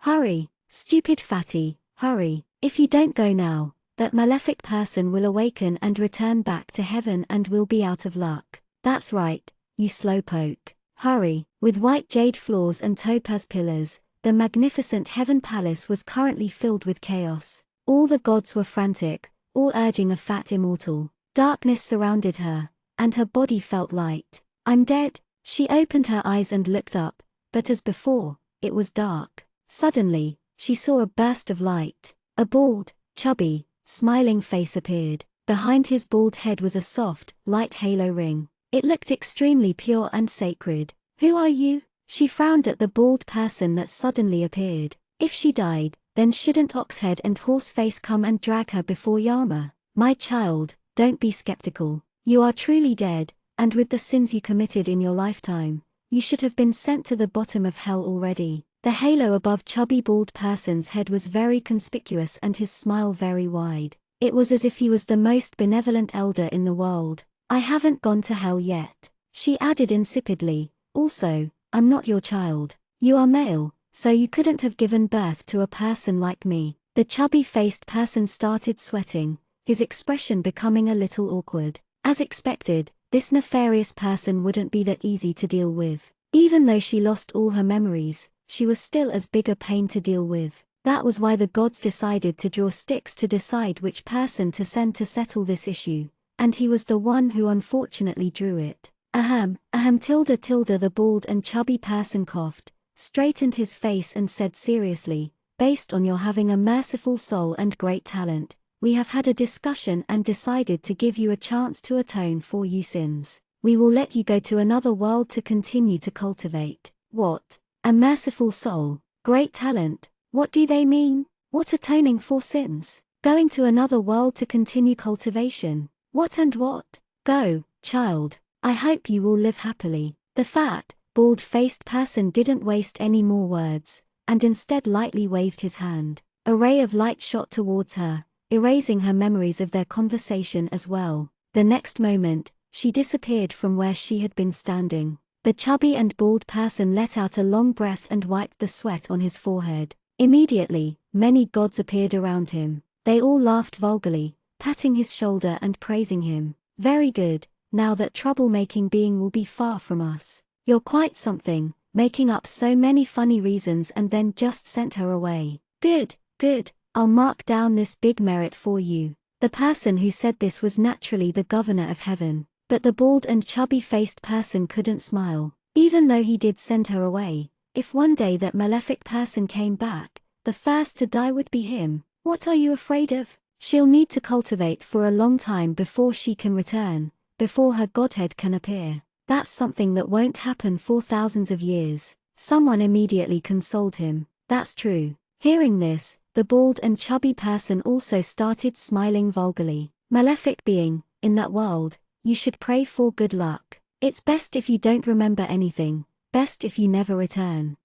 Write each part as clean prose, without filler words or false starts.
Hurry, stupid fatty, hurry. If you don't go now, that malefic person will awaken and return back to heaven and we'll be out of luck. That's right, you slowpoke. Hurry. With white jade floors and topaz pillars, the magnificent heaven palace was currently filled with chaos. All the gods were frantic, all urging a fat immortal. Darkness surrounded her, and her body felt light. I'm dead. She opened her eyes and looked up, but as before, it was dark. Suddenly, she saw a burst of light. A bald, chubby, smiling face appeared. Behind his bald head was a soft, light halo ring. It looked extremely pure and sacred. Who are you? She frowned at the bald person that suddenly appeared. If she died, then shouldn't Oxhead and Horseface come and drag her before Yama? My child, don't be skeptical. You are truly dead, and with the sins you committed in your lifetime, you should have been sent to the bottom of hell already. The halo above chubby bald person's head was very conspicuous and his smile very wide. It was as if he was the most benevolent elder in the world. I haven't gone to hell yet, she added insipidly. Also, I'm not your child. You are male, so you couldn't have given birth to a person like me. The chubby-faced person started sweating, his expression becoming a little awkward. As expected, this nefarious person wouldn't be that easy to deal with. Even though she lost all her memories, she was still as big a pain to deal with. That was why the gods decided to draw sticks to decide which person to send to settle this issue, and he was the one who unfortunately drew it. Tilda. The bald and chubby person coughed, straightened his face and said seriously, based on your having a merciful soul and great talent, we have had a discussion and decided to give you a chance to atone for your sins. We will let you go to another world to continue to cultivate. What? A merciful soul, great talent, what do they mean? What atoning for sins? Going to another world to continue cultivation? What and what? Go, child. I hope you will live happily. The fat, bald-faced person didn't waste any more words, and instead lightly waved his hand. A ray of light shot towards her, erasing her memories of their conversation as well. The next moment, she disappeared from where she had been standing. The chubby and bald person let out a long breath and wiped the sweat on his forehead. Immediately, many gods appeared around him. They all laughed vulgarly, patting his shoulder and praising him. Very good. Now that troublemaking being will be far from us. You're quite something, making up so many funny reasons and then just sent her away. Good, good, I'll mark down this big merit for you. The person who said this was naturally the governor of heaven, but the bald and chubby-faced person couldn't smile. Even though he did send her away, if one day that malefic person came back, the first to die would be him. What are you afraid of? She'll need to cultivate for a long time before she can return. Before her godhead can appear. That's something that won't happen for thousands of years. Someone immediately consoled him. That's true. Hearing this, the bald and chubby person also started smiling vulgarly. Malefic being, in that world, you should pray for good luck. It's best if you don't remember anything, best if you never return.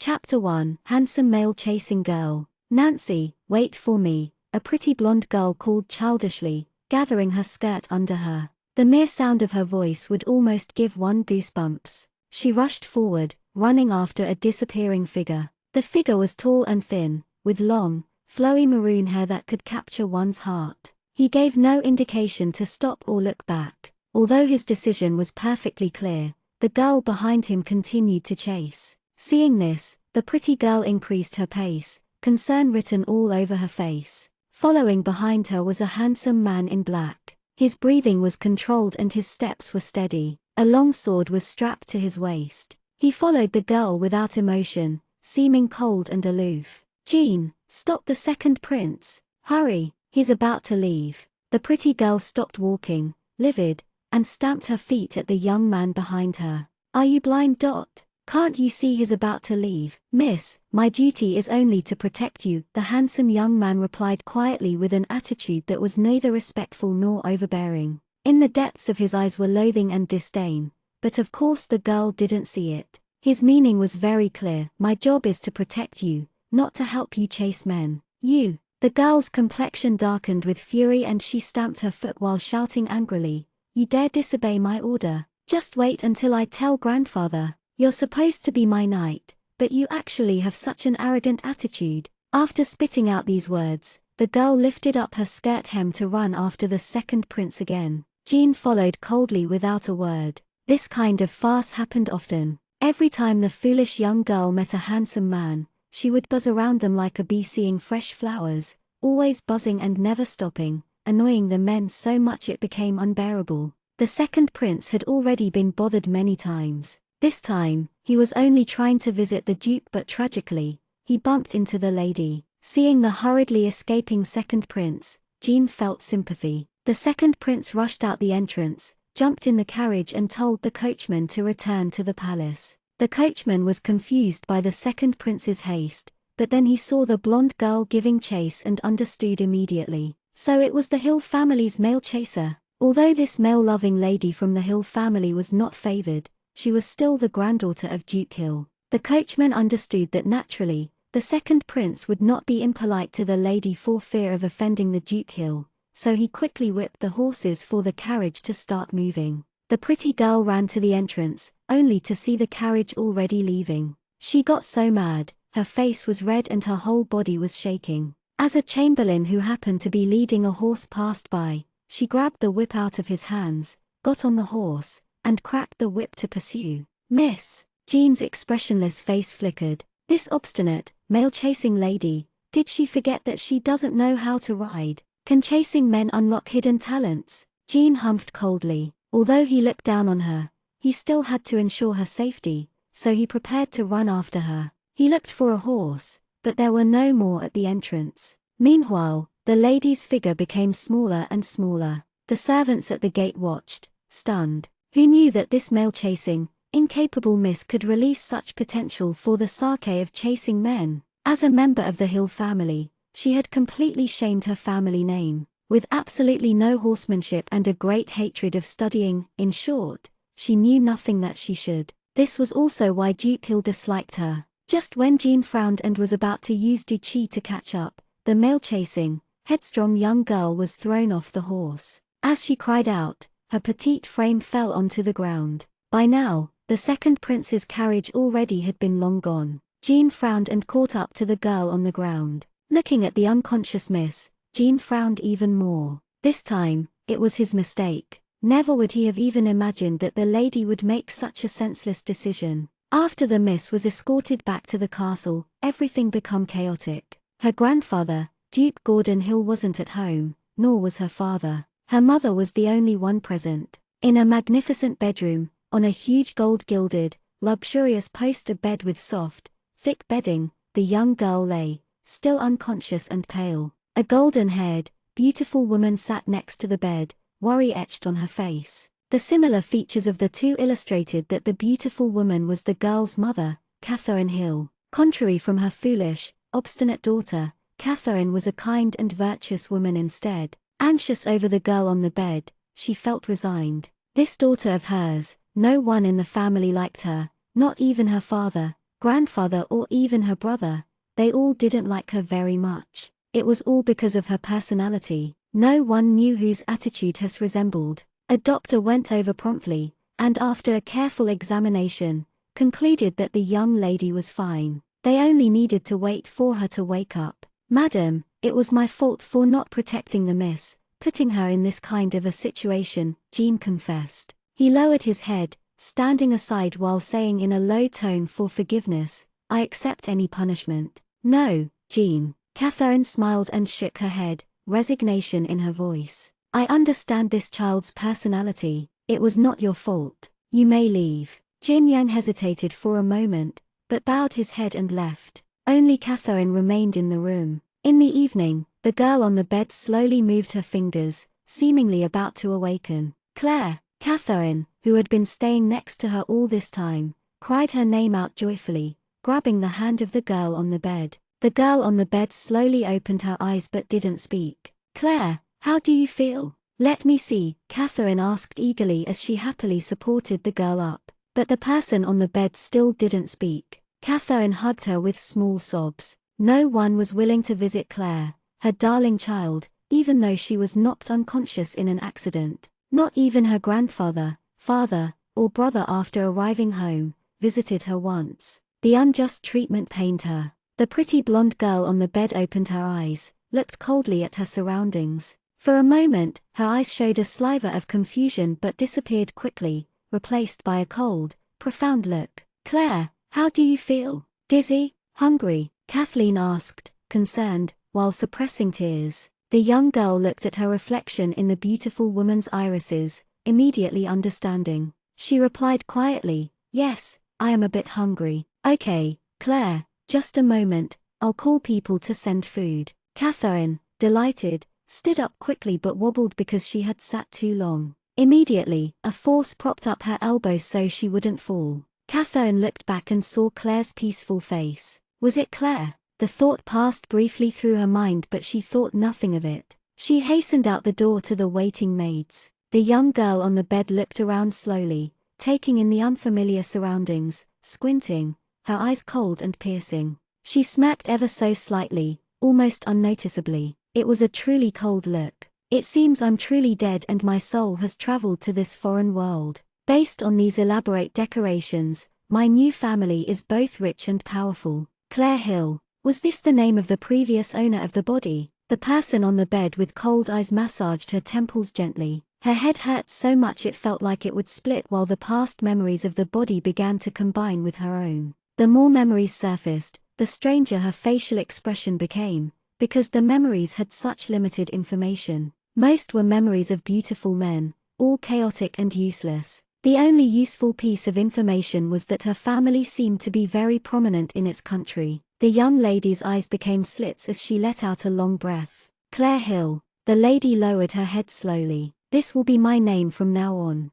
Chapter 1. Handsome male chasing girl. Nancy, wait for me, a pretty blonde girl called childishly, gathering her skirt under her. The mere sound of her voice would almost give one goosebumps. She rushed forward, running after a disappearing figure. The figure was tall and thin, with long, flowy maroon hair that could capture one's heart. He gave no indication to stop or look back. Although his decision was perfectly clear, the girl behind him continued to chase. Seeing this, the pretty girl increased her pace, concern written all over her face. Following behind her was a handsome man in black. His breathing was controlled and his steps were steady. A long sword was strapped to his waist. He followed the girl without emotion, seeming cold and aloof. Jean, stop the second prince. Hurry, he's about to leave. The pretty girl stopped walking, livid, and stamped her feet at the young man behind her. Are you blind? Can't you see he's about to leave? Miss, my duty is only to protect you, the handsome young man replied quietly with an attitude that was neither respectful nor overbearing. In the depths of his eyes were loathing and disdain, but of course the girl didn't see it. His meaning was very clear. My job is to protect you, not to help you chase men. You. The girl's complexion darkened with fury and she stamped her foot while shouting angrily, you dare disobey my order? Just wait until I tell grandfather. You're supposed to be my knight, but you actually have such an arrogant attitude." After spitting out these words, the girl lifted up her skirt hem to run after the second prince again. Jean followed coldly without a word. This kind of farce happened often. Every time the foolish young girl met a handsome man, she would buzz around them like a bee seeing fresh flowers, always buzzing and never stopping, annoying the men so much it became unbearable. The second prince had already been bothered many times. This time, he was only trying to visit the duke, but tragically, he bumped into the lady. Seeing the hurriedly escaping second prince, Jean felt sympathy. The second prince rushed out the entrance, jumped in the carriage and told the coachman to return to the palace. The coachman was confused by the second prince's haste, but then he saw the blonde girl giving chase and understood immediately. So it was the Hill family's male chaser. Although this male-loving lady from the Hill family was not favored, she was still the granddaughter of Duke Hill. The coachman understood that naturally, the second prince would not be impolite to the lady for fear of offending the Duke Hill, so he quickly whipped the horses for the carriage to start moving. The pretty girl ran to the entrance, only to see the carriage already leaving. She got so mad, her face was red and her whole body was shaking. As a chamberlain who happened to be leading a horse passed by, she grabbed the whip out of his hands, got on the horse, and cracked the whip to pursue. "Miss!" Jean's expressionless face flickered. This obstinate, male-chasing lady, did she forget that she doesn't know how to ride? Can chasing men unlock hidden talents? Jean humphed coldly. Although he looked down on her, he still had to ensure her safety, so he prepared to run after her. He looked for a horse, but there were no more at the entrance. Meanwhile, the lady's figure became smaller and smaller. The servants at the gate watched, stunned. Who knew that this male-chasing, incapable miss could release such potential for the sake of chasing men? As a member of the Hill family, she had completely shamed her family name. With absolutely no horsemanship and a great hatred of studying, in short, she knew nothing that she should. This was also why Duke Hill disliked her. Just when Jean frowned and was about to use Du Chi to catch up, the male-chasing, headstrong young girl was thrown off the horse. As she cried out, her petite frame fell onto the ground. By now, the second prince's carriage already had been long gone. Jean frowned and caught up to the girl on the ground. Looking at the unconscious miss, Jean frowned even more. This time, it was his mistake. Never would he have even imagined that the lady would make such a senseless decision. After the miss was escorted back to the castle, everything became chaotic. Her grandfather, Duke Gordon Hill, wasn't at home, nor was her father. Her mother was the only one present. In a magnificent bedroom, on a huge gold-gilded, luxurious poster bed with soft, thick bedding, the young girl lay, still unconscious and pale. A golden-haired, beautiful woman sat next to the bed, worry etched on her face. The similar features of the two illustrated that the beautiful woman was the girl's mother, Catherine Hill. Contrary from her foolish, obstinate daughter, Catherine was a kind and virtuous woman instead. Anxious over the girl on the bed, she felt resigned. This daughter of hers, no one in the family liked her, not even her father, grandfather or even her brother. They all didn't like her very much. It was all because of her personality. No one knew whose attitude her resembled. A doctor went over promptly, and after a careful examination, concluded that the young lady was fine. They only needed to wait for her to wake up. "Madam, it was my fault for not protecting the miss, putting her in this kind of a situation," Jean confessed. He lowered his head, standing aside while saying in a low tone for forgiveness, "I accept any punishment." "No, Jean." Catherine smiled and shook her head, resignation in her voice. "I understand this child's personality. It was not your fault. You may leave." Jin Yang hesitated for a moment, but bowed his head and left. Only Catherine remained in the room. In the evening, the girl on the bed slowly moved her fingers, seemingly about to awaken. "Claire!" Catherine, who had been staying next to her all this time, cried her name out joyfully, grabbing the hand of the girl on the bed. The girl on the bed slowly opened her eyes but didn't speak. "Claire, how do you feel?" "Let me see," Catherine asked eagerly as she happily supported the girl up. But the person on the bed still didn't speak. Catherine hugged her with small sobs. No one was willing to visit Claire, her darling child, even though she was knocked unconscious in an accident. Not even her grandfather, father, or brother after arriving home, visited her once. The unjust treatment pained her. The pretty blonde girl on the bed opened her eyes, looked coldly at her surroundings. For a moment, her eyes showed a sliver of confusion but disappeared quickly, replaced by a cold, profound look. "Claire, how do you feel? Dizzy? Hungry?" Kathleen asked, concerned, while suppressing tears. The young girl looked at her reflection in the beautiful woman's irises, immediately understanding. She replied quietly, "Yes, I am a bit hungry." "Okay, Claire, just a moment, I'll call people to send food." Catherine, delighted, stood up quickly but wobbled because she had sat too long. Immediately, a force propped up her elbow so she wouldn't fall. Catherine looked back and saw Claire's peaceful face. Was it Claire? The thought passed briefly through her mind but she thought nothing of it. She hastened out the door to the waiting maids. The young girl on the bed looked around slowly, taking in the unfamiliar surroundings, squinting, her eyes cold and piercing. She smirked ever so slightly, almost unnoticeably. It was a truly cold look. "It seems I'm truly dead and my soul has traveled to this foreign world. Based on these elaborate decorations, my new family is both rich and powerful." Claire Hill. Was this the name of the previous owner of the body? The person on the bed with cold eyes massaged her temples gently. Her head hurt so much it felt like it would split while the past memories of the body began to combine with her own. The more memories surfaced, the stranger her facial expression became, because the memories had such limited information. Most were memories of beautiful men, all chaotic and useless. The only useful piece of information was that her family seemed to be very prominent in its country. The young lady's eyes became slits as she let out a long breath. "Claire Hill." The lady lowered her head slowly. "This will be my name from now on."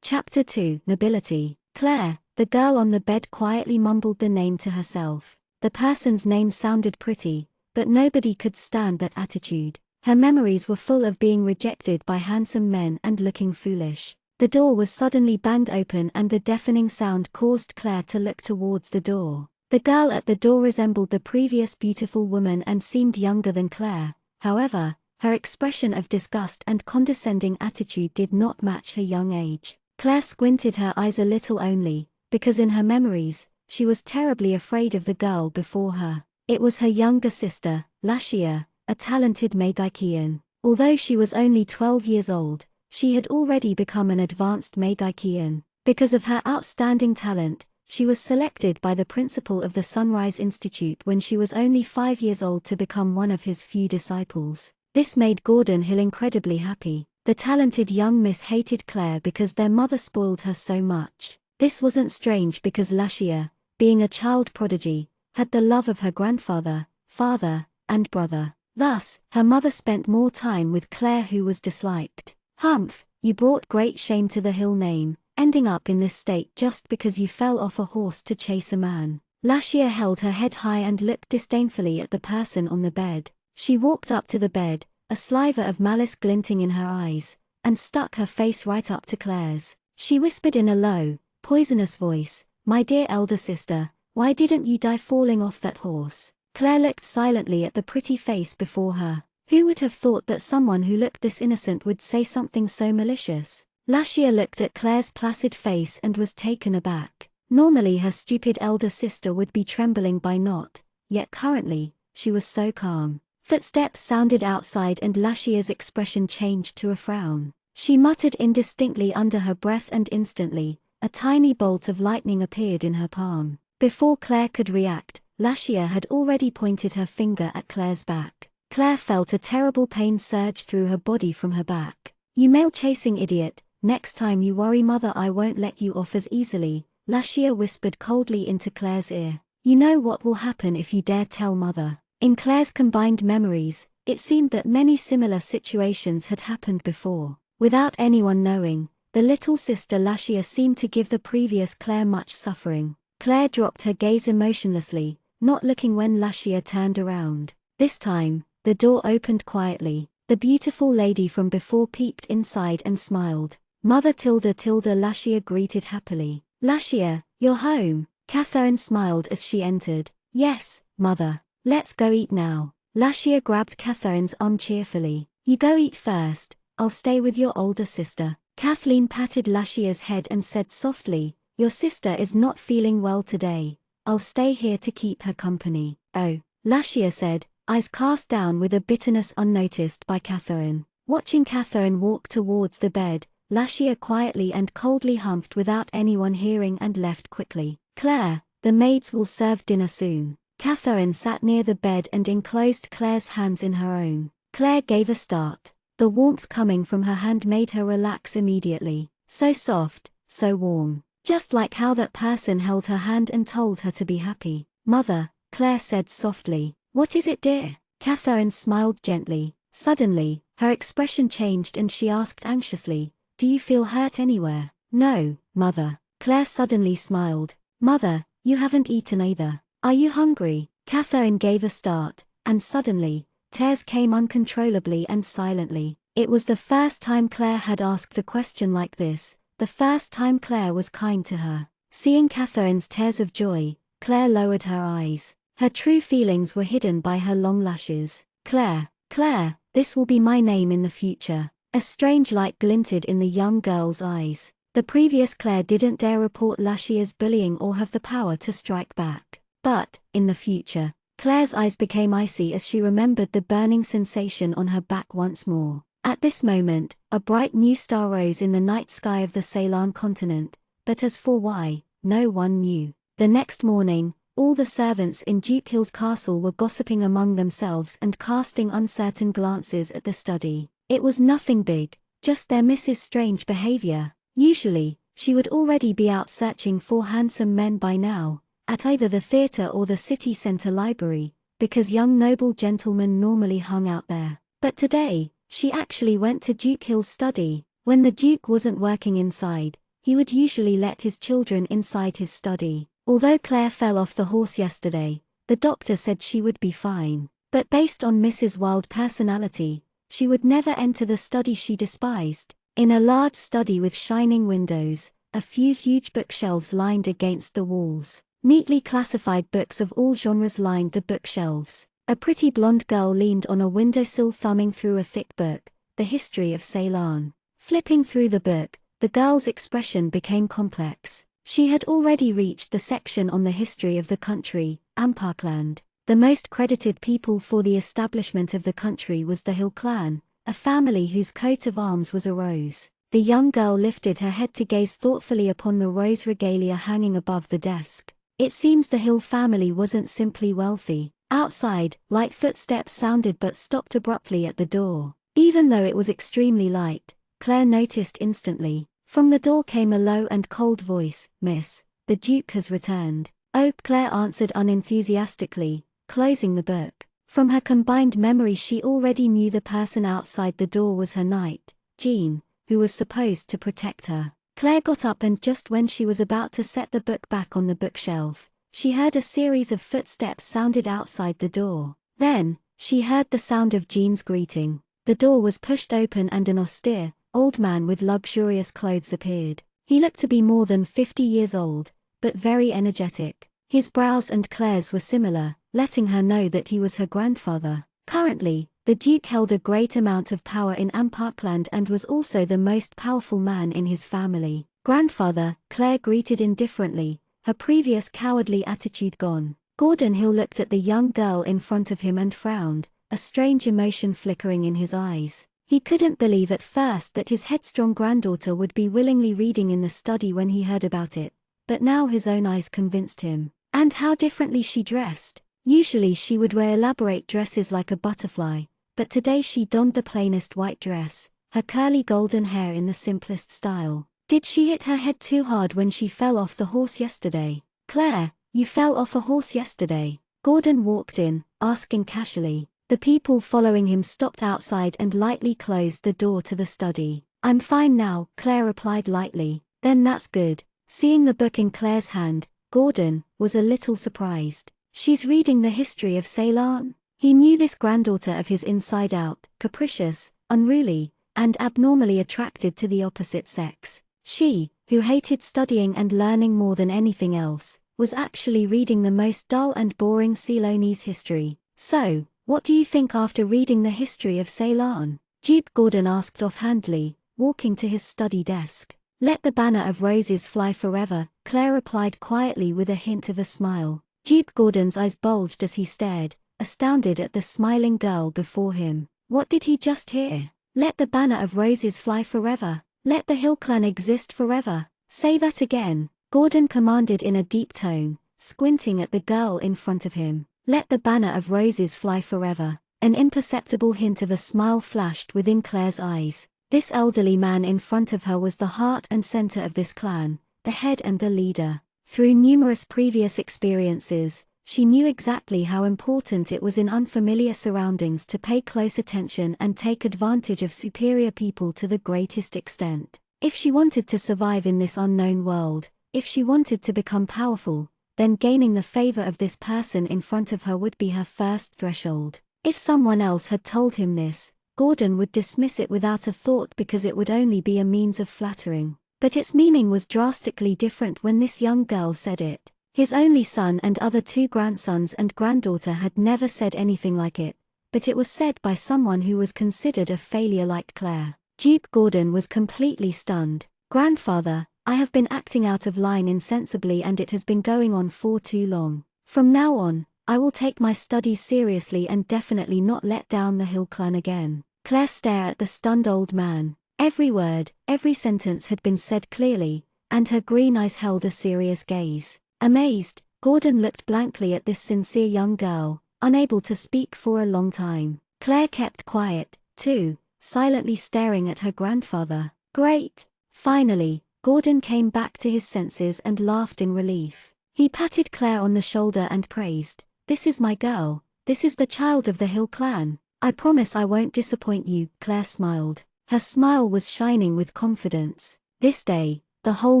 Chapter 2: Nobility. Claire, the girl on the bed quietly mumbled the name to herself. The person's name sounded pretty, but nobody could stand that attitude. Her memories were full of being rejected by handsome men and looking foolish. The door was suddenly banged open and the deafening sound caused Claire to look towards the door. The girl at the door resembled the previous beautiful woman and seemed younger than Claire. However, her expression of disgust and condescending attitude did not match her young age. Claire squinted her eyes a little only, because in her memories, she was terribly afraid of the girl before her. It was her younger sister, Lashia, a talented Magian. Although she was only 12 years old, she had already become an advanced Magian. Because of her outstanding talent, she was selected by the principal of the Sunrise Institute when she was only 5 years old to become one of his few disciples. This made Gordon Hill incredibly happy. The talented young miss hated Claire because their mother spoiled her so much. This wasn't strange because Lashia, being a child prodigy, had the love of her grandfather, father, and brother. Thus, her mother spent more time with Claire who was disliked. "Humph, you brought great shame to the Hill name, ending up in this state just because you fell off a horse to chase a man." Lashia held her head high and looked disdainfully at the person on the bed. She walked up to the bed, a sliver of malice glinting in her eyes, and stuck her face right up to Claire's. She whispered in a low, poisonous voice, "My dear elder sister, why didn't you die falling off that horse?" Claire looked silently at the pretty face before her. Who would have thought that someone who looked this innocent would say something so malicious? Lashia looked at Claire's placid face and was taken aback. Normally her stupid elder sister would be trembling by now, yet currently, she was so calm. Footsteps sounded outside and Lashia's expression changed to a frown. She muttered indistinctly under her breath and instantly, a tiny bolt of lightning appeared in her palm. Before Claire could react, Lashia had already pointed her finger at Claire's back. Claire felt a terrible pain surge through her body from her back. "You male-chasing idiot, next time you worry mother I won't let you off as easily," Lashia whispered coldly into Claire's ear. "You know what will happen if you dare tell mother." In Claire's combined memories, it seemed that many similar situations had happened before. Without anyone knowing, the little sister Lashia seemed to give the previous Claire much suffering. Claire dropped her gaze emotionlessly, not looking when Lashia turned around. This time, the door opened quietly. The beautiful lady from before peeped inside and smiled. "Mother Tilda Lashia greeted happily. "Lashia, you're home." Catherine smiled as she entered. "Yes, mother. Let's go eat now." Lashia grabbed Catherine's arm cheerfully. "You go eat first, I'll stay with your older sister." Kathleen patted Lashia's head and said softly, "Your sister is not feeling well today. I'll stay here to keep her company. Oh, Lashia said, eyes cast down with a bitterness unnoticed by Catherine. Watching Catherine walk towards the bed, Lashia quietly and coldly humphed without anyone hearing and left quickly. Claire, the maids will serve dinner soon. Catherine sat near the bed and enclosed Claire's hands in her own. Claire gave a start. The warmth coming from her hand made her relax immediately. So soft, so warm. Just like how that person held her hand and told her to be happy. Mother, Claire said softly. What is it, dear? Catherine smiled gently. Suddenly, her expression changed and she asked anxiously, do you feel hurt anywhere? No, Mother. Claire suddenly smiled. Mother, you haven't eaten either. Are you hungry? Catherine gave a start, and suddenly, tears came uncontrollably and silently. It was the first time Claire had asked a question like this, the first time Claire was kind to her. Seeing Catherine's tears of joy, Claire lowered her eyes. Her true feelings were hidden by her long lashes. Claire, Claire, this will be my name in the future. A strange light glinted in the young girl's eyes. The previous Claire didn't dare report Lashia's bullying or have the power to strike back. But, in the future, Claire's eyes became icy as she remembered the burning sensation on her back once more. At this moment, a bright new star rose in the night sky of the Ceylon continent, but as for why, no one knew. The next morning, all the servants in Duke Hill's castle were gossiping among themselves and casting uncertain glances at the study. It was nothing big, just their Mrs. Strange behavior. Usually, she would already be out searching for handsome men by now, at either the theatre or the city centre library, because young noble gentlemen normally hung out there. But today, she actually went to Duke Hill's study. When the Duke wasn't working inside, he would usually let his children inside his study. Although Claire fell off the horse yesterday, the doctor said she would be fine. But based on Mrs. Wilde's personality, she would never enter the study she despised. In a large study with shining windows, a few huge bookshelves lined against the walls. Neatly classified books of all genres lined the bookshelves. A pretty blonde girl leaned on a windowsill thumbing through a thick book, The History of Ceylon. Flipping through the book, the girl's expression became complex. She had already reached the section on the history of the country, Amparkland. The most credited people for the establishment of the country was the Hill clan, a family whose coat of arms was a rose. The young girl lifted her head to gaze thoughtfully upon the rose regalia hanging above the desk. It seems the Hill family wasn't simply wealthy. Outside, light footsteps sounded but stopped abruptly at the door. Even though it was extremely light, Claire noticed instantly. From the door came a low and cold voice. Miss, the Duke has returned. Oh, Claire answered unenthusiastically, closing the book. From her combined memory she already knew the person outside the door was her knight, Jean, who was supposed to protect her. Claire got up and just when she was about to set the book back on the bookshelf, she heard a series of footsteps sounded outside the door. Then, she heard the sound of Jean's greeting. The door was pushed open and an austere, old man with luxurious clothes appeared. He looked to be more than 50 years old, but very energetic. His brows and Claire's were similar, letting her know that he was her grandfather. Currently, the Duke held a great amount of power in Amparkland and was also the most powerful man in his family. Grandfather, Claire greeted indifferently, her previous cowardly attitude gone. Gordon Hill looked at the young girl in front of him and frowned, a strange emotion flickering in his eyes. He couldn't believe at first that his headstrong granddaughter would be willingly reading in the study when he heard about it, but now his own eyes convinced him. And how differently she dressed. Usually she would wear elaborate dresses like a butterfly, but today she donned the plainest white dress, her curly golden hair in the simplest style. Did she hit her head too hard when she fell off the horse yesterday? Claire, you fell off a horse yesterday. Gordon walked in, asking casually. The people following him stopped outside and lightly closed the door to the study. I'm fine now, Claire replied lightly. Then that's good. Seeing the book in Claire's hand, Gordon was a little surprised. She's reading the history of Ceylon. He knew this granddaughter of his inside out, capricious, unruly, and abnormally attracted to the opposite sex. She, who hated studying and learning more than anything else, was actually reading the most dull and boring Ceylonese history. So, what do you think after reading the history of Ceylon? Duke Gordon asked offhandedly, walking to his study desk. Let the banner of roses fly forever, Claire replied quietly with a hint of a smile. Duke Gordon's eyes bulged as he stared, astounded at the smiling girl before him. What did he just hear? Let the banner of roses fly forever. Let the Hill clan exist forever. Say that again, Gordon commanded in a deep tone, squinting at the girl in front of him. Let the banner of roses fly forever. An imperceptible hint of a smile flashed within Claire's eyes. This elderly man in front of her was the heart and center of this clan, the head and the leader. Through numerous previous experiences, she knew exactly how important it was in unfamiliar surroundings to pay close attention and take advantage of superior people to the greatest extent. If she wanted to survive in this unknown world, if she wanted to become powerful, then gaining the favor of this person in front of her would be her first threshold. If someone else had told him this, Gordon would dismiss it without a thought because it would only be a means of flattering. But its meaning was drastically different when this young girl said it. His only son and other 2 grandsons and granddaughter had never said anything like it, but it was said by someone who was considered a failure like Claire. Duke Gordon was completely stunned. Grandfather, I have been acting out of line insensibly and it has been going on for too long. From now on, I will take my studies seriously and definitely not let down the Hill clan again. Claire stared at the stunned old man. Every word, every sentence had been said clearly, and her green eyes held a serious gaze. Amazed, Gordon looked blankly at this sincere young girl, unable to speak for a long time. Claire kept quiet, too, silently staring at her grandfather. Great! Finally, Gordon came back to his senses and laughed in relief. He patted Claire on the shoulder and praised, "This is my girl, this is the child of the Hill clan. I promise I won't disappoint you." Claire smiled. Her smile was shining with confidence. This day, the whole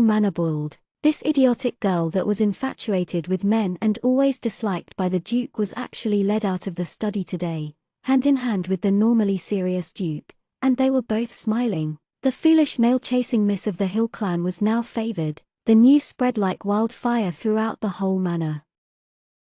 manor boiled. This idiotic girl that was infatuated with men and always disliked by the Duke was actually led out of the study today, hand in hand with the normally serious Duke, and they were both smiling. The foolish male-chasing miss of the Hill clan was now favored. The news spread like wildfire throughout the whole manor.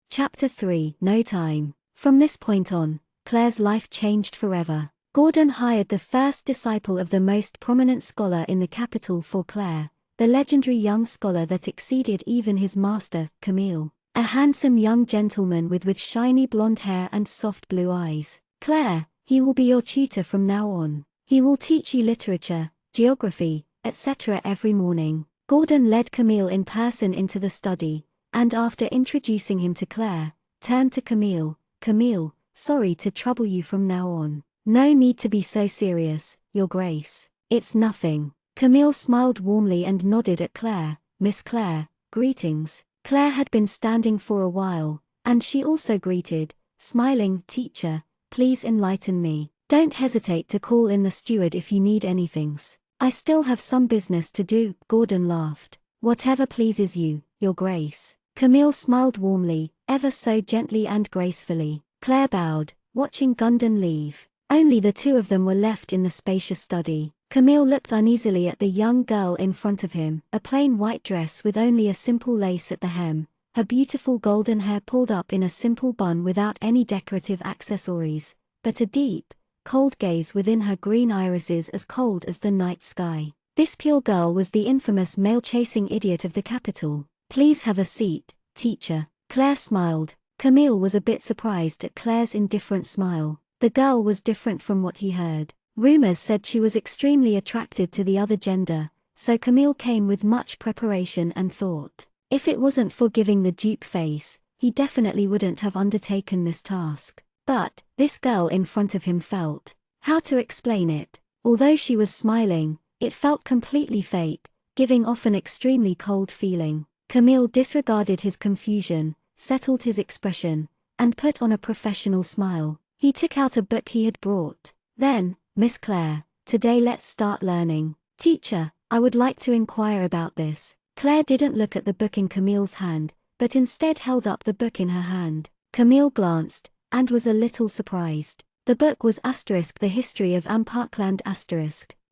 Chapter 3: No Time. From this point on, Claire's life changed forever. Gordon hired the first disciple of the most prominent scholar in the capital for Claire, the legendary young scholar that exceeded even his master, Camille. A handsome young gentleman with shiny blonde hair and soft blue eyes. "Claire, he will be your tutor from now on. He will teach you literature, geography, etc. every morning." Gordon led Camille in person into the study, and after introducing him to Claire, turned to Camille. "Camille, sorry to trouble you from now on. No need to be so serious, Your Grace. It's nothing." Camille smiled warmly and nodded at Claire. "Miss Claire, greetings." Claire had been standing for a while, and she also greeted, smiling. "Teacher, please enlighten me. Don't hesitate to call in the steward if you need anythings. I still have some business to do." Gordon laughed. "Whatever pleases you, Your Grace." Camille smiled warmly, ever so gently and gracefully. Claire bowed, watching Gundon leave. Only the 2 of them were left in the spacious study. Camille looked uneasily at the young girl in front of him, a plain white dress with only a simple lace at the hem, her beautiful golden hair pulled up in a simple bun without any decorative accessories, but a deep, cold gaze within her green irises as cold as the night sky. This pure girl was the infamous male-chasing idiot of the capital. "Please have a seat, teacher." Claire smiled. Camille was a bit surprised at Claire's indifferent smile. The girl was different from what he heard. Rumors said she was extremely attracted to the other gender, so Camille came with much preparation and thought. If it wasn't for giving the Duke face, he definitely wouldn't have undertaken this task. But this girl in front of him felt. How to explain it? Although she was smiling, it felt completely fake, giving off an extremely cold feeling. Camille disregarded his confusion, settled his expression, and put on a professional smile. He took out a book he had brought. Then, "Miss Claire, today let's start learning." "Teacher, I would like to inquire about this." Claire didn't look at the book in Camille's hand, but instead held up the book in her hand. Camille glanced, and was a little surprised. The book was *The History of Amparkland*.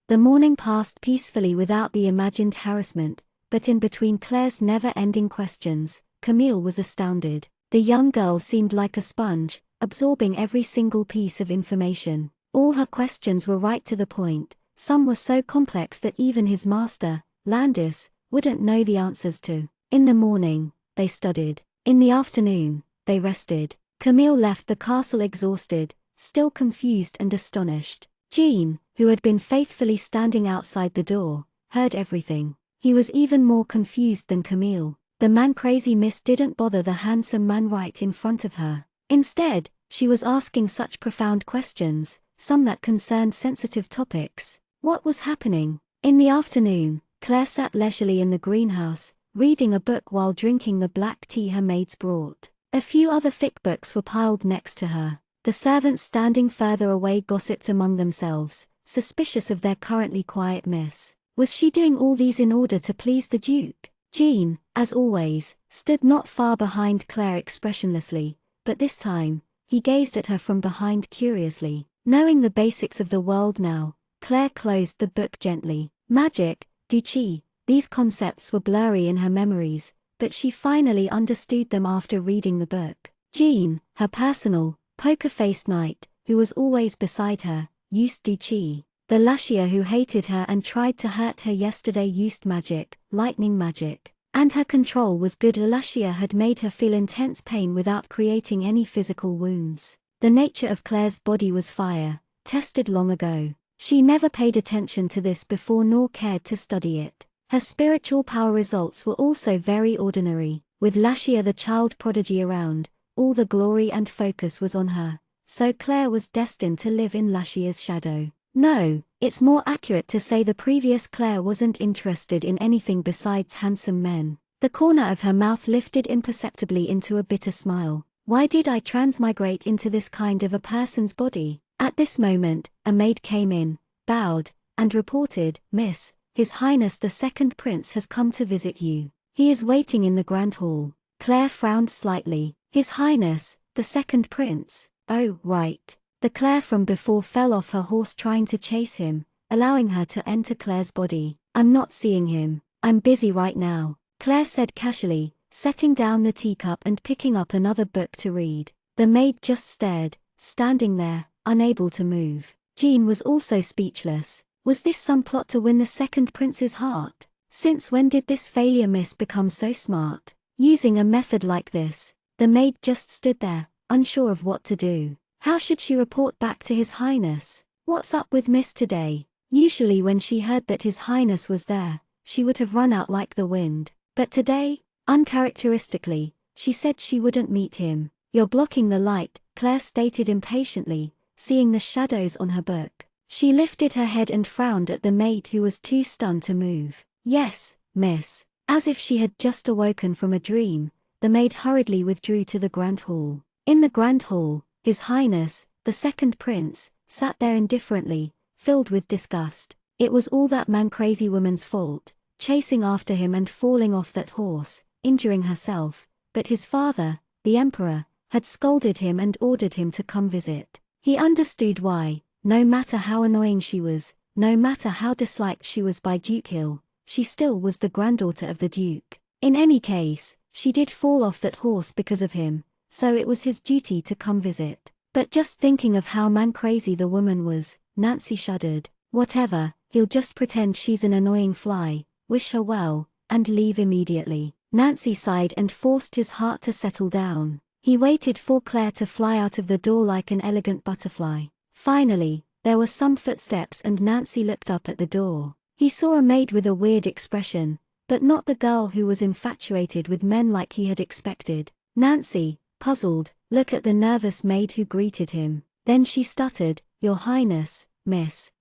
The morning passed peacefully without the imagined harassment, but in between Claire's never-ending questions, Camille was astounded. The young girl seemed like a sponge, absorbing every single piece of information. All her questions were right to the point, some were so complex that even his master, Landis, wouldn't know the answers to. In the morning, they studied. In the afternoon, they rested. Camille left the castle exhausted, still confused and astonished. Jean, who had been faithfully standing outside the door, heard everything. He was even more confused than Camille. The man-crazy miss didn't bother the handsome man right in front of her. Instead, she was asking such profound questions, some that concerned sensitive topics. What was happening? In the afternoon, Claire sat leisurely in the greenhouse, reading a book while drinking the black tea her maids brought. A few other thick books were piled next to her. The servants standing further away gossiped among themselves, suspicious of their currently quiet miss. Was she doing all these in order to please the Duke? Jean, as always, stood not far behind Claire expressionlessly, but this time, he gazed at her from behind curiously. Knowing the basics of the world now, Claire closed the book gently. Magic, duchy, these concepts were blurry in her memories, but she finally understood them after reading the book. Jean, her personal, poker-faced knight, who was always beside her, used duchy. The Lucia who hated her and tried to hurt her yesterday used magic, lightning magic. And her control was good. Lucia had made her feel intense pain without creating any physical wounds. The nature of Claire's body was fire, tested long ago. She never paid attention to this before nor cared to study it. Her spiritual power results were also very ordinary. With Lucia the child prodigy around, all the glory and focus was on her, so Claire was destined to live in Lucia's shadow. No, it's more accurate to say the previous Claire wasn't interested in anything besides handsome men. The corner of her mouth lifted imperceptibly into a bitter smile. Why did I transmigrate into this kind of a person's body? At this moment, a maid came in, bowed, and reported, "Miss, His Highness the Second Prince has come to visit you. He is waiting in the Grand Hall." Claire frowned slightly. His Highness, the Second Prince? Oh, right. The Claire from before fell off her horse trying to chase him, allowing her to enter Claire's body. "I'm not seeing him. I'm busy right now," Claire said casually, setting down the teacup and picking up another book to read. The maid just stared, standing there, unable to move. Jean was also speechless. Was this some plot to win the Second Prince's heart? Since when did this failure miss become so smart? Using a method like this, the maid just stood there, unsure of what to do. How should she report back to His Highness? What's up with Miss today? Usually when she heard that His Highness was there, she would have run out like the wind. But today, uncharacteristically, she said she wouldn't meet him. "You're blocking the light," Claire stated impatiently, seeing the shadows on her book. She lifted her head and frowned at the maid who was too stunned to move. "Yes, miss." As if she had just awoken from a dream, the maid hurriedly withdrew to the Grand Hall. In the Grand Hall, His Highness, the Second Prince, sat there indifferently, filled with disgust. It was all that man-crazy woman's fault, chasing after him and falling off that horse, injuring herself, but his father, the Emperor, had scolded him and ordered him to come visit. He understood why. No matter how annoying she was, no matter how disliked she was by Duke Hill, she still was the granddaughter of the Duke. In any case, she did fall off that horse because of him, so it was his duty to come visit. But just thinking of how man-crazy the woman was, Nancy shuddered. Whatever, he'll just pretend she's an annoying fly, wish her well, and leave immediately. Nancy sighed and forced his heart to settle down. He waited for Claire to fly out of the door like an elegant butterfly. Finally, there were some footsteps and Nancy looked up at the door. He saw a maid with a weird expression, but not the girl who was infatuated with men like he had expected. Nancy, puzzled, looked at the nervous maid who greeted him. Then she stuttered, "Your Highness, Miss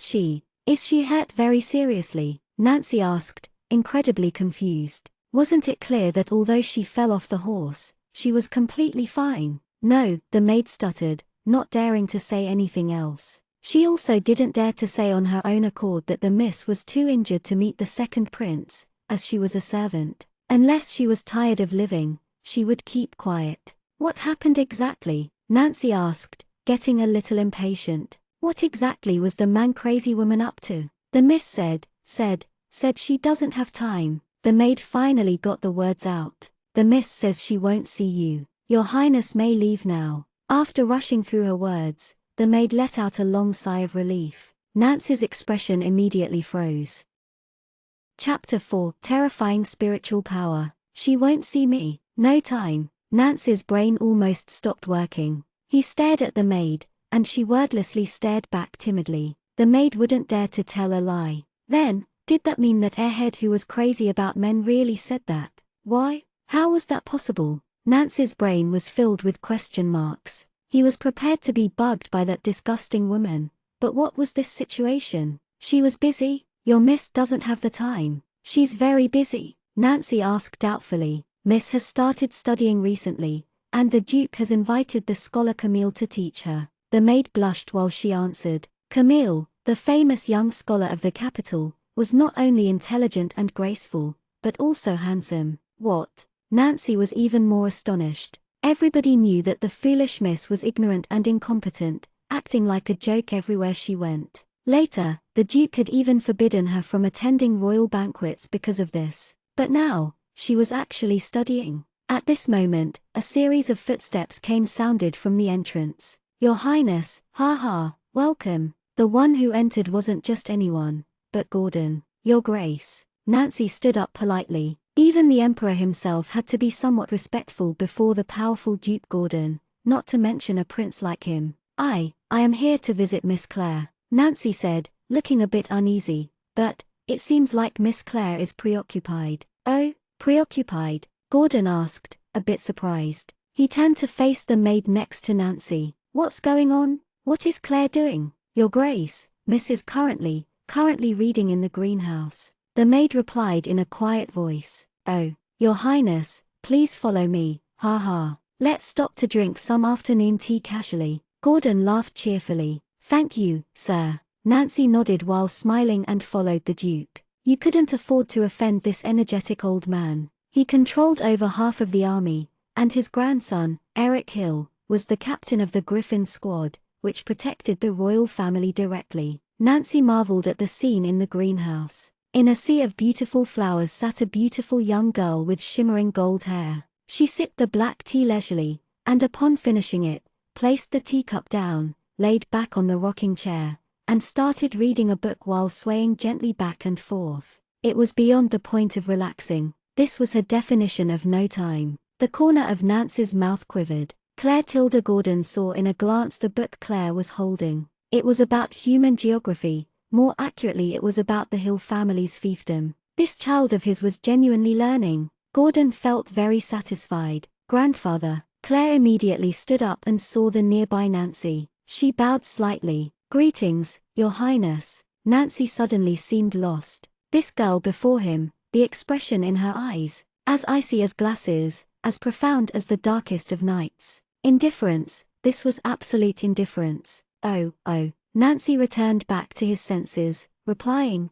she, is she hurt very seriously?" Nancy asked, incredibly confused. Wasn't it clear that although she fell off the horse, she was completely fine? "No," the maid stuttered, not daring to say anything else. She also didn't dare to say on her own accord that the miss was too injured to meet the Second Prince, as she was a servant. Unless she was tired of living, she would keep quiet. "What happened exactly?" Nancy asked, getting a little impatient. What exactly was the man-crazy woman up to? "The miss said she doesn't have time." The maid finally got the words out. "The miss says she won't see you. Your Highness may leave now." After rushing through her words, the maid let out a long sigh of relief. Nancy's expression immediately froze. Chapter 4, Terrifying Spiritual Power. She won't see me. No time. Nancy's brain almost stopped working. He stared at the maid, and she wordlessly stared back timidly. The maid wouldn't dare to tell a lie. Then, did that mean that airhead who was crazy about men really said that? Why? How was that possible? Nancy's brain was filled with question marks. He was prepared to be bugged by that disgusting woman. But what was this situation? She was busy? Your miss doesn't have the time. She's very busy, Nancy asked doubtfully. Miss has started studying recently, and the Duke has invited the scholar Camille to teach her. The maid blushed while she answered. Camille, the famous young scholar of the capital, was not only intelligent and graceful, but also handsome. What? Nancy was even more astonished. Everybody knew that the foolish miss was ignorant and incompetent, acting like a joke everywhere she went. Later, the Duke had even forbidden her from attending royal banquets because of this. But now, she was actually studying. At this moment, a series of footsteps sounded from the entrance. Your Highness, ha ha, welcome. The one who entered wasn't just anyone, but Gordon. Your Grace. Nancy stood up politely. Even the Emperor himself had to be somewhat respectful before the powerful Duke Gordon, not to mention a prince like him. I am here to visit Miss Clare, Nancy said, looking a bit uneasy, but it seems like Miss Clare is preoccupied. Oh, preoccupied? Gordon asked, a bit surprised. He turned to face the maid next to Nancy. What's going on? What is Clare doing? Your Grace, Miss is currently reading in the greenhouse. The maid replied in a quiet voice. Oh, Your Highness, please follow me, ha ha. Let's stop to drink some afternoon tea casually. Gordon laughed cheerfully. Thank you, sir. Nancy nodded while smiling and followed the Duke. You couldn't afford to offend this energetic old man. He controlled over half of the army, and his grandson, Eric Hill, was the captain of the Griffin squad, which protected the royal family directly. Nancy marveled at the scene in the greenhouse. In a sea of beautiful flowers sat a beautiful young girl with shimmering gold hair. She sipped the black tea leisurely, and upon finishing it, placed the teacup down, laid back on the rocking chair, and started reading a book while swaying gently back and forth. It was beyond the point of relaxing. This was her definition of no time. The corner of Nancy's mouth quivered. Claire Tilda Gordon saw in a glance the book Claire was holding. It was about human geography, more accurately it was about the Hill family's fiefdom. This child of his was genuinely learning. Gordon felt very satisfied. Grandfather. Claire immediately stood up and saw the nearby Nancy. She bowed slightly. Greetings, Your Highness. Nancy suddenly seemed lost. This girl before him, the expression in her eyes, as icy as glasses, as profound as the darkest of nights. Indifference, this was absolute indifference. Oh. Nancy returned back to his senses, replying,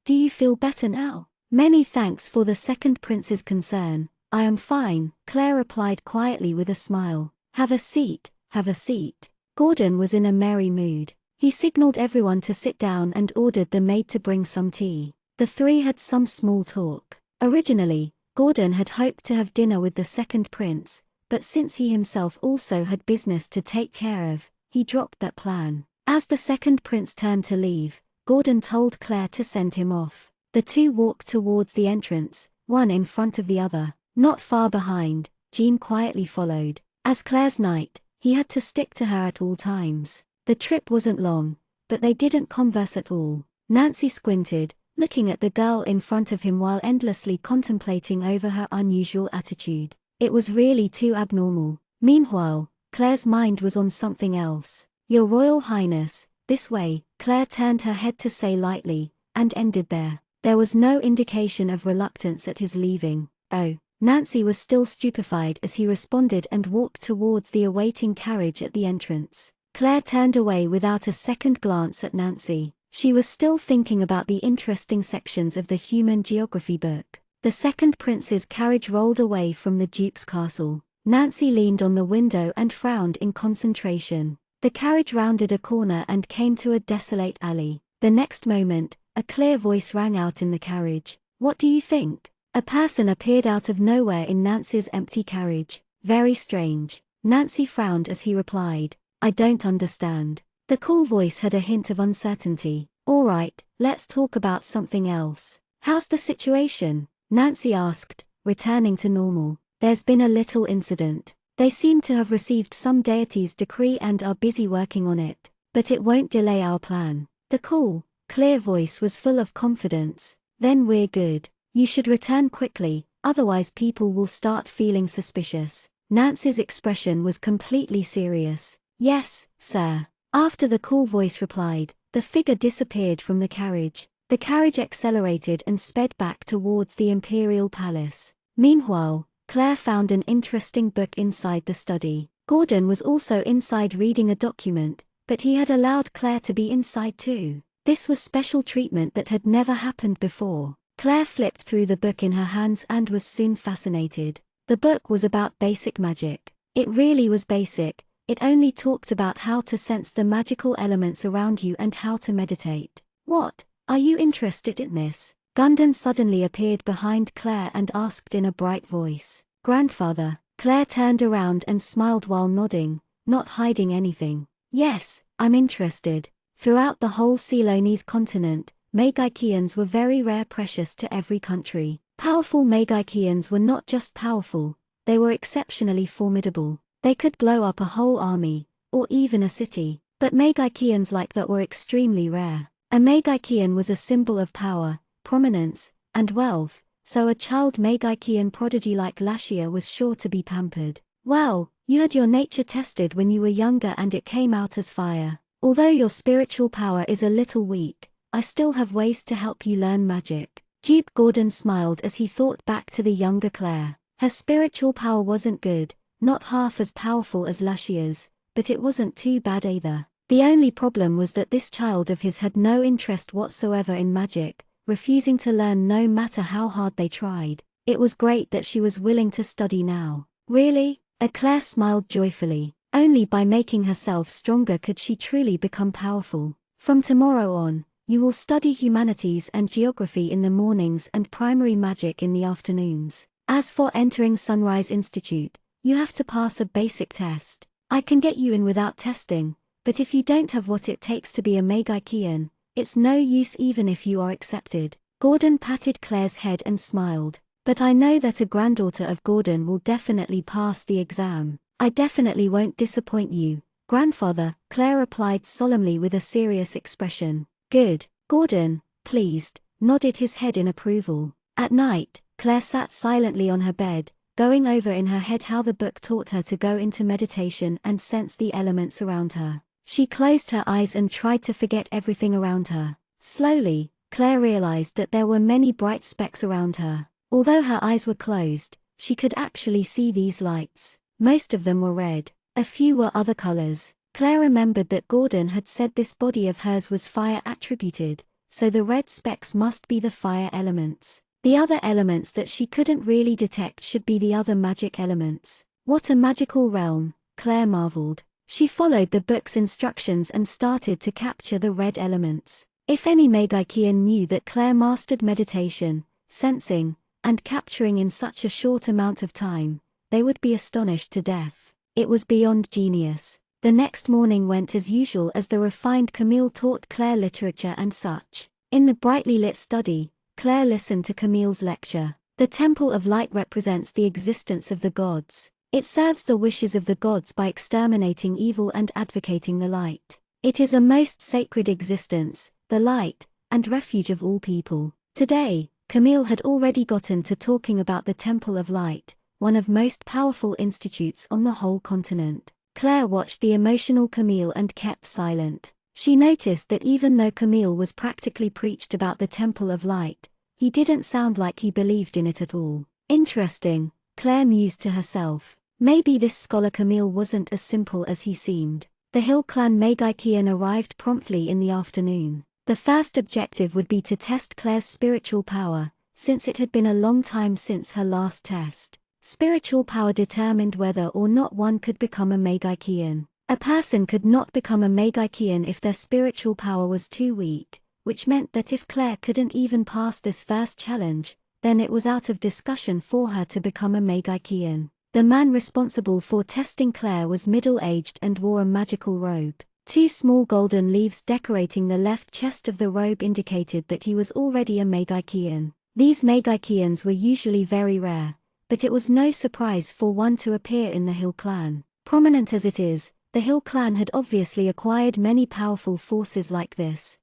do you feel better now? Many thanks for the second prince's concern. I am fine, Claire replied quietly with a smile. Have a seat, have a seat. Gordon was in a merry mood. He signaled everyone to sit down and ordered the maid to bring some tea. The three had some small talk. Originally, Gordon had hoped to have dinner with the second prince, but since he himself also had business to take care of, he dropped that plan. As the second prince turned to leave, Gordon told Claire to send him off. The two walked towards the entrance, one in front of the other. Not far behind, Jean quietly followed. As Claire's knight, he had to stick to her at all times. The trip wasn't long, but they didn't converse at all. Nancy squinted, looking at the girl in front of him while endlessly contemplating over her unusual attitude. It was really too abnormal. Meanwhile, Claire's mind was on something else. Your Royal Highness, this way, Claire turned her head to say lightly, and ended there. There was no indication of reluctance at his leaving. Oh. Nancy was still stupefied as he responded and walked towards the awaiting carriage at the entrance. Claire turned away without a second glance at Nancy. She was still thinking about the interesting sections of the human geography book. The second prince's carriage rolled away from the Duke's castle. Nancy leaned on the window and frowned in concentration. The carriage rounded a corner and came to a desolate alley. The next moment, a clear voice rang out in the carriage. What do you think? A person appeared out of nowhere in Nancy's empty carriage. Very strange. Nancy frowned as he replied, I don't understand. The cool voice had a hint of uncertainty. All right, let's talk about something else. "How's the situation?" Nancy asked, returning to normal. "There's been a little incident. They seem to have received some deity's decree and are busy working on it. But it won't delay our plan." The cool, clear voice was full of confidence. "Then we're good. You should return quickly, otherwise people will start feeling suspicious." Nancy's expression was completely serious. "Yes, sir." After the cool voice replied, the figure disappeared from the carriage. The carriage accelerated and sped back towards the imperial palace. Meanwhile, Claire found an interesting book inside the study. Gordon was also inside reading a document, but he had allowed Claire to be inside too. This was special treatment that had never happened before. Claire flipped through the book in her hands and was soon fascinated. The book was about basic magic. It really was basic. It only talked about how to sense the magical elements around you and how to meditate. "What? Are you interested in this?" Gundon suddenly appeared behind Claire and asked in a bright voice. "Grandfather." Claire turned around and smiled while nodding, not hiding anything. "Yes, I'm interested." Throughout the whole Ceylonese continent, Magikians were very rare, precious to every country. Powerful Magikians were not just powerful, they were exceptionally formidable. They could blow up a whole army, or even a city. But Magikians like that were extremely rare. A Magikian was a symbol of power, prominence, and wealth, so a child Magikian prodigy like Lashia was sure to be pampered. "Well, you had your nature tested when you were younger and it came out as fire. Although your spiritual power is a little weak, I still have ways to help you learn magic." Duke Gordon smiled as he thought back to the younger Claire. Her spiritual power wasn't good, not half as powerful as Lashia's, but it wasn't too bad either. The only problem was that this child of his had no interest whatsoever in magic, refusing to learn no matter how hard they tried. It was great that she was willing to study now. "Really?" Claire smiled joyfully. Only by making herself stronger could she truly become powerful. "From tomorrow on, you will study humanities and geography in the mornings and primary magic in the afternoons. As for entering Sunrise Institute, you have to pass a basic test. I can get you in without testing, but if you don't have what it takes to be a Magikian, it's no use even if you are accepted." Gordon patted Claire's head and smiled. "But I know that a granddaughter of Gordon will definitely pass the exam. I definitely won't disappoint you, grandfather," Claire replied solemnly with a serious expression. "Good." Gordon, pleased, nodded his head in approval. At night, Claire sat silently on her bed, going over in her head how the book taught her to go into meditation and sense the elements around her. She closed her eyes and tried to forget everything around her. Slowly, Claire realized that there were many bright specks around her. Although her eyes were closed, she could actually see these lights. Most of them were red. A few were other colors. Claire remembered that Gordon had said this body of hers was fire attributed, so the red specks must be the fire elements. The other elements that she couldn't really detect should be the other magic elements. What a magical realm, Claire marveled. She followed the book's instructions and started to capture the red elements. If any Magikian knew that Claire mastered meditation, sensing, and capturing in such a short amount of time, they would be astonished to death. It was beyond genius. The next morning went as usual as the refined Camille taught Claire literature and such. In the brightly lit study, Claire listened to Camille's lecture. The Temple of Light represents the existence of the gods. It serves the wishes of the gods by exterminating evil and advocating the light. It is a most sacred existence, the light, and refuge of all people. Today, Camille had already gotten to talking about the Temple of Light, one of most powerful institutes on the whole continent. Claire watched the emotional Camille and kept silent. She noticed that even though Camille was practically preached about the Temple of Light, he didn't sound like he believed in it at all. Interesting, Claire mused to herself. Maybe this scholar Camille wasn't as simple as he seemed. The Hill Clan Magikian arrived promptly in the afternoon. The first objective would be to test Claire's spiritual power, since it had been a long time since her last test. Spiritual power determined whether or not one could become a Magikian. A person could not become a Magikian if their spiritual power was too weak, which meant that if Claire couldn't even pass this first challenge, then it was out of discussion for her to become a Magikian. The man responsible for testing Claire was middle-aged and wore a magical robe. Two small golden leaves decorating the left chest of the robe indicated that he was already a Magicean. These Magiceans were usually very rare, but it was no surprise for one to appear in the Hill clan. Prominent as it is, the Hill clan had obviously acquired many powerful forces like this.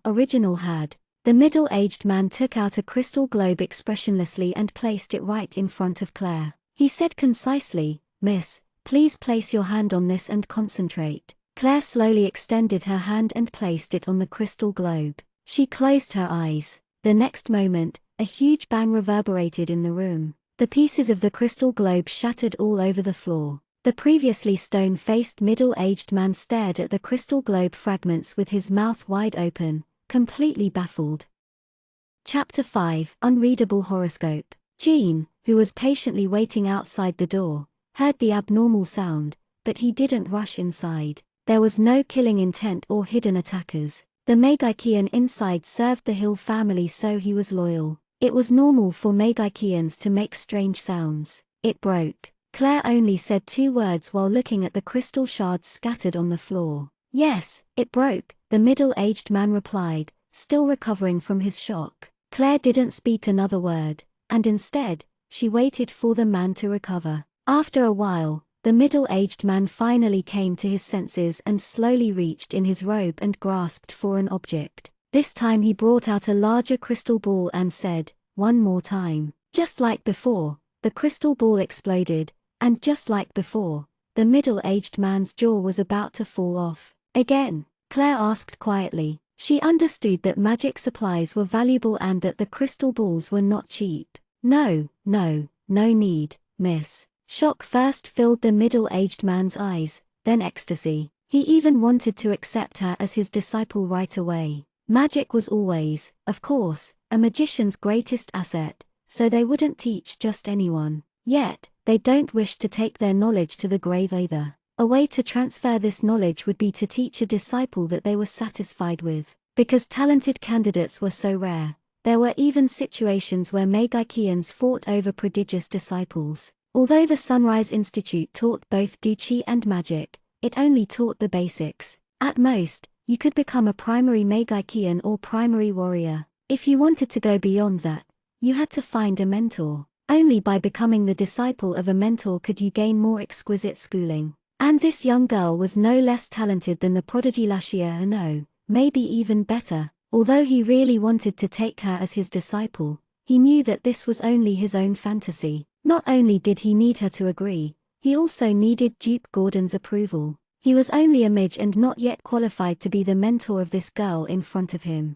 Original had. The middle-aged man took out a crystal globe expressionlessly and placed it right in front of Claire. He said concisely, "Miss, please place your hand on this and concentrate." Claire slowly extended her hand and placed it on the crystal globe. She closed her eyes. The next moment, a huge bang reverberated in the room. The pieces of the crystal globe shattered all over the floor. The previously stone-faced middle-aged man stared at the crystal globe fragments with his mouth wide open, completely baffled. Chapter 5: Unreadable Horoscope. Jean, who was patiently waiting outside the door, heard the abnormal sound, but he didn't rush inside. There was no killing intent or hidden attackers. The Magicean inside served the Hill family, so he was loyal. It was normal for Magiceans to make strange sounds. It broke. Claire only said 2 words while looking at the crystal shards scattered on the floor. "Yes, it broke," the middle-aged man replied, still recovering from his shock. Claire didn't speak another word, and instead, she waited for the man to recover. After a while, the middle-aged man finally came to his senses and slowly reached in his robe and grasped for an object. This time he brought out a larger crystal ball and said, "One more time." Just like before, the crystal ball exploded, and just like before, the middle-aged man's jaw was about to fall off. Again, Claire asked quietly. She understood that magic supplies were valuable and that the crystal balls were not cheap. No need, miss." Shock first filled the middle-aged man's eyes, then ecstasy. He even wanted to accept her as his disciple right away. Magic was always, of course, a magician's greatest asset, so they wouldn't teach just anyone. Yet, they don't wish to take their knowledge to the grave either. A way to transfer this knowledge would be to teach a disciple that they were satisfied with. Because talented candidates were so rare, there were even situations where Magiceans fought over prodigious disciples. Although the Sunrise Institute taught both duchi and magic, it only taught the basics. At most, you could become a primary Magicean or primary warrior. If you wanted to go beyond that, you had to find a mentor. Only by becoming the disciple of a mentor could you gain more exquisite schooling. And this young girl was no less talented than the prodigy Lashia, no, maybe even better. Although he really wanted to take her as his disciple, he knew that this was only his own fantasy. Not only did he need her to agree, he also needed Duke Gordon's approval. He was only a midge and not yet qualified to be the mentor of this girl in front of him.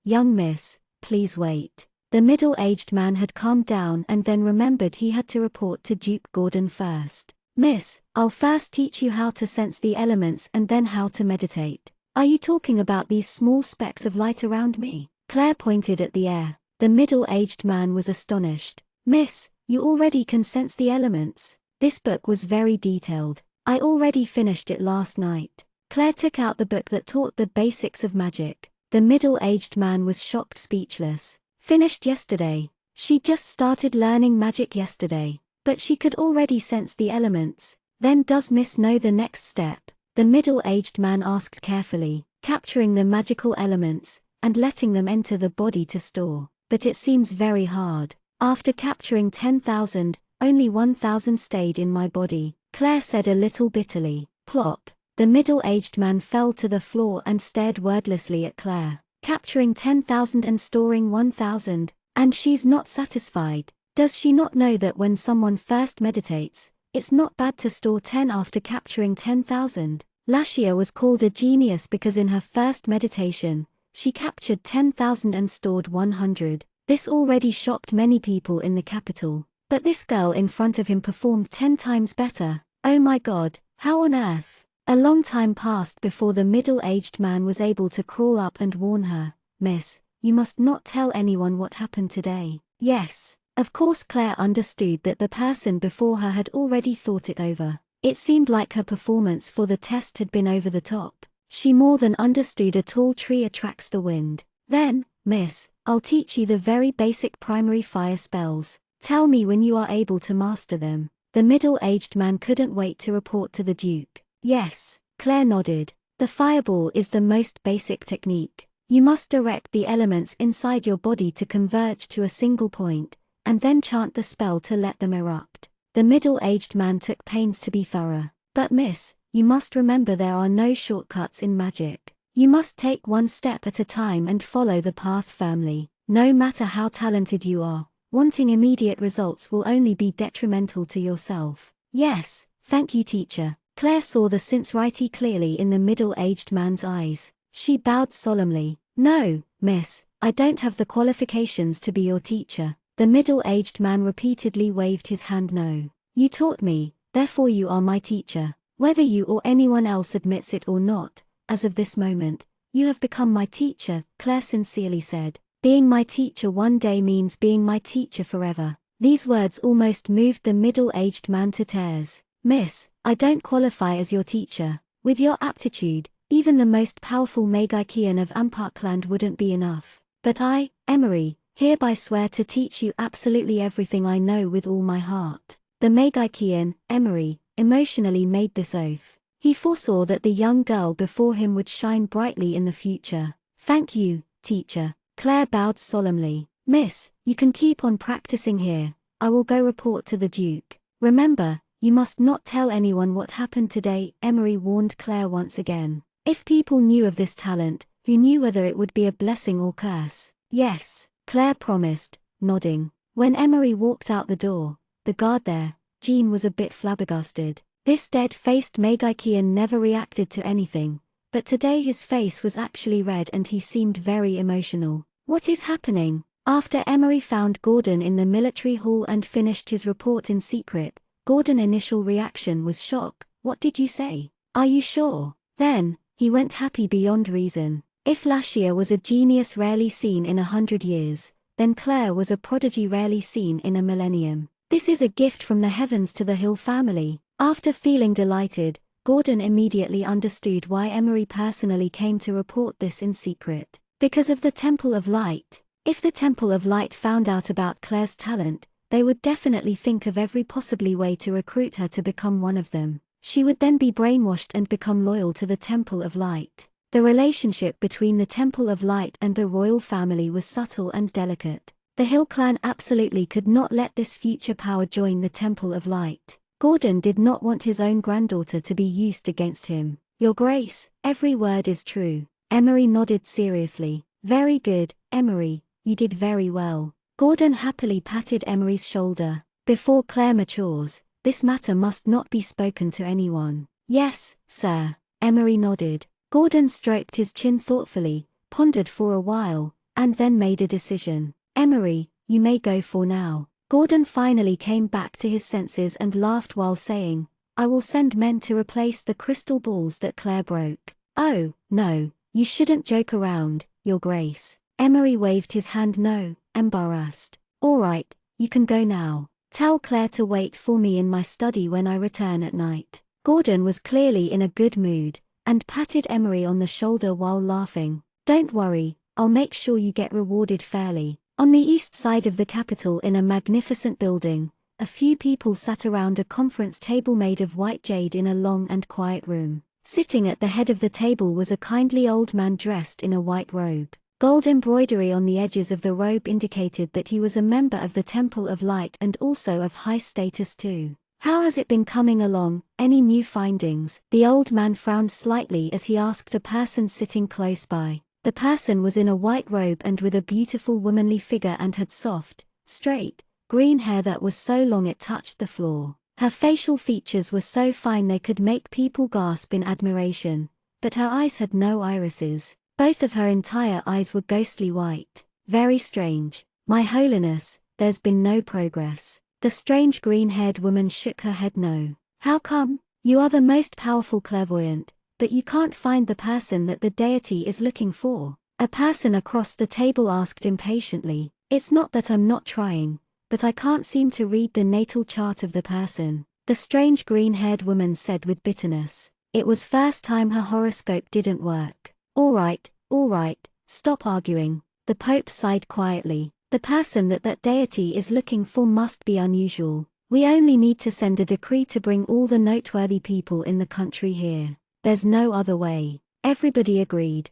Young miss, please wait." The middle-aged man had calmed down and then remembered he had to report to Duke Gordon first. "Miss, I'll first teach you how to sense the elements and then how to meditate. Are you talking about these small specks of light around me?" Claire pointed at the air. The middle-aged man was astonished. "Miss, you already can sense the elements. This book was very detailed. I already finished it last night." Claire took out the book that taught the basics of magic. The middle-aged man was shocked, speechless. Finished yesterday. She just started learning magic yesterday. But she could already sense the elements. Then does Miss know the next step? The middle-aged man asked carefully. "Capturing the magical elements, and letting them enter the body to store. But it seems very hard. After capturing 10,000, only 1,000 stayed in my body," Claire said a little bitterly. Plop. The middle-aged man fell to the floor and stared wordlessly at Claire. Capturing 10,000 and storing 1,000, and she's not satisfied. Does she not know that when someone first meditates, it's not bad to store 10 after capturing 10,000? Lashia was called a genius because in her first meditation, she captured 10,000 and stored 100. This already shocked many people in the capital. But this girl in front of him performed 10 times better. Oh my God, how on earth? A long time passed before the middle-aged man was able to crawl up and warn her. "Miss, you must not tell anyone what happened today." Yes, of course Claire understood that the person before her had already thought it over. It seemed like her performance for the test had been over the top. She more than understood a tall tree attracts the wind. "Then, miss, I'll teach you the very basic primary fire spells. Tell me when you are able to master them." The middle-aged man couldn't wait to report to the Duke. Yes, Claire nodded. The fireball is the most basic technique. You must direct the elements inside your body to converge to a single point, and then chant the spell to let them erupt. The middle-aged man took pains to be thorough. But miss, you must remember there are no shortcuts in magic. You must take one step at a time and follow the path firmly. No matter how talented you are, wanting immediate results will only be detrimental to yourself. Yes, thank you, teacher. Claire saw the sincerity clearly in the middle-aged man's eyes. She bowed solemnly. No, miss, I don't have the qualifications to be your teacher. The middle-aged man repeatedly waved his hand. No. You taught me, therefore you are my teacher. Whether you or anyone else admits it or not, as of this moment, you have become my teacher, Claire sincerely said. Being my teacher one day means being my teacher forever. These words almost moved the middle-aged man to tears. Miss, I don't qualify as your teacher. With your aptitude, even the most powerful Magikian of Amparkland wouldn't be enough. But I, Emery, hereby swear to teach you absolutely everything I know with all my heart. The Magikian, Emery, emotionally made this oath. He foresaw that the young girl before him would shine brightly in the future. Thank you, teacher. Claire bowed solemnly. Miss, you can keep on practicing here. I will go report to the Duke. Remember, you must not tell anyone what happened today, Emery warned Claire once again. If people knew of this talent, who knew whether it would be a blessing or curse? Yes, Claire promised, nodding. When Emery walked out the door, the guard there, Jean, was a bit flabbergasted. This dead-faced Magikian never reacted to anything, but today his face was actually red and he seemed very emotional. What is happening? After Emery found Gordon in the military hall and finished his report in secret, Gordon's initial reaction was shock. What did you say? Are you sure? Then, he went happy beyond reason. If Lashia was a genius rarely seen in 100 years, then Claire was a prodigy rarely seen in a millennium. This is a gift from the heavens to the Hill family. After feeling delighted, Gordon immediately understood why Emery personally came to report this in secret. Because of the Temple of Light. If the Temple of Light found out about Claire's talent, they would definitely think of every possible way to recruit her to become one of them. She would then be brainwashed and become loyal to the Temple of Light. The relationship between the Temple of Light and the royal family was subtle and delicate. The Hill clan absolutely could not let this future power join the Temple of Light. Gordon did not want his own granddaughter to be used against him. Your Grace, every word is true. Emery nodded seriously. Very good, Emery, you did very well. Gordon happily patted Emery's shoulder. Before Claire matures, this matter must not be spoken to anyone. Yes, sir. Emery nodded. Gordon stroked his chin thoughtfully, pondered for a while, and then made a decision. Emery, you may go for now. Gordon finally came back to his senses and laughed while saying, I will send men to replace the crystal balls that Claire broke. Oh, no, you shouldn't joke around, Your Grace. Emery waved his hand no, embarrassed. All right, you can go now. Tell Claire to wait for me in my study when I return at night. Gordon was clearly in a good mood, and patted Emery on the shoulder while laughing. Don't worry, I'll make sure you get rewarded fairly. On the east side of the capital in a magnificent building, a few people sat around a conference table made of white jade in a long and quiet room. Sitting at the head of the table was a kindly old man dressed in a white robe. Gold embroidery on the edges of the robe indicated that he was a member of the Temple of Light and also of high status too. How has it been coming along? Any new findings? The old man frowned slightly as he asked a person sitting close by. The person was in a white robe and with a beautiful womanly figure and had soft, straight, green hair that was so long it touched the floor. Her facial features were so fine they could make people gasp in admiration, but her eyes had no irises. Both of her entire eyes were ghostly white. Very strange. My Holiness, there's been no progress. The strange green-haired woman shook her head no. How come? You are the most powerful clairvoyant, but you can't find the person that the deity is looking for. A person across the table asked impatiently. It's not that I'm not trying, but I can't seem to read the natal chart of the person. The strange green-haired woman said with bitterness. It was first time her horoscope didn't work. All right, stop arguing. The Pope sighed quietly. The person that deity is looking for must be unusual. We only need to send a decree to bring all the noteworthy people in the country here. There's no other way. Everybody agreed.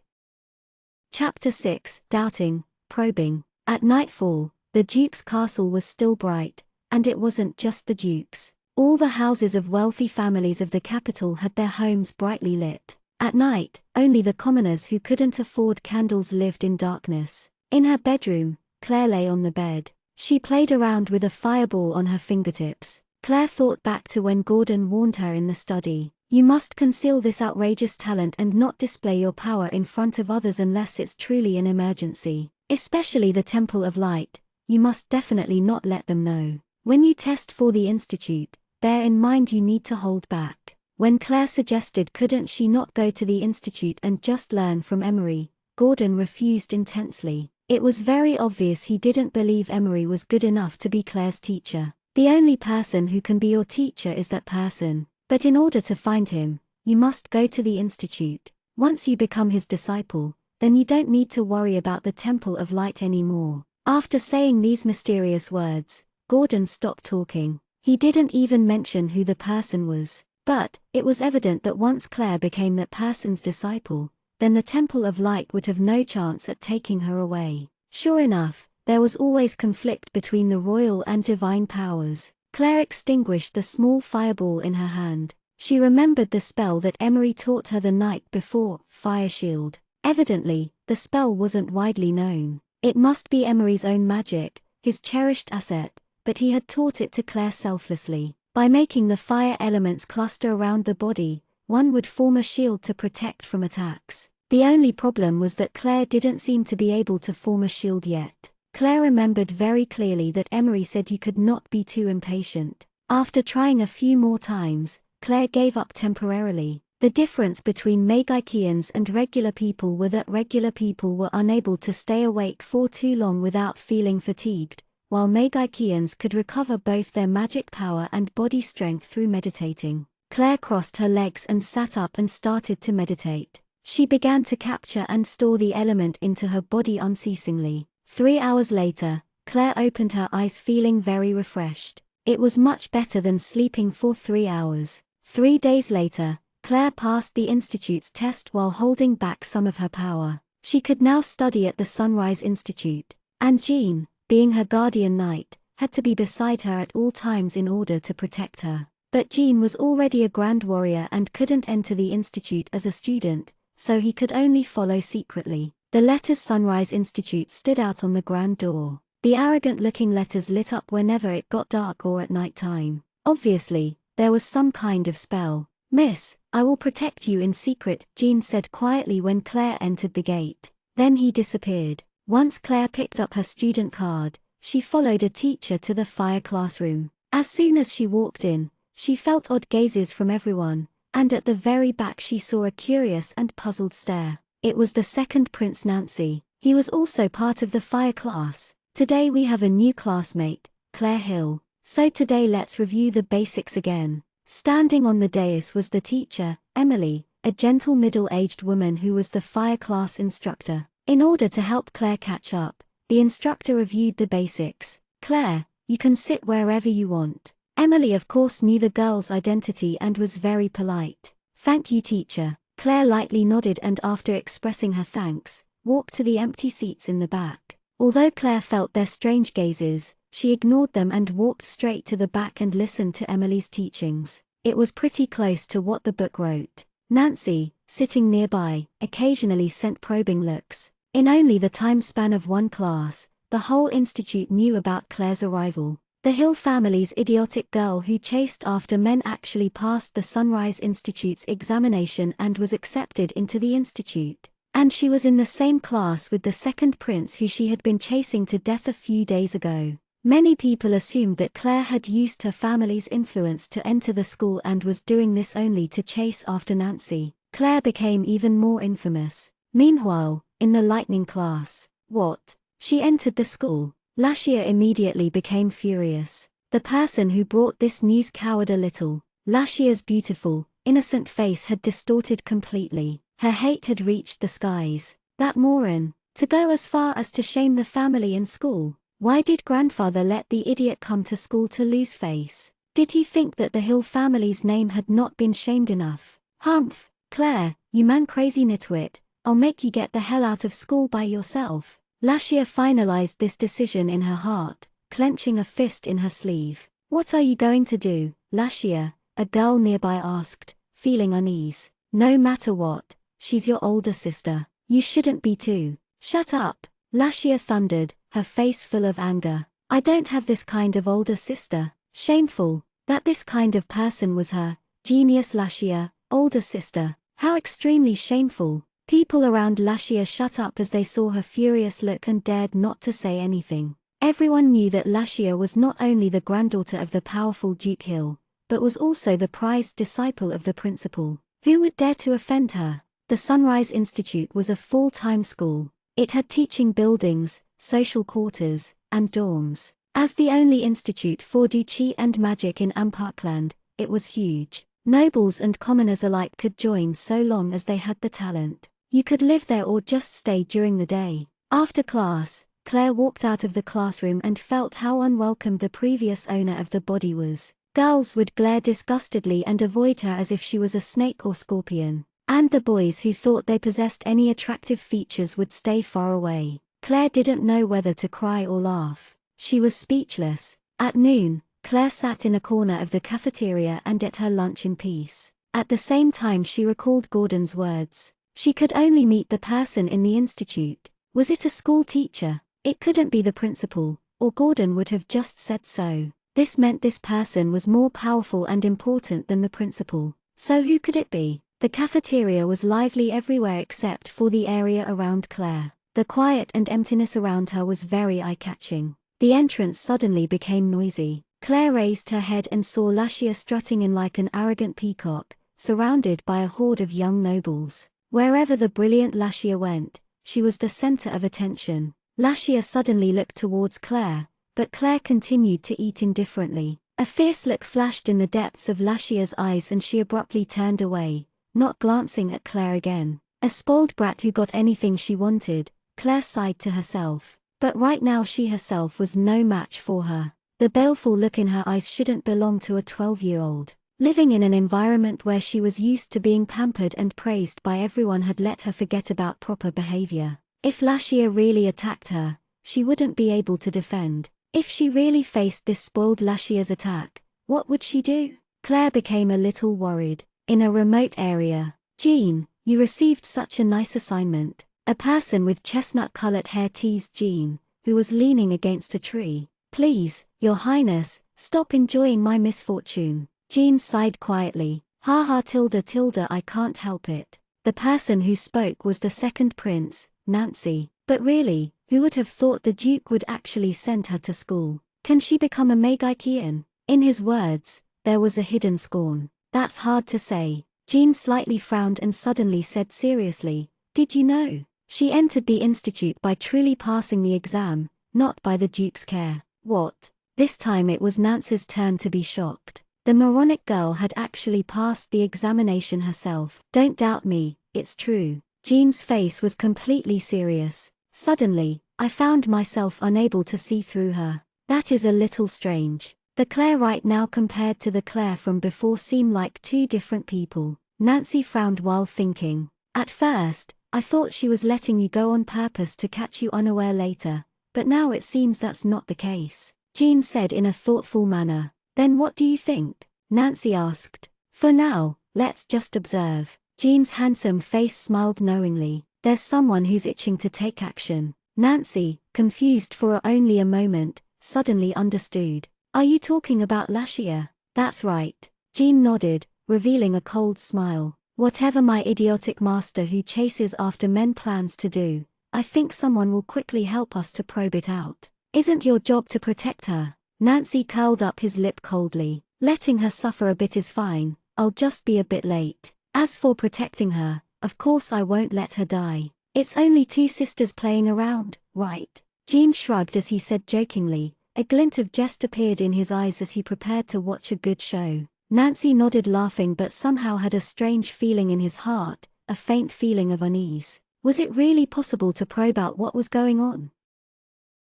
Chapter 6, Doubting, Probing. At nightfall, the Duke's castle was still bright, and it wasn't just the Duke's. All the houses of wealthy families of the capital had their homes brightly lit. At night, only the commoners who couldn't afford candles lived in darkness. In her bedroom, Claire lay on the bed. She played around with a fireball on her fingertips. Claire thought back to when Gordon warned her in the study. You must conceal this outrageous talent and not display your power in front of others unless it's truly an emergency. Especially the Temple of Light, you must definitely not let them know. When you test for the institute, bear in mind you need to hold back. When Claire suggested couldn't she not go to the institute and just learn from Emery, Gordon refused intensely. It was very obvious he didn't believe Emery was good enough to be Claire's teacher. The only person who can be your teacher is that person. But in order to find him, you must go to the institute. Once you become his disciple, then you don't need to worry about the Temple of Light anymore. After saying these mysterious words, Gordon stopped talking. He didn't even mention who the person was. But, it was evident that once Claire became that person's disciple, then the Temple of Light would have no chance at taking her away. Sure enough, there was always conflict between the royal and divine powers. Claire extinguished the small fireball in her hand. She remembered the spell that Emery taught her the night before, Fire Shield. Evidently, the spell wasn't widely known. It must be Emery's own magic, his cherished asset, but he had taught it to Claire selflessly. By making the fire elements cluster around the body, one would form a shield to protect from attacks. The only problem was that Claire didn't seem to be able to form a shield yet. Claire remembered very clearly that Emery said you could not be too impatient. After trying a few more times, Claire gave up temporarily. The difference between Magikians and regular people were that regular people were unable to stay awake for too long without feeling fatigued, while Magikians could recover both their magic power and body strength through meditating. Claire crossed her legs and sat up and started to meditate. She began to capture and store the element into her body unceasingly. 3 hours later, Claire opened her eyes feeling very refreshed. It was much better than sleeping for 3 hours. 3 days later, Claire passed the Institute's test while holding back some of her power. She could now study at the Sunrise Institute. And Jean, being her guardian knight, had to be beside her at all times in order to protect her. But Jean was already a grand warrior and couldn't enter the Institute as a student, so he could only follow secretly. The letters Sunrise Institute stood out on the grand door. The arrogant-looking letters lit up whenever it got dark or at night time. Obviously, there was some kind of spell. "Miss, I will protect you in secret," Jean said quietly when Claire entered the gate. Then he disappeared. Once Claire picked up her student card, she followed a teacher to the fire classroom. As soon as she walked in, she felt odd gazes from everyone, and at the very back she saw a curious and puzzled stare. It was the second Prince Nancy. He was also part of the fire class. "Today we have a new classmate, Claire Hill. So today let's review the basics again." Standing on the dais was the teacher, Emily, a gentle middle-aged woman who was the fire class instructor. In order to help Claire catch up, the instructor reviewed the basics. "Claire, you can sit wherever you want." Emily of course knew the girl's identity and was very polite. "Thank you, teacher." Claire lightly nodded and after expressing her thanks, walked to the empty seats in the back. Although Claire felt their strange gazes, she ignored them and walked straight to the back and listened to Emily's teachings. It was pretty close to what the book wrote. Nancy, sitting nearby, occasionally sent probing looks. In only the time span of one class, the whole institute knew about Claire's arrival. The Hill family's idiotic girl who chased after men actually passed the Sunrise Institute's examination and was accepted into the institute. And she was in the same class with the second prince who she had been chasing to death a few days ago. Many people assumed that Claire had used her family's influence to enter the school and was doing this only to chase after Nancy. Claire became even more infamous. Meanwhile, in the lightning class, what? She entered the school. Lashia immediately became furious. The person who brought this news cowered a little. Lashia's beautiful, innocent face had distorted completely. Her hate had reached the skies. That moron, to go as far as to shame the family in school. Why did grandfather let the idiot come to school to lose face? Did he think that the Hill family's name had not been shamed enough? Humph! Claire, you man crazy nitwit, I'll make you get the hell out of school by yourself. Lashia finalized this decision in her heart, clenching a fist in her sleeve. What are you going to do, Lashia? A girl nearby asked, feeling unease. No matter what, she's your older sister. You shouldn't be too. Shut up, Lashia thundered, her face full of anger. I don't have this kind of older sister. Shameful, that this kind of person was her. Genius Lashia, older sister. How extremely shameful. People around Lashia shut up as they saw her furious look and dared not to say anything. Everyone knew that Lashia was not only the granddaughter of the powerful Duke Hill, but was also the prized disciple of the principal. Who would dare to offend her? The Sunrise Institute was a full-time school. It had teaching buildings, social quarters, and dorms. As the only institute for Duchi and magic in Amparkland, it was huge. Nobles and commoners alike could join so long as they had the talent. You could live there or just stay during the day. After class, Claire walked out of the classroom and felt how unwelcome the previous owner of the body was. Girls would glare disgustedly and avoid her as if she was a snake or scorpion. And the boys who thought they possessed any attractive features would stay far away. Claire didn't know whether to cry or laugh. She was speechless. At noon, Claire sat in a corner of the cafeteria and ate her lunch in peace. At the same time she recalled Gordon's words. She could only meet the person in the institute. Was it a school teacher? It couldn't be the principal, or Gordon would have just said so. This meant this person was more powerful and important than the principal. So who could it be? The cafeteria was lively everywhere except for the area around Claire. The quiet and emptiness around her was very eye-catching. The entrance suddenly became noisy. Claire raised her head and saw Lashia strutting in like an arrogant peacock, surrounded by a horde of young nobles. Wherever the brilliant Lashia went, she was the center of attention. Lashia suddenly looked towards Claire, but Claire continued to eat indifferently. A fierce look flashed in the depths of Lashia's eyes and she abruptly turned away, not glancing at Claire again. A spoiled brat who got anything she wanted, Claire sighed to herself. But right now she herself was no match for her. The baleful look in her eyes shouldn't belong to a 12-year-old. Living in an environment where she was used to being pampered and praised by everyone had let her forget about proper behavior. If Lashia really attacked her, she wouldn't be able to defend. If she really faced this spoiled Lashia's attack, what would she do? Claire became a little worried. In a remote area. Jean, you received such a nice assignment. A person with chestnut-colored hair teased Jean, who was leaning against a tree. Please, Your Highness, stop enjoying my misfortune. Jean sighed quietly. Ha ha tilde I can't help it. The person who spoke was the second prince, Nancy. But really, who would have thought the Duke would actually send her to school? Can she become a Magikian? In his words, there was a hidden scorn. That's hard to say. Jean slightly frowned and suddenly said seriously, did you know? She entered the institute by truly passing the exam, not by the Duke's care. What? This time it was Nancy's turn to be shocked. The moronic girl had actually passed the examination herself. Don't doubt me, it's true. Jean's face was completely serious. Suddenly, I found myself unable to see through her. That is a little strange. The Claire right now compared to the Claire from before seemed like two different people. Nancy frowned while thinking. At first, I thought she was letting you go on purpose to catch you unaware later, but now it seems that's not the case. Jean said in a thoughtful manner. Then what do you think? Nancy asked. For now, let's just observe. Jean's handsome face smiled knowingly. There's someone who's itching to take action. Nancy, confused for only a moment, suddenly understood. Are you talking about Lashia? That's right. Jean nodded, revealing a cold smile. Whatever my idiotic master who chases after men plans to do, I think someone will quickly help us to probe it out. Isn't your job to protect her? Nancy curled up his lip coldly. Letting her suffer a bit is fine, I'll just be a bit late. As for protecting her, of course I won't let her die. It's only two sisters playing around, right? Jean shrugged as he said jokingly. A glint of jest appeared in his eyes as he prepared to watch a good show. Nancy nodded laughing but somehow had a strange feeling in his heart, a faint feeling of unease. Was it really possible to probe out what was going on?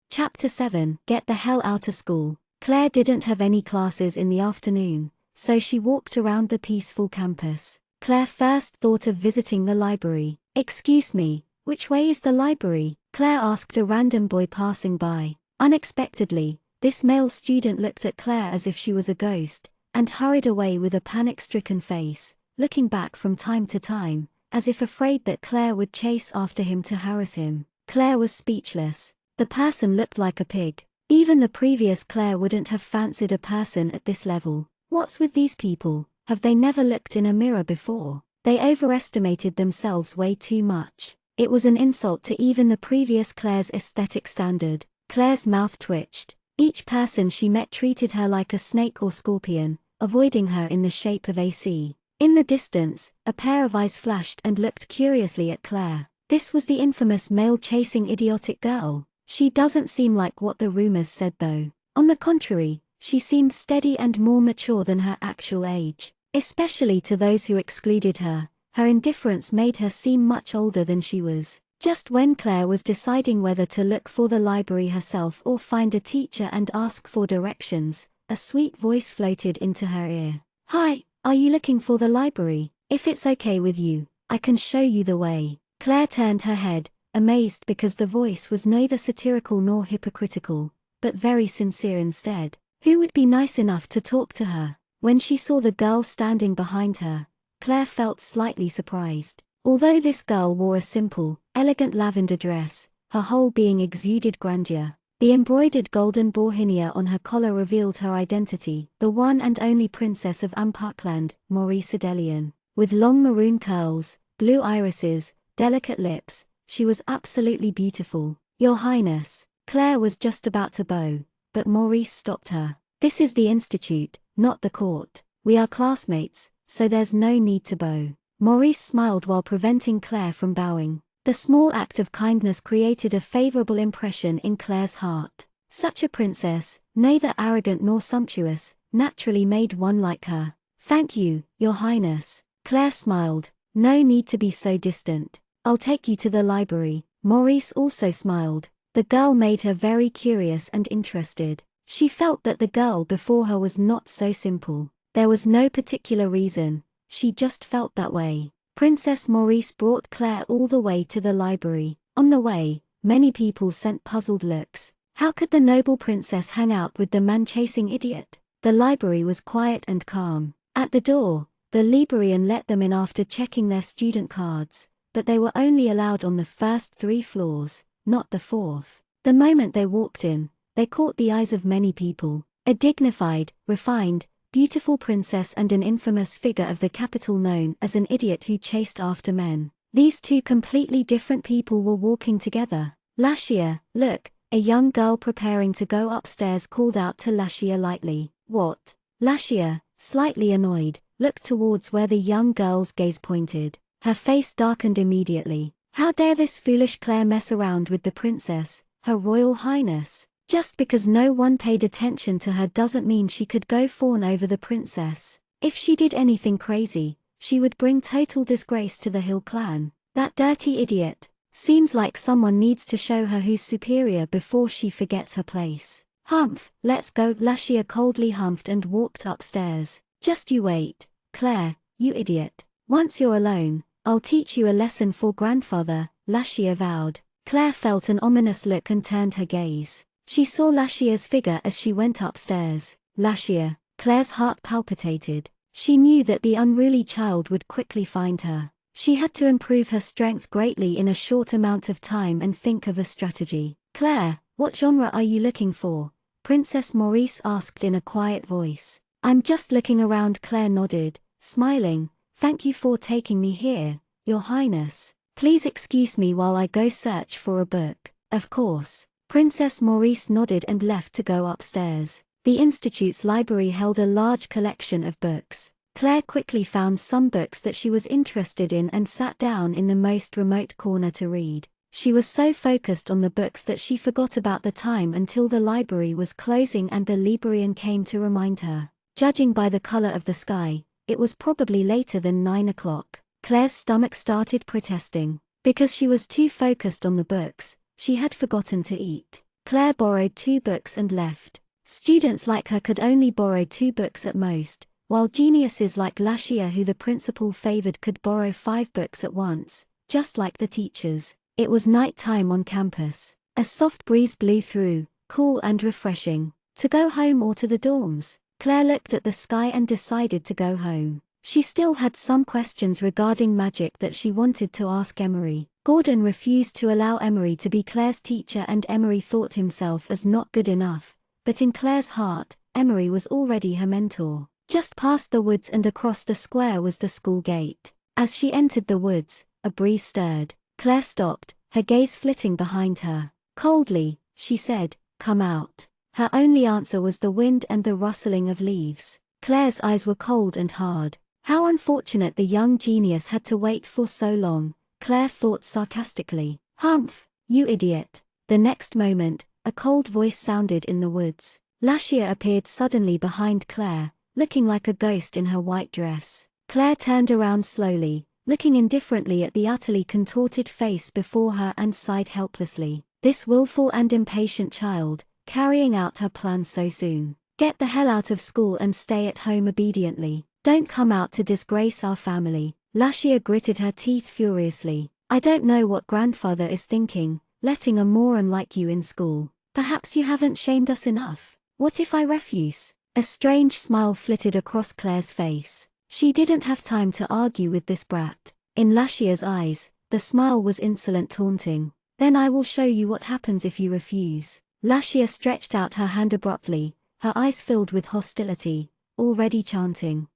Chapter 7 Get the hell out of school. Claire didn't have any classes in the afternoon, so she walked around the peaceful campus. Claire first thought of visiting the library. "Excuse me, which way is the library?" Claire asked a random boy passing by. Unexpectedly, this male student looked at Claire as if she was a ghost, and hurried away with a panic-stricken face, looking back from time to time, as if afraid that Claire would chase after him to harass him. Claire was speechless. The person looked like a pig. Even the previous Claire wouldn't have fancied a person at this level. What's with these people? Have they never looked in a mirror before? They overestimated themselves way too much. It was an insult to even the previous Claire's aesthetic standard. Claire's mouth twitched. Each person she met treated her like a snake or scorpion, avoiding her in the shape of a C. In the distance, a pair of eyes flashed and looked curiously at Claire. This was the infamous male-chasing idiotic girl. She doesn't seem like what the rumors said though. On the contrary, she seemed steady and more mature than her actual age. Especially to those who excluded her, her indifference made her seem much older than she was. Just when Claire was deciding whether to look for the library herself or find a teacher and ask for directions, a sweet voice floated into her ear. "Hi, are you looking for the library? If it's okay with you, I can show you the way." Claire turned her head, amazed because the voice was neither satirical nor hypocritical, but very sincere instead. Who would be nice enough to talk to her? When she saw the girl standing behind her, Claire felt slightly surprised. Although this girl wore a simple, elegant lavender dress, her whole being exuded grandeur. The embroidered golden bauhinia on her collar revealed her identity, the one and only princess of Amparkland, Maurice Adelian. With long maroon curls, blue irises, delicate lips, she was absolutely beautiful. "Your Highness." Claire was just about to bow, but Maurice stopped her. "This is the institute, not the court. We are classmates, so there's no need to bow." Maurice smiled while preventing Claire from bowing. The small act of kindness created a favorable impression in Claire's heart. Such a princess, neither arrogant nor sumptuous, naturally made one like her. "Thank you, Your Highness." Claire smiled. "No need to be so distant. I'll take you to the library." Maurice also smiled. The girl made her very curious and interested. She felt that the girl before her was not so simple. There was no particular reason, she just felt that way. Princess Maurice brought Claire all the way to the library. On the way, many people sent puzzled looks. How could the noble princess hang out with the man-chasing idiot? The library was quiet and calm. At the door, the librarian let them in after checking their student cards, but they were only allowed on the first 3 floors, not the 4th. The moment they walked in, they caught the eyes of many people. A dignified, refined, beautiful princess and an infamous figure of the capital known as an idiot who chased after men. These two completely different people were walking together. "Lashia, look," a young girl preparing to go upstairs called out to Lashia lightly. "What?" Lashia, slightly annoyed, looked towards where the young girl's gaze pointed. Her face darkened immediately. How dare this foolish Claire mess around with the princess, Her Royal Highness? Just because no one paid attention to her doesn't mean she could go fawn over the princess. If she did anything crazy, she would bring total disgrace to the Hill clan. That dirty idiot. Seems like someone needs to show her who's superior before she forgets her place. "Humph, let's go." Lashia coldly humphed and walked upstairs. "Just you wait, Claire, you idiot. Once you're alone, I'll teach you a lesson for grandfather," Lashia vowed. Claire felt an ominous look and turned her gaze. She saw Lashia's figure as she went upstairs. Lashia. Claire's heart palpitated. She knew that the unruly child would quickly find her. She had to improve her strength greatly in a short amount of time and think of a strategy. "Claire, what genre are you looking for?" Princess Maurice asked in a quiet voice. "I'm just looking around." Claire nodded, smiling. "Thank you for taking me here, Your Highness. Please excuse me while I go search for a book." "Of course." Princess Maurice nodded and left to go upstairs. The Institute's library held a large collection of books. Claire quickly found some books that she was interested in and sat down in the most remote corner to read. She was so focused on the books that she forgot about the time until the library was closing and the librarian came to remind her. Judging by the color of the sky, it was probably later than 9 o'clock. Claire's stomach started protesting. Because she was too focused on the books, she had forgotten to eat. Claire borrowed 2 books and left. Students like her could only borrow 2 books at most, while geniuses like Lashia, who the principal favored, could borrow 5 books at once, just like the teachers. It was night time on campus. A soft breeze blew through, cool and refreshing. To go home or to the dorms? Claire looked at the sky and decided to go home. She still had some questions regarding magic that she wanted to ask Emery. Gordon refused to allow Emery to be Claire's teacher, and Emery thought himself as not good enough, but in Claire's heart, Emery was already her mentor. Just past the woods and across the square was the school gate. As she entered the woods, a breeze stirred. Claire stopped, her gaze flitting behind her. Coldly, she said, "Come out." Her only answer was the wind and the rustling of leaves. Claire's eyes were cold and hard. How unfortunate the young genius had to wait for so long, Claire thought sarcastically. "Humph, you idiot." The next moment, a cold voice sounded in the woods. Lashia appeared suddenly behind Claire, looking like a ghost in her white dress. Claire turned around slowly, looking indifferently at the utterly contorted face before her, and sighed helplessly. This willful and impatient child, carrying out her plan so soon. "Get the hell out of school and stay at home obediently. Don't come out to disgrace our family." Lashia gritted her teeth furiously. "I don't know what grandfather is thinking, letting a moron like you in school. Perhaps you haven't shamed us enough. What if I refuse?" A strange smile flitted across Claire's face. She didn't have time to argue with this brat. In Lashia's eyes, the smile was insolent, taunting. "Then I will show you what happens if you refuse." Lashia stretched out her hand abruptly, her eyes filled with hostility, already chanting.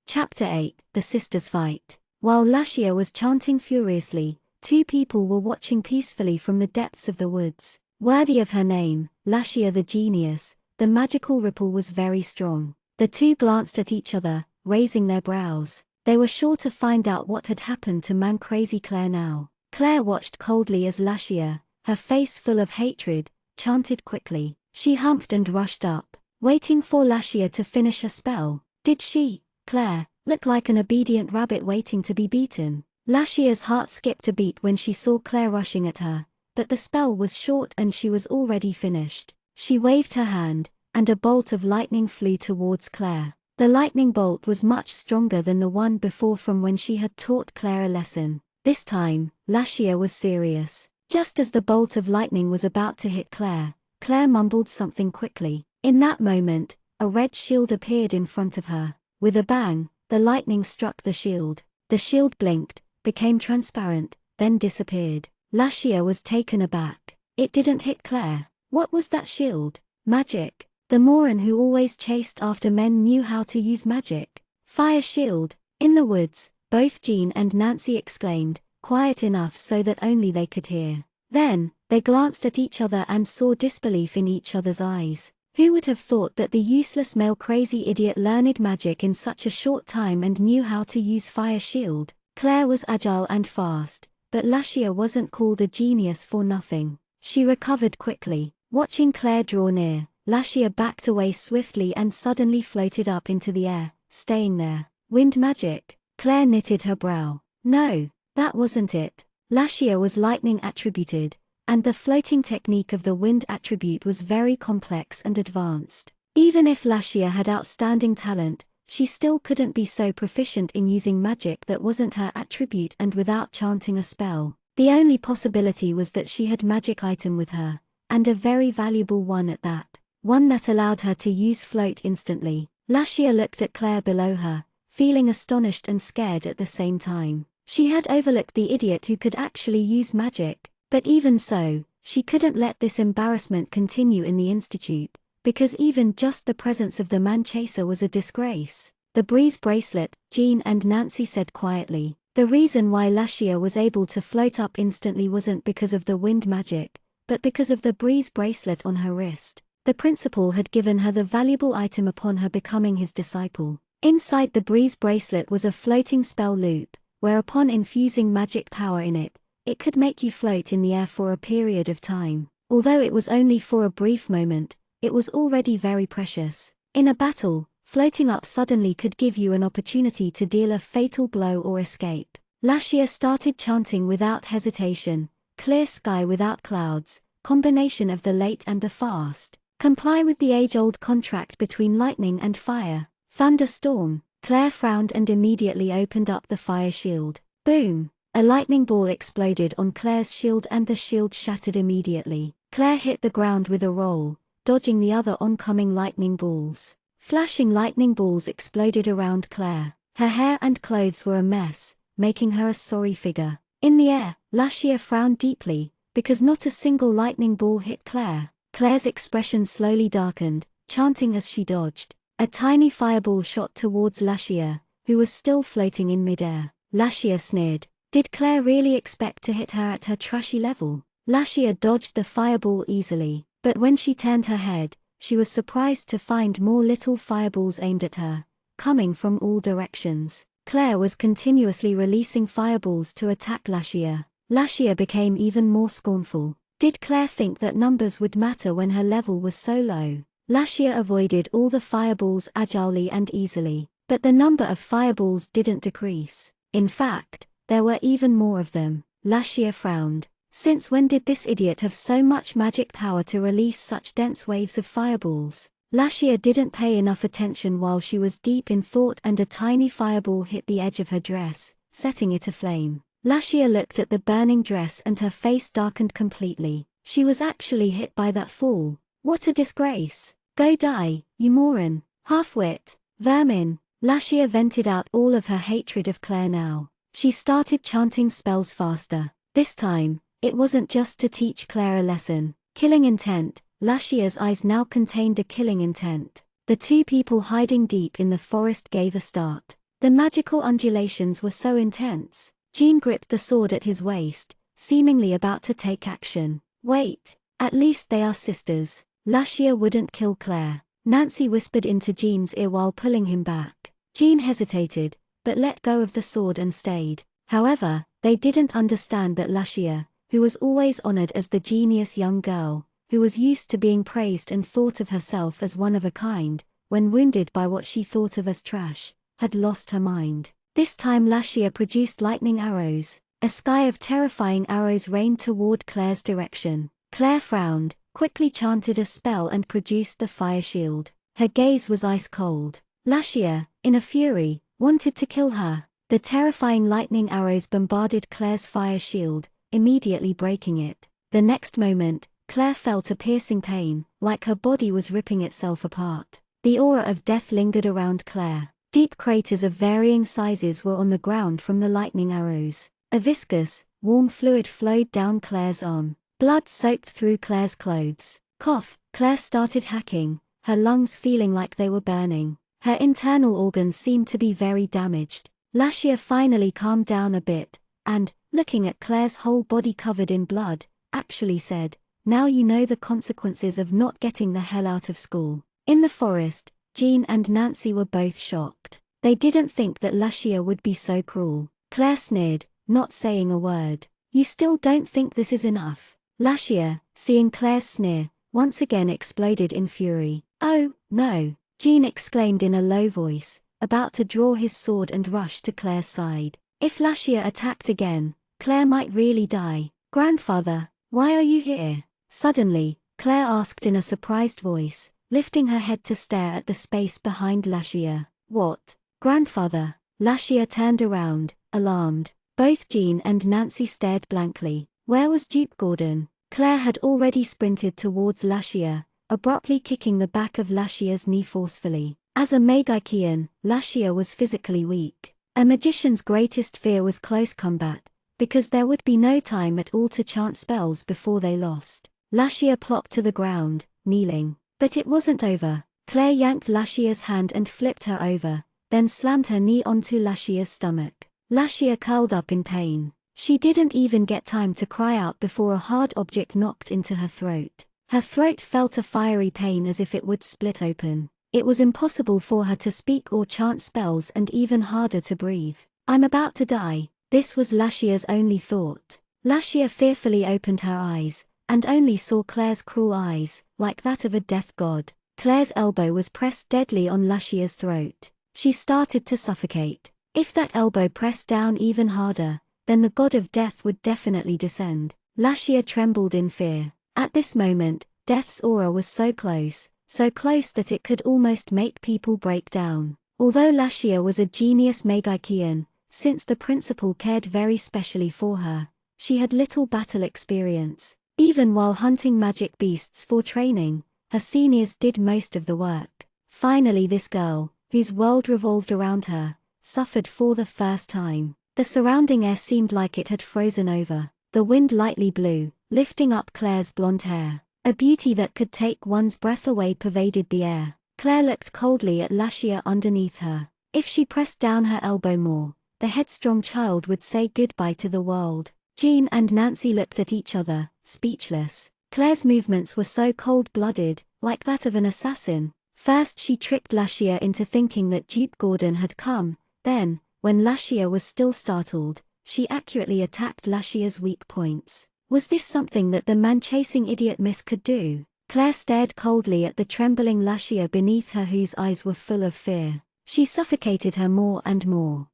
Chapter 8, The Sisters Fight. While Lashia was chanting furiously, 2 people were watching peacefully from the depths of the woods. Worthy of her name, Lashia the genius, the magical ripple was very strong. The 2 glanced at each other, raising their brows. They were sure to find out what had happened to man-crazy Claire now. Claire watched coldly as Lashia, her face full of hatred, chanted quickly. She humphed and rushed up, waiting for Lashia to finish her spell. Did she, Claire, look like an obedient rabbit waiting to be beaten? Lashia's heart skipped a beat when she saw Claire rushing at her, but the spell was short and she was already finished. She waved her hand, and a bolt of lightning flew towards Claire. The lightning bolt was much stronger than the one before from when she had taught Claire a lesson. This time, Lashia was serious. Just as the bolt of lightning was about to hit Claire, Claire mumbled something quickly. In that moment, a red shield appeared in front of her. With a bang, the lightning struck the shield. The shield blinked, became transparent, then disappeared. Lashia was taken aback. It didn't hit Claire. What was that shield? Magic. The moron who always chased after men knew how to use magic. Fire shield. In the woods, both Jean and Nancy exclaimed, quiet enough so that only they could hear. Then, they glanced at each other and saw disbelief in each other's eyes. Who would have thought that the useless male crazy idiot learned magic in such a short time and knew how to use fire shield? Claire was agile and fast, but Lashia wasn't called a genius for nothing. She recovered quickly. Watching Claire draw near, Lashia backed away swiftly and suddenly floated up into the air, staying there. Wind magic? Claire knitted her brow. No, that wasn't it. Lashia was lightning attributed, and the floating technique of the wind attribute was very complex and advanced. Even if Lashia had outstanding talent, she still couldn't be so proficient in using magic that wasn't her attribute and without chanting a spell. The only possibility was that she had magic item with her, and a very valuable one at that. One that allowed her to use float instantly. Lashia looked at Claire below her, feeling astonished and scared at the same time. She had overlooked the idiot who could actually use magic, but even so, she couldn't let this embarrassment continue in the institute, because even just the presence of the man-chaser was a disgrace. The breeze bracelet, Jean and Nancy said quietly. The reason why Lashia was able to float up instantly wasn't because of the wind magic, but because of the breeze bracelet on her wrist. The principal had given her the valuable item upon her becoming his disciple. Inside the breeze bracelet was a floating spell loop, where upon infusing magic power in it, it could make you float in the air for a period of time. Although it was only for a brief moment, it was already very precious. In a battle, floating up suddenly could give you an opportunity to deal a fatal blow or escape. Lashia started chanting without hesitation. Clear sky without clouds, combination of the late and the fast. Comply with the age-old contract between lightning and fire. Thunderstorm. Claire frowned and immediately opened up the fire shield. Boom! A lightning ball exploded on Claire's shield and the shield shattered immediately. Claire hit the ground with a roll, dodging the other oncoming lightning balls. Flashing lightning balls exploded around Claire. Her hair and clothes were a mess, making her a sorry figure. In the air, Lashia frowned deeply, because not a single lightning ball hit Claire. Claire's expression slowly darkened, chanting as she dodged. A tiny fireball shot towards Lashia, who was still floating in midair. Lashia sneered. Did Claire really expect to hit her at her trashy level? Lashia dodged the fireball easily, but when she turned her head, she was surprised to find more little fireballs aimed at her, coming from all directions. Claire was continuously releasing fireballs to attack Lashia. Lashia became even more scornful. Did Claire think that numbers would matter when her level was so low? Lashia avoided all the fireballs agilely and easily, but the number of fireballs didn't decrease. In fact, there were even more of them. Lashia frowned. Since when did this idiot have so much magic power to release such dense waves of fireballs? Lashia didn't pay enough attention while she was deep in thought and a tiny fireball hit the edge of her dress, setting it aflame. Lashia looked at the burning dress and her face darkened completely. She was actually hit by that fall. What a disgrace! Go die, you moron, half-wit, vermin. Lashia vented out all of her hatred of Claire now. She started chanting spells faster. This time, it wasn't just to teach Claire a lesson. Killing intent. Lashia's eyes now contained a killing intent. The two people hiding deep in the forest gave a start. The magical undulations were so intense. Jean gripped the sword at his waist, seemingly about to take action. Wait, at least they are sisters. Lashia wouldn't kill Claire. Nancy whispered into Jean's ear while pulling him back. Jean hesitated, but let go of the sword and stayed. However, they didn't understand that Lashia, who was always honored as the genius young girl, who was used to being praised and thought of herself as one of a kind, when wounded by what she thought of as trash, had lost her mind. This time Lashia produced lightning arrows. A sky of terrifying arrows rained toward Claire's direction. Claire frowned, quickly chanted a spell and produced the fire shield. Her gaze was ice cold. Lashia, in a fury, wanted to kill her. The terrifying lightning arrows bombarded Claire's fire shield, immediately breaking it. The next moment, Claire felt a piercing pain, like her body was ripping itself apart. The aura of death lingered around Claire. Deep craters of varying sizes were on the ground from the lightning arrows. A viscous, warm fluid flowed down Claire's arm. Blood soaked through Claire's clothes. Cough. Claire started hacking, her lungs feeling like they were burning. Her internal organs seemed to be very damaged. Lashia finally calmed down a bit, and, looking at Claire's whole body covered in blood, actually said, "Now you know the consequences of not getting the hell out of school." In the forest, Jean and Nancy were both shocked. They didn't think that Lashia would be so cruel. Claire sneered, not saying a word. "You still don't think this is enough?" Lashia, seeing Claire's sneer, once again exploded in fury. "Oh, no!" Jean exclaimed in a low voice, about to draw his sword and rush to Claire's side. If Lashia attacked again, Claire might really die. "Grandfather, why are you here?" Suddenly, Claire asked in a surprised voice, lifting her head to stare at the space behind Lashia. "What? Grandfather?" Lashia turned around, alarmed. Both Jean and Nancy stared blankly. Where was Duke Gordon? Claire had already sprinted towards Lashia, abruptly kicking the back of Lashia's knee forcefully. As a Magikian, Lashia was physically weak. A magician's greatest fear was close combat, because there would be no time at all to chant spells before they lost. Lashia plopped to the ground, kneeling. But it wasn't over. Claire yanked Lashia's hand and flipped her over, then slammed her knee onto Lashia's stomach. Lashia curled up in pain. She didn't even get time to cry out before a hard object knocked into her throat. Her throat felt a fiery pain as if it would split open. It was impossible for her to speak or chant spells and even harder to breathe. "I'm about to die." This was Lashia's only thought. Lashia fearfully opened her eyes, and only saw Claire's cruel eyes, like that of a death god. Claire's elbow was pressed deadly on Lashia's throat. She started to suffocate. If that elbow pressed down even harder, then the god of death would definitely descend. Lashia trembled in fear. At this moment, death's aura was so close that it could almost make people break down. Although Lashia was a genius magician, since the principal cared very specially for her, she had little battle experience. Even while hunting magic beasts for training, her seniors did most of the work. Finally this girl, whose world revolved around her, suffered for the first time. The surrounding air seemed like it had frozen over. The wind lightly blew, lifting up Claire's blonde hair. A beauty that could take one's breath away pervaded the air. Claire looked coldly at Lashia underneath her. If she pressed down her elbow more, the headstrong child would say goodbye to the world. Jean and Nancy looked at each other, speechless. Claire's movements were so cold-blooded, like that of an assassin. First she tricked Lashia into thinking that Duke Gordon had come, then, when Lashia was still startled, she accurately attacked Lashia's weak points. Was this something that the man-chasing idiot miss could do? Claire stared coldly at the trembling Lashia beneath her whose eyes were full of fear. She suffocated her more and more.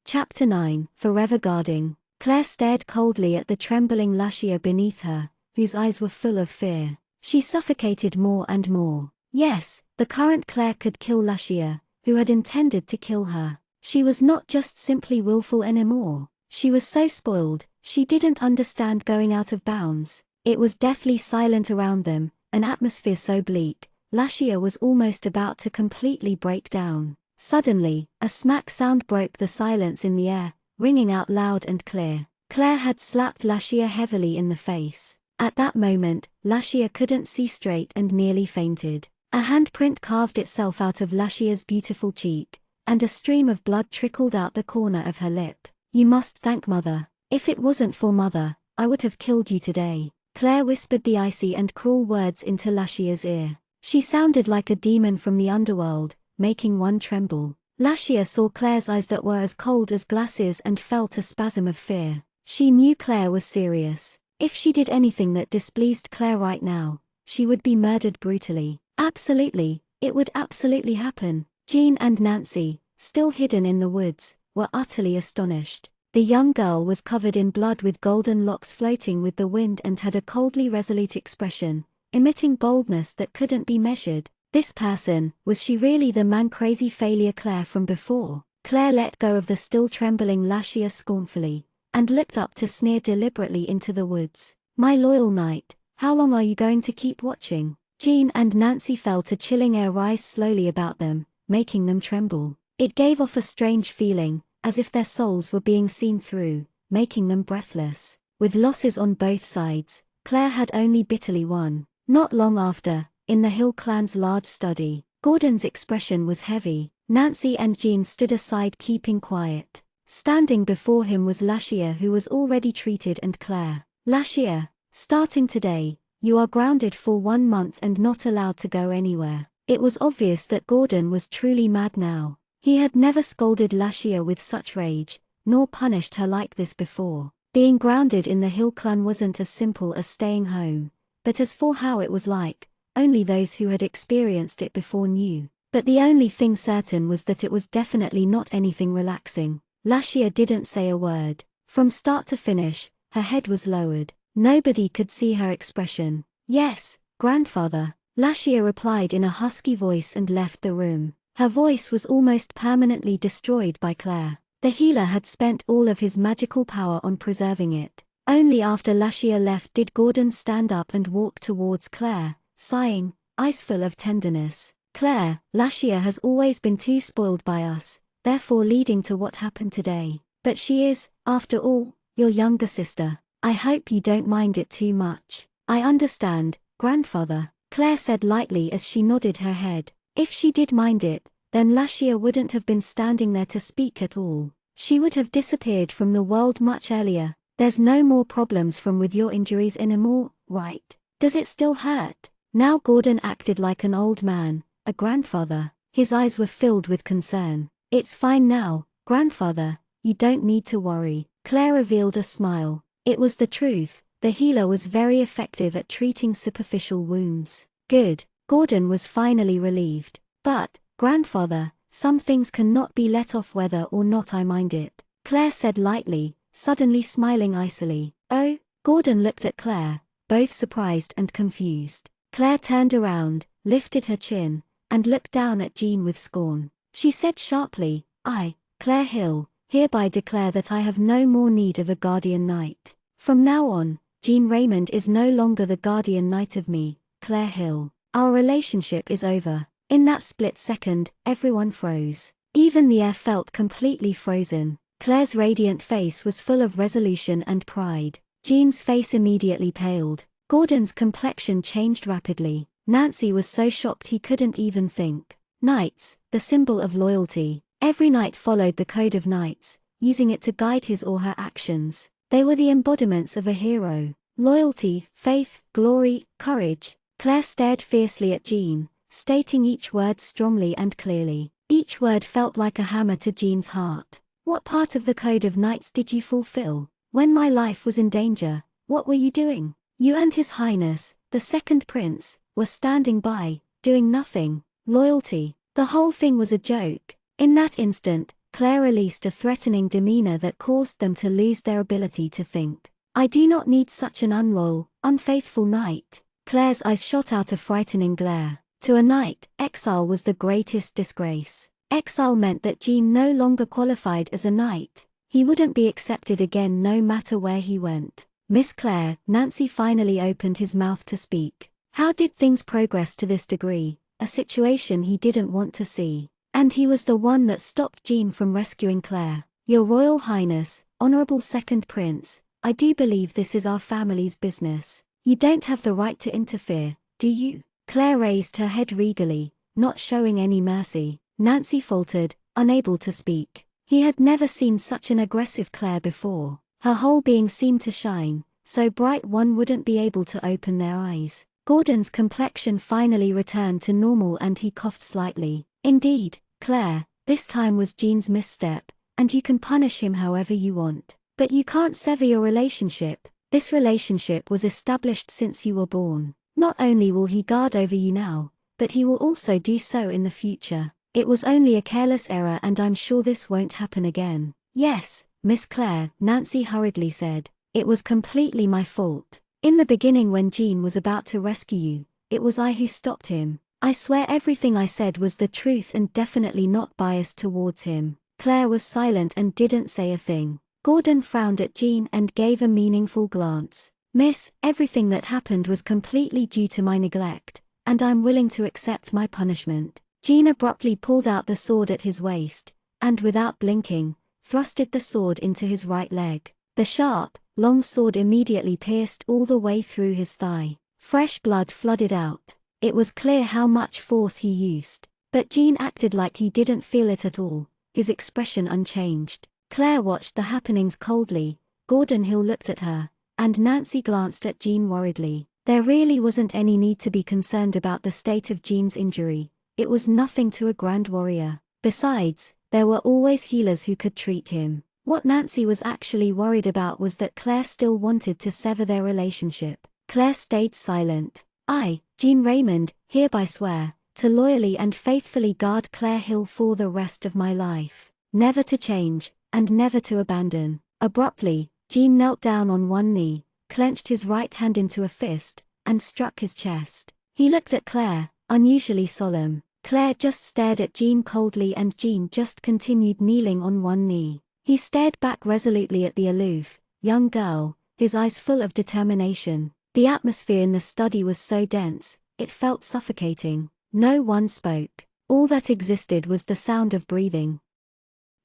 Chapter 9, Forever Guarding. Claire stared coldly at the trembling Lashia beneath her, whose eyes were full of fear. She suffocated more and more. Yes, the current Claire could kill Lashia, who had intended to kill her. She was not just simply willful anymore. She was so spoiled, she didn't understand going out of bounds. It was deathly silent around them, an atmosphere so bleak, Lashia was almost about to completely break down. Suddenly, a smack sound broke the silence in the air, ringing out loud and clear. Claire had slapped Lashia heavily in the face. At that moment, Lashia couldn't see straight and nearly fainted. A handprint carved itself out of Lashia's beautiful cheek, and a stream of blood trickled out the corner of her lip. "You must thank Mother. If it wasn't for Mother, I would have killed you today." Claire whispered the icy and cruel words into Lashia's ear. She sounded like a demon from the underworld, making one tremble. Lashia saw Claire's eyes that were as cold as glasses and felt a spasm of fear. She knew Claire was serious. If she did anything that displeased Claire right now, she would be murdered brutally. Absolutely, it would absolutely happen. Jean and Nancy, still hidden in the woods, were utterly astonished. The young girl was covered in blood with golden locks floating with the wind and had a coldly resolute expression, emitting boldness that couldn't be measured. This person, was she really the man-crazy failure Claire from before? Claire let go of the still trembling Lashia scornfully, and looked up to sneer deliberately into the woods. "My loyal knight, how long are you going to keep watching?" Jean and Nancy felt a chilling air rise slowly about them, making them tremble. It gave off a strange feeling, as if their souls were being seen through, making them breathless. With losses on both sides, Claire had only bitterly won. Not long after, in the Hill clan's large study, Gordon's expression was heavy. Nancy and Jean stood aside keeping quiet. Standing before him was Lashia, who was already treated, and Claire. "Lashia, starting today, you are grounded for 1 month and not allowed to go anywhere." It was obvious that Gordon was truly mad now. He had never scolded Lashia with such rage, nor punished her like this before. Being grounded in the Hill clan wasn't as simple as staying home, but as for how it was like, only those who had experienced it before knew. But the only thing certain was that it was definitely not anything relaxing. Lashia didn't say a word. From start to finish, her head was lowered. Nobody could see her expression. "Yes, grandfather," Lashia replied in a husky voice and left the room. Her voice was almost permanently destroyed by Claire. The healer had spent all of his magical power on preserving it. Only after Lashia left did Gordon stand up and walk towards Claire, sighing, eyes full of tenderness. "Claire, Lashia has always been too spoiled by us, therefore leading to what happened today. But she is, after all, your younger sister. I hope you don't mind it too much." "I understand, grandfather," Claire said lightly as she nodded her head. If she did mind it, then Lashia wouldn't have been standing there to speak at all. She would have disappeared from the world much earlier. "There's no more problems from with your injuries anymore, right? Does it still hurt?" Now Gordon acted like an old man, a grandfather. His eyes were filled with concern. "It's fine now, grandfather, you don't need to worry." Claire revealed a smile. It was the truth. The healer was very effective at treating superficial wounds. Good. Gordon was finally relieved. "But, grandfather, some things cannot be let off whether or not I mind it," Claire said lightly, suddenly smiling icily. "Oh?" Gordon looked at Claire, both surprised and confused. Claire turned around, lifted her chin, and looked down at Jean with scorn. She said sharply, "I, Claire Hill, hereby declare that I have no more need of a guardian knight. From now on, Jean Raymond is no longer the guardian knight of me, Claire Hill. Our relationship is over." In that split second, everyone froze. Even the air felt completely frozen. Claire's radiant face was full of resolution and pride. Jean's face immediately paled. Gordon's complexion changed rapidly. Nancy was so shocked he couldn't even think. Knights, the symbol of loyalty. Every knight followed the code of knights, using it to guide his or her actions. They were the embodiments of a hero. Loyalty, faith, glory, courage. Claire stared fiercely at Jean, stating each word strongly and clearly. Each word felt like a hammer to Jean's heart. "What part of the code of knights did you fulfill? When my life was in danger, what were you doing? You and His Highness, the second prince, were standing by, doing nothing. Loyalty. The whole thing was a joke." In that instant, Claire released a threatening demeanor that caused them to lose their ability to think. "I do not need such an unloyal, unfaithful knight." Claire's eyes shot out a frightening glare. To a knight, exile was the greatest disgrace. Exile meant that Jean no longer qualified as a knight. He wouldn't be accepted again no matter where he went. "Miss Claire," Nancy finally opened his mouth to speak. How did things progress to this degree? A situation he didn't want to see. And he was the one that stopped Jean from rescuing Claire. "Your Royal Highness, Honorable Second Prince, I do believe this is our family's business. You don't have the right to interfere, do you?" Claire raised her head regally, not showing any mercy. Nancy faltered, unable to speak. He had never seen such an aggressive Claire before. Her whole being seemed to shine, so bright one wouldn't be able to open their eyes. Gordon's complexion finally returned to normal and he coughed slightly. "Indeed, Claire, this time was Jean's misstep, and you can punish him however you want. But you can't sever your relationship. This relationship was established since you were born. Not only will he guard over you now, but he will also do so in the future. It was only a careless error and I'm sure this won't happen again." "Yes, Miss Claire," Nancy hurriedly said. "It was completely my fault. In the beginning when Jean was about to rescue you, it was I who stopped him. I swear everything I said was the truth and definitely not biased towards him." Claire was silent and didn't say a thing. Gordon frowned at Jean and gave a meaningful glance. "Miss, everything that happened was completely due to my neglect, and I'm willing to accept my punishment." Jean abruptly pulled out the sword at his waist, and without blinking, thrusted the sword into his right leg. The sharp, long sword immediately pierced all the way through his thigh. Fresh blood flooded out. It was clear how much force he used. But Jean acted like he didn't feel it at all, his expression unchanged. Claire watched the happenings coldly. Gordon Hill looked at her, and Nancy glanced at Jean worriedly. There really wasn't any need to be concerned about the state of Jean's injury. It was nothing to a grand warrior. Besides, there were always healers who could treat him. What Nancy was actually worried about was that Claire still wanted to sever their relationship. Claire stayed silent. "I, Jean Raymond, hereby swear to loyally and faithfully guard Claire Hill for the rest of my life, never to change, and never to abandon." Abruptly, Jean knelt down on one knee, clenched his right hand into a fist, and struck his chest. He looked at Claire, unusually solemn. Claire just stared at Jean coldly and Jean just continued kneeling on one knee. He stared back resolutely at the aloof, young girl, his eyes full of determination. The atmosphere in the study was so dense, it felt suffocating. No one spoke. All that existed was the sound of breathing.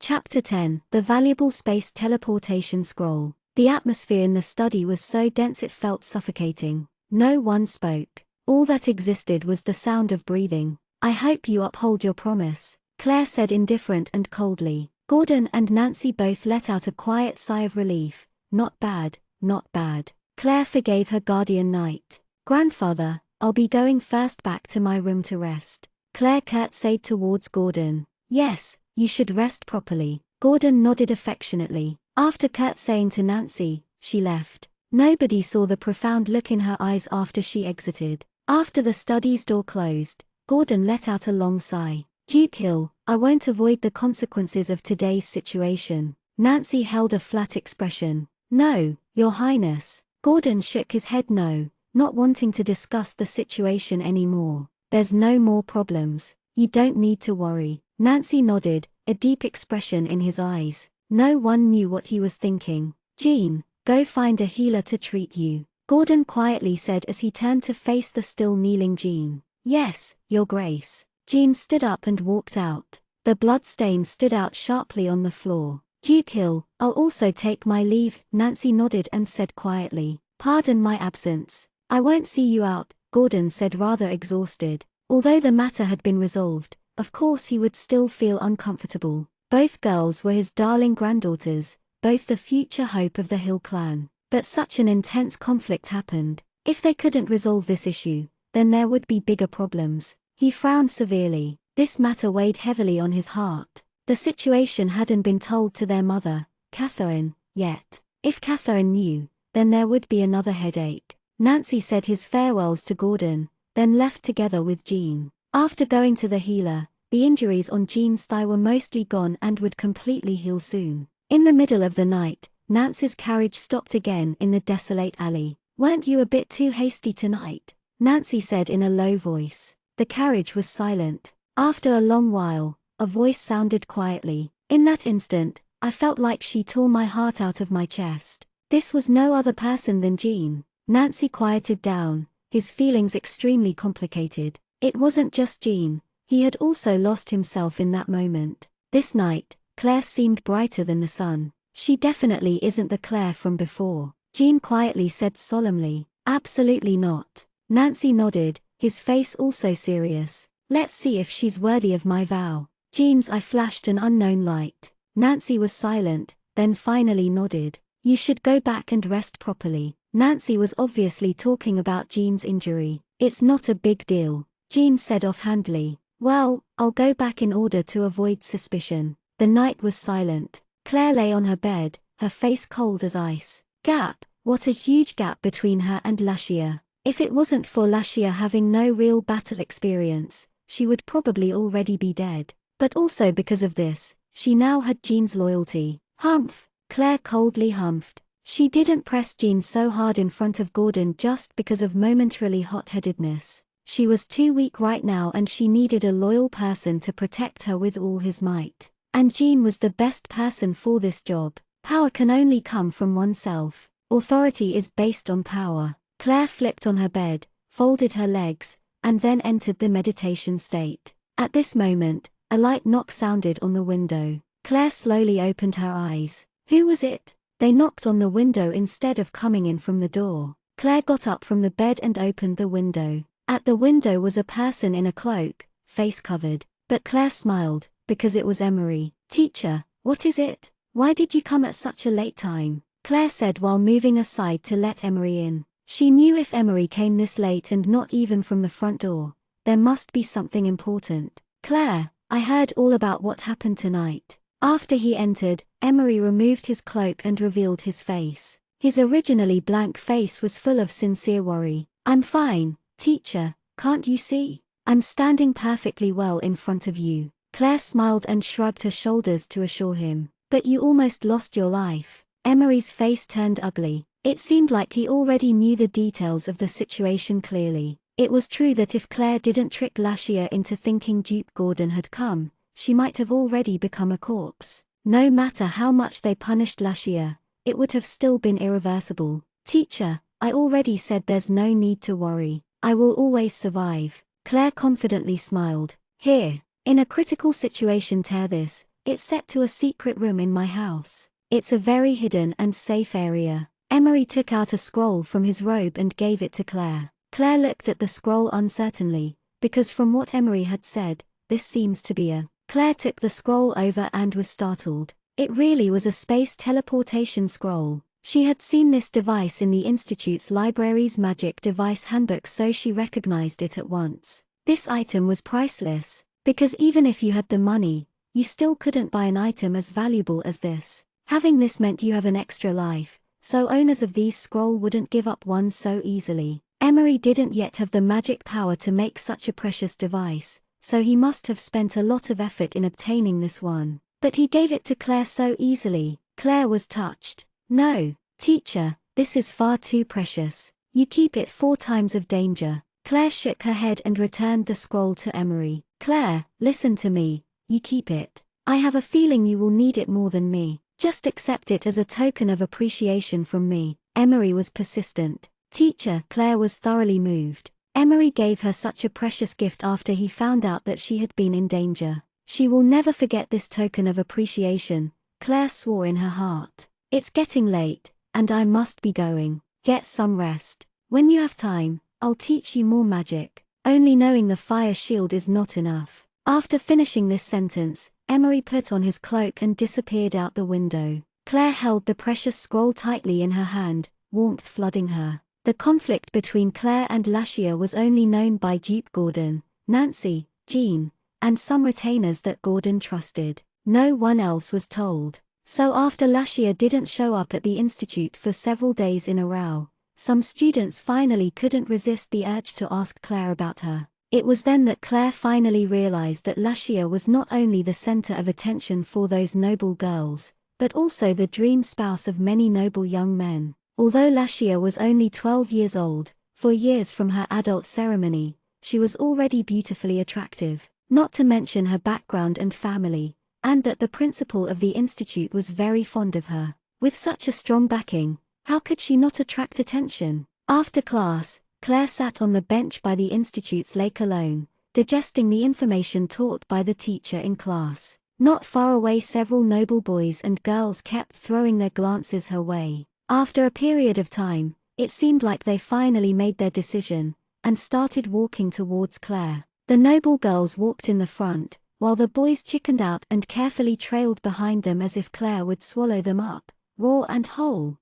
Chapter 10, The Valuable Space Teleportation Scroll. The atmosphere in the study was so dense it felt suffocating. No one spoke. All that existed was the sound of breathing. "I hope you uphold your promise," Claire said indifferent and coldly. Gordon and Nancy both let out a quiet sigh of relief. Not bad, not bad. Claire forgave her guardian knight. "Grandfather, I'll be going first back to my room to rest." Claire curtsied towards Gordon. "Yes, you should rest properly." Gordon nodded affectionately. After curtsying to Nancy, she left. Nobody saw the profound look in her eyes after she exited. After the study's door closed, Gordon let out a long sigh. "Duke Hill, I won't avoid the consequences of today's situation." Nancy held a flat expression. "No, Your Highness." Gordon shook his head no, not wanting to discuss the situation anymore. there's no more problems. You don't need to worry. Nancy nodded, a deep expression in his eyes. No one knew what he was thinking. Jean, go find a healer to treat you, Gordon quietly said as he turned to face the still kneeling Jean. Yes, Your Grace. Jean stood up and walked out. The blood stain stood out sharply on the floor. Duke Hill, I'll also take my leave, Nancy nodded and said quietly. Pardon my absence. I won't see you out, Gordon said rather exhausted. Although the matter had been resolved, of course he would still feel uncomfortable. Both girls were his darling granddaughters, both the future hope of the Hill clan. But such an intense conflict happened. If they couldn't resolve this issue, then there would be bigger problems. He frowned severely. This matter weighed heavily on his heart. The situation hadn't been told to their mother, Catherine, yet. If Catherine knew, then there would be another headache. Nancy said his farewells to Gordon, then left together with Jean. After going to the healer, the injuries on Jean's thigh were mostly gone and would completely heal soon. In the middle of the night, Nancy's carriage stopped again in the desolate alley. Weren't you a bit too hasty tonight? Nancy said in a low voice. The carriage was silent. After a long while, a voice sounded quietly. In that instant, I felt like she tore my heart out of my chest. This was no other person than Jean. Nancy quieted down, his feelings extremely complicated. It wasn't just Jean, he had also lost himself in that moment. This night, Claire seemed brighter than the sun. She definitely isn't the Claire from before, Jean quietly said solemnly. Absolutely not. Nancy nodded, his face also serious. Let's see if she's worthy of my vow. Jean's eye flashed an unknown light. Nancy was silent, then finally nodded. You should go back and rest properly. Nancy was obviously talking about Jean's injury. It's not a big deal, Jean said offhandedly. Well, I'll go back in order to avoid suspicion. The night was silent. Claire lay on her bed, her face cold as ice. Gap, what a huge gap between her and Lashia. If it wasn't for Lashia having no real battle experience, she would probably already be dead. But also because of this, she now had Jean's loyalty. Humph, Claire coldly humphed. She didn't press Jean so hard in front of Gordon just because of momentarily hot-headedness. She was too weak right now and she needed a loyal person to protect her with all his might. And Jean was the best person for this job. Power can only come from oneself. Authority is based on power. Claire flipped on her bed, folded her legs, and then entered the meditation state. At this moment, a light knock sounded on the window. Claire slowly opened her eyes. Who was it? They knocked on the window instead of coming in from the door. Claire got up from the bed and opened the window. At the window was a person in a cloak, face covered. But Claire smiled, because it was Emery. Teacher, what is it? Why did you come at such a late time? Claire said while moving aside to let Emery in. She knew if Emery came this late and not even from the front door, there must be something important. Claire, I heard all about what happened tonight. After he entered, Emery removed his cloak and revealed his face. His originally blank face was full of sincere worry. I'm fine, teacher, can't you see? I'm standing perfectly well in front of you. Claire smiled and shrugged her shoulders to assure him. But you almost lost your life. Emery's face turned ugly. It seemed like he already knew the details of the situation clearly. It was true that if Claire didn't trick Lashia into thinking Duke Gordon had come, she might have already become a corpse. No matter how much they punished Lashia, it would have still been irreversible. Teacher, I already said there's no need to worry. I will always survive. Claire confidently smiled. Here, in a critical situation tear this, it's set to a secret room in my house. It's a very hidden and safe area. Emery took out a scroll from his robe and gave it to Claire. Claire looked at the scroll uncertainly, because from what Emery had said, this seems to be a... Claire took the scroll over and was startled. It really was a space teleportation scroll. She had seen this device in the Institute's library's magic device handbook, so she recognized it at once. This item was priceless, because even if you had the money, you still couldn't buy an item as valuable as this. Having this meant you have an extra life, so owners of these scroll wouldn't give up one so easily. Emery didn't yet have the magic power to make such a precious device, so he must have spent a lot of effort in obtaining this one. But he gave it to Claire so easily. Claire was touched. No, teacher, this is far too precious. You keep it 4 times of danger. Claire shook her head and returned the scroll to Emery. Claire, listen to me, you keep it. I have a feeling you will need it more than me. Just accept it as a token of appreciation from me. Emery was persistent. Teacher, Claire was thoroughly moved. Emery gave her such a precious gift after he found out that she had been in danger. She will never forget this token of appreciation, Claire swore in her heart. It's getting late, and I must be going. Get some rest. When you have time, I'll teach you more magic. Only knowing the fire shield is not enough. After finishing this sentence, Emery put on his cloak and disappeared out the window. Claire held the precious scroll tightly in her hand, warmth flooding her. The conflict between Claire and Lashia was only known by Duke Gordon, Nancy, Jean, and some retainers that Gordon trusted. No one else was told. So after Lashia didn't show up at the institute for several days in a row, some students finally couldn't resist the urge to ask Claire about her. It was then that Claire finally realized that Lashia was not only the center of attention for those noble girls, but also the dream spouse of many noble young men. Although Lashia was only 12 years old, 4 years from her adult ceremony, she was already beautifully attractive, not to mention her background and family, and that the principal of the institute was very fond of her. With such a strong backing, how could she not attract attention? After class, Claire sat on the bench by the institute's lake alone, digesting the information taught by the teacher in class. Not far away, several noble boys and girls kept throwing their glances her way. After a period of time, it seemed like they finally made their decision, and started walking towards Claire. The noble girls walked in the front, while the boys chickened out and carefully trailed behind them as if Claire would swallow them up, raw and whole.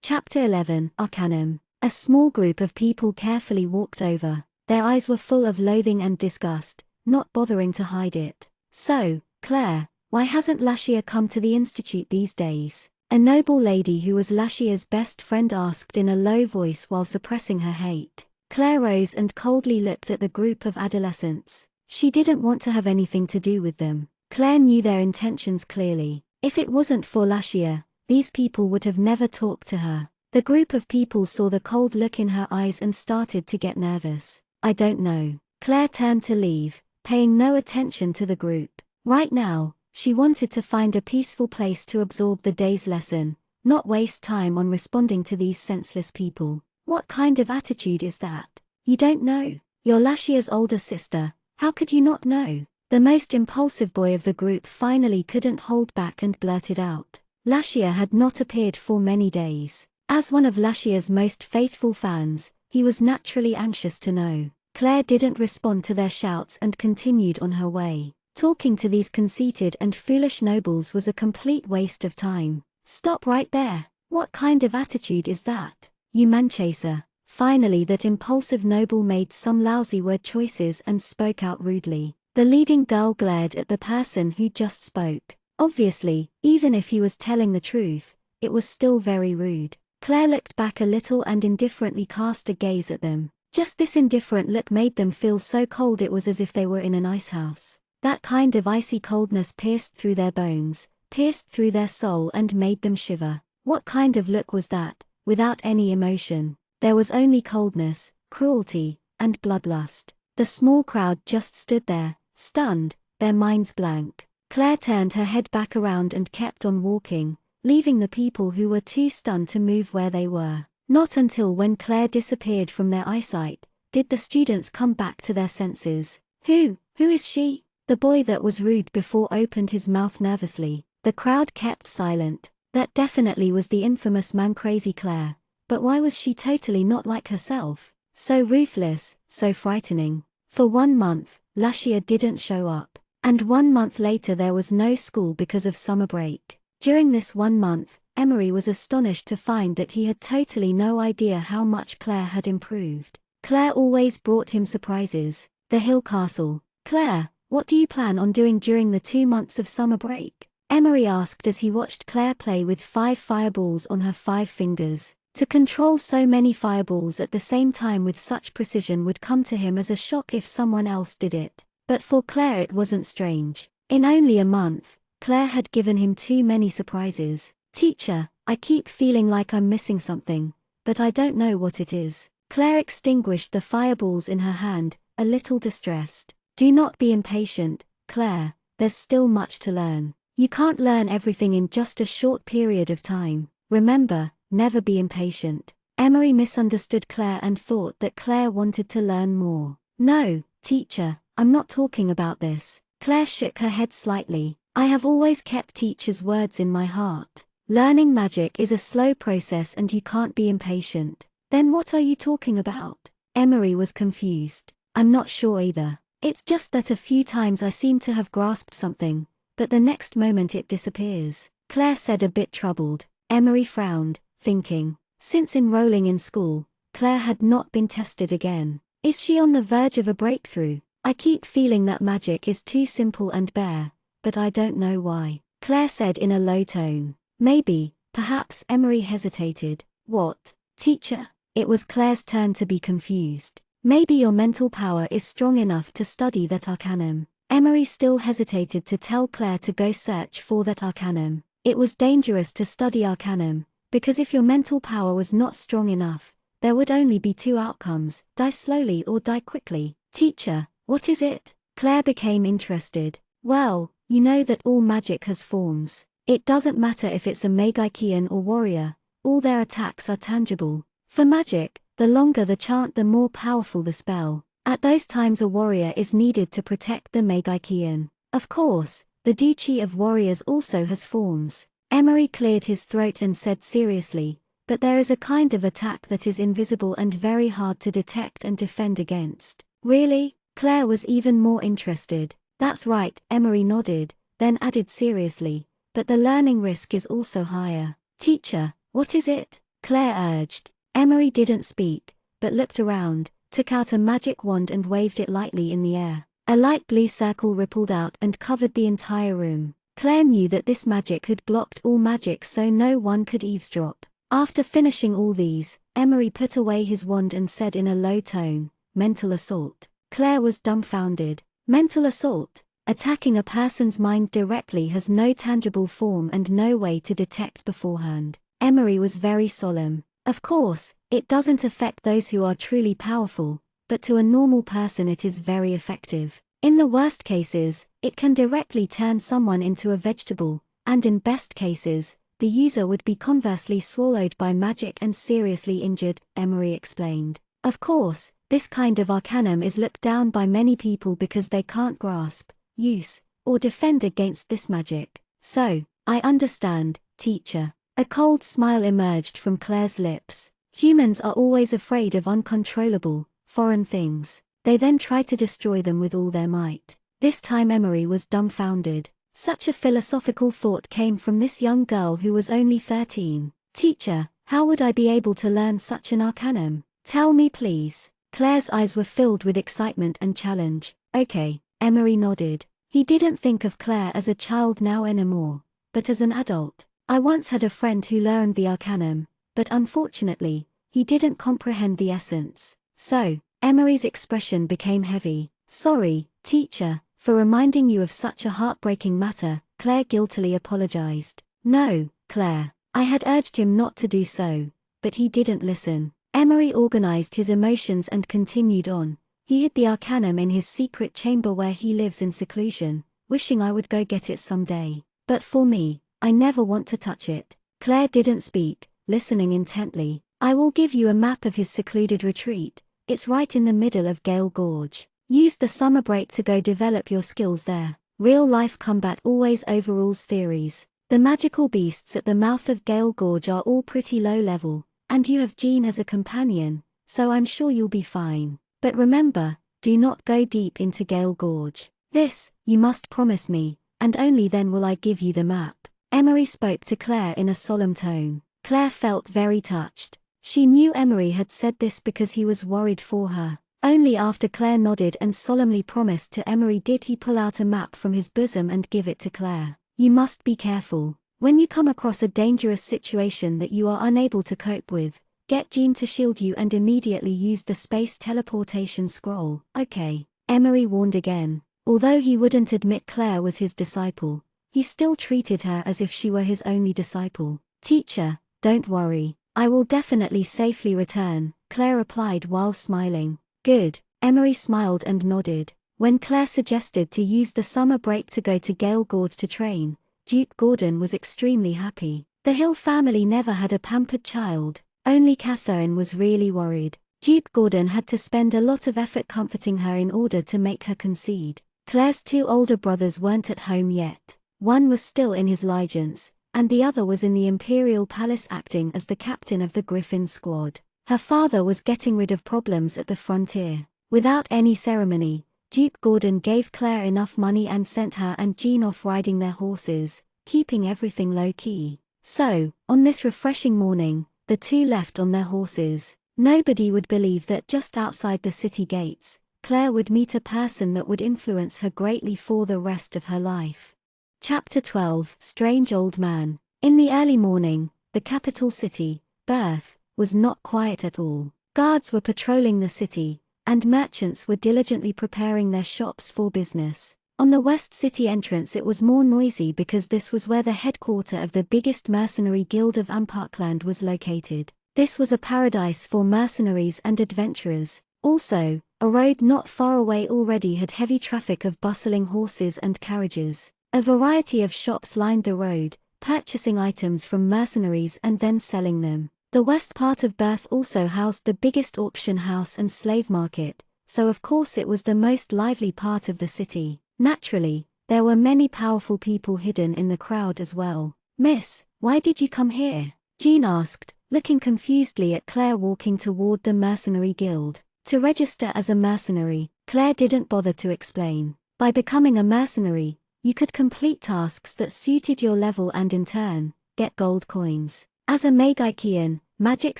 Chapter 11, Arcanum. A small group of people carefully walked over. Their eyes were full of loathing and disgust, not bothering to hide it. So, Claire, why hasn't Lashia come to the institute these days? A noble lady who was Lashia's best friend asked in a low voice while suppressing her hate. Claire rose and coldly looked at the group of adolescents. She didn't want to have anything to do with them. Claire knew their intentions clearly. If it wasn't for Lashia, these people would have never talked to her. The group of people saw the cold look in her eyes and started to get nervous. I don't know. Claire turned to leave, paying no attention to the group. Right now, she wanted to find a peaceful place to absorb the day's lesson, not waste time on responding to these senseless people. What kind of attitude is that? You don't know. You're Lashia's older sister, how could you not know? The most impulsive boy of the group finally couldn't hold back and blurted out. Lashia had not appeared for many days. As one of Lashia's most faithful fans, he was naturally anxious to know. Claire didn't respond to their shouts and continued on her way. Talking to these conceited and foolish nobles was a complete waste of time. Stop right there. What kind of attitude is that? You man-chaser. Finally, that impulsive noble made some lousy word choices and spoke out rudely. The leading girl glared at the person who just spoke. Obviously, even if he was telling the truth, it was still very rude. Claire looked back a little and indifferently cast a gaze at them. Just this indifferent look made them feel so cold it was as if they were in an ice house. That kind of icy coldness pierced through their bones, pierced through their soul and made them shiver. What kind of look was that, without any emotion? There was only coldness, cruelty, and bloodlust. The small crowd just stood there, stunned, their minds blank. Claire turned her head back around and kept on walking, leaving the people who were too stunned to move where they were. Not until when Claire disappeared from their eyesight, did the students come back to their senses. Who is she? The boy that was rude before opened his mouth nervously. The crowd kept silent. That definitely was the infamous man-crazy Claire. But why was she totally not like herself? So ruthless, so frightening. For 1 month, Lashia didn't show up. And 1 month later there was no school because of summer break. During this 1 month, Emery was astonished to find that he had totally no idea how much Claire had improved. Claire always brought him surprises. The Hill Castle. Claire, what do you plan on doing during the 2 months of summer break? Emery asked as he watched Claire play with 5 fireballs on her 5 fingers. To control so many fireballs at the same time with such precision would come to him as a shock if someone else did it. But for Claire it wasn't strange. In only a month, Claire had given him too many surprises. Teacher, I keep feeling like I'm missing something, but I don't know what it is. Claire extinguished the fireballs in her hand, a little distressed. Do not be impatient, Claire, there's still much to learn. You can't learn everything in just a short period of time. Remember, never be impatient. Emery misunderstood Claire and thought that Claire wanted to learn more. No, teacher, I'm not talking about this. Claire shook her head slightly. I have always kept teacher's words in my heart. Learning magic is a slow process and you can't be impatient. Then what are you talking about? Emery was confused. I'm not sure either. It's just that a few times I seem to have grasped something, but the next moment it disappears, Claire said, a bit troubled. Emery frowned, thinking, since enrolling in school, Claire had not been tested again. Is she on the verge of a breakthrough? I keep feeling that magic is too simple and bare, but I don't know why, Claire said in a low tone. Maybe, perhaps. Emery hesitated. What, teacher? It was Claire's turn to be confused. Maybe your mental power is strong enough to study that arcanum. Emery still hesitated to tell Claire to go search for that arcanum. It was dangerous to study arcanum, because if your mental power was not strong enough, there would only be two outcomes, die slowly or die quickly. Teacher, what is it? Claire became interested. Well, you know that all magic has forms. It doesn't matter if it's a Magikian or warrior, all their attacks are tangible. For magic, the longer the chant the more powerful the spell. At those times a warrior is needed to protect the Magikian. Of course, the duchy of warriors also has forms. Emery cleared his throat and said seriously, but there is a kind of attack that is invisible and very hard to detect and defend against. Really? Claire was even more interested. That's right, Emery nodded, then added seriously, but the learning risk is also higher. Teacher, what is it? Claire urged. Emery didn't speak, but looked around, took out a magic wand and waved it lightly in the air. A light blue circle rippled out and covered the entire room. Claire knew that this magic had blocked all magic so no one could eavesdrop. After finishing all these, Emery put away his wand and said in a low tone, mental assault. Claire was dumbfounded. Mental assault? Attacking a person's mind directly has no tangible form and no way to detect beforehand. Emery was very solemn. Of course, it doesn't affect those who are truly powerful, but to a normal person it is very effective. In the worst cases, it can directly turn someone into a vegetable, and in best cases, the user would be conversely swallowed by magic and seriously injured, Emery explained. Of course, this kind of arcanum is looked down by many people because they can't grasp, use, or defend against this magic. So, I understand, teacher. A cold smile emerged from Claire's lips. Humans are always afraid of uncontrollable, foreign things. They then try to destroy them with all their might. This time Emery was dumbfounded. Such a philosophical thought came from this young girl who was only 13. Teacher, how would I be able to learn such an arcanum? Tell me please. Claire's eyes were filled with excitement and challenge. Okay, Emery nodded. He didn't think of Claire as a child now anymore, but as an adult. I once had a friend who learned the arcanum, but unfortunately, he didn't comprehend the essence. So, Emery's expression became heavy. Sorry, teacher, for reminding you of such a heartbreaking matter, Claire guiltily apologized. No, Claire, I had urged him not to do so, but he didn't listen. Emery organized his emotions and continued on. He hid the arcanum in his secret chamber where he lives in seclusion, wishing I would go get it someday. But for me, I never want to touch it. Claire didn't speak, listening intently. I will give you a map of his secluded retreat. It's right in the middle of Gale Gorge. Use the summer break to go develop your skills there. Real-life combat always overrules theories. The magical beasts at the mouth of Gale Gorge are all pretty low level, and you have Jean as a companion, so I'm sure you'll be fine. But remember, do not go deep into Gale Gorge. This, you must promise me, and only then will I give you the map. Emery spoke to Claire in a solemn tone. Claire felt very touched. She knew Emery had said this because he was worried for her. Only after Claire nodded and solemnly promised to Emery did he pull out a map from his bosom and give it to Claire. You must be careful. When you come across a dangerous situation that you are unable to cope with, get Jean to shield you and immediately use the space teleportation scroll. Okay, Emery warned again. Although he wouldn't admit Claire was his disciple, he still treated her as if she were his only disciple. Teacher, don't worry, I will definitely safely return, Claire replied while smiling. Good. Emery smiled and nodded. When Claire suggested to use the summer break to go to Gale Gorge to train, Duke Gordon was extremely happy. The Hill family never had a pampered child. Only Catherine was really worried. Duke Gordon had to spend a lot of effort comforting her in order to make her concede. Claire's two older brothers weren't at home yet. One was still in his ligeance, and the other was in the Imperial Palace acting as the captain of the Griffin squad. Her father was getting rid of problems at the frontier. Without any ceremony, Duke Gordon gave Claire enough money and sent her and Jean off riding their horses, keeping everything low-key. So, on this refreshing morning, the two left on their horses. Nobody would believe that just outside the city gates, Claire would meet a person that would influence her greatly for the rest of her life. Chapter 12: Strange Old Man. In the early morning, the capital city, Perth, was not quiet at all. Guards were patrolling the city, and merchants were diligently preparing their shops for business. On the West City entrance it was more noisy because this was where the headquarters of the biggest mercenary guild of Amparkland was located. This was a paradise for mercenaries and adventurers. Also, a road not far away already had heavy traffic of bustling horses and carriages. A variety of shops lined the road, purchasing items from mercenaries and then selling them. The west part of Perth also housed the biggest auction house and slave market, so of course it was the most lively part of the city. Naturally, there were many powerful people hidden in the crowd as well. "Miss, why did you come here?" Jean asked, looking confusedly at Claire walking toward the mercenary guild. To register as a mercenary, Claire didn't bother to explain. By becoming a mercenary, you could complete tasks that suited your level and in turn, get gold coins. As a magician, magic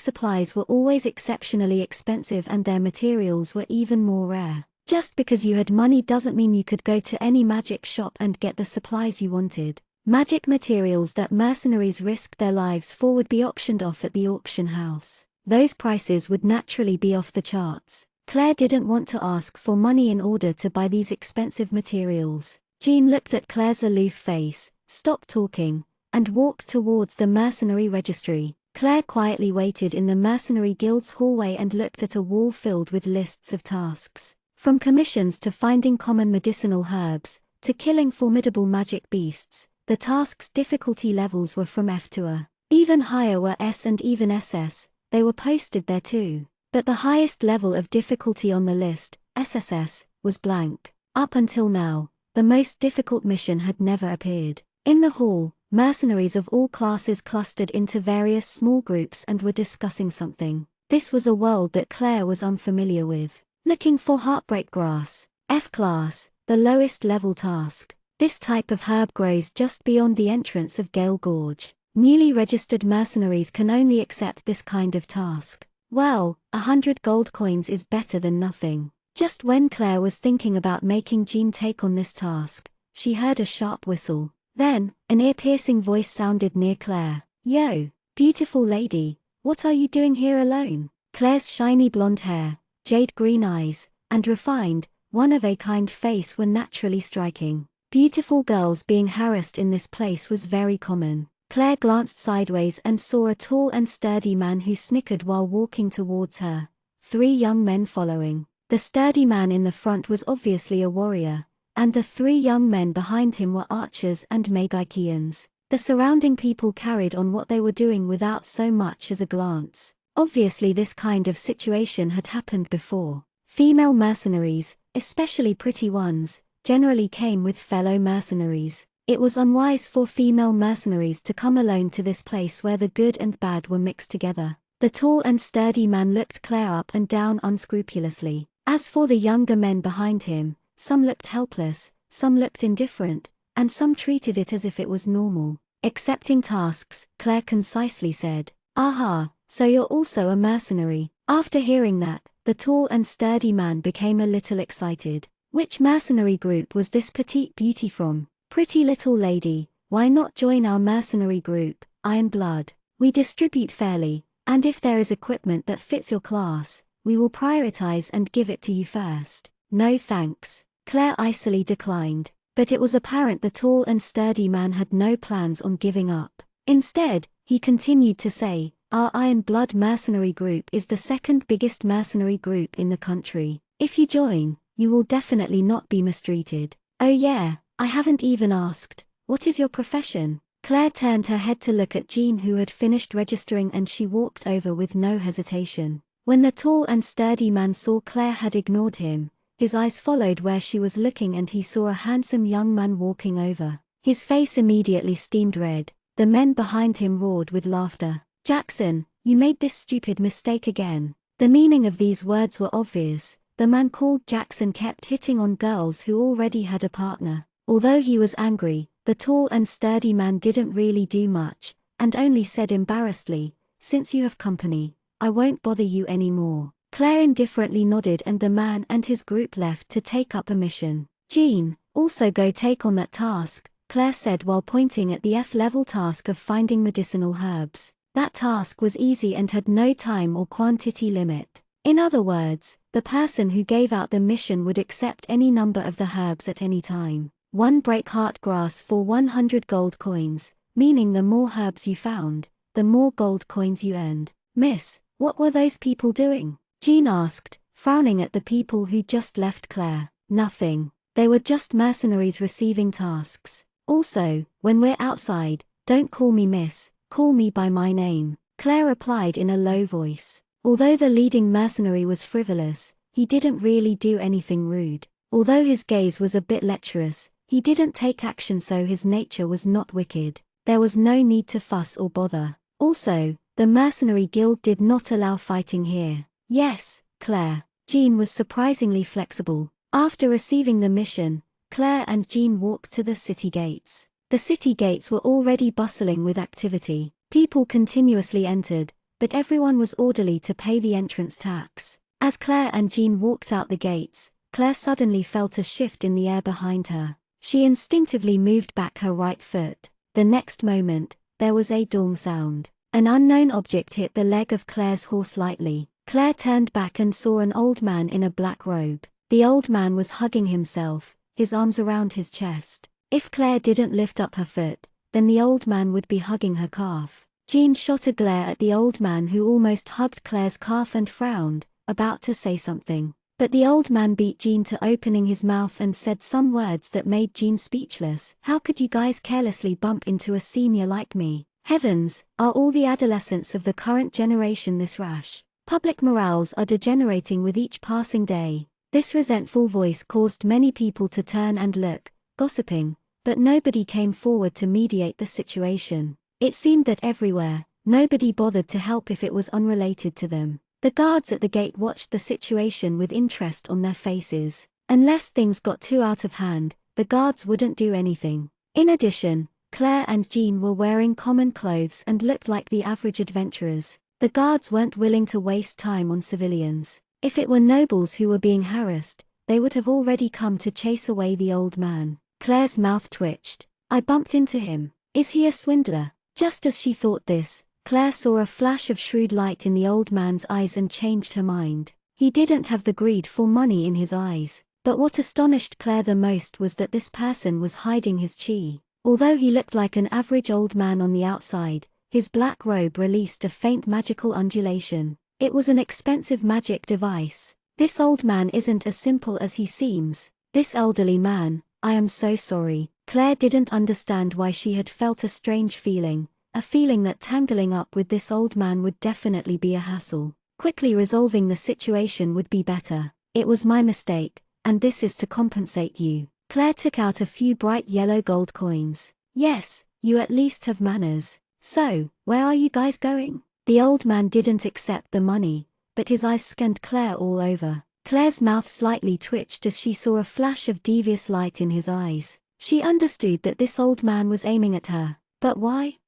supplies were always exceptionally expensive and their materials were even more rare. Just because you had money doesn't mean you could go to any magic shop and get the supplies you wanted. Magic materials that mercenaries risked their lives for would be auctioned off at the auction house. Those prices would naturally be off the charts. Claire didn't want to ask for money in order to buy these expensive materials. Jean looked at Claire's aloof face, stopped talking, and walked towards the mercenary registry. Claire quietly waited in the mercenary guild's hallway and looked at a wall filled with lists of tasks. From commissions to finding common medicinal herbs, to killing formidable magic beasts, the tasks' difficulty levels were from F to A. Even higher were S and even SS, they were posted there too. But the highest level of difficulty on the list, SSS, was blank. Up until now, the most difficult mission had never appeared. In the hall, mercenaries of all classes clustered into various small groups and were discussing something. This was a world that Claire was unfamiliar with. Looking for heartbreak grass. F class, the lowest level task. This type of herb grows just beyond the entrance of Gale Gorge. Newly registered mercenaries can only accept this kind of task. Well, 100 gold coins is better than nothing. Just when Claire was thinking about making Jean take on this task, she heard a sharp whistle. Then, an ear-piercing voice sounded near Claire. "Yo, beautiful lady, what are you doing here alone?" Claire's shiny blonde hair, jade green eyes, and refined, one-of-a-kind face were naturally striking. Beautiful girls being harassed in this place was very common. Claire glanced sideways and saw a tall and sturdy man who snickered while walking towards her, 3 young men following. The sturdy man in the front was obviously a warrior, and the 3 young men behind him were archers and magicians. The surrounding people carried on what they were doing without so much as a glance. Obviously this kind of situation had happened before. Female mercenaries, especially pretty ones, generally came with fellow mercenaries. It was unwise for female mercenaries to come alone to this place where the good and bad were mixed together. The tall and sturdy man looked Claire up and down unscrupulously. As for the younger men behind him, some looked helpless, some looked indifferent, and some treated it as if it was normal. Accepting tasks, Claire concisely said. "Aha, so you're also a mercenary." After hearing that, the tall and sturdy man became a little excited. Which mercenary group was this petite beauty from? "Pretty little lady, why not join our mercenary group, Iron Blood? We distribute fairly, and if there is equipment that fits your class, we will prioritize and give it to you first." "No thanks," Claire icily declined. But it was apparent the tall and sturdy man had no plans on giving up. Instead, he continued to say, Our Iron Blood mercenary group is the second biggest mercenary group in the country. If you join, you will definitely not be mistreated. Oh yeah, I haven't even asked, what is your profession? Claire turned her head to look at Jean, who had finished registering, and she walked over with no hesitation. When the tall and sturdy man saw Claire had ignored him, his eyes followed where she was looking, and he saw a handsome young man walking over. His face immediately steamed red. The men behind him roared with laughter. Jackson, you made this stupid mistake again. The meaning of these words were obvious. The man called Jackson kept hitting on girls who already had a partner. Although he was angry, the tall and sturdy man didn't really do much, and only said embarrassedly, "Since you have company, I won't bother you anymore." Claire indifferently nodded, and the man and his group left to take up a mission. Jean, also go take on that task, Claire said while pointing at the F-level task of finding medicinal herbs. That task was easy and had no time or quantity limit. In other words, the person who gave out the mission would accept any number of the herbs at any time. 1 breakheart grass for 100 gold coins, meaning the more herbs you found, the more gold coins you earned. Miss, what were those people doing? Jean asked, frowning at the people who just left Claire. Nothing. They were just mercenaries receiving tasks. Also, when we're outside, don't call me miss, call me by my name, Claire replied in a low voice. Although the leading mercenary was frivolous, he didn't really do anything rude. Although his gaze was a bit lecherous, he didn't take action, so his nature was not wicked. There was no need to fuss or bother. Also, the mercenary guild did not allow fighting here. Yes, Claire. Jean was surprisingly flexible. After receiving the mission, Claire and Jean walked to the city gates. The city gates were already bustling with activity. People continuously entered, but everyone was orderly to pay the entrance tax. As Claire and Jean walked out the gates, Claire suddenly felt a shift in the air behind her. She instinctively moved back her right foot. The next moment, there was a dong sound. An unknown object hit the leg of Claire's horse lightly. Claire turned back and saw an old man in a black robe. The old man was hugging himself, his arms around his chest. If Claire didn't lift up her foot, then the old man would be hugging her calf. Jean shot a glare at the old man, who almost hugged Claire's calf, and frowned, about to say something. But the old man beat Jean to opening his mouth and said some words that made Jean speechless. How could you guys carelessly bump into a senior like me? Heavens, are all the adolescents of the current generation this rash? Public morals are degenerating with each passing day. This resentful voice caused many people to turn and look, gossiping, but nobody came forward to mediate the situation. It seemed that everywhere, nobody bothered to help if it was unrelated to them. The guards at the gate watched the situation with interest on their faces. Unless things got too out of hand, the guards wouldn't do anything. In addition, Claire and Jean were wearing common clothes and looked like the average adventurers. The guards weren't willing to waste time on civilians. If it were nobles who were being harassed, they would have already come to chase away the old man. Claire's mouth twitched. I bumped into him. Is he a swindler? Just as she thought this, Claire saw a flash of shrewd light in the old man's eyes and changed her mind. He didn't have the greed for money in his eyes. But what astonished Claire the most was that this person was hiding his chi. Although he looked like an average old man on the outside, his black robe released a faint magical undulation. It was an expensive magic device. This old man isn't as simple as he seems. This elderly man, I am so sorry. Claire didn't understand why she had felt a strange feeling, a feeling that tangling up with this old man would definitely be a hassle. Quickly resolving the situation would be better. It was my mistake, and this is to compensate you. Claire took out a few bright yellow gold coins. Yes, you at least have manners. So, where are you guys going? The old man didn't accept the money, but his eyes scanned Claire all over. Claire's mouth slightly twitched as she saw a flash of devious light in his eyes. She understood that this old man was aiming at her. But why?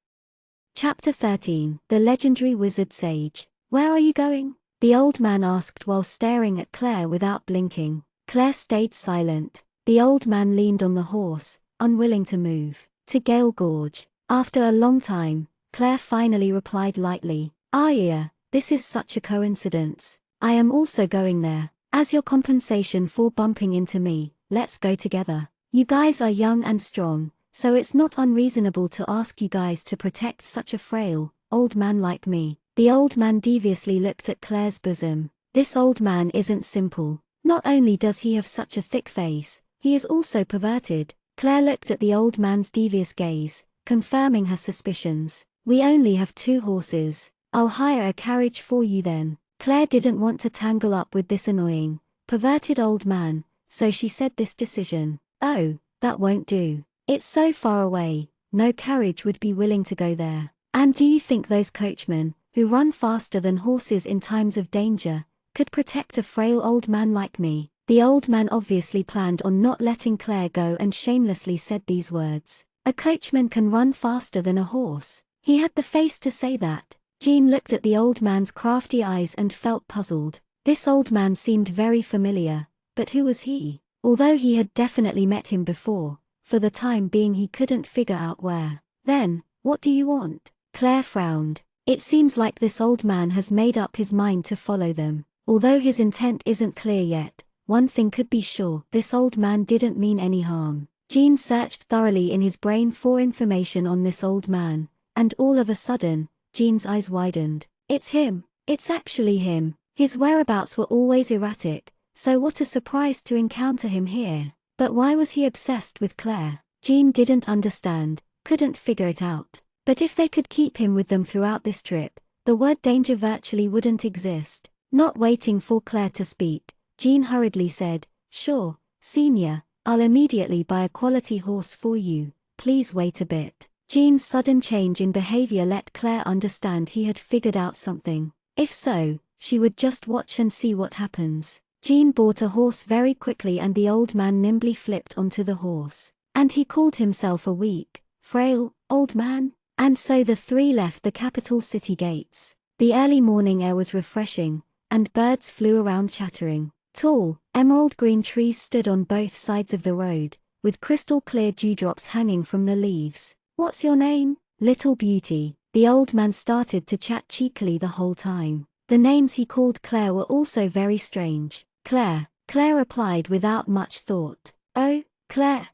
Chapter 13. The Legendary Wizard Sage. Where are you going? The old man asked while staring at Claire without blinking. Claire stayed silent. The old man leaned on the horse, unwilling to move. To Gale Gorge. After a long time, Claire finally replied lightly. Ah yeah, this is such a coincidence. I am also going there. As your compensation for bumping into me, let's go together. You guys are young and strong, so it's not unreasonable to ask you guys to protect such a frail, old man like me. The old man deviously looked at Claire's bosom. This old man isn't simple. Not only does he have such a thick face, he is also perverted. Claire looked at the old man's devious gaze, confirming her suspicions. We only have 2 horses. I'll hire a carriage for you then. Claire didn't want to tangle up with this annoying, perverted old man, so she said this decision. Oh, that won't do. It's so far away, no carriage would be willing to go there. And do you think those coachmen, who run faster than horses in times of danger, could protect a frail old man like me? The old man obviously planned on not letting Claire go and shamelessly said these words. A coachman can run faster than a horse. He had the face to say that. Jean looked at the old man's crafty eyes and felt puzzled. This old man seemed very familiar, but who was he? Although he had definitely met him before, for the time being he couldn't figure out where. Then, what do you want? Claire frowned. It seems like this old man has made up his mind to follow them. Although his intent isn't clear yet, one thing could be sure, this old man didn't mean any harm. Jean searched thoroughly in his brain for information on this old man, and all of a sudden, Jean's eyes widened. It's him. It's actually him. His whereabouts were always erratic, so what a surprise to encounter him here. But why was he obsessed with Claire? Jean didn't understand, couldn't figure it out. But if they could keep him with them throughout this trip, the word danger virtually wouldn't exist. Not waiting for Claire to speak, Jean hurriedly said, "Sure, Senior, I'll immediately buy a quality horse for you, please wait a bit." Jean's sudden change in behavior let Claire understand he had figured out something. If so, she would just watch and see what happens. Jean bought a horse very quickly and the old man nimbly flipped onto the horse. And he called himself a weak, frail, old man? And so the 3 left the capital city gates. The early morning air was refreshing, and birds flew around chattering. Tall, emerald green trees stood on both sides of the road, with crystal clear dewdrops hanging from the leaves. "What's your name, little beauty?" The old man started to chat cheekily the whole time. The names he called Claire were also very strange. "Claire," Claire replied without much thought. "Oh, Claire,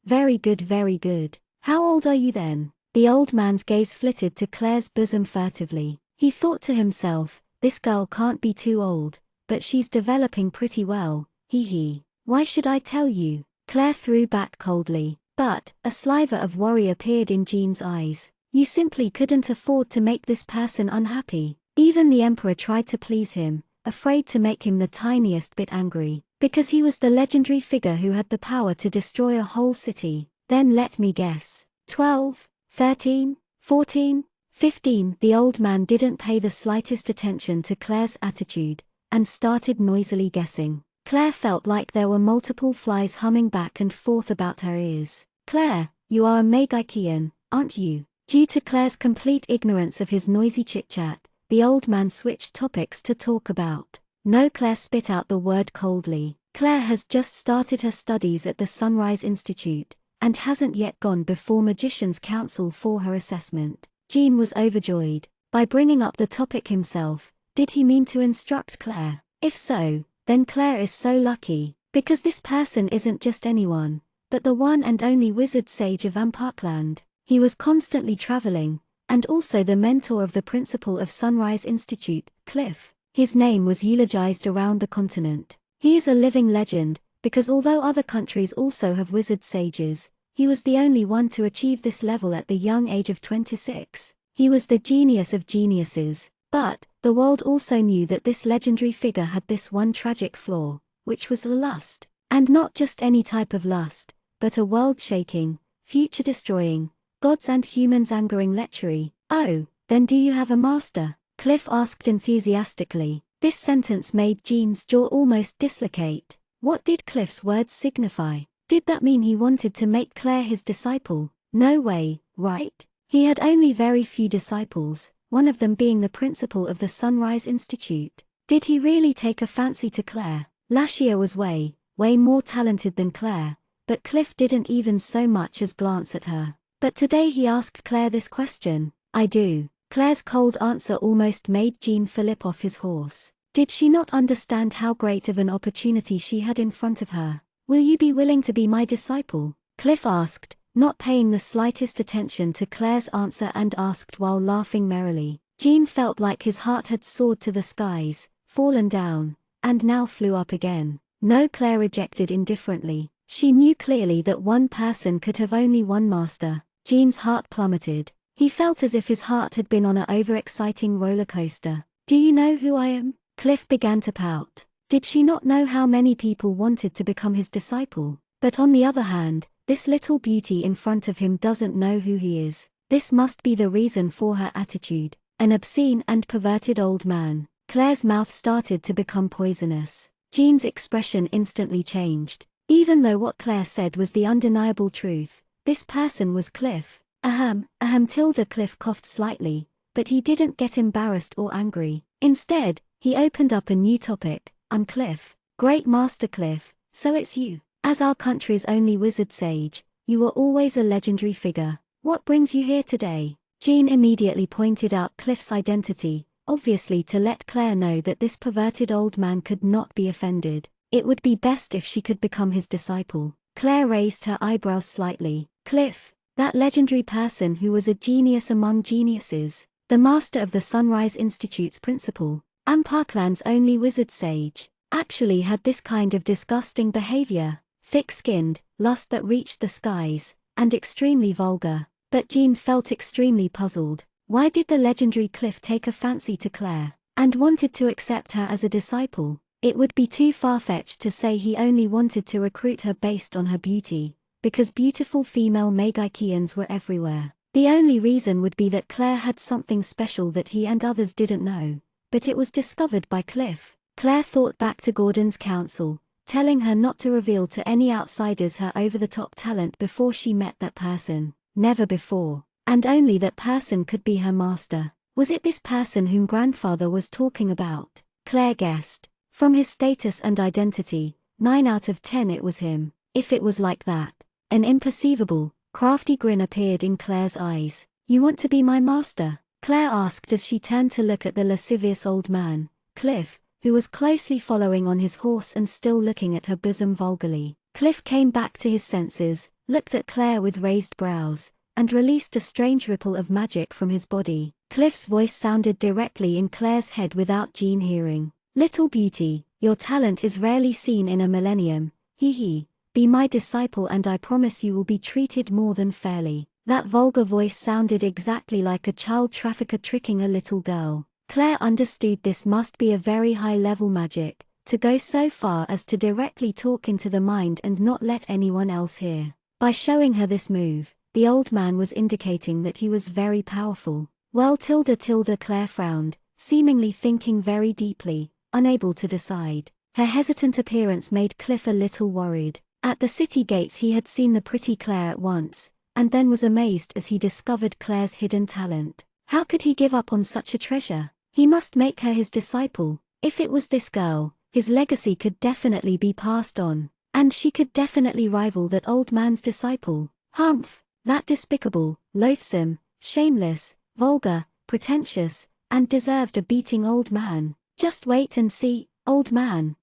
very good, very good. How old are you then?" The old man's gaze flitted to Claire's bosom furtively. He thought to himself, this girl can't be too old, but she's developing pretty well, he. "Why should I tell you?" Claire threw back coldly. But, a sliver of worry appeared in Jean's eyes. You simply couldn't afford to make this person unhappy. Even the emperor tried to please him, afraid to make him the tiniest bit angry, because he was the legendary figure who had the power to destroy a whole city. Then let me guess. 12, 13, 14, 15. The old man didn't pay the slightest attention to Claire's attitude, and started noisily guessing. Claire felt like there were multiple flies humming back and forth about her ears. "Claire, you are a Magikian, aren't you?" Due to Claire's complete ignorance of his noisy chit-chat, the old man switched topics to talk about. "No." Claire spit out the word coldly. "Claire has just started her studies at the Sunrise Institute, and hasn't yet gone before Magician's Council for her assessment." Jean was overjoyed. By bringing up the topic himself, did he mean to instruct Claire? If so, then Claire is so lucky, because this person isn't just anyone, but the one and only wizard sage of Amparkland. He was constantly traveling, and also the mentor of the principal of Sunrise Institute, Cliff. His name was eulogized around the continent. He is a living legend, because although other countries also have wizard sages, he was the only one to achieve this level at the young age of 26. He was the genius of geniuses. But, the world also knew that this legendary figure had this one tragic flaw, which was lust. And not just any type of lust, but a world-shaking, future-destroying, gods and humans angering lechery. "Oh, then do you have a master?" Cliff asked enthusiastically. This sentence made Jean's jaw almost dislocate. What did Cliff's words signify? Did that mean he wanted to make Claire his disciple? No way, right? He had only very few disciples, one of them being the principal of the Sunrise Institute. Did he really take a fancy to Claire? Lashia was way more talented than Claire, but Cliff didn't even so much as glance at her. But today he asked Claire this question. "I do." Claire's cold answer almost made Jean flip off his horse. Did she not understand how great of an opportunity she had in front of her? "Will you be willing to be my disciple?" Cliff asked, not paying the slightest attention to Claire's answer, and asked while laughing merrily. Jean felt like his heart had soared to the skies, fallen down, and now flew up again. No, Claire rejected indifferently. She knew clearly that one person could have only one master. Jean's heart plummeted. He felt as if his heart had been on an overexciting roller coaster. Do you know who I am? Cliff began to pout. Did she not know how many people wanted to become his disciple? But on the other hand, this little beauty in front of him doesn't know who he is. This must be the reason for her attitude. An obscene and perverted old man. Claire's mouth started to become poisonous. Jean's expression instantly changed. Even though what Claire said was the undeniable truth, this person was Cliff. Tilda. Cliff coughed slightly, but he didn't get embarrassed or angry. Instead, he opened up a new topic. I'm Cliff. Great Master Cliff, so it's you. As our country's only wizard sage, you were always a legendary figure. What brings you here today? Jean immediately pointed out Cliff's identity, obviously to let Claire know that this perverted old man could not be offended. It would be best if she could become his disciple. Claire raised her eyebrows slightly. Cliff, that legendary person who was a genius among geniuses, the master of the Sunrise Institute's principal, and Parkland's only wizard sage, actually had this kind of disgusting behavior, thick-skinned, lust that reached the skies, and extremely vulgar. But Jean felt extremely puzzled. Why did the legendary Cliff take a fancy to Claire, and wanted to accept her as a disciple? It would be too far-fetched to say he only wanted to recruit her based on her beauty, because beautiful female Magikians were everywhere. The only reason would be that Claire had something special that he and others didn't know, but it was discovered by Cliff. Claire thought back to Gordon's counsel, telling her not to reveal to any outsiders her over-the-top talent before she met that person. Never before. And only that person could be her master. Was it this person whom grandfather was talking about? Claire guessed. From his status and identity, 9 out of 10 it was him. If it was like that. An imperceivable, crafty grin appeared in Claire's eyes. You want to be my master? Claire asked as she turned to look at the lascivious old man, Cliff, who was closely following on his horse and still looking at her bosom vulgarly. Cliff came back to his senses, looked at Claire with raised brows, and released a strange ripple of magic from his body. Cliff's voice sounded directly in Claire's head without Jean hearing. Little beauty, your talent is rarely seen in a millennium. Be my disciple and I promise you will be treated more than fairly. That vulgar voice sounded exactly like a child trafficker tricking a little girl. Claire understood this must be a very high-level magic, to go so far as to directly talk into the mind and not let anyone else hear. By showing her this move, the old man was indicating that he was very powerful. Well, Claire frowned, seemingly thinking very deeply, unable to decide. Her hesitant appearance made Cliff a little worried. At the city gates he had seen the pretty Claire at once, and then was amazed as he discovered Claire's hidden talent. How could he give up on such a treasure? He must make her his disciple. If it was this girl, his legacy could definitely be passed on. And she could definitely rival that old man's disciple. Humph! That despicable, loathsome, shameless, vulgar, pretentious, and deserved a beating old man. Just wait and see, old man.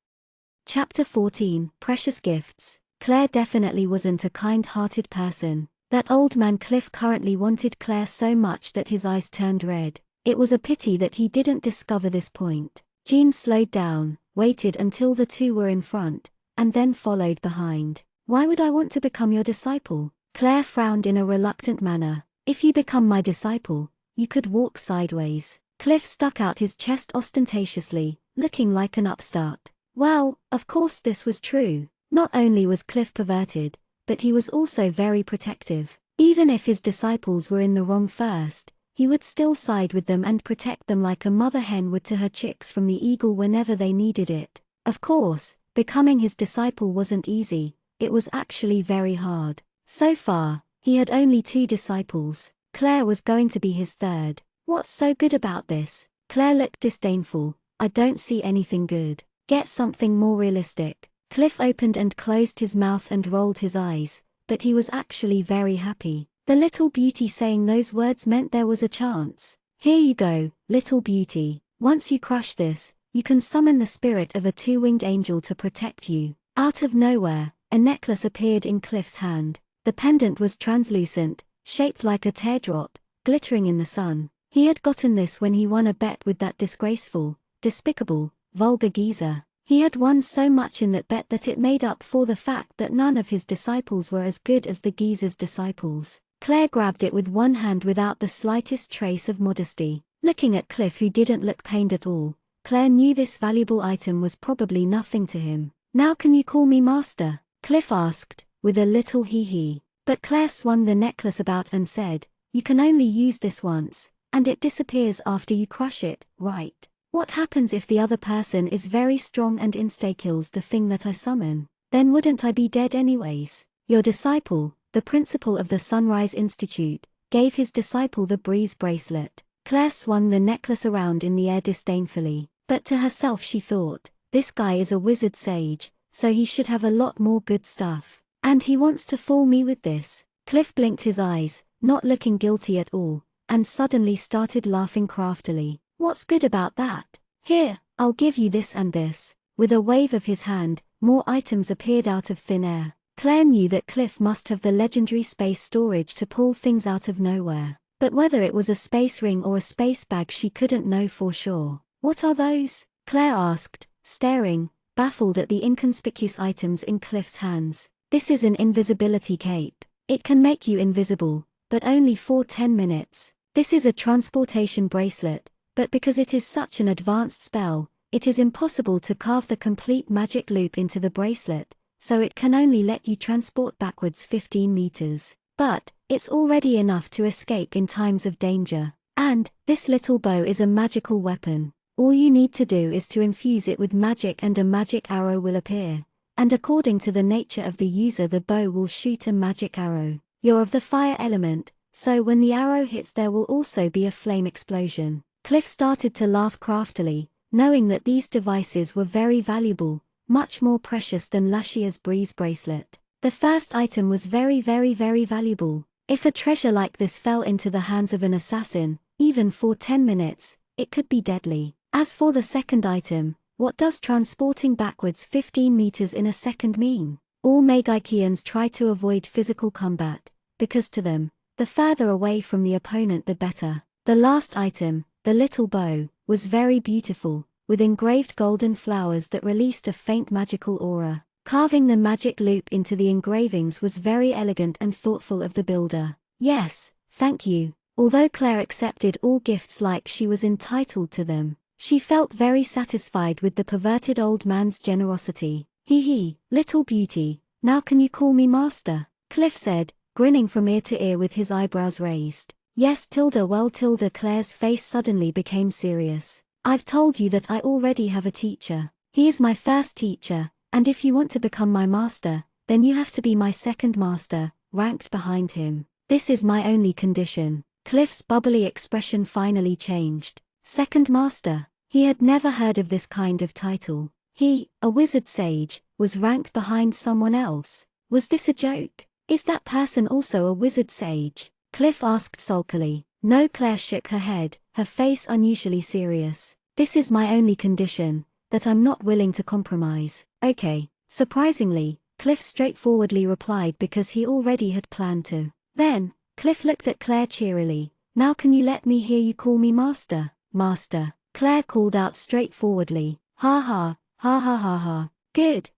Chapter 14, Precious Gifts. Claire definitely wasn't a kind-hearted person. That old man Cliff currently wanted Claire so much that his eyes turned red. It was a pity that he didn't discover this point. Jean slowed down, waited until the two were in front, and then followed behind. Why would I want to become your disciple? Claire frowned in a reluctant manner. If you become my disciple, you could walk sideways. Cliff stuck out his chest ostentatiously, looking like an upstart. Well, of course this was true. Not only was Cliff perverted, but he was also very protective. Even if his disciples were in the wrong first, he would still side with them and protect them like a mother hen would to her chicks from the eagle whenever they needed it. Of course, becoming his disciple wasn't easy, it was actually very hard. So far, he had only 2 disciples. Claire was going to be his third. What's so good about this? Claire looked disdainful. I don't see anything good. Get something more realistic. Cliff opened and closed his mouth and rolled his eyes, but he was actually very happy. The little beauty saying those words meant there was a chance. Here you go, little beauty. Once you crush this, you can summon the spirit of a 2-winged angel to protect you. Out of nowhere, a necklace appeared in Cliff's hand. The pendant was translucent, shaped like a teardrop, glittering in the sun. He had gotten this when he won a bet with that disgraceful, despicable, vulgar geezer. He had won so much in that bet that it made up for the fact that none of his disciples were as good as the geezer's disciples. Claire grabbed it with one hand without the slightest trace of modesty. Looking at Cliff, who didn't look pained at all, Claire knew this valuable item was probably nothing to him. "Now can you call me master?" Cliff asked, with a little hee-hee. But Claire swung the necklace about and said, "You can only use this once, and it disappears after you crush it, right? What happens if the other person is very strong and insta-kills the thing that I summon? Then wouldn't I be dead anyways?" Your disciple, the principal of the Sunrise Institute, gave his disciple the breeze bracelet. Claire swung the necklace around in the air disdainfully, but to herself she thought, this guy is a wizard sage, so he should have a lot more good stuff. And he wants to fool me with this. Cliff blinked his eyes, not looking guilty at all, and suddenly started laughing craftily. "What's good about that? Here, I'll give you this and this." With a wave of his hand, more items appeared out of thin air. Claire knew that Cliff must have the legendary space storage to pull things out of nowhere. But whether it was a space ring or a space bag she couldn't know for sure. "What are those?" Claire asked, staring, baffled at the inconspicuous items in Cliff's hands. "This is an invisibility cape. It can make you invisible, but only for 10 minutes. This is a transportation bracelet, but because it is such an advanced spell, it is impossible to carve the complete magic loop into the bracelet, so it can only let you transport backwards 15 meters. But it's already enough to escape in times of danger. And this little bow is a magical weapon. All you need to do is to infuse it with magic and a magic arrow will appear. And according to the nature of the user, the bow will shoot a magic arrow. You're of the fire element, so when the arrow hits there will also be a flame explosion." Cliff started to laugh craftily, knowing that these devices were very valuable, much more precious than Lashia's breeze bracelet. The first item was very valuable. If a treasure like this fell into the hands of an assassin, even for 10 minutes, it could be deadly. As for the second item, what does transporting backwards 15 meters in a second mean? All Magikians try to avoid physical combat, because to them, the further away from the opponent the better. The last item, the little bow, was very beautiful, with engraved golden flowers that released a faint magical aura. Carving the magic loop into the engravings was very elegant and thoughtful of the builder. "Yes, thank you." Although Claire accepted all gifts like she was entitled to them, she felt very satisfied with the perverted old man's generosity. "Hee, little beauty, now can you call me master?" Cliff said, grinning from ear to ear with his eyebrows raised. "Yes, well, Claire's face suddenly became serious. "I've told you that I already have a teacher. He is my first teacher. And if you want to become my master, then you have to be my second master, ranked behind him. This is my only condition." Cliff's bubbly expression finally changed. Second master. He had never heard of this kind of title. He, a wizard sage, was ranked behind someone else. Was this a joke? Is that person also a wizard sage? Cliff asked sulkily. No, Claire shook her head, her face unusually serious. "This is my only condition, that I'm not willing to compromise." "Okay." Surprisingly, Cliff straightforwardly replied because he already had planned to. Then, Cliff looked at Claire cheerily. "Now can you let me hear you call me master?" "Master," Claire called out straightforwardly. Ha ha, ha ha ha ha. Good.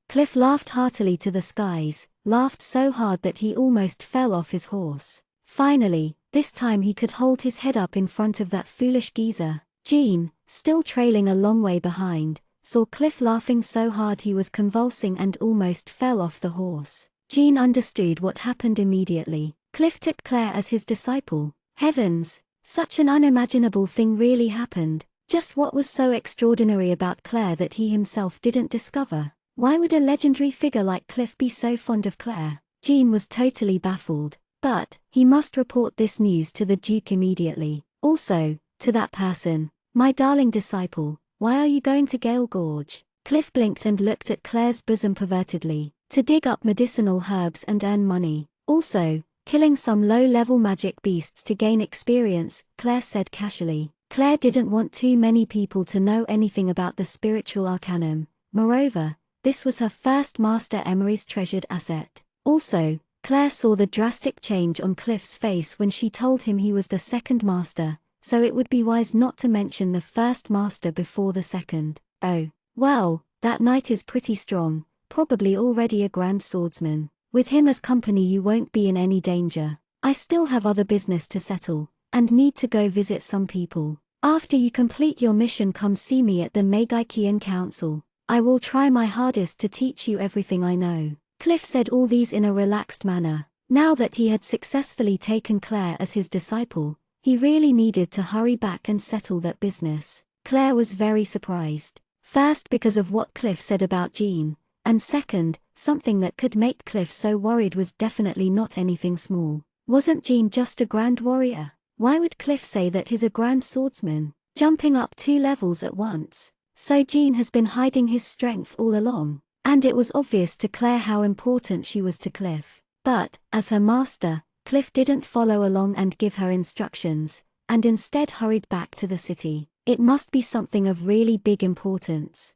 Cliff laughed heartily to the skies, laughed so hard that he almost fell off his horse. Finally, this time he could hold his head up in front of that foolish geezer. Jean, still trailing a long way behind, saw Cliff laughing so hard he was convulsing and almost fell off the horse. Jean understood what happened immediately. Cliff took Claire as his disciple. Heavens! Such an unimaginable thing really happened. Just what was so extraordinary about Claire that he himself didn't discover? Why would a legendary figure like Cliff be so fond of Claire? Jean was totally baffled. But, he must report this news to the Duke immediately. Also, to that person. "My darling disciple, why are you going to Gale Gorge?" Cliff blinked and looked at Claire's bosom pervertedly. "To dig up medicinal herbs and earn money. Also, killing some low-level magic beasts to gain experience," Claire said casually. Claire didn't want too many people to know anything about the spiritual arcanum. Moreover, this was her first master Emery's treasured asset. Also, Claire saw the drastic change on Cliff's face when she told him he was the second master, so it would be wise not to mention the first master before the second. Oh, well, that knight is pretty strong, probably already a grand swordsman. With him as company you won't be in any danger. I still have other business to settle, and need to go visit some people. After you complete your mission, come see me at the Magikian Council. I will try my hardest to teach you everything I know. Cliff said all these in a relaxed manner. Now that he had successfully taken Claire as his disciple, he really needed to hurry back and settle that business. Claire was very surprised. First, because of what Cliff said about Jean, and second, something that could make Cliff so worried was definitely not anything small. Wasn't Jean just a grand warrior? Why would Cliff say that he's a grand swordsman, jumping up 2 levels at once? So Jean has been hiding his strength all along, and it was obvious to Claire how important she was to Cliff. But, as her master, Cliff didn't follow along and give her instructions, and instead hurried back to the city. It must be something of really big importance.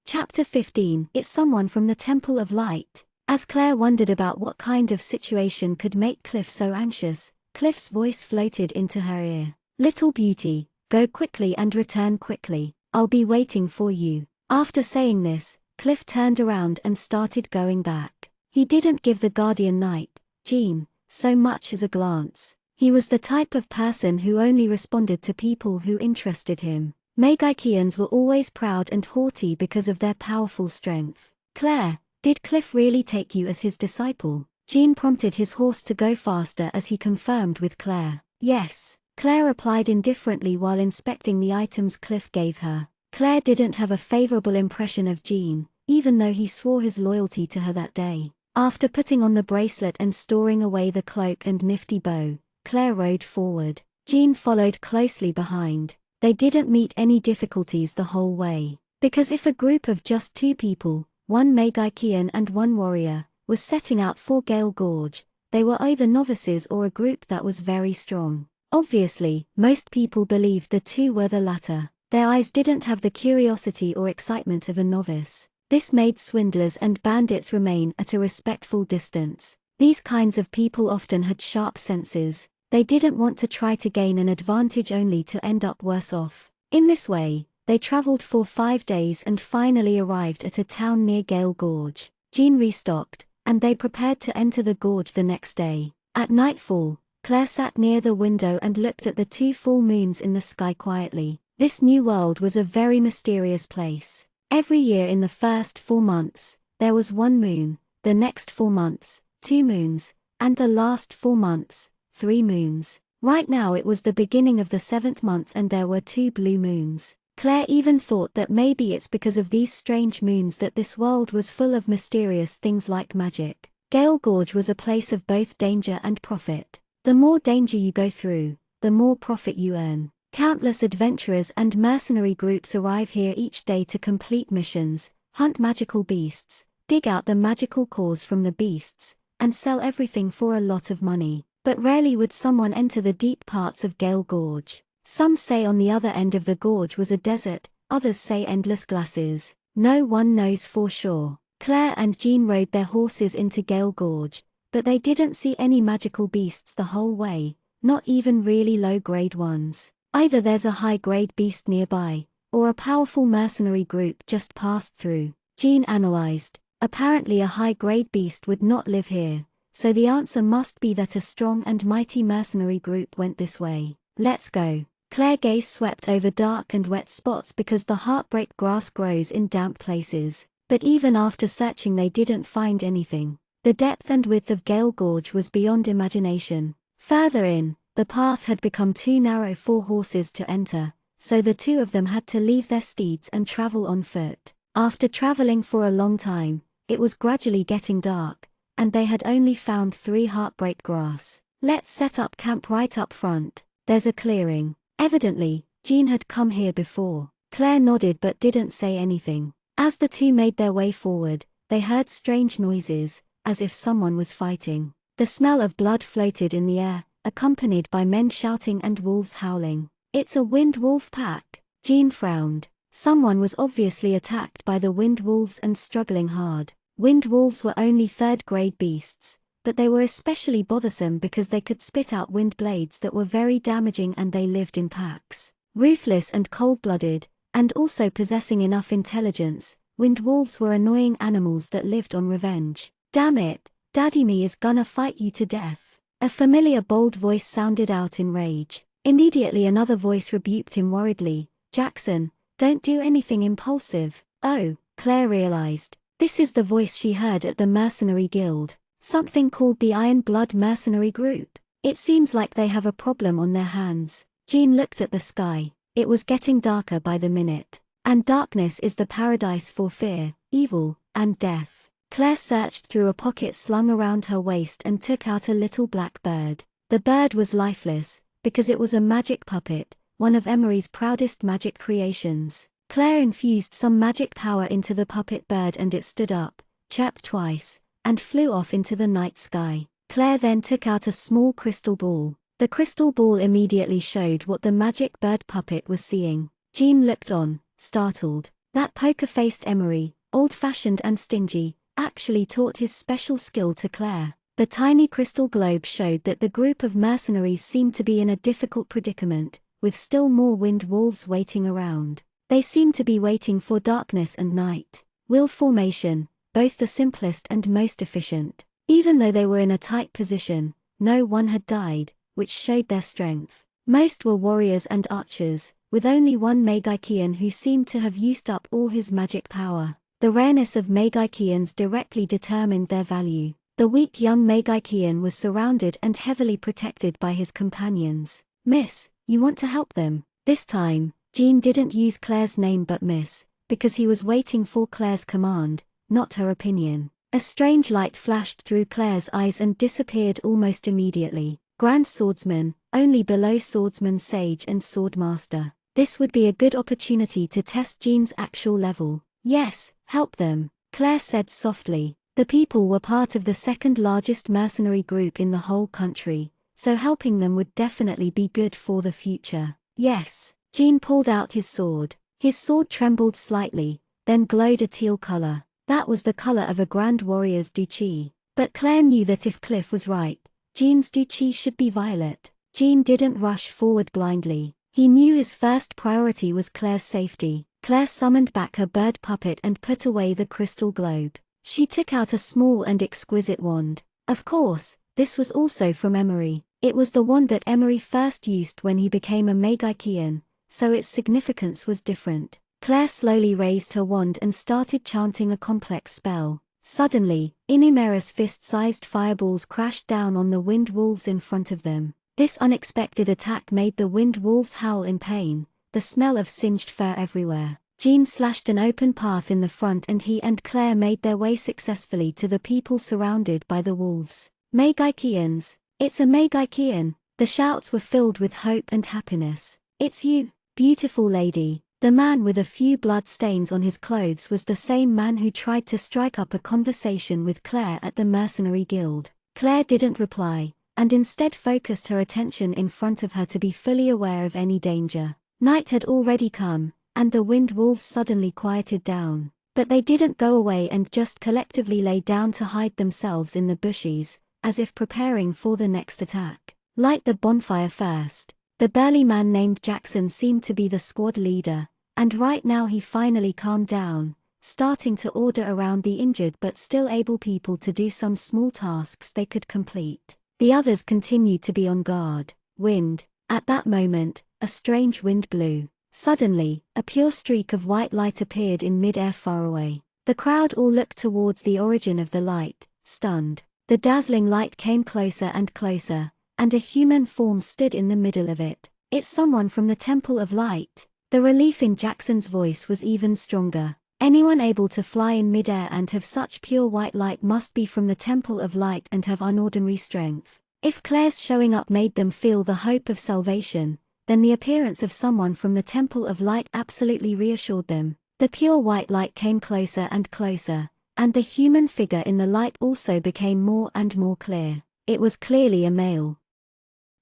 Chapter 15. It's someone from the Temple of Light. As Claire wondered about what kind of situation could make Cliff so anxious, Cliff's voice floated into her ear. Little beauty, go quickly and return quickly. I'll be waiting for you. After saying this, Cliff turned around and started going back. He didn't give the guardian knight, Jean, so much as a glance. He was the type of person who only responded to people who interested him. Magikians were always proud and haughty because of their powerful strength. Claire, did Cliff really take you as his disciple? Jean prompted his horse to go faster as he confirmed with Claire. Yes, Claire replied indifferently while inspecting the items Cliff gave her. Claire didn't have a favorable impression of Jean, even though he swore his loyalty to her that day. After putting on the bracelet and storing away the cloak and nifty bow, Claire rode forward. Jean followed closely behind. They didn't meet any difficulties the whole way, because if a group of just 2 people, 1 Magikian and 1 warrior, was setting out for Gale Gorge, they were either novices or a group that was very strong. Obviously, most people believed the 2 were the latter. Their eyes didn't have the curiosity or excitement of a novice. This made swindlers and bandits remain at a respectful distance. These kinds of people often had sharp senses. They didn't want to try to gain an advantage only to end up worse off. In this way, they traveled for 5 days and finally arrived at a town near Gale Gorge. Jean restocked, and they prepared to enter the gorge the next day. At nightfall, Claire sat near the window and looked at the 2 full moons in the sky quietly. This new world was a very mysterious place. Every year in the first 4 months, there was 1 moon, the next 4 months, 2 moons, and the last 4 months, 3 moons. Right now it was the beginning of the 7th month and there were 2 blue moons. Claire even thought that maybe it's because of these strange moons that this world was full of mysterious things like magic. Gale Gorge was a place of both danger and profit. The more danger you go through, the more profit you earn. Countless adventurers and mercenary groups arrive here each day to complete missions, hunt magical beasts, dig out the magical cores from the beasts, and sell everything for a lot of money. But rarely would someone enter the deep parts of Gale Gorge. Some say on the other end of the gorge was a desert, others say endless glaciers. No one knows for sure. Claire and Jean rode their horses into Gale Gorge, but they didn't see any magical beasts the whole way, not even really low-grade ones. Either there's a high-grade beast nearby, or a powerful mercenary group just passed through. Jean analyzed. Apparently a high-grade beast would not live here. So the answer must be that a strong and mighty mercenary group went this way. Let's go. Claire gaze swept over dark and wet spots because the heartbreak grass grows in damp places. But even after searching they didn't find anything. The depth and width of Gale Gorge was beyond imagination. Further in, the path had become too narrow for horses to enter, so the 2 of them had to leave their steeds and travel on foot. After traveling for a long time, it was gradually getting dark, and they had only found 3 heartbreak grass. Let's set up camp right up front. There's a clearing. Evidently, Jean had come here before. Claire nodded but didn't say anything. As the 2 made their way forward, they heard strange noises, as if someone was fighting. The smell of blood floated in the air, accompanied by men shouting and wolves howling. It's a wind wolf pack. Jean frowned. Someone was obviously attacked by the wind wolves and struggling hard. Wind wolves were only 3rd-grade beasts, but they were especially bothersome because they could spit out wind blades that were very damaging, and they lived in packs. Ruthless and cold-blooded, and also possessing enough intelligence, wind wolves were annoying animals that lived on revenge. "Damn it, Daddy me is gonna fight you to death." A familiar bold voice sounded out in rage. Immediately another voice rebuked him worriedly. "Jackson, don't do anything impulsive." Oh, Claire realized. This is the voice she heard at the mercenary guild. Something called the Iron Blood Mercenary Group. It seems like they have a problem on their hands. Jean looked at the sky. It was getting darker by the minute. And darkness is the paradise for fear, evil, and death. Claire searched through a pocket slung around her waist and took out a little black bird. The bird was lifeless, because it was a magic puppet, one of Emery's proudest magic creations. Claire infused some magic power into the puppet bird and it stood up, chirped twice, and flew off into the night sky. Claire then took out a small crystal ball. The crystal ball immediately showed what the magic bird puppet was seeing. Jean looked on, startled. That poker-faced Emery, old-fashioned and stingy, actually taught his special skill to Claire. The tiny crystal globe showed that the group of mercenaries seemed to be in a difficult predicament, with still more wind wolves waiting around. They seemed to be waiting for darkness and night. Will formation, both the simplest and most efficient. Even though they were in a tight position, no one had died, which showed their strength. Most were warriors and archers, with only one Magikian who seemed to have used up all his magic power. The rareness of Magikians directly determined their value. The weak young Magikian was surrounded and heavily protected by his companions. "Miss, you want to help them?" This time, Jean didn't use Claire's name but Miss, because he was waiting for Claire's command, not her opinion. A strange light flashed through Claire's eyes and disappeared almost immediately. Grand Swordsman, only below Swordsman Sage and Swordmaster. This would be a good opportunity to test Jean's actual level. "Yes, help them," Claire said softly. The people were part of the second largest mercenary group in the whole country, so helping them would definitely be good for the future. "Yes." Jean pulled out his sword. His sword trembled slightly, then glowed a teal color. That was the color of a grand warrior's duchy. But Claire knew that if Cliff was right, Jean's duchy should be violet. Jean didn't rush forward blindly. He knew his first priority was Claire's safety. Claire summoned back her bird puppet and put away the crystal globe. She took out a small and exquisite wand. Of course, this was also from Emery. It was the wand that Emery first used when he became a Magikian, so its significance was different. Claire slowly raised her wand and started chanting a complex spell. Suddenly, Inumera's fist-sized fireballs crashed down on the wind wolves in front of them. This unexpected attack made the wind wolves howl in pain, the smell of singed fur everywhere. Jean slashed an open path in the front and he and Claire made their way successfully to the people surrounded by the wolves. "Magikians! It's a Magikian!" The shouts were filled with hope and happiness. "It's you, beautiful lady." The man with a few blood stains on his clothes was the same man who tried to strike up a conversation with Claire at the mercenary guild. Claire didn't reply, and instead focused her attention in front of her to be fully aware of any danger. Night had already come, and the wind wolves suddenly quieted down. But they didn't go away and just collectively lay down to hide themselves in the bushes, as if preparing for the next attack. "Light the bonfire first." The burly man named Jackson seemed to be the squad leader, and right now he finally calmed down, starting to order around the injured but still able people to do some small tasks they could complete. The others continued to be on guard. Wind. At that moment, a strange wind blew. Suddenly, a pure streak of white light appeared in mid-air far away. The crowd all looked towards the origin of the light, stunned. The dazzling light came closer and closer, and a human form stood in the middle of it. "It's someone from the Temple of Light." The relief in Jackson's voice was even stronger. Anyone able to fly in midair and have such pure white light must be from the Temple of Light and have unordinary strength. If Claire's showing up made them feel the hope of salvation, then the appearance of someone from the Temple of Light absolutely reassured them. The pure white light came closer and closer, and the human figure in the light also became more and more clear. It was clearly a male.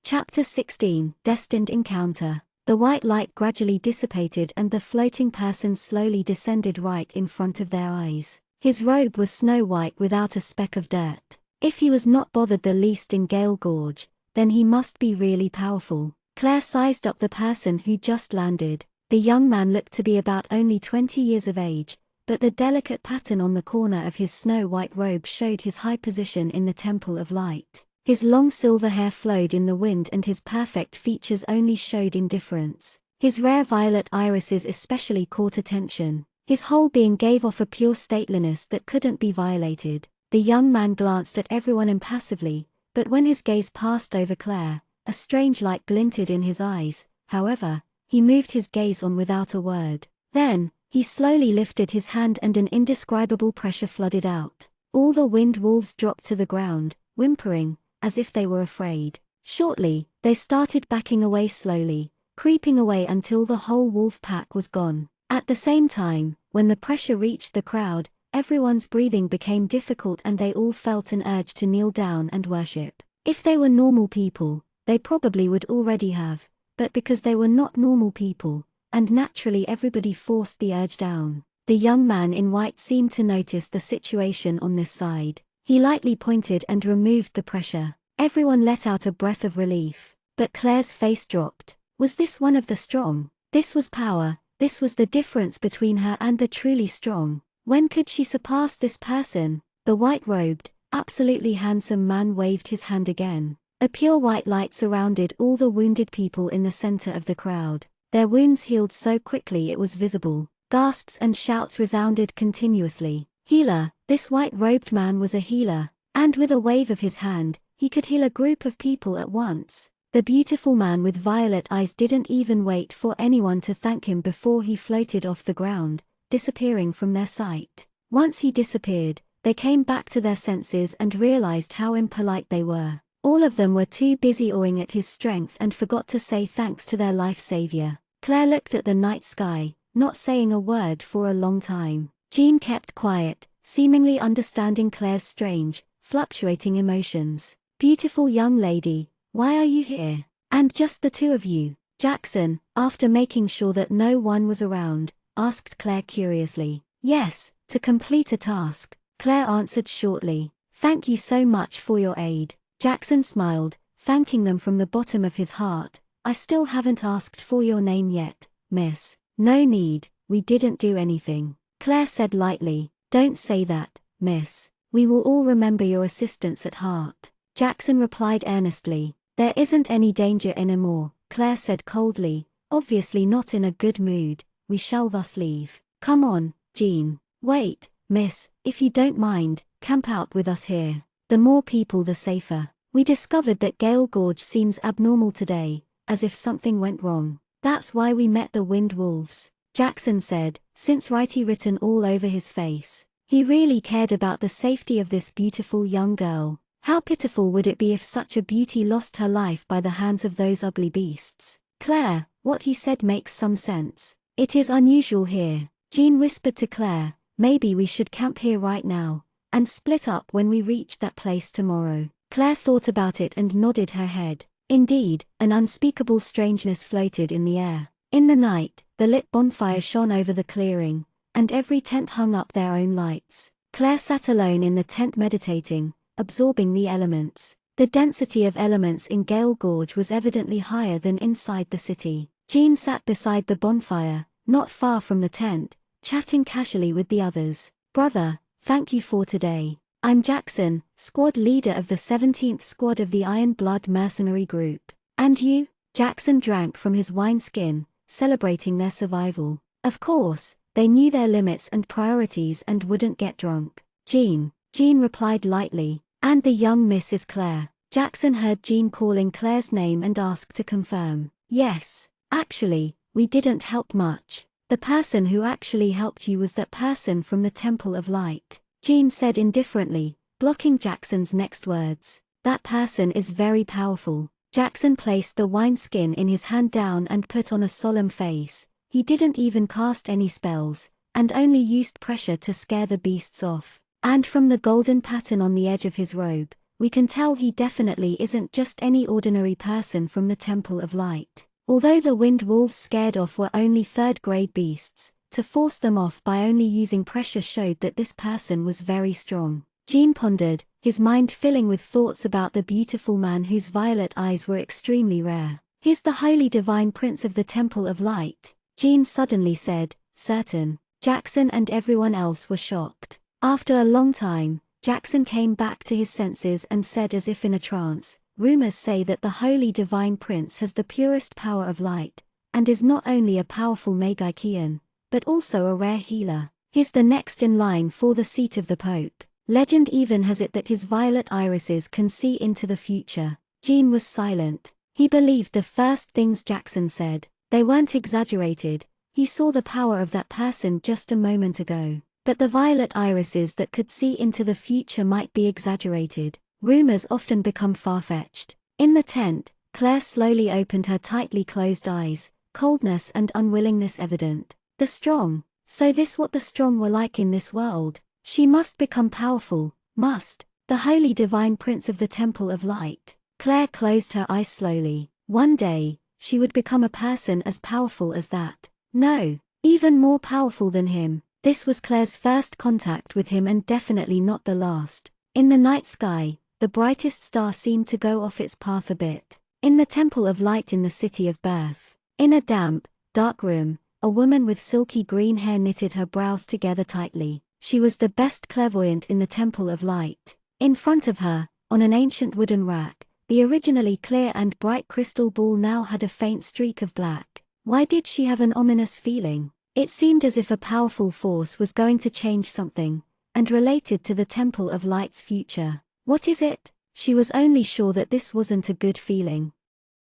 Chapter 16, Destined Encounter. The white light gradually dissipated and the floating person slowly descended right in front of their eyes. His robe was snow white without a speck of dirt. If he was not bothered the least in Gale Gorge, then he must be really powerful. Claire sized up the person who just landed. The young man looked to be about only 20 years of age, but the delicate pattern on the corner of his snow-white robe showed his high position in the Temple of Light. His long silver hair flowed in the wind and his perfect features only showed indifference. His rare violet irises especially caught attention. His whole being gave off a pure stateliness that couldn't be violated. The young man glanced at everyone impassively, but when his gaze passed over Claire, a strange light glinted in his eyes. However, he moved his gaze on without a word. Then, he slowly lifted his hand and an indescribable pressure flooded out. All the wind wolves dropped to the ground, whimpering, as if they were afraid. Shortly, they started backing away slowly, creeping away until the whole wolf pack was gone. At the same time, when the pressure reached the crowd, everyone's breathing became difficult and they all felt an urge to kneel down and worship. If they were normal people, they probably would already have, but because they were not normal people, and naturally everybody forced the urge down. The young man in white seemed to notice the situation on this side. He lightly pointed and removed the pressure. Everyone let out a breath of relief, but Claire's face dropped. Was this one of the strong? This was power, this was the difference between her and the truly strong. When could she surpass this person? The white-robed, absolutely handsome man waved his hand again. A pure white light surrounded all the wounded people in the center of the crowd. Their wounds healed so quickly it was visible. Gasps and shouts resounded continuously. Healer, this white-robed man was a healer, and with a wave of his hand, he could heal a group of people at once. The beautiful man with violet eyes didn't even wait for anyone to thank him before he floated off the ground, disappearing from their sight. Once he disappeared, they came back to their senses and realized how impolite they were. All of them were too busy awing at his strength and forgot to say thanks to their life savior. Claire looked at the night sky, not saying a word for a long time. Jean kept quiet, seemingly understanding Claire's strange, fluctuating emotions. Beautiful young lady, why are you here? And just the two of you? Jackson, after making sure that no one was around, asked Claire curiously. Yes, to complete a task, Claire answered shortly. Thank you so much for your aid. Jackson smiled, thanking them from the bottom of his heart. I still haven't asked for your name yet, miss. No need, we didn't do anything. Claire said lightly. Don't say that, miss. We will all remember your assistance at heart. Jackson replied earnestly. There isn't any danger anymore, Claire said coldly, obviously not in a good mood. We shall thus leave. Come on, Jean. Wait, miss, if you don't mind, camp out with us here. The more people the safer. We discovered that Gale Gorge seems abnormal today, as if something went wrong. That's why we met the wind wolves, Jackson said, since righty written all over his face. He really cared about the safety of this beautiful young girl. How pitiful would it be if such a beauty lost her life by the hands of those ugly beasts? Claire, what he said makes some sense. It is unusual here. Jean whispered to Claire, maybe we should camp here right now, and split up when we reach that place tomorrow. Claire thought about it and nodded her head. Indeed, an unspeakable strangeness floated in the air. In the night, the lit bonfire shone over the clearing, and every tent hung up their own lights. Claire sat alone in the tent meditating, absorbing the elements. The density of elements in Gale Gorge was evidently higher than inside the city. Jean sat beside the bonfire, not far from the tent, chatting casually with the others. Brother, thank you for today. I'm Jackson, squad leader of the 17th Squad of the Iron Blood Mercenary Group. And you? Jackson drank from his wineskin, celebrating their survival. Of course, they knew their limits and priorities and wouldn't get drunk. Jean replied lightly. And the young Mrs. Claire. Jackson heard Jean calling Claire's name and asked to confirm. Yes. Actually, we didn't help much. The person who actually helped you was that person from the Temple of Light. Jean said indifferently, blocking Jackson's next words. That person is very powerful. Jackson placed the wineskin in his hand down and put on a solemn face. He didn't even cast any spells, and only used pressure to scare the beasts off. And from the golden pattern on the edge of his robe, we can tell he definitely isn't just any ordinary person from the Temple of Light. Although the wind wolves scared off were only third-grade beasts, to force them off by only using pressure showed that this person was very strong. Jean pondered, his mind filling with thoughts about the beautiful man whose violet eyes were extremely rare. "He's the holy divine prince of the Temple of Light," Jean suddenly said, certain. Jackson and everyone else were shocked. After a long time, Jackson came back to his senses and said as if in a trance, "Rumors say that the holy divine prince has the purest power of light, and is not only a powerful Magikian, but also a rare healer. He's the next in line for the seat of the Pope. Legend even has it that his violet irises can see into the future." Jean was silent. He believed the first things Jackson said. They weren't exaggerated. He saw the power of that person just a moment ago. But the violet irises that could see into the future might be exaggerated. Rumors often become far-fetched. In the tent, Claire slowly opened her tightly closed eyes, coldness and unwillingness evident. The strong. So this what the strong were like in this world. She must become powerful, must. The holy divine prince of the Temple of Light. Claire closed her eyes slowly. One day, she would become a person as powerful as that. No, even more powerful than him. This was Claire's first contact with him and definitely not the last. In the night sky, the brightest star seemed to go off its path a bit. In the Temple of Light in the city of birth. In a damp, dark room, a woman with silky green hair knitted her brows together tightly. She was the best clairvoyant in the Temple of Light. In front of her, on an ancient wooden rack, the originally clear and bright crystal ball now had a faint streak of black. Why did she have an ominous feeling? It seemed as if a powerful force was going to change something, and related to the Temple of Light's future. What is it? She was only sure that this wasn't a good feeling.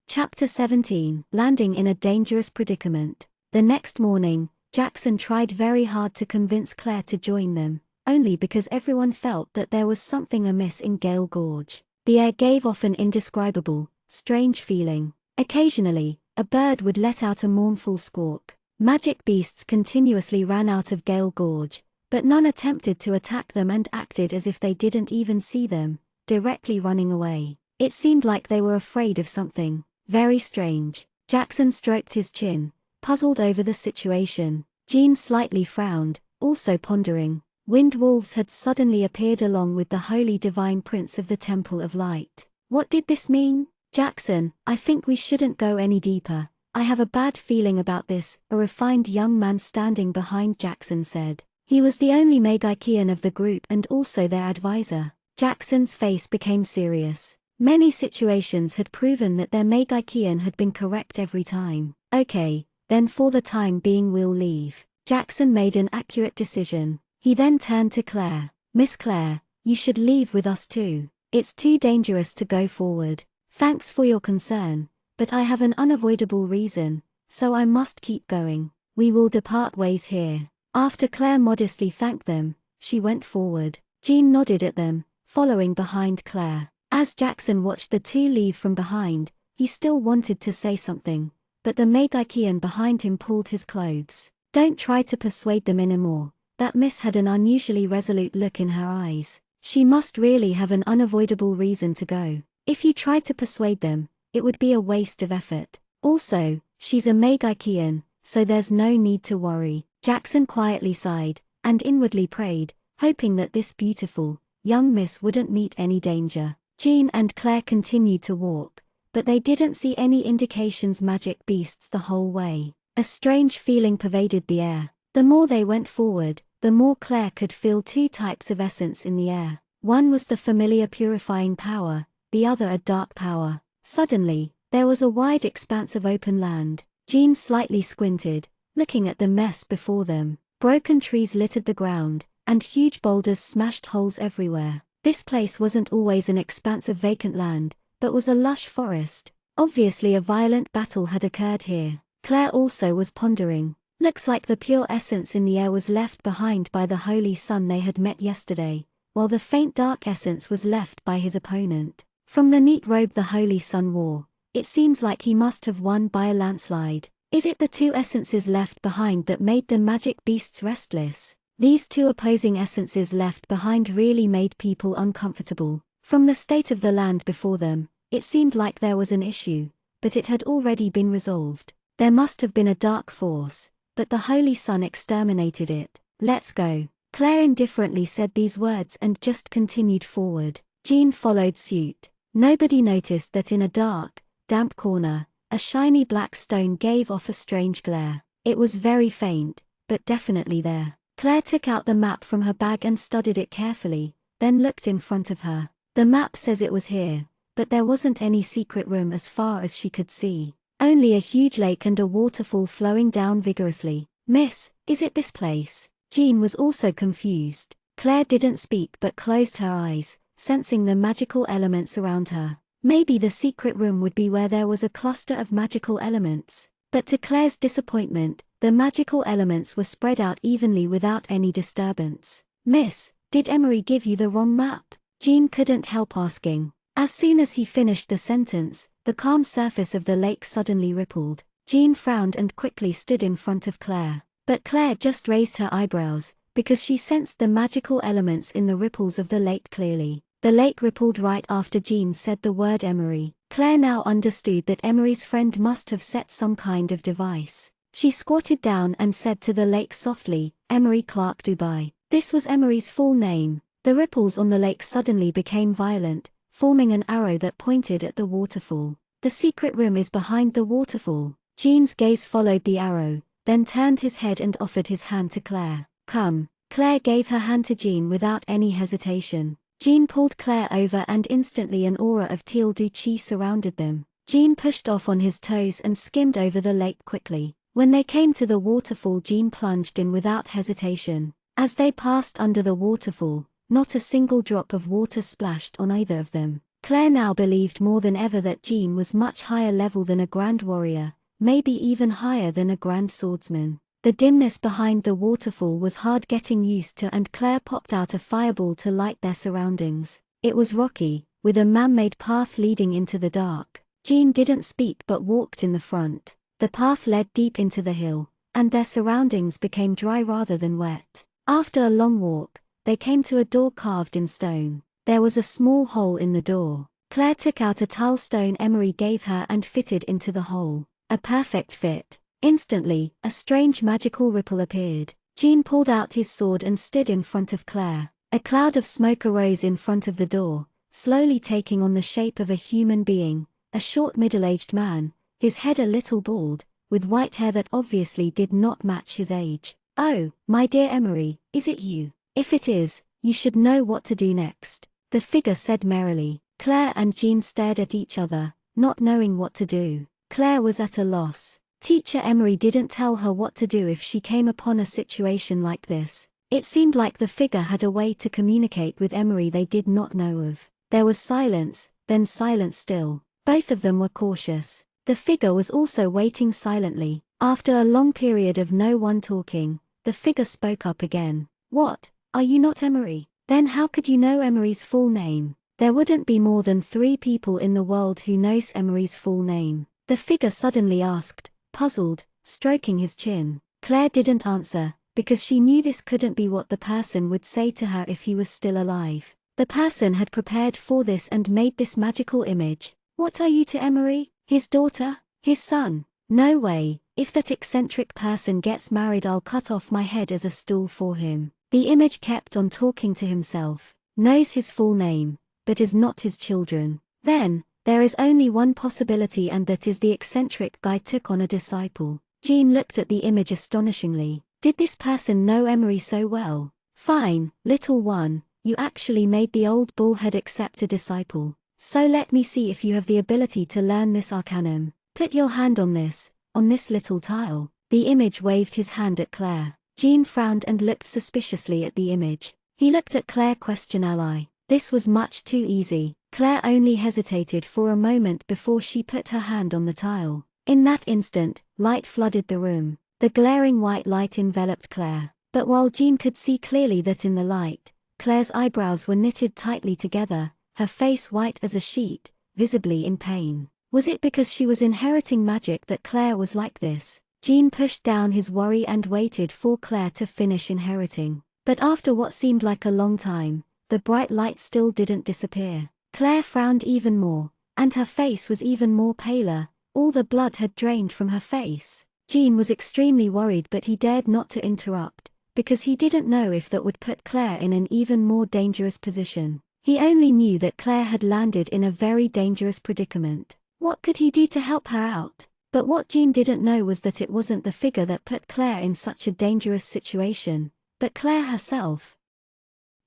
Chapter 17. Landing in a dangerous predicament. The next morning, Jackson tried very hard to convince Claire to join them, only because everyone felt that there was something amiss in Gale Gorge. The air gave off an indescribable, strange feeling. Occasionally, a bird would let out a mournful squawk. Magic beasts continuously ran out of Gale Gorge, but none attempted to attack them and acted as if they didn't even see them, directly running away. It seemed like they were afraid of something. Very strange. Jackson stroked his chin, puzzled over the situation. Jean slightly frowned, also pondering. Wind wolves had suddenly appeared along with the holy divine prince of the Temple of Light. What did this mean? "Jackson, I think we shouldn't go any deeper. I have a bad feeling about this," a refined young man standing behind Jackson said. He was the only Magikian of the group and also their advisor. Jackson's face became serious. Many situations had proven that their Magikian had been correct every time. "Okay, then for the time being we'll leave." Jackson made an accurate decision. He then turned to Claire. "Miss Claire, you should leave with us too. It's too dangerous to go forward. Thanks for your concern, but I have an unavoidable reason, so I must keep going. We will depart ways here." After Claire modestly thanked them, she went forward. Jean nodded at them, following behind Claire. As Jackson watched the two leave from behind, he still wanted to say something, but the Magikian behind him pulled his clothes. "Don't try to persuade them anymore." That miss had an unusually resolute look in her eyes. She must really have an unavoidable reason to go. If you tried to persuade them, it would be a waste of effort. Also, she's a Magikian, so there's no need to worry. Jackson quietly sighed, and inwardly prayed, hoping that this beautiful, young miss wouldn't meet any danger. Jean and Claire continued to walk, but they didn't see any indications magic beasts the whole way. A strange feeling pervaded the air. The more they went forward, the more Claire could feel two types of essence in the air. One was the familiar purifying power, the other a dark power. Suddenly, there was a wide expanse of open land. Jean slightly squinted, looking at the mess before them. Broken trees littered the ground, and huge boulders smashed holes everywhere. This place wasn't always an expanse of vacant land, but was a lush forest. Obviously a violent battle had occurred here. Claire also was pondering. Looks like the pure essence in the air was left behind by the holy sun they had met yesterday, while the faint dark essence was left by his opponent. From the neat robe the holy sun wore, it seems like he must have won by a landslide. Is it the two essences left behind that made the magic beasts restless? These two opposing essences left behind really made people uncomfortable. From the state of the land before them, it seemed like there was an issue, but it had already been resolved. There must have been a dark force, but the holy sun exterminated it. "Let's go." Claire indifferently said these words and just continued forward. Jean followed suit. Nobody noticed that in a dark, damp corner, a shiny black stone gave off a strange glare. It was very faint, but definitely there. Claire took out the map from her bag and studied it carefully, then looked in front of her. The map says it was here, but there wasn't any secret room as far as she could see. Only a huge lake and a waterfall flowing down vigorously. "Miss, is it this place?" Jean was also confused. Claire didn't speak but closed her eyes, sensing the magical elements around her. Maybe the secret room would be where there was a cluster of magical elements. But to Claire's disappointment, the magical elements were spread out evenly without any disturbance. "Miss, did Emery give you the wrong map?" Jean couldn't help asking. As soon as he finished the sentence, the calm surface of the lake suddenly rippled. Jean frowned and quickly stood in front of Claire. But Claire just raised her eyebrows, because she sensed the magical elements in the ripples of the lake clearly. The lake rippled right after Jean said the word Emery. Claire now understood that Emery's friend must have set some kind of device. She squatted down and said to the lake softly, "Emery Clark Dubai." This was Emery's full name. The ripples on the lake suddenly became violent, forming an arrow that pointed at the waterfall. "The secret room is behind the waterfall." Jean's gaze followed the arrow, then turned his head and offered his hand to Claire. "Come." Claire gave her hand to Jean without any hesitation. Jean pulled Claire over and instantly an aura of teal chi surrounded them. Jean pushed off on his toes and skimmed over the lake quickly. When they came to the waterfall, Jean plunged in without hesitation. As they passed under the waterfall, not a single drop of water splashed on either of them. Claire now believed more than ever that Jean was much higher level than a grand warrior, maybe even higher than a grand swordsman. The dimness behind the waterfall was hard getting used to, and Claire popped out a fireball to light their surroundings. It was rocky, with a man-made path leading into the dark. Jean didn't speak but walked in the front. The path led deep into the hill, and their surroundings became dry rather than wet. After a long walk, they came to a door carved in stone. There was a small hole in the door. Claire took out a tile stone Emery gave her and fitted into the hole. A perfect fit. Instantly, a strange magical ripple appeared. Jean pulled out his sword and stood in front of Claire. A cloud of smoke arose in front of the door, slowly taking on the shape of a human being, a short middle-aged man, his head a little bald, with white hair that obviously did not match his age. "Oh, my dear Emery, is it you? If it is, you should know what to do next," the figure said merrily. Claire and Jean stared at each other, not knowing what to do. Claire was at a loss. Teacher Emery didn't tell her what to do if she came upon a situation like this. It seemed like the figure had a way to communicate with Emery they did not know of. There was silence, then silence still. Both of them were cautious. The figure was also waiting silently. After a long period of no one talking, the figure spoke up again. "What? Are you not Emery? Then how could you know Emery's full name?" "There wouldn't be more than 3 people in the world who knows Emery's full name," the figure suddenly asked, puzzled, stroking his chin. Claire didn't answer, because she knew this couldn't be what the person would say to her if he was still alive. The person had prepared for this and made this magical image. "What are you to Emery? His daughter? His son? No way. If that eccentric person gets married, I'll cut off my head as a stool for him." The image kept on talking to himself. "Knows his full name, but is not his children. Then, there is only one possibility, and that is the eccentric guy took on a disciple." Jean looked at the image astonishingly. Did this person know Emery so well? "Fine, little one, you actually made the old bullhead accept a disciple. So let me see if you have the ability to learn this arcanum. Put your hand on this little tile." The image waved his hand at Claire. Jean frowned and looked suspiciously at the image. He looked at Claire questioningly. This was much too easy. Claire only hesitated for a moment before she put her hand on the tile. In that instant, light flooded the room. The glaring white light enveloped Claire. But while Jean could see clearly that in the light, Claire's eyebrows were knitted tightly together, her face white as a sheet, visibly in pain. Was it because she was inheriting magic that Claire was like this? Jean pushed down his worry and waited for Claire to finish inheriting. But after what seemed like a long time, the bright light still didn't disappear. Claire frowned even more, and her face was even more paler. All the blood had drained from her face. Jean was extremely worried, but he dared not to interrupt, because he didn't know if that would put Claire in an even more dangerous position. He only knew that Claire had landed in a very dangerous predicament. What could he do to help her out? But what Jean didn't know was that it wasn't the figure that put Claire in such a dangerous situation, but Claire herself.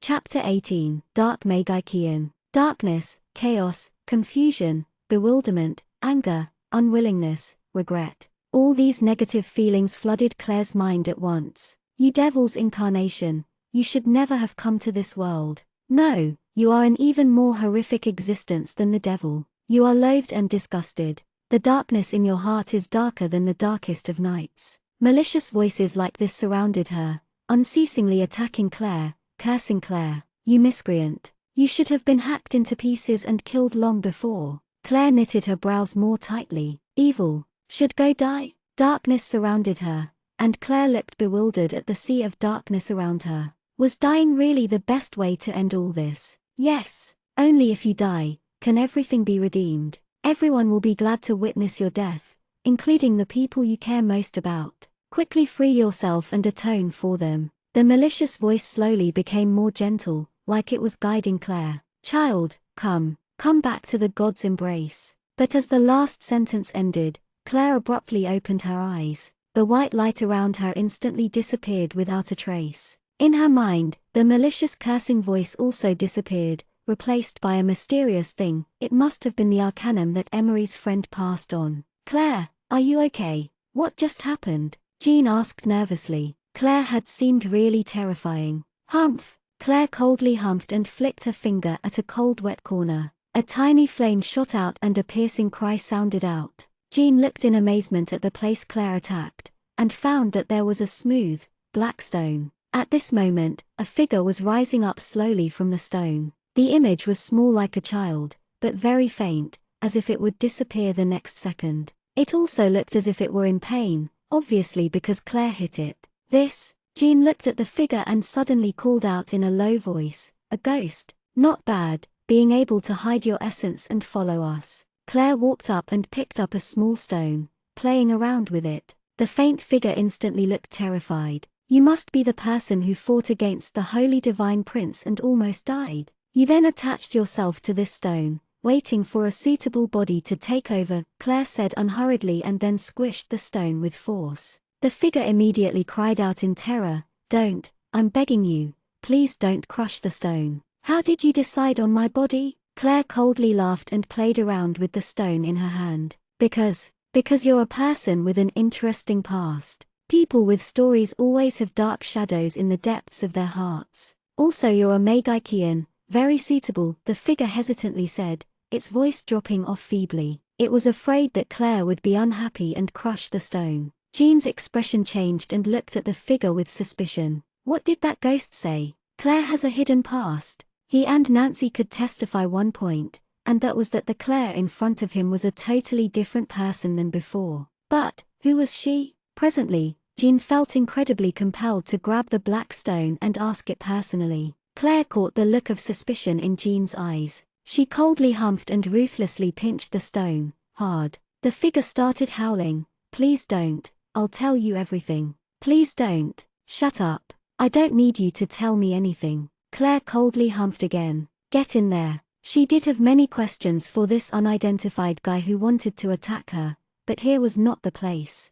Chapter 18, Dark Magikian. Darkness, chaos, confusion, bewilderment, anger, unwillingness, regret. All these negative feelings flooded Claire's mind at once. You devil's incarnation, you should never have come to this world. No, you are an even more horrific existence than the devil. You are loathed and disgusted. The darkness in your heart is darker than the darkest of nights. Malicious voices like this surrounded her, unceasingly attacking Claire, cursing Claire. You miscreant. You should have been hacked into pieces and killed long before. Claire knitted her brows more tightly. Evil. Should go die. Darkness surrounded her, and Claire looked bewildered at the sea of darkness around her. Was dying really the best way to end all this? Yes. Only if you die can everything be redeemed. Everyone will be glad to witness your death, including the people you care most about. Quickly free yourself and atone for them. The malicious voice slowly became more gentle, like it was guiding Claire. Child, come back to the God's embrace. But as the last sentence ended, Claire abruptly opened her eyes. The white light around her instantly disappeared without a trace. In her mind, the malicious cursing voice also disappeared, replaced by a mysterious thing. It must have been the arcanum that Emery's friend passed on. Claire, are you okay? What just happened? Jean asked nervously. Claire had seemed really terrifying. Humph! Claire coldly humphed and flicked her finger at a cold wet corner. A tiny flame shot out and a piercing cry sounded out. Jean looked in amazement at the place Claire attacked, and found that there was a smooth, black stone. At this moment, a figure was rising up slowly from the stone. The image was small like a child, but very faint, as if it would disappear the next second. It also looked as if it were in pain, obviously because Claire hit it. This. Jean looked at the figure and suddenly called out in a low voice, a ghost. Not bad, being able to hide your essence and follow us. Claire walked up and picked up a small stone, playing around with it. The faint figure instantly looked terrified. You must be the person who fought against the Holy Divine Prince and almost died. You then attached yourself to this stone, waiting for a suitable body to take over, Claire said unhurriedly and then squished the stone with force. The figure immediately cried out in terror, Don't, I'm begging you, please don't crush the stone. How did you decide on my body? Claire coldly laughed and played around with the stone in her hand. Because you're a person with an interesting past. People with stories always have dark shadows in the depths of their hearts. Also you're a Magikian, very suitable, the figure hesitantly said, its voice dropping off feebly. It was afraid that Claire would be unhappy and crush the stone. Jean's expression changed and looked at the figure with suspicion. What did that ghost say? Claire has a hidden past. He and Nancy could testify one point, and that was that the Claire in front of him was a totally different person than before. But, who was she? Presently, Jean felt incredibly compelled to grab the black stone and ask it personally. Claire caught the look of suspicion in Jean's eyes. She coldly humphed and ruthlessly pinched the stone, hard. The figure started howling. Please don't, I'll tell you everything. Please don't. Shut up. I don't need you to tell me anything. Claire coldly humphed again. Get in there. She did have many questions for this unidentified guy who wanted to attack her, but here was not the place.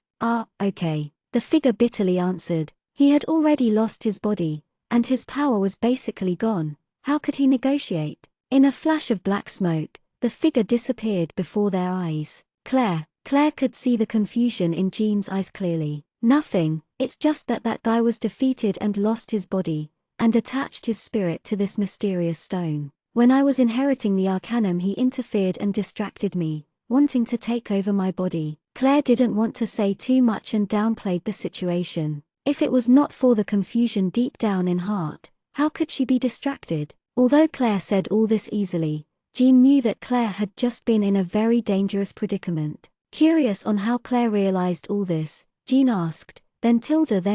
Okay. The figure bitterly answered. He had already lost his body, and his power was basically gone. How could he negotiate? In a flash of black smoke, the figure disappeared before their eyes. Claire could see the confusion in Jean's eyes clearly. Nothing, it's just that guy was defeated and lost his body, and attached his spirit to this mysterious stone. When I was inheriting the arcanum he interfered and distracted me, wanting to take over my body. Claire didn't want to say too much and downplayed the situation. If it was not for the confusion deep down in heart, how could she be distracted? Although Claire said all this easily, Jean knew that Claire had just been in a very dangerous predicament. Curious on how Claire realized all this, Jean asked, then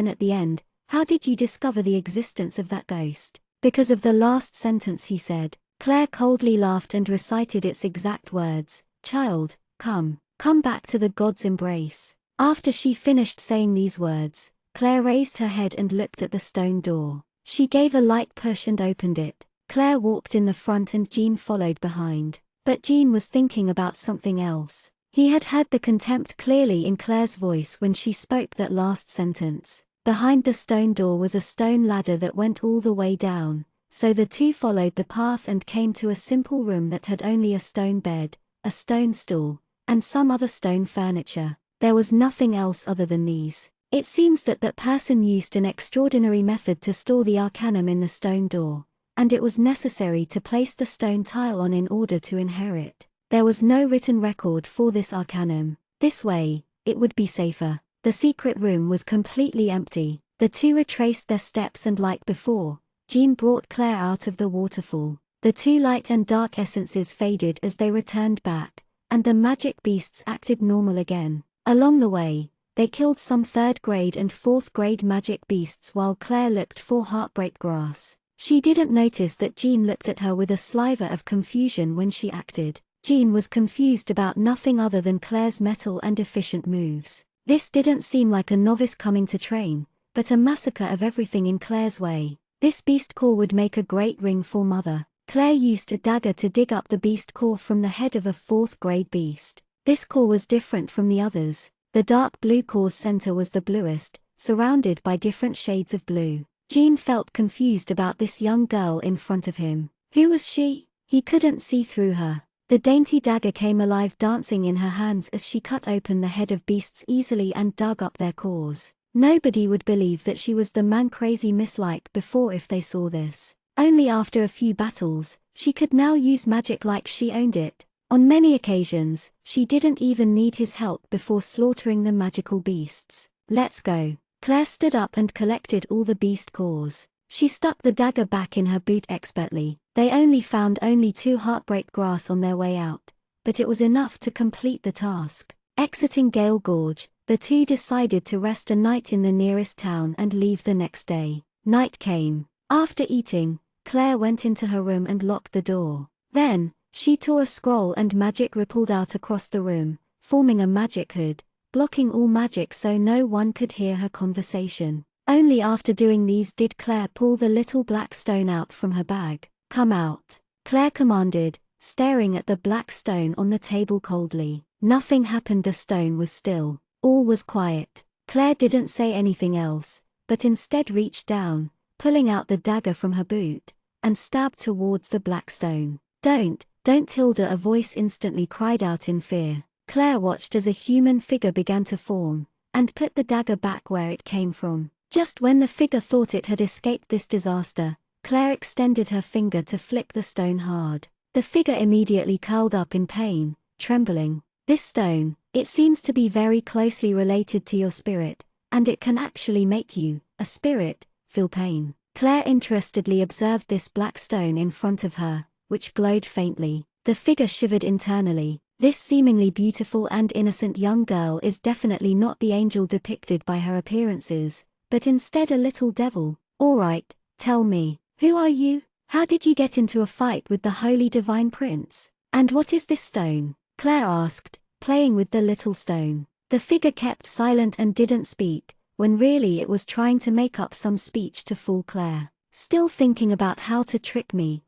at the end, how did you discover the existence of that ghost? Because of the last sentence he said. Claire coldly laughed and recited its exact words, Child, come back to the God's embrace. After she finished saying these words, Claire raised her head and looked at the stone door. She gave a light push and opened it. Claire walked in the front and Jean followed behind. But Jean was thinking about something else. He had heard the contempt clearly in Claire's voice when she spoke that last sentence. Behind the stone door was a stone ladder that went all the way down, so the two followed the path and came to a simple room that had only a stone bed, a stone stool, and some other stone furniture. There was nothing else other than these. It seems that that person used an extraordinary method to store the arcanum in the stone door, and it was necessary to place the stone tile on in order to inherit. There was no written record for this arcanum. This way, it would be safer. The secret room was completely empty. The two retraced their steps and like before, Jean brought Claire out of the waterfall. The two light and dark essences faded as they returned back, and the magic beasts acted normal again. Along the way, they killed some 3rd grade and 4th grade magic beasts while Claire looked for heartbreak grass. She didn't notice that Jean looked at her with a sliver of confusion when she acted. Jean was confused about nothing other than Claire's mettle and efficient moves. This didn't seem like a novice coming to train, but a massacre of everything in Claire's way. This beast core would make a great ring for Mother. Claire used a dagger to dig up the beast core from the head of a 4th grade beast. This core was different from the others. The dark blue core's center was the bluest, surrounded by different shades of blue. Jean felt confused about this young girl in front of him. Who was she? He couldn't see through her. The dainty dagger came alive, dancing in her hands as she cut open the head of beasts easily and dug up their cores. Nobody would believe that she was the man-crazy Miss Like before if they saw this. Only after a few battles, she could now use magic like she owned it. On many occasions, she didn't even need his help before slaughtering the magical beasts. Let's go. Claire stood up and collected all the beast cores. She stuck the dagger back in her boot expertly. They only found 2 heartbreak grass on their way out, but it was enough to complete the task. Exiting Gale Gorge, the two decided to rest a night in the nearest town and leave the next day. Night came. After eating, Claire went into her room and locked the door. Then, she tore a scroll and magic rippled out across the room, forming a magic hood, blocking all magic so no one could hear her conversation. Only after doing these did Claire pull the little black stone out from her bag. "Come out," Claire commanded, staring at the black stone on the table coldly. Nothing happened. The stone was still. All was quiet. Claire didn't say anything else, but instead reached down, pulling out the dagger from her boot, and stabbed towards the black stone. Don't, Tilda," a voice instantly cried out in fear. Claire watched as a human figure began to form, and put the dagger back where it came from. Just when the figure thought it had escaped this disaster, Claire extended her finger to flick the stone hard. The figure immediately curled up in pain, trembling. "This stone, it seems to be very closely related to your spirit, and it can actually make you, a spirit, feel pain." Claire interestedly observed this black stone in front of her, which glowed faintly. The figure shivered internally. This seemingly beautiful and innocent young girl is definitely not the angel depicted by her appearances, but instead a little devil. "All right, tell me, who are you? How did you get into a fight with the Holy Divine Prince? And what is this stone?" Claire asked, playing with the little stone. The figure kept silent and didn't speak, when really it was trying to make up some speech to fool Claire. "Still thinking about how to trick me?"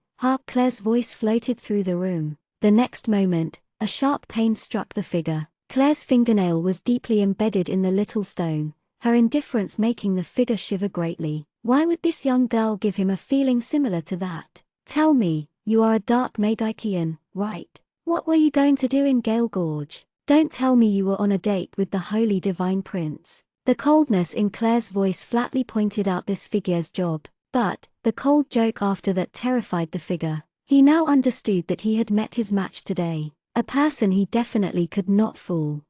Claire's voice floated through the room. The next moment, a sharp pain struck the figure. Claire's fingernail was deeply embedded in the little stone, her indifference making the figure shiver greatly. Why would this young girl give him a feeling similar to that? "Tell me, you are a dark Magian, right? What were you going to do in Gale Gorge? Don't tell me you were on a date with the Holy Divine Prince." The coldness in Claire's voice flatly pointed out this figure's job, but the cold joke after that terrified the figure. He now understood that he had met his match today, a person he definitely could not fool.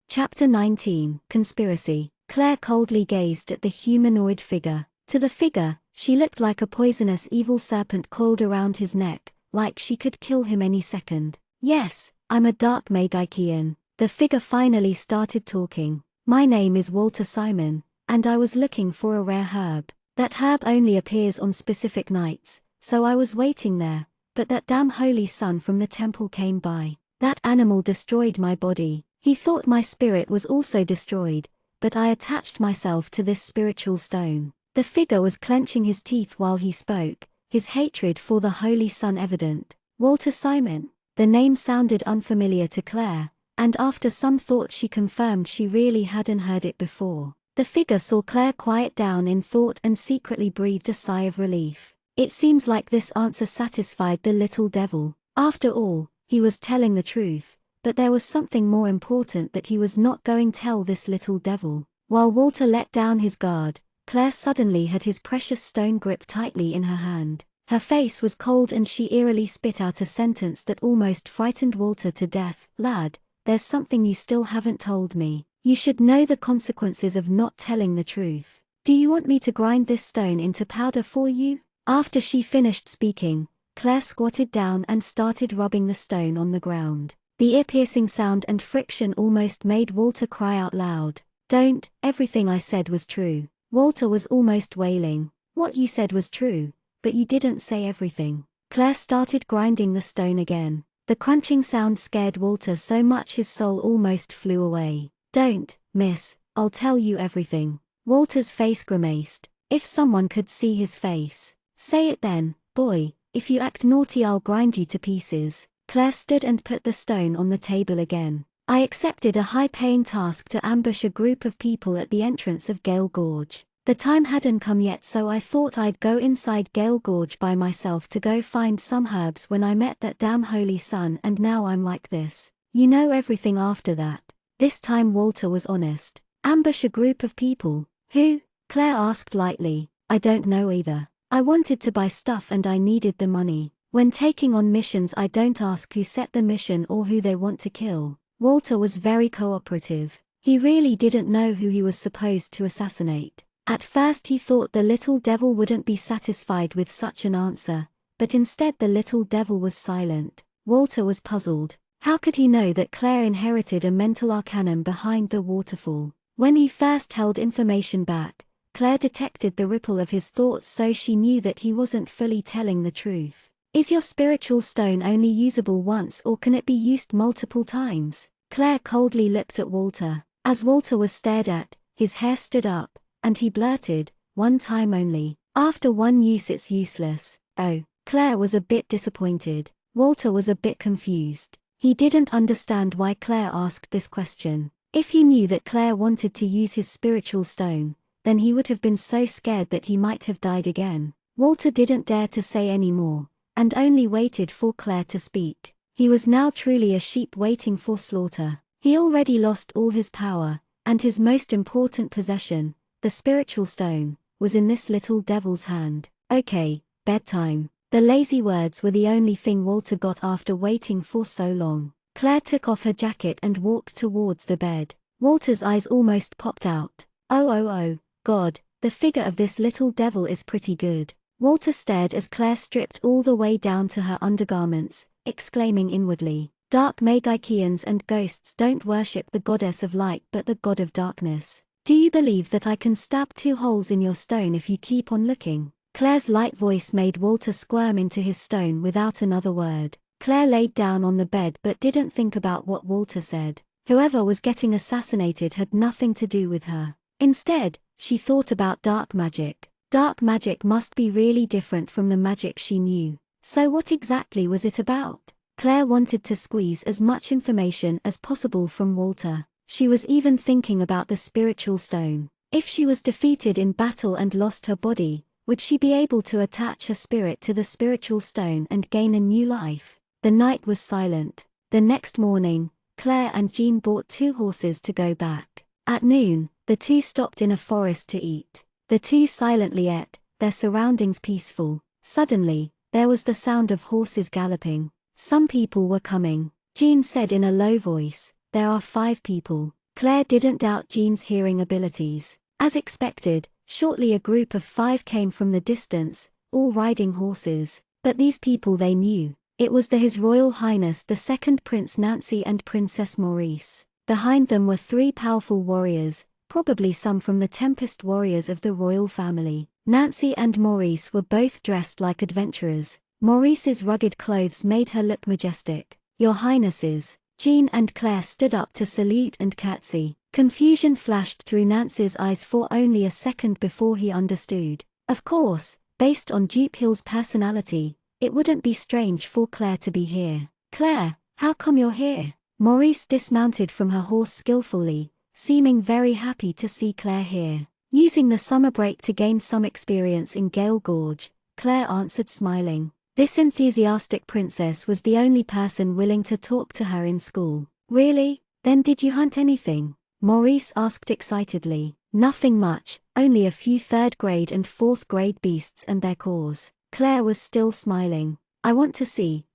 Chapter 19, Conspiracy. Claire coldly gazed at the humanoid figure. To the figure, she looked like a poisonous evil serpent coiled around his neck, like she could kill him any second. "Yes, I'm a dark Magian." The figure finally started talking. "My name is Walter Simon, and I was looking for a rare herb. That herb only appears on specific nights, so I was waiting there, but that damn holy sun from the temple came by. That animal destroyed my body. He thought my spirit was also destroyed, but I attached myself to this spiritual stone. The figure was clenching his teeth while he spoke, his hatred for the Holy Son evident. Walter Simon. The name sounded unfamiliar to Claire, and after some thought she confirmed she really hadn't heard it before. The figure saw Claire quiet down in thought and secretly breathed a sigh of relief. It seems like this answer satisfied the little devil. After all, he was telling the truth, but there was something more important that he was not going to tell this little devil. While Walter let down his guard, Claire suddenly had his precious stone gripped tightly in her hand. Her face was cold and she eerily spit out a sentence that almost frightened Walter to death. "Lad, there's something you still haven't told me. You should know the consequences of not telling the truth. Do you want me to grind this stone into powder for you?" After she finished speaking, Claire squatted down and started rubbing the stone on the ground. The ear-piercing sound and friction almost made Walter cry out loud. "Don't, everything I said was true." Walter was almost wailing. "What you said was true, but you didn't say everything." Claire started grinding the stone again. The crunching sound scared Walter so much his soul almost flew away. "Don't, miss, I'll tell you everything." Walter's face grimaced. If someone could see his face. "Say it then, boy, if you act naughty I'll grind you to pieces." Claire stood and put the stone on the table again. "I accepted a high-paying task to ambush a group of people at the entrance of Gale Gorge. The time hadn't come yet so I thought I'd go inside Gale Gorge by myself to go find some herbs when I met that damn Holy Son and now I'm like this. You know everything after that." This time Walter was honest. "Ambush a group of people? Who?" Claire asked lightly. "I don't know either. I wanted to buy stuff and I needed the money. When taking on missions I don't ask who set the mission or who they want to kill." Walter was very cooperative. He really didn't know who he was supposed to assassinate. At first he thought the little devil wouldn't be satisfied with such an answer, but instead the little devil was silent. Walter was puzzled. How could he know that Claire inherited a mental arcanum behind the waterfall? When he first held information back, Claire detected the ripple of his thoughts so she knew that he wasn't fully telling the truth. "Is your spiritual stone only usable once or can it be used multiple times?" Claire coldly looked at Walter. As Walter was stared at, his hair stood up, and he blurted, "One time only. After one use it's useless." Oh. Claire was a bit disappointed. Walter was a bit confused. He didn't understand why Claire asked this question. If he knew that Claire wanted to use his spiritual stone, then he would have been so scared that he might have died again. Walter didn't dare to say any more, and only waited for Claire to speak. He was now truly a sheep waiting for slaughter. He already lost all his power, and his most important possession, the spiritual stone, was in this little devil's hand. "Okay, bedtime." The lazy words were the only thing Walter got after waiting for so long. Claire took off her jacket and walked towards the bed. Walter's eyes almost popped out. Oh, God, the figure of this little devil is pretty good." Walter stared as Claire stripped all the way down to her undergarments, exclaiming inwardly, "Dark Magians and ghosts don't worship the goddess of light but the god of darkness. Do you believe that I can stab 2 holes in your stone if you keep on looking?" Claire's light voice made Walter squirm into his stone without another word. Claire laid down on the bed but didn't think about what Walter said. Whoever was getting assassinated had nothing to do with her. Instead, she thought about dark magic. Dark magic must be really different from the magic she knew. So what exactly was it about? Claire wanted to squeeze as much information as possible from Walter. She was even thinking about the spiritual stone. If she was defeated in battle and lost her body, would she be able to attach her spirit to the spiritual stone and gain a new life? The night was silent. The next morning, Claire and Jean bought 2 horses to go back. At noon, the 2 stopped in a forest to eat. The 2 silently ate, their surroundings peaceful. Suddenly, there was the sound of horses galloping. Some people were coming. Jean said in a low voice, "There are 5 people." Claire didn't doubt Jean's hearing abilities. As expected, shortly a group of 5 came from the distance, all riding horses. But these people they knew. It was His Royal Highness the Second Prince Nancy and Princess Maurice. Behind them were 3 powerful warriors, probably some from the Tempest warriors of the royal family. Nancy and Maurice were both dressed like adventurers. Maurice's rugged clothes made her look majestic. "Your Highnesses." Jean and Claire stood up to salute and curtsy. Confusion flashed through Nancy's eyes for only a second before he understood. Of course, based on Duke Hill's personality, it wouldn't be strange for Claire to be here. Claire, how come you're here? Maurice dismounted from her horse skillfully, seeming very happy to see Claire here. Using the summer break to gain some experience in Gale Gorge, Claire answered smiling. This enthusiastic princess was the only person willing to talk to her in school. Really? Then did you hunt anything? Maurice asked excitedly. Nothing much, only a few third grade and fourth grade beasts and their cause. Claire was still smiling. I want to see.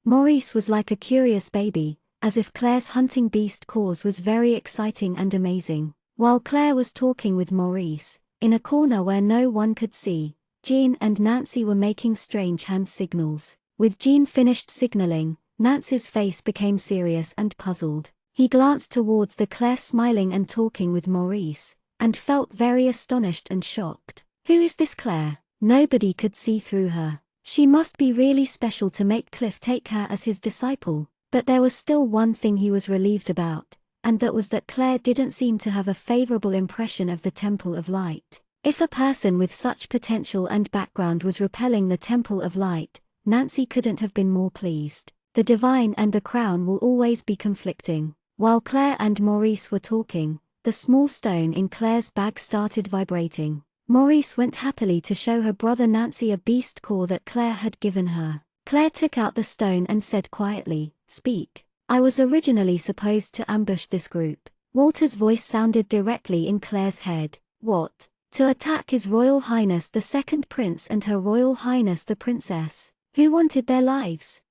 Maurice was like a curious baby, as if Claire's hunting beast cause was very exciting and amazing. While Claire was talking with Maurice, in a corner where no one could see, Jean and Nancy were making strange hand signals. With Jean finished signaling, Nancy's face became serious and puzzled. He glanced towards Claire smiling and talking with Maurice, and felt very astonished and shocked. Who is this Claire? Nobody could see through her. She must be really special to make Cliff take her as his disciple. But there was still one thing he was relieved about, and that was that Claire didn't seem to have a favorable impression of the Temple of Light. If a person with such potential and background was repelling the Temple of Light, Nancy couldn't have been more pleased. The divine and the crown will always be conflicting. While Claire and Maurice were talking, the small stone in Claire's bag started vibrating. Maurice went happily to show her brother Nancy a beast core that Claire had given her. Claire took out the stone and said quietly, "Speak. I was originally supposed to ambush this group." Walter's voice sounded directly in Claire's head. What? To attack His Royal Highness the Second Prince and Her Royal Highness the Princess, who wanted their lives?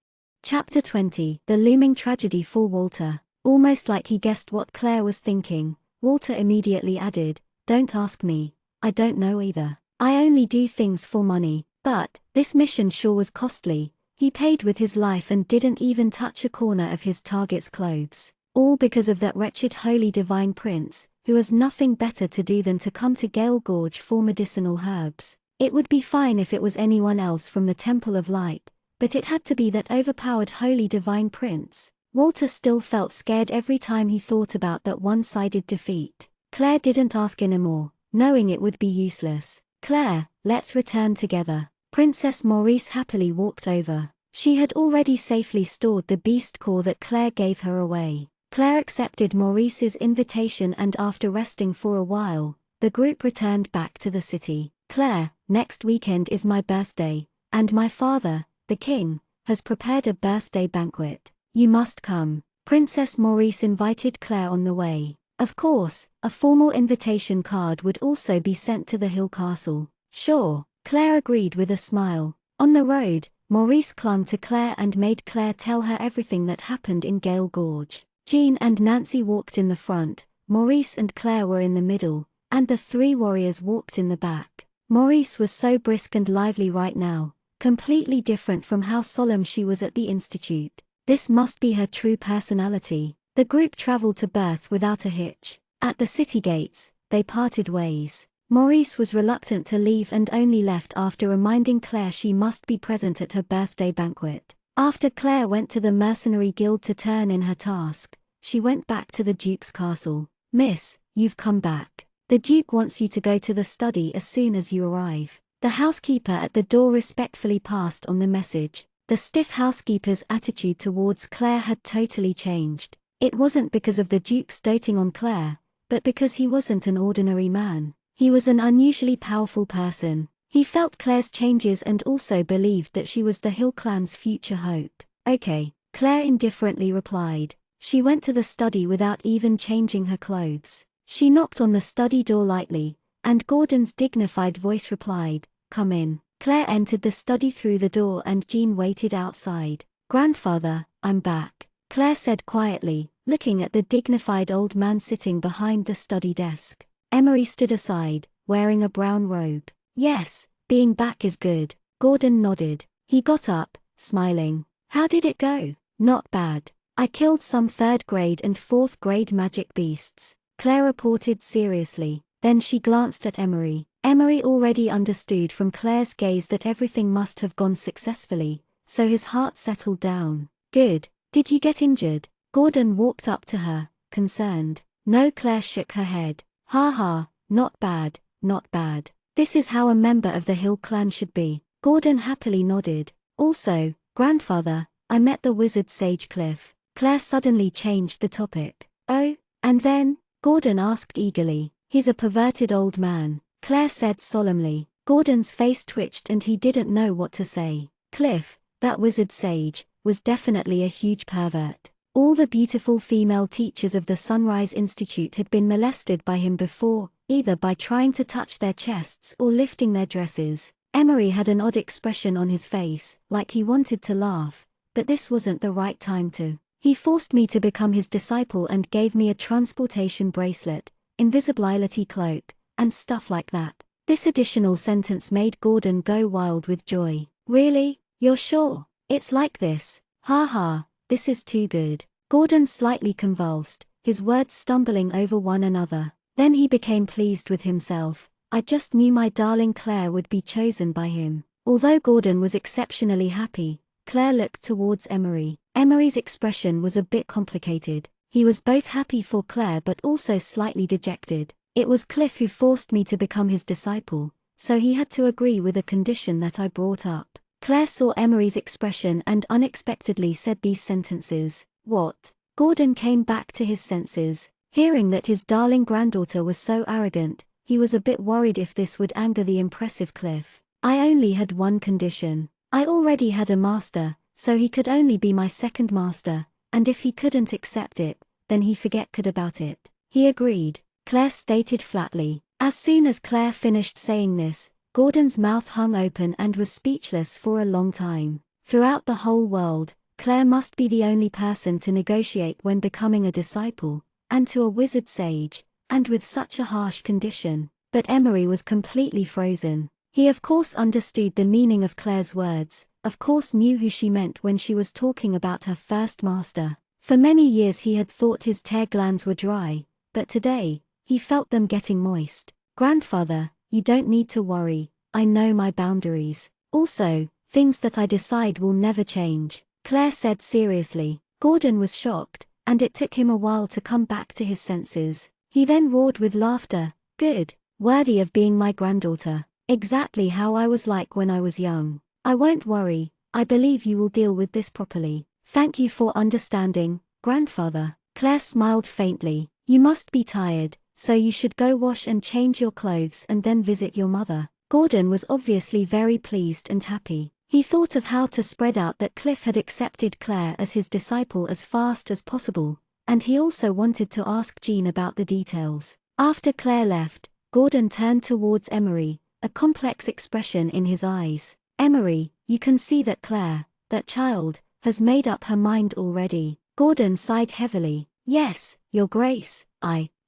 Chapter 20. The looming tragedy for Walter. Almost like he guessed what Claire was thinking, Walter immediately added, "Don't ask me. I don't know either. I only do things for money, but this mission sure was costly." He paid with his life and didn't even touch a corner of his target's clothes. All because of that wretched holy divine prince, who has nothing better to do than to come to Gale Gorge for medicinal herbs. It would be fine if it was anyone else from the Temple of Light, but it had to be that overpowered holy divine prince. Walter still felt scared every time he thought about that one-sided defeat. Claire didn't ask anymore, knowing it would be useless. "Claire, let's return together." Princess Maurice happily walked over. She had already safely stored the beast core that Claire gave her away. Claire accepted Maurice's invitation and after resting for a while, the group returned back to the city. "Claire, next weekend is my birthday, and my father, the king, has prepared a birthday banquet. You must come." Princess Maurice invited Claire on the way. Of course, a formal invitation card would also be sent to the Hill Castle. "Sure," Claire agreed with a smile. On the road, Maurice clung to Claire and made Claire tell her everything that happened in Gale Gorge. Jean and Nancy walked in the front, Maurice and Claire were in the middle, and the three warriors walked in the back. Maurice was so brisk and lively right now, completely different from how solemn she was at the institute. This must be her true personality. The group traveled to Birth without a hitch. At the city gates, they parted ways. Maurice was reluctant to leave and only left after reminding Claire she must be present at her birthday banquet. After Claire went to the mercenary guild to turn in her task, she went back to the Duke's castle. "Miss, you've come back. The Duke wants you to go to the study as soon as you arrive." The housekeeper at the door respectfully passed on the message. The stiff housekeeper's attitude towards Claire had totally changed. It wasn't because of the Duke's doting on Claire, but because he wasn't an ordinary man. He was an unusually powerful person. He felt Claire's changes and also believed that she was the Hill clan's future hope. "Okay," Claire indifferently replied. She went to the study without even changing her clothes. She knocked on the study door lightly, and Gordon's dignified voice replied, "Come in." Claire entered the study through the door and Jean waited outside. "Grandfather, I'm back," Claire said quietly, looking at the dignified old man sitting behind the study desk. Emery stood aside, wearing a brown robe. "Yes, being back is good," Gordon nodded. He got up, smiling. "How did it go?" "Not bad. I killed some third grade and fourth grade magic beasts," Claire reported seriously. Then she glanced at Emery. Emery already understood from Claire's gaze that everything must have gone successfully, so his heart settled down. "Good. Did you get injured?" Gordon walked up to her, concerned. No, Claire shook her head. Ha ha, not bad, not bad. This is how a member of the Hill clan should be. Gordon happily nodded. Also, grandfather, I met the wizard sage Cliff. Claire suddenly changed the topic. Oh, and then? Gordon asked eagerly. He's a perverted old man, Claire said solemnly. Gordon's face twitched and he didn't know what to say. Cliff, that wizard sage, was definitely a huge pervert. All the beautiful female teachers of the Sunrise Institute had been molested by him before, either by trying to touch their chests or lifting their dresses. Emery had an odd expression on his face, like he wanted to laugh, but this wasn't the right time to. He forced me to become his disciple and gave me a transportation bracelet, invisibility cloak, and stuff like that. This additional sentence made Gordon go wild with joy. Really? You're sure? It's like this. Ha ha, this is too good. Gordon slightly convulsed, his words stumbling over one another. Then he became pleased with himself. I just knew my darling Claire would be chosen by him. Although Gordon was exceptionally happy, Claire looked towards Emery. Emery's expression was a bit complicated. He was both happy for Claire but also slightly dejected. It was Cliff who forced me to become his disciple, so he had to agree with a condition that I brought up. Claire saw Emery's expression and unexpectedly said these sentences. What? Gordon came back to his senses. Hearing that his darling granddaughter was so arrogant, he was a bit worried if this would anger the impressive Cliff. I only had one condition. I already had a master, so he could only be my second master, and if he couldn't accept it, then he forget good about it. He agreed, Claire stated flatly. As soon as Claire finished saying this, Gordon's mouth hung open and was speechless for a long time. Throughout the whole world, Claire must be the only person to negotiate when becoming a disciple, and to a wizard sage, and with such a harsh condition. But Emery was completely frozen. He of course understood the meaning of Claire's words, of course knew who she meant when she was talking about her first master. For many years he had thought his tear glands were dry, but today, he felt them getting moist. Grandfather, you don't need to worry, I know my boundaries. Also, things that I decide will never change, Claire said seriously. Gordon was shocked, and it took him a while to come back to his senses. He then roared with laughter. Good, worthy of being my granddaughter. Exactly how I was like when I was young. I won't worry, I believe you will deal with this properly. Thank you for understanding, grandfather. Claire smiled faintly. You must be tired, so you should go wash and change your clothes and then visit your mother. Gordon was obviously very pleased and happy. He thought of how to spread out that Cliff had accepted Claire as his disciple as fast as possible, and he also wanted to ask Jean about the details. After Claire left, Gordon turned towards Emery, a complex expression in his eyes. Emery, you can see that Claire, that child, has made up her mind already. Gordon sighed heavily. Yes, Your Grace,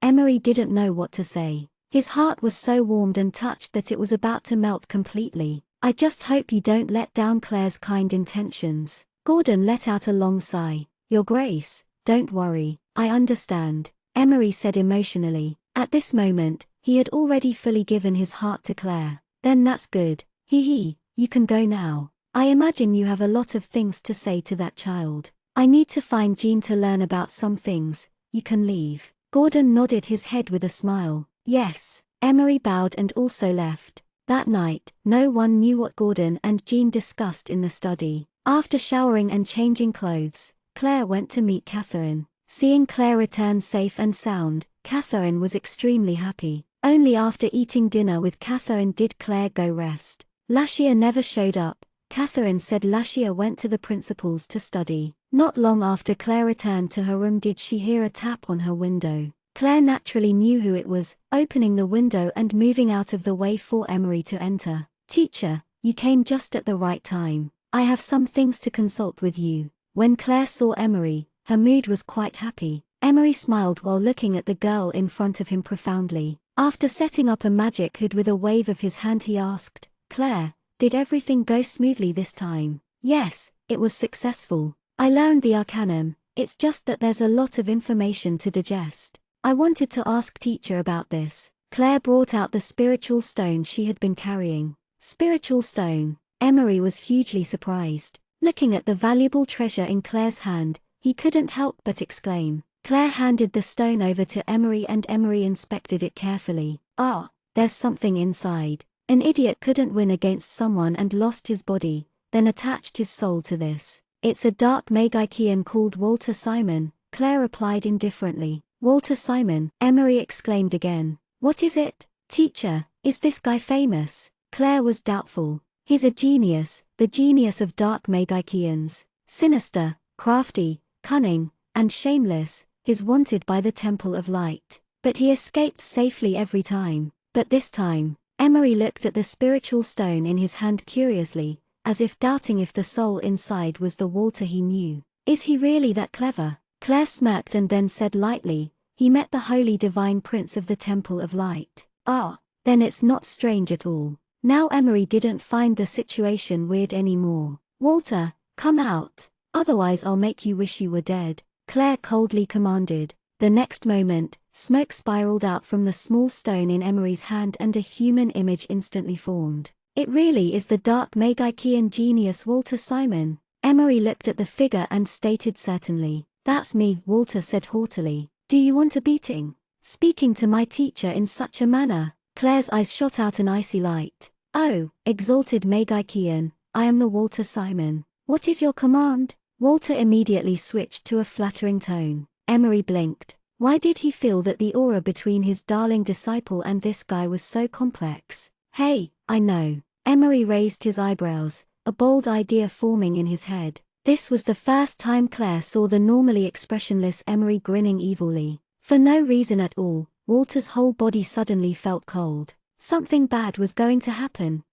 Emery didn't know what to say. His heart was so warmed and touched that it was about to melt completely. I just hope you don't let down Claire's kind intentions. Gordon let out a long sigh. Your Grace, don't worry, I understand, Emery said emotionally. At this moment, he had already fully given his heart to Claire. Then that's good. You can go now. I imagine you have a lot of things to say to that child. I need to find Jean to learn about some things. You can leave. Gordon nodded his head with a smile. Yes. Emery bowed and also left. That night, no one knew what Gordon and Jean discussed in the study. After showering and changing clothes, Claire went to meet Catherine. Seeing Claire return safe and sound, Catherine was extremely happy. Only after eating dinner with Catherine did Claire go rest. Lashia never showed up. Catherine said Lashia went to the principal's to study. Not long after Claire returned to her room did she hear a tap on her window. Claire naturally knew who it was, opening the window and moving out of the way for Emery to enter. Teacher, you came just at the right time. I have some things to consult with you. When Claire saw Emery, her mood was quite happy. Emery smiled while looking at the girl in front of him profoundly. After setting up a magic hood with a wave of his hand he asked, Claire, did everything go smoothly this time? Yes, it was successful. I learned the arcanum, it's just that there's a lot of information to digest. I wanted to ask teacher about this. Claire brought out the spiritual stone she had been carrying. Spiritual stone. Emery was hugely surprised. Looking at the valuable treasure in Claire's hand, he couldn't help but exclaim, Claire handed the stone over to Emery and Emery inspected it carefully. Ah, there's something inside. An idiot couldn't win against someone and lost his body, then attached his soul to this. It's a dark Magicean called Walter Simon, Claire replied indifferently. Walter Simon, Emery exclaimed again. What is it? Teacher, is this guy famous? Claire was doubtful. He's a genius, the genius of dark Magiceans. Sinister, crafty, cunning, and shameless, he's wanted by the Temple of Light. But he escaped safely every time. But this time, Emery looked at the spiritual stone in his hand curiously, as if doubting if the soul inside was the Walter he knew. Is he really that clever? Claire smirked and then said lightly, he met the holy divine prince of the Temple of Light. Ah, then it's not strange at all. Now Emery didn't find the situation weird anymore. Walter, come out, otherwise I'll make you wish you were dead, Claire coldly commanded. The next moment, smoke spiraled out from the small stone in Emery's hand and a human image instantly formed. It really is the dark Magicean genius Walter Simon. Emery looked at the figure and stated certainly. That's me, Walter said haughtily. Do you want a beating? Speaking to my teacher in such a manner? Claire's eyes shot out an icy light. Oh, exalted Magicean, I am the Walter Simon. What is your command? Walter immediately switched to a flattering tone. Emery blinked. Why did he feel that the aura between his darling disciple and this guy was so complex? Hey, I know. Emery raised his eyebrows, a bold idea forming in his head. This was the first time Claire saw the normally expressionless Emery grinning evilly. For no reason at all, Walter's whole body suddenly felt cold. Something bad was going to happen.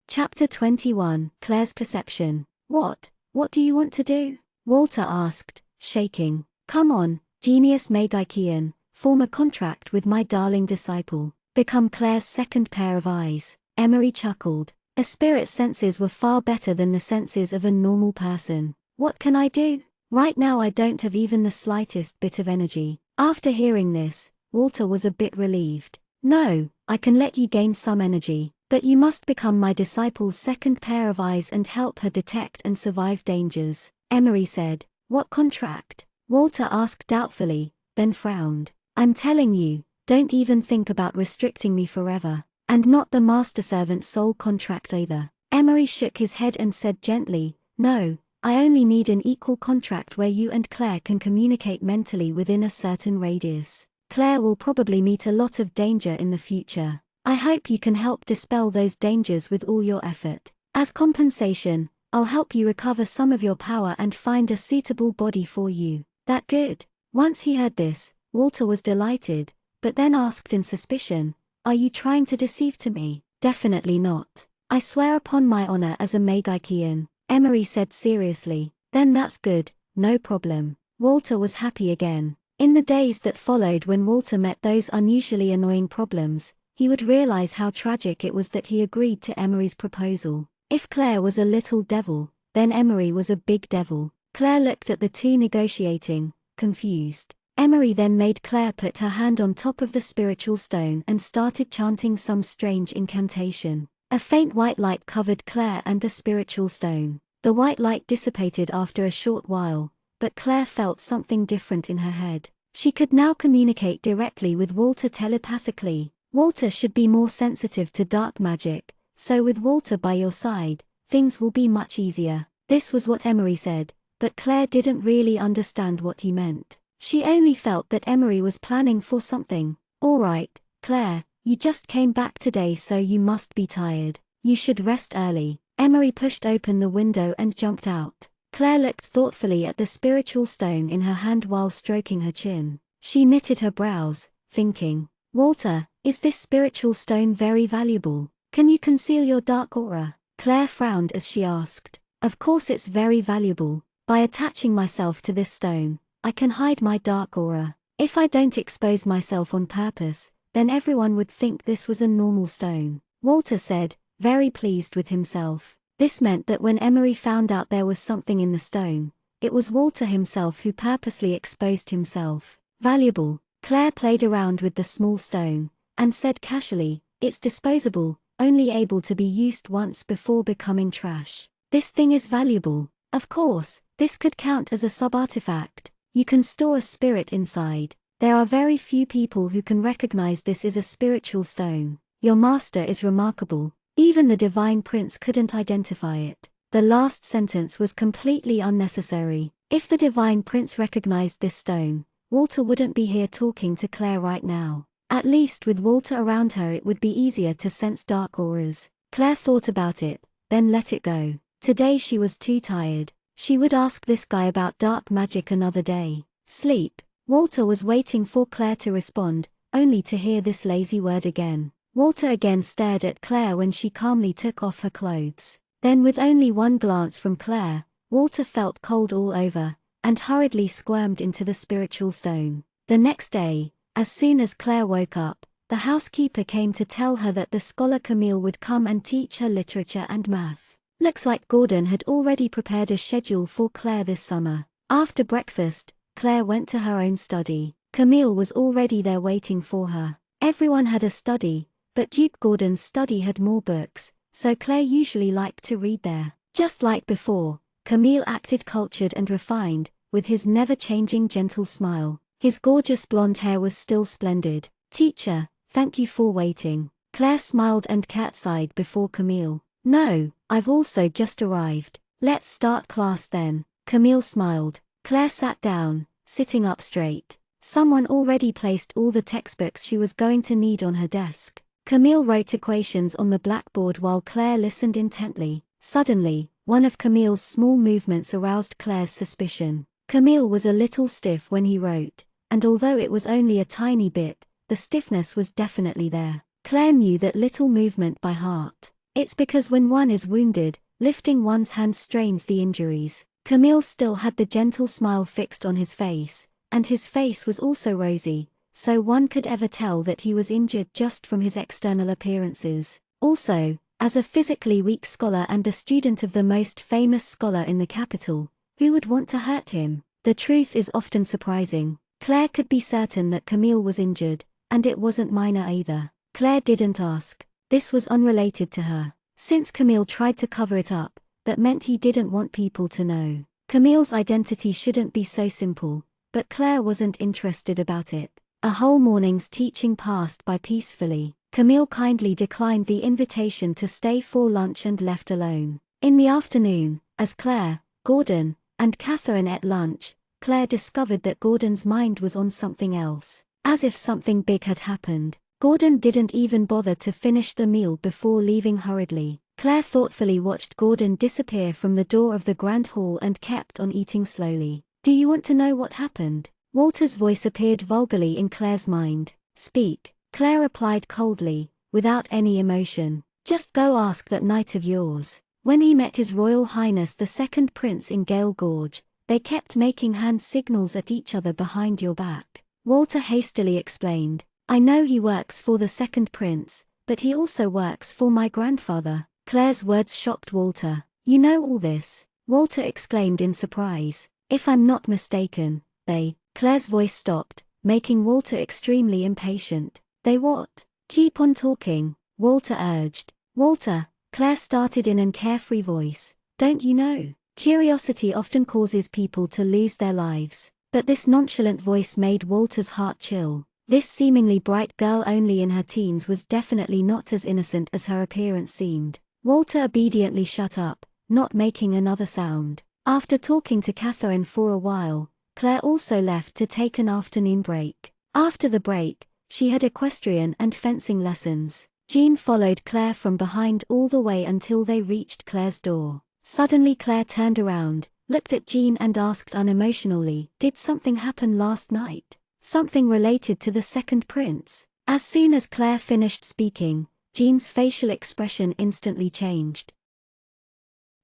Chapter 21, Claire's Perception. What do you want to do? Walter asked, shaking. Come on, genius Magicean, form a contract with my darling disciple. Become Claire's second pair of eyes. Emery chuckled. A spirit's senses were far better than the senses of a normal person. What can I do? Right now I don't have even the slightest bit of energy. After hearing this, Walter was a bit relieved. No, I can let you gain some energy, but you must become my disciple's second pair of eyes and help her detect and survive dangers. Emery said. What contract? Walter asked doubtfully, then frowned. I'm telling you, don't even think about restricting me forever. And not the master-servant soul contract either. Emery shook his head and said gently, no, I only need an equal contract where you and Claire can communicate mentally within a certain radius. Claire will probably meet a lot of danger in the future. I hope you can help dispel those dangers with all your effort. As compensation, I'll help you recover some of your power and find a suitable body for you. That good? Once he heard this, Walter was delighted, but then asked in suspicion, are you trying to deceive to me? Definitely not. I swear upon my honor as a Magicean, Emery said seriously. Then that's good, no problem. Walter was happy again. In the days that followed when Walter met those unusually annoying problems, he would realize how tragic it was that he agreed to Emery's proposal. If Claire was a little devil, then Emery was a big devil. Claire looked at the two negotiating, confused. Emery then made Claire put her hand on top of the spiritual stone and started chanting some strange incantation. A faint white light covered Claire and the spiritual stone. The white light dissipated after a short while, but Claire felt something different in her head. She could now communicate directly with Walter telepathically. Walter should be more sensitive to dark magic, so with Walter by your side, things will be much easier. This was what Emery said, but Claire didn't really understand what he meant. She only felt that Emery was planning for something. All right, Claire, you just came back today so you must be tired. You should rest early. Emery pushed open the window and jumped out. Claire looked thoughtfully at the spiritual stone in her hand while stroking her chin. She knitted her brows, thinking, Walter, is this spiritual stone very valuable? Can you conceal your dark aura? Claire frowned as she asked. Of course it's very valuable. By attaching myself to this stone, I can hide my dark aura. If I don't expose myself on purpose, then everyone would think this was a normal stone. Walter said, very pleased with himself. This meant that when Emery found out there was something in the stone, it was Walter himself who purposely exposed himself. Valuable. Claire played around with the small stone, and said casually, it's disposable, only able to be used once before becoming trash. This thing is valuable. Of course, this could count as a sub-artifact. You can store a spirit inside. There are very few people who can recognize this is a spiritual stone. Your master is remarkable. Even the divine prince couldn't identify it. The last sentence was completely unnecessary. If the divine prince recognized this stone, Walter wouldn't be here talking to Claire right now. At least with Walter around her it would be easier to sense dark auras. Claire thought about it, then let it go. Today she was too tired. She would ask this guy about dark magic another day. Sleep. Walter was waiting for Claire to respond, only to hear this lazy word again. Walter again stared at Claire when she calmly took off her clothes. Then with only one glance from Claire, Walter felt cold all over, and hurriedly squirmed into the spiritual stone. The next day, as soon as Claire woke up, the housekeeper came to tell her that the scholar Camille would come and teach her literature and math. Looks like Gordon had already prepared a schedule for Claire this summer. After breakfast, Claire went to her own study. Camille was already there waiting for her. Everyone had a study, but Duke Gordon's study had more books, so Claire usually liked to read there. Just like before, Camille acted cultured and refined, with his never-changing gentle smile. His gorgeous blonde hair was still splendid. "Teacher, thank you for waiting." Claire smiled and curtsied before Camille. "No, I've also just arrived. Let's start class then." Camille smiled. Claire sat down, sitting up straight. Someone already placed all the textbooks she was going to need on her desk. Camille wrote equations on the blackboard while Claire listened intently. Suddenly, one of Camille's small movements aroused Claire's suspicion. Camille was a little stiff when he wrote, and although it was only a tiny bit, the stiffness was definitely there. Claire knew that little movement by heart. It's because when one is wounded, lifting one's hand strains the injuries. Camille still had the gentle smile fixed on his face, and his face was also rosy, so one could ever tell that he was injured just from his external appearances. Also, as a physically weak scholar and the student of the most famous scholar in the capital, who would want to hurt him? The truth is often surprising. Claire could be certain that Camille was injured, and it wasn't minor either. Claire didn't ask. This was unrelated to her. Since Camille tried to cover it up, that meant he didn't want people to know. Camille's identity shouldn't be so simple, but Claire wasn't interested about it. A whole morning's teaching passed by peacefully. Camille kindly declined the invitation to stay for lunch and left alone. In the afternoon, as Claire, Gordon, and Catherine ate lunch, Claire discovered that Gordon's mind was on something else. As if something big had happened, Gordon didn't even bother to finish the meal before leaving hurriedly. Claire thoughtfully watched Gordon disappear from the door of the grand hall and kept on eating slowly. "Do you want to know what happened?" Walter's voice appeared vulgarly in Claire's mind. "Speak," Claire replied coldly, without any emotion. "Just go ask that knight of yours. When he met His Royal Highness the Second Prince in Gale Gorge, they kept making hand signals at each other behind your back." Walter hastily explained. "I know he works for the Second Prince, but he also works for my grandfather." Claire's words shocked Walter. "You know all this?" Walter exclaimed in surprise. "If I'm not mistaken, they..." Claire's voice stopped, making Walter extremely impatient. "They what?" "Keep on talking," Walter urged. "Walter," Claire started in an carefree voice, "don't you know? Curiosity often causes people to lose their lives." But this nonchalant voice made Walter's heart chill. This seemingly bright girl only in her teens was definitely not as innocent as her appearance seemed. Walter obediently shut up, not making another sound. After talking to Catherine for a while, Claire also left to take an afternoon break. After the break, she had equestrian and fencing lessons. Jean followed Claire from behind all the way until they reached Claire's door. Suddenly Claire turned around, looked at Jean and asked unemotionally, "Did something happen last night? Something related to the Second Prince?" As soon as Claire finished speaking, Jean's facial expression instantly changed.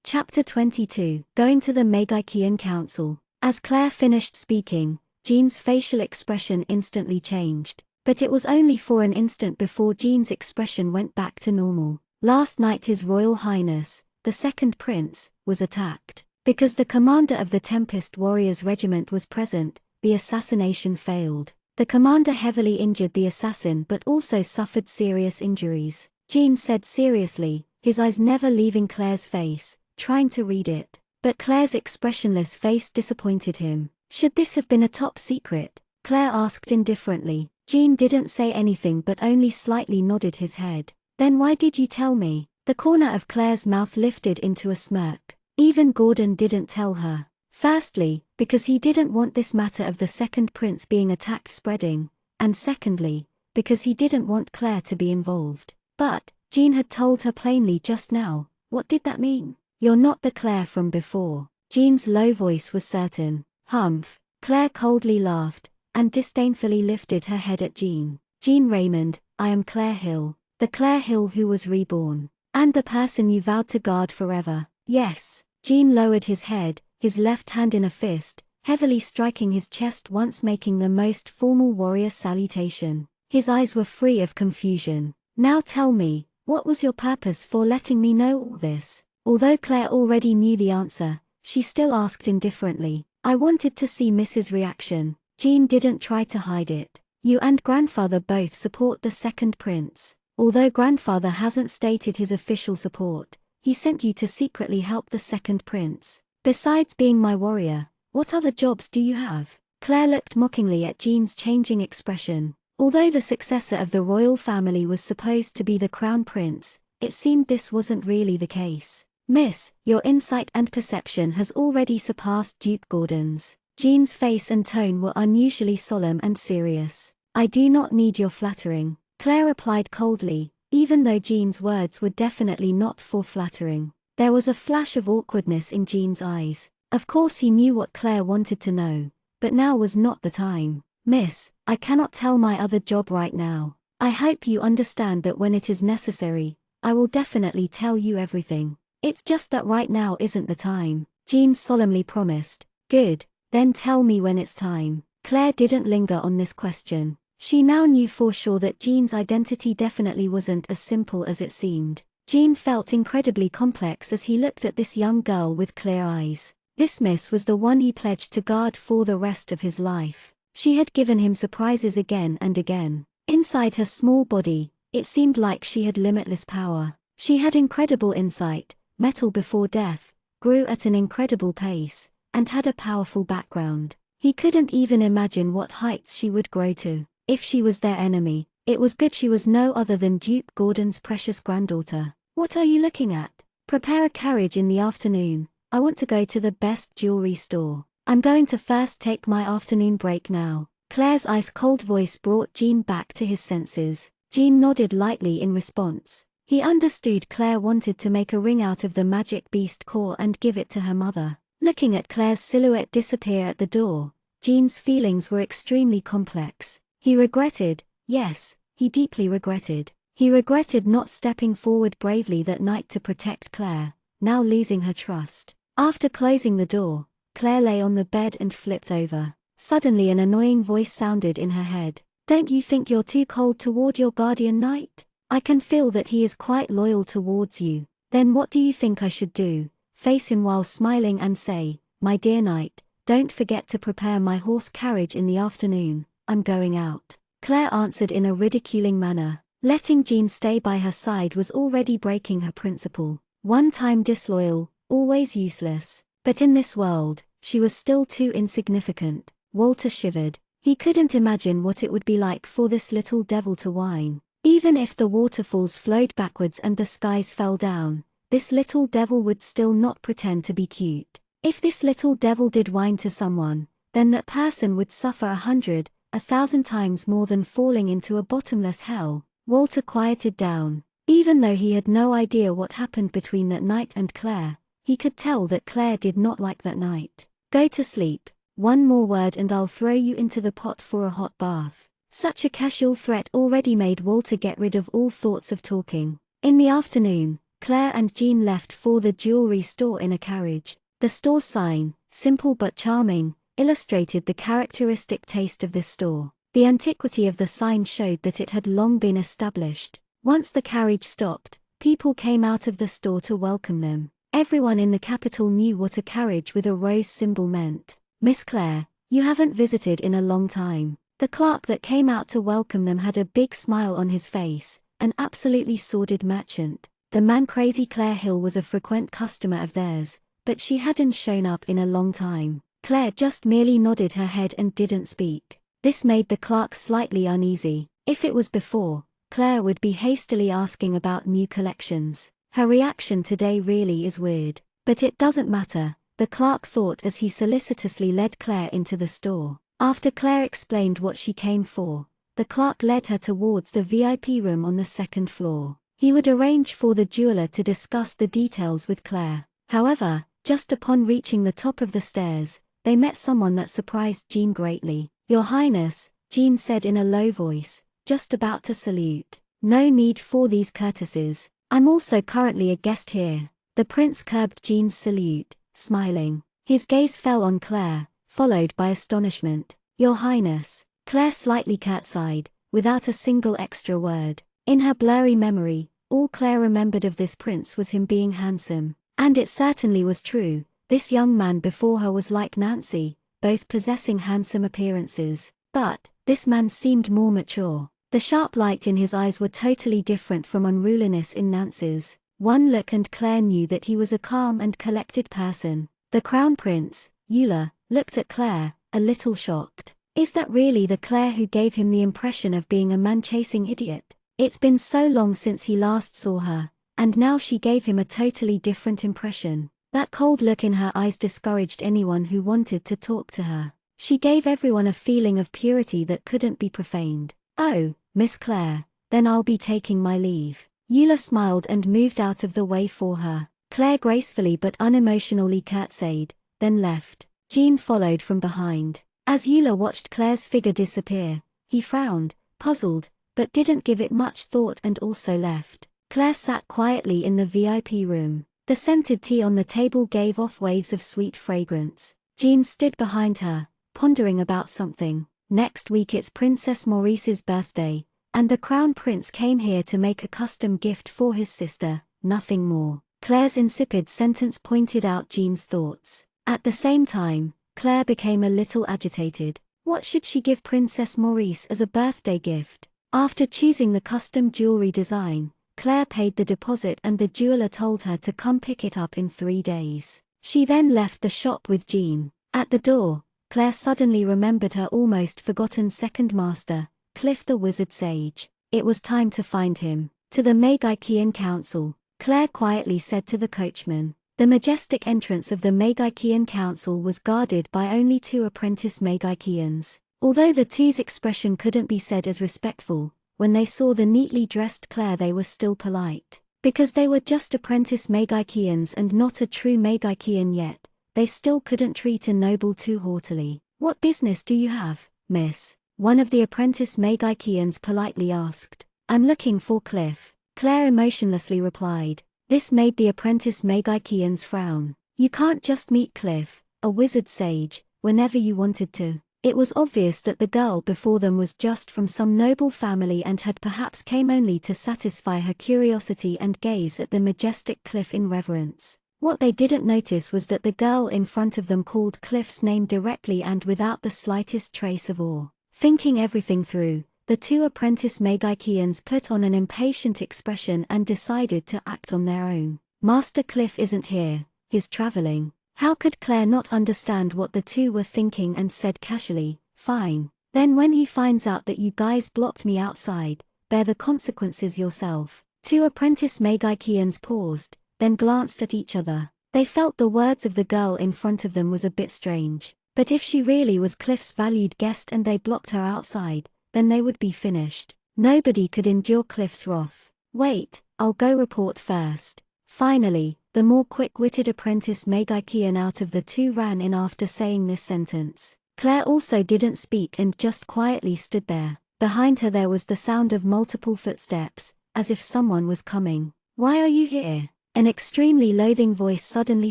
Chapter 22. Going to the Magikian Council. As Claire finished speaking, Jean's facial expression instantly changed. But it was only for an instant before Jean's expression went back to normal. Last night His Royal Highness, the Second Prince, was attacked. Because the commander of the Tempest Warriors Regiment was present, the assassination failed. The commander heavily injured the assassin but also suffered serious injuries. Jean said seriously, his eyes never leaving Claire's face, trying to read it. But Claire's expressionless face disappointed him. Should this have been a top secret? Claire asked indifferently. Jean didn't say anything but only slightly nodded his head. Then why did you tell me? The corner of Claire's mouth lifted into a smirk. Even Gordon didn't tell her. Firstly, because he didn't want this matter of the second prince being attacked spreading, and secondly, because he didn't want Claire to be involved. But, Jean had told her plainly just now. What did that mean? You're not the Claire from before. Jean's low voice was certain. Humph. Claire coldly laughed, and disdainfully lifted her head at Jean. Jean Raymond, I am Claire Hill, the Claire Hill who was reborn. And the person you vowed to guard forever. Yes. Jean lowered his head, his left hand in a fist, heavily striking his chest once making the most formal warrior salutation. His eyes were free of confusion. Now tell me, what was your purpose for letting me know all this? Although Claire already knew the answer, she still asked indifferently. I wanted to see Mrs. reaction. Jean didn't try to hide it. You and grandfather both support the second prince. Although grandfather hasn't stated his official support, he sent you to secretly help the second prince. Besides being my warrior, what other jobs do you have? Claire looked mockingly at Jean's changing expression. Although the successor of the royal family was supposed to be the crown prince, it seemed this wasn't really the case. Miss, your insight and perception has already surpassed Duke Gordon's. Jean's face and tone were unusually solemn and serious. I do not need your flattering, Claire replied coldly, even though Jean's words were definitely not for flattering. There was a flash of awkwardness in Jean's eyes. Of course he knew what Claire wanted to know, but now was not the time. Miss, I cannot tell my other job right now. I hope you understand that when it is necessary, I will definitely tell you everything. It's just that right now isn't the time, Jean solemnly promised. Good, then tell me when it's time. Claire didn't linger on this question. She now knew for sure that Jean's identity definitely wasn't as simple as it seemed. Jean felt incredibly complex as he looked at this young girl with clear eyes. This miss was the one he pledged to guard for the rest of his life. She had given him surprises again and again. Inside her small body, it seemed like she had limitless power. She had incredible insight, metal before death, grew at an incredible pace, and had a powerful background. He couldn't even imagine what heights she would grow to. If she was their enemy, it was good she was no other than Duke Gordon's precious granddaughter. What are you looking at? Prepare a carriage in the afternoon. I want to go to the best jewelry store. I'm going to first take my afternoon break now. Claire's ice-cold voice brought Jean back to his senses. Jean nodded lightly in response. He understood Claire wanted to make a ring out of the magic beast core and give it to her mother. Looking at Claire's silhouette disappear at the door, Jean's feelings were extremely complex. He regretted, yes, he deeply regretted. He regretted not stepping forward bravely that night to protect Claire, now losing her trust. After closing the door, Claire lay on the bed and flipped over. Suddenly an annoying voice sounded in her head. Don't you think you're too cold toward your guardian knight? I can feel that he is quite loyal towards you. Then what do you think I should do? Face him while smiling and say, my dear knight, don't forget to prepare my horse carriage in the afternoon, I'm going out. Claire answered in a ridiculing manner. Letting Jean stay by her side was already breaking her principle. One time disloyal, always useless. But in this world, she was still too insignificant. Walter shivered. He couldn't imagine what it would be like for this little devil to whine. Even if the waterfalls flowed backwards and the skies fell down, this little devil would still not pretend to be cute. If this little devil did whine to someone, then that person would suffer 100, 1,000 times more than falling into a bottomless hell. Walter quieted down. Even though he had no idea what happened between that night and Claire, he could tell that Claire did not like that night. Go to sleep. One more word and I'll throw you into the pot for a hot bath. Such a casual threat already made Walter get rid of all thoughts of talking. In the afternoon, Claire and Jean left for the jewelry store in a carriage. The store's sign, simple but charming, illustrated the characteristic taste of this store. The antiquity of the sign showed that it had long been established. Once the carriage stopped, people came out of the store to welcome them. Everyone in the capital knew what a carriage with a rose symbol meant. Miss Claire, you haven't visited in a long time. The clerk that came out to welcome them had a big smile on his face, an absolutely sordid merchant. The man crazy Claire Hill was a frequent customer of theirs, but she hadn't shown up in a long time. Claire just merely nodded her head and didn't speak. This made the clerk slightly uneasy. If it was before, Claire would be hastily asking about new collections. Her reaction today really is weird. But it doesn't matter, the clerk thought as he solicitously led Claire into the store. After Claire explained what she came for, the clerk led her towards the VIP room on the second floor. He would arrange for the jeweler to discuss the details with Claire. However, just upon reaching the top of the stairs, they met someone that surprised Jean greatly. "Your Highness," Jean said in a low voice, just about to salute. "No need for these courtesies. I'm also currently a guest here." The prince curbed Jean's salute, smiling. His gaze fell on Claire, followed by astonishment. "Your Highness." Claire slightly curtsied, without a single extra word. In her blurry memory, all Claire remembered of this prince was him being handsome. And it certainly was true. This young man before her was like Nancy, both possessing handsome appearances. But this man seemed more mature. The sharp light in his eyes were totally different from unruliness in Nancy's. One look and Claire knew that he was a calm and collected person. The Crown Prince, Eula, looked at Claire, a little shocked. Is that really the Claire who gave him the impression of being a man-chasing idiot? It's been so long since he last saw her, and now she gave him a totally different impression. That cold look in her eyes discouraged anyone who wanted to talk to her. She gave everyone a feeling of purity that couldn't be profaned. "Oh, Miss Claire, then I'll be taking my leave." Eula smiled and moved out of the way for her. Claire gracefully but unemotionally curtsied, then left. Jean followed from behind. As Eula watched Claire's figure disappear, he frowned, puzzled, but didn't give it much thought and also left. Claire sat quietly in the VIP room. The scented tea on the table gave off waves of sweet fragrance. Jean stood behind her, pondering about something. Next week it's Princess Maurice's birthday, and the Crown Prince came here to make a custom gift for his sister, nothing more. Claire's insipid sentence pointed out Jean's thoughts. At the same time, Claire became a little agitated. What should she give Princess Maurice as a birthday gift? After choosing the custom jewelry design, Claire paid the deposit and the jeweler told her to come pick it up in 3 days. She then left the shop with Jean. At the door, Claire suddenly remembered her almost forgotten second master, Cliff the Wizard Sage. It was time to find him. To the Magikian Council, Claire quietly said to the coachman. The majestic entrance of the Magikian Council was guarded by only 2 apprentice Magikians. Although the two's expression couldn't be said as respectful, when they saw the neatly dressed Claire they were still polite. Because they were just apprentice Magikians and not a true Magikian yet, they still couldn't treat a noble too haughtily. "What business do you have, miss?" one of the apprentice Magikians politely asked. "I'm looking for Cliff," Claire emotionlessly replied. This made the apprentice Magikians frown. "You can't just meet Cliff, a wizard sage, whenever you wanted to." It was obvious that the girl before them was just from some noble family and had perhaps came only to satisfy her curiosity and gaze at the majestic Cliff in reverence. What they didn't notice was that the girl in front of them called Cliff's name directly and without the slightest trace of awe. Thinking everything through, the 2 apprentice Magikians put on an impatient expression and decided to act on their own. "Master Cliff isn't here, he's traveling." How could Claire not understand what the 2 were thinking and said casually, "Fine. Then when he finds out that you guys blocked me outside, bear the consequences yourself." 2 apprentice Magikians paused, then glanced at each other. They felt the words of the girl in front of them was a bit strange. But if she really was Cliff's valued guest and they blocked her outside, then they would be finished. Nobody could endure Cliff's wrath. "Wait, I'll go report first." Finally, the more quick-witted apprentice Magikian out of the 2 ran in after saying this sentence. Claire also didn't speak and just quietly stood there. Behind her there was the sound of multiple footsteps, as if someone was coming. "Why are you here?" An extremely loathing voice suddenly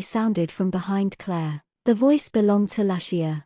sounded from behind Claire. The voice belonged to Lashia.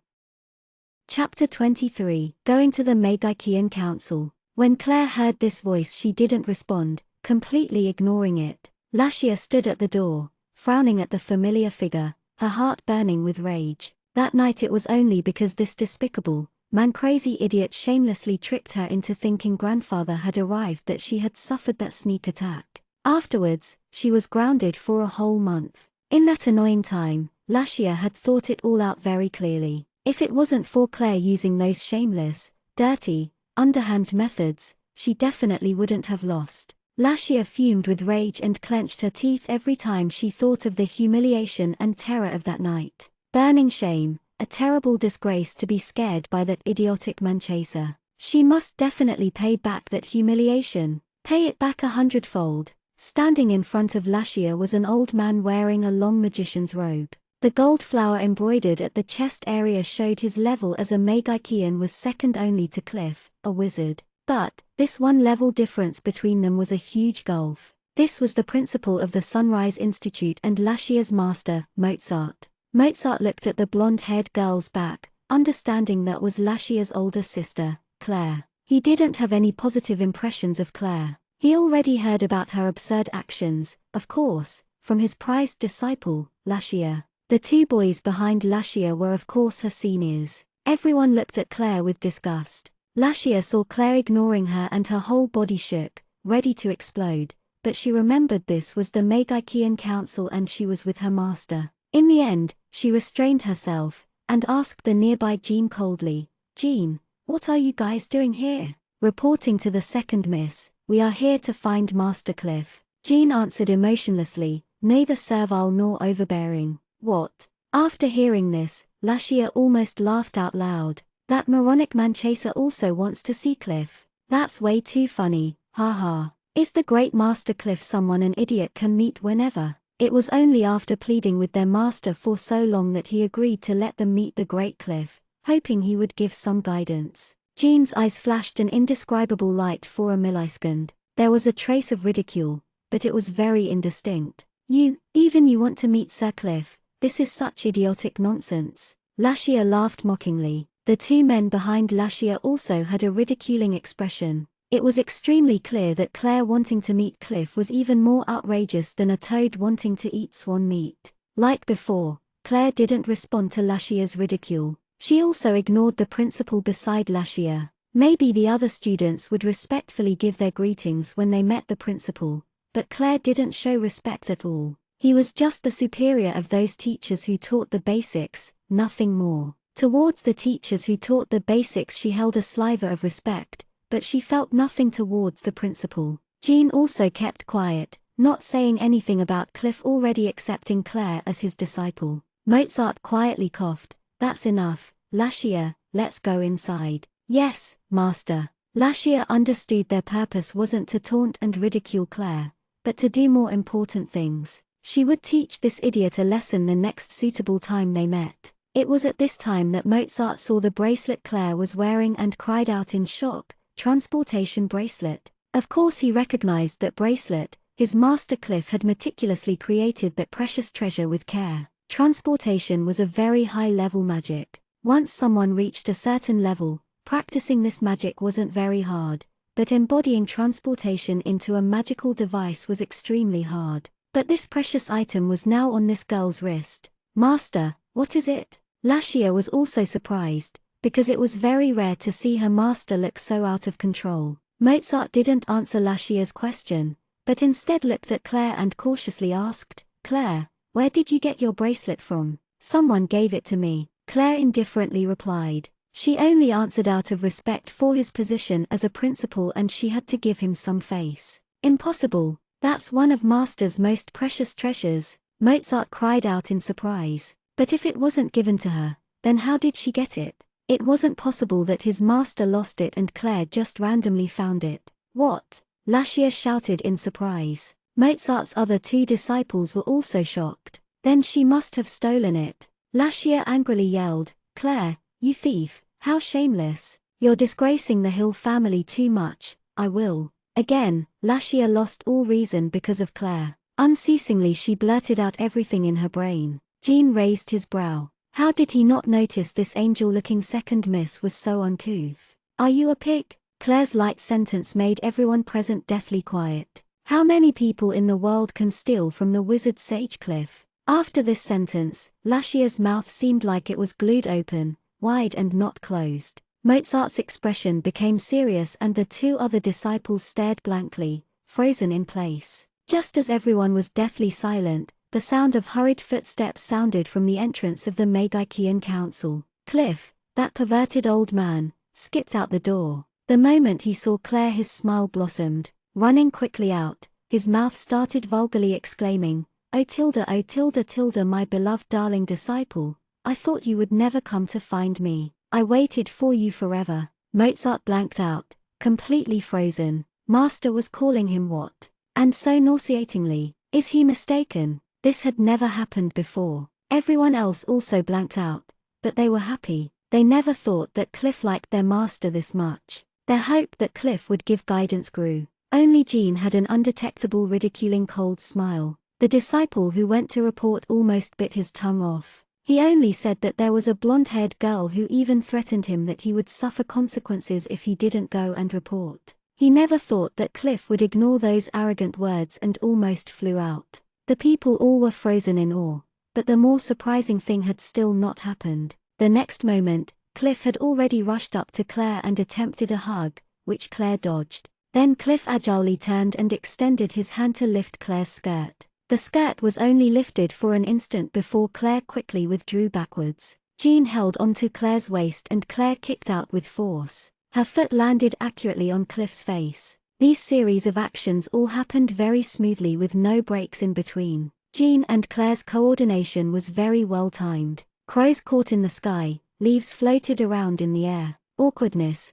Chapter 23, Going to the Magikian Council. When Claire heard this voice she didn't respond, completely ignoring it. Lashia stood at the door, frowning at the familiar figure, her heart burning with rage. That night it was only because this despicable, man-crazy idiot shamelessly tricked her into thinking grandfather had arrived that she had suffered that sneak attack. Afterwards, she was grounded for a whole month. In that annoying time, Lashia had thought it all out very clearly. If it wasn't for Claire using those shameless, dirty, underhand methods, she definitely wouldn't have lost. Lashia fumed with rage and clenched her teeth every time she thought of the humiliation and terror of that night. Burning shame, a terrible disgrace to be scared by that idiotic manchaser. She must definitely pay back that humiliation, pay it back 100-fold. Standing in front of Lashia was an old man wearing a long magician's robe. The gold flower embroidered at the chest area showed his level as a Magikian was second only to Cliff, a wizard. But, this one level difference between them was a huge gulf. This was the principal of the Sunrise Institute and Lashia's master, Mozart. Mozart looked at the blonde-haired girl's back, understanding that was Lashia's older sister, Claire. He didn't have any positive impressions of Claire. He already heard about her absurd actions, of course, from his prized disciple, Lashia. The two boys behind Lashia were of course her seniors. Everyone looked at Claire with disgust. Lashia saw Claire ignoring her and her whole body shook, ready to explode, but she remembered this was the Magikian Council and she was with her master. In the end, she restrained herself, and asked the nearby Jean coldly, "Jean, what are you guys doing here?" Reporting to the second miss, "We are here to find Master Cliff." Jean answered emotionlessly, neither servile nor overbearing. "What?" After hearing this, Lashia almost laughed out loud. "That moronic manchaser also wants to see Cliff. That's way too funny, ha ha. Is the great Master Cliff someone an idiot can meet whenever?" It was only after pleading with their master for so long that he agreed to let them meet the great Cliff, hoping he would give some guidance. Jean's eyes flashed an indescribable light for a millisecond. There was a trace of ridicule, but it was very indistinct. Even you want to meet Sir Cliff? This is such idiotic nonsense." Lashia laughed mockingly. The two men behind Lashia also had a ridiculing expression. It was extremely clear that Claire wanting to meet Cliff was even more outrageous than a toad wanting to eat swan meat. Like before, Claire didn't respond to Lashia's ridicule. She also ignored the principal beside Lashia. Maybe the other students would respectfully give their greetings when they met the principal, but Claire didn't show respect at all. He was just the superior of those teachers who taught the basics, nothing more. Towards the teachers who taught the basics she held a sliver of respect, but she felt nothing towards the principal. Jean also kept quiet, not saying anything about Cliff already accepting Claire as his disciple. Mozart quietly coughed. "That's enough, Lashia, let's go inside." "Yes, master." Lashia understood their purpose wasn't to taunt and ridicule Claire, but to do more important things. She would teach this idiot a lesson the next suitable time they met. It was at this time that Mozart saw the bracelet Claire was wearing and cried out in shock, "Transportation bracelet." Of course he recognized that bracelet. His master Cliff had meticulously created that precious treasure with care. Transportation was a very high-level magic. Once someone reached a certain level, practicing this magic wasn't very hard, but embodying transportation into a magical device was extremely hard. But this precious item was now on this girl's wrist. "Master, what is it?" Lashia was also surprised, because it was very rare to see her master look so out of control. Mozart didn't answer Lashia's question, but instead looked at Claire and cautiously asked, "Claire, where did you get your bracelet from?" "Someone gave it to me," Claire indifferently replied. She only answered out of respect for his position as a principal and she had to give him some face. "Impossible, that's one of Master's most precious treasures," Mozart cried out in surprise. But if it wasn't given to her, then how did she get it? It wasn't possible that his master lost it and Claire just randomly found it. "What?" Lashia shouted in surprise. Mozart's other two disciples were also shocked. "Then she must have stolen it." Lashia angrily yelled, "Claire, you thief, how shameless. You're disgracing the Hill family too much, I will." Again, Lashia lost all reason because of Claire. Unceasingly she blurted out everything in her brain. Jean raised his brow. How did he not notice this angel-looking second miss was so uncouth? "Are you a pig?" Claire's light sentence made everyone present deathly quiet. How many people in the world can steal from the wizard sage Cliff? After this sentence, Lashia's mouth seemed like it was glued open, wide and not closed. Mozart's expression became serious and the two other disciples stared blankly, frozen in place. Just as everyone was deathly silent, the sound of hurried footsteps sounded from the entrance of the Megakian Council. Cliff, that perverted old man, skipped out the door. The moment he saw Claire his smile blossomed. Running quickly out, his mouth started vulgarly exclaiming, "Oh Tilda, my beloved darling disciple, I thought you would never come to find me. I waited for you forever." Mozart blanked out, completely frozen. Master was calling him what? And so nauseatingly. Is he mistaken? This had never happened before. Everyone else also blanked out, but they were happy. They never thought that Cliff liked their master this much. Their hope that Cliff would give guidance grew. Only Jean had an undetectable ridiculing cold smile. The disciple who went to report almost bit his tongue off. He only said that there was a blonde-haired girl who even threatened him that he would suffer consequences if he didn't go and report. He never thought that Cliff would ignore those arrogant words and almost flew out. The people all were frozen in awe, but the more surprising thing had still not happened. The next moment, Cliff had already rushed up to Claire and attempted a hug, which Claire dodged. Then Cliff agilely turned and extended his hand to lift Claire's skirt. The skirt was only lifted for an instant before Claire quickly withdrew backwards. Jean held onto Claire's waist and Claire kicked out with force. Her foot landed accurately on Cliff's face. These series of actions all happened very smoothly with no breaks in between. Jean and Claire's coordination was very well timed. Crows caught in the sky, leaves floated around in the air. Awkwardness.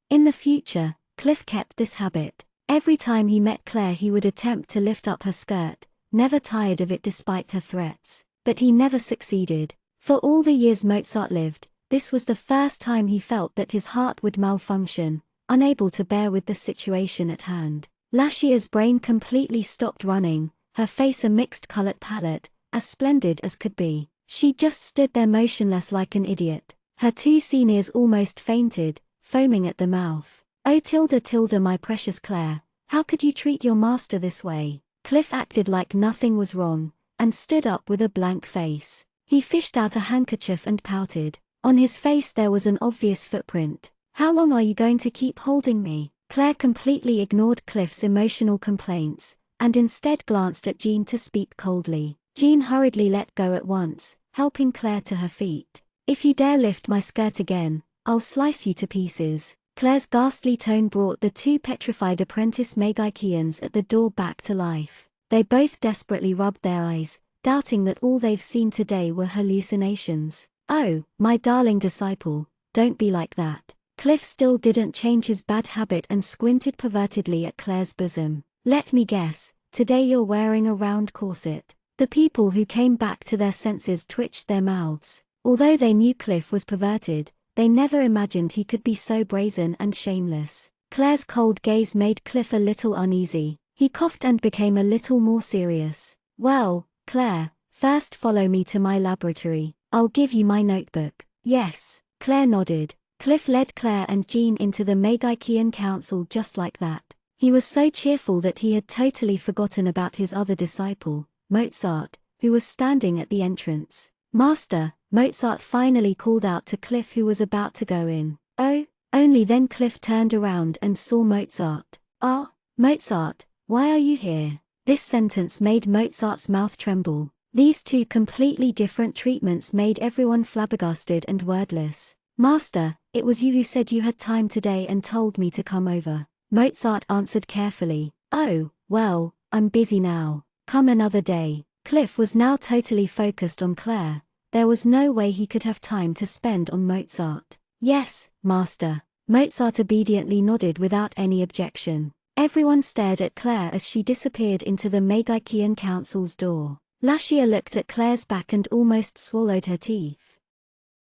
In the future, Cliff kept this habit. Every time he met Claire he would attempt to lift up her skirt, never tired of it despite her threats. But he never succeeded. For all the years Mozart lived, this was the first time he felt that his heart would malfunction, unable to bear with the situation at hand. Lascia's brain completely stopped running, her face a mixed-colored palette, as splendid as could be. She just stood there motionless like an idiot. Her two seniors almost fainted, foaming at the mouth. "Oh Tilda, my precious Claire, how could you treat your master this way?" Cliff acted like nothing was wrong, and stood up with a blank face. He fished out a handkerchief and pouted. On his face there was an obvious footprint. "How long are you going to keep holding me?" Claire completely ignored Cliff's emotional complaints, and instead glanced at Jean to speak coldly. Jean hurriedly let go at once, helping Claire to her feet. "If you dare lift my skirt again, I'll slice you to pieces." Claire's ghastly tone brought the two petrified apprentice Megakians at the door back to life. They both desperately rubbed their eyes, doubting that all they've seen today were hallucinations. "Oh, my darling disciple, don't be like that." Cliff still didn't change his bad habit and squinted pervertedly at Claire's bosom. "Let me guess, today you're wearing a round corset." The people who came back to their senses twitched their mouths. Although they knew Cliff was perverted, they never imagined he could be so brazen and shameless. Claire's cold gaze made Cliff a little uneasy. He coughed and became a little more serious. "Well, Claire, first follow me to my laboratory. I'll give you my notebook." "Yes." Claire nodded. Cliff led Claire and Jean into the Megakian Council just like that. He was so cheerful that he had totally forgotten about his other disciple, Mozart, who was standing at the entrance. "Master," Mozart finally called out to Cliff, who was about to go in. "Oh." Only then Cliff turned around and saw Mozart. "Ah, Mozart, why are you here?" This sentence made Mozart's mouth tremble. These two completely different treatments made everyone flabbergasted and wordless. "Master, it was you who said you had time today and told me to come over." Mozart answered carefully. "Oh, well, I'm busy now. Come another day." Cliff was now totally focused on Claire. There was no way he could have time to spend on Mozart. "Yes, master." Mozart obediently nodded without any objection. Everyone stared at Claire as she disappeared into the Megakian Council's door. Lascia looked at Claire's back and almost swallowed her teeth.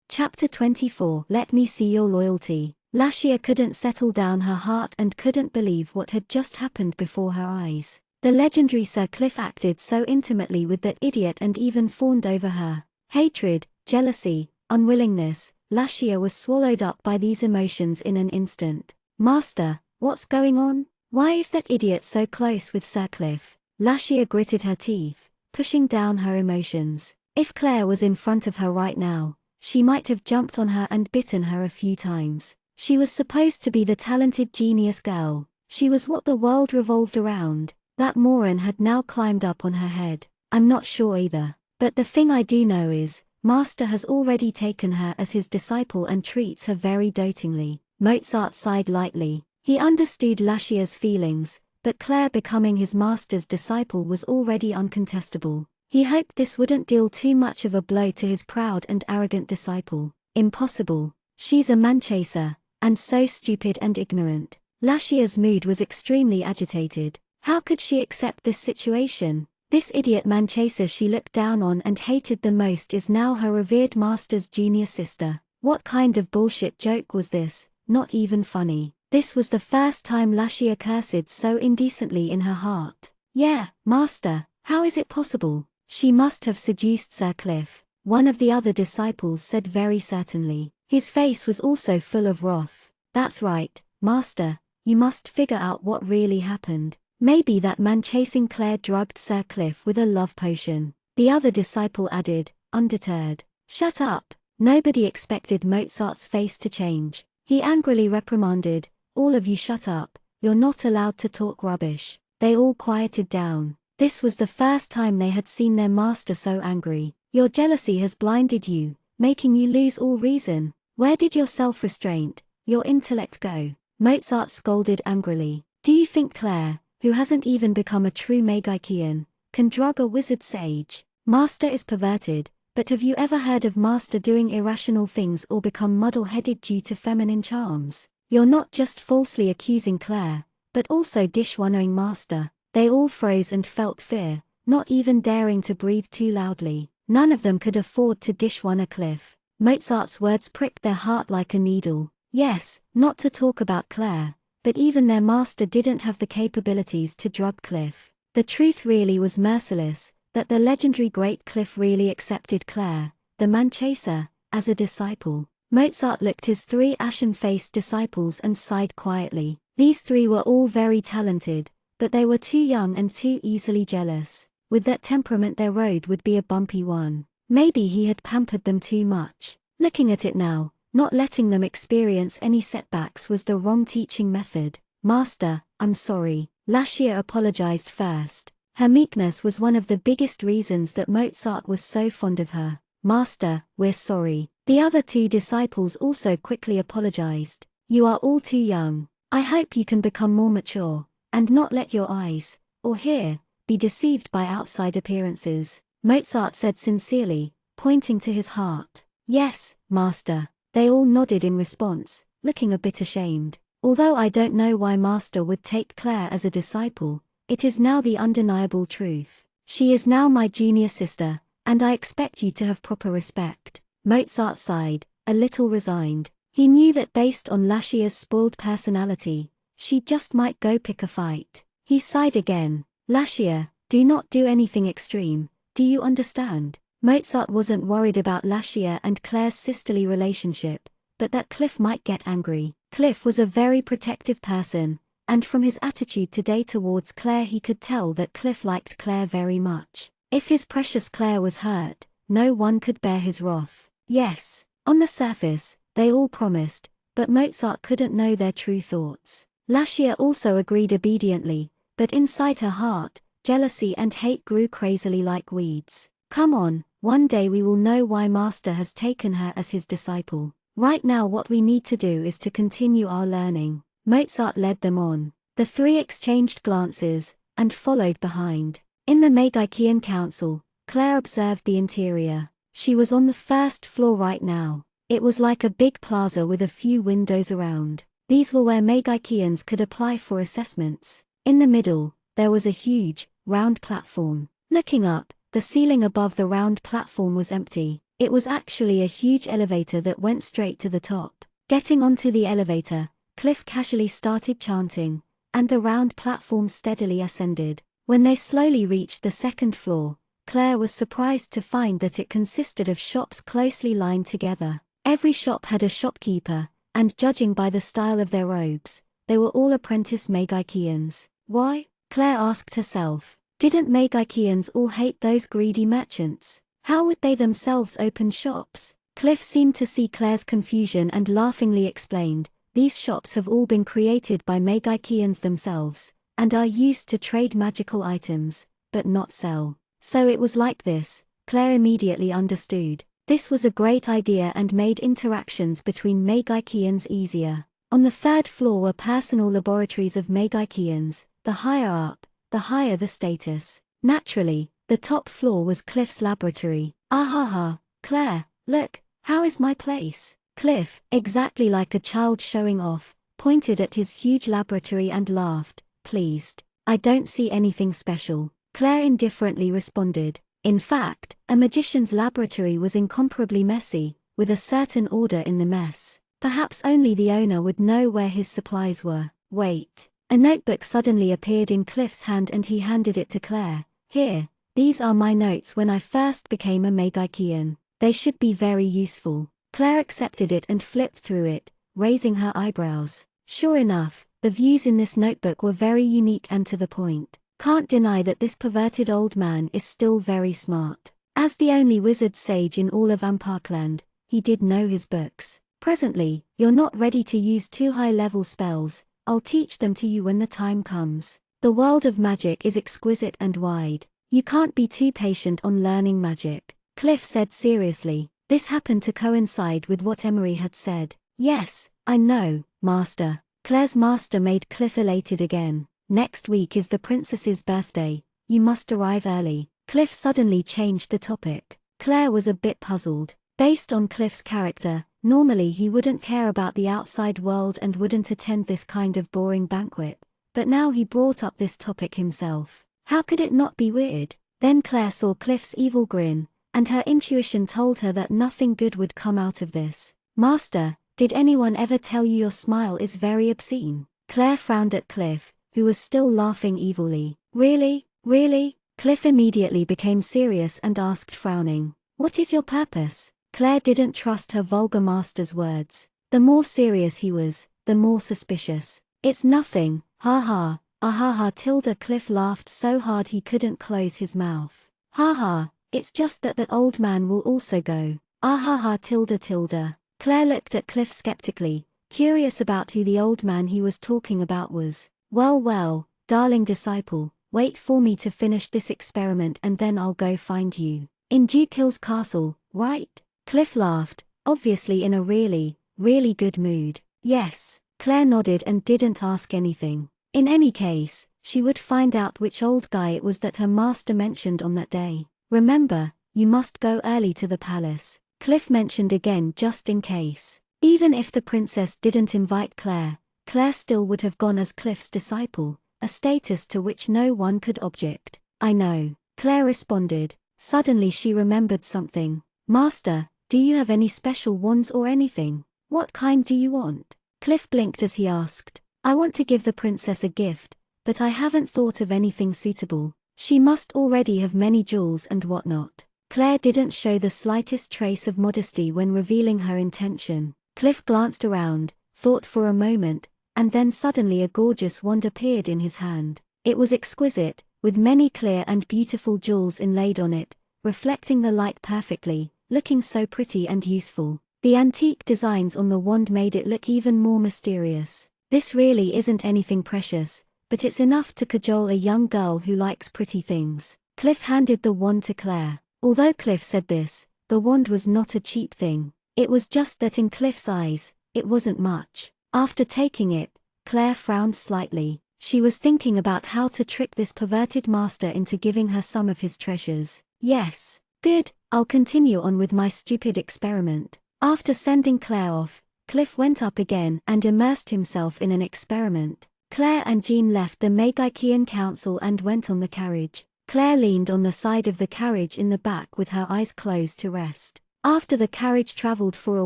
Chapter 24. Let me see your loyalty. Lascia couldn't settle down her heart and couldn't believe what had just happened before her eyes. The legendary Sir Cliff acted so intimately with that idiot and even fawned over her. Hatred, jealousy, unwillingness, Lascia was swallowed up by these emotions in an instant. "Master, what's going on? Why is that idiot so close with Sir Cliff?" Lascia gritted her teeth, pushing down her emotions. If Claire was in front of her right now, she might have jumped on her and bitten her a few times. She was supposed to be the talented genius girl. She was what the world revolved around. That moron had now climbed up on her head. I'm not sure either. But the thing I do know is, Master has already taken her as his disciple and treats her very dotingly. Mozart sighed lightly. He understood Lascia's feelings, but Claire becoming his master's disciple was already uncontestable. He hoped this wouldn't deal too much of a blow to his proud and arrogant disciple. Impossible. She's a manchaser, and so stupid and ignorant. Lascia's mood was extremely agitated. How could she accept this situation? This idiot manchaser she looked down on and hated the most is now her revered master's junior sister. What kind of bullshit joke was this? Not even funny. This was the first time Lascia cursed so indecently in her heart. Yeah, master, how is it possible? She must have seduced Sir Cliff, one of the other disciples said very certainly. His face was also full of wrath. That's right, master, you must figure out what really happened. Maybe that man chasing Claire drugged Sir Cliff with a love potion. The other disciple added, undeterred. Shut up. Nobody expected Mozart's face to change. He angrily reprimanded, all of you shut up, you're not allowed to talk rubbish. They all quieted down. This was the first time they had seen their master so angry. Your jealousy has blinded you, making you lose all reason. Where did your self-restraint, your intellect go? Mozart scolded angrily. Do you think Claire, who hasn't even become a true Magichian, can drug a wizard sage? Master is perverted, but have you ever heard of Master doing irrational things or become muddle-headed due to feminine charms? You're not just falsely accusing Claire, but also dishonouring Master. They all froze and felt fear, not even daring to breathe too loudly. None of them could afford to dishonor Cliff. Mozart's words pricked their heart like a needle. Yes, not to talk about Claire, but even their master didn't have the capabilities to drug Cliff. The truth really was merciless, that the legendary great Cliff really accepted Claire, the manchaser, as a disciple. Mozart looked his three ashen-faced disciples and sighed quietly. These three were all very talented, but they were too young and too easily jealous. With that temperament their road would be a bumpy one. Maybe he had pampered them too much. Looking at it now, not letting them experience any setbacks was the wrong teaching method. Master, I'm sorry. Lascia apologized first. Her meekness was one of the biggest reasons that Mozart was so fond of her. Master, we're sorry. The other two disciples also quickly apologized. You are all too young. I hope you can become more mature, and not let your eyes, or hear, be deceived by outside appearances. Mozart said sincerely, pointing to his heart. Yes, master. They all nodded in response, looking a bit ashamed. Although I don't know why Master would take Claire as a disciple, it is now the undeniable truth. She is now my junior sister, and I expect you to have proper respect. Mozart sighed, a little resigned. He knew that based on Lascia's spoiled personality, she just might go pick a fight. He sighed again. Lascia, do not do anything extreme, do you understand? Mozart wasn't worried about Lascia and Claire's sisterly relationship, but that Cliff might get angry. Cliff was a very protective person, and from his attitude today towards Claire he could tell that Cliff liked Claire very much. If his precious Claire was hurt, no one could bear his wrath. Yes, on the surface, they all promised, but Mozart couldn't know their true thoughts. Lascia also agreed obediently, but inside her heart, jealousy and hate grew crazily like weeds. Come on, one day we will know why Master has taken her as his disciple. Right now what we need to do is to continue our learning. Mozart led them on. The three exchanged glances, and followed behind. In the Magichian Council, Claire observed the interior. She was on the first floor right now. It was like a big plaza with a few windows around. These were where Magichians could apply for assessments. In the middle, there was a huge, round platform. Looking up, the ceiling above the round platform was empty. It was actually a huge elevator that went straight to the top. Getting onto the elevator, Cliff casually started chanting, and the round platform steadily ascended. When they slowly reached the second floor, Claire was surprised to find that it consisted of shops closely lined together. Every shop had a shopkeeper, and judging by the style of their robes, they were all apprentice Magichians. Why? Claire asked herself. Didn't Magichians all hate those greedy merchants? How would they themselves open shops? Cliff seemed to see Claire's confusion and laughingly explained, these shops have all been created by Magichians themselves. and are used to trade magical items, but not sell. So it was like this, Claire immediately understood. This was a great idea and made interactions between Magikians easier. On the third floor were personal laboratories of Magikians. The higher up, the higher the status. Naturally, the top floor was Cliff's laboratory. Ahaha, Claire, look, how is my place? Cliff, exactly like a child showing off, pointed at his huge laboratory and laughed, pleased. I don't see anything special. Claire indifferently responded. In fact, a magician's laboratory was incomparably messy, with a certain order in the mess. Perhaps only the owner would know where his supplies were. Wait. A notebook suddenly appeared in Cliff's hand and he handed it to Claire. Here, these are my notes when I first became a Magikian. They should be very useful. Claire accepted it and flipped through it, raising her eyebrows. Sure enough, the views in this notebook were very unique and to the point. Can't deny that this perverted old man is still very smart. As the only wizard sage in all of Amparkland, he did know his books. Presently, you're not ready to use too high-level spells. I'll teach them to you when the time comes. The world of magic is exquisite and wide. You can't be too patient on learning magic. Cliff said seriously. This happened to coincide with what Emery had said. Yes, I know, Master. Claire's master made Cliff elated again. Next week is the princess's birthday. You must arrive early. Cliff suddenly changed the topic. Claire was a bit puzzled. Based on Cliff's character, normally he wouldn't care about the outside world and wouldn't attend this kind of boring banquet. But now he brought up this topic himself. How could it not be weird? Then Claire saw Cliff's evil grin, and her intuition told her that nothing good would come out of this. Master, did anyone ever tell you your smile is very obscene? Claire frowned at Cliff, who was still laughing evilly. Really? Really? Cliff immediately became serious and asked frowning. What is your purpose? Claire didn't trust her vulgar master's words. The more serious he was, the more suspicious. It's nothing, ha ha, ahaha tilde. Cliff laughed so hard he couldn't close his mouth. Ha ha, it's just that old man will also go. Ahaha tilde. Claire looked at Cliff skeptically, curious about who the old man he was talking about was. Well, darling disciple, wait for me to finish this experiment and then I'll go find you. In Duke Hill's castle, right? Cliff laughed, obviously in a really, really good mood. Yes. Claire nodded and didn't ask anything. In any case, she would find out which old guy it was that her master mentioned on that day. Remember, you must go early to the palace. Cliff mentioned again just in case. Even if the princess didn't invite Claire, Claire still would have gone as Cliff's disciple, a status to which no one could object. I know, Claire responded. Suddenly she remembered something. Master, do you have any special wands or anything? What kind do you want? Cliff blinked as he asked. I want to give the princess a gift, but I haven't thought of anything suitable. She must already have many jewels and whatnot. Claire didn't show the slightest trace of modesty when revealing her intention. Cliff glanced around, thought for a moment, and then suddenly a gorgeous wand appeared in his hand. It was exquisite, with many clear and beautiful jewels inlaid on it, reflecting the light perfectly, looking so pretty and useful. The antique designs on the wand made it look even more mysterious. This really isn't anything precious, but it's enough to cajole a young girl who likes pretty things. Cliff handed the wand to Claire. Although Cliff said this, the wand was not a cheap thing. It was just that in Cliff's eyes, it wasn't much. After taking it, Claire frowned slightly. She was thinking about how to trick this perverted master into giving her some of his treasures. Yes. Good, I'll continue on with my stupid experiment. After sending Claire off, Cliff went up again and immersed himself in an experiment. Claire and Jean left the Magikian Council and went on the carriage. Claire leaned on the side of the carriage in the back with her eyes closed to rest. After the carriage traveled for a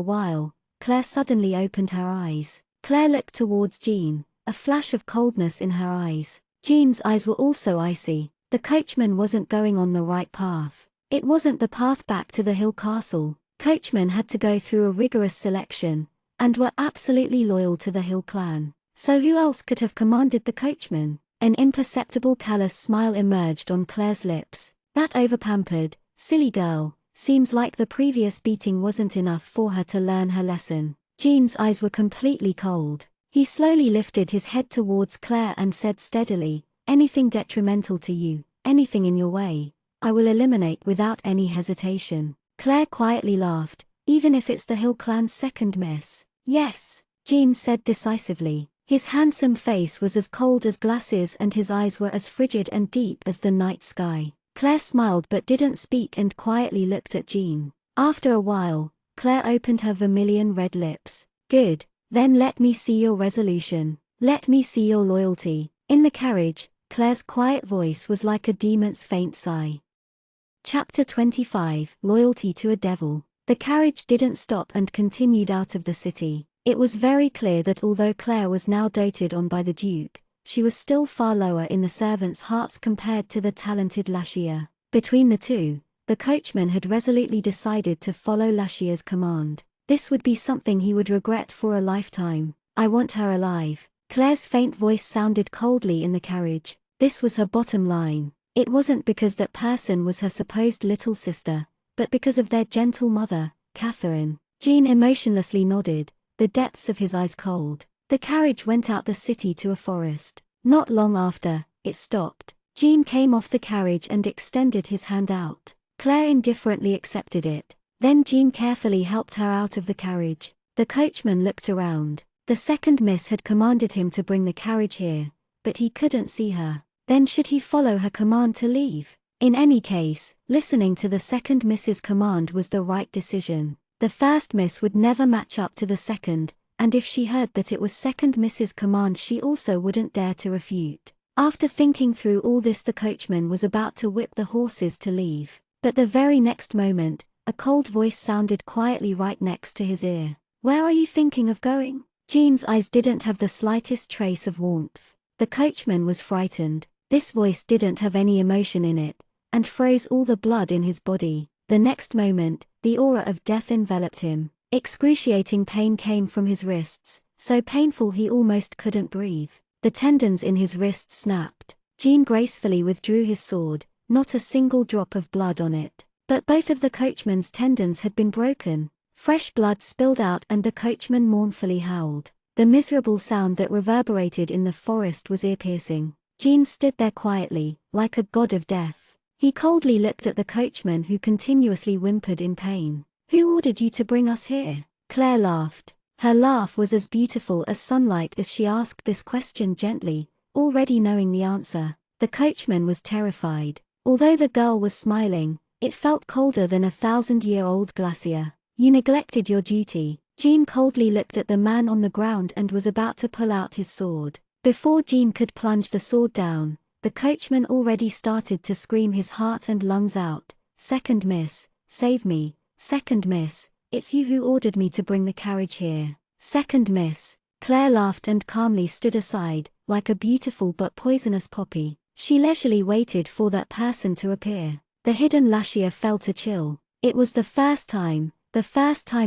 while, Claire suddenly opened her eyes. Claire looked towards Jean, a flash of coldness in her eyes. Jean's eyes were also icy. The coachman wasn't going on the right path. It wasn't the path back to the Hill Castle. Coachmen had to go through a rigorous selection, and were absolutely loyal to the Hill clan. So who else could have commanded the coachman? An imperceptible callous smile emerged on Claire's lips. That overpampered, silly girl, seems like the previous beating wasn't enough for her to learn her lesson. Jean's eyes were completely cold. He slowly lifted his head towards Claire and said steadily, "Anything detrimental to you, anything in your way, I will eliminate without any hesitation." Claire quietly laughed. "Even if it's the Hill clan's second miss?" "Yes," Jean said decisively. His handsome face was as cold as glasses and his eyes were as frigid and deep as the night sky. Claire smiled but didn't speak and quietly looked at Jean. After a while, Claire opened her vermilion red lips. "Good, then let me see your resolution. Let me see your loyalty." In the carriage, Claire's quiet voice was like a demon's faint sigh. Chapter 25, Loyalty to a Devil. The carriage didn't stop and continued out of the city. It was very clear that although Claire was now doted on by the Duke, she was still far lower in the servants' hearts compared to the talented Lashia. Between the two, the coachman had resolutely decided to follow Lashia's command. This would be something he would regret for a lifetime. "I want her alive." Claire's faint voice sounded coldly in the carriage. This was her bottom line. It wasn't because that person was her supposed little sister, but because of their gentle mother, Catherine. Jean emotionlessly nodded, the depths of his eyes cold. The carriage went out the city to a forest. Not long after, it stopped. Jean came off the carriage and extended his hand out. Claire indifferently accepted it. Then Jean carefully helped her out of the carriage. The coachman looked around. The second miss had commanded him to bring the carriage here, but he couldn't see her. Then should he follow her command to leave? In any case, listening to the second miss's command was the right decision. The first miss would never match up to the second, and if she heard that it was second miss's command she also wouldn't dare to refute. After thinking through all this, the coachman was about to whip the horses to leave. But the very next moment, a cold voice sounded quietly right next to his ear. "Where are you thinking of going?" Jean's eyes didn't have the slightest trace of warmth. The coachman was frightened. This voice didn't have any emotion in it, and froze all the blood in his body. The next moment, the aura of death enveloped him. Excruciating pain came from his wrists, so painful he almost couldn't breathe. The tendons in his wrists snapped. Jean gracefully withdrew his sword, not a single drop of blood on it. But both of the coachman's tendons had been broken. Fresh blood spilled out and the coachman mournfully howled. The miserable sound that reverberated in the forest was ear-piercing. Jean stood there quietly, like a god of death. He coldly looked at the coachman who continuously whimpered in pain. "Who ordered you to bring us here?" Claire laughed. Her laugh was as beautiful as sunlight as she asked this question gently, already knowing the answer. The coachman was terrified. Although the girl was smiling, it felt colder than a 1,000-year-old glacier. "You neglected your duty." Jean coldly looked at the man on the ground and was about to pull out his sword. Before Jean could plunge the sword down, the coachman already started to scream his heart and lungs out. "Second miss, save me. Second miss, it's you who ordered me to bring the carriage here." "Second miss." Claire laughed and calmly stood aside, like a beautiful but poisonous poppy. She leisurely waited for that person to appear. The hidden Lashia felt a chill. It was the first time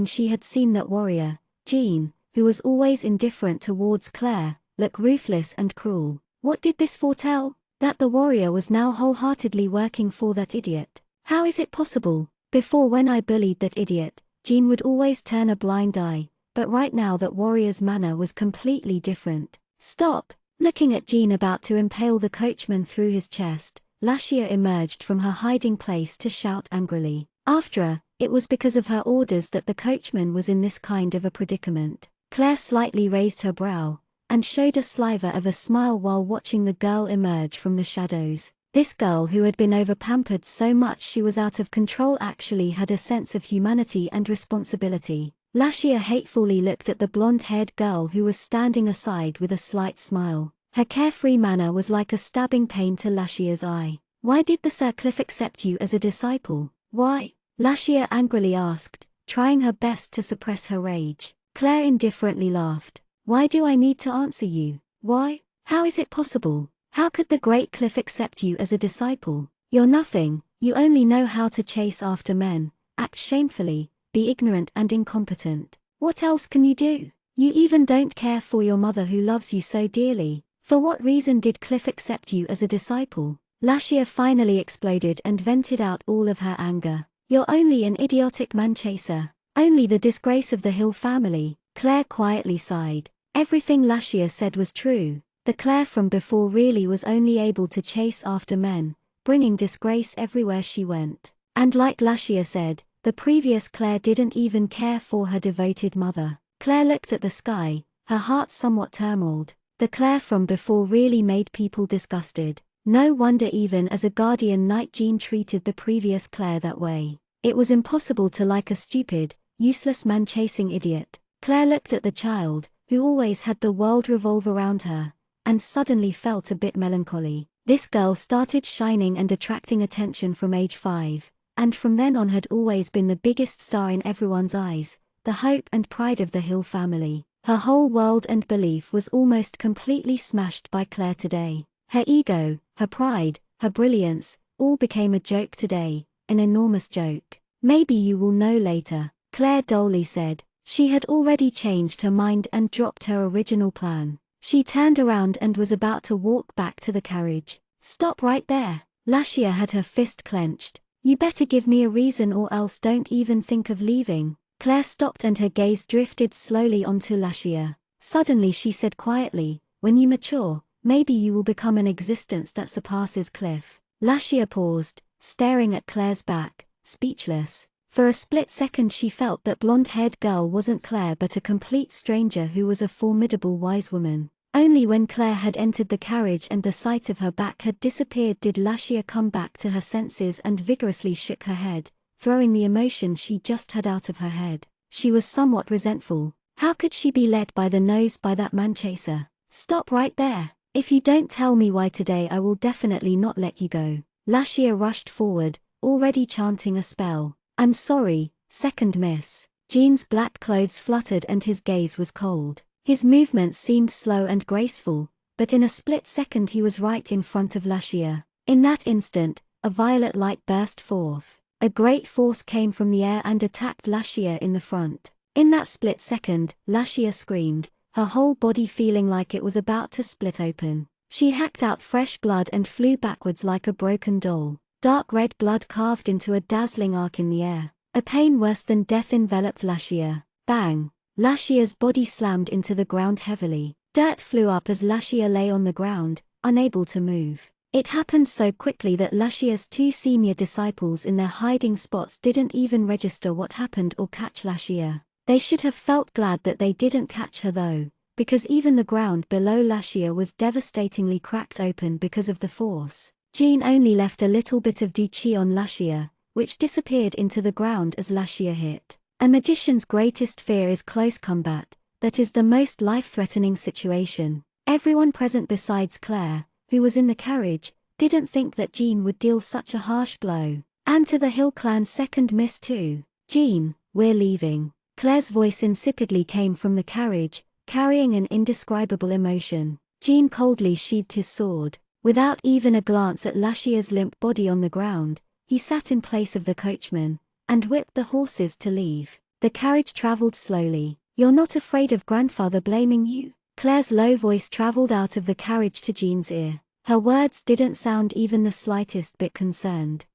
she had seen that warrior, Jean, who was always indifferent towards Claire, look ruthless and cruel. What did this foretell? That the warrior was now wholeheartedly working for that idiot. How is it possible? Before, when I bullied that idiot, Jean would always turn a blind eye, but right now that warrior's manner was completely different. "Stop!" Looking at Jean about to impale the coachman through his chest, Lashia emerged from her hiding place to shout angrily. After her, it was because of her orders that the coachman was in this kind of a predicament. Claire slightly raised her brow, and showed a sliver of a smile while watching the girl emerge from the shadows. This girl who had been over-pampered so much she was out of control actually had a sense of humanity and responsibility. Lashia hatefully looked at the blonde-haired girl who was standing aside with a slight smile. Her carefree manner was like a stabbing pain to Lashia's eye. "Why did the Sir Cliff accept you as a disciple? Why?" Lashia angrily asked, trying her best to suppress her rage. Claire indifferently laughed. "Why do I need to answer you? Why? How is it possible? How could the Great Cliff accept you as a disciple? You're nothing, you only know how to chase after men, act shamefully, be ignorant and incompetent. What else can you do? You even don't care for your mother who loves you so dearly. For what reason did Cliff accept you as a disciple?" Lashia finally exploded and vented out all of her anger. "You're only an idiotic man chaser. Only the disgrace of the Hill family." Claire quietly sighed. Everything Lashia said was true. The Claire from before really was only able to chase after men, bringing disgrace everywhere she went. And like Lashia said, the previous Claire didn't even care for her devoted mother. Claire looked at the sky, her heart somewhat turmoiled. The Claire from before really made people disgusted. No wonder even as a guardian knight Jean treated the previous Claire that way. It was impossible to like a stupid, useless man-chasing idiot. Claire looked at the child, who always had the world revolve around her, and suddenly felt a bit melancholy. This girl started shining and attracting attention from age 5, and from then on had always been the biggest star in everyone's eyes, the hope and pride of the Hill family. Her whole world and belief was almost completely smashed by Claire today. Her ego, her pride, her brilliance, all became a joke today, an enormous joke. Maybe you will know later, Claire dully said. She had already changed her mind and dropped her original plan. She turned around and was about to walk back to the carriage. Stop right there. Lashia had her fist clenched. You better give me a reason or else don't even think of leaving. Claire stopped and her gaze drifted slowly onto Lashia. Suddenly she said quietly, when you mature, maybe you will become an existence that surpasses Cliff. Lashia paused, staring at Claire's back, speechless. For a split second she felt that blonde-haired girl wasn't Claire but a complete stranger who was a formidable wise woman. Only when Claire had entered the carriage and the sight of her back had disappeared did Lashia come back to her senses and vigorously shook her head, throwing the emotion she just had out of her head. She was somewhat resentful. How could she be led by the nose by that man-chaser? Stop right there. If you don't tell me why today I will definitely not let you go. Lashia rushed forward, already chanting a spell. I'm sorry, second miss. Jean's black clothes fluttered and his gaze was cold. His movements seemed slow and graceful, but in a split second he was right in front of Lashia. In that instant, a violet light burst forth. A great force came from the air and attacked Lashia in the front. In that split second, Lashia screamed, her whole body feeling like it was about to split open. She hacked out fresh blood and flew backwards like a broken doll. Dark red blood carved into a dazzling arc in the air. A pain worse than death enveloped Lashia. Bang! Lashia's body slammed into the ground heavily. Dirt flew up as Lashia lay on the ground, unable to move. It happened so quickly that Lashia's 2 senior disciples in their hiding spots didn't even register what happened or catch Lashia. They should have felt glad that they didn't catch her though, because even the ground below Lashia was devastatingly cracked open because of the force. Jean only left a little bit of chi on Lashia, which disappeared into the ground as Lashia hit. A magician's greatest fear is close combat, that is the most life-threatening situation. Everyone present besides Claire, who was in the carriage, didn't think that Jean would deal such a harsh blow. And to the Hill clan's second miss too. Jean, we're leaving. Claire's voice insipidly came from the carriage, carrying an indescribable emotion. Jean coldly sheathed his sword. Without even a glance at Lashia's limp body on the ground, he sat in place of the coachman, and whipped the horses to leave. The carriage traveled slowly. You're not afraid of grandfather blaming you? Claire's low voice traveled out of the carriage to Jean's ear. Her words didn't sound even the slightest bit concerned.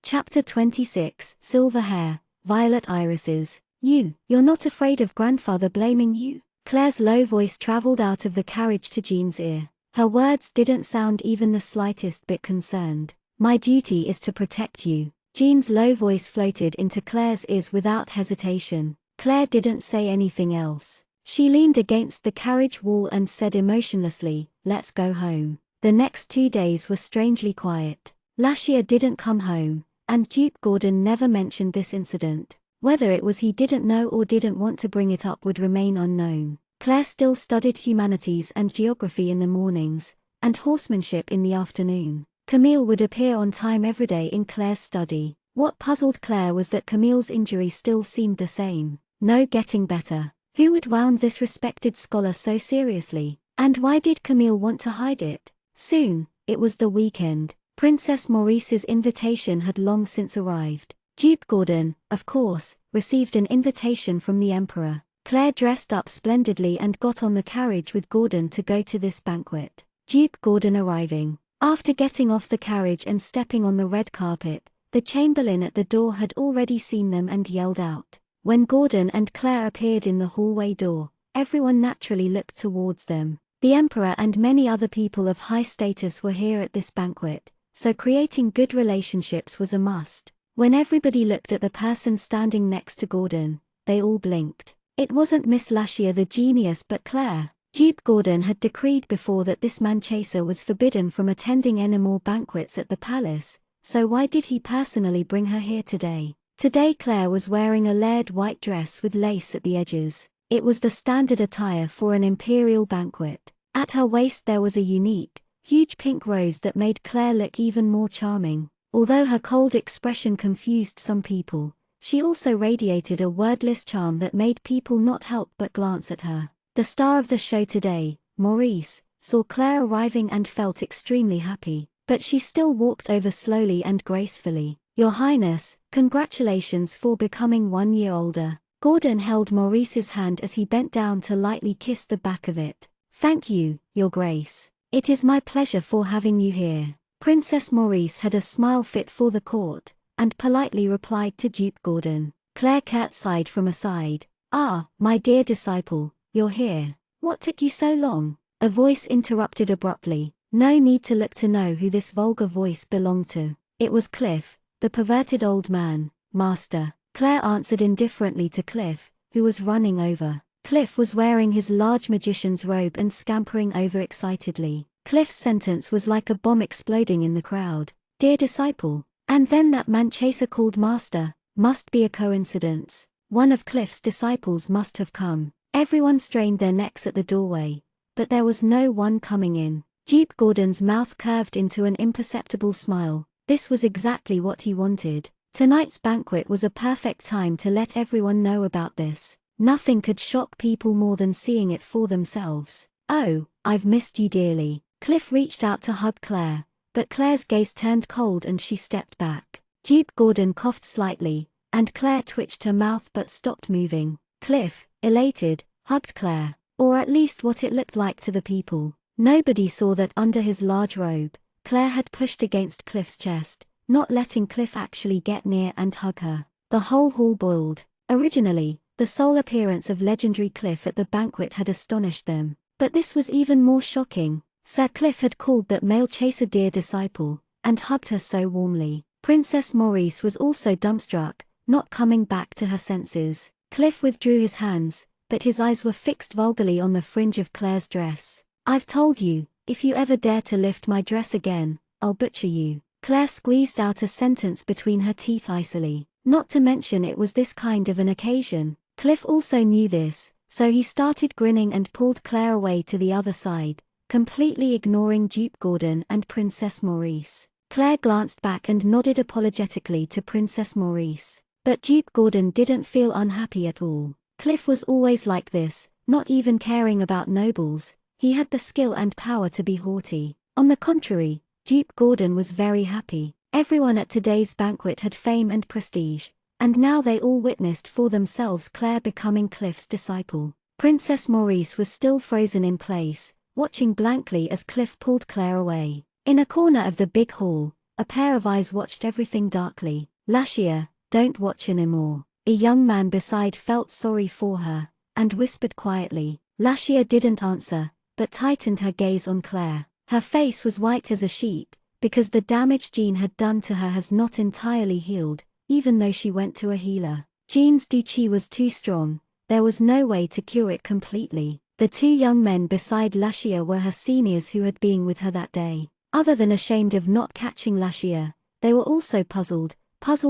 Chapter 26, Silver Hair, Violet Irises. You're not afraid of grandfather blaming you? Claire's low voice traveled out of the carriage to Jean's ear. Her words didn't sound even the slightest bit concerned. My duty is to protect you. Jean's low voice floated into Claire's ears without hesitation. Claire didn't say anything else. She leaned against the carriage wall and said emotionlessly, let's go home. The next 2 days were strangely quiet. Lashia didn't come home, and Duke Gordon never mentioned this incident. Whether it was he didn't know or didn't want to bring it up would remain unknown. Claire still studied humanities and geography in the mornings, and horsemanship in the afternoon. Camille would appear on time every day in Claire's study. What puzzled Claire was that Camille's injury still seemed the same. No getting better. Who would wound this respected scholar so seriously? And why did Camille want to hide it? Soon, it was the weekend. Princess Maurice's invitation had long since arrived. Duke Gordon, of course, received an invitation from the Emperor. Claire dressed up splendidly and got on the carriage with Gordon to go to this banquet. Duke Gordon arriving. After getting off the carriage and stepping on the red carpet, the chamberlain at the door had already seen them and yelled out. When Gordon and Claire appeared in the hallway door, everyone naturally looked towards them. The emperor and many other people of high status were here at this banquet, so creating good relationships was a must. When everybody looked at the person standing next to Gordon, they all blinked. It wasn't Miss Lashia the genius but Claire. Duke Gordon had decreed before that this man-chaser was forbidden from attending any more banquets at the palace, so why did he personally bring her here today? Today Claire was wearing a layered white dress with lace at the edges. It was the standard attire for an imperial banquet. At her waist there was a unique, huge pink rose that made Claire look even more charming. Although her cold expression confused some people, she also radiated a wordless charm that made people not help but glance at her. The star of the show today, Maurice, saw Claire arriving and felt extremely happy, but she still walked over slowly and gracefully. "Your Highness, congratulations for becoming 1 year older." Gordon held Maurice's hand as he bent down to lightly kiss the back of it. "Thank you, Your Grace. It is my pleasure for having you here." Princess Maurice had a smile fit for the court, and politely replied to Duke Gordon. Claire curtsied from aside. "Ah, my dear disciple, you're here. What took you so long?" A voice interrupted abruptly. No need to look to know who this vulgar voice belonged to. It was Cliff, the perverted old man. "Master." Claire answered indifferently to Cliff, who was running over. Cliff was wearing his large magician's robe and scampering over excitedly. Cliff's sentence was like a bomb exploding in the crowd. "Dear disciple." And then that man-chaser called Master. Must be a coincidence. One of Cliff's disciples must have come. Everyone strained their necks at the doorway, but there was no one coming in. Duke Gordon's mouth curved into an imperceptible smile. This was exactly what he wanted. Tonight's banquet was a perfect time to let everyone know about this. Nothing could shock people more than seeing it for themselves. "Oh, I've missed you dearly." Cliff reached out to hug Claire, but Claire's gaze turned cold and she stepped back. Duke Gordon coughed slightly, and Claire twitched her mouth but stopped moving. Cliff, elated, hugged Claire, or at least what it looked like to the people. Nobody saw that under his large robe, Claire had pushed against Cliff's chest, not letting Cliff actually get near and hug her. The whole hall boiled. Originally, the sole appearance of legendary Cliff at the banquet had astonished them, but this was even more shocking. Sir Cliff had called that male chaser dear disciple, and hugged her so warmly. Princess Maurice was also dumbstruck, not coming back to her senses. Cliff withdrew his hands, but his eyes were fixed vulgarly on the fringe of Claire's dress. "I've told you, if you ever dare to lift my dress again, I'll butcher you." Claire squeezed out a sentence between her teeth icily. Not to mention it was this kind of an occasion. Cliff also knew this, so he started grinning and pulled Claire away to the other side, completely ignoring Duke Gordon and Princess Maurice. Claire glanced back and nodded apologetically to Princess Maurice. But Duke Gordon didn't feel unhappy at all. Cliff was always like this, not even caring about nobles. He had the skill and power to be haughty. On the contrary, Duke Gordon was very happy. Everyone at today's banquet had fame and prestige, and now they all witnessed for themselves Claire becoming Cliff's disciple. Princess Maurice was still frozen in place, watching blankly as Cliff pulled Claire away. In a corner of the big hall, a pair of eyes watched everything darkly. "Lashia, don't watch anymore." A young man beside felt sorry for her, and whispered quietly. Lashia didn't answer, but tightened her gaze on Claire. Her face was white as a sheet, because the damage Jean had done to her has not entirely healed, even though she went to a healer. Jean's chi was too strong, there was no way to cure it completely. The two young men beside Lashia were her seniors who had been with her that day. Other than ashamed of not catching Lashia, they were also puzzled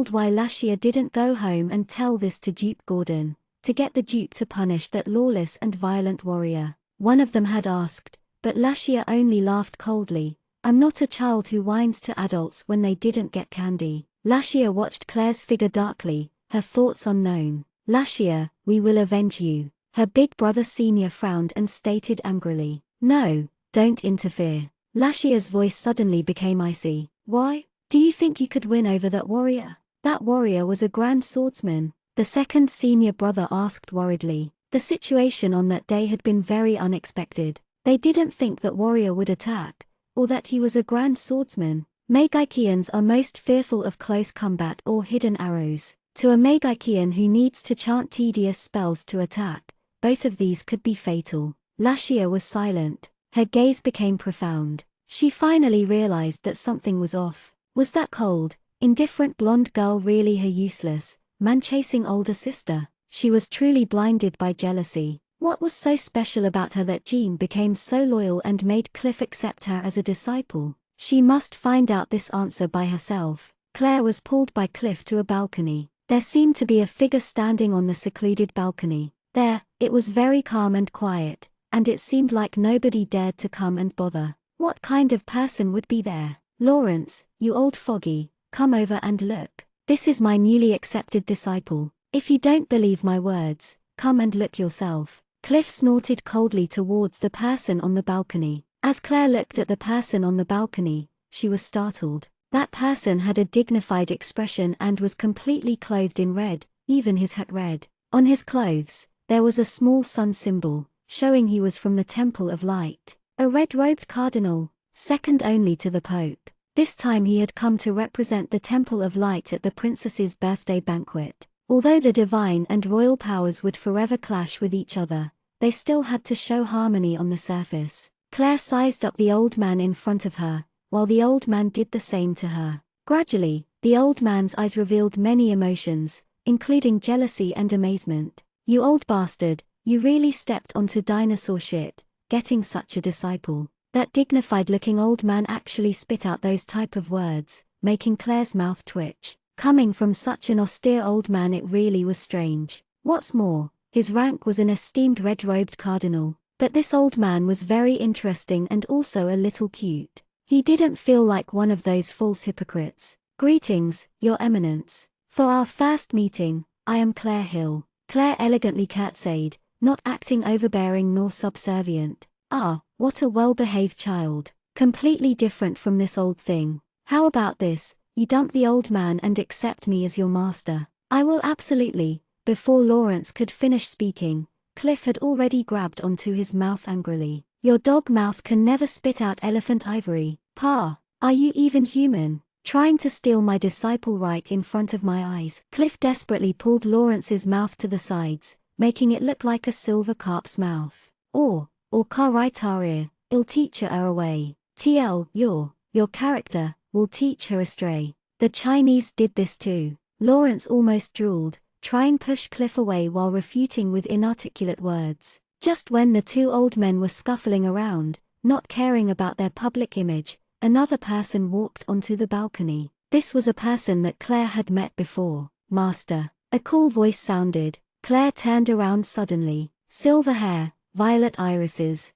why Lashia didn't go home and tell this to Duke Gordon, to get the Duke to punish that lawless and violent warrior. One of them had asked, but Lashia only laughed coldly. "I'm not a child who whines to adults when they didn't get candy." Lashia watched Claire's figure darkly, her thoughts unknown. "Lashia, we will avenge you." Her big brother senior frowned and stated angrily. "No, don't interfere." Lashia's voice suddenly became icy. "Why? Do you think you could win over that warrior?" "That warrior was a grand swordsman," the second senior brother asked worriedly. The situation on that day had been very unexpected. They didn't think that warrior would attack, or that he was a grand swordsman. Magikians are most fearful of close combat or hidden arrows. To a Magikian who needs to chant tedious spells to attack, both of these could be fatal. Lashia was silent. Her gaze became profound. She finally realized that something was off. Was that cold, indifferent blonde girl really her useless, man-chasing older sister? She was truly blinded by jealousy. What was so special about her that Jean became so loyal and made Cliff accept her as a disciple? She must find out this answer by herself. Claire was pulled by Cliff to a balcony. There seemed to be a figure standing on the secluded balcony. There, it was very calm and quiet, and it seemed like nobody dared to come and bother. What kind of person would be there? Lawrence, you old foggy, come over and look. This is my newly accepted disciple. If you don't believe my words, come and look yourself. Cliff snorted coldly towards the person on the balcony. As Claire looked at the person on the balcony, she was startled. That person had a dignified expression and was completely clothed in red, even his hat red. On his clothes, there was a small sun symbol, showing he was from the Temple of Light. A red-robed cardinal, second only to the Pope. This time he had come to represent the Temple of Light at the princess's birthday banquet. Although the divine and royal powers would forever clash with each other, they still had to show harmony on the surface. Claire sized up the old man in front of her, while the old man did the same to her. Gradually, the old man's eyes revealed many emotions, including jealousy and amazement. You old bastard, you really stepped onto dinosaur shit, getting such a disciple. That dignified-looking old man actually spit out those type of words, making Claire's mouth twitch. Coming from such an austere old man, it really was strange. What's more, his rank was an esteemed red-robed cardinal. But this old man was very interesting and also a little cute. He didn't feel like one of those false hypocrites. Greetings, Your Eminence. For our first meeting, I am Claire Hill. Claire elegantly curtsied, not acting overbearing nor subservient. Ah, what a well-behaved child. Completely different from this old thing. How about this, you dump the old man and accept me as your master? I will absolutely. Before Lawrence could finish speaking, Cliff had already grabbed onto his mouth angrily. Your dog mouth can never spit out elephant ivory. Pa, are you even human? Trying to steal my disciple right in front of my eyes. Cliff desperately pulled Lawrence's mouth to the sides, making it look like a silver carp's mouth. Or Karaitaria, I'll teach her away. TL, your character, will teach her astray. The Chinese did this too. Lawrence almost drooled, trying to push Cliff away while refuting with inarticulate words. Just when the two old men were scuffling around, not caring about their public image, another person walked onto the balcony. This was a person that Claire had met before. Master. A cool voice sounded. Claire turned around suddenly. Silver hair, violet irises.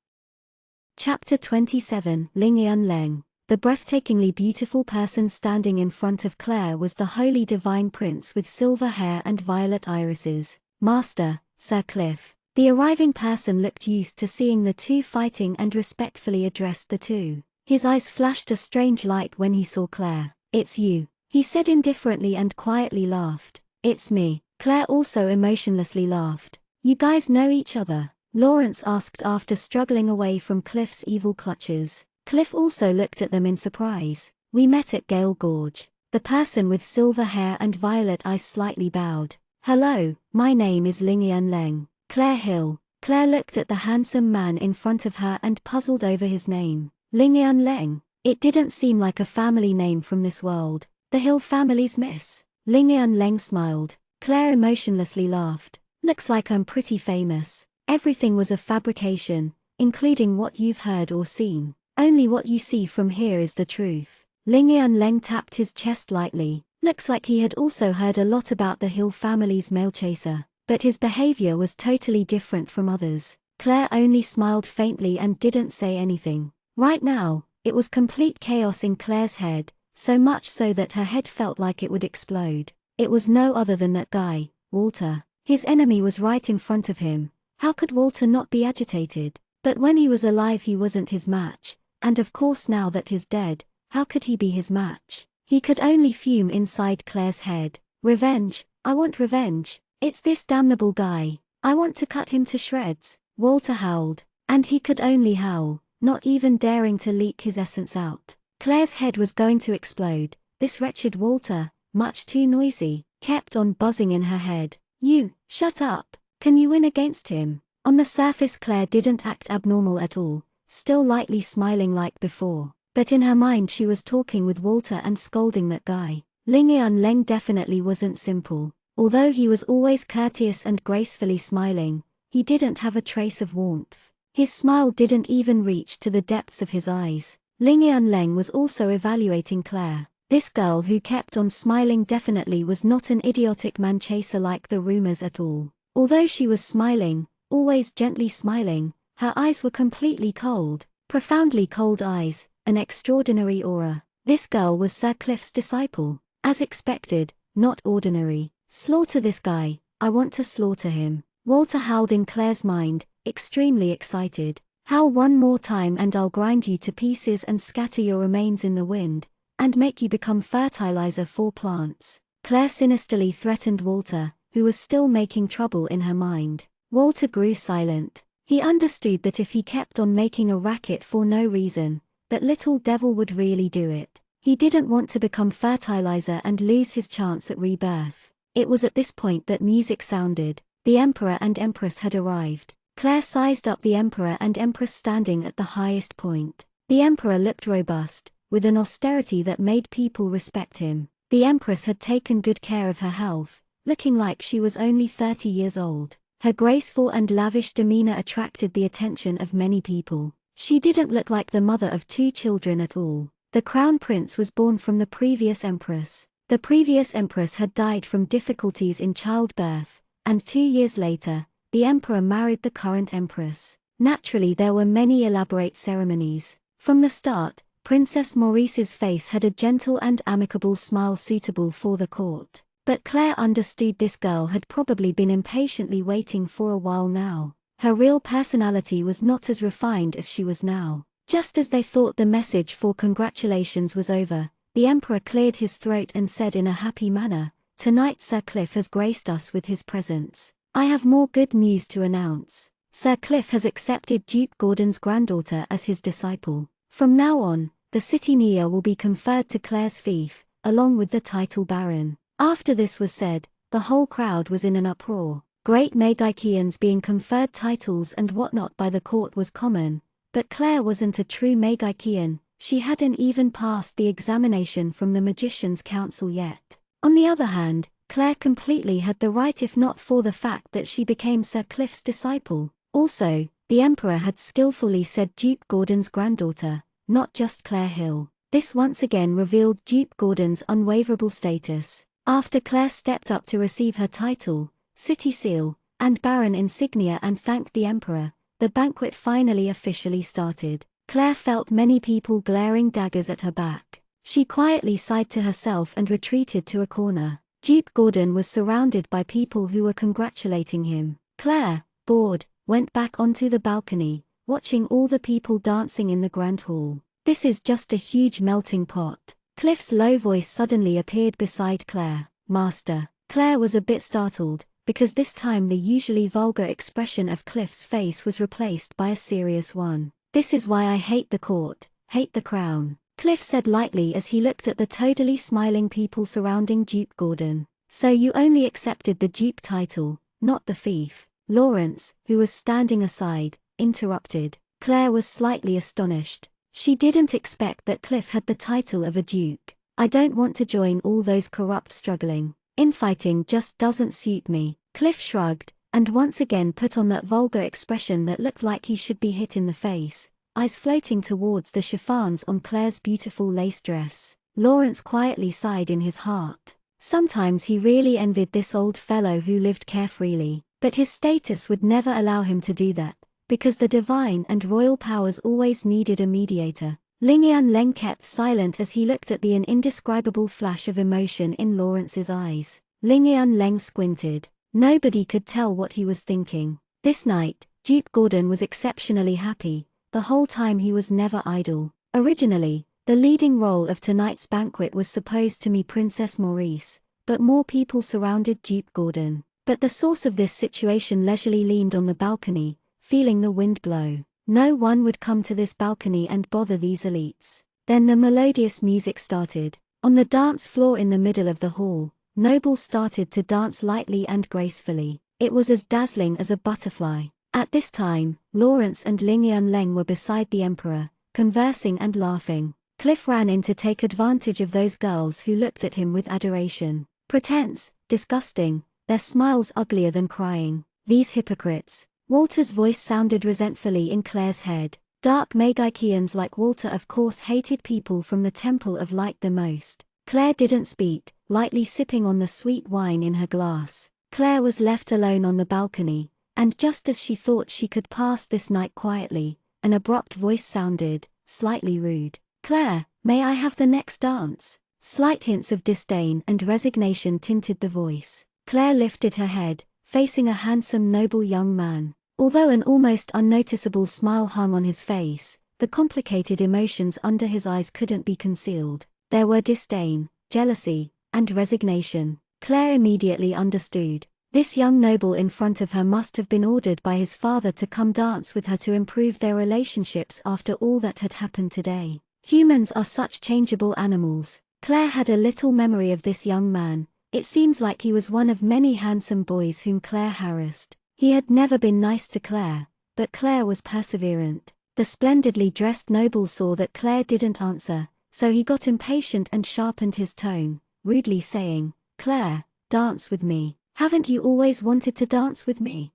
Chapter 27, Ling Yan Leng. The breathtakingly beautiful person standing in front of Claire was the holy divine prince with silver hair and violet irises. Master, Sir Cliff. The arriving person looked used to seeing the two fighting and respectfully addressed the two. His eyes flashed a strange light when he saw Claire. It's you, he said indifferently and quietly laughed. It's me. Claire also emotionlessly laughed. You guys know each other? Lawrence asked after struggling away from Cliff's evil clutches. Cliff also looked at them in surprise. We met at Gale Gorge. The person with silver hair and violet eyes slightly bowed. Hello, my name is Ling Yan Leng. Claire Hill. Claire looked at the handsome man in front of her and puzzled over his name. Ling Yan Leng. It didn't seem like a family name from this world. The Hill family's miss. Ling Yan Leng smiled. Claire emotionlessly laughed. Looks like I'm pretty famous. Everything was a fabrication, including what you've heard or seen. Only what you see from here is the truth. Ling Yan Leng tapped his chest lightly. Looks like he had also heard a lot about the Hill family's male chaser. But his behavior was totally different from others. Claire only smiled faintly and didn't say anything. Right now, it was complete chaos in Claire's head, so much so that her head felt like it would explode. It was no other than that guy, Walter. His enemy was right in front of him. How could Walter not be agitated? But when he was alive he wasn't his match, and of course now that he's dead, how could he be his match? He could only fume inside Claire's head. Revenge, I want revenge. It's this damnable guy. I want to cut him to shreds. Walter howled. And he could only howl, not even daring to leak his essence out. Claire's head was going to explode. This wretched Walter, much too noisy, kept on buzzing in her head. You, shut up. Can you win against him? On the surface Claire didn't act abnormal at all, still lightly smiling like before. But in her mind she was talking with Walter and scolding that guy. Ling Leng definitely wasn't simple. Although he was always courteous and gracefully smiling, he didn't have a trace of warmth. His smile didn't even reach to the depths of his eyes. Ling Leng was also evaluating Claire. This girl who kept on smiling definitely was not an idiotic man chaser like the rumors at all. Although she was smiling, always gently smiling, her eyes were completely cold, profoundly cold eyes, an extraordinary aura. This girl was Sir Cliff's disciple. As expected, not ordinary. Slaughter this guy, I want to slaughter him. Walter howled in Claire's mind, extremely excited. Howl one more time and I'll grind you to pieces and scatter your remains in the wind, and make you become fertilizer for plants. Claire sinisterly threatened Walter, who was still making trouble in her mind. Walter grew silent. He understood that if he kept on making a racket for no reason, that little devil would really do it. He didn't want to become fertilizer and lose his chance at rebirth. It was at this point that music sounded. The Emperor and Empress had arrived. Claire sized up the Emperor and Empress standing at the highest point. The Emperor looked robust, with an austerity that made people respect him. The Empress had taken good care of her health, looking like she was only 30 years old. Her graceful and lavish demeanor attracted the attention of many people. She didn't look like the mother of 2 children at all. The Crown Prince was born from the previous Empress. The previous Empress had died from difficulties in childbirth, and 2 years later, the Emperor married the current Empress. Naturally there were many elaborate ceremonies. From the start, Princess Maurice's face had a gentle and amicable smile suitable for the court. But Claire understood this girl had probably been impatiently waiting for a while now. Her real personality was not as refined as she was now. Just as they thought the message for congratulations was over, the Emperor cleared his throat and said in a happy manner, "Tonight Sir Cliff has graced us with his presence. I have more good news to announce. Sir Cliff has accepted Duke Gordon's granddaughter as his disciple. From now on, the city Nia will be conferred to Claire's fief, along with the title Baron." After this was said, the whole crowd was in an uproar. Great Magikians being conferred titles and whatnot by the court was common, but Claire wasn't a true Magikian. She hadn't even passed the examination from the Magician's Council yet. On the other hand, Claire completely had the right if not for the fact that she became Sir Cliff's disciple. Also, the Emperor had skillfully said Duke Gordon's granddaughter, not just Claire Hill. This once again revealed Duke Gordon's unwaverable status. After Claire stepped up to receive her title, city seal, and Baron insignia and thanked the Emperor, the banquet finally officially started. Claire felt many people glaring daggers at her back. She quietly sighed to herself and retreated to a corner. Duke Gordon was surrounded by people who were congratulating him. Claire, bored, went back onto the balcony, watching all the people dancing in the grand hall. "This is just a huge melting pot." Cliff's low voice suddenly appeared beside Claire. "Master." Claire was a bit startled, because this time the usually vulgar expression of Cliff's face was replaced by a serious one. "This is why I hate the court, hate the crown," Cliff said lightly as he looked at the totally smiling people surrounding Duke Gordon. "So you only accepted the Duke title, not the fief?" Lawrence, who was standing aside, interrupted. Claire was slightly astonished. She didn't expect that Cliff had the title of a duke. "I don't want to join all those corrupt struggling. Infighting just doesn't suit me." Cliff shrugged, and once again put on that vulgar expression that looked like he should be hit in the face, eyes floating towards the chiffons on Claire's beautiful lace dress. Lawrence quietly sighed in his heart. Sometimes he really envied this old fellow who lived carefreely, but his status would never allow him to do that, because the divine and royal powers always needed a mediator. Ling Leng kept silent as he looked at the indescribable flash of emotion in Lawrence's eyes. Ling Leng squinted. Nobody could tell what he was thinking. This night, Duke Gordon was exceptionally happy. The whole time he was never idle. Originally, the leading role of tonight's banquet was supposed to be Princess Maurice, but more people surrounded Duke Gordon. But the source of this situation leisurely leaned on the balcony, feeling the wind blow. No one would come to this balcony and bother these elites. Then the melodious music started. On the dance floor in the middle of the hall, nobles started to dance lightly and gracefully. It was as dazzling as a butterfly. At this time, Lawrence and Ling Yunleng were beside the emperor, conversing and laughing. Cliff ran in to take advantage of those girls who looked at him with adoration. Pretense, disgusting, their smiles uglier than crying. These hypocrites. Walter's voice sounded resentfully in Claire's head. Dark Magikians like Walter of course hated people from the Temple of Light the most. Claire didn't speak, lightly sipping on the sweet wine in her glass. Claire was left alone on the balcony, and just as she thought she could pass this night quietly, an abrupt voice sounded, slightly rude. "Claire, may I have the next dance?" Slight hints of disdain and resignation tinted the voice. Claire lifted her head, facing a handsome noble young man. Although an almost unnoticeable smile hung on his face, the complicated emotions under his eyes couldn't be concealed. There were disdain, jealousy, and resignation. Claire immediately understood. This young noble in front of her must have been ordered by his father to come dance with her to improve their relationships after all that had happened today. Humans are such changeable animals. Claire had a little memory of this young man. It seems like he was one of many handsome boys whom Claire harassed. He had never been nice to Claire, but Claire was perseverant. The splendidly dressed noble saw that Claire didn't answer, so he got impatient and sharpened his tone, rudely saying, "Claire, dance with me. Haven't you always wanted to dance with me?"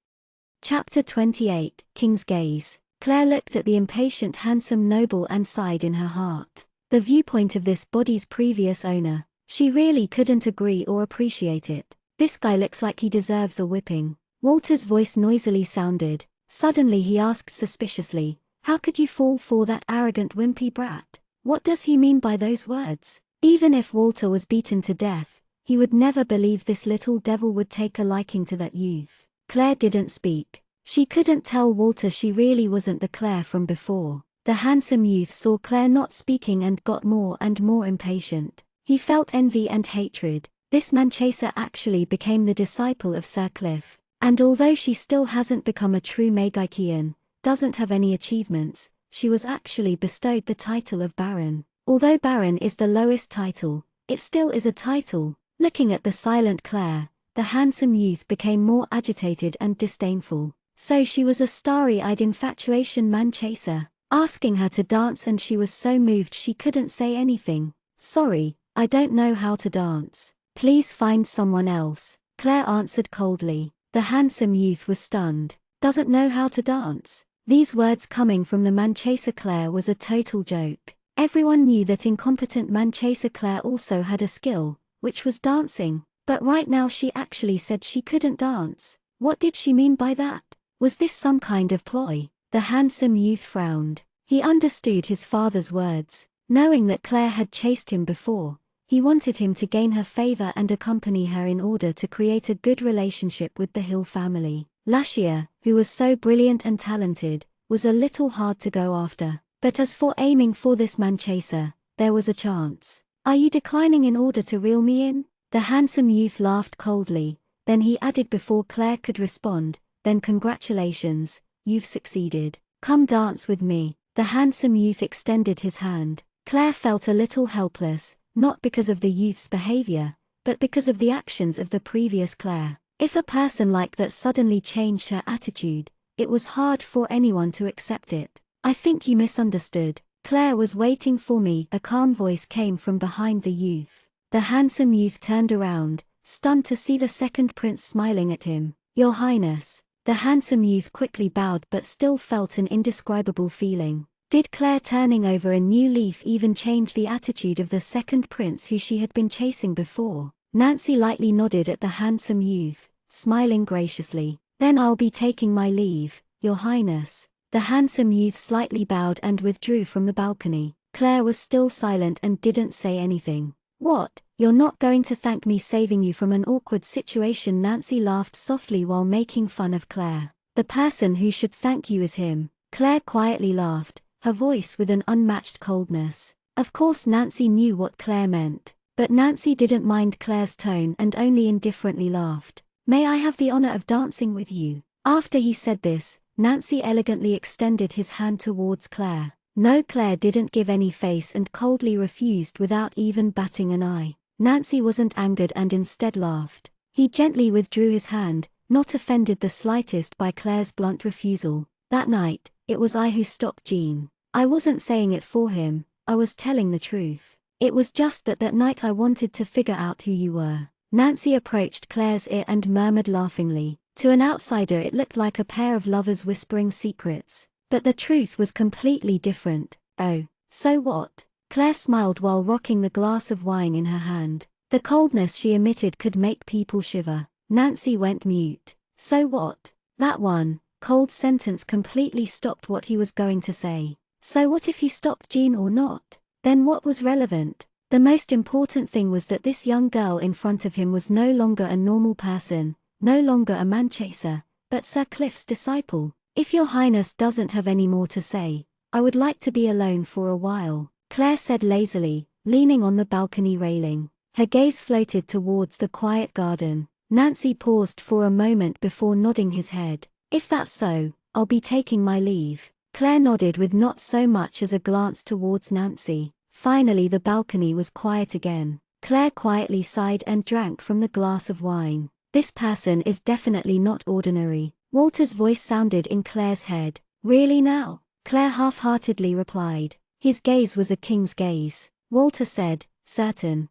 Chapter 28, King's Gaze. Claire looked at the impatient handsome noble and sighed in her heart. The viewpoint of this body's previous owner, she really couldn't agree or appreciate it. This guy looks like he deserves a whipping. Walter's voice noisily sounded. Suddenly he asked suspiciously, "How could you fall for that arrogant wimpy brat? What does he mean by those words?" Even if Walter was beaten to death, he would never believe this little devil would take a liking to that youth. Claire didn't speak. She couldn't tell Walter she really wasn't the Claire from before. The handsome youth saw Claire not speaking and got more and more impatient. He felt envy and hatred. This man-chaser actually became the disciple of Sir Cliff. And although she still hasn't become a true Magikian, doesn't have any achievements, she was actually bestowed the title of Baron. Although Baron is the lowest title, it still is a title. Looking at the silent Claire, the handsome youth became more agitated and disdainful. So she was a starry-eyed infatuation man-chaser, asking her to dance, and she was so moved she couldn't say anything. "Sorry, I don't know how to dance. Please find someone else," Claire answered coldly. The handsome youth was stunned. "Doesn't know how to dance?" These words coming from the man-chaser Claire was a total joke. Everyone knew that incompetent man-chaser Claire also had a skill, which was dancing. But right now she actually said she couldn't dance. What did she mean by that? Was this some kind of ploy? The handsome youth frowned. He understood his father's words. Knowing that Claire had chased him before, he wanted him to gain her favor and accompany her in order to create a good relationship with the Hill family. Lashia, who was so brilliant and talented, was a little hard to go after. But as for aiming for this man-chaser, there was a chance. "Are you declining in order to reel me in?" The handsome youth laughed coldly, then he added before Claire could respond, "Then congratulations, you've succeeded. Come dance with me." The handsome youth extended his hand. Claire felt a little helpless, not because of the youth's behavior, but because of the actions of the previous Claire. If a person like that suddenly changed her attitude, it was hard for anyone to accept it. "I think you misunderstood. Claire was waiting for me," a calm voice came from behind the youth. The handsome youth turned around, stunned to see the second prince smiling at him. "Your Highness." The handsome youth quickly bowed but still felt an indescribable feeling. Did Claire turning over a new leaf even change the attitude of the second prince who she had been chasing before? Nancy lightly nodded at the handsome youth, smiling graciously. "Then I'll be taking my leave, Your Highness." The handsome youth slightly bowed and withdrew from the balcony. Claire was still silent and didn't say anything. "What, you're not going to thank me saving you from an awkward situation?" Nancy laughed softly while making fun of Claire. "The person who should thank you is him." Claire quietly laughed, her voice with an unmatched coldness. Of course Nancy knew what Claire meant, but Nancy didn't mind Claire's tone and only indifferently laughed. "May I have the honor of dancing with you?" After he said this, Nancy elegantly extended his hand towards Claire. No, Claire didn't give any face and coldly refused without even batting an eye. Nancy wasn't angered and instead laughed. He gently withdrew his hand, not offended the slightest by Claire's blunt refusal. That night, it was I who stopped Jean. I wasn't saying it for him, I was telling the truth. It was just that night I wanted to figure out who you were. Nancy approached Claire's ear and murmured laughingly. To an outsider it looked like a pair of lovers whispering secrets. But the truth was completely different. Oh, so what? Claire smiled while rocking the glass of wine in her hand. The coldness she emitted could make people shiver. Nancy went mute. So what? That one cold sentence completely stopped what he was going to say. So what if he stopped Jean or not? Then what was relevant? The most important thing was that this young girl in front of him was no longer a normal person, no longer a man-chaser, but Sir Cliff's disciple. If your highness doesn't have any more to say, I would like to be alone for a while, Claire said lazily, leaning on the balcony railing. Her gaze floated towards the quiet garden. Nancy paused for a moment before nodding his head. If that's so, I'll be taking my leave. Claire nodded with not so much as a glance towards Nancy. Finally the balcony was quiet again. Claire quietly sighed and drank from the glass of wine. This person is definitely not ordinary. Walter's voice sounded in Claire's head. Really now? Claire half-heartedly replied. His gaze was a king's gaze. Walter said, certain.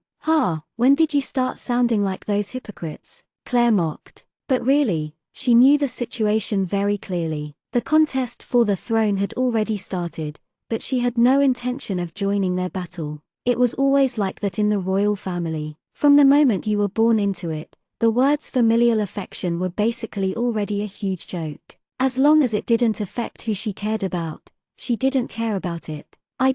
When did you start sounding like those hypocrites? Claire mocked. But really, she knew the situation very clearly. The contest for the throne had already started, but she had no intention of joining their battle. It was always like that in the royal family. From the moment you were born into it, the words familial affection were basically already a huge joke. As long as it didn't affect who she cared about, she didn't care about it. I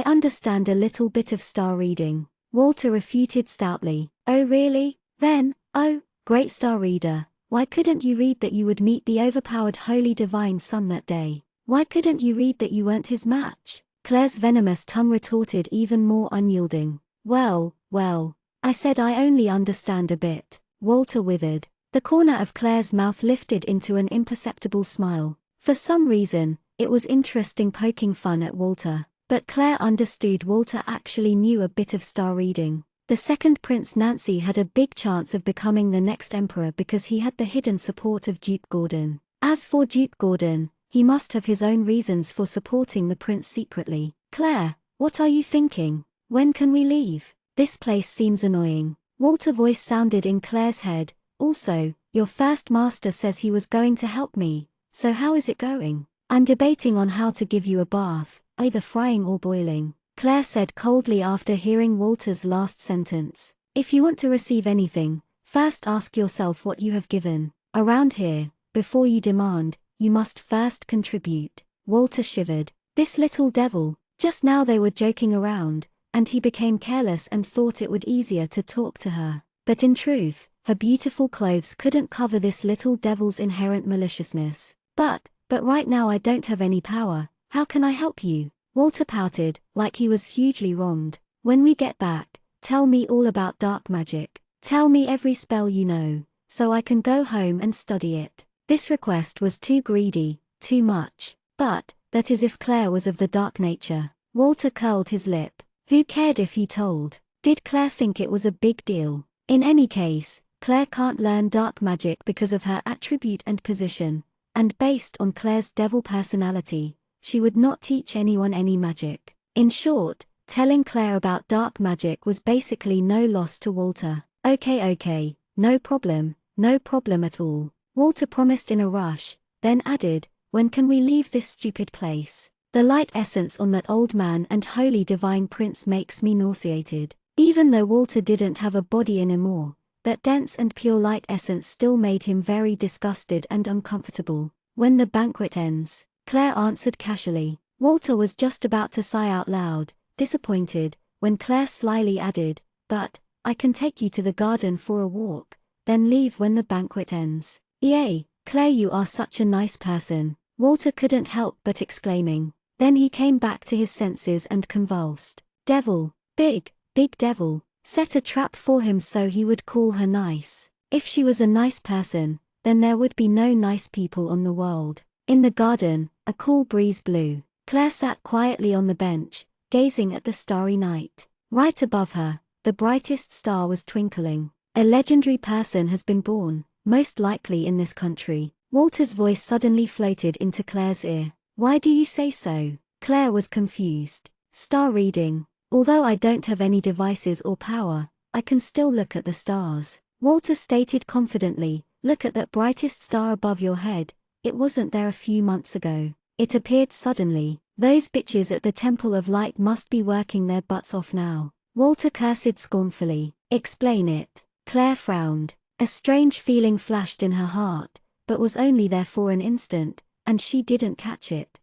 understand a little bit of star reading, Walter refuted stoutly. Oh really? Then, oh, great star reader, why couldn't you read that you would meet the overpowered holy divine son that day? Why couldn't you read that you weren't his match? Claire's venomous tongue retorted even more unyielding. Well, I said I only understand a bit, Walter withered. The corner of Claire's mouth lifted into an imperceptible smile. For some reason, it was interesting poking fun at Walter. But Claire understood Walter actually knew a bit of star reading. The second Prince Nancy had a big chance of becoming the next emperor because he had the hidden support of Duke Gordon. As for Duke Gordon, he must have his own reasons for supporting the prince secretly. Claire, what are you thinking? When can we leave? This place seems annoying. Walter's voice sounded in Claire's head. Also, your first master says he was going to help me, so how is it going? I'm debating on how to give you a bath, either frying or boiling, Claire said coldly after hearing Walter's last sentence. If you want to receive anything, first ask yourself what you have given. Around here, before you demand, you must first contribute. Walter shivered. This little devil. Just now they were joking around, and he became careless and thought it would easier to talk to her. But in truth, her beautiful clothes couldn't cover this little devil's inherent maliciousness. But right now I don't have any power. How can I help you? Walter pouted, like he was hugely wronged. When we get back, tell me all about dark magic. Tell me every spell you know, so I can go home and study it. This request was too greedy, too much. But that is if Claire was of the dark nature. Walter curled his lip. Who cared if he told? Did Claire think it was a big deal? In any case, Claire can't learn dark magic because of her attribute and position, and based on Claire's devil personality, she would not teach anyone any magic. In short, telling Claire about dark magic was basically no loss to Walter. Okay, no problem at all, Walter promised in a rush, then added, when can we leave this stupid place? The light essence on that old man and holy divine prince makes me nauseated. Even though Walter didn't have a body anymore, that dense and pure light essence still made him very disgusted and uncomfortable. When the banquet ends, Claire answered casually. Walter was just about to sigh out loud, disappointed, when Claire slyly added, but I can take you to the garden for a walk, then leave when the banquet ends. Yay, Claire, you are such a nice person, Walter couldn't help but exclaiming. Then he came back to his senses and convulsed. Devil, big devil, set a trap for him so he would call her nice. If she was a nice person, then there would be no nice people on the world. In the garden, a cool breeze blew. Claire sat quietly on the bench, gazing at the starry night. Right above her, the brightest star was twinkling. A legendary person has been born, most likely in this country. Walter's voice suddenly floated into Claire's ear. Why do you say so? Claire was confused. Star reading. Although I don't have any devices or power, I can still look at the stars. Walter stated confidently, look at that brightest star above your head. It wasn't there a few months ago. It appeared suddenly. Those bitches at the Temple of Light must be working their butts off now. Walter cursed scornfully. Explain it. Claire frowned. A strange feeling flashed in her heart, but was only there for an instant, and she didn't catch it.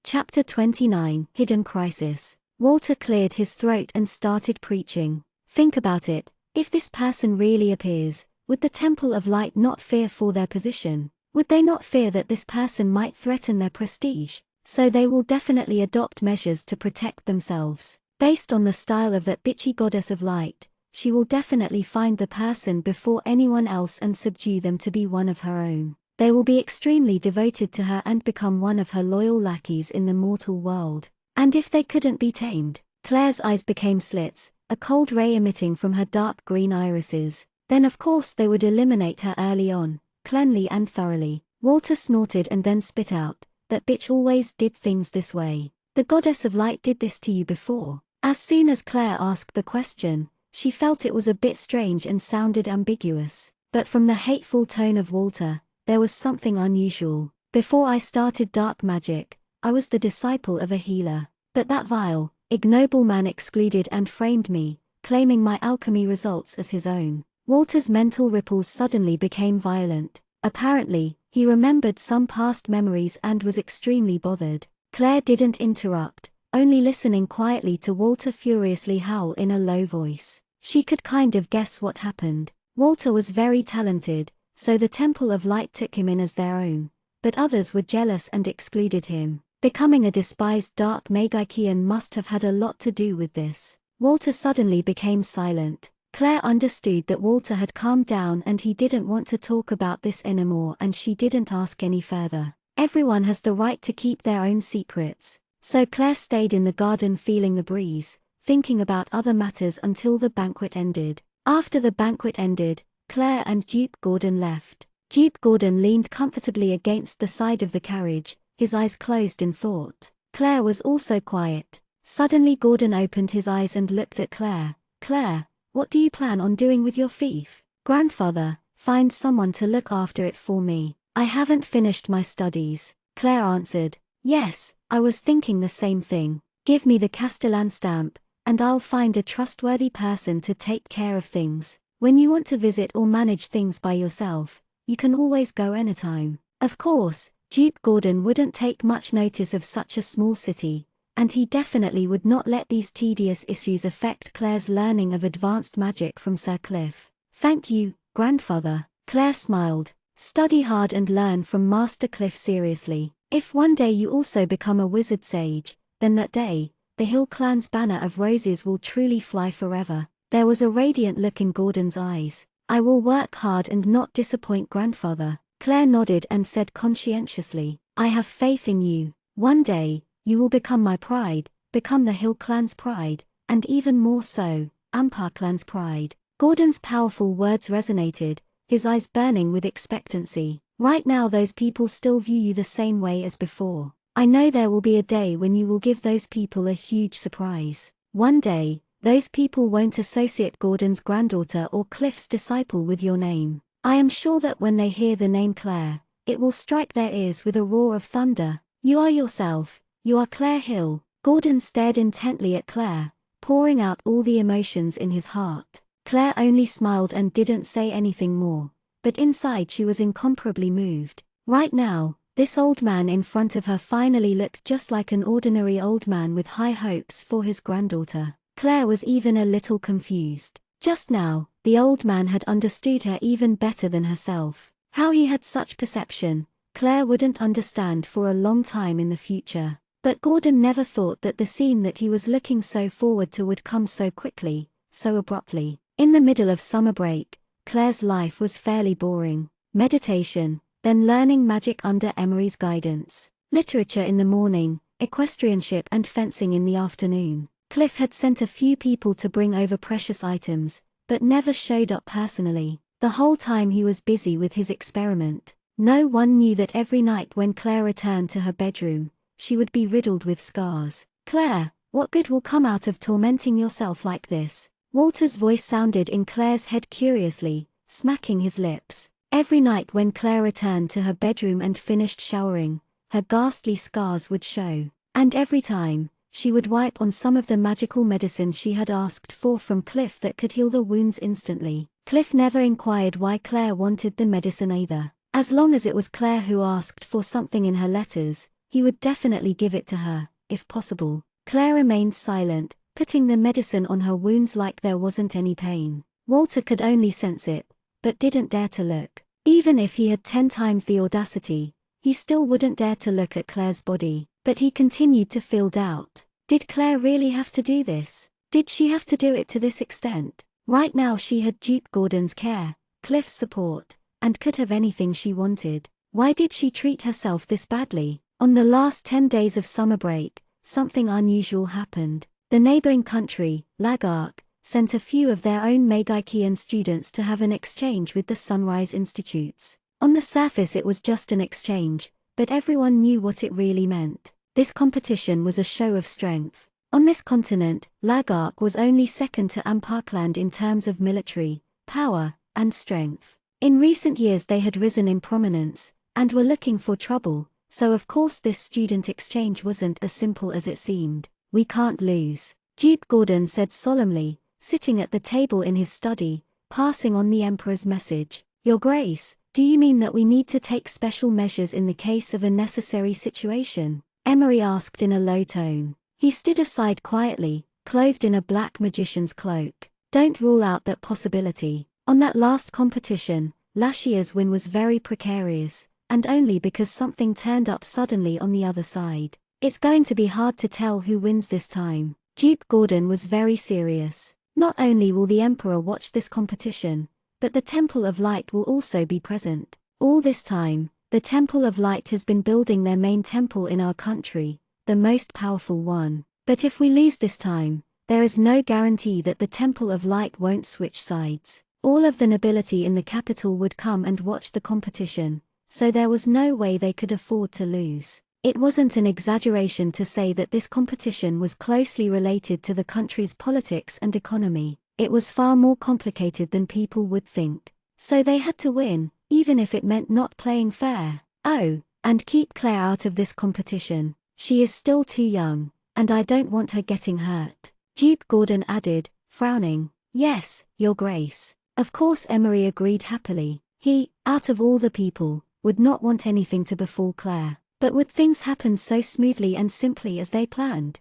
Chapter 29, Hidden Crisis. Walter cleared his throat and started preaching. Think about it, if this person really appears, would the Temple of Light not fear for their position? Would they not fear that this person might threaten their prestige? So they will definitely adopt measures to protect themselves. Based on the style of that bitchy goddess of light, she will definitely find the person before anyone else and subdue them to be one of her own. They will be extremely devoted to her and become one of her loyal lackeys in the mortal world. And if they couldn't be tamed? Claire's eyes became slits, a cold ray emitting from her dark green irises. Then of course they would eliminate her early on, cleanly and thoroughly. Walter snorted and then spit out, that bitch always did things this way. The goddess of light did this to you before? As soon as Claire asked the question, she felt it was a bit strange and sounded ambiguous. But from the hateful tone of Walter, there was something unusual. Before I started dark magic, I was the disciple of a healer. But that vile, ignoble man excluded and framed me, claiming my alchemy results as his own. Walter's mental ripples suddenly became violent. Apparently, he remembered some past memories and was extremely bothered. Claire didn't interrupt, only listening quietly to Walter furiously howl in a low voice. She could kind of guess what happened. Walter was very talented, so the Temple of Light took him in as their own. But others were jealous and excluded him. Becoming a despised dark Magikian must have had a lot to do with this. Walter suddenly became silent. Claire understood that Walter had calmed down and he didn't want to talk about this anymore, and she didn't ask any further. Everyone has the right to keep their own secrets. So Claire stayed in the garden feeling the breeze, thinking about other matters until the banquet ended. After the banquet ended, Claire and Duke Gordon left. Duke Gordon leaned comfortably against the side of the carriage, his eyes closed in thought. Claire was also quiet. Suddenly Gordon opened his eyes and looked at Claire. Claire, what do you plan on doing with your fief? Grandfather, find someone to look after it for me. I haven't finished my studies. Claire answered. Yes, I was thinking the same thing. Give me the Castellan stamp, and I'll find a trustworthy person to take care of things. When you want to visit or manage things by yourself, you can always go anytime. Of course, Duke Gordon wouldn't take much notice of such a small city, and he definitely would not let these tedious issues affect Claire's learning of advanced magic from Sir Cliff. Thank you, grandfather. Claire smiled. Study hard and learn from Master Cliff seriously. If one day you also become a wizard sage, then that day, the Hill Clan's banner of roses will truly fly forever. There was a radiant look in Gordon's eyes. I will work hard and not disappoint grandfather. Claire nodded and said conscientiously, I have faith in you. One day, you will become my pride, become the Hill Clan's pride, and even more so, Ampar Clan's pride. Gordon's powerful words resonated, his eyes burning with expectancy. Right now those people still view you the same way as before. I know there will be a day when you will give those people a huge surprise. One day, those people won't associate Gordon's granddaughter or Cliff's disciple with your name. I am sure that when they hear the name Claire, it will strike their ears with a roar of thunder. You are yourself, you are Claire Hill. Gordon stared intently at Claire, pouring out all the emotions in his heart. Claire only smiled and didn't say anything more, but inside she was incomparably moved. Right now, this old man in front of her finally looked just like an ordinary old man with high hopes for his granddaughter. Claire was even a little confused. Just now, the old man had understood her even better than herself. How he had such perception, Claire wouldn't understand for a long time in the future. But Gordon never thought that the scene that he was looking so forward to would come so quickly, so abruptly. In the middle of summer break, Claire's life was fairly boring. Meditation, then learning magic under Emery's guidance. Literature in the morning, equestrianship and fencing in the afternoon. Cliff had sent a few people to bring over precious items, but never showed up personally. The whole time he was busy with his experiment. No one knew that every night when Claire returned to her bedroom, she would be riddled with scars. "Claire, what good will come out of tormenting yourself like this?" Walter's voice sounded in Claire's head curiously, smacking his lips. Every night when Claire returned to her bedroom and finished showering, her ghastly scars would show. And every time, she would wipe on some of the magical medicine she had asked for from Cliff that could heal the wounds instantly. Cliff never inquired why Claire wanted the medicine either. As long as it was Claire who asked for something in her letters, he would definitely give it to her, if possible. Claire remained silent, putting the medicine on her wounds like there wasn't any pain. Walter could only sense it, but didn't dare to look. Even if he had 10 times the audacity, he still wouldn't dare to look at Claire's body. But he continued to feel doubt. Did Claire really have to do this? Did she have to do it to this extent? Right now she had Duke Gordon's care, Cliff's support, and could have anything she wanted. Why did she treat herself this badly? On the last 10 days of summer break, something unusual happened. The neighboring country, Lagark, sent a few of their own Magikian students to have an exchange with the Sunrise Institutes. On the surface it was just an exchange, but everyone knew what it really meant. This competition was a show of strength. On this continent, Lagark was only second to Amparkland in terms of military power and strength. In recent years they had risen in prominence, and were looking for trouble, so of course this student exchange wasn't as simple as it seemed. "We can't lose," Duke Gordon said solemnly, sitting at the table in his study, passing on the Emperor's message. "Your Grace, do you mean that we need to take special measures in the case of a necessary situation?" Emery asked in a low tone. He stood aside quietly, clothed in a black magician's cloak. "Don't rule out that possibility. On that last competition, Lashia's win was very precarious, and only because something turned up suddenly on the other side. It's going to be hard to tell who wins this time." Duke Gordon was very serious. "Not only will the Emperor watch this competition, but the Temple of Light will also be present. All this time, the Temple of Light has been building their main temple in our country, the most powerful one. But if we lose this time, there is no guarantee that the Temple of Light won't switch sides. All of the nobility in the capital would come and watch the competition, so there was no way they could afford to lose." It wasn't an exaggeration to say that this competition was closely related to the country's politics and economy. It was far more complicated than people would think. So they had to win, even if it meant not playing fair. "Oh, and keep Claire out of this competition. She is still too young, and I don't want her getting hurt," Duke Gordon added, frowning. "Yes, Your Grace." Of course Emery agreed happily. He, out of all the people, would not want anything to befall Claire. But would things happen so smoothly and simply as they planned?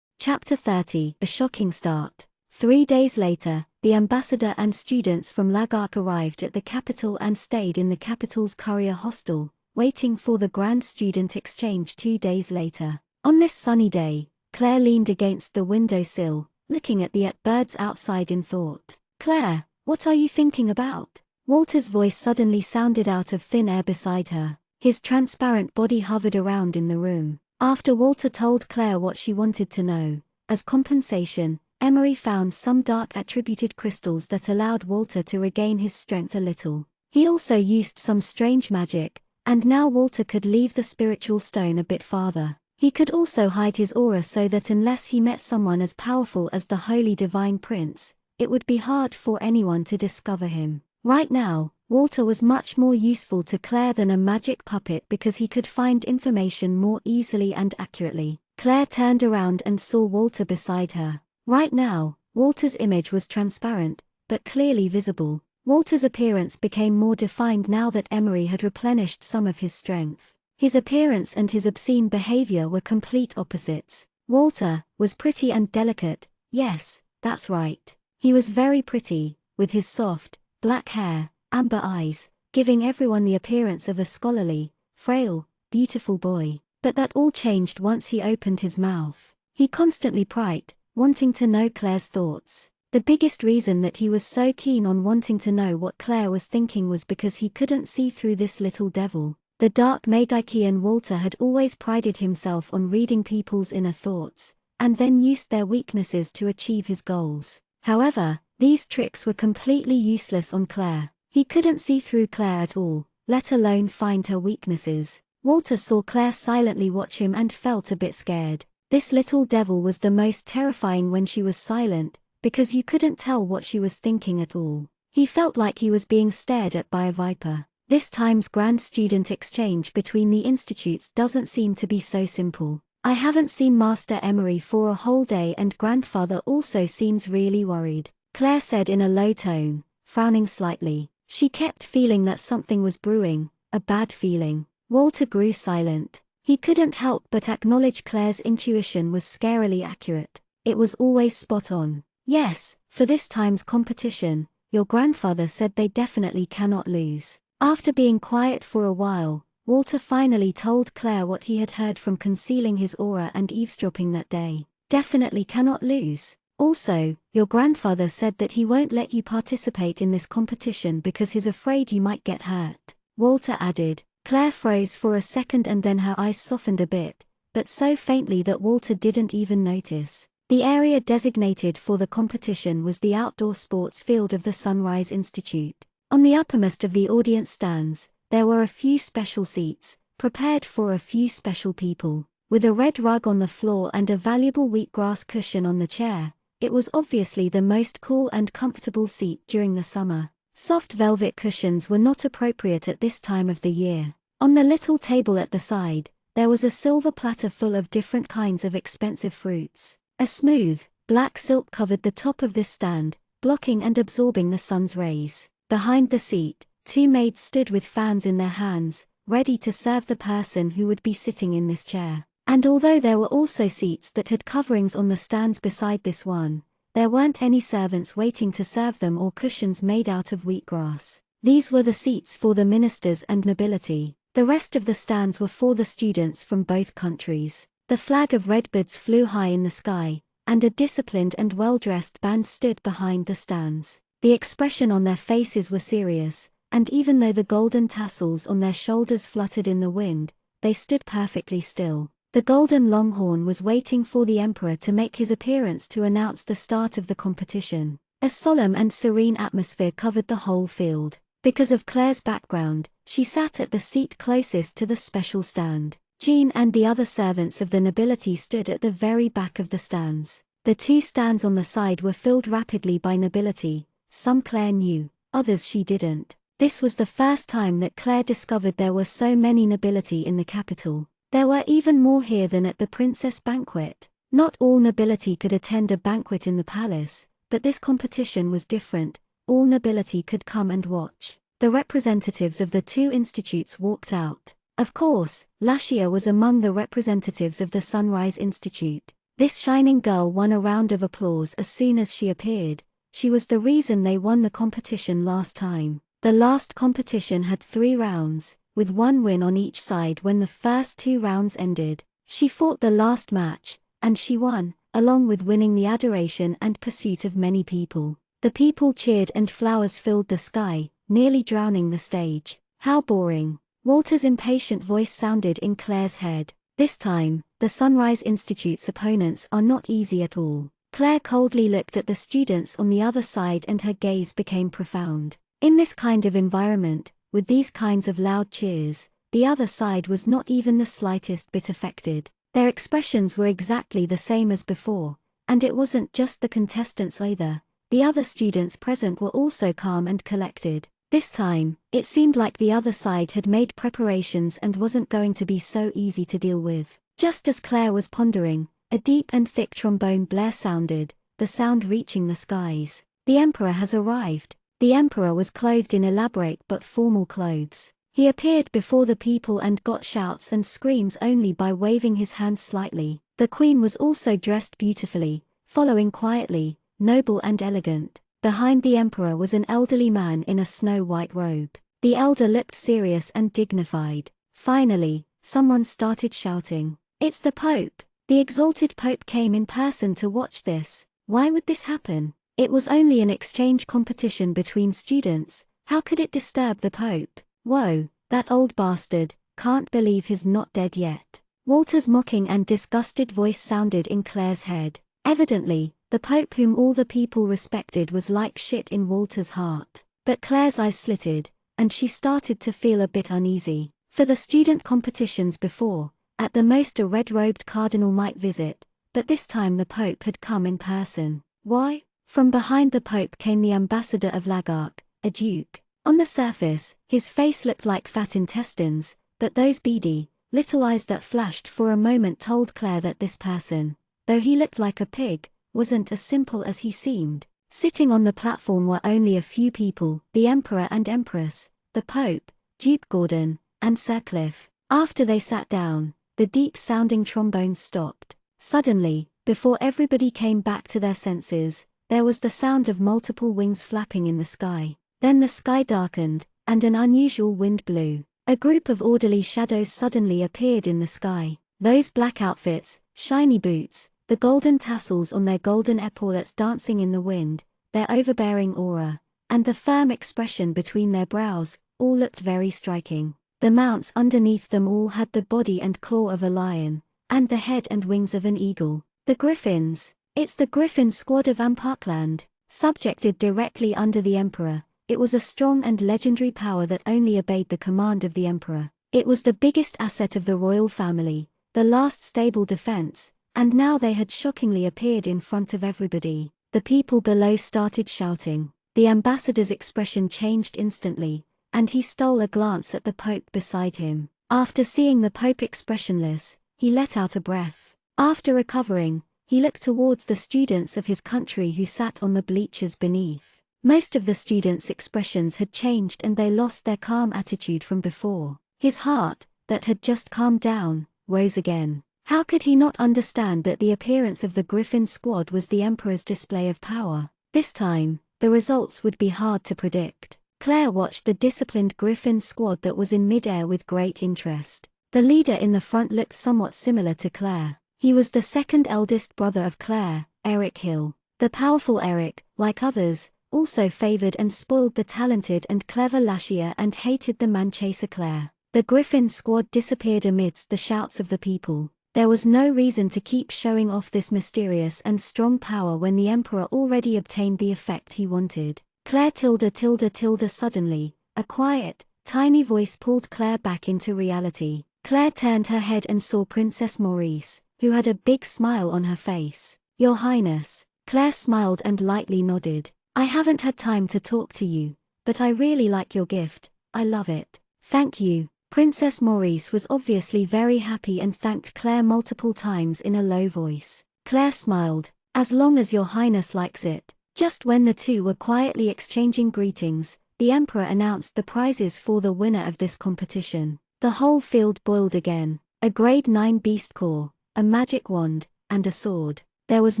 Chapter 30, A Shocking Start. 3 days later, the ambassador and students from Lagark arrived at the capital and stayed in the capital's courier hostel, waiting for the grand student exchange 2 days later. On this sunny day, Claire leaned against the windowsill, looking at the birds outside in thought. "Claire, what are you thinking about?" Walter's voice suddenly sounded out of thin air beside her. His transparent body hovered around in the room. After Walter told Claire what she wanted to know, as compensation, Emery found some dark attributed crystals that allowed Walter to regain his strength a little. He also used some strange magic, and now Walter could leave the spiritual stone a bit farther. He could also hide his aura so that unless he met someone as powerful as the Holy Divine Prince, it would be hard for anyone to discover him. Right now, Walter was much more useful to Claire than a magic puppet because he could find information more easily and accurately. Claire turned around and saw Walter beside her. Right now, Walter's image was transparent, but clearly visible. Walter's appearance became more defined now that Emery had replenished some of his strength. His appearance and his obscene behavior were complete opposites. Walter was pretty and delicate. Yes, that's right. He was very pretty, with his soft, black hair, amber eyes, giving everyone the appearance of a scholarly, frail, beautiful boy. But that all changed once he opened his mouth. He constantly pried, wanting to know Claire's thoughts. The biggest reason that he was so keen on wanting to know what Claire was thinking was because he couldn't see through this little devil. The dark Magikian Walter had always prided himself on reading people's inner thoughts, and then used their weaknesses to achieve his goals. However, these tricks were completely useless on Claire. He couldn't see through Claire at all, let alone find her weaknesses. Walter saw Claire silently watch him and felt a bit scared. This little devil was the most terrifying when she was silent, because you couldn't tell what she was thinking at all. He felt like he was being stared at by a viper. This time's grand student exchange between the institutes doesn't seem to be so simple. I haven't seen Master Emery for a whole day and grandfather also seems really worried, Claire said in a low tone, frowning slightly. She kept feeling that something was brewing, a bad feeling. Walter grew silent. He couldn't help but acknowledge Claire's intuition was scarily accurate. It was always spot on. Yes, for this time's competition, your grandfather said they definitely cannot lose. After being quiet for a while, Walter finally told Claire what he had heard from concealing his aura and eavesdropping that day. Definitely cannot lose. Also, your grandfather said that he won't let you participate in this competition because he's afraid you might get hurt, Walter added. Claire froze for a second and then her eyes softened a bit, but so faintly that Walter didn't even notice. The area designated for the competition was the outdoor sports field of the Sunrise Institute. On the uppermost of the audience stands, there were a few special seats, prepared for a few special people. With a red rug on the floor and a valuable wheatgrass cushion on the chair, it was obviously the most cool and comfortable seat during the summer. Soft velvet cushions were not appropriate at this time of the year. On the little table at the side, there was a silver platter full of different kinds of expensive fruits. A smooth, black silk covered the top of this stand, blocking and absorbing the sun's rays. Behind the seat, two maids stood with fans in their hands, ready to serve the person who would be sitting in this chair. And although there were also seats that had coverings on the stands beside this one, there weren't any servants waiting to serve them or cushions made out of wheatgrass. These were the seats for the ministers and nobility. The rest of the stands were for the students from both countries. The flag of redbirds flew high in the sky, and a disciplined and well-dressed band stood behind the stands. The expression on their faces was serious, and even though the golden tassels on their shoulders fluttered in the wind, they stood perfectly still. The Golden Longhorn was waiting for the Emperor to make his appearance to announce the start of the competition. A solemn and serene atmosphere covered the whole field. Because of Claire's background, she sat at the seat closest to the special stand. Jean and the other servants of the nobility stood at the very back of the stands. The two stands on the side were filled rapidly by nobility. Some Claire knew, others she didn't. This was the first time that Claire discovered there were so many nobility in the capital. There were even more here than at the princess banquet. Not all nobility could attend a banquet in the palace, but this competition was different. All nobility could come and watch. The representatives of the two institutes walked out. Of course, Lashia was among the representatives of the Sunrise Institute. This shining girl won a round of applause as soon as she appeared. She was the reason they won the competition last time. The last competition had 3 rounds, with 1 win on each side when the first 2 rounds ended. She fought the last match, and she won, along with winning the adoration and pursuit of many people. The people cheered and flowers filled the sky, nearly drowning the stage. How boring. Walter's impatient voice sounded in Claire's head. This time, the Sunrise Institute's opponents are not easy at all. Claire coldly looked at the students on the other side and her gaze became profound. In this kind of environment, with these kinds of loud cheers, the other side was not even the slightest bit affected. Their expressions were exactly the same as before, and it wasn't just the contestants either. The other students present were also calm and collected. This time, it seemed like the other side had made preparations and wasn't going to be so easy to deal with. Just as Claire was pondering, a deep and thick trombone blare sounded, the sound reaching the skies. The Emperor has arrived. The Emperor was clothed in elaborate but formal clothes. He appeared before the people and got shouts and screams only by waving his hand slightly. The Queen was also dressed beautifully, following quietly, noble and elegant. Behind the Emperor was an elderly man in a snow-white robe. The elder looked serious and dignified. Finally, someone started shouting, "It's the Pope!" The exalted Pope came in person to watch this. Why would this happen? It was only an exchange competition between students. How could it disturb the Pope? Whoa, that old bastard, can't believe he's not dead yet. Walter's mocking and disgusted voice sounded in Claire's head. Evidently, the Pope whom all the people respected was like shit in Walter's heart. But Claire's eyes slitted, and she started to feel a bit uneasy. For the student competitions before, at the most a red-robed cardinal might visit, but this time the Pope had come in person. Why? From behind the Pope came the ambassador of Lagark, a duke. On the surface, his face looked like fat intestines, but those beady, little eyes that flashed for a moment told Claire that this person, though he looked like a pig, wasn't as simple as he seemed. Sitting on the platform were only a few people, the Emperor and Empress, the Pope, Duke Gordon, and Sir Cliff. After they sat down, the deep-sounding trombones stopped. Suddenly, before everybody came back to their senses, there was the sound of multiple wings flapping in the sky. Then the sky darkened, and an unusual wind blew. A group of orderly shadows suddenly appeared in the sky. Those black outfits, shiny boots, the golden tassels on their golden epaulets dancing in the wind, their overbearing aura, and the firm expression between their brows, all looked very striking. The mounts underneath them all had the body and claw of a lion, and the head and wings of an eagle. The Griffins. It's the Griffin squad of Amparkland, subjected directly under the Emperor. It was a strong and legendary power that only obeyed the command of the Emperor. It was the biggest asset of the royal family, the last stable defense, and now they had shockingly appeared in front of everybody. The people below started shouting. The ambassador's expression changed instantly, and he stole a glance at the Pope beside him. After seeing the Pope expressionless, he let out a breath. After recovering, he looked towards the students of his country who sat on the bleachers beneath. Most of the students' expressions had changed and they lost their calm attitude from before. His heart, that had just calmed down, rose again. How could he not understand that the appearance of the Griffin squad was the Emperor's display of power? This time, the results would be hard to predict. Claire watched the disciplined Griffin squad that was in mid-air with great interest. The leader in the front looked somewhat similar to Claire. He was the second eldest brother of Claire, Eric Hill. The powerful Eric, like others, also favored and spoiled the talented and clever Lashia and hated the man-chaser Claire. The Griffin squad disappeared amidst the shouts of the people. There was no reason to keep showing off this mysterious and strong power when the Emperor already obtained the effect he wanted. Claire tilde. Suddenly, a quiet, tiny voice pulled Claire back into reality. Claire turned her head and saw Princess Maurice, who had a big smile on her face. "Your Highness." Claire smiled and lightly nodded. "I haven't had time to talk to you, but I really like your gift. I love it." "Thank you." Princess Maurice was obviously very happy and thanked Claire multiple times in a low voice. Claire smiled. "As long as your Highness likes it." Just when the two were quietly exchanging greetings, the Emperor announced the prizes for the winner of this competition. The whole field boiled again. A grade 9 beast core, a magic wand, and a sword. There was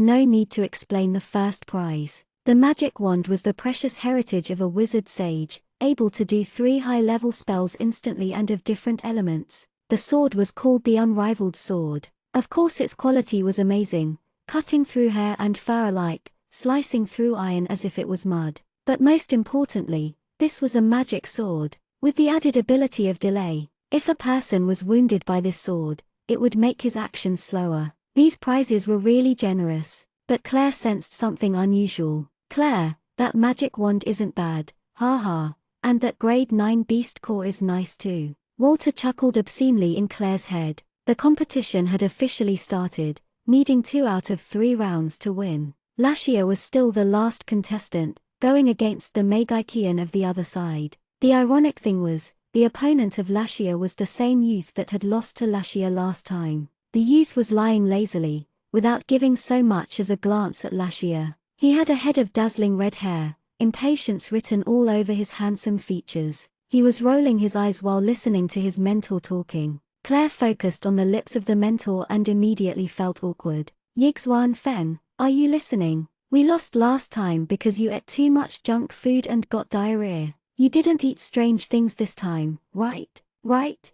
no need to explain the first prize. The magic wand was the precious heritage of a wizard sage, able to do 3 high-level spells instantly and of different elements. The sword was called the Unrivaled Sword. Of course its quality was amazing, cutting through hair and fur alike, slicing through iron as if it was mud. But most importantly, this was a magic sword, with the added ability of delay. If a person was wounded by this sword, it would make his actions slower. These prizes were really generous, but Claire sensed something unusual. "Claire, that magic wand isn't bad, ha, and that grade 9 beast core is nice too." Walter chuckled obscenely in Claire's head. The competition had officially started, needing 2 out of 3 rounds to win. Lashia was still the last contestant, going against the Magikian of the other side. The ironic thing was, the opponent of Lashia was the same youth that had lost to Lashia last time. The youth was lying lazily, without giving so much as a glance at Lashia. He had a head of dazzling red hair, impatience written all over his handsome features. He was rolling his eyes while listening to his mentor talking. Claire focused on the lips of the mentor and immediately felt awkward. "Yixuan Feng, are you listening? We lost last time because you ate too much junk food and got diarrhea. You didn't eat strange things this time, right? Right?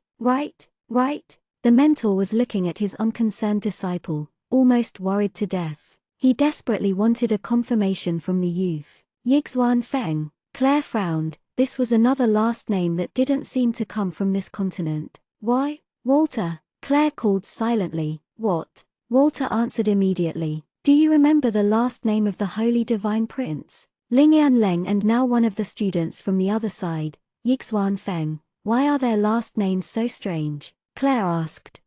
The mentor was looking at his unconcerned disciple, almost worried to death. He desperately wanted a confirmation from the youth. "Yixuan Feng." Claire frowned. This was another last name that didn't seem to come from this continent. "Why, Walter?" Claire called silently. "What?" Walter answered immediately. "Do you remember the last name of the Holy Divine Prince?" Lingyan Leng and now one of the students from the other side, Yixuan Feng. Why are their last names so strange? Claire asked.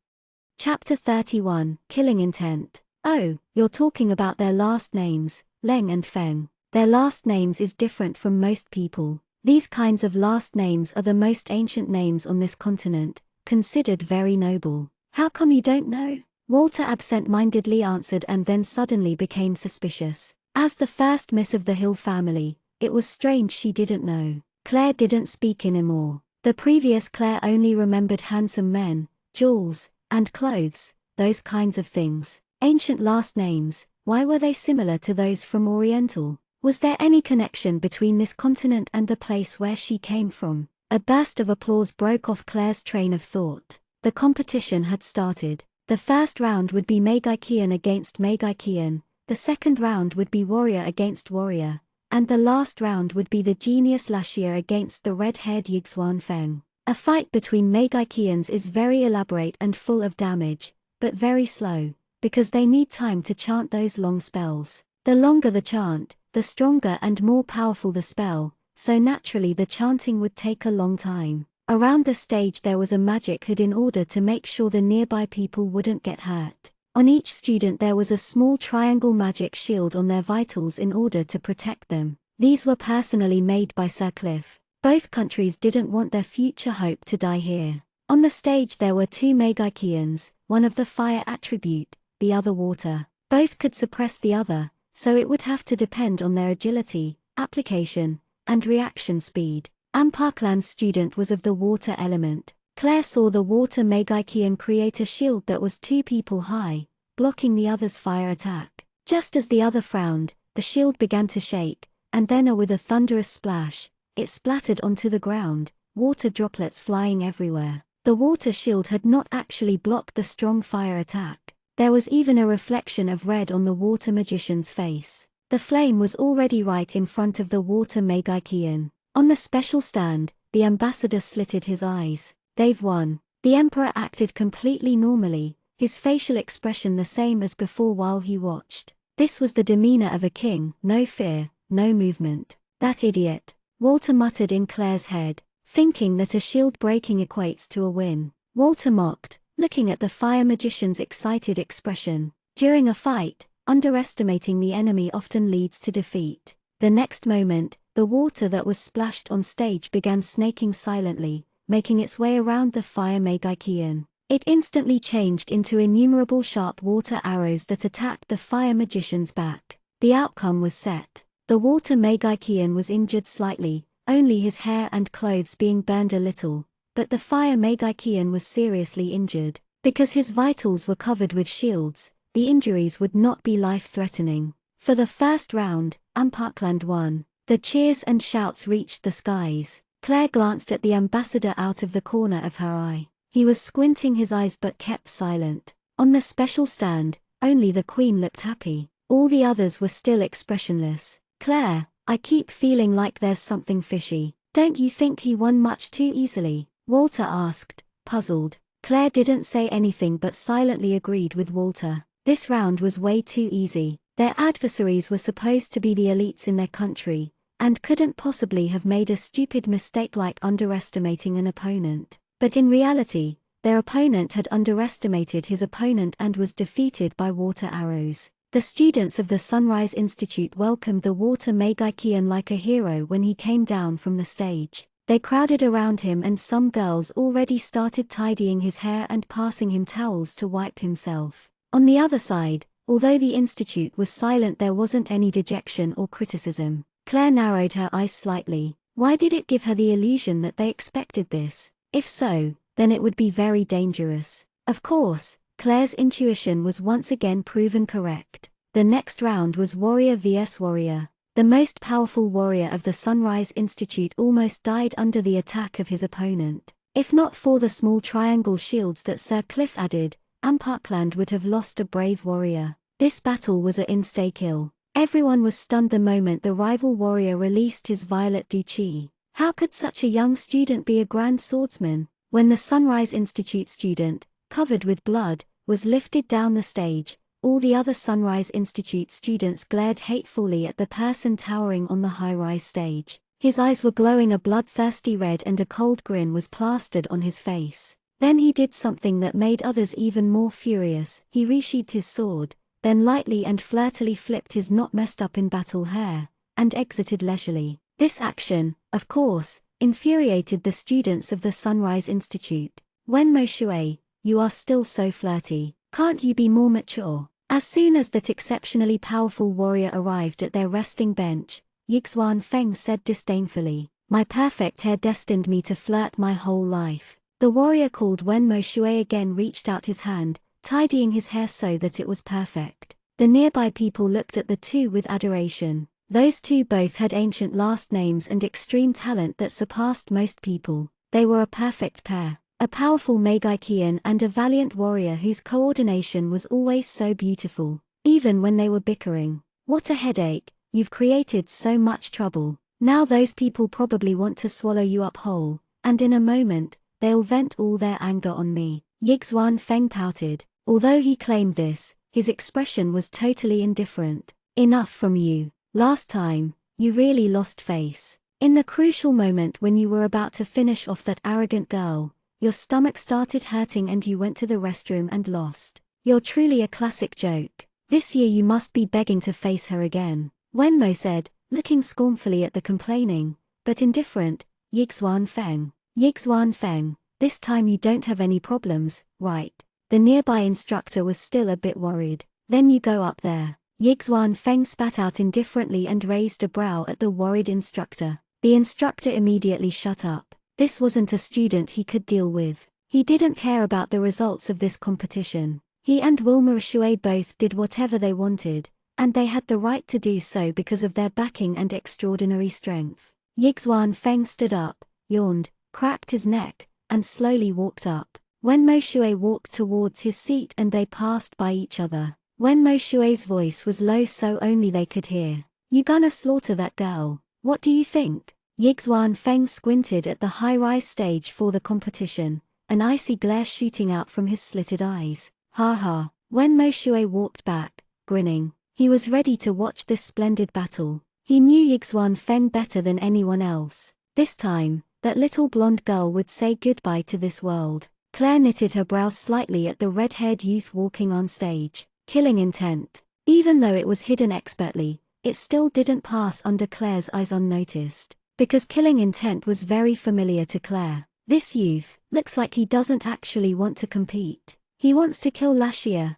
Chapter 31, Killing Intent. Oh, you're talking about their last names, Leng and Feng. Their last names is different from most people. These kinds of last names are the most ancient names on this continent, considered very noble. How come you don't know? Walter absent-mindedly answered and then suddenly became suspicious. As the first Miss of the Hill family, it was strange she didn't know. Claire didn't speak anymore. The previous Claire only remembered handsome men, jewels, and clothes, those kinds of things. Ancient last names, why were they similar to those from Oriental? Was there any connection between this continent and the place where she came from? A burst of applause broke off Claire's train of thought. The competition had started. The first round would be Meigaikian against Meigaikian, the second round would be warrior against warrior, and the last round would be the genius Lashia against the red-haired Yixuan Feng. A fight between Meigaikians is very elaborate and full of damage, but very slow, because they need time to chant those long spells. The longer the chant, the stronger and more powerful the spell, so naturally the chanting would take a long time. Around the stage there was a magic hood in order to make sure the nearby people wouldn't get hurt. On each student there was a small triangle magic shield on their vitals in order to protect them. These were personally made by Sir Cliff. Both countries didn't want their future hope to die here. On the stage there were two Meigaikians, one of the fire attribute, the other water. Both could suppress the other, so it would have to depend on their agility, application, and reaction speed. Parkland's student was of the water element. Claire saw the water Meigaikian create a shield that was 2 people high, blocking the other's fire attack. Just as the other frowned, the shield began to shake, and then with a thunderous splash, it splattered onto the ground, water droplets flying everywhere. The water shield had not actually blocked the strong fire attack. There was even a reflection of red on the water magician's face. The flame was already right in front of the water Meigaikian. On the special stand, the ambassador slitted his eyes. They've won. The emperor acted completely normally, his facial expression the same as before while he watched. This was the demeanor of a king, no fear, no movement. That idiot, Walter muttered in Claire's head, thinking that a shield breaking equates to a win. Walter mocked, looking at the fire magician's excited expression. During a fight, underestimating the enemy often leads to defeat. The next moment, the water that was splashed on stage began snaking silently, making its way around the fire Meigaikian. It instantly changed into innumerable sharp water arrows that attacked the fire magician's back. The outcome was set. The water Meigaikian was injured slightly, only his hair and clothes being burned a little, but the fire Meigaikian was seriously injured. Because his vitals were covered with shields, the injuries would not be life-threatening. For the first round, Parkland won. The cheers and shouts reached the skies. Claire glanced at the ambassador out of the corner of her eye. He was squinting his eyes but kept silent. On the special stand, only the queen looked happy. All the others were still expressionless. Claire, I keep feeling like there's something fishy. Don't you think he won much too easily? Walter asked, puzzled. Claire didn't say anything but silently agreed with Walter. This round was way too easy. Their adversaries were supposed to be the elites in their country, and couldn't possibly have made a stupid mistake like underestimating an opponent. But in reality, their opponent had underestimated his opponent and was defeated by water arrows. The students of the Sunrise Institute welcomed the water Meigaikian like a hero when he came down from the stage. They crowded around him and some girls already started tidying his hair and passing him towels to wipe himself. On the other side, although the institute was silent, there wasn't any dejection or criticism. Claire narrowed her eyes slightly. Why did it give her the illusion that they expected this? If so, then it would be very dangerous. Of course, Claire's intuition was once again proven correct. The next round was warrior vs warrior. The most powerful warrior of the Sunrise Institute almost died under the attack of his opponent. If not for the small triangle shields that Sir Cliff added, Parkland would have lost a brave warrior. This battle was a insta-kill. Everyone was stunned the moment the rival warrior released his violet Duchi. How could such a young student be a grand swordsman? When the Sunrise Institute student, covered with blood, was lifted down the stage, All the other Sunrise Institute students glared hatefully at the person towering on the high-rise stage. His eyes were glowing a bloodthirsty red and a cold grin was plastered on his face. Then he did something that made others even more furious. He resheathed his sword, then lightly and flirtily flipped his not messed up in battle hair, and exited leisurely. This action, of course, infuriated the students of the Sunrise Institute. Wenmo Shui, you are still so flirty. Can't you be more mature? As soon as that exceptionally powerful warrior arrived at their resting bench, Yixuan Feng said disdainfully, my perfect hair destined me to flirt my whole life. The warrior called Wenmo Shui again reached out his hand, tidying his hair so that it was perfect. The nearby people looked at the two with adoration. Those two both had ancient last names and extreme talent that surpassed most people. They were a perfect pair. A powerful Magikian and a valiant warrior whose coordination was always so beautiful, even when they were bickering. What a headache, you've created so much trouble. Now those people probably want to swallow you up whole, and in a moment, they'll vent all their anger on me. Yixuan Feng pouted. Although he claimed this, his expression was totally indifferent. Enough from you. Last time, you really lost face. In the crucial moment when you were about to finish off that arrogant girl, your stomach started hurting and you went to the restroom and lost. You're truly a classic joke. This year you must be begging to face her again. Wenmo said, looking scornfully at the complaining, but indifferent, Yixuan Feng. Yixuan Feng, this time you don't have any problems, right? The nearby instructor was still a bit worried. Then you go up there. Yixuan Feng spat out indifferently and raised a brow at the worried instructor. The instructor immediately shut up. This wasn't a student he could deal with. He didn't care about the results of this competition. He and Wilma Shui both did whatever they wanted, and they had the right to do so because of their backing and extraordinary strength. Yixuan Feng stood up, yawned, cracked his neck, and slowly walked up. Wenmo Shui walked towards his seat and they passed by each other. Wenmo Shui's voice was low so only they could hear. You gonna slaughter that girl? What do you think? Yixuan Feng squinted at the high-rise stage for the competition, an icy glare shooting out from his slitted eyes. Ha ha. Wenmo Shui walked back, grinning. He was ready to watch this splendid battle. He knew Yixuan Feng better than anyone else. This time, that little blonde girl would say goodbye to this world. Claire knitted her brows slightly at the red-haired youth walking on stage. Killing intent. Even though it was hidden expertly, it still didn't pass under Claire's eyes unnoticed. Because killing intent was very familiar to Claire. This youth, looks like he doesn't actually want to compete. He wants to kill Lashia.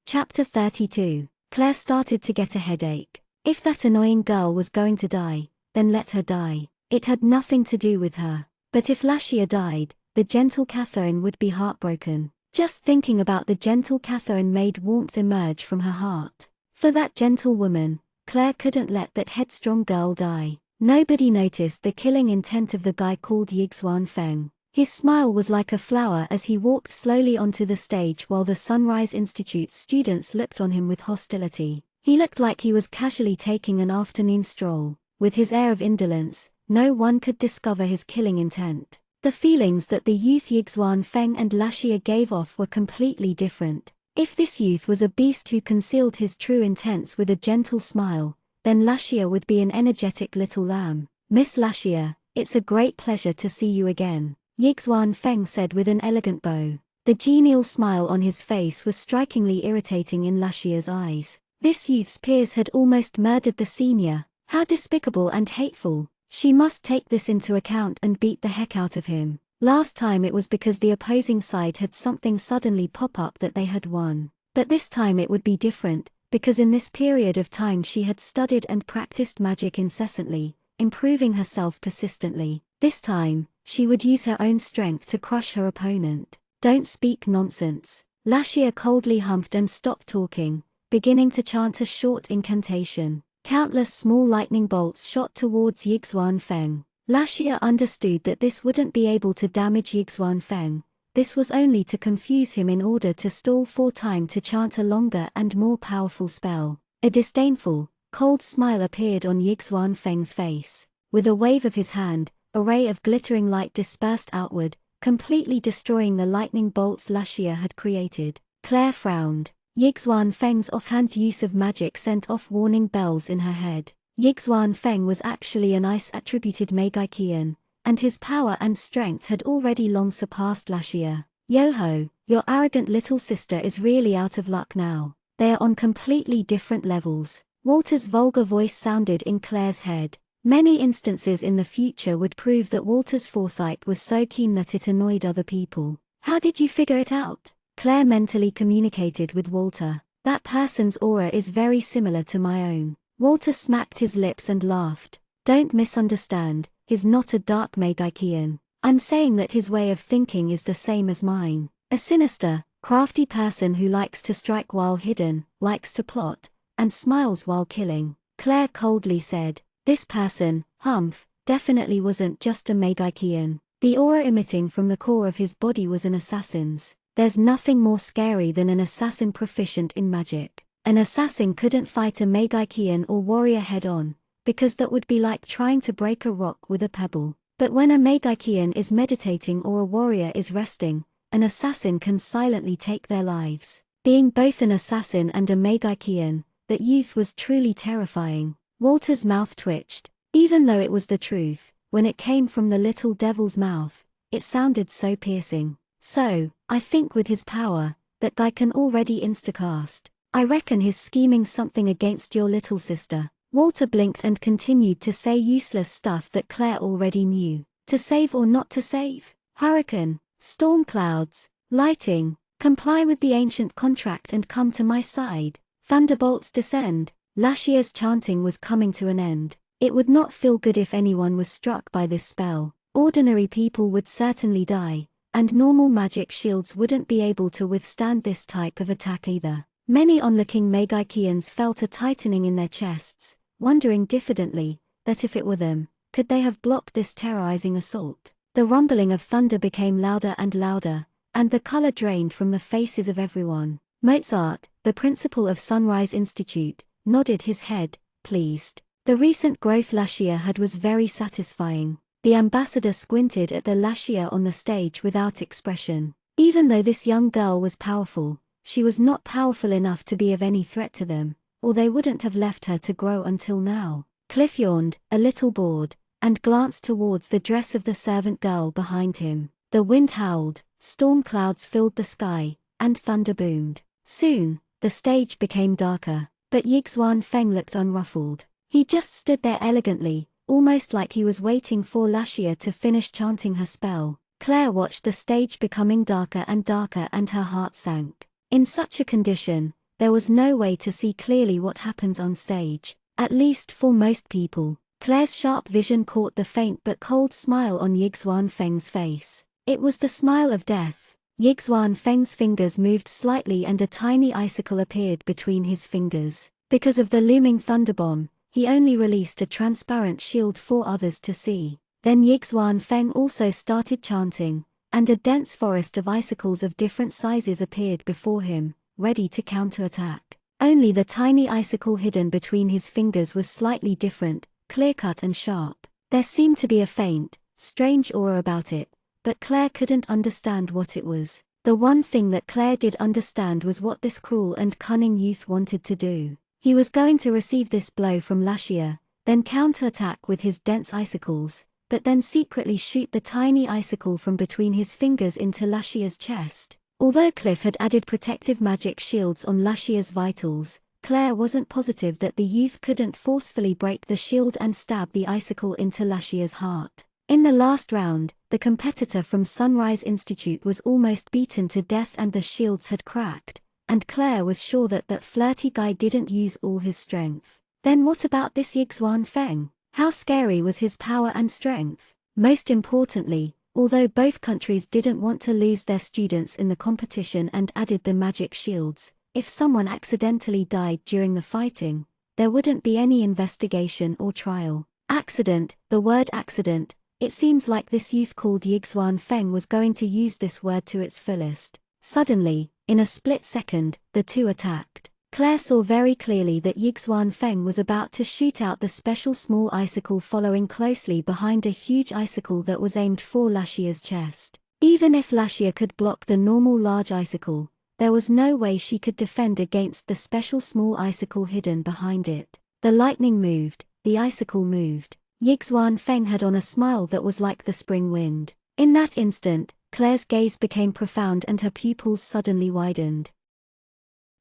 Chapter 32. Claire started to get a headache. If that annoying girl was going to die, then let her die. It had nothing to do with her. But if Lashia died, the gentle Catherine would be heartbroken. Just thinking about the gentle Catherine made warmth emerge from her heart. For that gentle woman, Claire couldn't let that headstrong girl die. Nobody noticed the killing intent of the guy called Yixuan Feng. His smile was like a flower as he walked slowly onto the stage while the Sunrise Institute students looked on him with hostility. He looked like he was casually taking an afternoon stroll. With his air of indolence, no one could discover his killing intent. The feelings that the youth Yixuan Feng and Lashia gave off were completely different. If this youth was a beast who concealed his true intents with a gentle smile, then Lashia would be an energetic little lamb. Miss Lashia, it's a great pleasure to see you again, Yixuan Feng said with an elegant bow. The genial smile on his face was strikingly irritating in Lashia's eyes. This youth's peers had almost murdered the senior. How despicable and hateful. She must take this into account and beat the heck out of him. Last time it was because the opposing side had something suddenly pop up that they had won. But this time it would be different, because in this period of time she had studied and practiced magic incessantly, improving herself persistently. This time, she would use her own strength to crush her opponent. Don't speak nonsense. Lashia coldly humphed and stopped talking, beginning to chant a short incantation. Countless small lightning bolts shot towards Yixuan Feng. Lashia understood that this wouldn't be able to damage Yixuan Feng. This was only to confuse him in order to stall for time to chant a longer and more powerful spell. A disdainful, cold smile appeared on Yixuan Feng's face. With a wave of his hand, a ray of glittering light dispersed outward, completely destroying the lightning bolts Lashia had created. Claire frowned. Yixuan Feng's offhand use of magic sent off warning bells in her head. Yixuan Feng was actually an ice-attributed Meigaikian, and his power and strength had already long surpassed Lashia. Yoho, your arrogant little sister is really out of luck now. They are on completely different levels. Walter's vulgar voice sounded in Claire's head. Many instances in the future would prove that Walter's foresight was so keen that it annoyed other people. How did you figure it out? Claire mentally communicated with Walter. That person's aura is very similar to my own. Walter smacked his lips and laughed. Don't misunderstand, he's not a dark Meigaikian. I'm saying that his way of thinking is the same as mine. A sinister, crafty person who likes to strike while hidden, likes to plot, and smiles while killing. Claire coldly said, this person, Humph, definitely wasn't just a Meigaikian. The aura emitting from the core of his body was an assassin's. There's nothing more scary than an assassin proficient in magic. An assassin couldn't fight a Meigaikian or warrior head-on, because that would be like trying to break a rock with a pebble. But when a Meigaikian is meditating or a warrior is resting, an assassin can silently take their lives. Being both an assassin and a Meigaikian, that youth was truly terrifying. Walter's mouth twitched. Even though it was the truth, when it came from the little devil's mouth, it sounded so piercing. So, I think with his power, that guy can already instacast. I reckon he's scheming something against your little sister. Walter blinked and continued to say useless stuff that Claire already knew. To save or not to save? Hurricane, storm clouds, lighting, comply with the ancient contract and come to my side. Thunderbolts descend. Lashia's chanting was coming to an end. It would not feel good if anyone was struck by this spell. Ordinary people would certainly die, and normal magic shields wouldn't be able to withstand this type of attack either. Many onlooking Meigaikians felt a tightening in their chests, wondering diffidently, that if it were them, could they have blocked this terrorizing assault? The rumbling of thunder became louder and louder, and the color drained from the faces of everyone. Mozart, the principal of Sunrise Institute, nodded his head, pleased. The recent growth Lashia had was very satisfying. The ambassador squinted at the Lashia on the stage without expression. Even though this young girl was powerful, she was not powerful enough to be of any threat to them, or they wouldn't have left her to grow until now. Cliff yawned, a little bored, and glanced towards the dress of the servant girl behind him. The wind howled, storm clouds filled the sky, and thunder boomed. Soon, the stage became darker, but Yixuan Feng looked unruffled. He just stood there elegantly, almost like he was waiting for Lashia to finish chanting her spell. Claire watched the stage becoming darker and her heart sank. In such a condition, there was no way to see clearly what happens on stage, at least for most people. Claire's sharp vision caught the faint but cold smile on Yixuan Feng's face. It was the smile of death. Yixuan Feng's fingers moved slightly and a tiny icicle appeared between his fingers. Because of the looming thunderbomb, he only released a transparent shield for others to see. Then Yixuan Feng also started chanting, and a dense forest of icicles of different sizes appeared before him, ready to counterattack. Only the tiny icicle hidden between his fingers was slightly different, clear-cut and sharp. There seemed to be a faint, strange aura about it, but Claire couldn't understand what it was. The one thing that Claire did understand was what this cruel and cunning youth wanted to do. He was going to receive this blow from Lashia, then counterattack with his dense icicles, but then secretly shoot the tiny icicle from between his fingers into Lashia's chest. Although Cliff had added protective magic shields on Lashia's vitals, Claire wasn't positive that the youth couldn't forcefully break the shield and stab the icicle into Lashia's heart. In the last round, the competitor from Sunrise Institute was almost beaten to death and the shields had cracked, and Claire was sure that that flirty guy didn't use all his strength. Then what about this Yixuan Feng? How scary was his power and strength? Most importantly, although both countries didn't want to lose their students in the competition and added the magic shields, if someone accidentally died during the fighting, there wouldn't be any investigation or trial. Accident, the word accident, it seems like this youth called Yixuan Feng was going to use this word to its fullest. Suddenly, in a split second, the two attacked. Claire saw very clearly that Yixuan Feng was about to shoot out the special small icicle following closely behind a huge icicle that was aimed for Lashia's chest. Even if Lashia could block the normal large icicle, there was no way she could defend against the special small icicle hidden behind it. The lightning moved, the icicle moved. Yixuan Feng had on a smile that was like the spring wind. In that instant, Claire's gaze became profound and her pupils suddenly widened.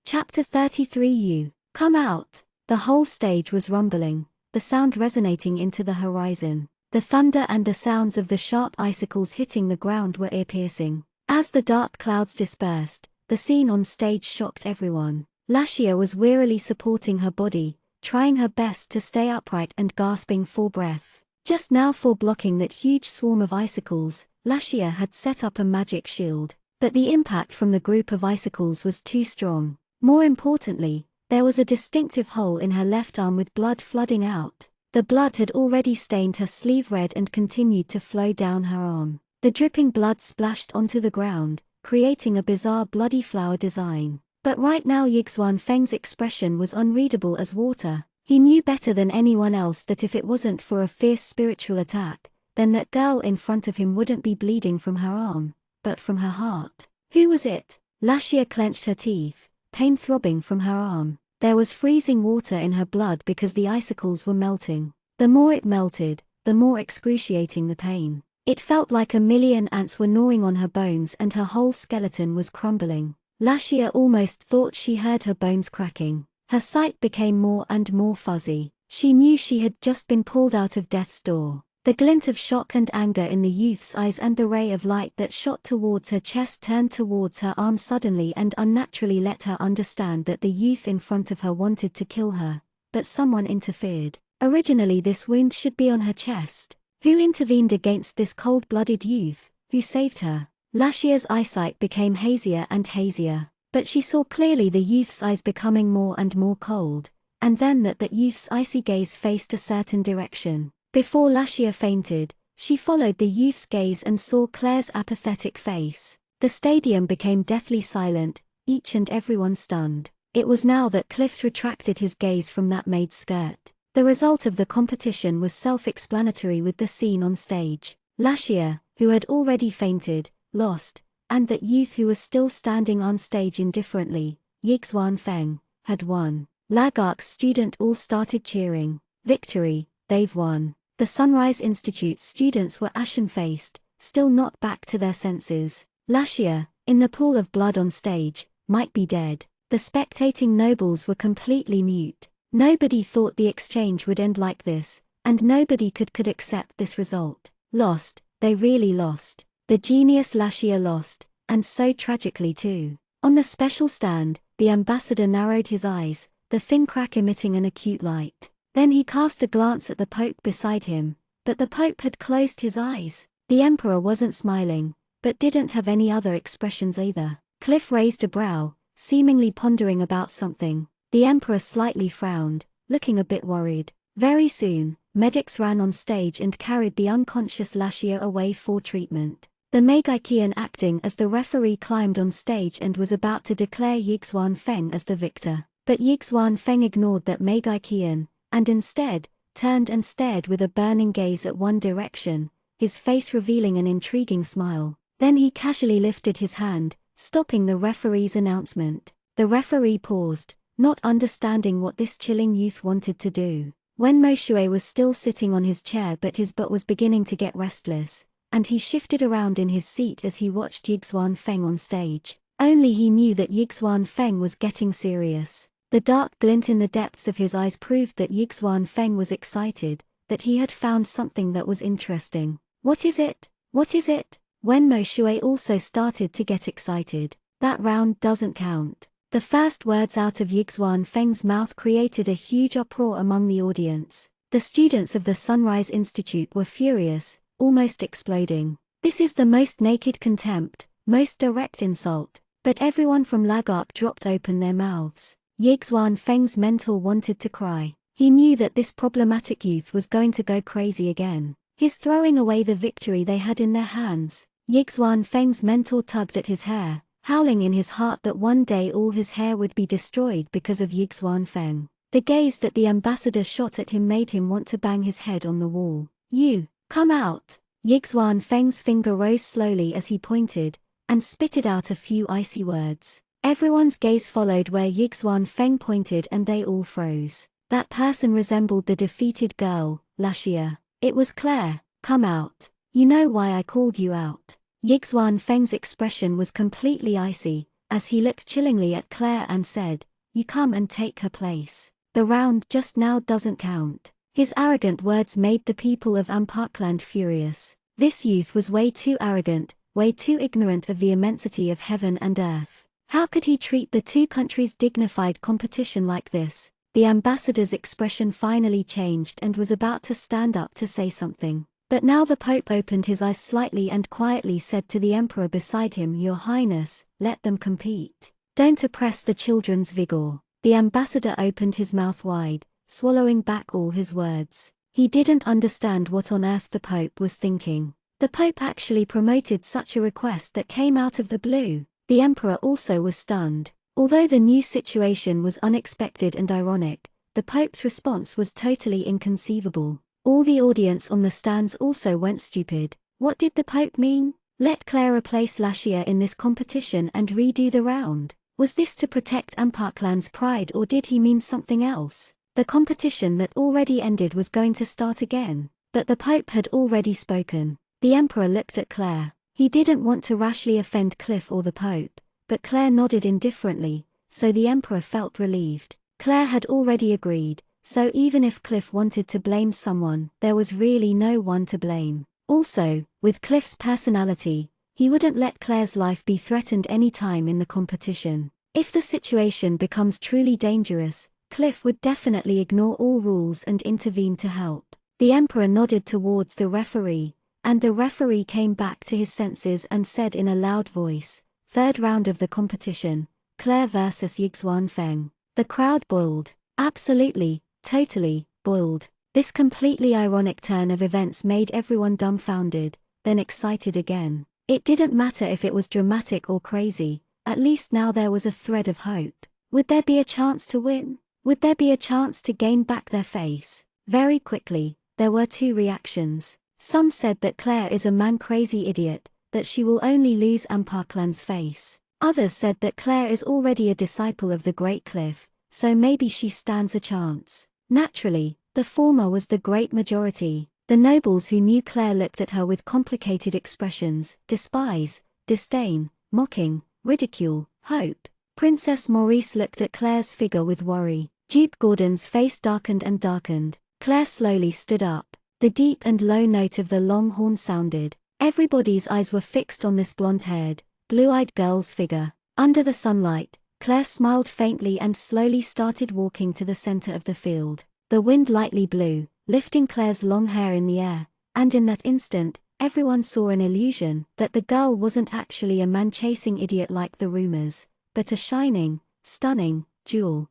Chapter 33. You, come out! The whole stage was rumbling, the sound resonating into the horizon. The thunder and the sounds of the sharp icicles hitting the ground were ear-piercing. As the dark clouds dispersed, the scene on stage shocked everyone. Lashia was wearily supporting her body, trying her best to stay upright and gasping for breath. Just now, for blocking that huge swarm of icicles, Lashia had set up a magic shield. But the impact from the group of icicles was too strong. More importantly, there was a distinctive hole in her left arm with blood flooding out. The blood had already stained her sleeve red and continued to flow down her arm. The dripping blood splashed onto the ground, creating a bizarre bloody flower design. But right now Yixuan Feng's expression was unreadable as water. He knew better than anyone else that if it wasn't for a fierce spiritual attack, then that girl in front of him wouldn't be bleeding from her arm, but from her heart. Who was it? Lashia clenched her teeth, pain throbbing from her arm. There was freezing water in her blood because the icicles were melting. The more it melted, the more excruciating the pain. It felt like a million ants were gnawing on her bones and her whole skeleton was crumbling. Lashia almost thought she heard her bones cracking. Her sight became more and more fuzzy. She knew she had just been pulled out of death's door. The glint of shock and anger in the youth's eyes and the ray of light that shot towards her chest turned towards her arm suddenly and unnaturally let her understand that the youth in front of her wanted to kill her, but someone interfered. Originally this wound should be on her chest. Who intervened against this cold-blooded youth? Who saved her? Lashia's eyesight became hazier and hazier, but she saw clearly the youth's eyes becoming more and more cold, and then that youth's icy gaze faced a certain direction. Before Lashia fainted, she followed the youth's gaze and saw Claire's apathetic face. The stadium became deathly silent, each and everyone stunned. It was now that Cliffs retracted his gaze from that maid's skirt. The result of the competition was self-explanatory with the scene on stage. Lashia, who had already fainted, lost, and that youth who was still standing on stage indifferently, Yixuan Feng, had won. Lagark's student all started cheering. Victory, they've won. The Sunrise Institute's students were ashen-faced, still not back to their senses. Lashia, in the pool of blood on stage, might be dead. The spectating nobles were completely mute. Nobody thought the exchange would end like this, and nobody could accept this result. Lost, they really lost. The genius Lashia lost, and so tragically too. On the special stand, the ambassador narrowed his eyes, the thin crack emitting an acute light. Then he cast a glance at the Pope beside him, but the Pope had closed his eyes. The Emperor wasn't smiling, but didn't have any other expressions either. Cliff raised a brow, seemingly pondering about something. The Emperor slightly frowned, looking a bit worried. Very soon, medics ran on stage and carried the unconscious Lashia away for treatment. The Meigaikian acting as the referee climbed on stage and was about to declare Yixuan Feng as the victor. But Yixuan Feng ignored that Meigaikian, and instead, turned and stared with a burning gaze at one direction, his face revealing an intriguing smile. Then he casually lifted his hand, stopping the referee's announcement. The referee paused, not understanding what this chilling youth wanted to do. Wen Moshue was still sitting on his chair but his butt was beginning to get restless, and he shifted around in his seat as he watched Yixuan Feng on stage. Only he knew that Yixuan Feng was getting serious. The dark glint in the depths of his eyes proved that Yixuan Feng was excited, that he had found something that was interesting. What is it? What is it? Wen Moshue also started to get excited. That round doesn't count. The first words out of Yixuan Feng's mouth created a huge uproar among the audience. The students of the Sunrise Institute were furious, almost exploding. This is the most naked contempt, most direct insult. But everyone from Lagark dropped open their mouths. Yixuan Feng's mentor wanted to cry. He knew that this problematic youth was going to go crazy again. His throwing away the victory they had in their hands. Yixuan Feng's mentor tugged at his hair, howling in his heart that one day all his hair would be destroyed because of Yixuan Feng. The gaze that the ambassador shot at him made him want to bang his head on the wall. You, come out! Yixuan Feng's finger rose slowly as he pointed, and spitted out a few icy words. Everyone's gaze followed where Yixuan Feng pointed and they all froze. That person resembled the defeated girl, Lashia. It was Claire. Come out. You know why I called you out. Yixuan Feng's expression was completely icy, as he looked chillingly at Claire and said, you come and take her place. The round just now doesn't count. His arrogant words made the people of Amparkland furious. This youth was way too arrogant, way too ignorant of the immensity of heaven and earth. How could he treat the two countries' dignified competition like this? The ambassador's expression finally changed and was about to stand up to say something. But now the Pope opened his eyes slightly and quietly said to the emperor beside him, Your Highness, let them compete. Don't oppress the children's vigor. The ambassador opened his mouth wide, swallowing back all his words. He didn't understand what on earth the Pope was thinking. The Pope actually promoted such a request that came out of the blue. The emperor also was stunned. Although the new situation was unexpected and ironic, the Pope's response was totally inconceivable. All the audience on the stands also went stupid. What did the Pope mean? Let Claire replace Lashia in this competition and redo the round. Was this to protect Amparkland's pride or did he mean something else? The competition that already ended was going to start again. But the Pope had already spoken. The emperor looked at Claire. He didn't want to rashly offend Cliff or the Pope, but Claire nodded indifferently, so the emperor felt relieved. Claire had already agreed, so even if Cliff wanted to blame someone, there was really no one to blame. Also, with Cliff's personality, he wouldn't let Claire's life be threatened any time in the competition. If the situation becomes truly dangerous, Cliff would definitely ignore all rules and intervene to help. The emperor nodded towards the referee, and the referee came back to his senses and said in a loud voice, Third round of the competition, Claire versus Yixuan Feng. The crowd boiled. Absolutely, totally, boiled. This completely ironic turn of events made everyone dumbfounded, then excited again. It didn't matter if it was dramatic or crazy, at least now there was a thread of hope. Would there be a chance to win? Would there be a chance to gain back their face? Very quickly, there were two reactions. Some said that Claire is a man-crazy idiot, that she will only lose Amparkland's face. Others said that Claire is already a disciple of the Great Cliff, so maybe she stands a chance. Naturally, the former was the great majority. The nobles who knew Claire looked at her with complicated expressions, despise, disdain, mocking, ridicule, hope. Princess Maurice looked at Claire's figure with worry. Duke Gordon's face darkened and darkened. Claire slowly stood up. The deep and low note of the long horn sounded. Everybody's eyes were fixed on this blonde-haired, blue-eyed girl's figure. Under the sunlight, Claire smiled faintly and slowly started walking to the center of the field. The wind lightly blew, lifting Claire's long hair in the air, and in that instant, everyone saw an illusion that the girl wasn't actually a man-chasing idiot like the rumors, but a shining, stunning jewel.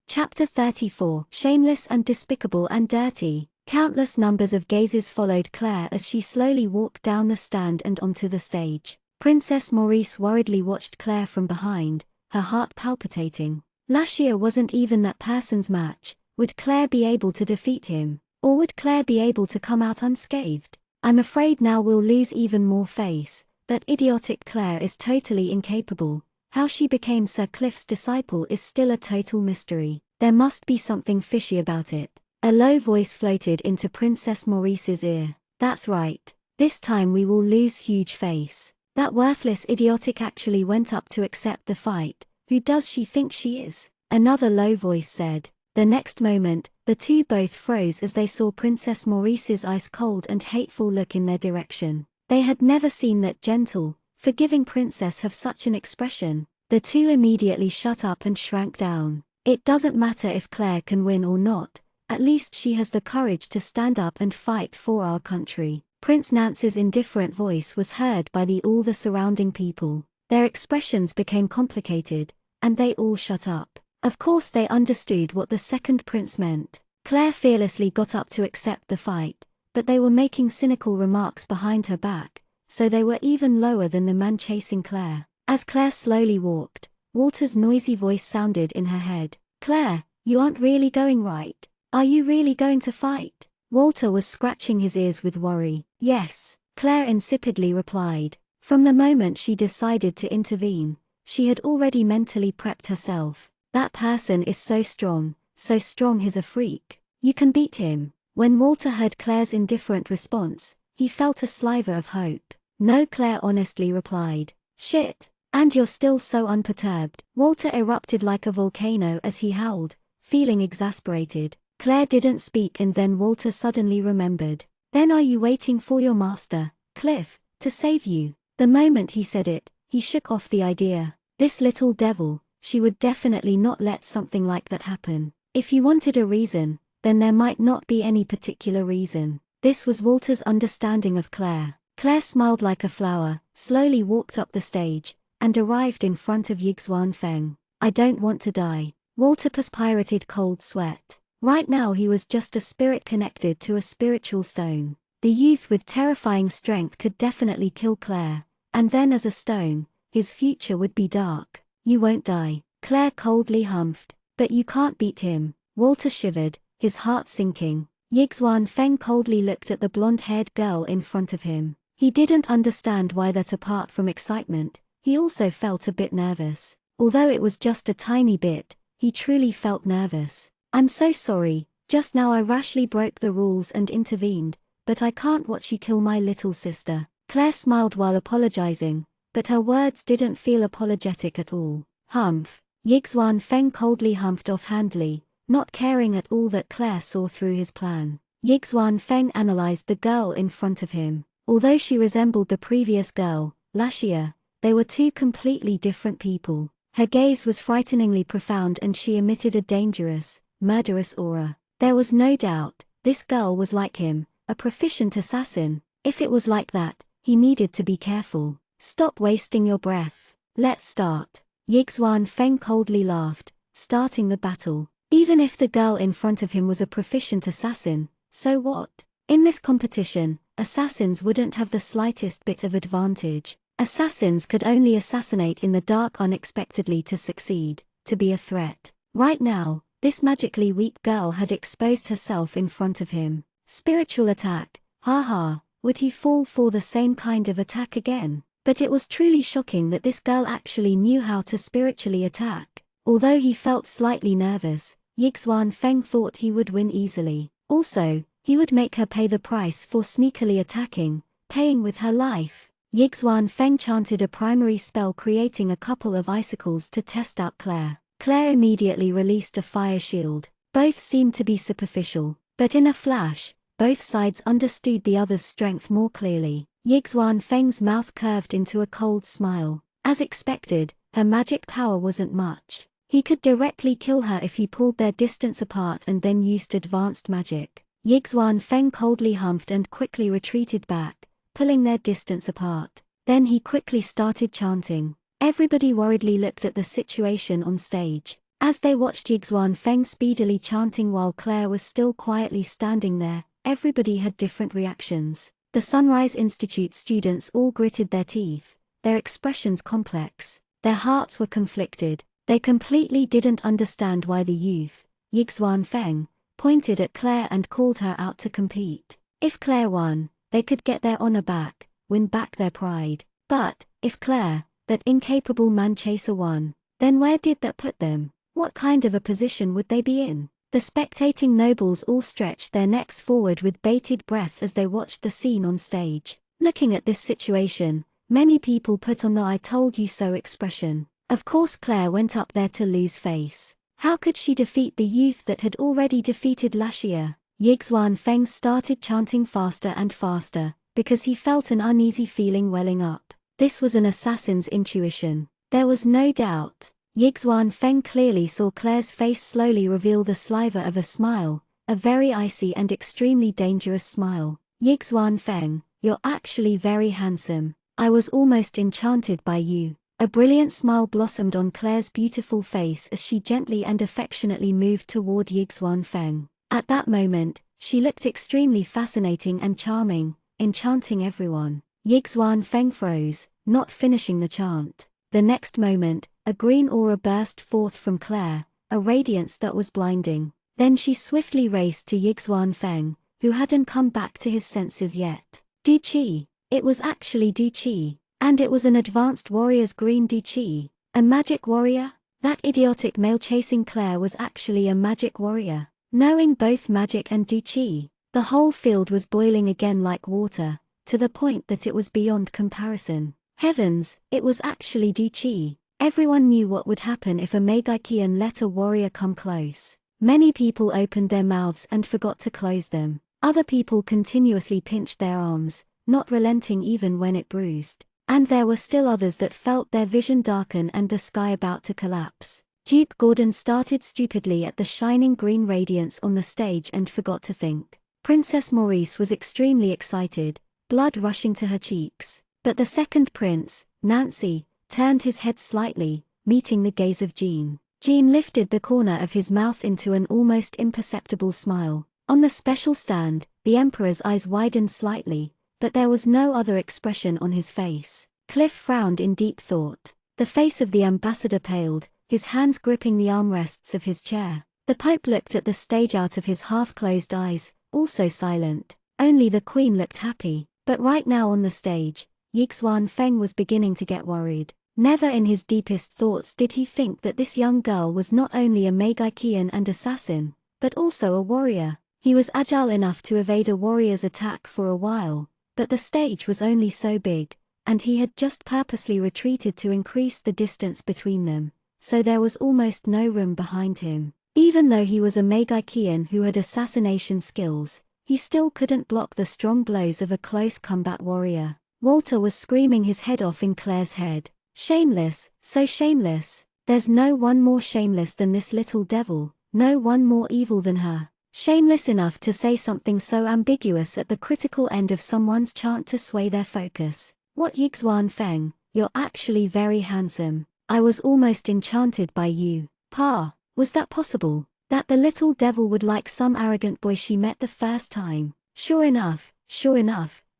Chapter 34: Shameless and Despicable and Dirty. Countless numbers of gazes followed Claire as she slowly walked down the stand and onto the stage. Princess Maurice worriedly watched Claire from behind, her heart palpitating. Lashia wasn't even that person's match. Would Claire be able to defeat him? Or would Claire be able to come out unscathed? I'm afraid now we'll lose even more face. That idiotic Claire is totally incapable. How she became Sir Cliff's disciple is still a total mystery. There must be something fishy about it. A low voice floated into Princess Maurice's ear. That's right. This time we will lose huge face. That worthless idiotic actually went up to accept the fight. Who does she think she is? Another low voice said. The next moment, the two both froze as they saw Princess Maurice's ice-cold and hateful look in their direction. They had never seen that gentle, forgiving princess have such an expression. The two immediately shut up and shrank down. It doesn't matter if Claire can win or not. At least she has the courage to stand up and fight for our country. Prince Nance's indifferent voice was heard by all the surrounding people. Their expressions became complicated, and they all shut up. Of course they understood what the second prince meant. Claire fearlessly got up to accept the fight, but they were making cynical remarks behind her back, so they were even lower than the man chasing Claire. As Claire slowly walked, Walter's noisy voice sounded in her head. Claire, you aren't really going right. Are you really going to fight? Walter was scratching his ears with worry. Yes, Claire insipidly replied. From the moment she decided to intervene, She had already mentally prepped herself. That person is so strong he's a freak. You can beat him. When Walter heard Claire's indifferent response, he felt a sliver of hope. No, Claire honestly replied. Shit. And you're still so unperturbed. Walter erupted like a volcano as he howled, feeling exasperated. Claire didn't speak, and then Walter suddenly remembered. Then are you waiting for your master, Cliff, to save you? The moment he said it, he shook off the idea. This little devil, she would definitely not let something like that happen. If you wanted a reason, then there might not be any particular reason. This was Walter's understanding of Claire. Claire smiled like a flower, slowly walked up the stage, and arrived in front of Yixuan Feng. I don't want to die. Walter perspired cold sweat. Right now he was just a spirit connected to a spiritual stone. The youth with terrifying strength could definitely kill Claire, and then as a stone, his future would be dark. You won't die, Claire coldly humphed. But you can't beat him. Walter shivered, his heart sinking. Yixuan Feng coldly looked at the blonde-haired girl in front of him. He didn't understand why that. Apart from excitement, he also felt a bit nervous. Although it was just a tiny bit, he truly felt nervous. I'm so sorry, just now I rashly broke the rules and intervened, but I can't watch you kill my little sister. Claire smiled while apologizing, but her words didn't feel apologetic at all. Humph. Yixuan Feng coldly humphed offhandedly, not caring at all that Claire saw through his plan. Yixuan Feng analyzed the girl in front of him. Although she resembled the previous girl, Lashia, they were two completely different people. Her gaze was frighteningly profound and she emitted a dangerous, murderous aura. There was no doubt, this girl was like him, a proficient assassin. If it was like that, he needed to be careful. Stop wasting your breath. Let's start. Yixuan Feng coldly laughed, starting the battle. Even if the girl in front of him was a proficient assassin, so what? In this competition, assassins wouldn't have the slightest bit of advantage. Assassins could only assassinate in the dark unexpectedly to succeed, to be a threat. Right now, this magically weak girl had exposed herself in front of him. Spiritual attack, haha, would he fall for the same kind of attack again? But it was truly shocking that this girl actually knew how to spiritually attack. Although he felt slightly nervous, Yixuan Feng thought he would win easily. Also, he would make her pay the price for sneakily attacking, paying with her life. Yixuan Feng chanted a primary spell, creating a couple of icicles to test out Claire. Claire immediately released a fire shield. Both seemed to be superficial, but in a flash, both sides understood the other's strength more clearly. Yixuan Feng's mouth curved into a cold smile. As expected, her magic power wasn't much. He could directly kill her if he pulled their distance apart and then used advanced magic. Yixuan Feng coldly humphed and quickly retreated back, pulling their distance apart. Then he quickly started chanting. Everybody worriedly looked at the situation on stage. As they watched Yixuan Feng speedily chanting while Claire was still quietly standing there, everybody had different reactions. The Sunrise Institute students all gritted their teeth, their expressions complex. Their hearts were conflicted. They completely didn't understand why the youth, Yixuan Feng, pointed at Claire and called her out to compete. If Claire won, they could get their honor back, win back their pride. But, if Claire, that incapable man-chaser won, then where did that put them? What kind of a position would they be in? The spectating nobles all stretched their necks forward with bated breath as they watched the scene on stage. Looking at this situation, many people put on the "I told you so" expression. Of course Claire went up there to lose face. How could she defeat the youth that had already defeated Lashia? Yixuan Feng started chanting faster and faster, because he felt an uneasy feeling welling up. This was an assassin's intuition. There was no doubt. Yixuan Feng clearly saw Claire's face slowly reveal the sliver of a smile, a very icy and extremely dangerous smile. Yixuan Feng, you're actually very handsome. I was almost enchanted by you. A brilliant smile blossomed on Claire's beautiful face as she gently and affectionately moved toward Yixuan Feng. At that moment, she looked extremely fascinating and charming, enchanting everyone. Yixuan Feng froze, not finishing the chant. The next moment, a green aura burst forth from Claire, a radiance that was blinding. Then she swiftly raced to Yixuan Feng, who hadn't come back to his senses yet. Du Qi. It was actually Du Qi. And it was an advanced warrior's green Du Qi. A magic warrior? That idiotic male chasing Claire was actually a magic warrior. Knowing both magic and duchi, the whole field was boiling again like water, to the point that it was beyond comparison. Heavens, it was actually duchi. Everyone knew what would happen if a Megikian let a warrior come close. Many people opened their mouths and forgot to close them. Other people continuously pinched their arms, not relenting even when it bruised. And there were still others that felt their vision darken and the sky about to collapse. Duke Gordon started stupidly at the shining green radiance on the stage and forgot to think. Princess Maurice was extremely excited, blood rushing to her cheeks. But the second prince, Nancy, turned his head slightly, meeting the gaze of Jean. Jean lifted the corner of his mouth into an almost imperceptible smile. On the special stand, the Emperor's eyes widened slightly, but there was no other expression on his face. Cliff frowned in deep thought. The face of the ambassador paled, his hands gripping the armrests of his chair. The Pope looked at the stage out of his half-closed eyes, also silent. Only the Queen looked happy. But right now on the stage, Yixuan Feng was beginning to get worried. Never in his deepest thoughts did he think that this young girl was not only a Megikian and assassin, but also a warrior. He was agile enough to evade a warrior's attack for a while, but the stage was only so big, and he had just purposely retreated to increase the distance between them, so there was almost no room behind him. Even though he was a Megikian who had assassination skills, he still couldn't block the strong blows of a close combat warrior. Walter was screaming his head off in Claire's head. Shameless, so shameless. There's no one more shameless than this little devil, no one more evil than her. Shameless enough to say something so ambiguous at the critical end of someone's chant to sway their focus. What, Yixuan Feng, you're actually very handsome. I was almost enchanted by you. Pa, was that possible? That the little devil would like some arrogant boy she met the first time. Sure enough,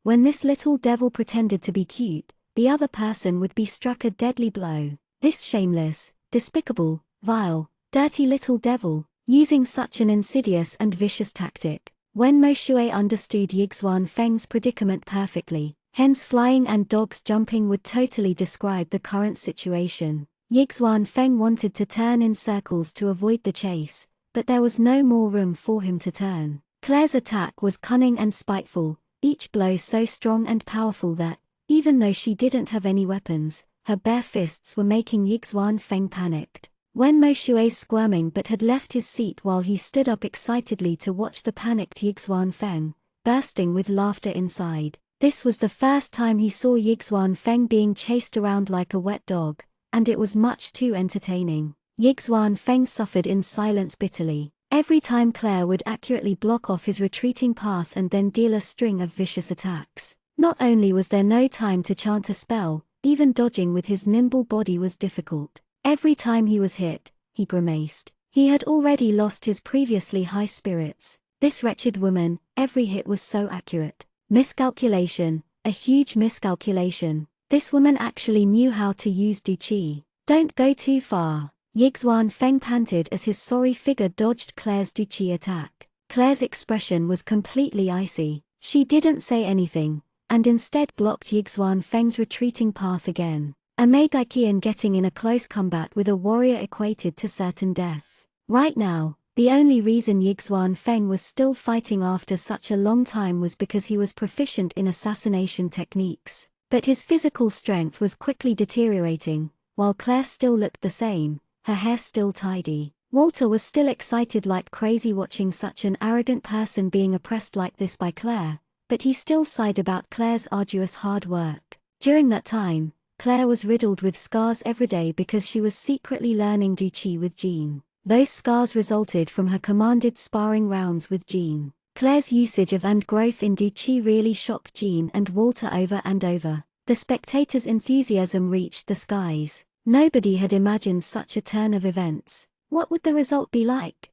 when this little devil pretended to be cute, the other person would be struck a deadly blow. This shameless, despicable, vile, dirty little devil, using such an insidious and vicious tactic. When Mo Shui understood Yixuan Feng's predicament perfectly, hens flying and dogs jumping would totally describe the current situation. Yixuan Feng wanted to turn in circles to avoid the chase, but there was no more room for him to turn. Claire's attack was cunning and spiteful, each blow so strong and powerful that, even though she didn't have any weapons, her bare fists were making Yixuan Feng panicked. When Mo Shui's squirming but had left his seat while he stood up excitedly to watch the panicked Yixuan Feng, bursting with laughter inside. This was the first time he saw Yixuan Feng being chased around like a wet dog, and it was much too entertaining. Yixuan Feng suffered in silence bitterly. Every time Claire would accurately block off his retreating path and then deal a string of vicious attacks. Not only was there no time to chant a spell, even dodging with his nimble body was difficult. Every time he was hit, he grimaced. He had already lost his previously high spirits. This wretched woman, every hit was so accurate. Miscalculation, a huge miscalculation. This woman actually knew how to use duchi. Don't go too far. Yixuan Feng panted as his sorry figure dodged Claire's duchi attack. Claire's expression was completely icy. She didn't say anything, and instead blocked Yixuan Feng's retreating path again. A Megikian getting in a close combat with a warrior equated to certain death. Right now, the only reason Yixuan Feng was still fighting after such a long time was because he was proficient in assassination techniques. But his physical strength was quickly deteriorating, while Claire still looked the same, her hair still tidy. Walter was still excited like crazy watching such an arrogant person being oppressed like this by Claire, but he still sighed about Claire's arduous hard work. During that time, Claire was riddled with scars every day because she was secretly learning duchi with Jean. Those scars resulted from her commanded sparring rounds with Jean. Claire's usage of and growth in duchi really shocked Jean and Walter over and over. The spectators' enthusiasm reached the skies. Nobody had imagined such a turn of events. What would the result be like?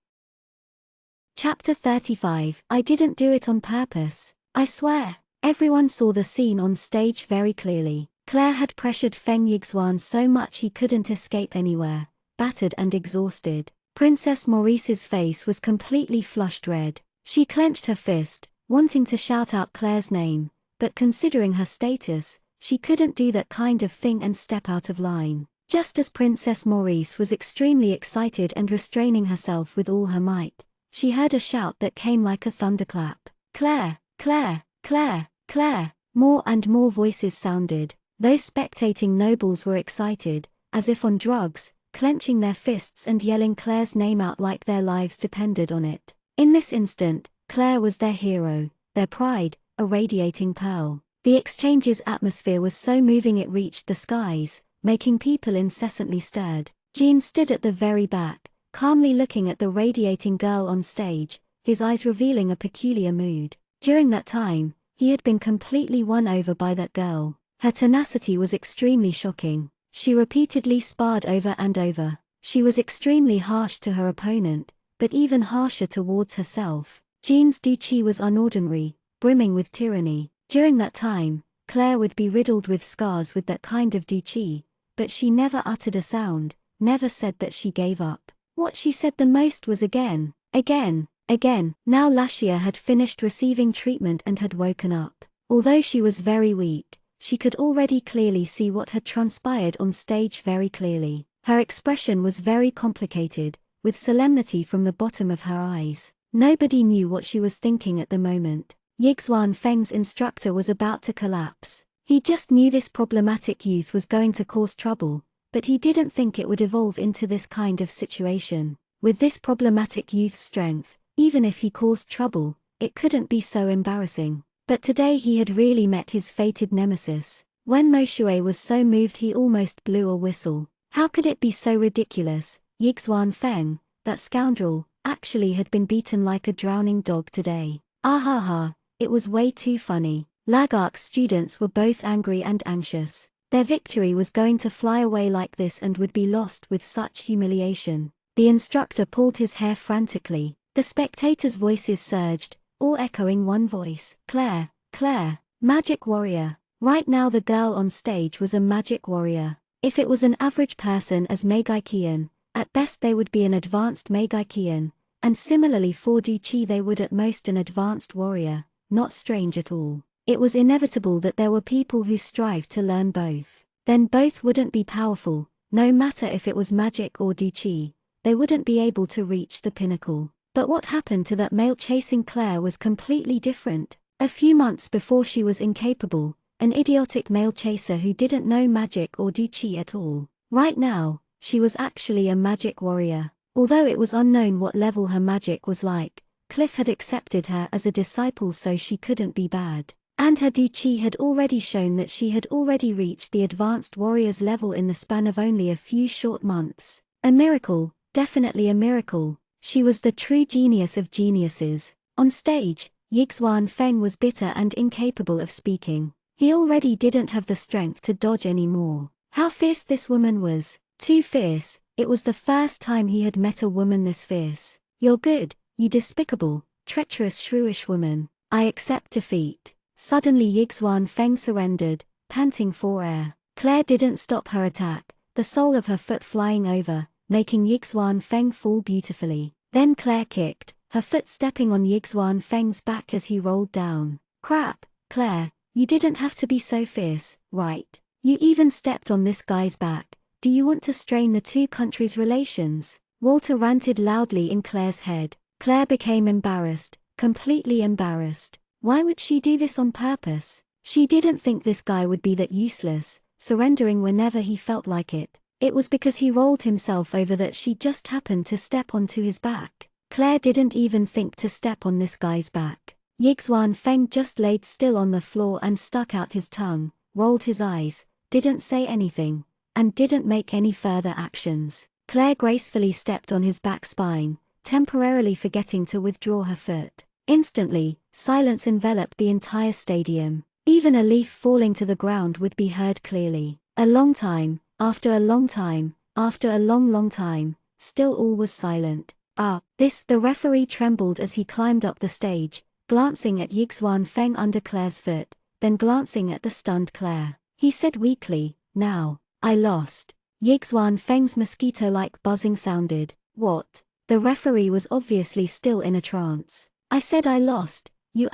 Chapter 35. I didn't do it on purpose. I swear. Everyone saw the scene on stage very clearly. Claire had pressured Feng Yixuan so much he couldn't escape anywhere, battered and exhausted. Princess Maurice's face was completely flushed red. She clenched her fist, wanting to shout out Claire's name, but considering her status, she couldn't do that kind of thing and step out of line. Just as Princess Maurice was extremely excited and restraining herself with all her might, she heard a shout that came like a thunderclap. Claire, Claire, Claire, Claire. More and more voices sounded. Those spectating nobles were excited, as if on drugs, clenching their fists and yelling Claire's name out like their lives depended on it. In this instant, Claire was their hero, their pride, a radiating pearl. The exchange's atmosphere was so moving it reached the skies, making people incessantly stirred. Jean stood at the very back, calmly looking at the radiating girl on stage, his eyes revealing a peculiar mood. During that time, he had been completely won over by that girl. Her tenacity was extremely shocking. She repeatedly sparred over and over. She was extremely harsh to her opponent, but even harsher towards herself. Jean's duchy was unordinary, brimming with tyranny. During that time, Claire would be riddled with scars with that kind of duchy, but she never uttered a sound, never said that she gave up. What she said the most was again, again, again. Now Lashia had finished receiving treatment and had woken up. Although she was very weak, she could already clearly see what had transpired on stage very clearly. Her expression was very complicated, with solemnity from the bottom of her eyes. Nobody knew what she was thinking at the moment. Yixuan Feng's instructor was about to collapse. He just knew this problematic youth was going to cause trouble, but he didn't think it would evolve into this kind of situation. With this problematic youth's strength, even if he caused trouble, it couldn't be so embarrassing. But today he had really met his fated nemesis. When Moshue was so moved he almost blew a whistle. How could it be so ridiculous? Yixuan Feng, that scoundrel, actually had been beaten like a drowning dog today. Ah ha ha, it was way too funny. Lagark's students were both angry and anxious. Their victory was going to fly away like this and would be lost with such humiliation. The instructor pulled his hair frantically. The spectators' voices surged, all echoing one voice. Claire, Claire, magic warrior. Right now the girl on stage was a magic warrior. If it was an average person as Meigaikian, at best they would be an advanced Meigaikian, and similarly for Duchi they would at most an advanced warrior, not strange at all. It was inevitable that there were people who strived to learn both. Then both wouldn't be powerful, no matter if it was magic or Duchi, they wouldn't be able to reach the pinnacle. But what happened to that male chasing Claire was completely different. A few months before she was incapable, an idiotic male chaser who didn't know magic or Duchi at all. Right now, she was actually a magic warrior. Although it was unknown what level her magic was like, Cliff had accepted her as a disciple so she couldn't be bad. And her Duchi had already shown that she had already reached the advanced warrior's level in the span of only a few short months. A miracle, definitely a miracle. She was the true genius of geniuses. On stage, Yixuan Feng was bitter and incapable of speaking. He already didn't have the strength to dodge anymore. How fierce this woman was. Too fierce. It was the first time he had met a woman this fierce. You're good, you despicable, treacherous shrewish woman. I accept defeat. Suddenly Yixuan Feng surrendered, panting for air. Claire didn't stop her attack, the sole of her foot flying over, making Yixuan Feng fall beautifully. Then Claire kicked, her foot stepping on Yixuan Feng's back as he rolled down. Crap, Claire, you didn't have to be so fierce, right? You even stepped on this guy's back. Do you want to strain the two countries' relations? Walter ranted loudly in Claire's head. Claire became embarrassed, completely embarrassed. Why would she do this on purpose? She didn't think this guy would be that useless, surrendering whenever he felt like it. It was because he rolled himself over that she just happened to step onto his back. Claire didn't even think to step on this guy's back. Yixuan Feng just laid still on the floor and stuck out his tongue, rolled his eyes, didn't say anything, and didn't make any further actions. Claire gracefully stepped on his back spine, temporarily forgetting to withdraw her foot. Instantly, silence enveloped the entire stadium. Even a leaf falling to the ground would be heard clearly. A long time, after a long time, after a long time, still all was silent. The referee trembled as he climbed up the stage, glancing at Yixuan Feng under Claire's foot, then glancing at the stunned Claire. He said weakly, now, I lost. Yixuan Feng's mosquito-like buzzing sounded. What? The referee was obviously still in a trance. I said I lost, you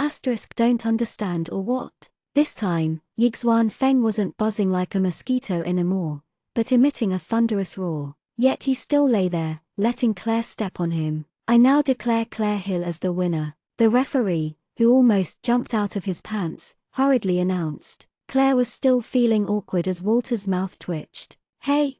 don't understand or what? This time, Yixuan Feng wasn't buzzing like a mosquito anymore. but emitting a thunderous roar. Yet he still lay there, letting Claire step on him. I now declare Claire Hill as the winner, the referee, who almost jumped out of his pants, hurriedly announced. Claire was still feeling awkward as Walter's mouth twitched. Hey,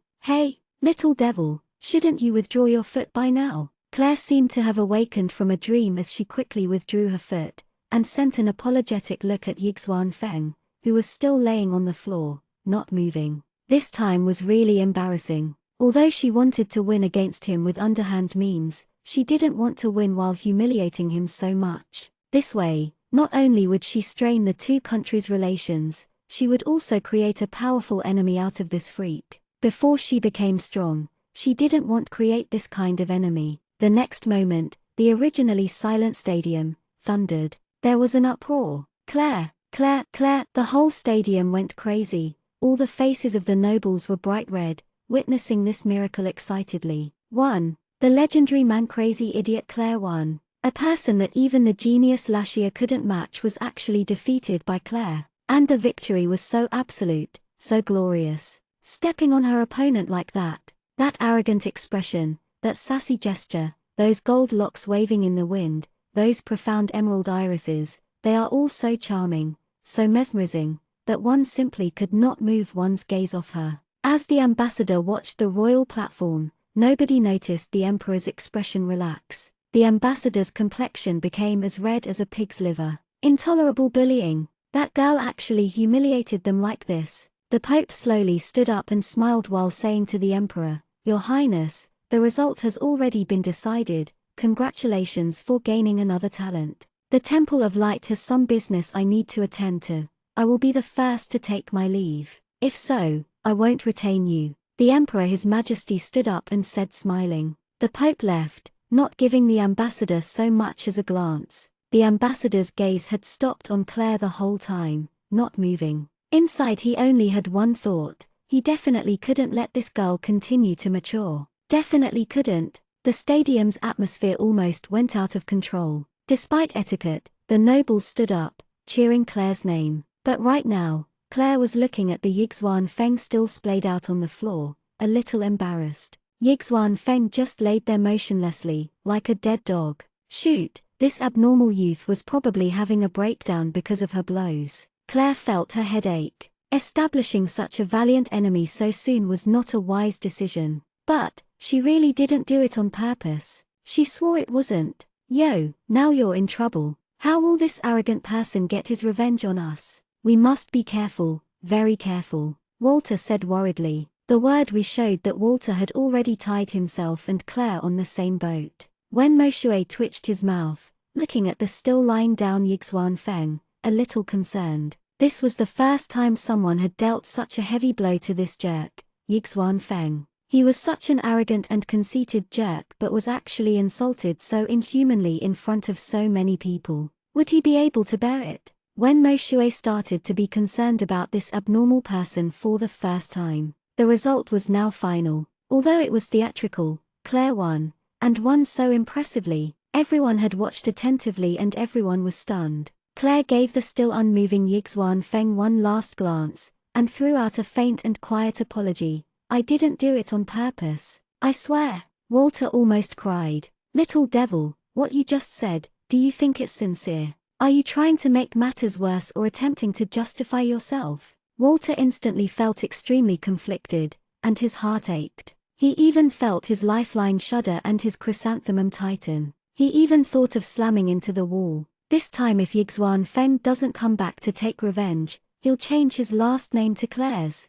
little devil, shouldn't you withdraw your foot by now? Claire seemed to have awakened from a dream as she quickly withdrew her foot, and sent an apologetic look at Yixuan Feng, who was still laying on the floor, not moving. This time was really embarrassing. Although she wanted to win against him with underhand means, she didn't want to win while humiliating him so much. This way, not only would she strain the two countries' relations, she would also create a powerful enemy out of this freak. Before she became strong, she didn't want to create this kind of enemy. The next moment, the originally silent stadium thundered. There was an uproar. Claire! The whole stadium went crazy. All the faces of the nobles were bright red, witnessing this miracle excitedly. 1. The legendary man-crazy idiot Claire won. A person that even the genius Lashia couldn't match was actually defeated by Claire. And the victory was so absolute, so glorious. Stepping on her opponent like that arrogant expression, that sassy gesture, those gold locks waving in the wind, those profound emerald irises, they are all so charming, so mesmerizing, that one simply could not move one's gaze off her. As the ambassador watched the royal platform, nobody noticed the emperor's expression relax. The ambassador's complexion became as red as a pig's liver. Intolerable bullying. That girl actually humiliated them like this. The Pope slowly stood up and smiled while saying to the emperor, "Your Highness, the result has already been decided. Congratulations for gaining another talent. The Temple of Light has some business I need to attend to. I will be the first to take my leave. If so, I won't retain you." The Emperor His Majesty stood up and said smiling. The Pope left, not giving the ambassador so much as a glance. The ambassador's gaze had stopped on Claire the whole time, not moving. Inside he only had one thought: he definitely couldn't let this girl continue to mature. Definitely couldn't. The stadium's atmosphere almost went out of control. Despite etiquette, the nobles stood up, cheering Claire's name. But right now, Claire was looking at the Yixuan Feng still splayed out on the floor, a little embarrassed. Yixuan Feng just laid there motionlessly, like a dead dog. Shoot, this abnormal youth was probably having a breakdown because of her blows. Claire felt her head ache. Establishing such a valiant enemy so soon was not a wise decision. But, she really didn't do it on purpose. She swore it wasn't. Yo, now you're in trouble. How will this arrogant person get his revenge on us? We must be careful, very careful, Walter said worriedly. The word we showed that Walter had already tied himself and Claire on the same boat. When Moshue twitched his mouth, looking at the still lying down Yixuan Feng, a little concerned. This was the first time someone had dealt such a heavy blow to this jerk, Yixuan Feng. He was such an arrogant and conceited jerk but was actually insulted so inhumanly in front of so many people. Would he be able to bear it? When Moshue started to be concerned about this abnormal person for the first time, the result was now final. Although it was theatrical, Claire won, and won so impressively. Everyone had watched attentively and everyone was stunned. Claire gave the still unmoving Yixuan Feng one last glance, and threw out a faint and quiet apology. "I didn't do it on purpose. I swear." Walter almost cried. "Little devil, what you just said, do you think it's sincere? Are you trying to make matters worse or attempting to justify yourself?" Walter instantly felt extremely conflicted, and his heart ached. He even felt his lifeline shudder and his chrysanthemum tighten. He even thought of slamming into the wall. This time if Yixuan Feng doesn't come back to take revenge, he'll change his last name to Claire's.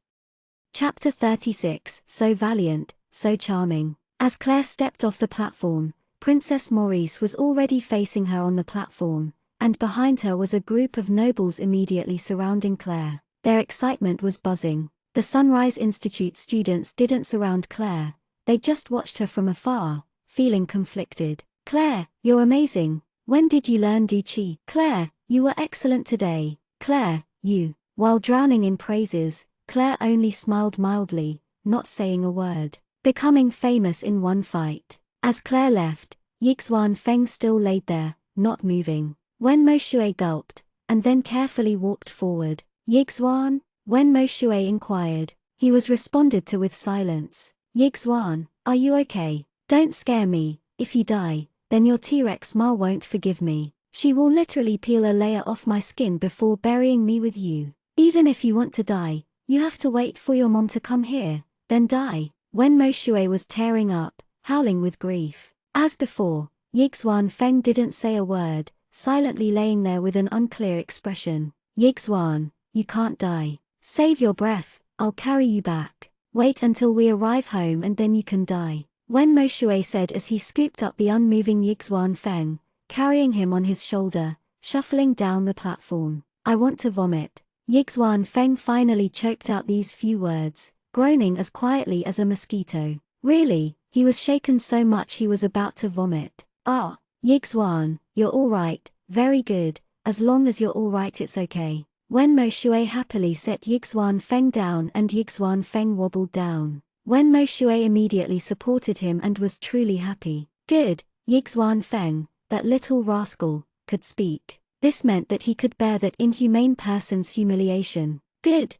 Chapter 36, So Valiant, So Charming. As Claire stepped off the platform, Princess Maurice was already facing her on the platform, and behind her was a group of nobles immediately surrounding Claire. Their excitement was buzzing. The Sunrise Institute students didn't surround Claire, they just watched her from afar, feeling conflicted. "Claire, you're amazing. When did you learn Du Qi? Claire, you were excellent today. Claire, you." While drowning in praises, Claire only smiled mildly, not saying a word. Becoming famous in one fight. As Claire left, Yixuan Feng still laid there, not moving. When Moshue gulped, and then carefully walked forward. "Yixuan?" When Moshue inquired, he was responded to with silence. Yixuan, are you okay? Don't scare me. If you die, then your T-Rex ma won't forgive me. She will literally peel a layer off my skin before burying me with you. Even if you want to die, you have to wait for your mom to come here, then die. Wen Moshue was tearing up, howling with grief. As before, Yixuan Feng didn't say a word, silently laying there with an unclear expression. Yixuan, you can't die. Save your breath, I'll carry you back. Wait until we arrive home and then you can die. Wen Moshue said as he scooped up the unmoving Yixuan Feng, carrying him on his shoulder, shuffling down the platform. I want to vomit. Yixuan Feng finally choked out these few words, groaning as quietly as a mosquito. Really, he was shaken so much he was about to vomit. Ah, Yixuan, you're alright, very good, as long as you're alright it's okay. Wen Moshue happily set Yixuan Feng down and Yixuan Feng wobbled down. Wen Moshue immediately supported him and was truly happy. Good, Yixuan Feng, that little rascal, could speak. This meant that he could bear that inhumane person's humiliation. Good,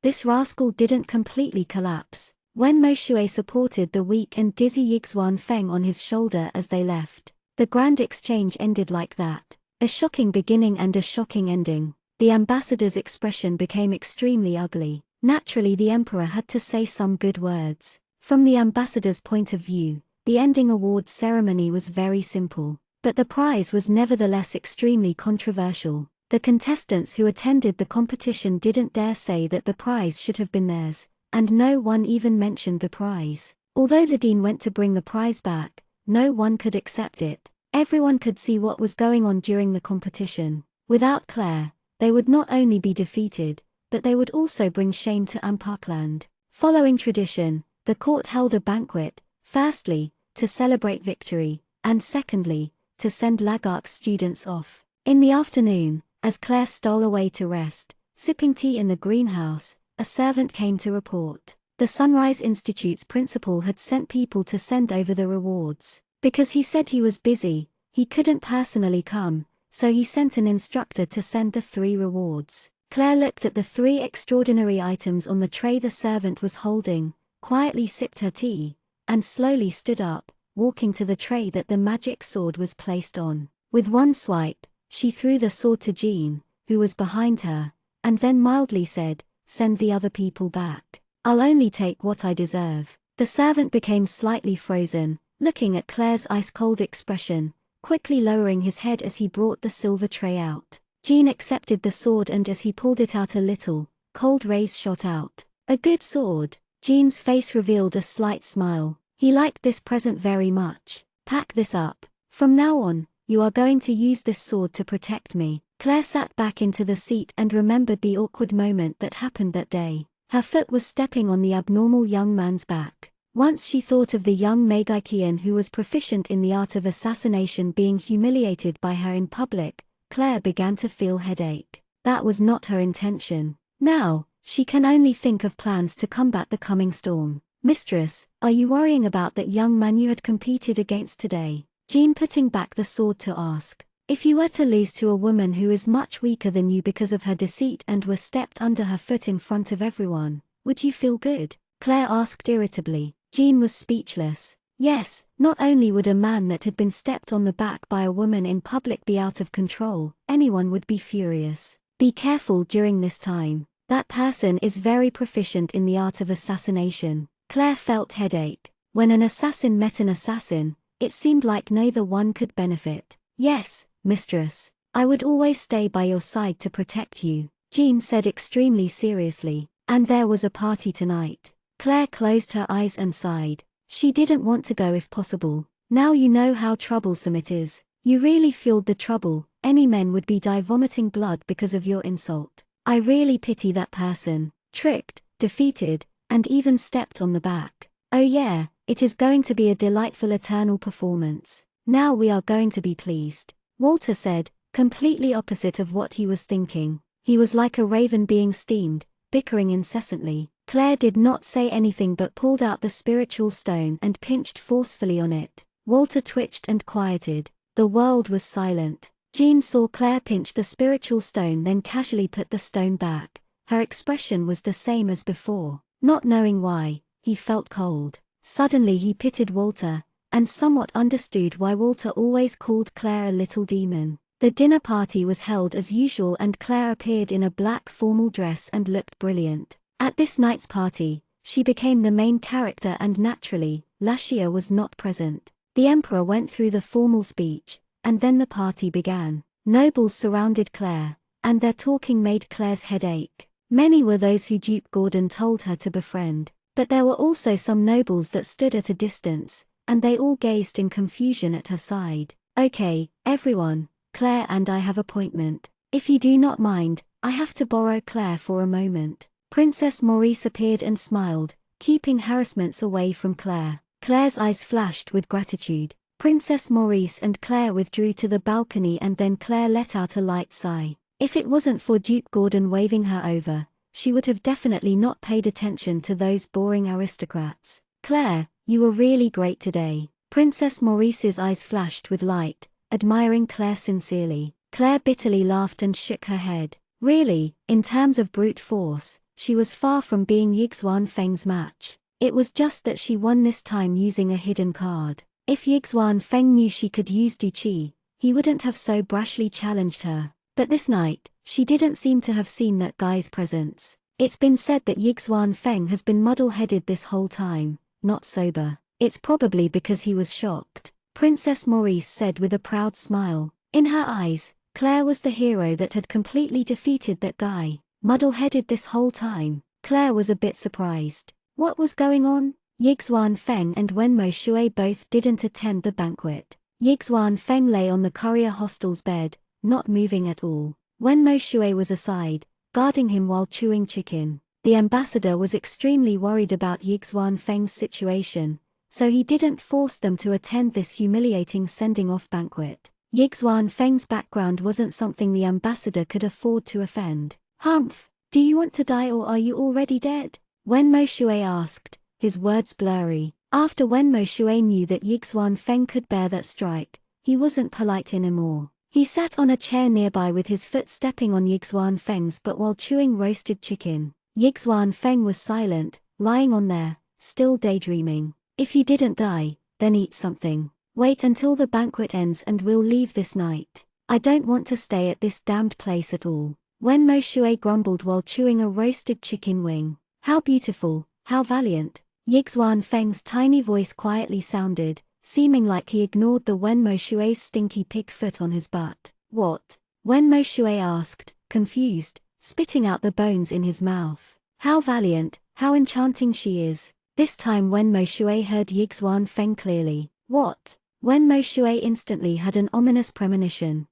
this rascal didn't completely collapse. Wen Moshue supported the weak and dizzy Yixuan Feng on his shoulder as they left. The grand exchange ended like that. A shocking beginning and a shocking ending. The ambassador's expression became extremely ugly. Naturally, the emperor had to say some good words. From the ambassador's point of view, the ending awards ceremony was very simple. But the prize was nevertheless extremely controversial. The contestants who attended the competition didn't dare say that the prize should have been theirs, and no one even mentioned the prize. Although the dean went to bring the prize back, no one could accept it. Everyone could see what was going on during the competition. Without Claire, they would not only be defeated, but they would also bring shame to Amparkland. Following tradition, the court held a banquet, firstly, to celebrate victory, and secondly, to send Lagark's students off. In the afternoon, as Claire stole away to rest, sipping tea in the greenhouse, a servant came to report. The Sunrise Institute's principal had sent people to send over the rewards. Because he said he was busy, he couldn't personally come, so he sent an instructor to send the 3 rewards. Claire looked at the 3 extraordinary items on the tray the servant was holding, quietly sipped her tea, and slowly stood up, walking to the tray that the magic sword was placed on. With one swipe, she threw the sword to Jean, who was behind her, and then mildly said, "Send the other people back. I'll only take what I deserve." The servant became slightly frozen, looking at Claire's ice-cold expression, quickly lowering his head as he brought the silver tray out. Jean accepted the sword, and as he pulled it out a little, cold rays shot out. A good sword. Jean's face revealed a slight smile. He liked this present very much. Pack this up. From now on, you are going to use this sword to protect me. Claire sat back into the seat and remembered the awkward moment that happened that day. Her foot was stepping on the abnormal young man's back. Once she thought of the young Megaikian who was proficient in the art of assassination being humiliated by her in public, Claire began to feel headache. That was not her intention. Now, she can only think of plans to combat the coming storm. "Mistress, are you worrying about that young man you had competed against today?" Jean putting back the sword to ask. "If you were to lose to a woman who is much weaker than you because of her deceit and were stepped under her foot in front of everyone, would you feel good?" Claire asked irritably. Jean was speechless. Yes, not only would a man that had been stepped on the back by a woman in public be out of control, anyone would be furious. Be careful during this time. That person is very proficient in the art of assassination. Claire felt headache. When an assassin met an assassin, it seemed like neither one could benefit. "Yes, mistress. I would always stay by your side to protect you," Jean said extremely seriously. "And there was a party tonight." Claire closed her eyes and sighed. She didn't want to go if possible. Now you know how troublesome it is. You really fueled the trouble. Any men would be vomiting blood because of your insult. I really pity that person. Tricked, defeated, and even stepped on the back. Oh yeah, it is going to be a delightful eternal performance. Now we are going to be pleased. Walter said, completely opposite of what he was thinking. He was like a raven being steamed, bickering incessantly. Claire did not say anything but pulled out the spiritual stone and pinched forcefully on it. Walter twitched and quieted. The world was silent. Jean saw Claire pinch the spiritual stone then casually put the stone back. Her expression was the same as before. Not knowing why, he felt cold. Suddenly he pitied Walter, and somewhat understood why Walter always called Claire a little demon. The dinner party was held as usual and Claire appeared in a black formal dress and looked brilliant. At this night's party, she became the main character and naturally, Lashia was not present. The emperor went through the formal speech, and then the party began. Nobles surrounded Claire, and their talking made Claire's head ache. Many were those who Duke Gordon told her to befriend, but there were also some nobles that stood at a distance, and they all gazed in confusion at her side. "Okay, everyone, Claire and I have appointment. If you do not mind, I have to borrow Claire for a moment." Princess Maurice appeared and smiled, keeping harassments away from Claire. Claire's eyes flashed with gratitude. Princess Maurice and Claire withdrew to the balcony and then Claire let out a light sigh. If it wasn't for Duke Gordon waving her over, she would have definitely not paid attention to those boring aristocrats. "Claire, you were really great today." Princess Maurice's eyes flashed with light, admiring Claire sincerely. Claire bitterly laughed and shook her head. Really, in terms of brute force, she was far from being Yixuan Feng's match. It was just that she won this time using a hidden card. If Yixuan Feng knew she could use Du Qi, he wouldn't have so brashly challenged her. But this night, she didn't seem to have seen that guy's presence. It's been said that Yixuan Feng has been muddle-headed this whole time, not sober. It's probably because he was shocked, Princess Maurice said with a proud smile. In her eyes, Claire was the hero that had completely defeated that guy. Muddle-headed this whole time. Claire was a bit surprised. What was going on? Yixuan Feng and Wenmo Shui both didn't attend the banquet. Yixuan Feng lay on the courier hostel's bed, not moving at all. Wenmo Shui was aside, guarding him while chewing chicken. The ambassador was extremely worried about Yixuan Feng's situation, so he didn't force them to attend this humiliating sending-off banquet. Yixuan Feng's background wasn't something the ambassador could afford to offend. "Humph, do you want to die or are you already dead?" Wenmo Shui asked, his words blurry. After Wenmo Shui knew that Yixuan Feng could bear that strike, he wasn't polite anymore. He sat on a chair nearby with his foot stepping on Yixuan Feng's butt while chewing roasted chicken. Yixuan Feng was silent, lying on there, still daydreaming. "If you didn't die, then eat something. Wait until the banquet ends and we'll leave this night. I don't want to stay at this damned place at all." Wenmo Shui grumbled while chewing a roasted chicken wing. "How beautiful, how valiant." Yixuan Feng's tiny voice quietly sounded, seeming like he ignored the Wenmo Shui's stinky pig foot on his butt. "What?" Wenmo Shui asked, confused, spitting out the bones in his mouth. "How valiant, how enchanting she is." This time Wenmo Shui heard Yixuan Feng clearly. "What?" Wenmo Shui instantly had an ominous premonition.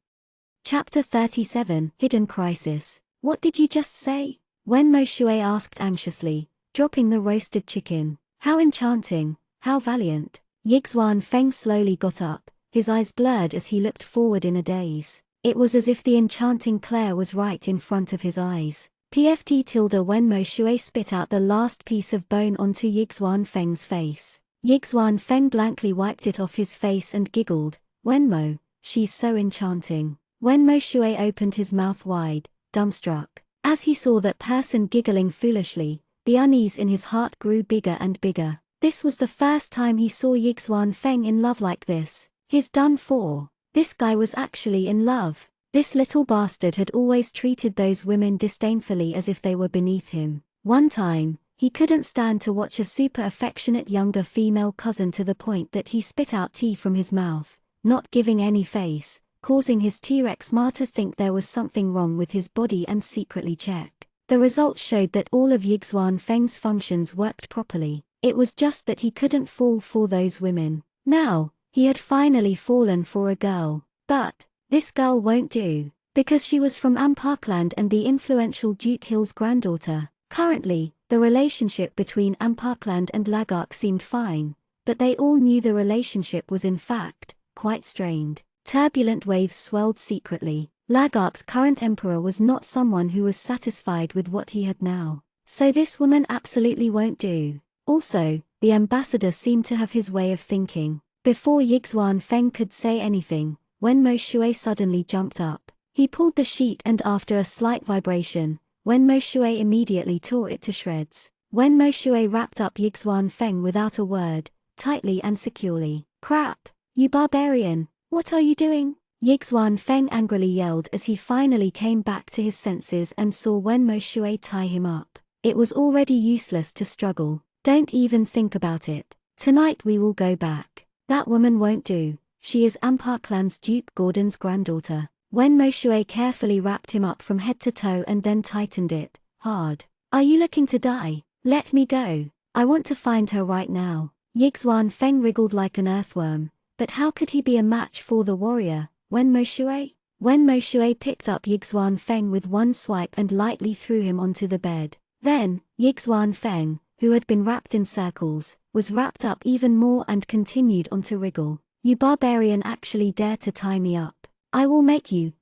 Chapter 37, Hidden Crisis. "What did you just say?" Wenmo Shui asked anxiously, dropping the roasted chicken. "How enchanting, how valiant." Yixuan Feng slowly got up, his eyes blurred as he looked forward in a daze. It was as if the enchanting Claire was right in front of his eyes. Wenmo Shui spit out the last piece of bone onto Yixuan Feng's face. Yixuan Feng blankly wiped it off his face and giggled. "Wenmo, she's so enchanting." Wenmo Shui opened his mouth wide, dumbstruck. As he saw that person giggling foolishly, the unease in his heart grew bigger and bigger. This was the first time he saw Yixuan Feng in love like this. He's done for. This guy was actually in love. This little bastard had always treated those women disdainfully as if they were beneath him. One time, he couldn't stand to watch a super affectionate younger female cousin to the point that he spit out tea from his mouth, not giving any face, causing his T-Rex ma to think there was something wrong with his body and secretly check. The results showed that all of Yixuan Feng's functions worked properly. It was just that he couldn't fall for those women. Now, he had finally fallen for a girl. But this girl won't do, because she was from Amparkland and the influential Duke Hill's granddaughter. Currently, the relationship between Amparkland and Lagark seemed fine, but they all knew the relationship was in fact quite strained. Turbulent waves swelled secretly. Lagark's current emperor was not someone who was satisfied with what he had now. So this woman absolutely won't do. Also, the ambassador seemed to have his way of thinking. Before Yixuan Feng could say anything, Wenmo Shui suddenly jumped up. He pulled the sheet and after a slight vibration, Wenmo Shui immediately tore it to shreds. Wen Moshue wrapped up Yixuan Feng without a word, tightly and securely. "Crap! You barbarian! What are you doing?" Yixuan Feng angrily yelled as he finally came back to his senses and saw Wen Moshue tie him up. It was already useless to struggle. "Don't even think about it. Tonight we will go back. That woman won't do. She is Ampar clan's Duke Gordon's granddaughter." Wen Moshue carefully wrapped him up from head to toe and then tightened it hard. "Are you looking to die? Let me go. I want to find her right now." Yixuan Feng wriggled like an earthworm, but how could he be a match for the warrior, Wen Moshue? Wen Moshue picked up Yixuan Feng with one swipe and lightly threw him onto the bed. Then, Yixuan Feng, who had been wrapped in circles, was wrapped up even more and continued on to wriggle. "You barbarian actually dare to tie me up. I will make you.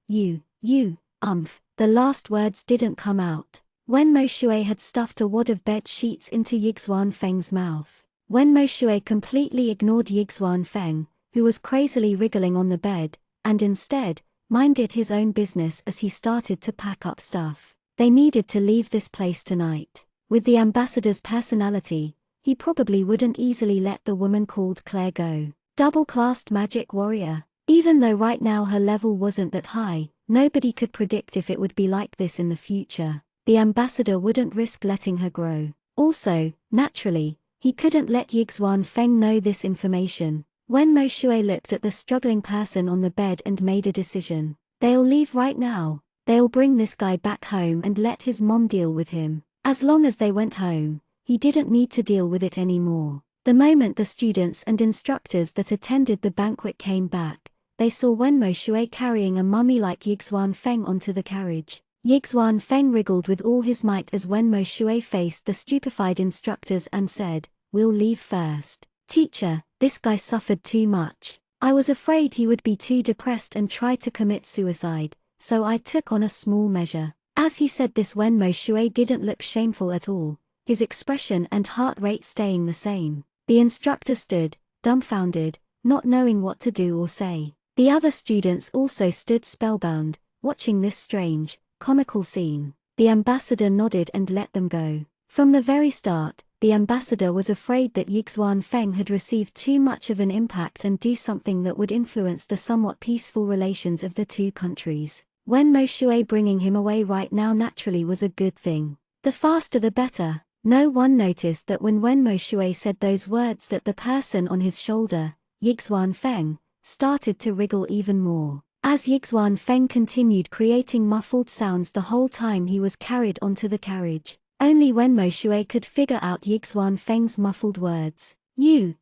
The last words didn't come out. Wen Moshue had stuffed a wad of bed sheets into Yixuan Feng's mouth. Wen Moshue completely ignored Yixuan Feng, who was crazily wriggling on the bed, and instead, minded his own business as he started to pack up stuff. They needed to leave this place tonight. With the ambassador's personality, he probably wouldn't easily let the woman called Claire go. Double-classed magic warrior. Even though right now her level wasn't that high, nobody could predict if it would be like this in the future. The ambassador wouldn't risk letting her grow. Also, naturally, he couldn't let Yixuan Feng know this information. Wen Moshue looked at the struggling person on the bed and made a decision. They'll leave right now. They'll bring this guy back home and let his mom deal with him. As long as they went home, he didn't need to deal with it anymore. The moment the students and instructors that attended the banquet came back, they saw Wen Moshue carrying a mummy like Yixuan Feng onto the carriage. Yixuan Feng wriggled with all his might as Wen Moshue faced the stupefied instructors and said, "We'll leave first. Teacher, this guy suffered too much. I was afraid he would be too depressed and try to commit suicide, so I took on a small measure." As he said this, Wen Moshue didn't look shameful at all, his expression and heart rate staying the same. The instructor stood, dumbfounded, not knowing what to do or say. The other students also stood spellbound, watching this strange, comical scene. The ambassador nodded and let them go. From the very start, the ambassador was afraid that Yixuan Feng had received too much of an impact and do something that would influence the somewhat peaceful relations of the two countries. Wen Moshue bringing him away right now naturally was a good thing. The faster the better. No one noticed that when Wen Moshue said those words that the person on his shoulder, Yixuan Feng, started to wriggle even more. As Yixuan Feng continued creating muffled sounds the whole time he was carried onto the carriage. Only Wen Moshue could figure out Yixuan Feng's muffled words. Are you,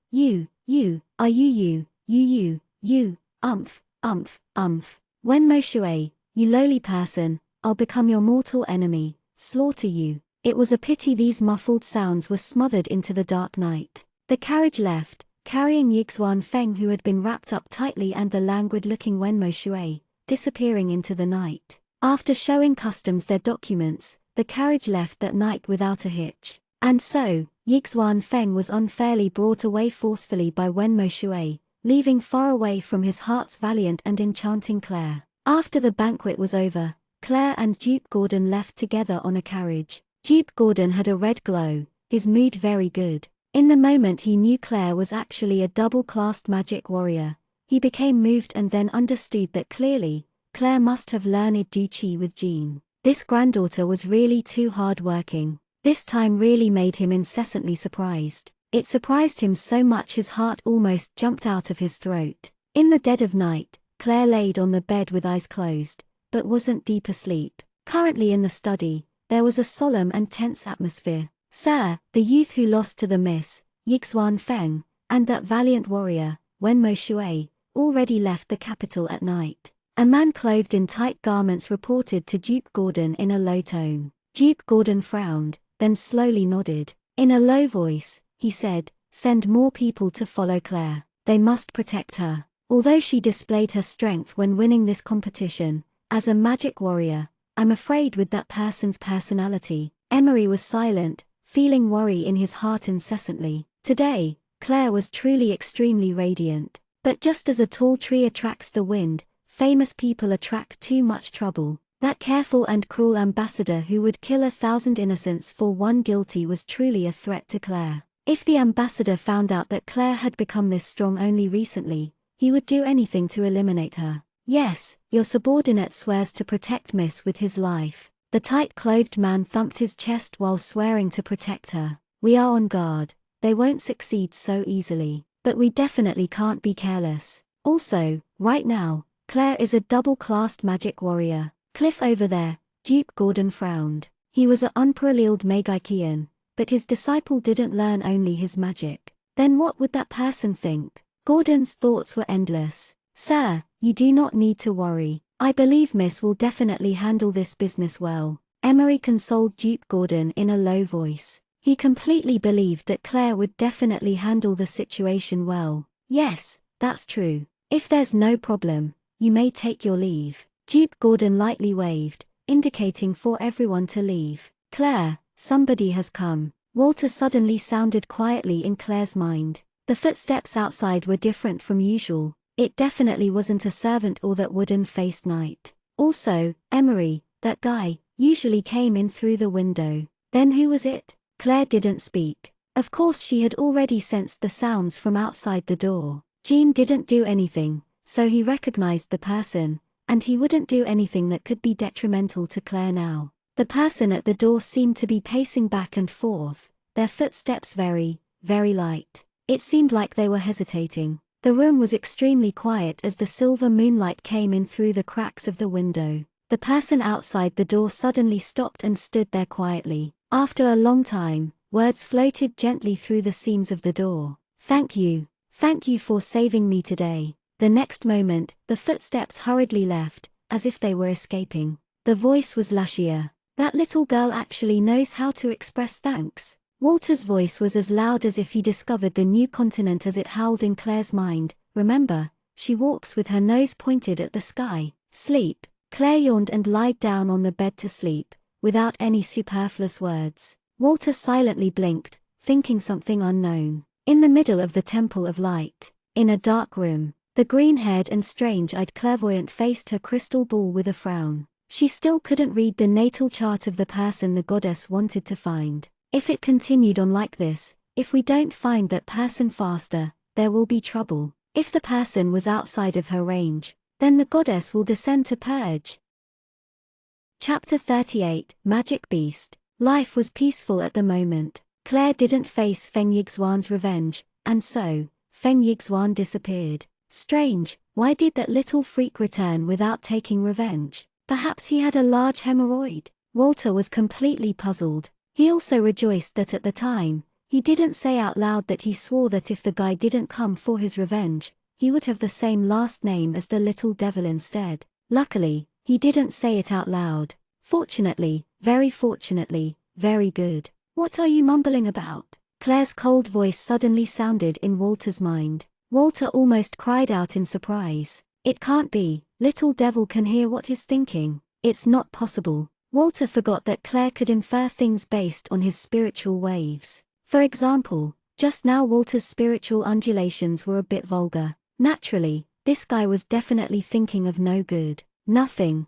Wen Moshue, you lowly person, I'll become your mortal enemy, slaughter you. It was a pity these muffled sounds were smothered into the dark night. The carriage left, carrying Yixuan Feng who had been wrapped up tightly and the languid-looking Wen Moshue, disappearing into the night. After showing customs their documents, the carriage left that night without a hitch. And so, Yixuan Feng was unfairly brought away forcefully by Wen Moshue, leaving far away from his heart's valiant and enchanting Claire. After the banquet was over, Claire and Duke Gordon left together on a carriage. Duke Gordon had a red glow, his mood very good. In the moment he knew Claire was actually a double-classed magic warrior, he became moved and then understood that clearly, Claire must have learned Du Qi with Jean. This granddaughter was really too hard-working. This time really made him incessantly surprised. It surprised him so much his heart almost jumped out of his throat. In the dead of night, Claire laid on the bed with eyes closed, but wasn't deep asleep. Currently in the study, there was a solemn and tense atmosphere. Sir, the youth who lost to the Miss, Yixuan Feng, and that valiant warrior, Wen Moshue, already left the capital at night. A man clothed in tight garments reported to Duke Gordon in a low tone. Duke Gordon frowned, then slowly nodded. In a low voice, he said, "Send more people to follow Claire. They must protect her. Although she displayed her strength when winning this competition, as a magic warrior, I'm afraid with that person's personality." Emery was silent, feeling worry in his heart incessantly. Today, Claire was truly extremely radiant. But just as a tall tree attracts the wind, famous people attract too much trouble. That careful and cruel ambassador who would kill 1,000 innocents for one guilty was truly a threat to Claire. If the ambassador found out that Claire had become this strong only recently, he would do anything to eliminate her. Yes, your subordinate swears to protect Miss with his life. The tight-clothed man thumped his chest while swearing to protect her. We are on guard. They won't succeed so easily. But we definitely can't be careless. Also, right now, Claire is a double-classed magic warrior. Cliff over there, Duke Gordon frowned. He was a unparalleled magician, but his disciple didn't learn only his magic. Then what would that person think? Gordon's thoughts were endless. Sir, you do not need to worry. I believe Miss will definitely handle this business well. Emery consoled Duke Gordon in a low voice. He completely believed that Claire would definitely handle the situation well. Yes, that's true. If there's no problem, you may take your leave. Duke Gordon lightly waved, indicating for everyone to leave. Claire, somebody has come. Walter suddenly sounded quietly in Claire's mind. The footsteps outside were different from usual. It definitely wasn't a servant or that wooden-faced knight. Also, Emery, that guy, usually came in through the window. Then who was it? Claire didn't speak. Of course she had already sensed the sounds from outside the door. Jean didn't do anything, so he recognized the person, and he wouldn't do anything that could be detrimental to Claire now. The person at the door seemed to be pacing back and forth, their footsteps very, very light. It seemed like they were hesitating. The room was extremely quiet as the silver moonlight came in through the cracks of the window. The person outside the door suddenly stopped and stood there quietly. After a long time, words floated gently through the seams of the door. Thank you for saving me today. The next moment, the footsteps hurriedly left, as if they were escaping. The voice was Lashia. That little girl actually knows how to express thanks. Walter's voice was as loud as if he discovered the new continent as it howled in Claire's mind. Remember, she walks with her nose pointed at the sky. Sleep. Claire yawned and lied down on the bed to sleep, without any superfluous words. Walter silently blinked, thinking something unknown. In the middle of the Temple of Light, in a dark room, the green-haired and strange-eyed clairvoyant faced her crystal ball with a frown. She still couldn't read the natal chart of the person the goddess wanted to find. If it continued on like this, if we don't find that person faster, there will be trouble. If the person was outside of her range, then the goddess will descend to purge. Chapter 38, Magic Beast. Life was peaceful at the moment. Claire didn't face Feng Yixuan's revenge, and so, Feng Yixuan disappeared. Strange, why did that little freak return without taking revenge? Perhaps he had a large hemorrhoid? Walter was completely puzzled. He also rejoiced that at the time, he didn't say out loud that he swore that if the guy didn't come for his revenge, he would have the same last name as the little devil instead. Luckily, he didn't say it out loud. Fortunately, very good. What are you mumbling about? Claire's cold voice suddenly sounded in Walter's mind. Walter almost cried out in surprise. It can't be, little devil can hear what he's thinking. It's not possible. Walter forgot that Claire could infer things based on his spiritual waves. For example, just now Walter's spiritual undulations were a bit vulgar. Naturally, this guy was definitely thinking of no good. Nothing.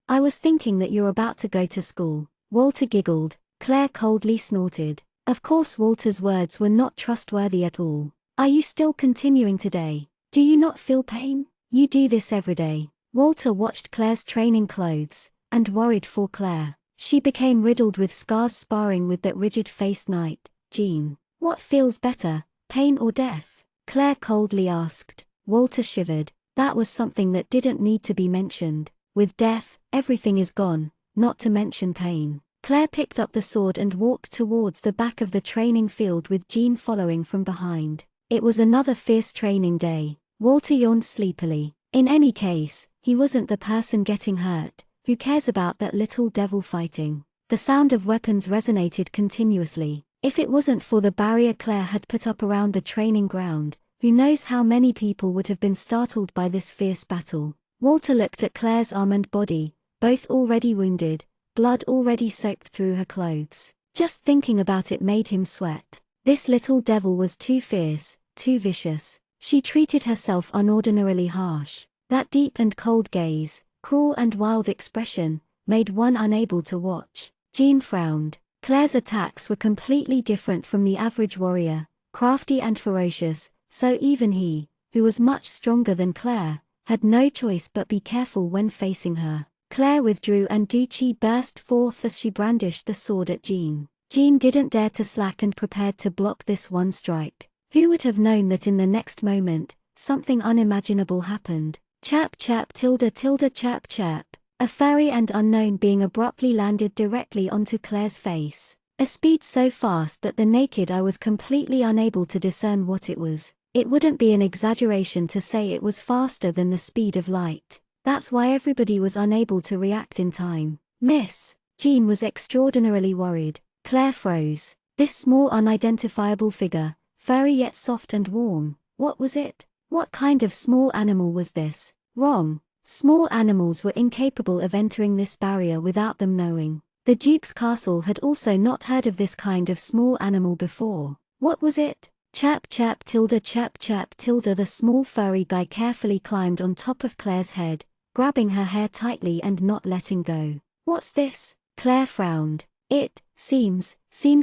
I was thinking that you're about to go to school. Walter giggled. Claire coldly snorted. Of course Walter's words were not trustworthy at all. Are you still continuing today? Do you not feel pain? You do this every day. Walter watched Claire's training clothes, and worried for Claire. She became riddled with scars sparring with that rigid-faced knight. Jean, what feels better, pain or death? Claire coldly asked. Walter shivered. That was something that didn't need to be mentioned. With death, everything is gone, not to mention pain. Claire picked up the sword and walked towards the back of the training field with Jean following from behind. It was another fierce training day. Walter yawned sleepily. In any case, he wasn't the person getting hurt. Who cares about that little devil fighting? The sound of weapons resonated continuously. If it wasn't for the barrier Claire had put up around the training ground, who knows how many people would have been startled by this fierce battle. Walter looked at Claire's arm and body, both already wounded, blood already soaked through her clothes. Just thinking about it made him sweat. This little devil was too fierce, too vicious. She treated herself unordinarily harsh. That deep and cold gaze, cruel and wild expression made one unable to watch. Jean frowned. Claire's attacks were completely different from the average warrior, crafty and ferocious, so even he, who was much stronger than Claire, had no choice but be careful when facing her. Claire withdrew and Du Qi burst forth as she brandished the sword at Jean. Jean didn't dare to slack and prepared to block this one strike. Who would have known that in the next moment, something unimaginable happened? Chirp chirp tilde tilde chirp chirp. A furry and unknown being abruptly landed directly onto Claire's face. A speed so fast that the naked eye was completely unable to discern what it was. It wouldn't be an exaggeration to say it was faster than the speed of light. That's why everybody was unable to react in time. Miss. Jean was extraordinarily worried. Claire froze. This small unidentifiable figure, furry yet soft and warm, what was it? What kind of small animal was this? Wrong. Small animals were incapable of entering this barrier without them knowing. The Duke's castle had also not heard of this kind of small animal before. What was it? Chirp chirp tilde chirp chirp tilde. The small furry guy carefully climbed on top of Claire's head, grabbing her hair tightly and not letting go. What's this? Claire frowned. It seems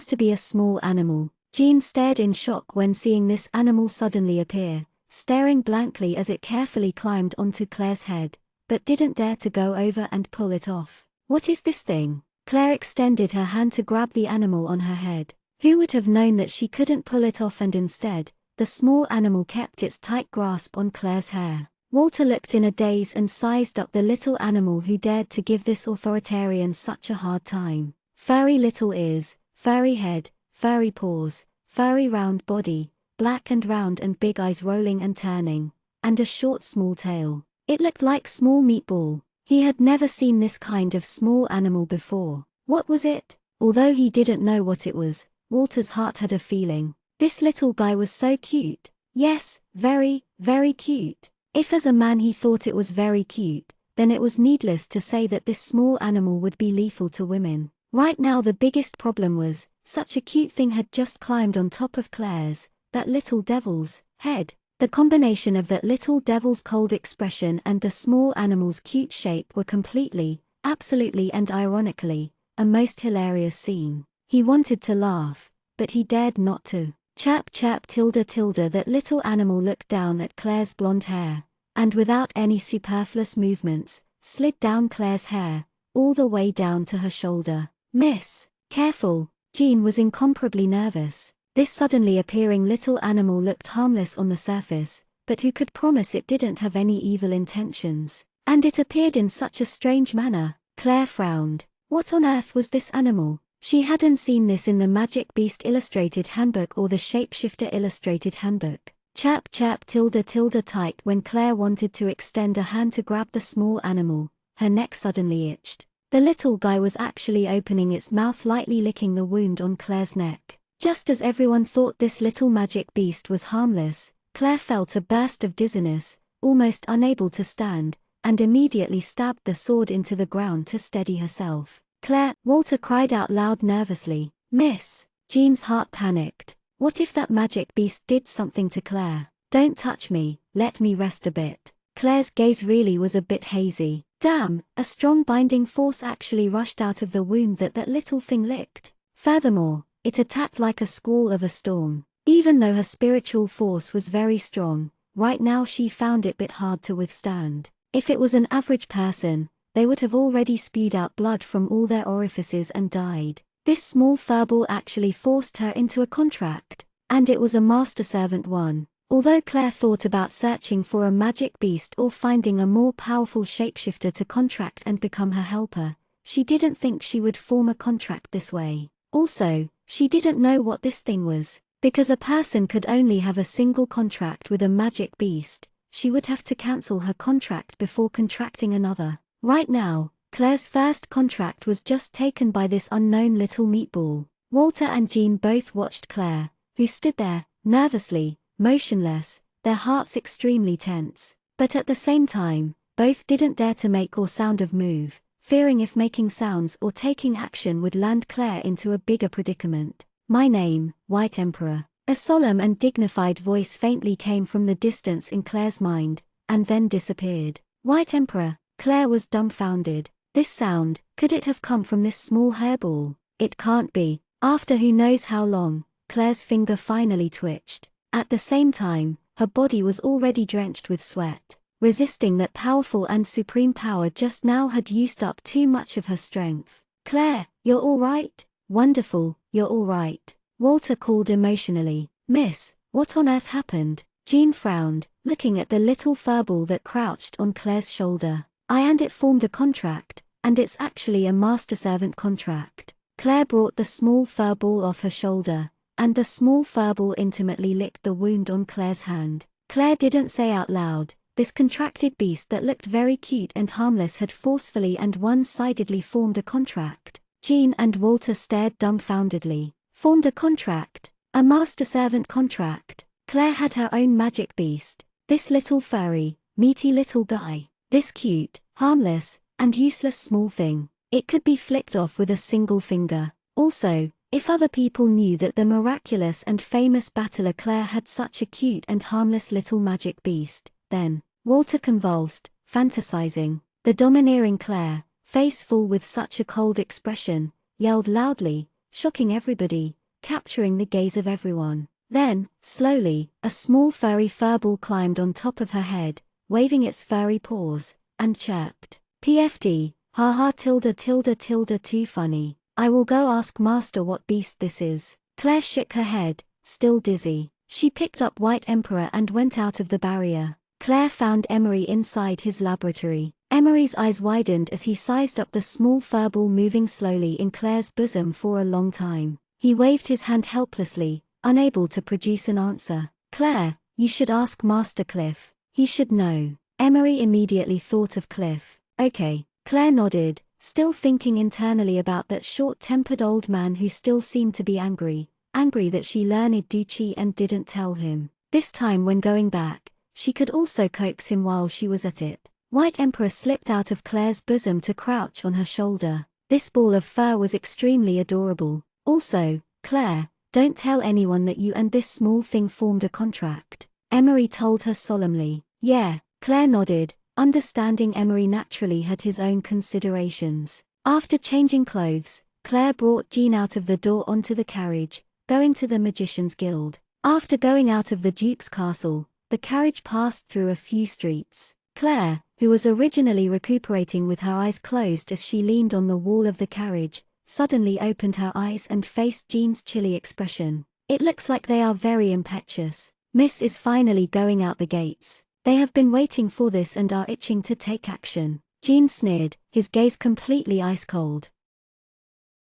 to be a small animal. Jean stared in shock when seeing this animal suddenly appear, staring blankly as it carefully climbed onto Claire's head, but didn't dare to go over and pull it off. What is this thing? Claire extended her hand to grab the animal on her head. Who would have known that she couldn't pull it off, and instead, the small animal kept its tight grasp on Claire's hair. Walter looked in a daze and sized up the little animal who dared to give this authoritarian such a hard time. Furry little ears, furry head, furry paws, furry round body, black and round and big eyes rolling and turning, and a short small tail. It looked like small meatball. He had never seen this kind of small animal before. What was it? Although he didn't know what it was, Walter's heart had a feeling. This little guy was so cute. Yes, very, very cute. If as a man he thought it was very cute, then it was needless to say that this small animal would be lethal to women. Right now the biggest problem was, such a cute thing had just climbed on top of Claire's, that little devil's, head. The combination of that little devil's cold expression and the small animal's cute shape were completely, absolutely and ironically, a most hilarious scene. He wanted to laugh, but he dared not to. Chirp chirp tilde tilde. That little animal looked down at Claire's blonde hair, and without any superfluous movements, slid down Claire's hair, all the way down to her shoulder. Miss, careful. Jean was incomparably nervous. This suddenly appearing little animal looked harmless on the surface, but who could promise it didn't have any evil intentions? And it appeared in such a strange manner. Claire frowned. What on earth was this animal? She hadn't seen this in the Magic Beast Illustrated Handbook or the Shapeshifter Illustrated Handbook. Chirp chirp tilde tilde tight. When Claire wanted to extend a hand to grab the small animal, her neck suddenly itched. The little guy was actually opening its mouth, lightly licking the wound on Claire's neck. Just as everyone thought this little magic beast was harmless, Claire felt a burst of dizziness, almost unable to stand, and immediately stabbed the sword into the ground to steady herself. Claire, Walter cried out loud nervously. Miss. Jean's heart panicked. What if that magic beast did something to Claire? Don't touch me, let me rest a bit. Claire's gaze really was a bit hazy. Damn, a strong binding force actually rushed out of the wound that little thing licked. Furthermore, it attacked like a squall of a storm. Even though her spiritual force was very strong, right now she found it a bit hard to withstand. If it was an average person, they would have already spewed out blood from all their orifices and died. This small furball actually forced her into a contract, and it was a master servant one. Although Claire thought about searching for a magic beast or finding a more powerful shapeshifter to contract and become her helper, she didn't think she would form a contract this way. Also, she didn't know what this thing was. Because a person could only have a single contract with a magic beast, she would have to cancel her contract before contracting another. Right now, Claire's first contract was just taken by this unknown little meatball. Walter and Jean both watched Claire, who stood there, nervously, motionless, their hearts extremely tense. But at the same time, both didn't dare to make or sound of move, fearing if making sounds or taking action would land Claire into a bigger predicament. My name, White Emperor. A solemn and dignified voice faintly came from the distance in Claire's mind, and then disappeared. White Emperor. Claire was dumbfounded. This sound, could it have come from this small hairball? It can't be. After who knows how long, Claire's finger finally twitched. At the same time, her body was already drenched with sweat. Resisting that powerful and supreme power just now had used up too much of her strength. "Claire, you're all right?" "Wonderful, you're all right," Walter called emotionally. "Miss, what on earth happened?" Jean frowned, looking at the little furball that crouched on Claire's shoulder. And it formed a contract, and it's actually a master-servant contract." Claire brought the small furball off her shoulder, and the small furball intimately licked the wound on Claire's hand. Claire didn't say out loud, this contracted beast that looked very cute and harmless had forcefully and one-sidedly formed a contract. Jean and Walter stared dumbfoundedly. Formed a contract? A master-servant contract? Claire had her own magic beast. This little furry, meaty little guy. This cute, harmless, and useless small thing. It could be flicked off with a single finger. Also, if other people knew that the miraculous and famous battler Claire had such a cute and harmless little magic beast, then, Walter convulsed, fantasizing. The domineering Claire, face full with such a cold expression, yelled loudly, shocking everybody, capturing the gaze of everyone. Then, slowly, a small furry furball climbed on top of her head, waving its furry paws, and chirped. "PFD, haha tilde tilde tilde too funny. I will go ask master what beast this is." Claire shook her head, still dizzy. She picked up White Emperor and went out of the barrier. Claire found Emery inside his laboratory. Emery's eyes widened as he sized up the small furball moving slowly in Claire's bosom for a long time. He waved his hand helplessly, unable to produce an answer. "Claire, you should ask Master Cliff. He should know." Emery immediately thought of Cliff. "Okay." Claire nodded, still thinking internally about that short-tempered old man who still seemed to be angry that she learned Duchy and didn't tell him. This time when going back, she could also coax him while she was at it. White Emperor slipped out of Claire's bosom to crouch on her shoulder. This ball of fur was extremely adorable. "Also, Claire, don't tell anyone that you and this small thing formed a contract," Emery told her solemnly. "Yeah," Claire nodded, understanding Emery naturally had his own considerations. After changing clothes, Claire brought Jean out of the door onto the carriage, going to the Magician's Guild. After going out of the Duke's castle, the carriage passed through a few streets. Claire, who was originally recuperating with her eyes closed as she leaned on the wall of the carriage, suddenly opened her eyes and faced Jean's chilly expression. "It looks like they are very impetuous. Miss is finally going out the gates. They have been waiting for this and are itching to take action." Jean sneered, his gaze completely ice-cold.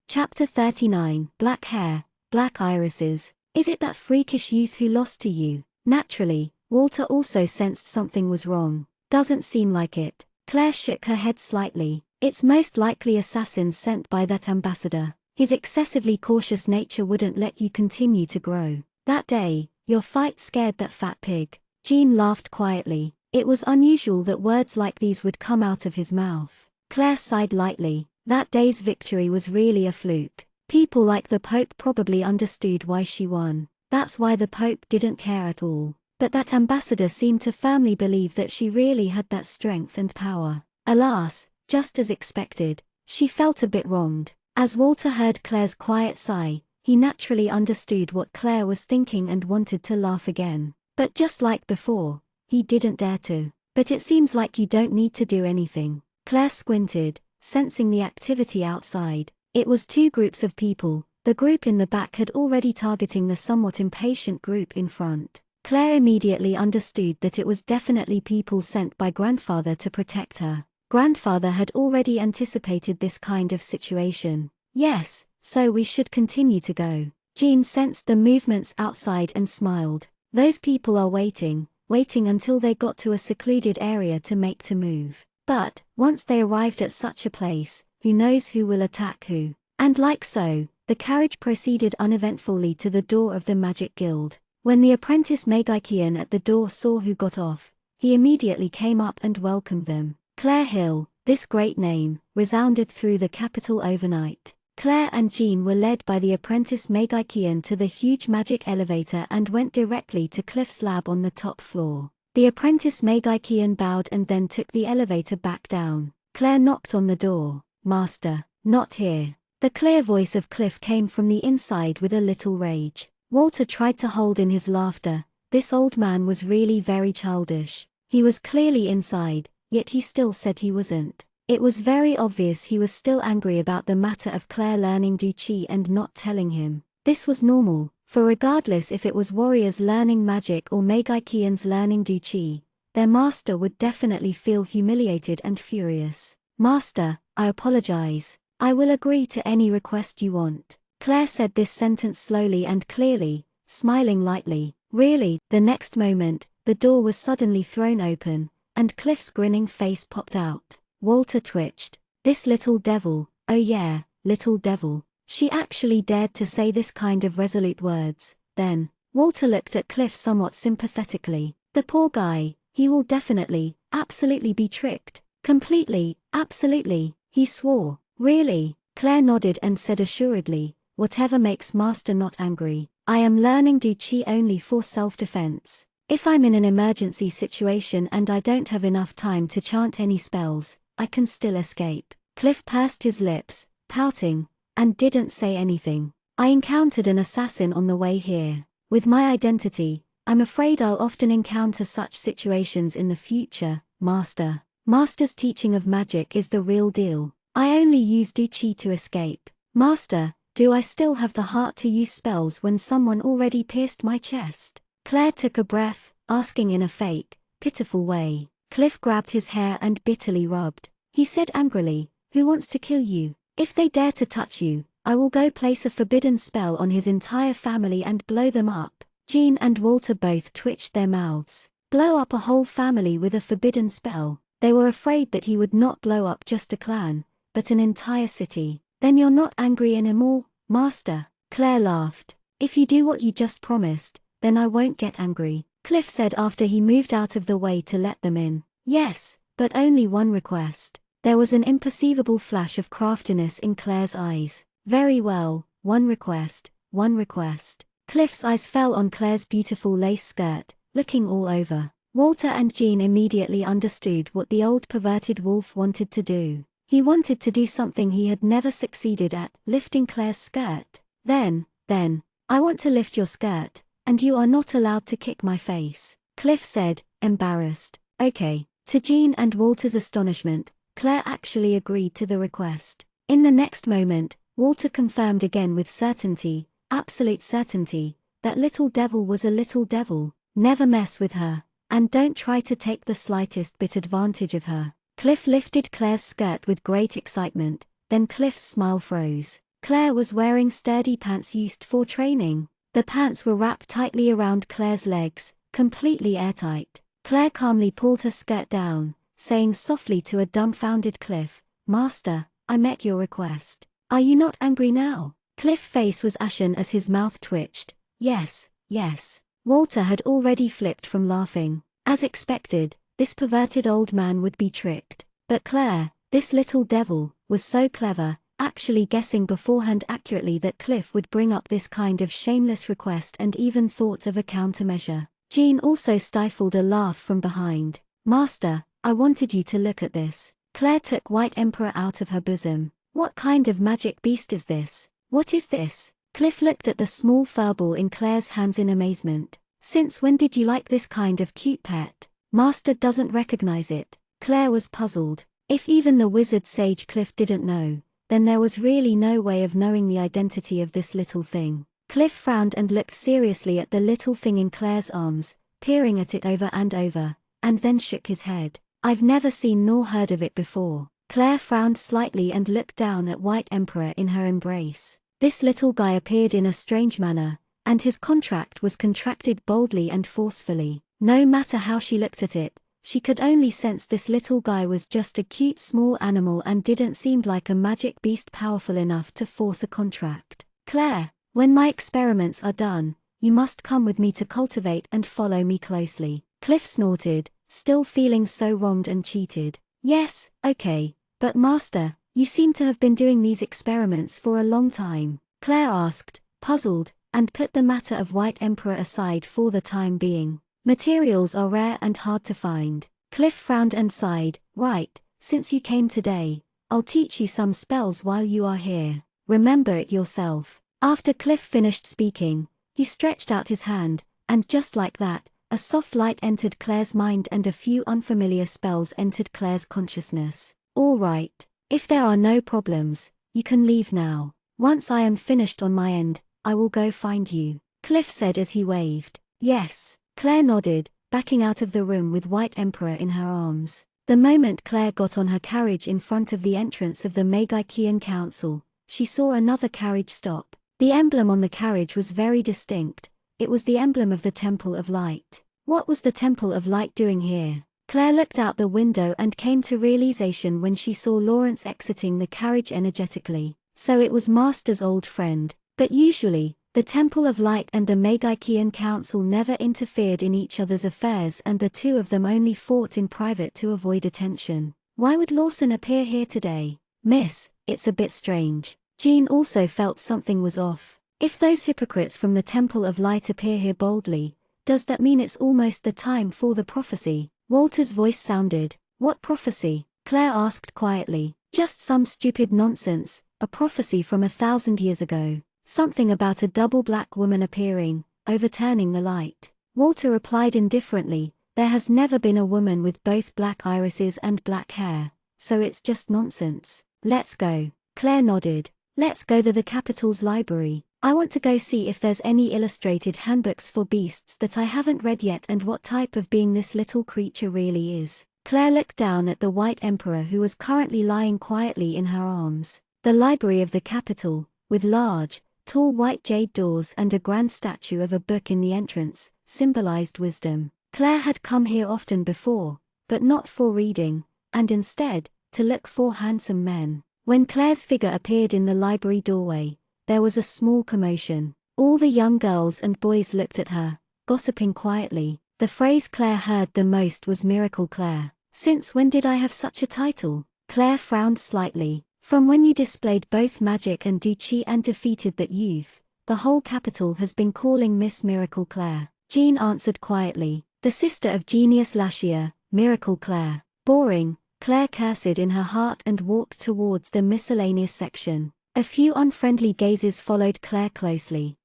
Chapter 39, Black Hair, Black Irises. "Is it that freakish youth who lost to you?" Naturally, Walter also sensed something was wrong. "Doesn't seem like it." Claire shook her head slightly. "It's most likely assassins sent by that ambassador. His excessively cautious nature wouldn't let you continue to grow. That day, your fight scared that fat pig." Jean laughed quietly. It was unusual that words like these would come out of his mouth. Claire sighed lightly. That day's victory was really a fluke. People like the Pope probably understood why she won. That's why the Pope didn't care at all. But that ambassador seemed to firmly believe that she really had that strength and power. Alas, just as expected, she felt a bit wronged. As Walter heard Claire's quiet sigh, he naturally understood what Claire was thinking and wanted to laugh again. But just like before, he didn't dare to. "But it seems like you don't need to do anything." Claire squinted, sensing the activity outside. It was two groups of people. The group in the back had already targeting the somewhat impatient group in front. Claire immediately understood that it was definitely people sent by Grandfather to protect her. Grandfather had already anticipated this kind of situation. "Yes, so we should continue to go." Jean sensed the movements outside and smiled. "Those people are waiting until they got to a secluded area to make to move. But, once they arrived at such a place, who knows who will attack who." And like so, the carriage proceeded uneventfully to the door of the Magic Guild. When the apprentice Magikian at the door saw who got off, he immediately came up and welcomed them. Claire Hill, this great name, resounded through the capital overnight. Claire and Jean were led by the apprentice Magikian to the huge magic elevator and went directly to Cliff's lab on the top floor. The apprentice Megikian bowed and then took the elevator back down. Claire knocked on the door. Master, not here. The clear voice of Cliff came from the inside with a little rage. Walter tried to hold in his laughter. This old man was really very childish. He was clearly inside, yet he still said he wasn't. It was very obvious he was still angry about the matter of Claire learning Duchi and not telling him. This was normal, for regardless if it was warriors learning magic or Megikians learning Duchi, their master would definitely feel humiliated and furious. Master, I apologize. I will agree to any request you want. Claire said this sentence slowly and clearly, smiling lightly. Really, the next moment, the door was suddenly thrown open, and Cliff's grinning face popped out. Walter twitched. This little devil, oh yeah, little devil. She actually dared to say this kind of resolute words. Then, Walter looked at Cliff somewhat sympathetically. The poor guy, he will definitely, absolutely be tricked. Completely, absolutely, he swore. Really? Claire nodded and said assuredly, whatever makes Master not angry. I am learning Duchi only for self-defense. If I'm in an emergency situation and I don't have enough time to chant any spells, I can still escape. Cliff pursed his lips, pouting, and didn't say anything. I encountered an assassin on the way here. With my identity, I'm afraid I'll often encounter such situations in the future, Master. Master's teaching of magic is the real deal. I only use Duchi to escape. Master, do I still have the heart to use spells when someone already pierced my chest? Claire took a breath, asking in a fake, pitiful way. Cliff grabbed his hair and bitterly rubbed. He said angrily, who wants to kill you? If they dare to touch you, I will go place a forbidden spell on his entire family and blow them up. Jean and Walter both twitched their mouths. Blow up a whole family with a forbidden spell. They were afraid that he would not blow up just a clan, but an entire city. Then you're not angry anymore, Master? Claire laughed. If you do what you just promised, then I won't get angry, Cliff said after he moved out of the way to let them in. Yes, but only one request. There was an imperceivable flash of craftiness in Claire's eyes. Very well, one request, one request. Cliff's eyes fell on Claire's beautiful lace skirt, looking all over. Walter and Jean immediately understood what the old perverted wolf wanted to do. He wanted to do something he had never succeeded at, lifting Claire's skirt. Then, I want to lift your skirt, and you are not allowed to kick my face, Cliff said, embarrassed. Okay. To Jean and Walter's astonishment, Claire actually agreed to the request. In the next moment, Walter confirmed again with certainty, absolute certainty, that little devil was a little devil. Never mess with her, and don't try to take the slightest bit advantage of her. Cliff lifted Claire's skirt with great excitement, then Cliff's smile froze. Claire was wearing sturdy pants used for training. The pants were wrapped tightly around Claire's legs, completely airtight. Claire calmly pulled her skirt down, saying softly to a dumbfounded Cliff, Master, I met your request. Are you not angry now? Cliff's face was ashen as his mouth twitched. Yes, yes. Walter had already flipped from laughing. As expected, this perverted old man would be tricked. But Claire, this little devil, was so clever, actually guessing beforehand accurately that Cliff would bring up this kind of shameless request and even thought of a countermeasure. Jean also stifled a laugh from behind. Master, I wanted you to look at this. Claire took White Emperor out of her bosom. What kind of magic beast is this? What is this? Cliff looked at the small furball in Claire's hands in amazement. Since when did you like this kind of cute pet? Master doesn't recognize it. Claire was puzzled. If even the wizard sage Cliff didn't know, then there was really no way of knowing the identity of this little thing. Cliff frowned and looked seriously at the little thing in Claire's arms, peering at it over and over, and then shook his head. I've never seen nor heard of it before. Claire frowned slightly and looked down at White Emperor in her embrace. This little guy appeared in a strange manner, and his contract was contracted boldly and forcefully. No matter how she looked at it, she could only sense this little guy was just a cute small animal and didn't seem like a magic beast powerful enough to force a contract. Claire, when my experiments are done, you must come with me to cultivate and follow me closely. Cliff snorted, still feeling so wronged and cheated. Yes, okay, but Master, you seem to have been doing these experiments for a long time. Claire asked, puzzled, and put the matter of White Emperor aside for the time being. Materials are rare and hard to find. Cliff frowned and sighed. Right, since you came today, I'll teach you some spells while you are here. Remember it yourself. After Cliff finished speaking, he stretched out his hand, and just like that, a soft light entered Claire's mind and a few unfamiliar spells entered Claire's consciousness. All right, if there are no problems, you can leave now. Once I am finished on my end, I will go find you, Cliff said as he waved. Yes, Claire nodded, backing out of the room with White Emperor in her arms. The moment Claire got on her carriage in front of the entrance of the Magikian Council, she saw another carriage stop. The emblem on the carriage was very distinct. It was the emblem of the Temple of Light. What was the Temple of Light doing here? Claire looked out the window and came to realization when she saw Lawrence exiting the carriage energetically. So it was Master's old friend. But usually, the Temple of Light and the Magikian Council never interfered in each other's affairs and the two of them only fought in private to avoid attention. Why would Lawson appear here today? Miss, it's a bit strange. Jean also felt something was off. If those hypocrites from the Temple of Light appear here boldly, does that mean it's almost the time for the prophecy? Walter's voice sounded. What prophecy? Claire asked quietly. Just some stupid nonsense, a prophecy from 1,000 years ago. Something about a double black woman appearing, overturning the light. Walter replied indifferently, there has never been a woman with both black irises and black hair, so it's just nonsense. Let's go. Claire nodded. Let's go to the capital's library. I want to go see if there's any illustrated handbooks for beasts that I haven't read yet and what type of being this little creature really is. Claire looked down at the White Emperor who was currently lying quietly in her arms. The library of the capital, with large, tall white jade doors and a grand statue of a book in the entrance, symbolized wisdom. Claire had come here often before, but not for reading, and instead, to look for handsome men. When Claire's figure appeared in the library doorway, there was a small commotion. All the young girls and boys looked at her, gossiping quietly. The phrase Claire heard the most was Miracle Claire. Since when did I have such a title? Claire frowned slightly. From when you displayed both magic and duchi and defeated that youth, the whole capital has been calling Miss Miracle Claire. Jean answered quietly. The sister of Genius Lashia, Miracle Claire. Boring, Claire cursed in her heart and walked towards the miscellaneous section. A few unfriendly gazes followed Claire closely.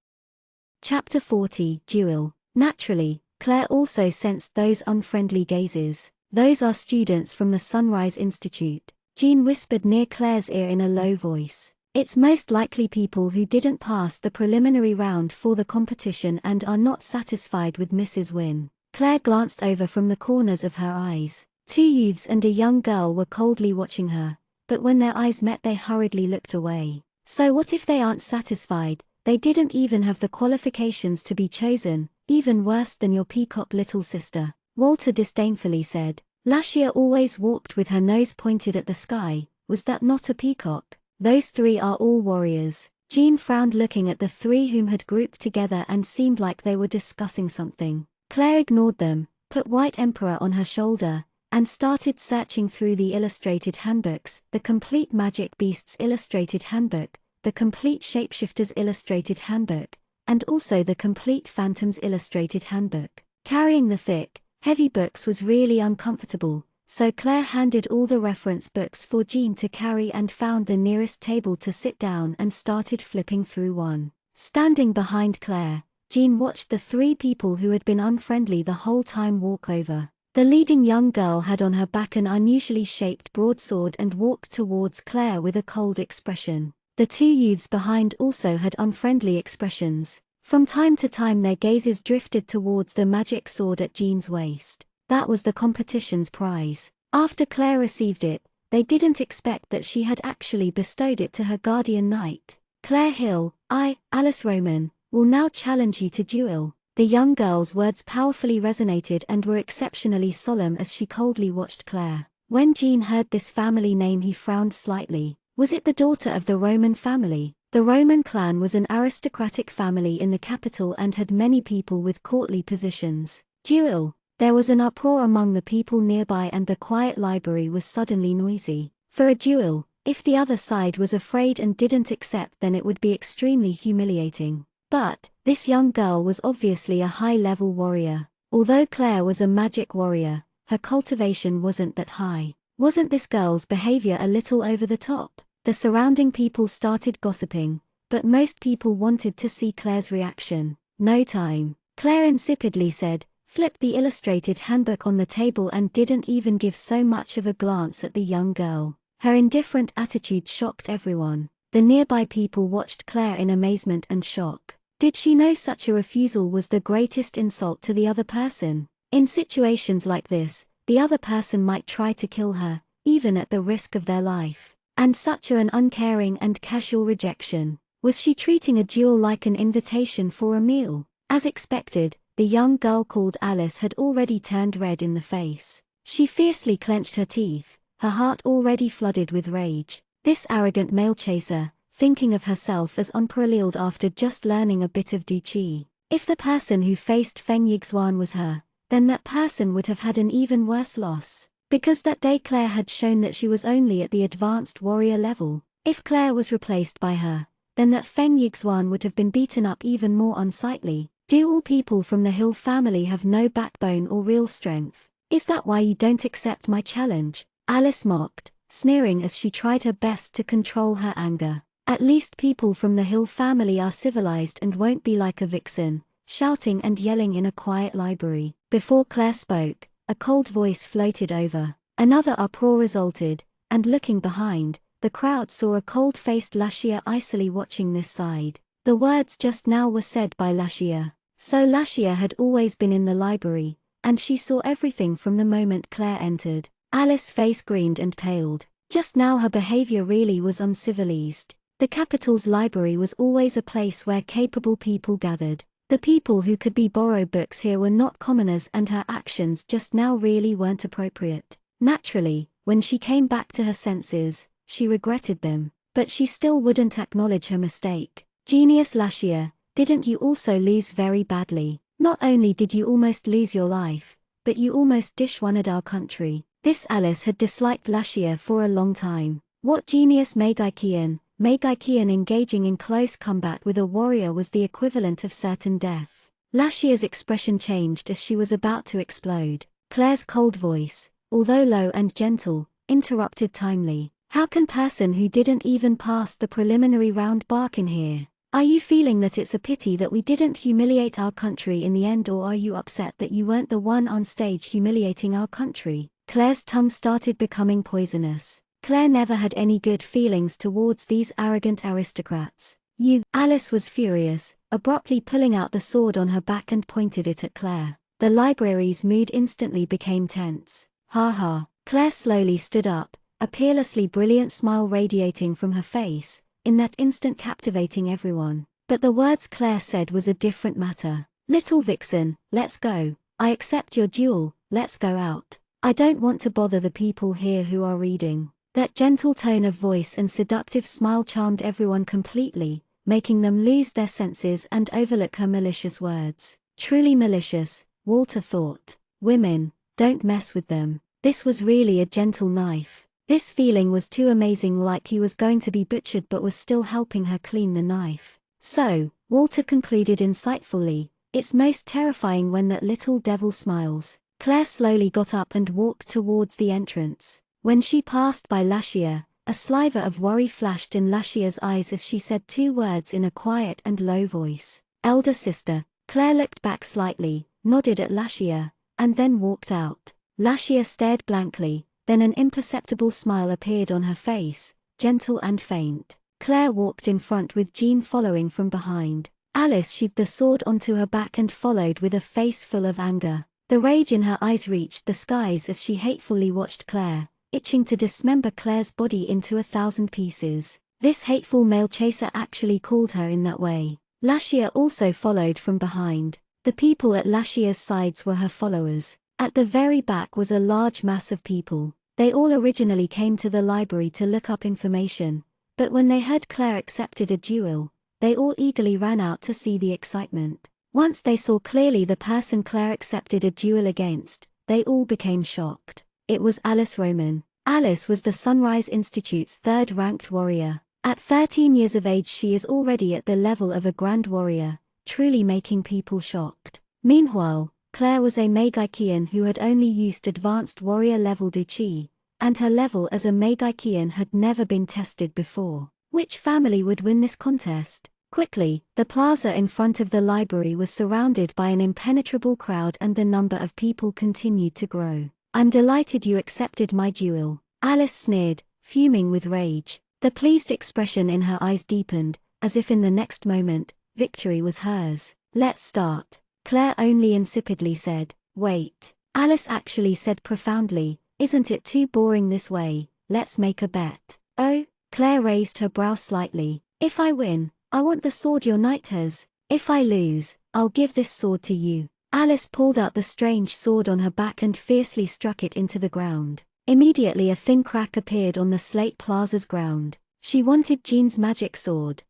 Chapter 40, Duel. Naturally, Claire also sensed those unfriendly gazes. Those are students from the Sunrise Institute. Jean whispered near Claire's ear in a low voice. It's most likely people who didn't pass the preliminary round for the competition and are not satisfied with Mrs. Wynne. Claire glanced over from the corners of her eyes. Two youths and a young girl were coldly watching her, but when their eyes met they hurriedly looked away. So what if they aren't satisfied? They didn't even have the qualifications to be chosen, even worse than your peacock little sister. Walter disdainfully said. Lashia always walked with her nose pointed at the sky. Was that not a peacock? Those three are all warriors. Jean frowned looking at the three whom had grouped together and seemed like they were discussing something. Claire ignored them, put White Emperor on her shoulder, and started searching through the illustrated handbooks, the Complete Magic Beasts Illustrated Handbook, the Complete Shapeshifters Illustrated Handbook, and also the Complete Phantoms Illustrated Handbook. Carrying the thick, heavy books was really uncomfortable, so Claire handed all the reference books for Jean to carry and found the nearest table to sit down and started flipping through one. Standing behind Claire, Jean watched the three people who had been unfriendly the whole time walk over. The leading young girl had on her back an unusually shaped broadsword and walked towards Claire with a cold expression. The two youths behind also had unfriendly expressions. From time to time their gazes drifted towards the magic sword at Jean's waist. That was the competition's prize. After Claire received it, they didn't expect that she had actually bestowed it to her guardian knight. Claire Hill, I, Alice Roman, will now challenge you to duel. The young girl's words powerfully resonated and were exceptionally solemn as she coldly watched Claire. When Jean heard this family name he frowned slightly. Was it the daughter of the Roman family? The Roman clan was an aristocratic family in the capital and had many people with courtly positions. Duel. There was an uproar among the people nearby and the quiet library was suddenly noisy. For a duel, if the other side was afraid and didn't accept then it would be extremely humiliating. But, this young girl was obviously a high-level warrior. Although Claire was a magic warrior, her cultivation wasn't that high. Wasn't this girl's behavior a little over the top? The surrounding people started gossiping, but most people wanted to see Claire's reaction. No time. Claire insipidly said, flipped the illustrated handbook on the table and didn't even give so much of a glance at the young girl. Her indifferent attitude shocked everyone. The nearby people watched Claire in amazement and shock. Did she know such a refusal was the greatest insult to the other person? In situations like this, the other person might try to kill her, even at the risk of their life. And such an uncaring and casual rejection. Was she treating a duel like an invitation for a meal? As expected, the young girl called Alice had already turned red in the face. She fiercely clenched her teeth, her heart already flooded with rage. This arrogant male chaser, thinking of herself as unparalleled after just learning a bit of Duchi. If the person who faced Feng Yixuan was her, then that person would have had an even worse loss. Because that day Claire had shown that she was only at the advanced warrior level. If Claire was replaced by her, then that Feng Yixuan would have been beaten up even more unsightly. Do all people from the Hill family have no backbone or real strength? Is that why you don't accept my challenge? Alice mocked, sneering as she tried her best to control her anger. At least people from the Hill family are civilized and won't be like a vixen, shouting and yelling in a quiet library. Before Claire spoke, a cold voice floated over. Another uproar resulted, and looking behind, the crowd saw a cold-faced Lashia icily watching this side. The words just now were said by Lashia. So Lashia had always been in the library, and she saw everything from the moment Claire entered. Alice's face grinned and paled. Just now her behavior really was uncivilized. The capital's library was always a place where capable people gathered. The people who could borrow books here were not commoners, and her actions just now really weren't appropriate. Naturally, when she came back to her senses, she regretted them, but she still wouldn't acknowledge her mistake. Genius Lashia, didn't you also lose very badly? Not only did you almost lose your life, but you almost dishonoured our country. This Alice had disliked Lashia for a long time. What genius Meigaikian? Meigaikian engaging in close combat with a warrior was the equivalent of certain death. Lashia's expression changed as she was about to explode. Claire's cold voice, although low and gentle, interrupted timely. How can person who didn't even pass the preliminary round bark in here? Are you feeling that it's a pity that we didn't humiliate our country in the end, or are you upset that you weren't the one on stage humiliating our country? Claire's tongue started becoming poisonous. Claire never had any good feelings towards these arrogant aristocrats. You, Alice was furious, abruptly pulling out the sword on her back and pointed it at Claire. The library's mood instantly became tense. Ha ha. Claire slowly stood up, a peerlessly brilliant smile radiating from her face, in that instant captivating everyone. But the words Claire said was a different matter. Little vixen, let's go. I accept your duel, let's go out. I don't want to bother the people here who are reading. That gentle tone of voice and seductive smile charmed everyone completely, making them lose their senses and overlook her malicious words. Truly malicious, Walter thought. Women, don't mess with them. This was really a gentle knife. This feeling was too amazing, like he was going to be butchered but was still helping her clean the knife. So, Walter concluded insightfully, it's most terrifying when that little devil smiles. Claire slowly got up and walked towards the entrance. When she passed by Lashia, a sliver of worry flashed in Lashia's eyes as she said two words in a quiet and low voice. Elder sister. Claire looked back slightly, nodded at Lashia, and then walked out. Lashia stared blankly, then an imperceptible smile appeared on her face, gentle and faint. Claire walked in front with Jean following from behind. Alice sheathed the sword onto her back and followed with a face full of anger. The rage in her eyes reached the skies as she hatefully watched Claire, itching to dismember Claire's body into 1,000 pieces. This hateful male chaser actually called her in that way. Lashia also followed from behind. The people at Lashia's sides were her followers. At the very back was a large mass of people. They all originally came to the library to look up information, but when they heard Claire accepted a duel, they all eagerly ran out to see the excitement. Once they saw clearly the person Claire accepted a duel against, they all became shocked. It was Alice Roman. Alice was the Sunrise Institute's third-ranked warrior. At 13 years of age she is already at the level of a grand warrior, truly making people shocked. Meanwhile, Claire was a Magikian who had only used advanced warrior level Duchi, and her level as a Magikian had never been tested before. Which family would win this contest? Quickly, the plaza in front of the library was surrounded by an impenetrable crowd and the number of people continued to grow. "I'm delighted you accepted my duel," Alice sneered, fuming with rage. The pleased expression in her eyes deepened, as if in the next moment, victory was hers. "Let's start," Claire only insipidly said. "Wait," Alice actually said profoundly, "isn't it too boring this way? Let's make a bet." "Oh?" Claire raised her brow slightly. "If I win, I want the sword your knight has. If I lose, I'll give this sword to you." Alice pulled out the strange sword on her back and fiercely struck it into the ground. Immediately a thin crack appeared on the slate plaza's ground. She wanted Jean's magic sword.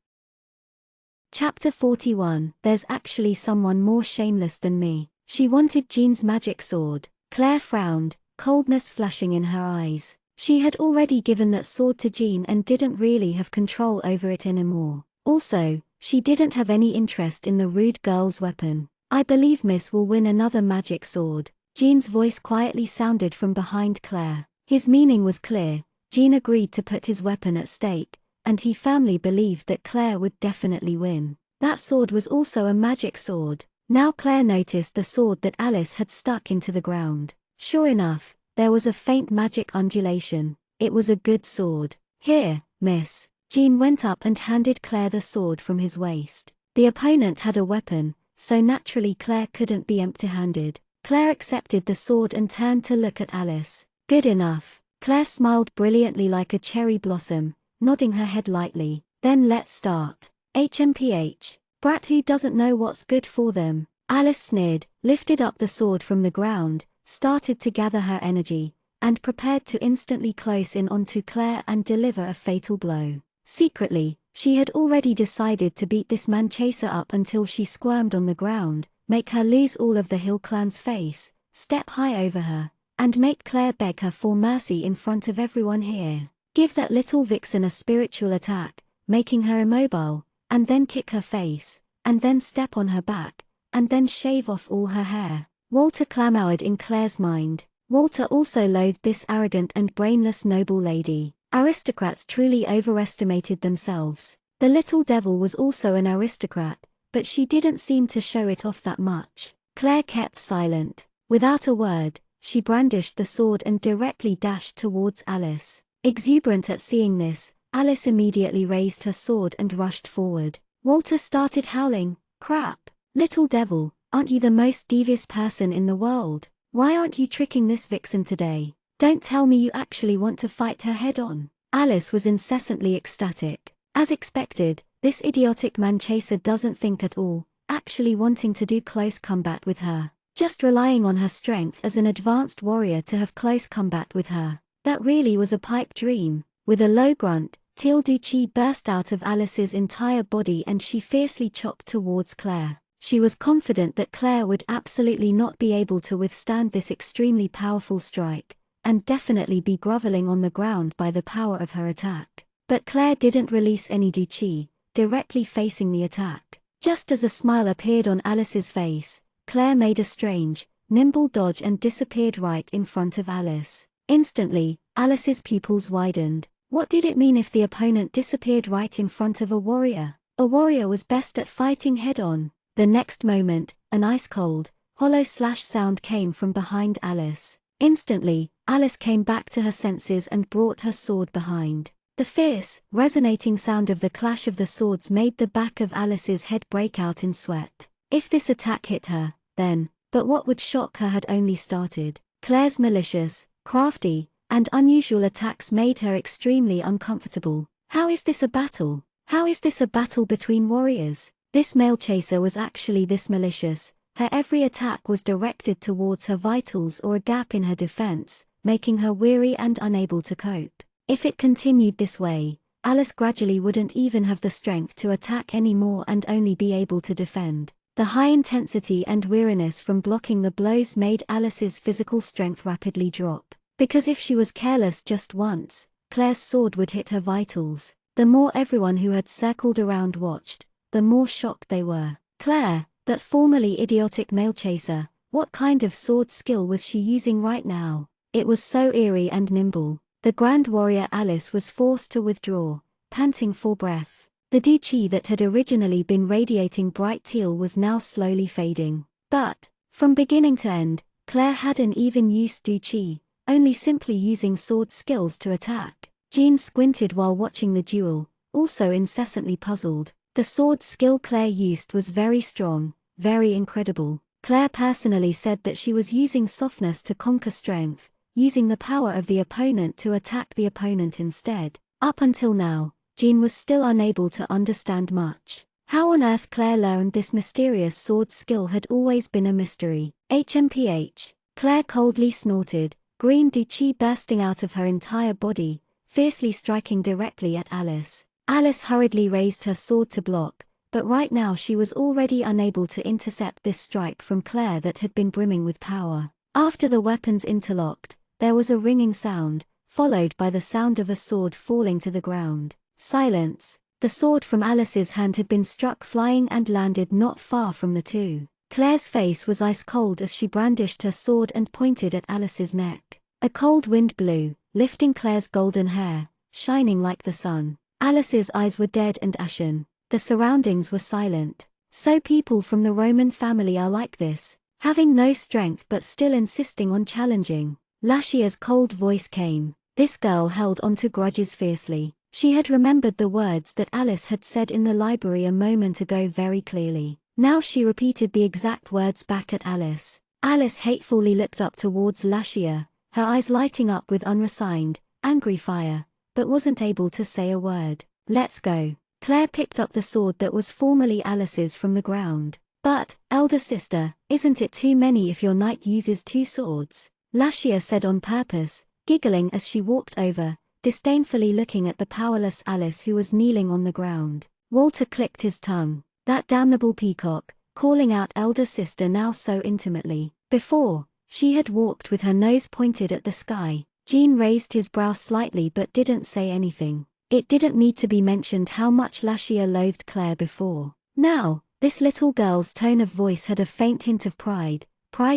Chapter 41. There's actually someone more shameless than me. She wanted Jean's magic sword. Claire frowned, coldness flashing in her eyes. She had already given that sword to Jean and didn't really have control over it anymore. Also, she didn't have any interest in the rude girl's weapon. "I believe Miss will win another magic sword," Jean's voice quietly sounded from behind Claire. His meaning was clear. Jean agreed to put his weapon at stake, and he firmly believed that Claire would definitely win. That sword was also a magic sword. Now Claire noticed the sword that Alice had stuck into the ground. Sure enough, there was a faint magic undulation. It was a good sword. "Here, miss." Jean went up and handed Claire the sword from his waist. The opponent had a weapon, so naturally Claire couldn't be empty-handed. Claire accepted the sword and turned to look at Alice. "Good enough." Claire smiled brilliantly like a cherry blossom, nodding her head lightly. "Then let's start." HMPH. Brat who doesn't know what's good for them. Alice sneered, lifted up the sword from the ground, started to gather her energy, and prepared to instantly close in onto Claire and deliver a fatal blow. Secretly, she had already decided to beat this man chaser up until she squirmed on the ground, make her lose all of the Hill clan's face, step high over her, and make Claire beg her for mercy in front of everyone here. Give that little vixen a spiritual attack, making her immobile, and then kick her face, and then step on her back, and then shave off all her hair. Walter clamored in Claire's mind. Walter also loathed this arrogant and brainless noble lady. Aristocrats truly overestimated themselves. The little devil was also an aristocrat, but she didn't seem to show it off that much. Claire kept silent. Without a word, she brandished the sword and directly dashed towards Alice. Exuberant at seeing this, Alice immediately raised her sword and rushed forward. Walter started howling. "Crap! Little devil, aren't you the most devious person in the world? Why aren't you tricking this vixen today? Don't tell me you actually want to fight her head-on." Alice was incessantly ecstatic. As expected, this idiotic man-chaser doesn't think at all, actually wanting to do close combat with her. Just relying on her strength as an advanced warrior to have close combat with her. That really was a pipe dream. With a low grunt, Tildu Chi burst out of Alice's entire body and she fiercely chopped towards Claire. She was confident that Claire would absolutely not be able to withstand this extremely powerful strike, and definitely be groveling on the ground by the power of her attack. But Claire didn't release any Du Chi, directly facing the attack. Just as a smile appeared on Alice's face, Claire made a strange, nimble dodge and disappeared right in front of Alice. Instantly, Alice's pupils widened. What did it mean if the opponent disappeared right in front of a warrior? A warrior was best at fighting head-on. The next moment, an ice-cold, hollow slash sound came from behind Alice. Instantly, Alice came back to her senses and brought her sword behind. The fierce, resonating sound of the clash of the swords made the back of Alice's head break out in sweat. If this attack hit her, then, but what would shock her had only started. Claire's malicious, crafty, and unusual attacks made her extremely uncomfortable. How is this a battle? How is this a battle between warriors? This male chaser was actually this malicious. Her every attack was directed towards her vitals or a gap in her defense, making her weary and unable to cope. If it continued this way, Alice gradually wouldn't even have the strength to attack anymore and only be able to defend. The high intensity and weariness from blocking the blows made Alice's physical strength rapidly drop. Because if she was careless just once, Claire's sword would hit her vitals. The more everyone who had circled around watched, the more shocked they were. Claire, that formerly idiotic male chaser, What kind of sword skill was she using right now? It was so eerie and nimble. The Grand Warrior Alice was forced to withdraw, panting for breath. The chi that had originally been radiating bright teal was now slowly fading. But, from beginning to end, Claire hadn't even used chi, only simply using sword skills to attack. Jean squinted while watching the duel, also incessantly puzzled. The sword skill Claire used was very strong, very incredible. Claire personally said that she was using softness to conquer strength, using the power of the opponent to attack the opponent instead. Up until now, Jean was still unable to understand much. How on earth Claire learned this mysterious sword skill had always been a mystery. HMPH. Claire coldly snorted, green chi bursting out of her entire body, fiercely striking directly at Alice. Alice hurriedly raised her sword to block, but right now she was already unable to intercept this strike from Claire that had been brimming with power. After the weapons interlocked, there was a ringing sound, followed by the sound of a sword falling to the ground. Silence. The sword from Alice's hand had been struck flying and landed not far from the two. Claire's face was ice cold as she brandished her sword and pointed at Alice's neck. A cold wind blew, lifting Claire's golden hair, shining like the sun. Alice's eyes were dead and ashen. The surroundings were silent. So people from the Roman family are like this, having no strength but still insisting on challenging. Lashia's cold voice came. This girl held onto grudges fiercely. She had remembered the words that Alice had said in the library a moment ago very clearly. Now she repeated the exact words back at Alice. Alice hatefully looked up towards Lashia, her eyes lighting up with unresigned, angry fire, but wasn't able to say a word. Let's go. Claire picked up the sword that was formerly Alice's from the ground. But, elder sister, isn't it too many if your knight uses two swords? Lashia said on purpose, giggling as she walked over, disdainfully looking at the powerless Alice who was kneeling on the ground. Walter clicked his tongue. That damnable peacock, calling out elder sister now so intimately. Before, she had walked with her nose pointed at the sky. Jean raised his brow slightly but didn't say anything. It didn't need to be mentioned how much Lashia loathed Claire before. Now, this little girl's tone of voice had a faint hint of pride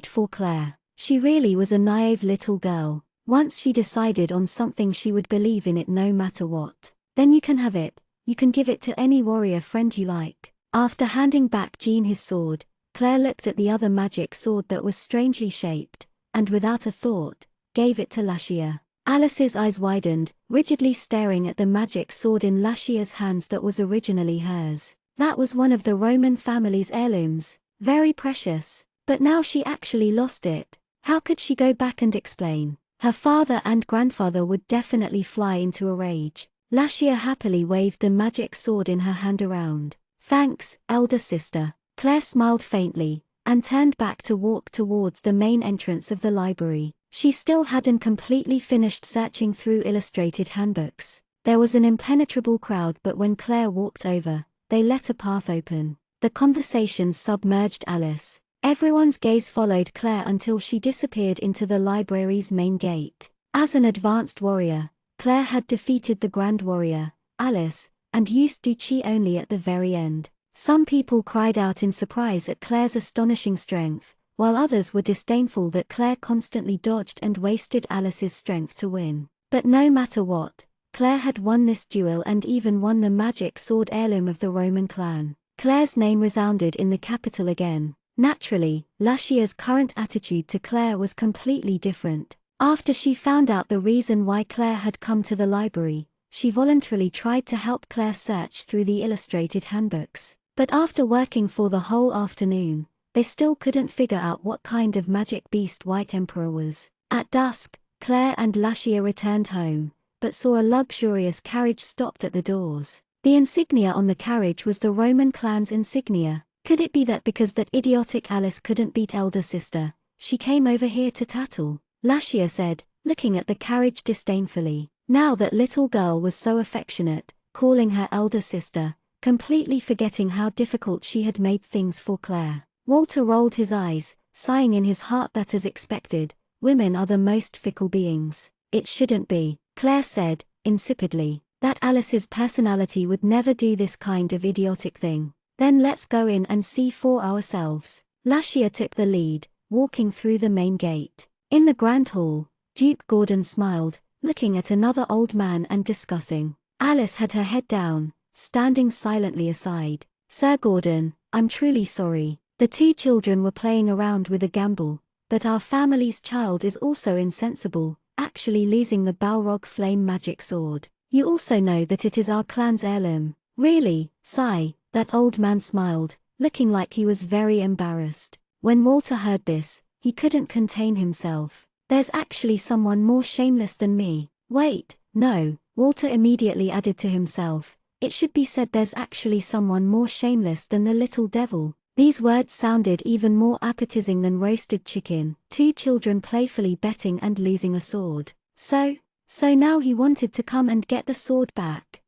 for Claire. She really was a naive little girl. Once she decided on something she would believe in it no matter what. Then you can have it, you can give it to any warrior friend you like. After handing back Jean his sword, Claire looked at the other magic sword that was strangely shaped, and without a thought, gave it to Lashia. Alice's eyes widened, rigidly staring at the magic sword in Lashia's hands that was originally hers. That was one of the Roman family's heirlooms, very precious, but now she actually lost it. How could she go back and explain? Her father and grandfather would definitely fly into a rage. Lashia happily waved the magic sword in her hand around. Thanks, elder sister. Claire smiled faintly, and turned back to walk towards the main entrance of the library. She still hadn't completely finished searching through illustrated handbooks. There was an impenetrable crowd, but when Claire walked over, they let a path open. The conversation submerged Alice. Everyone's gaze followed Claire until she disappeared into the library's main gate. As an advanced warrior, Claire had defeated the Grand Warrior, Alice, and used chi only at the very end. Some people cried out in surprise at Claire's astonishing strength, while others were disdainful that Claire constantly dodged and wasted Alice's strength to win. But no matter what, Claire had won this duel and even won the magic sword heirloom of the Roman clan. Claire's name resounded in the capital again. Naturally, Lashia's current attitude to Claire was completely different. After she found out the reason why Claire had come to the library, she voluntarily tried to help Claire search through the illustrated handbooks. But after working for the whole afternoon, they still couldn't figure out what kind of magic beast White Emperor was. At dusk, Claire and Lashia returned home, but saw a luxurious carriage stopped at the doors. The insignia on the carriage was the Roman clan's insignia. Could it be that because that idiotic Alice couldn't beat elder sister, she came over here to tattle? Lashia said, looking at the carriage disdainfully. Now that little girl was so affectionate, calling her elder sister, completely forgetting how difficult she had made things for Claire. Walter rolled his eyes, sighing in his heart that as expected, women are the most fickle beings. It shouldn't be, Claire said, insipidly. That Alice's personality would never do this kind of idiotic thing. Then let's go in and see for ourselves. Lashia took the lead, walking through the main gate. In the grand hall, Duke Gordon smiled, looking at another old man and discussing. Alice had her head down, standing silently aside. Sir Gordon, I'm truly sorry. The two children were playing around with a gamble, but our family's child is also insensible, actually losing the Balrog flame magic sword. You also know that it is our clan's heirloom. Really, sigh, that old man smiled, looking like he was very embarrassed. When Walter heard this, he couldn't contain himself. There's actually someone more shameless than me. Wait, no, Walter immediately added to himself. It should be said there's actually someone more shameless than the little devil. These words sounded even more appetizing than roasted chicken. Two children playfully betting and losing a sword. So now he wanted to come and get the sword back.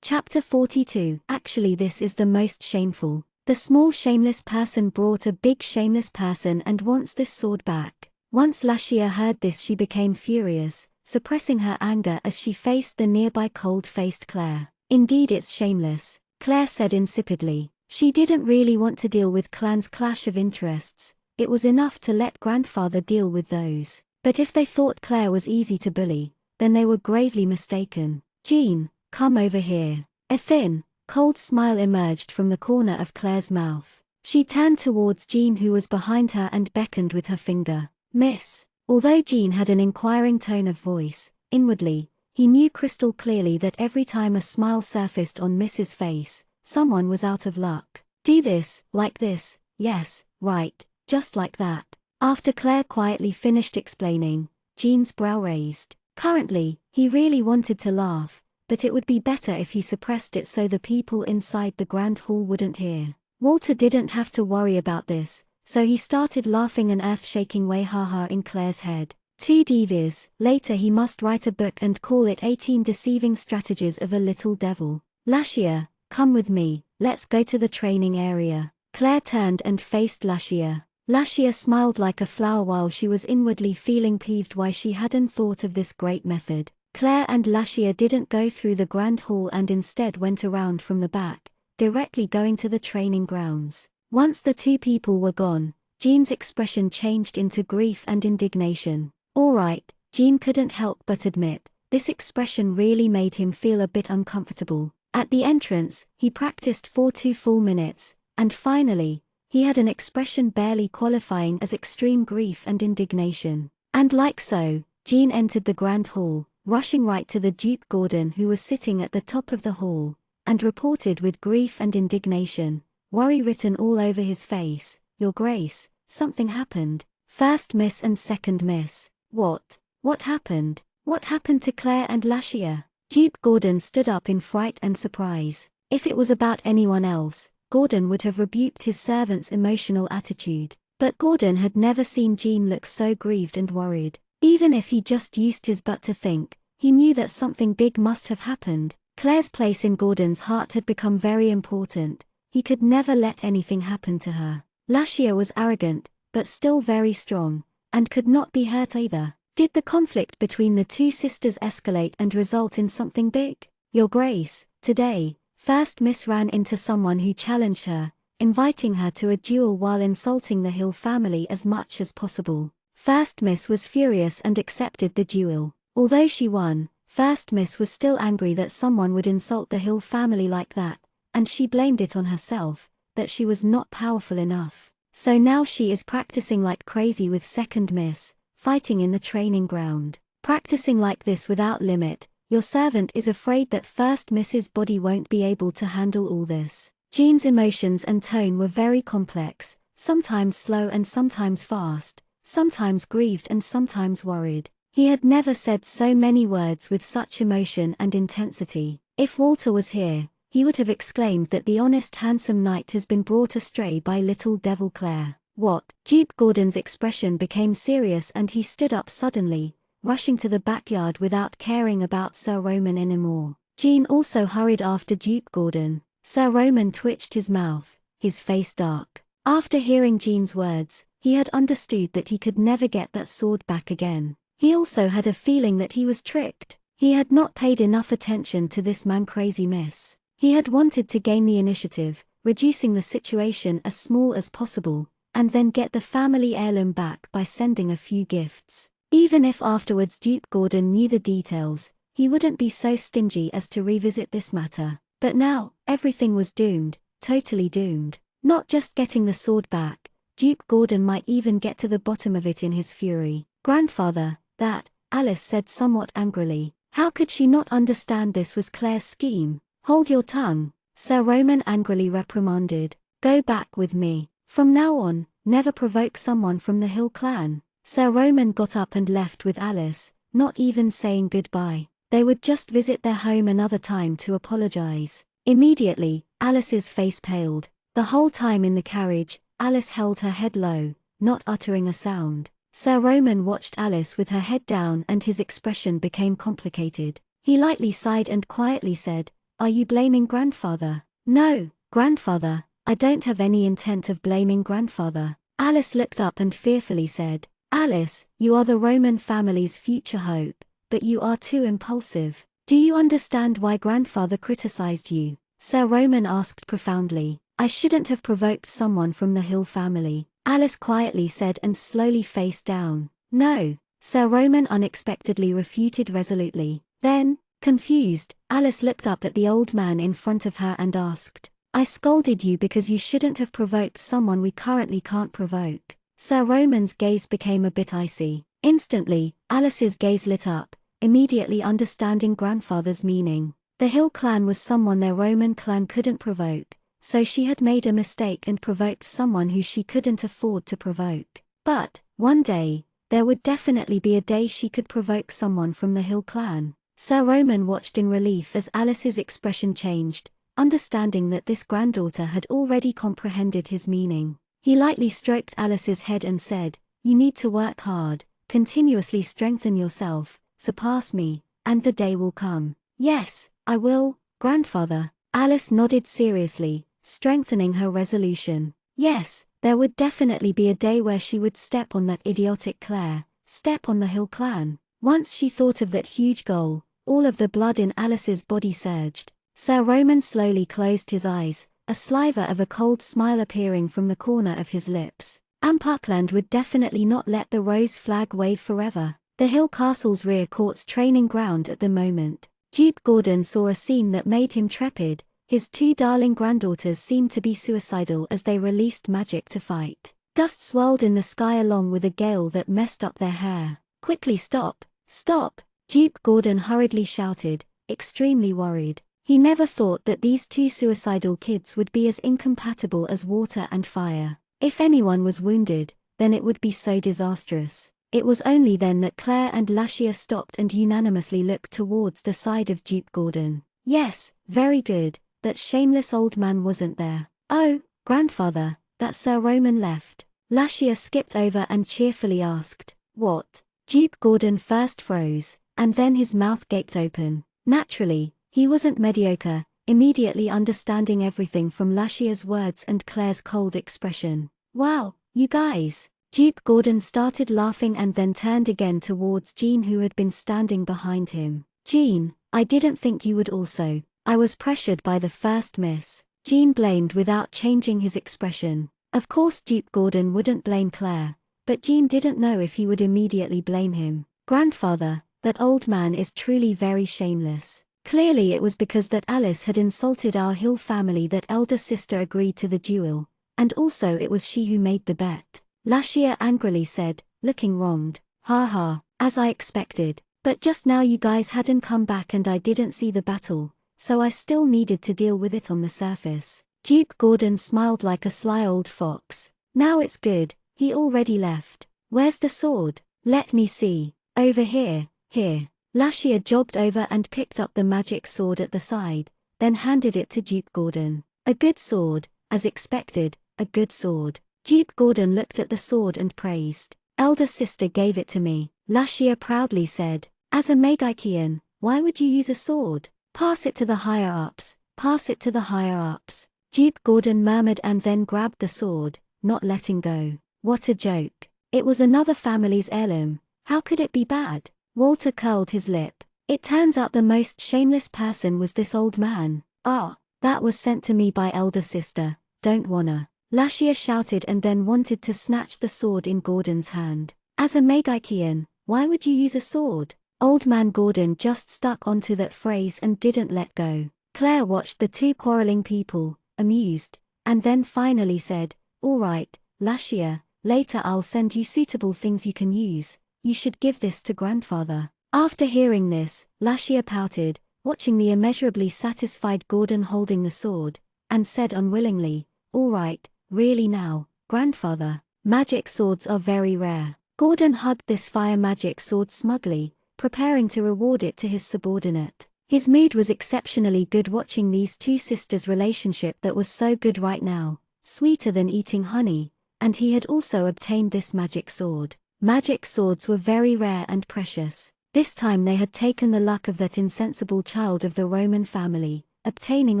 Chapter 42. Actually, this is the most shameful. The small shameless person brought a big shameless person and wants this sword back. Once Lashia heard this, she became furious, suppressing her anger as she faced the nearby cold-faced Claire. Indeed, it's shameless, Claire said insipidly. She didn't really want to deal with Clan's clash of interests. It was enough to let grandfather deal with those. But if they thought Claire was easy to bully, then they were gravely mistaken. Jean, come over here. A thin, cold smile emerged from the corner of Claire's mouth. She turned towards Jean, who was behind her, and beckoned with her finger. Miss. Although Jean had an inquiring tone of voice, inwardly, he knew crystal clearly that every time a smile surfaced on Miss's face, someone was out of luck. Do this, like this, yes, right, just like that. After Claire quietly finished explaining, Jean's brow raised. Currently, he really wanted to laugh, but it would be better if he suppressed it so the people inside the grand hall wouldn't hear. Walter didn't have to worry about this, so he started laughing an earth-shaking way haha in Claire's head. 2 divas. Later he must write a book and call it 18 Deceiving Strategies of a Little Devil. Lashia, come with me, let's go to the training area. Claire turned and faced Lashia. Lashia smiled like a flower while she was inwardly feeling peeved why she hadn't thought of this great method. Claire and Lashia didn't go through the grand hall and instead went around from the back, directly going to the training grounds. Once the two people were gone, Jean's expression changed into grief and indignation. Alright, Jean couldn't help but admit, this expression really made him feel a bit uncomfortable. At the entrance, he practiced for 2 full minutes, and finally, he had an expression barely qualifying as extreme grief and indignation. And like so, Jean entered the grand hall, rushing right to the Duke Gordon, who was sitting at the top of the hall, and reported with grief and indignation, worry written all over his face, Your Grace, something happened. First miss and second miss. What happened? What happened to Claire and Lashia? Duke Gordon stood up in fright and surprise. If it was about anyone else, Gordon would have rebuked his servant's emotional attitude. But Gordon had never seen Jean look so grieved and worried. Even if he just used his butt to think, he knew that something big must have happened. Claire's place in Gordon's heart had become very important. He could never let anything happen to her. Lashia was arrogant, but still very strong, and could not be hurt either. Did the conflict between the two sisters escalate and result in something big? Your Grace, today, First Miss ran into someone who challenged her, inviting her to a duel while insulting the Hill family as much as possible. First Miss was furious and accepted the duel. Although she won, First Miss was still angry that someone would insult the Hill family like that, and she blamed it on herself, that she was not powerful enough. So now she is practicing like crazy with Second Miss, fighting in the training ground. Practicing like this without limit, your servant is afraid that First Miss's body won't be able to handle all this. Jean's emotions and tone were very complex, sometimes slow and sometimes fast, sometimes grieved and sometimes worried. He had never said so many words with such emotion and intensity. If Walter was here, he would have exclaimed that the honest handsome knight has been brought astray by little devil Claire. What? Duke Gordon's expression became serious and he stood up suddenly, rushing to the backyard without caring about Sir Roman anymore. Jean also hurried after Duke Gordon. Sir Roman twitched his mouth, his face dark. After hearing Jean's words, he had understood that he could never get that sword back again. He also had a feeling that he was tricked. He had not paid enough attention to this man crazy miss. He had wanted to gain the initiative, reducing the situation as small as possible, and then get the family heirloom back by sending a few gifts. Even if afterwards Duke Gordon knew the details, he wouldn't be so stingy as to revisit this matter. But now, everything was doomed, totally doomed. Not just getting the sword back, Duke Gordon might even get to the bottom of it in his fury. "Grandfather, that," Alice said somewhat angrily. How could she not understand this was Claire's scheme? "Hold your tongue," Sir Roman angrily reprimanded. "Go back with me. From now on, never provoke someone from the Hill clan." Sir Roman got up and left with Alice, not even saying goodbye. They would just visit their home another time to apologize. Immediately, Alice's face paled. The whole time in the carriage, Alice held her head low, not uttering a sound. Sir Roman watched Alice with her head down and his expression became complicated. He lightly sighed and quietly said, "Are you blaming grandfather?" "No, grandfather, I don't have any intent of blaming grandfather." Alice looked up and fearfully said, "Alice, you are the Roman family's future hope, but you are too impulsive. Do you understand why grandfather criticized you?" Sir Roman asked profoundly. "I shouldn't have provoked someone from the Hill family," Alice quietly said and slowly faced down. "No," Sir Roman unexpectedly refuted resolutely. Then, confused, Alice looked up at the old man in front of her and asked, "I scolded you because you shouldn't have provoked someone we currently can't provoke." Sir Roman's gaze became a bit icy. Instantly, Alice's gaze lit up, immediately understanding grandfather's meaning. The Hill clan was someone their Roman clan couldn't provoke, so she had made a mistake and provoked someone who she couldn't afford to provoke. But, one day, there would definitely be a day she could provoke someone from the Hill clan. Sir Roman watched in relief as Alice's expression changed, understanding that this granddaughter had already comprehended his meaning. He lightly stroked Alice's head and said, "You need to work hard, continuously strengthen yourself, surpass me, and the day will come." "Yes, I will, grandfather." Alice nodded seriously, strengthening her resolution. Yes, there would definitely be a day where she would step on that idiotic Claire, step on the Hill clan. Once she thought of that huge goal, all of the blood in Alice's body surged. Sir Roman slowly closed his eyes, a sliver of a cold smile appearing from the corner of his lips. Parkland would definitely not let the rose flag wave forever. The Hill Castle's rear court's training ground at the moment. Duke Gordon saw a scene that made him trepid. His two darling granddaughters seemed to be suicidal as they released magic to fight. Dust swirled in the sky along with a gale that messed up their hair. "Quickly stop! Stop!" Duke Gordon hurriedly shouted, extremely worried. He never thought that these two suicidal kids would be as incompatible as water and fire. If anyone was wounded, then it would be so disastrous. It was only then that Claire and Lashia stopped and unanimously looked towards the side of Duke Gordon. Yes, very good, that shameless old man wasn't there. "Oh, grandfather, that Sir Roman left." Lashia skipped over and cheerfully asked, "What?" Duke Gordon first froze, and then his mouth gaped open. Naturally, he wasn't mediocre, immediately understanding everything from Lashia's words and Claire's cold expression. "Wow, you guys." Duke Gordon started laughing and then turned again towards Jean, who had been standing behind him. "Jean, I didn't think you would also. I was pressured by the first miss." Jean blamed without changing his expression. Of course Duke Gordon wouldn't blame Claire, but Jean didn't know if he would immediately blame him. "Grandfather, that old man is truly very shameless." Clearly it was because that Alice had insulted our Hill family that elder sister agreed to the duel, and also it was she who made the bet. Lashia angrily said, looking wronged. "Ha ha, as I expected. But just now you guys hadn't come back and I didn't see the battle, so I still needed to deal with it on the surface." Duke Gordon smiled like a sly old fox. "Now it's good, he already left. Where's the sword? Let me see." "Over here, here." Lashia jogged over and picked up the magic sword at the side, then handed it to Duke Gordon. "A good sword, as expected, a good sword." Duke Gordon looked at the sword and praised. "Elder sister gave it to me," Lashia proudly said. "As a Magikian, why would you use a sword? Pass it to the higher-ups, pass it to the higher-ups." Duke Gordon murmured and then grabbed the sword, not letting go. What a joke. It was another family's heirloom. How could it be bad? Walter curled his lip. It turns out the most shameless person was this old man. "Ah, that was sent to me by elder sister, don't wanna." Lashia shouted and then wanted to snatch the sword in Gordon's hand. As a Magikian, why would you use a sword? Old man Gordon just stuck onto that phrase and didn't let go. Claire watched the two quarreling people, amused, and then finally said, "All right, Lashia, later I'll send you suitable things you can use. You should give this to grandfather." After hearing this, Lashia pouted, watching the immeasurably satisfied Gordon holding the sword, and said unwillingly, "All right, really now, grandfather. Magic swords are very rare." Gordon hugged this fire magic sword smugly, preparing to reward it to his subordinate. His mood was exceptionally good watching these two sisters' relationship that was so good right now, sweeter than eating honey, and he had also obtained this magic sword. Magic swords were very rare and precious. This time they had taken the luck of that insensible child of the Roman family, obtaining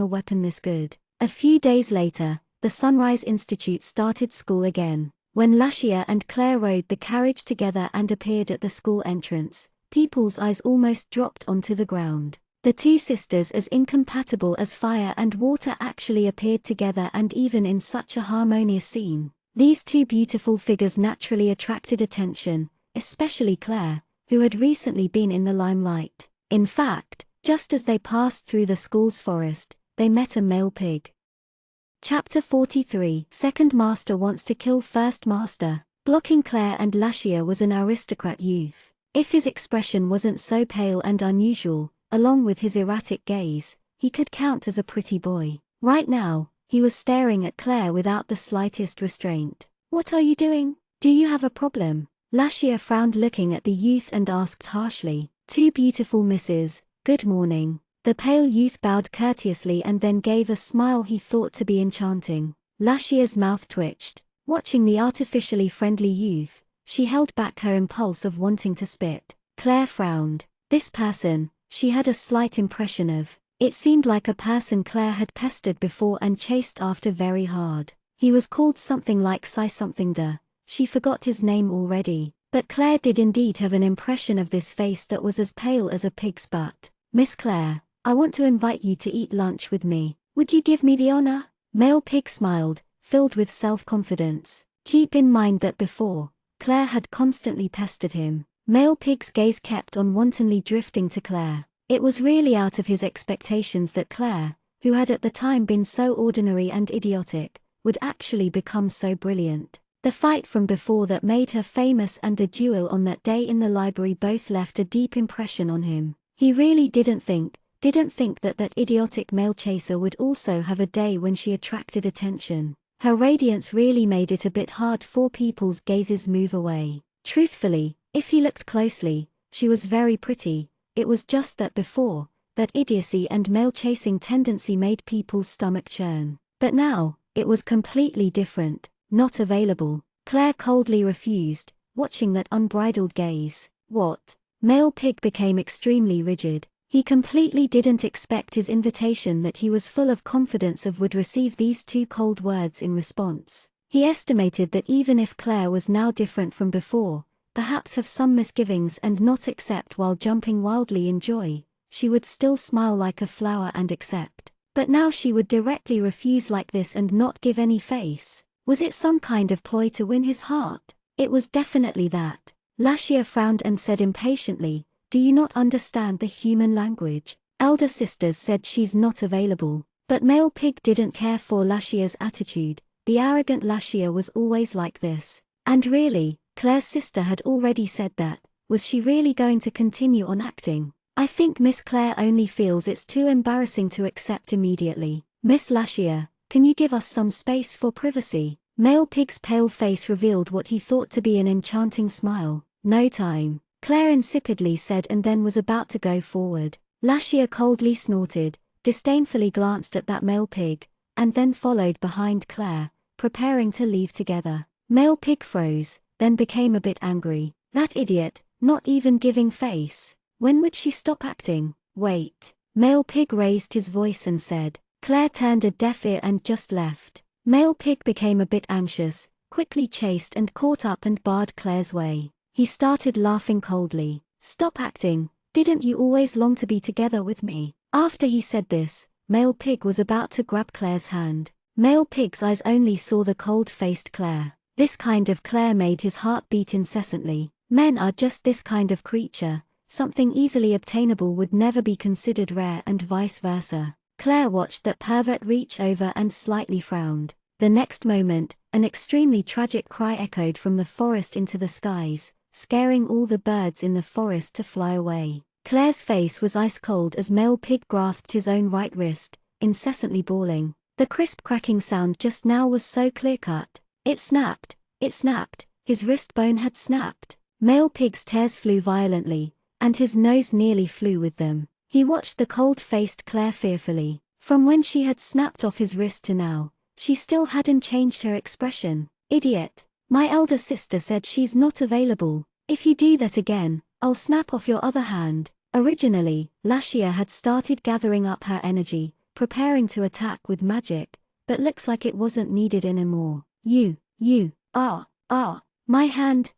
a weapon this good. A few days later, the Sunrise Institute started school again. When Lashia and Claire rode the carriage together and appeared at the school entrance, people's eyes almost dropped onto the ground. The two sisters, as incompatible as fire and water, actually appeared together, and even in such a harmonious scene. These two beautiful figures naturally attracted attention, especially Claire, who had recently been in the limelight. In fact, just as they passed through the school's forest, they met a male pig. Chapter 43. Second Master Wants to Kill First Master. Blocking Claire and Lashia was an aristocrat youth. If his expression wasn't so pale and unusual, along with his erratic gaze, he could count as a pretty boy. Right now, he was staring at Claire without the slightest restraint. "What are you doing? Do you have a problem?" Lashia frowned looking at the youth and asked harshly. "Two beautiful misses, good morning." The pale youth bowed courteously and then gave a smile he thought to be enchanting. Lashia's mouth twitched. Watching the artificially friendly youth, she held back her impulse of wanting to spit. Claire frowned. This person, she had a slight impression of. It seemed like a person Claire had pestered before and chased after very hard. He was called something like Sai something da. She forgot his name already, but Claire did indeed have an impression of this face that was as pale as a pig's butt. "Miss Claire, I want to invite you to eat lunch with me. Would you give me the honor?" Male pig smiled, filled with self-confidence. Keep in mind that before, Claire had constantly pestered him. Male pig's gaze kept on wantonly drifting to Claire. It was really out of his expectations that Claire, who had at the time been so ordinary and idiotic, would actually become so brilliant. The fight from before that made her famous and the duel on that day in the library both left a deep impression on him. He really didn't think that that idiotic male chaser would also have a day when she attracted attention. Her radiance really made it a bit hard for people's gazes move away. Truthfully, if he looked closely, she was very pretty. It was just that before, that idiocy and male-chasing tendency made people's stomach churn. But now, it was completely different. Not available. Claire coldly refused, watching that unbridled gaze. "What?" Male pig became extremely rigid. He completely didn't expect his invitation that he was full of confidence of would receive these two cold words in response. He estimated that even if Claire was now different from before, perhaps have some misgivings and not accept while jumping wildly in joy, she would still smile like a flower and accept. But now she would directly refuse like this and not give any face. Was it some kind of ploy to win his heart? It was definitely that. Lashia frowned and said impatiently, "Do you not understand the human language?" Elder sisters said she's not available. But male pig didn't care for Lashia's attitude. The arrogant Lashia was always like this. And really, Claire's sister had already said that. Was she really going to continue on acting? "I think Miss Claire only feels it's too embarrassing to accept immediately. Miss Lashia, can you give us some space for privacy?" Male pig's pale face revealed what he thought to be an enchanting smile. "No time," Claire insipidly said and then was about to go forward. Lashia coldly snorted, disdainfully glanced at that male pig, and then followed behind Claire, preparing to leave together. Male pig froze, then became a bit angry. That idiot, not even giving face. When would she stop acting? "Wait." Male pig raised his voice and said. Claire turned a deaf ear and just left. Male pig became a bit anxious, quickly chased and caught up and barred Claire's way. He started laughing coldly. "Stop acting, didn't you always long to be together with me?" After he said this, male pig was about to grab Claire's hand. Male Pig's eyes only saw the cold-faced Claire. This kind of Claire made his heart beat incessantly. Men are just this kind of creature. Something easily obtainable would never be considered rare and vice versa. Claire watched that pervert reach over and slightly frowned. The next moment, an extremely tragic cry echoed from the forest into the skies, scaring all the birds in the forest to fly away. Claire's face was ice cold as Male Pig grasped his own right wrist, incessantly bawling. The crisp cracking sound just now was so clear-cut. It snapped, his wrist bone had snapped. Male Pig's tears flew violently, and his nose nearly flew with them. He watched the cold-faced Claire fearfully. From when she had snapped off his wrist to now, she still hadn't changed her expression. Idiot. My elder sister said she's not available. If you do that again, I'll snap off your other hand. Originally, Lashia had started gathering up her energy, preparing to attack with magic, but looks like it wasn't needed anymore. My hand,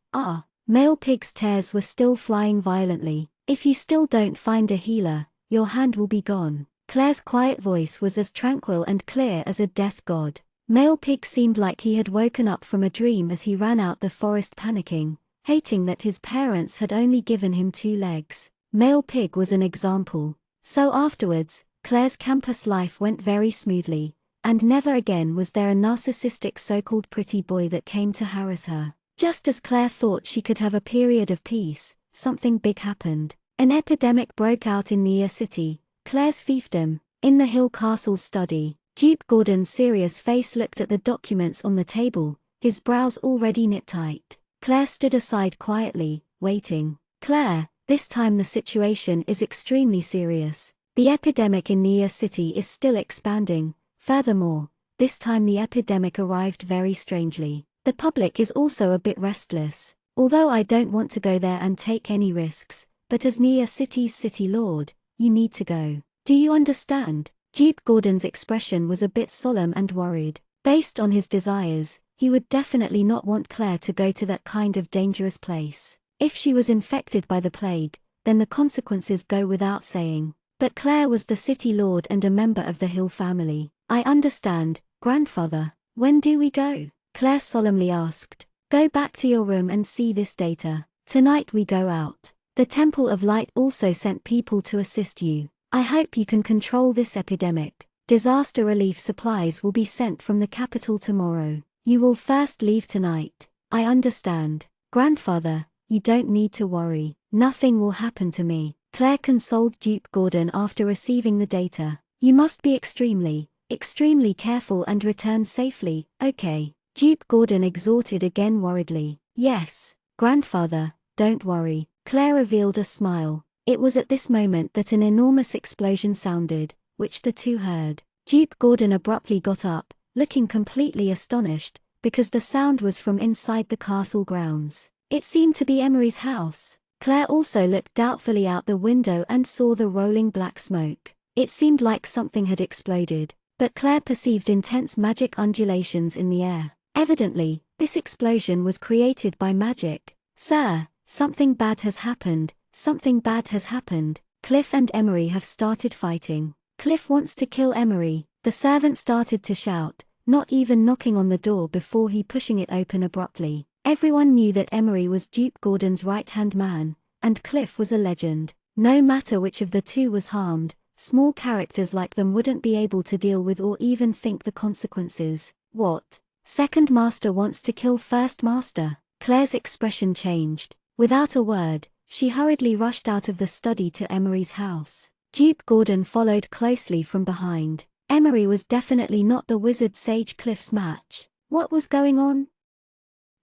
Male Pig's tears were still flying violently. If you still don't find a healer, your hand will be gone. Claire's quiet voice was as tranquil and clear as a death god. Male Pig seemed like he had woken up from a dream as he ran out the forest panicking, hating that his parents had only given him 2 legs. Male Pig was an example. So afterwards, Claire's campus life went very smoothly, and never again was there a narcissistic so-called pretty boy that came to harass her. Just as Claire thought she could have a period of peace, something big happened. An epidemic broke out in Nia City, Claire's fiefdom. In the Hill Castle's study, Duke Gordon's serious face looked at the documents on the table, his brows already knit tight. Claire stood aside quietly, waiting. Claire, this time the situation is extremely serious. The epidemic in Nia City is still expanding. Furthermore, this time the epidemic arrived very strangely. The public is also a bit restless. Although I don't want to go there and take any risks, but as Nia City's city lord, you need to go. Do you understand? Duke Gordon's expression was a bit solemn and worried. Based on his desires, he would definitely not want Claire to go to that kind of dangerous place. If she was infected by the plague, then the consequences go without saying. But Claire was the city lord and a member of the Hill family. I understand, grandfather. When do we go? Claire solemnly asked. Go back to your room and see this data. Tonight we go out. The Temple of Light also sent people to assist you. I hope you can control this epidemic. Disaster relief supplies will be sent from the capital tomorrow. You will first leave tonight. I understand. Grandfather, you don't need to worry. Nothing will happen to me. Claire consoled Duke Gordon after receiving the data. You must be extremely careful and return safely, okay? Duke Gordon exhorted again worriedly. Yes, grandfather, don't worry. Claire revealed a smile. It was at this moment that an enormous explosion sounded, which the two heard. Duke Gordon abruptly got up, looking completely astonished, because the sound was from inside the castle grounds. It seemed to be Emery's house. Claire also looked doubtfully out the window and saw the rolling black smoke. It seemed like something had exploded, but Claire perceived intense magic undulations in the air. Evidently, this explosion was created by magic. Sir, something bad has happened. Something bad has happened. Cliff and Emery have started fighting. Cliff wants to kill Emery. The servant started to shout, not even knocking on the door before he pushing it open abruptly. Everyone knew that Emery was Duke Gordon's right-hand man, and Cliff was a legend. No matter which of the two was harmed, small characters like them wouldn't be able to deal with or even think the consequences. What? Second master wants to kill first master. Claire's expression changed. Without a word, she hurriedly rushed out of the study to Emery's house. Duke Gordon followed closely from behind. Emery was definitely not the wizard sage Cliff's match. What was going on?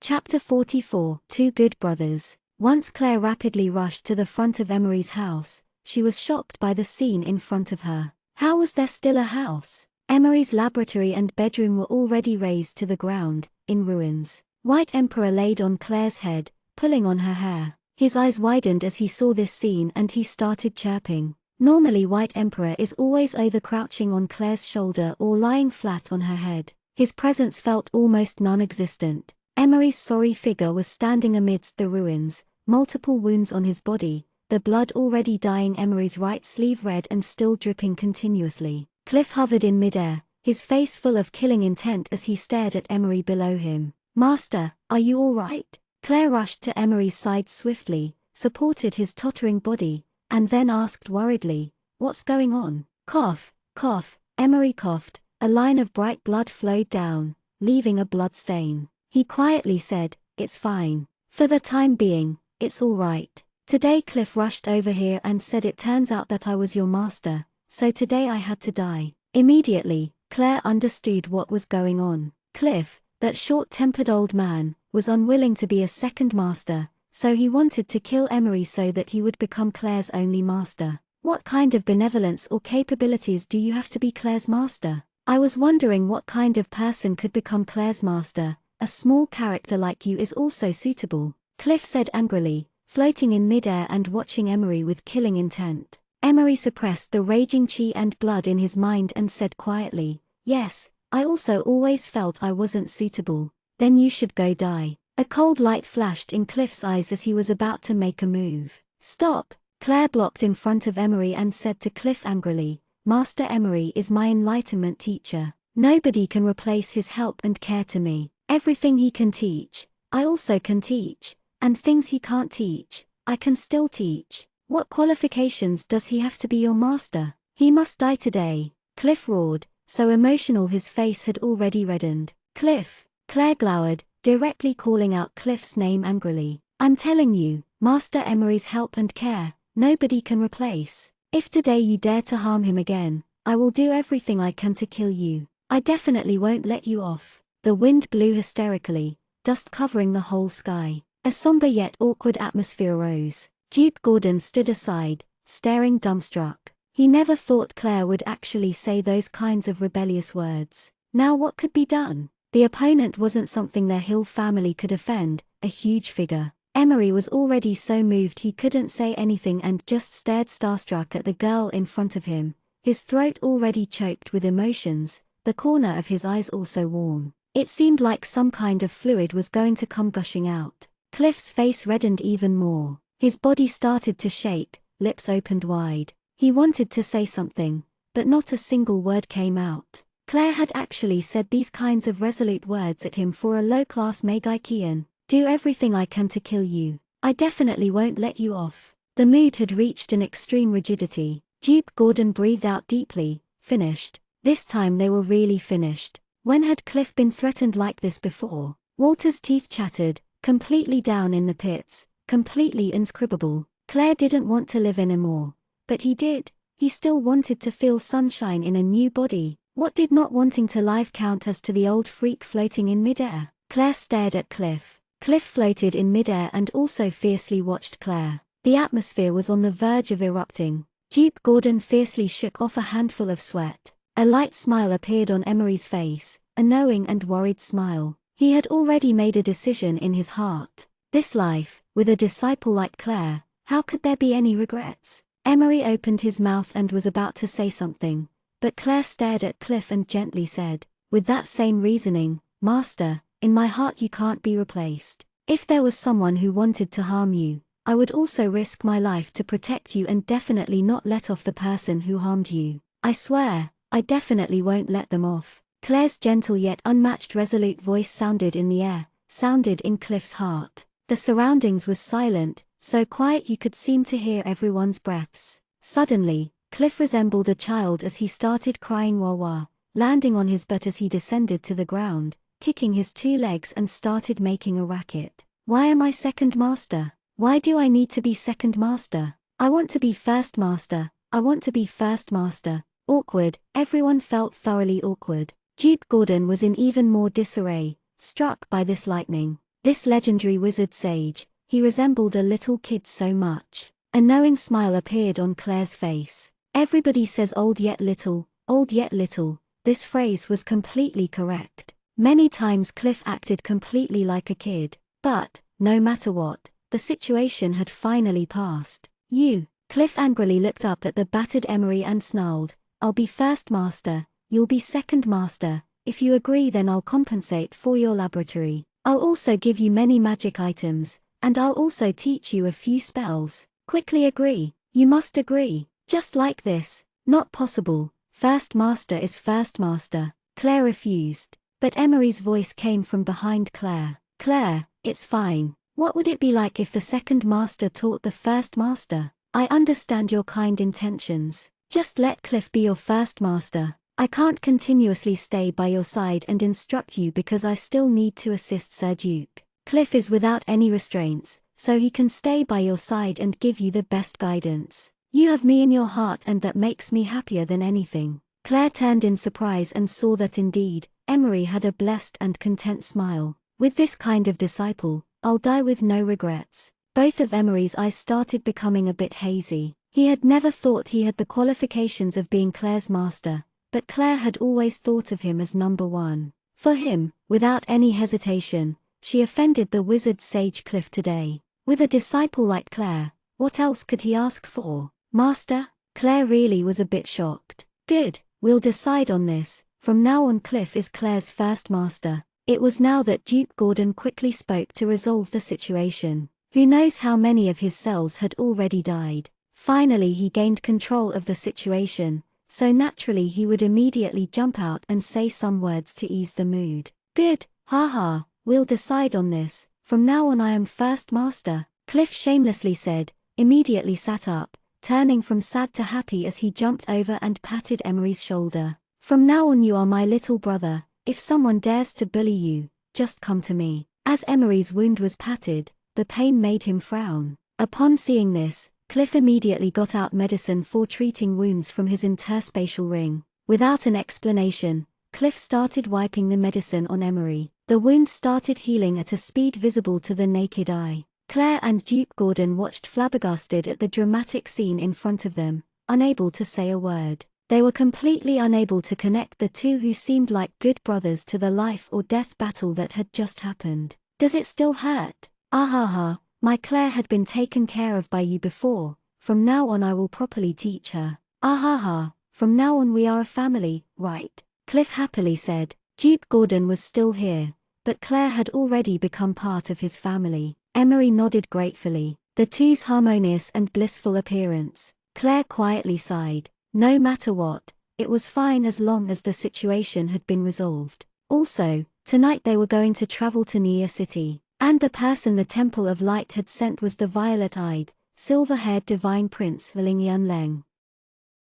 Chapter 44. Two Good Brothers. Once Claire rapidly rushed to the front of Emery's house, she was shocked by the scene in front of her. How was there still a house? Emery's laboratory and bedroom were already razed to the ground, in ruins. White Emperor laid on Claire's head, pulling on her hair. His eyes widened as he saw this scene and he started chirping. Normally White Emperor is always either crouching on Claire's shoulder or lying flat on her head. His presence felt almost non-existent. Emery's sorry figure was standing amidst the ruins, multiple wounds on his body, the blood already dyeing Emery's right sleeve red and still dripping continuously. Cliff hovered in midair, his face full of killing intent as he stared at Emery below him. "Master, are you all right?" Claire rushed to Emery's side swiftly, supported his tottering body, and then asked worriedly, "What's going on?" Cough, cough, Emery coughed, a line of bright blood flowed down, leaving a blood stain. He quietly said, "It's fine. For the time being, it's all right. Today Cliff rushed over here and said it turns out that I was your master, so today I had to die." Immediately, Claire understood what was going on. Cliff, that short-tempered old man, was unwilling to be a second master, so he wanted to kill Emery so that he would become Claire's only master. What kind of benevolence or capabilities do you have to be Claire's master? I was wondering what kind of person could become Claire's master. A small character like you is also suitable, Cliff said angrily, floating in midair and watching Emery with killing intent. Emery suppressed the raging chi and blood in his mind and said quietly, "Yes, I also always felt I wasn't suitable." "Then you should go die." A cold light flashed in Cliff's eyes as he was about to make a move. "Stop!" Claire blocked in front of Emery and said to Cliff angrily, "Master Emery is my enlightenment teacher. Nobody can replace his help and care to me. Everything he can teach, I also can teach, and things he can't teach, I can still teach. What qualifications does he have to be your master? He must die today," Cliff roared, so emotional his face had already reddened. "Cliff!" Claire glowered, directly calling out Cliff's name angrily. "I'm telling you, Master Emery's help and care, nobody can replace. If today you dare to harm him again, I will do everything I can to kill you. I definitely won't let you off." The wind blew hysterically, dust covering the whole sky. A somber yet awkward atmosphere rose. Duke Gordon stood aside, staring dumbstruck. He never thought Claire would actually say those kinds of rebellious words. Now what could be done? The opponent wasn't something their Hill family could offend, a huge figure. Emery was already so moved he couldn't say anything and just stared starstruck at the girl in front of him, his throat already choked with emotions, the corner of his eyes also warm. It seemed like some kind of fluid was going to come gushing out. Cliff's face reddened even more. His body started to shake, lips opened wide. He wanted to say something, but not a single word came out. Claire had actually said these kinds of resolute words at him for a low-class Megaikean. "Do everything I can to kill you. I definitely won't let you off." The mood had reached an extreme rigidity. Duke Gordon breathed out deeply, finished. This time they were really finished. When had Cliff been threatened like this before? Walter's teeth chattered, completely down in the pits, completely inscrutable. Claire didn't want to live anymore. But he did. He still wanted to feel sunshine in a new body. What did not wanting to live count as to the old freak floating in midair? Claire stared at Cliff. Cliff floated in midair and also fiercely watched Claire. The atmosphere was on the verge of erupting. Duke Gordon fiercely shook off a handful of sweat. A light smile appeared on Emery's face, a knowing and worried smile. He had already made a decision in his heart. This life, with a disciple like Claire, how could there be any regrets? Emery opened his mouth and was about to say something, but Claire stared at Cliff and gently said, "With that same reasoning, Master, in my heart you can't be replaced. If there was someone who wanted to harm you, I would also risk my life to protect you and definitely not let off the person who harmed you. I swear, I definitely won't let them off." Claire's gentle yet unmatched resolute voice sounded in the air, sounded in Cliff's heart. The surroundings was silent, so quiet you could seem to hear everyone's breaths. Suddenly, Cliff resembled a child as he started crying wah wah, landing on his butt as he descended to the ground, kicking his two legs and started making a racket. "Why am I second master? Why do I need to be second master? I want to be first master, I want to be first master." Awkward, everyone felt thoroughly awkward. Duke Gordon was in even more disarray, struck by this lightning. This legendary wizard sage, he resembled a little kid so much. A knowing smile appeared on Claire's face. Everybody says old yet little, old yet little. This phrase was completely correct. Many times Cliff acted completely like a kid, but, no matter what, the situation had finally passed. "You." Cliff angrily looked up at the battered Emery and snarled, "I'll be first master, you'll be second master. If you agree then I'll compensate for your laboratory. I'll also give you many magic items, and I'll also teach you a few spells. Quickly agree. You must agree." "Just like this." "Not possible." First master is first master. Claire refused. But Emery's voice came from behind Claire. Claire, it's fine. What would it be like if the second master taught the first master? I understand your kind intentions. Just let Cliff be your first master. I can't continuously stay by your side and instruct you because I still need to assist Sir Duke. Cliff is without any restraints, so he can stay by your side and give you the best guidance. You have me in your heart and that makes me happier than anything. Claire turned in surprise and saw that indeed, Emery had a blessed and content smile. With this kind of disciple, I'll die with no regrets. Both of Emery's eyes started becoming a bit hazy. He had never thought he had the qualifications of being Claire's master, but Claire had always thought of him as number one. For him, without any hesitation, she offended the wizard sage Cliff today. With a disciple like Claire, what else could he ask for? Master? Claire really was a bit shocked. Good, we'll decide on this. From now on Cliff is Claire's first master. It was now that Duke Gordon quickly spoke to resolve the situation. Who knows how many of his cells had already died. Finally he gained control of the situation, so naturally he would immediately jump out and say some words to ease the mood. Good, haha, we'll decide on this. From now on I am first master, Cliff shamelessly said, immediately sat up, turning from sad to happy as he jumped over and patted Emery's shoulder. From now on you are my little brother. If someone dares to bully you, just come to me. As Emery's wound was patted, the pain made him frown. Upon seeing this, Cliff immediately got out medicine for treating wounds from his interspatial ring. Without an explanation, Cliff started wiping the medicine on Emery. The wound started healing at a speed visible to the naked eye. Claire and Duke Gordon watched flabbergasted at the dramatic scene in front of them, unable to say a word. They were completely unable to connect the two who seemed like good brothers to the life or death battle that had just happened. Does it still hurt? Ahaha, my Claire had been taken care of by you before. From now on I will properly teach her. Ahaha, from now on we are a family, right? Cliff happily said. Duke Gordon was still here, but Claire had already become part of his family. Emery nodded gratefully. The two's harmonious and blissful appearance. Claire quietly sighed. No matter what, it was fine as long as the situation had been resolved. Also, tonight they were going to travel to Nia City, and the person the Temple of Light had sent was the violet-eyed, silver-haired divine prince Leng.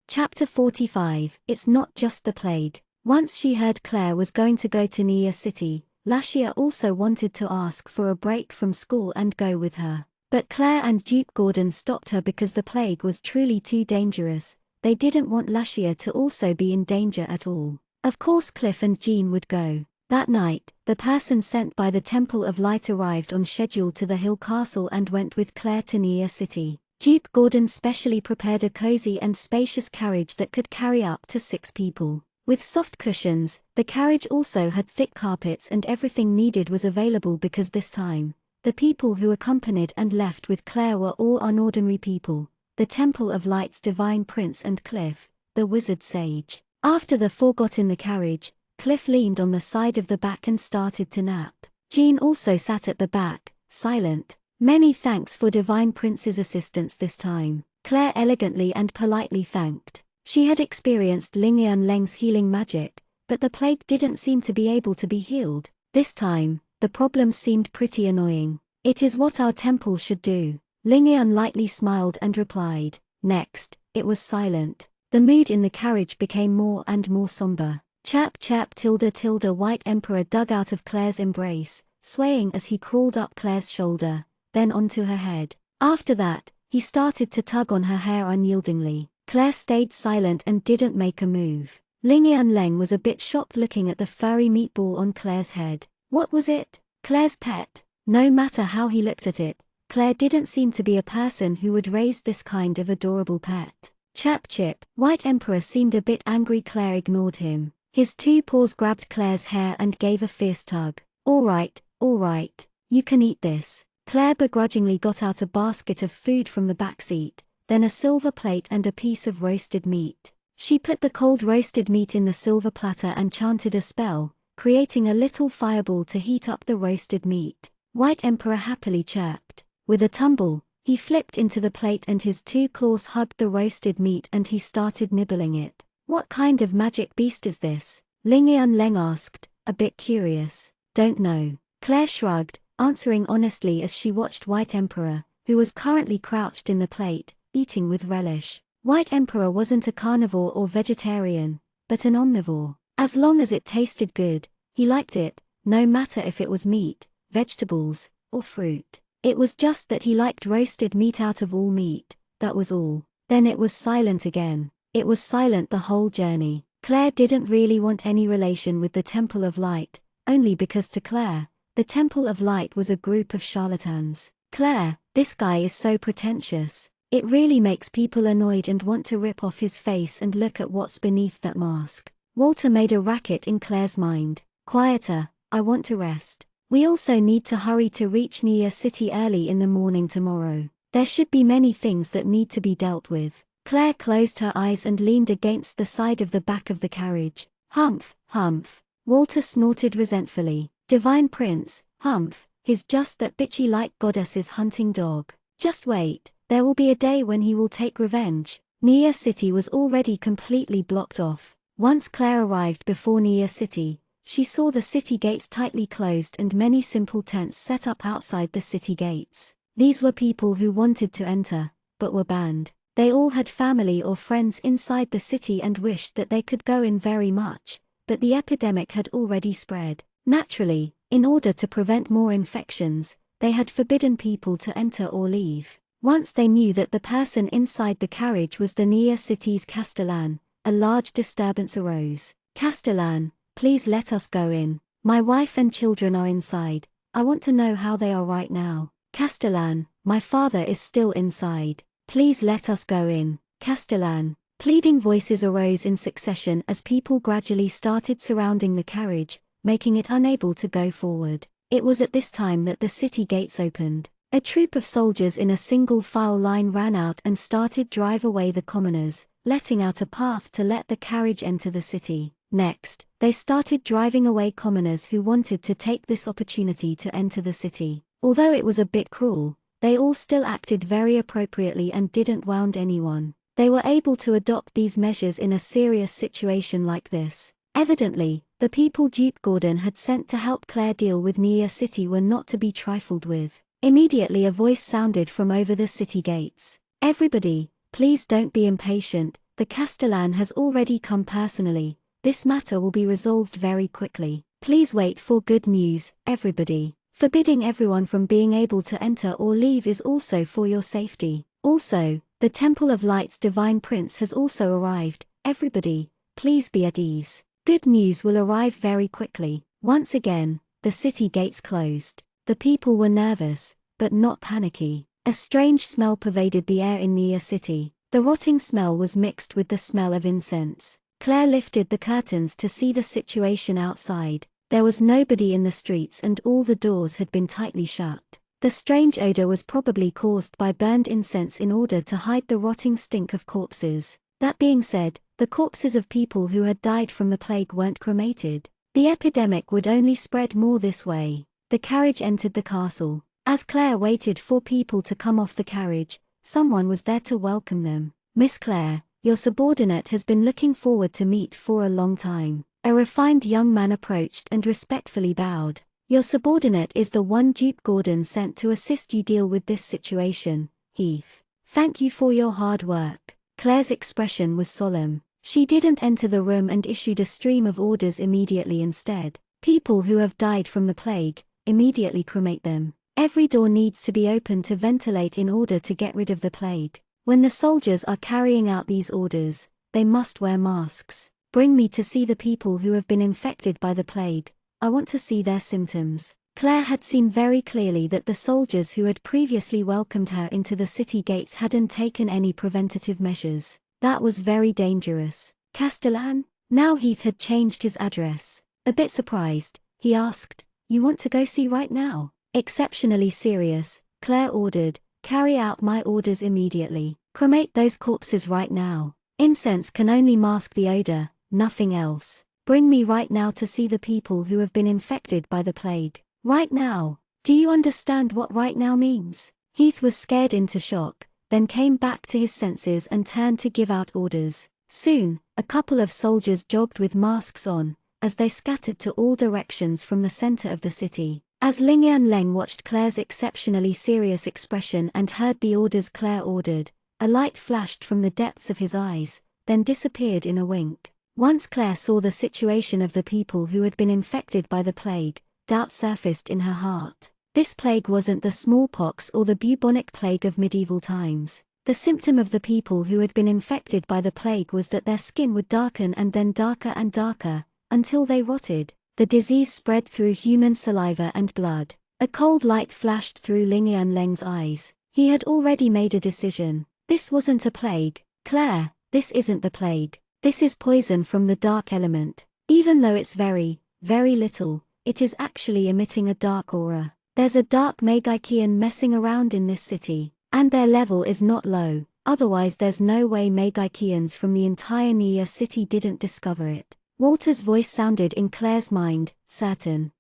Chapter 45. It's not just the plague. Once she heard Claire was going to go to Nia City, Lashia also wanted to ask for a break from school and go with her. But Claire and Duke Gordon stopped her because the plague was truly too dangerous. They didn't want Lashia to also be in danger at all. Of course Cliff and Jean would go. That night, the person sent by the Temple of Light arrived on schedule to the Hill Castle and went with Claire to Nia City. Duke Gordon specially prepared a cozy and spacious carriage that could carry up to 6 people. With soft cushions, the carriage also had thick carpets and everything needed was available because this time, the people who accompanied and left with Claire were all unordinary people. The Temple of Light's divine prince and Cliff, the wizard sage. After the four got in the carriage, Cliff leaned on the side of the back and started to nap. Jean also sat at the back, silent. Many thanks for divine prince's assistance this time, Claire elegantly and politely thanked. She had experienced Leng's healing magic, but the plague didn't seem to be able to be healed. This time, the problem seemed pretty annoying. It is what our temple should do. Lingian lightly smiled and replied. Next, it was silent. The mood in the carriage became more and more somber. Chirp chirp tilde. White Emperor dug out of Claire's embrace, swaying as he crawled up Claire's shoulder, then onto her head. After that, he started to tug on her hair unyieldingly. Claire stayed silent and didn't make a move. Leng was a bit shocked looking at the furry meatball on Claire's head. What was it? Claire's pet? No matter how he looked at it, Claire didn't seem to be a person who would raise this kind of adorable pet. Chirp chip. White Emperor seemed a bit angry. Claire ignored him. His 2 paws grabbed Claire's hair and gave a fierce tug. All right, you can eat this. Claire begrudgingly got out a basket of food from the back seat, then a silver plate and a piece of roasted meat. She put the cold roasted meat in the silver platter and chanted a spell, creating a little fireball to heat up the roasted meat. White Emperor happily chirped. With a tumble, he flipped into the plate and his 2 claws hugged the roasted meat and he started nibbling it. What kind of magic beast is this? Ling Leng asked, a bit curious. Don't know. Claire shrugged, answering honestly as she watched White Emperor, who was currently crouched in the plate, eating with relish. White Emperor wasn't a carnivore or vegetarian, but an omnivore. As long as it tasted good, he liked it, no matter if it was meat, vegetables, or fruit. It was just that he liked roasted meat out of all meat, that was all. Then it was silent again. It was silent the whole journey. Claire didn't really want any relation with the Temple of Light, only because to Claire, the Temple of Light was a group of charlatans. Claire, this guy is so pretentious. It really makes people annoyed and want to rip off his face and look at what's beneath that mask. Walter made a racket in Claire's mind. Quieter, I want to rest. We also need to hurry to reach Nia City early in the morning tomorrow. There should be many things that need to be dealt with. Claire closed her eyes and leaned against the side of the back of the carriage. Humph, humph. Walter snorted resentfully. Divine Prince, humph, he's just that bitchy like goddess's hunting dog. Just wait, there will be a day when he will take revenge. Nia City was already completely blocked off. Once Claire arrived before Nia City, she saw the city gates tightly closed and many simple tents set up outside the city gates. These were people who wanted to enter, but were banned. They all had family or friends inside the city and wished that they could go in very much, but the epidemic had already spread. Naturally, in order to prevent more infections, they had forbidden people to enter or leave. Once they knew that the person inside the carriage was the Nia City's Castellan, a large disturbance arose. Castellan, please let us go in. My wife and children are inside. I want to know how they are right now. Castellan, my father is still inside. Please let us go in. Castellan. Pleading voices arose in succession as people gradually started surrounding the carriage, making it unable to go forward. It was at this time that the city gates opened. A troop of soldiers in a single file line ran out and started drive away the commoners, letting out a path to let the carriage enter the city. Next, they started driving away commoners who wanted to take this opportunity to enter the city. Although it was a bit cruel, they all still acted very appropriately and didn't wound anyone. They were able to adopt these measures in a serious situation like this. Evidently, the people Duke Gordon had sent to help Claire deal with Nia City were not to be trifled with. Immediately a voice sounded from over the city gates. Everybody, please don't be impatient, the Castellan has already come personally. This matter will be resolved very quickly. Please wait for good news, everybody. Forbidding everyone from being able to enter or leave is also for your safety. Also, the Temple of Light's Divine Prince has also arrived. Everybody, please be at ease. Good news will arrive very quickly. Once again, the city gates closed. The people were nervous, but not panicky. A strange smell pervaded the air in Nia City. The rotting smell was mixed with the smell of incense. Claire lifted the curtains to see the situation outside. There was nobody in the streets and all the doors had been tightly shut. The strange odor was probably caused by burned incense in order to hide the rotting stink of corpses. That being said, the corpses of people who had died from the plague weren't cremated. The epidemic would only spread more this way. The carriage entered the castle. As Claire waited for people to come off the carriage, someone was there to welcome them. Miss Claire, your subordinate has been looking forward to meet for a long time. A refined young man approached and respectfully bowed. Your subordinate is the one Duke Gordon sent to assist you deal with this situation, Heath. Thank you for your hard work. Claire's expression was solemn. She didn't enter the room and issued a stream of orders immediately. Instead, people who have died from the plague, immediately cremate them. Every door needs to be opened to ventilate in order to get rid of the plague. When the soldiers are carrying out these orders, they must wear masks. Bring me to see the people who have been infected by the plague. I want to see their symptoms. Claire had seen very clearly that the soldiers who had previously welcomed her into the city gates hadn't taken any preventative measures. That was very dangerous. Castellan? Now Heath had changed his address. A bit surprised, he asked, "You want to go see right now?" Exceptionally serious, Claire ordered, "Carry out my orders immediately. Cremate those corpses right now. Incense can only mask the odor, nothing else. Bring me right now to see the people who have been infected by the plague. Right now. Do you understand what right now means?" Heath was scared into shock, then came back to his senses and turned to give out orders. Soon, a couple of soldiers jogged with masks on, as they scattered to all directions from the center of the city. As Ling Yanleng watched Claire's exceptionally serious expression and heard the orders Claire ordered, a light flashed from the depths of his eyes, then disappeared in a wink. Once Claire saw the situation of the people who had been infected by the plague, doubt surfaced in her heart. This plague wasn't the smallpox or the bubonic plague of medieval times. The symptom of the people who had been infected by the plague was that their skin would darken and then darker and darker, until they rotted. The disease spread through human saliva and blood. A cold light flashed through Ling Yanleng's eyes. He had already made a decision. This wasn't a plague. Claire, this isn't the plague. This is poison from the dark element. Even though it's very, very little, it is actually emitting a dark aura. There's a dark Magikian messing around in this city, and their level is not low, otherwise there's no way Magikians from the entire Nia city didn't discover it. Walter's voice sounded in Claire's mind, certain.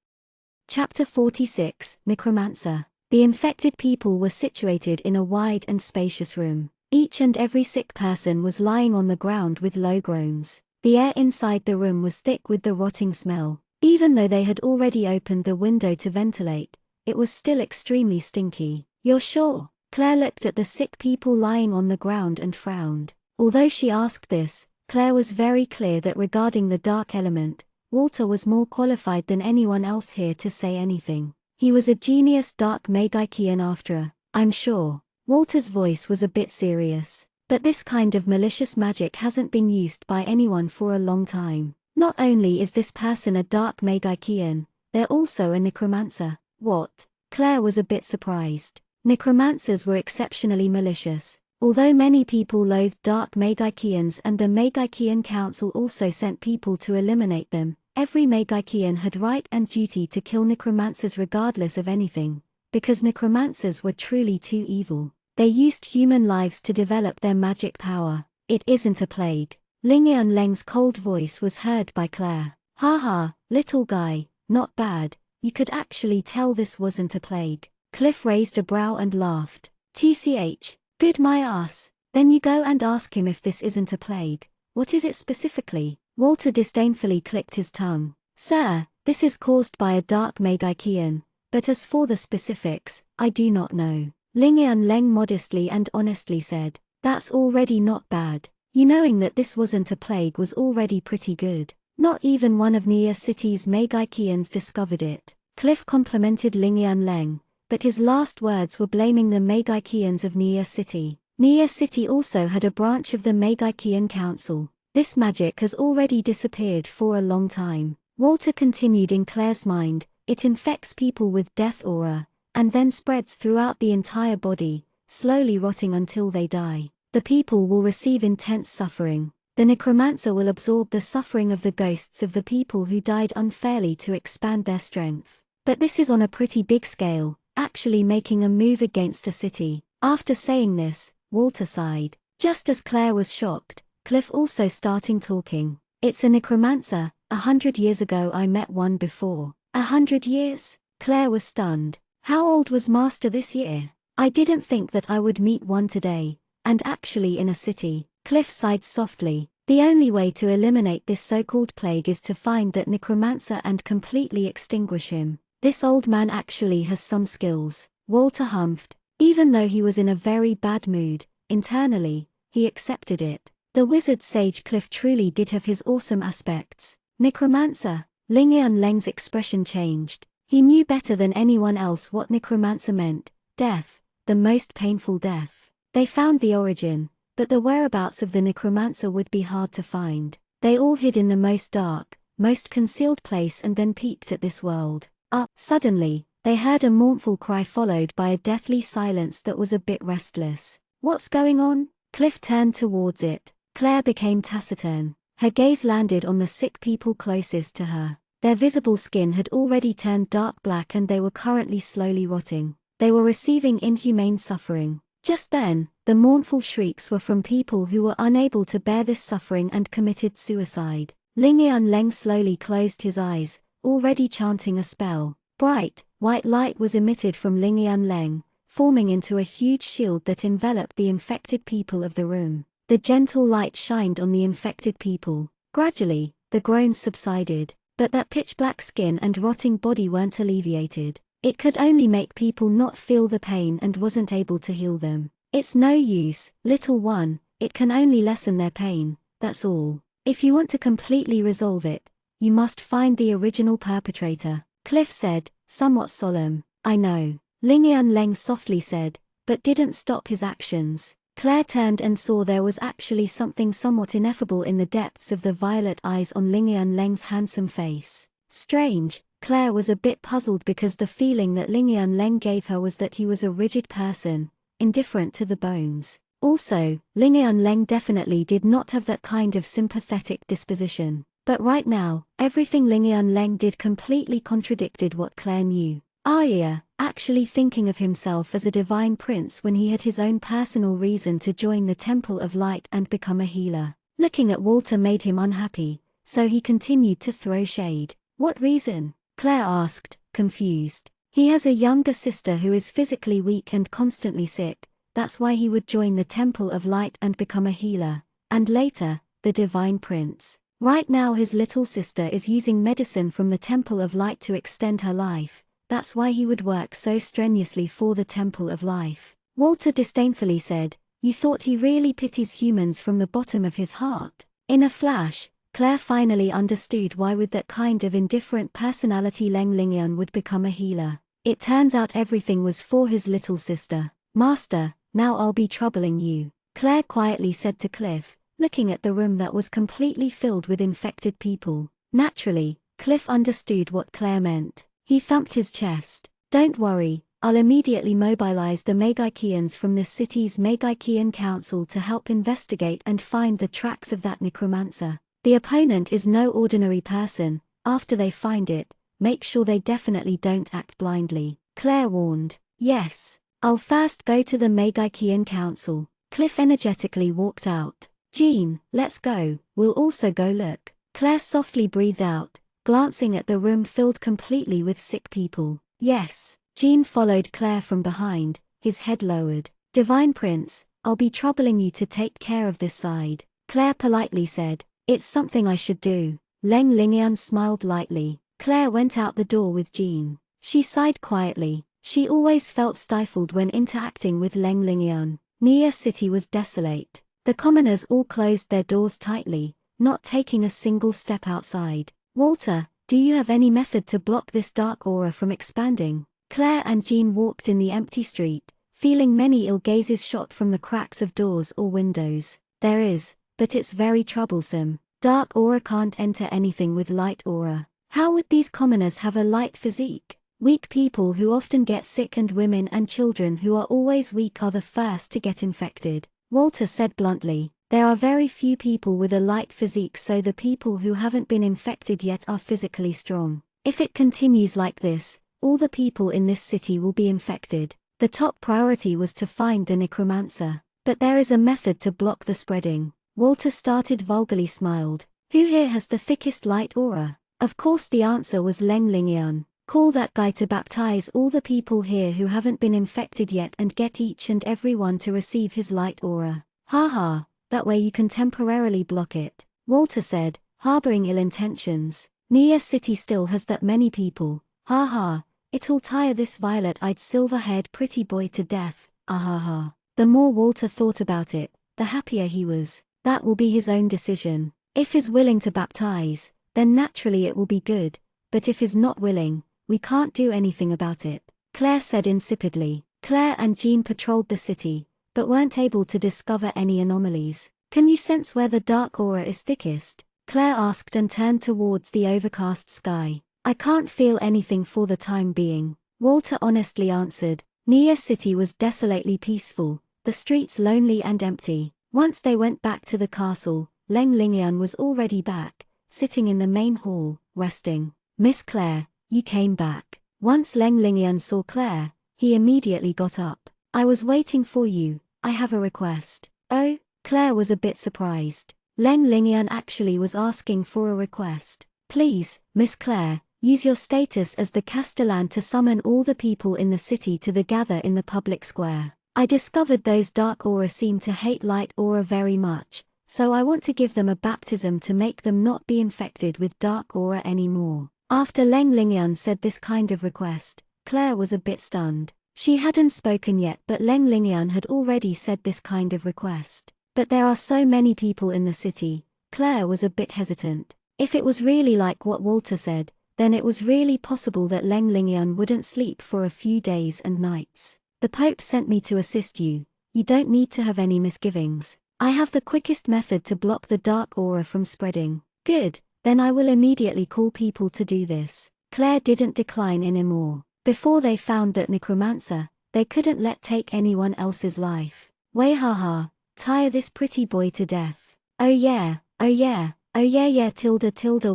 Chapter 46, Necromancer. The infected people were situated in a wide and spacious room. Each and every sick person was lying on the ground with low groans. The air inside the room was thick with the rotting smell. Even though they had already opened the window to ventilate, it was still extremely stinky. "You're sure?" Claire looked at the sick people lying on the ground and frowned. Although she asked this, Claire was very clear that regarding the dark element, Walter was more qualified than anyone else here to say anything. He was a genius dark Magikian after, I'm sure. Walter's voice was a bit serious. But this kind of malicious magic hasn't been used by anyone for a long time. Not only is this person a dark Magikian, they're also a necromancer. What? Claire was a bit surprised. Necromancers were exceptionally malicious. Although many people loathed dark Magikians and the Magikian Council also sent people to eliminate them, every Magikian had right and duty to kill necromancers regardless of anything, because necromancers were truly too evil. They used human lives to develop their magic power. It isn't a plague. Ling Yanleng's cold voice was heard by Claire. "Haha, little guy, not bad. You could actually tell this wasn't a plague." Cliff raised a brow and laughed. "TCH. Good my ass. Then you go and ask him if this isn't a plague. What is it specifically?" Walter disdainfully clicked his tongue. "Sir, this is caused by a dark Magikian, but as for the specifics, I do not know." Ling Yanleng modestly and honestly said, "That's already not bad. You knowing that this wasn't a plague was already pretty good. Not even one of Nia City's Magikians discovered it." Cliff complimented Ling Yanleng, but his last words were blaming the Magikians of Nia City. Nia City also had a branch of the Magikian Council. This magic has already disappeared for a long time. Walter continued in Claire's mind, it infects people with death aura, and then spreads throughout the entire body, slowly rotting until they die. The people will receive intense suffering. The necromancer will absorb the suffering of the ghosts of the people who died unfairly to expand their strength. But this is on a pretty big scale, actually making a move against a city. After saying this, Walter sighed. Just as Claire was shocked, Cliff also starting talking. "It's a necromancer. 100 years ago I met one before." 100 years? Claire was stunned. How old was Master this year? "I didn't think that I would meet one today, and actually in a city." Cliff sighed softly. "The only way to eliminate this so-called plague is to find that necromancer and completely extinguish him. This old man actually has some skills." Walter humphed. Even though he was in a very bad mood, internally, he accepted it. The wizard sage Cliff truly did have his awesome aspects. Necromancer? Ling Yanleng's expression changed. He knew better than anyone else what necromancer meant. Death. The most painful death. They found the origin, but the whereabouts of the necromancer would be hard to find. They all hid in the most dark, most concealed place and then peeked at this world. Suddenly, they heard a mournful cry followed by a deathly silence that was a bit restless. "What's going on?" Cliff turned towards it. Claire became taciturn. Her gaze landed on the sick people closest to her. Their visible skin had already turned dark black and they were currently slowly rotting. They were receiving inhumane suffering. Just then, the mournful shrieks were from people who were unable to bear this suffering and committed suicide. Ling Yanleng slowly closed his eyes, already chanting a spell. Bright, white light was emitted from Ling Yanleng, forming into a huge shield that enveloped the infected people of the room. The gentle light shined on the infected people. Gradually, the groans subsided, but that pitch-black skin and rotting body weren't alleviated. It could only make people not feel the pain and wasn't able to heal them. It's no use, little one, it can only lessen their pain, that's all. If you want to completely resolve it, you must find the original perpetrator, Cliff said, somewhat solemn. I know, Leng softly said, but didn't stop his actions. Claire turned and saw there was actually something somewhat ineffable in the depths of the violet eyes on Leng's handsome face. Strange, Claire was a bit puzzled because the feeling that Leng gave her was that he was a rigid person, indifferent to the bones. Also, Leng definitely did not have that kind of sympathetic disposition. But right now, everything Leng did completely contradicted what Claire knew. Arya, actually thinking of himself as a divine prince when he had his own personal reason to join the Temple of Light and become a healer. Looking at Walter made him unhappy, so he continued to throw shade. What reason? Claire asked, confused. He has a younger sister who is physically weak and constantly sick, that's why he would join the Temple of Light and become a healer, and later, the Divine Prince. Right now his little sister is using medicine from the Temple of Light to extend her life. That's why he would work so strenuously for the Temple of Life. Walter disdainfully said, you thought he really pities humans from the bottom of his heart? In a flash, Claire finally understood why with that kind of indifferent personality Leng would become a healer. It turns out everything was for his little sister. Master, now I'll be troubling you, Claire quietly said to Cliff, looking at the room that was completely filled with infected people. Naturally, Cliff understood what Claire meant. He thumped his chest. Don't worry, I'll immediately mobilize the Magikians from the city's Magikian Council to help investigate and find the tracks of that necromancer. The opponent is no ordinary person. After they find it, make sure they definitely don't act blindly, Claire warned. Yes, I'll first go to the Magikian Council. Cliff energetically walked out. Jean, let's go, we'll also go look. Claire softly breathed out, glancing at the room filled completely with sick people. Yes, Jean followed Claire from behind, his head lowered. Divine Prince, I'll be troubling you to take care of this side, Claire politely said. It's something I should do. Leng smiled lightly. Claire went out the door with Jean. She sighed quietly. She always felt stifled when interacting with Leng. Nia City was desolate. The commoners all closed their doors tightly, not taking a single step outside. Walter, do you have any method to block this dark aura from expanding? Claire and Jean walked in the empty street, feeling many ill gazes shot from the cracks of doors or windows. There is, but it's very troublesome. Dark aura can't enter anything with light aura. How would these commoners have a light physique? Weak people who often get sick and women and children who are always weak are the first to get infected, Walter said bluntly. There are very few people with a light physique, so the people who haven't been infected yet are physically strong. If it continues like this, all the people in this city will be infected. The top priority was to find the necromancer. But there is a method to block the spreading. Walter started vulgarly smiled. Who here has the thickest light aura? Of course the answer was Leng. Call that guy to baptize all the people here who haven't been infected yet and get each and every one to receive his light aura. Haha, that way you can temporarily block it, Walter said, harboring ill intentions. Nia City still has that many people. Haha, it'll tire this violet-eyed silver-haired pretty boy to death. Ahaha. The more Walter thought about it, the happier he was. That will be his own decision. If he's willing to baptize, then naturally it will be good, but if he's not willing, we can't do anything about it, Claire said insipidly. Claire and Jean patrolled the city, but weren't able to discover any anomalies. Can you sense where the dark aura is thickest? Claire asked and turned towards the overcast sky. I can't feel anything for the time being, Walter honestly answered. Nia City was desolately peaceful, the streets lonely and empty. Once they went back to the castle, Leng was already back, sitting in the main hall, resting. Miss Claire, you came back. Once Leng saw Claire, he immediately got up. I was waiting for you, I have a request. Oh? Claire was a bit surprised. Leng actually was asking for a request. Please, Miss Claire, use your status as the Castellan to summon all the people in the city to the gather in the public square. I discovered those dark aura seem to hate light aura very much, so I want to give them a baptism to make them not be infected with dark aura anymore. After Leng Lingyun said this kind of request, Claire was a bit stunned. She hadn't spoken yet, but Leng Lingyun had already said this kind of request. But there are so many people in the city, Claire was a bit hesitant. If it was really like what Walter said, then it was really possible that Leng Lingyun wouldn't sleep for a few days and nights. The Pope sent me to assist you. You don't need to have any misgivings. I have the quickest method to block the dark aura from spreading. Good, then I will immediately call people to do this. Claire didn't decline anymore. Before they found that necromancer, they couldn't let take anyone else's life. Way haha, tire this pretty boy to death. Oh yeah, oh yeah. Oh yeah tilde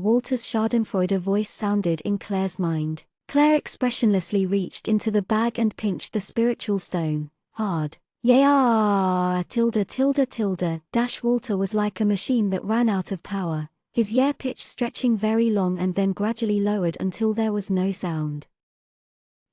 Walter's schadenfreude voice sounded in Claire's mind. Claire expressionlessly reached into the bag and pinched the spiritual stone, hard. Yeah tilde dash Walter was like a machine that ran out of power, his yeah pitch stretching very long and then gradually lowered until there was no sound.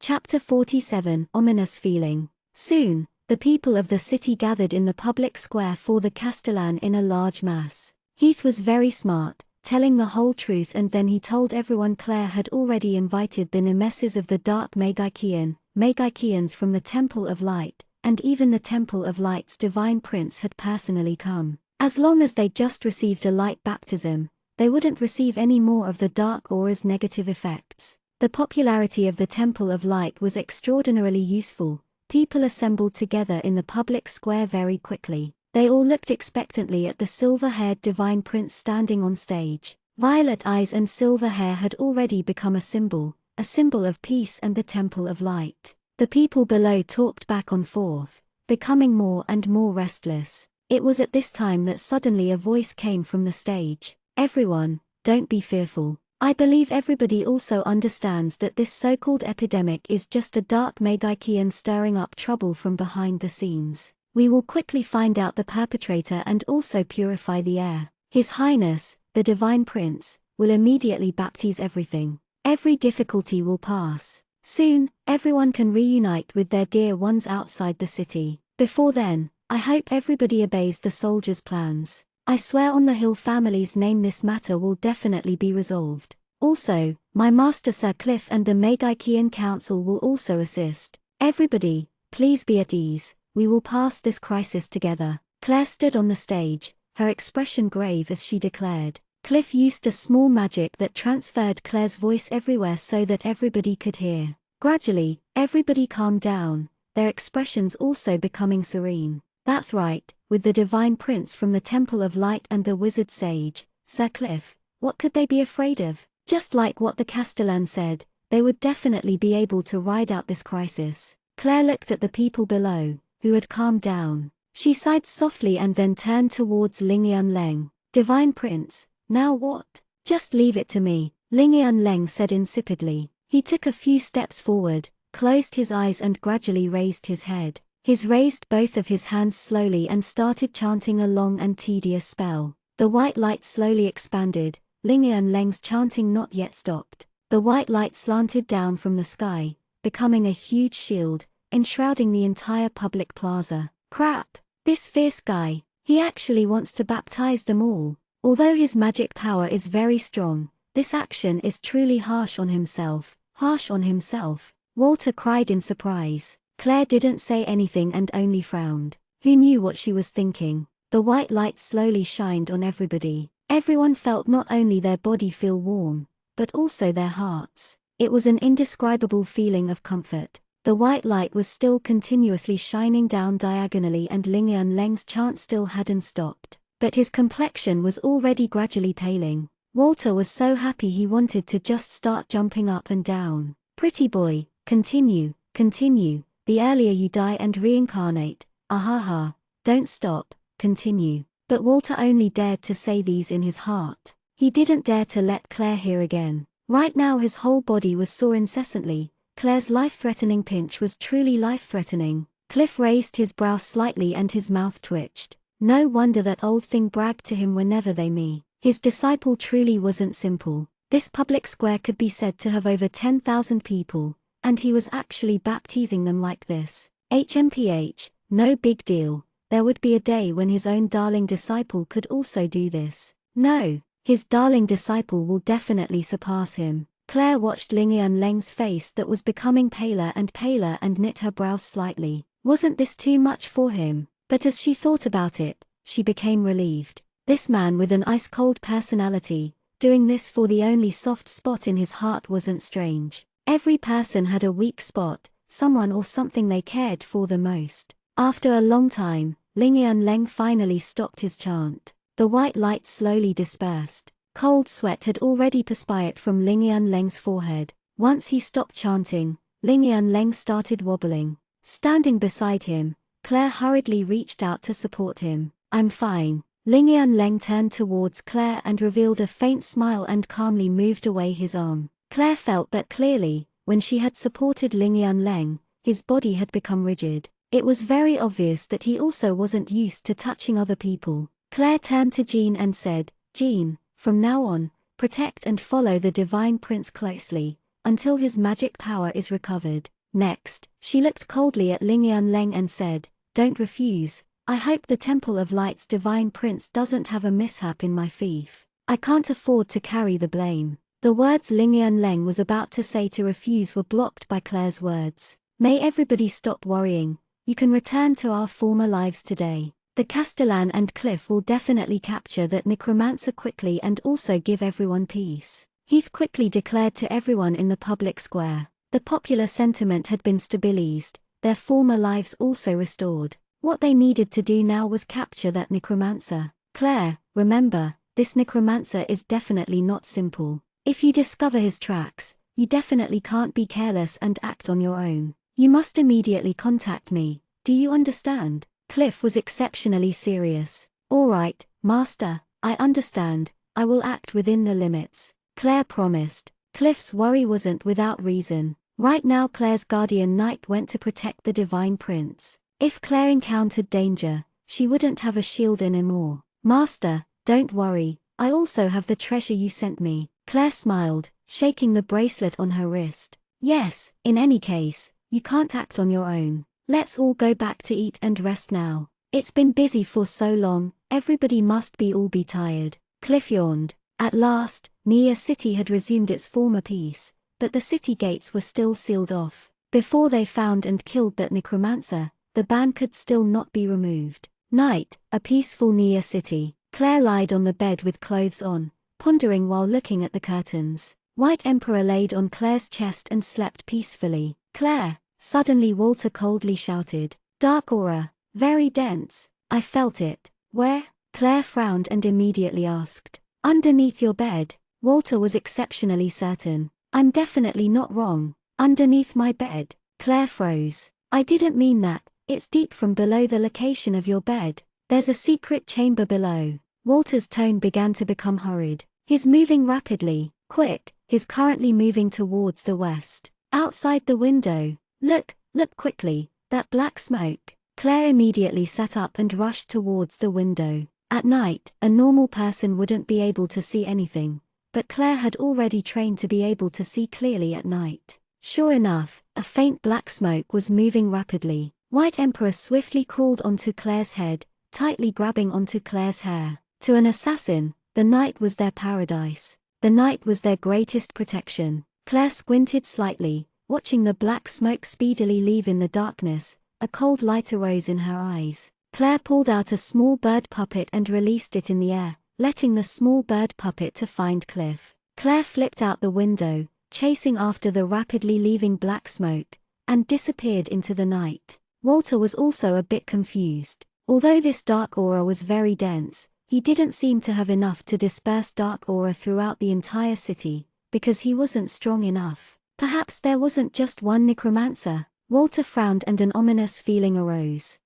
Chapter 47 Ominous Feeling. Soon, the people of the city gathered in the public square for the Castellan in a large mass. Heath was very smart, telling the whole truth, and then he told everyone Claire had already invited the nemesis of the Dark Magikians from the Temple of Light, and even the Temple of Light's Divine Prince had personally come. As long as they just received a light baptism, they wouldn't receive any more of the Dark Aura's negative effects. The popularity of the Temple of Light was extraordinarily useful. People assembled together in the public square very quickly. They all looked expectantly at the silver-haired divine prince standing on stage. Violet eyes and silver hair had already become a symbol of peace and the temple of light. The people below talked back and forth, becoming more and more restless. It was at this time that suddenly a voice came from the stage. Everyone, don't be fearful. I believe everybody also understands that this so-called epidemic is just a dark Magikian stirring up trouble from behind the scenes. We will quickly find out the perpetrator and also purify the air. His Highness, the Divine Prince, will immediately baptize everything. Every difficulty will pass. Soon, everyone can reunite with their dear ones outside the city. Before then, I hope everybody obeys the soldiers' plans. I swear on the Hill family's name this matter will definitely be resolved. Also, my master Sir Cliff and the Magikian Council will also assist. Everybody, please be at ease. We will pass this crisis together. Claire stood on the stage, her expression grave as she declared. Cliff used a small magic that transferred Claire's voice everywhere so that everybody could hear. Gradually, everybody calmed down, their expressions also becoming serene. That's right, with the Divine Prince from the Temple of Light and the Wizard Sage, Sir Cliff, what could they be afraid of? Just like what the Castellan said, they would definitely be able to ride out this crisis. Claire looked at the people below, who had calmed down. She sighed softly and then turned towards Lingyun Leng. Divine Prince, now what? Just leave it to me, Lingyun Leng said insipidly. He took a few steps forward, closed his eyes and gradually raised his head. He raised both of his hands slowly and started chanting a long and tedious spell. The white light slowly expanded, Lingyun Leng's chanting not yet stopped. The white light slanted down from the sky, becoming a huge shield, enshrouding the entire public plaza. Crap! This fierce guy, he actually wants to baptize them all. Although his magic power is very strong, this action is truly harsh on himself. Harsh on himself. Walter cried in surprise. Claire didn't say anything and only frowned. Who knew what she was thinking? The white light slowly shined on everybody. Everyone felt not only their body feel warm, but also their hearts. It was an indescribable feeling of comfort. The white light was still continuously shining down diagonally and Lingyun Leng's chant still hadn't stopped. But his complexion was already gradually paling. Walter was so happy he wanted to just start jumping up and down. Pretty boy, continue, continue. The earlier you die and reincarnate, ahaha, don't stop, continue. But Walter only dared to say these in his heart. He didn't dare to let Claire hear again. Right now his whole body was sore incessantly. Claire's life-threatening pinch was truly life-threatening. Cliff raised his brow slightly and his mouth twitched. No wonder that old thing bragged to him whenever they met. His disciple truly wasn't simple. This public square could be said to have over 10,000 people, and he was actually baptizing them like this. HMPH, no big deal. There would be a day when his own darling disciple could also do this. No, his darling disciple will definitely surpass him. Claire watched Ling Yanleng's face that was becoming paler and knit her brows slightly. Wasn't this too much for him? But as she thought about it, she became relieved. This man with an ice-cold personality, doing this for the only soft spot in his heart wasn't strange. Every person had a weak spot, someone or something they cared for the most. After a long time, Ling Yanleng finally stopped his chant. The white light slowly dispersed. Cold sweat had already perspired from Ling Yanleng's forehead. Once he stopped chanting, Ling Yanleng started wobbling. Standing beside him, Claire hurriedly reached out to support him. I'm fine. Ling Yanleng turned towards Claire and revealed a faint smile and calmly moved away his arm. Claire felt that clearly, when she had supported Ling Yanleng, his body had become rigid. It was very obvious that he also wasn't used to touching other people. Claire turned to Jean and said, Jean, from now on, protect and follow the Divine Prince closely, until his magic power is recovered. Next, she looked coldly at Ling Yanleng and said, don't refuse. I hope the Temple of Light's Divine Prince doesn't have a mishap in my fief. I can't afford to carry the blame. The words Ling Yanleng was about to say to refuse were blocked by Claire's words. May everybody stop worrying. You can return to our former lives today. The Castellan and Cliff will definitely capture that necromancer quickly and also give everyone peace. Heath quickly declared to everyone in the public square. The popular sentiment had been stabilized, their former lives also restored. What they needed to do now was capture that necromancer. Claire, remember, this necromancer is definitely not simple. If you discover his tracks, you definitely can't be careless and act on your own. You must immediately contact me. Do you understand? Cliff was exceptionally serious. All right, Master, I understand. I will act within the limits. Claire promised. Cliff's worry wasn't without reason. Right now Claire's guardian knight went to protect the Divine Prince. If Claire encountered danger, she wouldn't have a shield anymore. Master, don't worry, I also have the treasure you sent me. Claire smiled, shaking the bracelet on her wrist. Yes, in any case, you can't act on your own. Let's all go back to eat and rest now. It's been busy for so long, everybody must be tired. Cliff yawned. At last, Nia City had resumed its former peace, but the city gates were still sealed off. Before they found and killed that necromancer, the ban could still not be removed. Night, a peaceful Nia City. Claire lied on the bed with clothes on, pondering while looking at the curtains. White Emperor laid on Claire's chest and slept peacefully. Claire, suddenly Walter coldly shouted. Dark aura, very dense. I felt it. Where? Claire frowned and immediately asked. Underneath your bed. Walter was exceptionally certain. I'm definitely not wrong. Underneath my bed. Claire froze. I didn't mean that. It's deep from below the location of your bed. There's a secret chamber below. Walter's tone began to become hurried. He's moving rapidly. Quick, he's currently moving towards the west. Outside the window. Look quickly, that black smoke. Claire immediately sat up and rushed towards the window. At night, a normal person wouldn't be able to see anything, but Claire had already trained to be able to see clearly at night. Sure enough, a faint black smoke was moving rapidly. White Emperor swiftly crawled onto Claire's head, tightly grabbing onto Claire's hair. To an assassin, the night was their paradise. The night was their greatest protection. Claire squinted slightly, watching the black smoke speedily leave in the darkness. A cold light arose in her eyes. Claire pulled out a small bird puppet and released it in the air, letting the small bird puppet to find Cliff. Claire flipped out the window, chasing after the rapidly leaving black smoke, and disappeared into the night. Walter was also a bit confused. Although this dark aura was very dense, he didn't seem to have enough to disperse dark aura throughout the entire city, because he wasn't strong enough. Perhaps there wasn't just one necromancer. Walter frowned and an ominous feeling arose.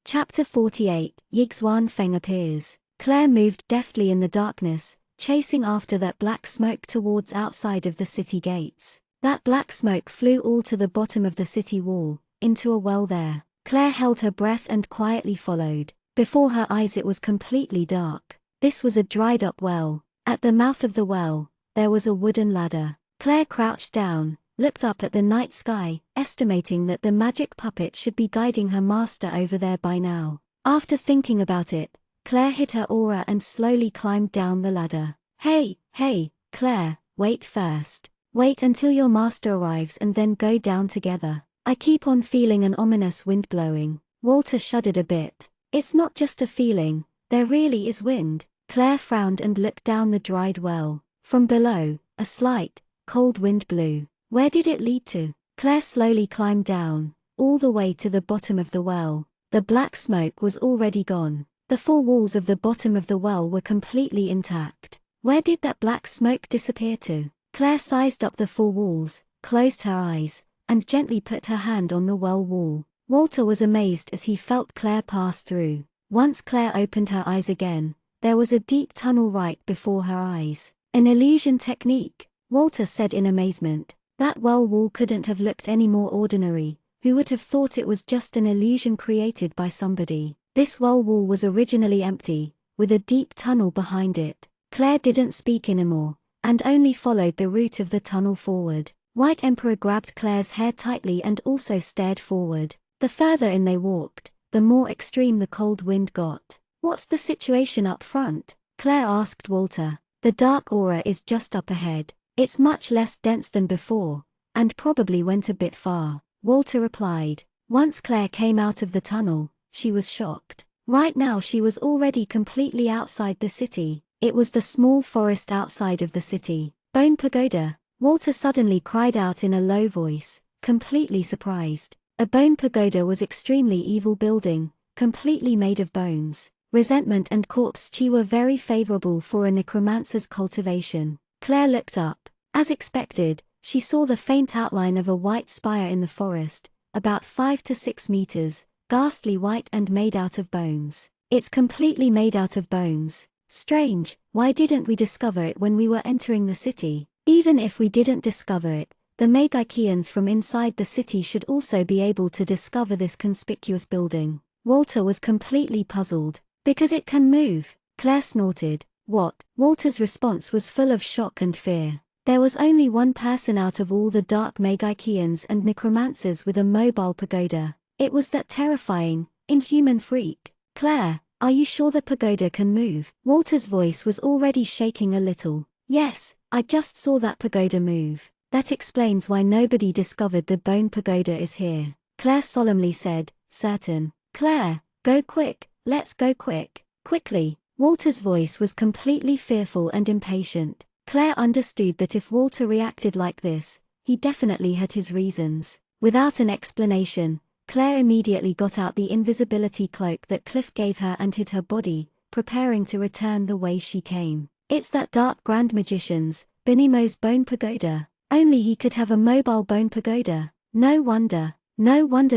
Chapter 48, Yixuan Feng appears. Claire moved deftly in the darkness, chasing after that black smoke towards outside of the city gates. That black smoke flew all to the bottom of the city wall, into a well there. Claire held her breath and quietly followed. Before her eyes it was completely dark. This was a dried-up well. At the mouth of the well, there was a wooden ladder. Claire crouched down, looked up at the night sky, estimating that the magic puppet should be guiding her master over there by now. After thinking about it, Claire hid her aura and slowly climbed down the ladder. Hey, Claire, wait first. Wait until your master arrives and then go down together. I keep on feeling an ominous wind blowing. Walter shuddered a bit. It's not just a feeling, there really is wind. Claire frowned and looked down the dried well. From below, a slight, cold wind blew. Where did it lead to? Claire slowly climbed down, all the way to the bottom of the well. The black smoke was already gone. The four walls of the bottom of the well were completely intact. Where did that black smoke disappear to? Claire sized up the four walls, closed her eyes, and gently put her hand on the well wall. Walter was amazed as he felt Claire pass through. Once Claire opened her eyes again, there was a deep tunnel right before her eyes. An illusion technique, Walter said in amazement. That well wall couldn't have looked any more ordinary. Who would have thought it was just an illusion created by somebody? This well wall was originally empty, with a deep tunnel behind it. Claire didn't speak anymore, and only followed the route of the tunnel forward. White Emperor grabbed Claire's hair tightly and also stared forward. The further in they walked, the more extreme the cold wind got. What's the situation up front? Claire asked Walter. The dark aura is just up ahead. It's much less dense than before, and probably went a bit far, Walter replied. Once Claire came out of the tunnel, she was shocked. Right now she was already completely outside the city. It was the small forest outside of the city. Bone Pagoda, Walter suddenly cried out in a low voice, completely surprised. A bone pagoda was extremely evil building, completely made of bones. Resentment and corpse chi were very favorable for a necromancer's cultivation. Claire looked up. As expected, she saw the faint outline of a white spire in the forest, about 5 to 6 meters, ghastly white and made out of bones. It's completely made out of bones. Strange, why didn't we discover it when we were entering the city? Even if we didn't discover it, the Megakians from inside the city should also be able to discover this conspicuous building. Walter was completely puzzled. Because it can move, Claire snorted. What? Walter's response was full of shock and fear. There was only one person out of all the dark Megakians and necromancers with a mobile pagoda. It was that terrifying, inhuman freak. Claire, are you sure the pagoda can move? Walter's voice was already shaking a little. Yes, I just saw that pagoda move. That explains why nobody discovered the bone pagoda is here. Claire solemnly said, certain. Claire, go quick, let's go quick. Quickly. Walter's voice was completely fearful and impatient. Claire understood that if Walter reacted like this, he definitely had his reasons. Without an explanation, Claire immediately got out the invisibility cloak that Cliff gave her and hid her body, preparing to return the way she came. It's that dark grand magician's, Benimo's bone pagoda. Only he could have a mobile bone pagoda. No wonder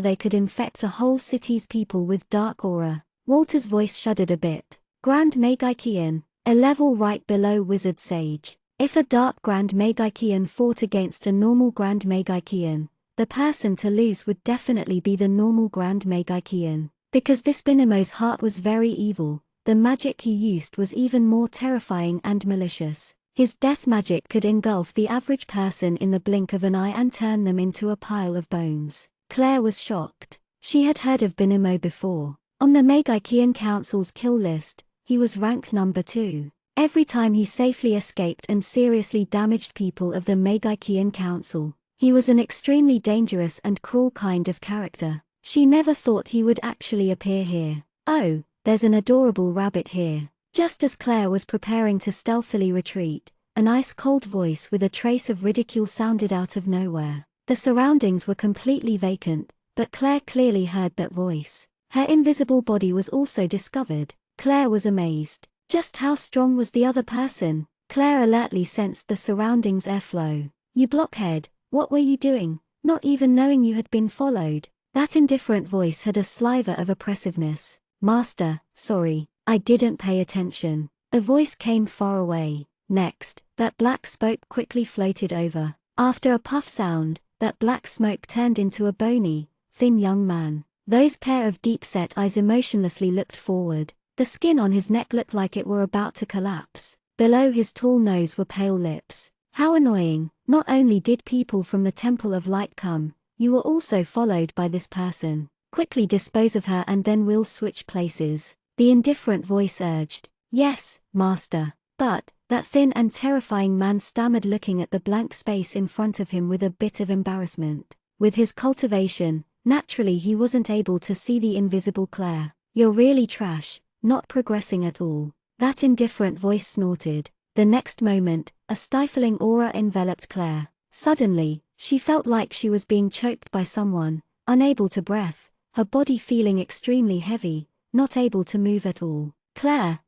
they could infect a whole city's people with dark aura. Walter's voice shuddered a bit. Grand Megakian, a level right below Wizard Sage. If a dark Grand Megakian fought against a normal Grand Megakian, the person to lose would definitely be the normal Grand Megakian. Because this Benimo's heart was very evil, the magic he used was even more terrifying and malicious. His death magic could engulf the average person in the blink of an eye and turn them into a pile of bones. Claire was shocked. She had heard of Benimo before. On the Megakian Council's kill list, he was ranked number 2. Every time he safely escaped and seriously damaged people of the Megakian Council, he was an extremely dangerous and cruel kind of character. She never thought he would actually appear here. Oh, there's an adorable rabbit here. Just as Claire was preparing to stealthily retreat, an ice-cold voice with a trace of ridicule sounded out of nowhere. The surroundings were completely vacant, but Claire clearly heard that voice. Her invisible body was also discovered. Claire was amazed. Just how strong was the other person? Claire alertly sensed the surroundings' airflow. You blockhead, what were you doing, not even knowing you had been followed? That indifferent voice had a sliver of oppressiveness. Master, sorry, I didn't pay attention. A voice came far away. Next, that black smoke quickly floated over. After a puff sound, that black smoke turned into a bony, thin young man. Those pair of deep-set eyes emotionlessly looked forward. The skin on his neck looked like it were about to collapse. Below his tall nose were pale lips. How annoying, not only did people from the Temple of Light come, you were also followed by this person. Quickly dispose of her and then we'll switch places. The indifferent voice urged. Yes, master. But, that thin and terrifying man stammered, looking at the blank space in front of him with a bit of embarrassment. With his cultivation, naturally he wasn't able to see the invisible Claire. You're really trash, not progressing at all. That indifferent voice snorted. The next moment, a stifling aura enveloped Claire. Suddenly, she felt like she was being choked by someone, unable to breathe, her body feeling extremely heavy, not able to move at all. Claire,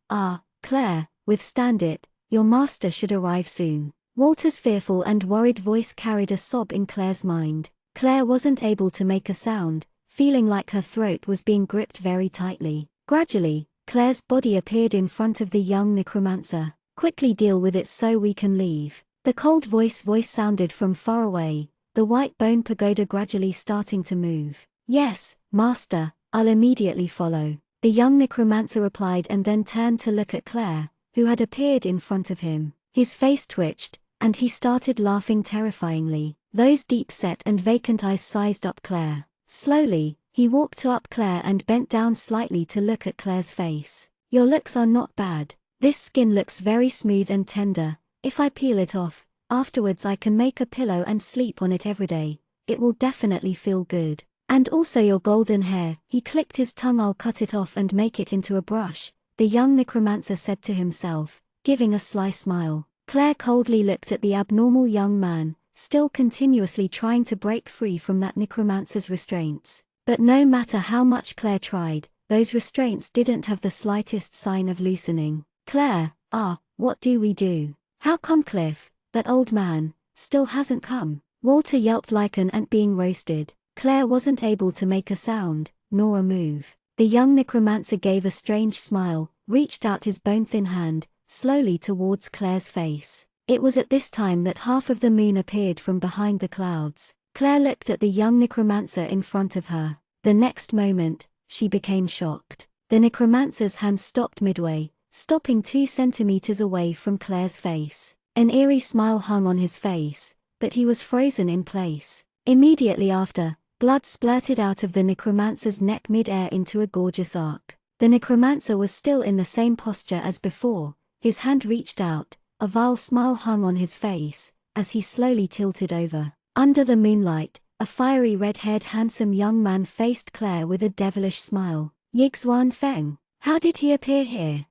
Claire, withstand it, your master should arrive soon. Walter's fearful and worried voice carried a sob in Claire's mind. Claire wasn't able to make a sound, feeling like her throat was being gripped very tightly. Gradually, Claire's body appeared in front of the young necromancer. Quickly deal with it so we can leave. The cold voice sounded from far away, the white bone pagoda gradually starting to move. Yes, master, I'll immediately follow. The young necromancer replied and then turned to look at Claire, who had appeared in front of him. His face twitched, and he started laughing terrifyingly. Those deep-set and vacant eyes sized up Claire. Slowly, he walked up Claire and bent down slightly to look at Claire's face. Your looks are not bad. This skin looks very smooth and tender. If I peel it off, afterwards I can make a pillow and sleep on it every day. It will definitely feel good. And also your golden hair. He clicked his tongue. I'll cut it off and make it into a brush, the young necromancer said to himself, giving a sly smile. Claire coldly looked at the abnormal young man, still continuously trying to break free from that necromancer's restraints. But no matter how much Claire tried, those restraints didn't have the slightest sign of loosening. Claire, what do we do? How come Cliff, that old man, still hasn't come? Walter yelped like an ant being roasted. Claire wasn't able to make a sound, nor a move. The young necromancer gave a strange smile, reached out his bone-thin hand, slowly towards Claire's face. It was at this time that half of the moon appeared from behind the clouds. Claire looked at the young necromancer in front of her. The next moment, she became shocked. The necromancer's hand stopped midway, stopping 2 centimeters away from Claire's face. An eerie smile hung on his face, but he was frozen in place. Immediately after, blood splurted out of the necromancer's neck mid-air into a gorgeous arc. The necromancer was still in the same posture as before, his hand reached out, a vile smile hung on his face, as he slowly tilted over. Under the moonlight, a fiery red-haired handsome young man faced Claire with a devilish smile. Yixuan Feng. How did he appear here?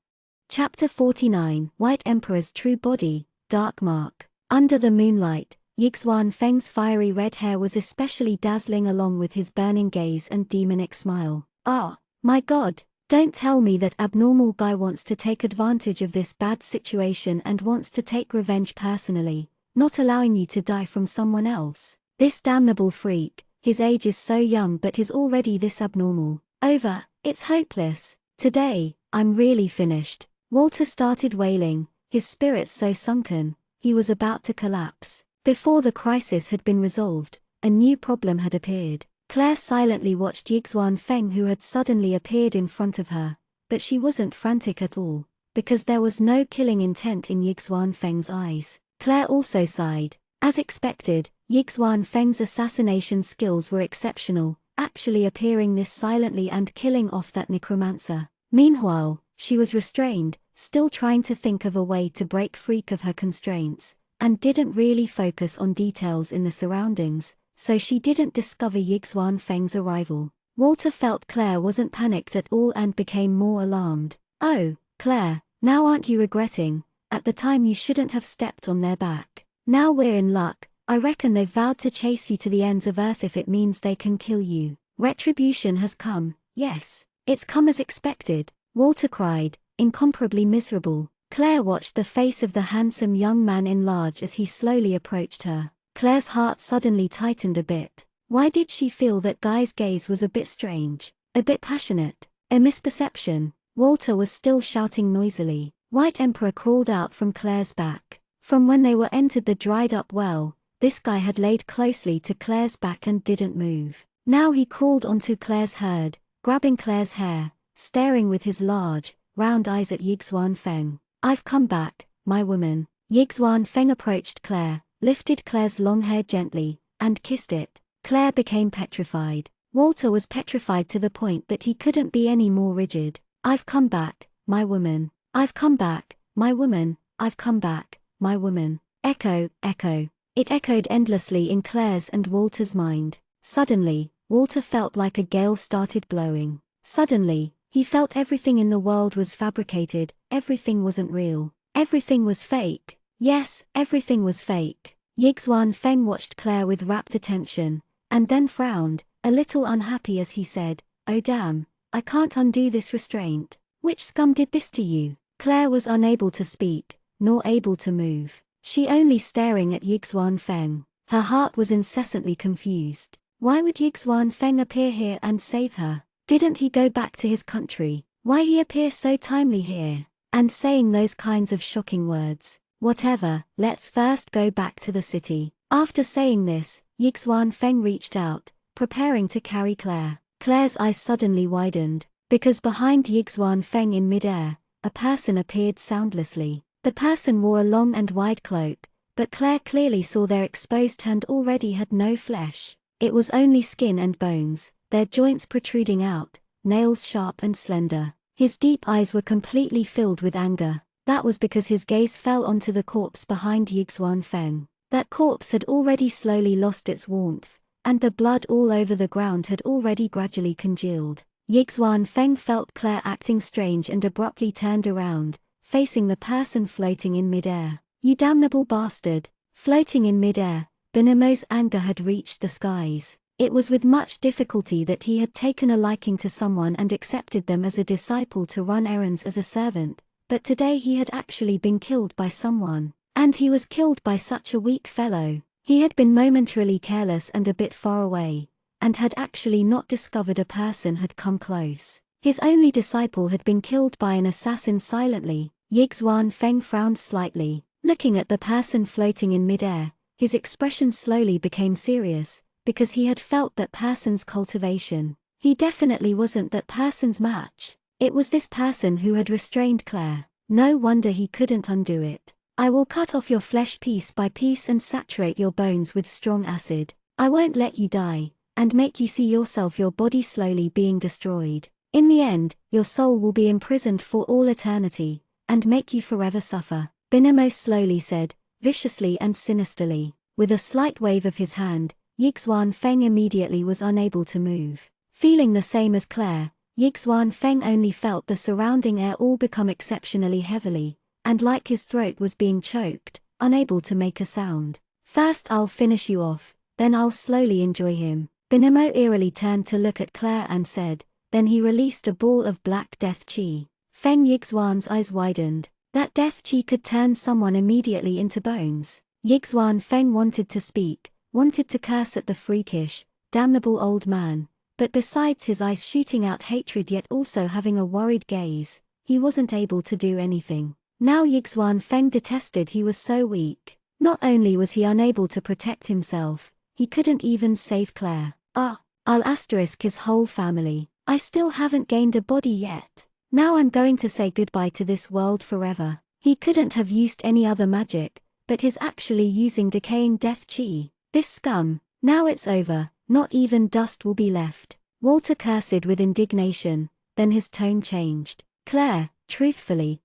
Chapter 49, White Emperor's True Body, Dark Mark. Under the moonlight, Yixuan Feng's fiery red hair was especially dazzling along with his burning gaze and demonic smile. My god, don't tell me that abnormal guy wants to take advantage of this bad situation and wants to take revenge personally, not allowing you to die from someone else. This damnable freak, his age is so young but is already this abnormal. Over, it's hopeless. Today, I'm really finished. Walter started wailing, his spirits so sunken, he was about to collapse. Before the crisis had been resolved, a new problem had appeared. Claire silently watched Yixuan Feng, who had suddenly appeared in front of her, but she wasn't frantic at all, because there was no killing intent in Yixuan Feng's eyes. Claire also sighed. As expected, Yixuan Feng's assassination skills were exceptional, actually appearing this silently and killing off that necromancer. Meanwhile, she was restrained, still trying to think of a way to break free of her constraints, and didn't really focus on details in the surroundings, so she didn't discover Yixuan Feng's arrival. Walter felt Claire wasn't panicked at all and became more alarmed. Oh, Claire, now aren't you regretting? At the time you shouldn't have stepped on their back. Now we're in luck. I reckon they've vowed to chase you to the ends of earth if it means they can kill you. Retribution has come. Yes, it's come as expected, Walter cried, incomparably miserable. Claire watched the face of the handsome young man enlarge as he slowly approached her. Claire's heart suddenly tightened a bit. Why did she feel that guy's gaze was a bit strange, a bit passionate? A misperception. Walter was still shouting noisily. White Emperor crawled out from Claire's back. From when they were entered the dried-up well, this guy had laid closely to Claire's back and didn't move. Now he crawled onto Claire's herd, grabbing Claire's hair, staring with his large, round eyes at Yixuan Feng. I've come back, my woman. Yixuan Feng approached Claire, lifted Claire's long hair gently, and kissed it. Claire became petrified. Walter was petrified to the point that he couldn't be any more rigid. "I've come back, my woman. I've come back, my woman. I've come back, my woman." Echo, echo. It echoed endlessly in Claire's and Walter's mind. Suddenly, Walter felt like a gale started blowing. Suddenly, he felt everything in the world was fabricated, everything wasn't real. Everything was fake. Yes, everything was fake. Yixuan Feng watched Claire with rapt attention, and then frowned, a little unhappy as he said, "Oh damn, I can't undo this restraint. Which scum did this to you?" Claire was unable to speak, nor able to move. She only staring at Yixuan Feng. Her heart was incessantly confused. Why would Yixuan Feng appear here and save her? Didn't he go back to his country? Why he appear so timely here? And saying those kinds of shocking words. Whatever, let's first go back to the city. After saying this, Yixuan Feng reached out, preparing to carry Claire. Claire's eyes suddenly widened, because behind Yixuan Feng in midair, a person appeared soundlessly. The person wore a long and wide cloak, but Claire clearly saw their exposed hand already had no flesh. It was only skin and bones, their joints protruding out, nails sharp and slender. His deep eyes were completely filled with anger. That was because his gaze fell onto the corpse behind Yixuan Feng. That corpse had already slowly lost its warmth, and the blood all over the ground had already gradually congealed. Yixuan Feng felt Claire acting strange and abruptly turned around, facing the person floating in midair. "You damnable bastard!" Floating in midair, Benemo's anger had reached the skies. It was with much difficulty that he had taken a liking to someone and accepted them as a disciple to run errands as a servant, but today he had actually been killed by someone. And he was killed by such a weak fellow. He had been momentarily careless and a bit far away, and had actually not discovered a person had come close. His only disciple had been killed by an assassin silently. Yixuan Feng frowned slightly, looking at the person floating in midair. His expression slowly became serious, because he had felt that person's cultivation. He definitely wasn't that person's match. It was this person who had restrained Claire. No wonder he couldn't undo it. "I will cut off your flesh piece by piece and saturate your bones with strong acid. I won't let you die, and make you see yourself your body slowly being destroyed. In the end, your soul will be imprisoned for all eternity, and make you forever suffer," Benemo slowly said, viciously and sinisterly. With a slight wave of his hand, Yixuan Feng immediately was unable to move. Feeling the same as Claire, Yixuan Feng only felt the surrounding air all become exceptionally heavily, and like his throat was being choked, unable to make a sound. "First I'll finish you off, then I'll slowly enjoy him." Benemo eerily turned to look at Claire and said, then he released a ball of black death chi. Feng Yixuan's eyes widened. That death chi could turn someone immediately into bones. Yixuan Feng wanted to speak, wanted to curse at the freakish, damnable old man, but besides his eyes shooting out hatred yet also having a worried gaze, he wasn't able to do anything. Now Yixuan Feng detested he was so weak. Not only was he unable to protect himself, he couldn't even save Claire. I'll asterisk his whole family. I still haven't gained a body yet. Now I'm going to say goodbye to this world forever. He couldn't have used any other magic, but he's actually using decaying death chi. This scum, now it's over, not even dust will be left. Walter cursed with indignation, then his tone changed. "Claire, truthfully,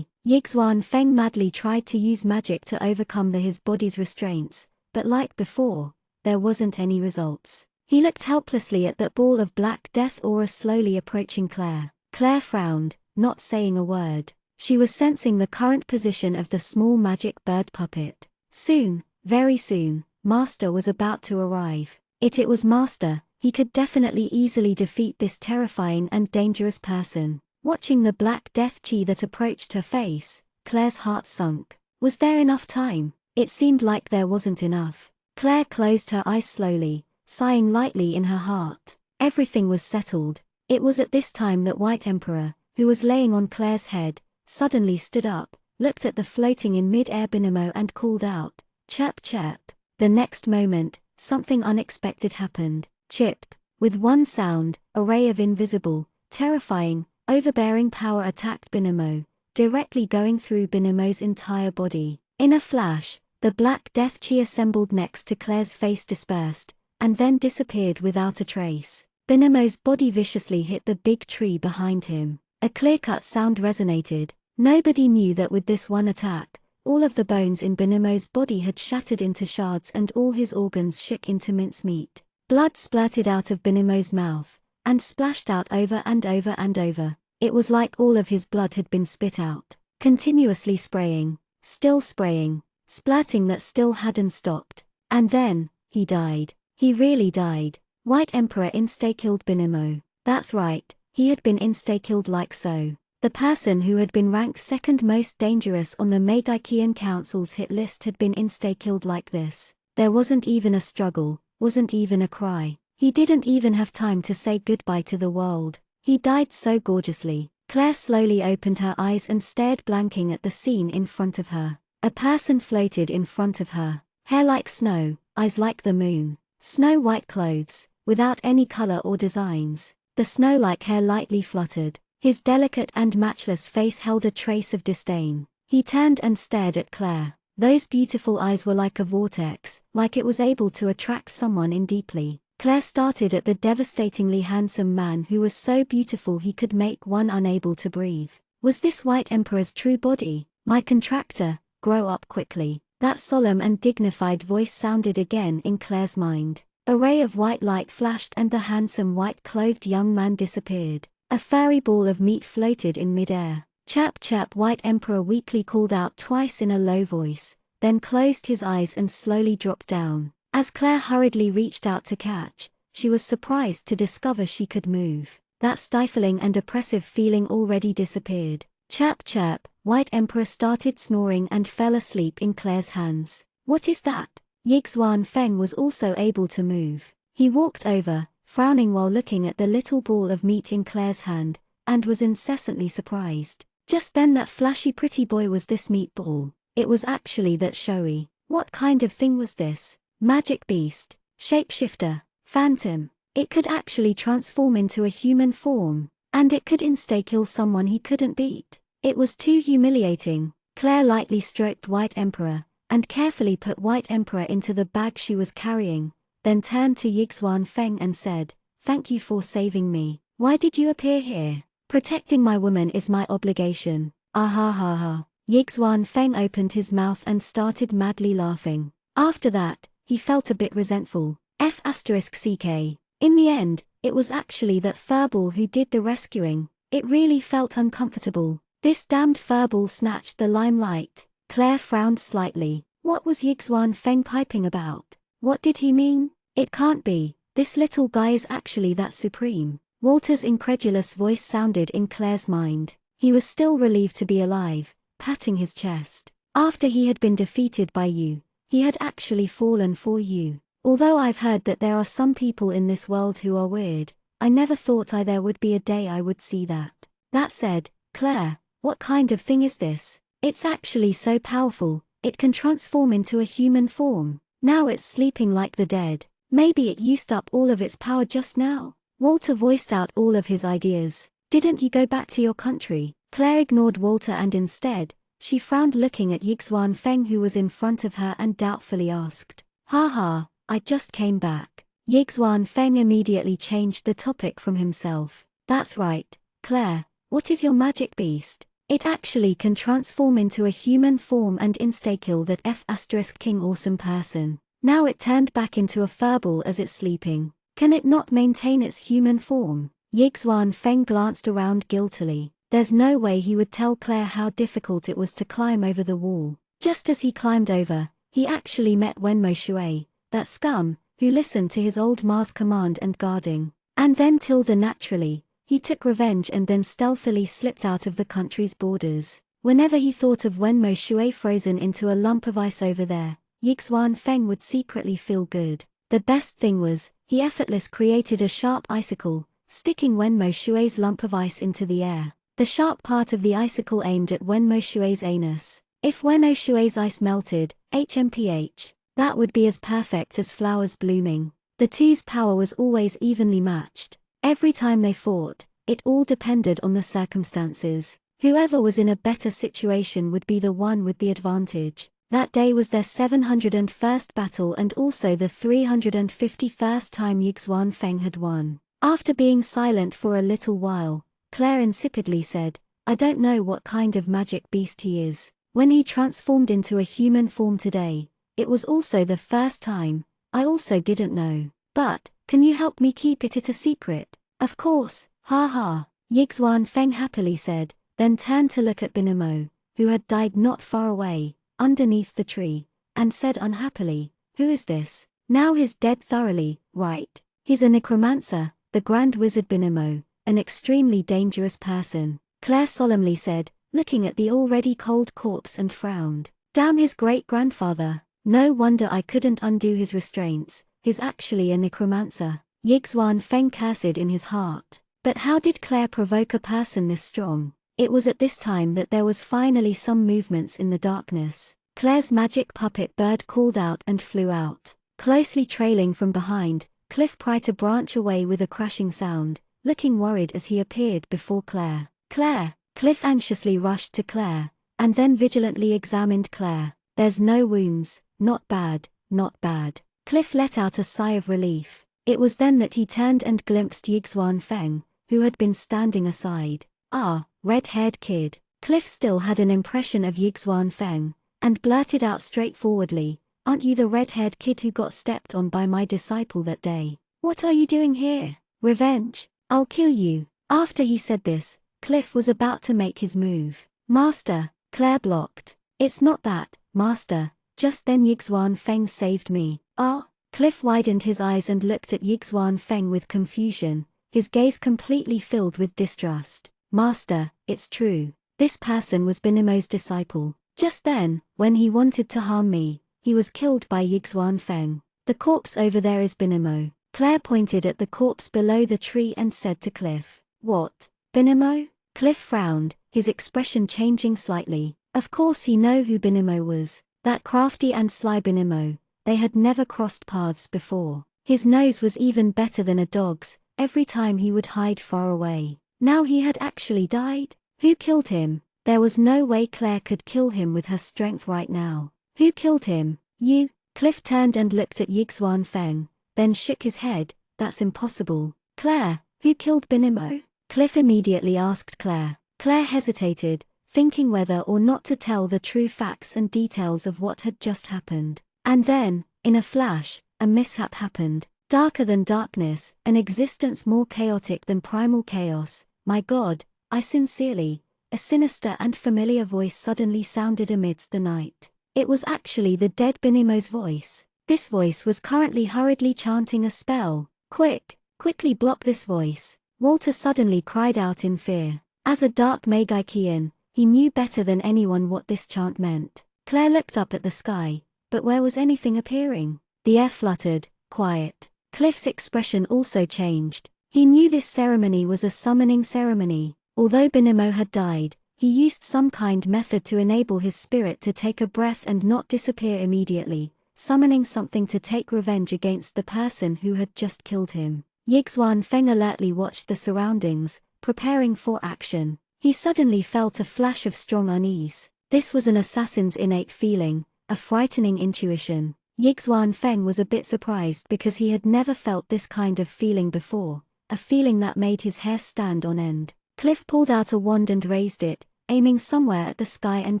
Yixuan Feng madly tried to use magic to overcome his body's restraints, but like before, there wasn't any results. He looked helplessly at that ball of black death aura slowly approaching Claire. Claire frowned, not saying a word. She was sensing the current position of the small magic bird puppet. Soon, very soon, Master was about to arrive. It was Master. He could definitely easily defeat this terrifying and dangerous person. Watching the black death chi that approached her face, Claire's heart sunk. Was there enough time? It seemed like there wasn't enough. Claire closed her eyes slowly, sighing lightly in her heart. Everything was settled. It was at this time that White Emperor, who was laying on Claire's head, suddenly stood up, looked at the floating in mid-air Benemo and called out, "Chirp chirp." The next moment, something unexpected happened. Chip. With one sound, a ray of invisible, terrifying, overbearing power attacked Benemo, directly going through Benemo's entire body. In a flash, the black death chi assembled next to Claire's face dispersed, and then disappeared without a trace. Benemo's body viciously hit the big tree behind him. A clear-cut sound resonated. Nobody knew that with this one attack, all of the bones in Benemo's body had shattered into shards and all his organs shook into mincemeat. Blood splurted out of Benemo's mouth, and splashed out over and over and over. It was like all of his blood had been spit out, continuously spraying, still spraying, splurting that still hadn't stopped. And then, he died. He really died. White Emperor insta-killed Benemo. That's right, he had been insta-killed like so. The person who had been ranked second most dangerous on the Megikian Council's hit list had been insta-killed like this. There wasn't even a struggle, wasn't even a cry. He didn't even have time to say goodbye to the world. He died so gorgeously. Claire slowly opened her eyes and stared blanking at the scene in front of her. A person floated in front of her. Hair like snow, eyes like the moon. Snow-white clothes, without any color or designs. The snow-like hair lightly fluttered. His delicate and matchless face held a trace of disdain. He turned and stared at Claire. Those beautiful eyes were like a vortex, like it was able to attract someone in deeply. Claire started at the devastatingly handsome man who was so beautiful he could make one unable to breathe. Was this White Emperor's true body? My contractor, grow up quickly. That solemn and dignified voice sounded again in Claire's mind. A ray of white light flashed and the handsome white-clothed young man disappeared. A furry ball of meat floated in midair. Chirp chirp, White Emperor weakly called out twice in a low voice, then closed his eyes and slowly dropped down. As Claire hurriedly reached out to catch, she was surprised to discover she could move. That stifling and oppressive feeling already disappeared. Chirp chirp, White Emperor started snoring and fell asleep in Claire's hands. What is that? Yixuan Feng was also able to move. He walked over, frowning while looking at the little ball of meat in Claire's hand, and was incessantly surprised. Just then that flashy pretty boy was this meatball. It was actually that showy. What kind of thing was this? Magic beast, shapeshifter, phantom. It could actually transform into a human form, and it could insta-kill someone he couldn't beat. It was too humiliating. Claire lightly stroked White Emperor, and carefully put White Emperor into the bag she was carrying, then turned to Yixuan Feng and said, "Thank you for saving me. Why did you appear here? Protecting my woman is my obligation." Ah ha ha ha. Yixuan Feng opened his mouth and started madly laughing. After that, he felt a bit resentful. F***ck. In the end, it was actually that furball who did the rescuing. It really felt uncomfortable. This damned furball snatched the limelight. Claire frowned slightly. What was Yixuan Feng piping about? What did he mean? It can't be. This little guy is actually that supreme. Walter's incredulous voice sounded in Claire's mind. He was still relieved to be alive, patting his chest. After he had been defeated by you, he had actually fallen for you. Although I've heard that there are some people in this world who are weird, I never thought there would be a day I would see that. That said, Claire, what kind of thing is this? It's actually so powerful, it can transform into a human form. Now it's sleeping like the dead. Maybe it used up all of its power just now. Walter voiced out all of his ideas. Didn't you go back to your country? Claire ignored Walter and instead, she frowned looking at Yixuan Feng who was in front of her and doubtfully asked, "Haha, I just came back." Yixuan Feng immediately changed the topic from himself. "That's right, Claire, what is your magic beast? It actually can transform into a human form and insta-kill that F***king awesome person. Now it turned back into a furball as it's sleeping. Can it not maintain its human form?" Yixuan Feng glanced around guiltily. There's no way he would tell Claire how difficult it was to climb over the wall. Just as he climbed over, he actually met Wenmo Shui, that scum, who listened to his old ma's command and guarding. And then naturally, he took revenge and then stealthily slipped out of the country's borders. Whenever he thought of Wenmo Shui frozen into a lump of ice over there, Yixuan Feng would secretly feel good. The best thing was, he effortlessly created a sharp icicle, sticking Wenmo Shui's lump of ice into the air. The sharp part of the icicle aimed at Wenmo Shui's anus. If Wenmo Shui's ice melted, HMPH, that would be as perfect as flowers blooming. The two's power was always evenly matched. Every time they fought, it all depended on the circumstances. Whoever was in a better situation would be the one with the advantage. That day was their 701st battle and also the 351st time Yixuan Feng had won. After being silent for a little while, Claire insipidly said, "I don't know what kind of magic beast he is. When he transformed into a human form today, it was also the first time. I also didn't know. But, can you help me keep it a secret?" "Of course, ha ha," Yixuan Feng happily said, then turned to look at Binimo, who had died not far away, underneath the tree, and said unhappily, "Who is this? Now he's dead thoroughly, right? He's a necromancer, the Grand Wizard Binimo, an extremely dangerous person," Claire solemnly said, looking at the already cold corpse and frowned. "Damn his great-grandfather. No wonder I couldn't undo his restraints. He's actually a necromancer." Yixuan Feng cursed in his heart. But how did Claire provoke a person this strong? It was at this time that there was finally some movements in the darkness. Claire's magic puppet bird called out and flew out. Closely trailing from behind, Cliff pried a branch away with a crashing sound, looking worried as he appeared before Claire. "Claire!" Cliff anxiously rushed to Claire, and then vigilantly examined Claire. "There's no wounds, not bad, not bad." Cliff let out a sigh of relief. It was then that he turned and glimpsed Yixuan Feng, who had been standing aside. "Ah, red-haired kid." Cliff still had an impression of Yixuan Feng, and blurted out straightforwardly, "Aren't you the red-haired kid who got stepped on by my disciple that day? What are you doing here? Revenge? I'll kill you." After he said this, Cliff was about to make his move. "Master," Claire blocked. "It's not that, Master." Just then Yixuan Feng saved me. "Ah?" Cliff widened his eyes and looked at Yixuan Feng with confusion, his gaze completely filled with distrust. "Master, it's true. This person was Binimo's disciple. Just then, when he wanted to harm me, he was killed by Yixuan Feng. The corpse over there is Binimo." Claire pointed at the corpse below the tree and said to Cliff, "What? Binimo?" Cliff frowned, his expression changing slightly. Of course he knew who Binimo was, that crafty and sly Binimo. They had never crossed paths before. His nose was even better than a dog's, every time he would hide far away. Now he had actually died? Who killed him? There was no way Claire could kill him with her strength right now. "Who killed him? You?" Cliff turned and looked at Yixuan Feng, then shook his head. "That's impossible." "Claire, who killed Binimo?" Cliff immediately asked Claire. Claire hesitated, thinking whether or not to tell the true facts and details of what had just happened. And then, in a flash, a mishap happened. Darker than darkness, an existence more chaotic than primal chaos. "My God, I sincerely..." A sinister and familiar voice suddenly sounded amidst the night. It was actually the dead Binimo's voice. This voice was currently hurriedly chanting a spell. Quickly block this voice," Walter suddenly cried out in fear. As a dark Magikian, he knew better than anyone what this chant meant. Claire looked up at the sky, but where was anything appearing? The air fluttered, quiet. Cliff's expression also changed. He knew this ceremony was a summoning ceremony. Although Binimo had died, he used some kind method to enable his spirit to take a breath and not disappear immediately, summoning something to take revenge against the person who had just killed him. Yixuan Feng alertly watched the surroundings, preparing for action. He suddenly felt a flash of strong unease. This was an assassin's innate feeling, a frightening intuition. Yixuan Feng was a bit surprised because he had never felt this kind of feeling before, a feeling that made his hair stand on end. Cliff pulled out a wand and raised it, aiming somewhere at the sky and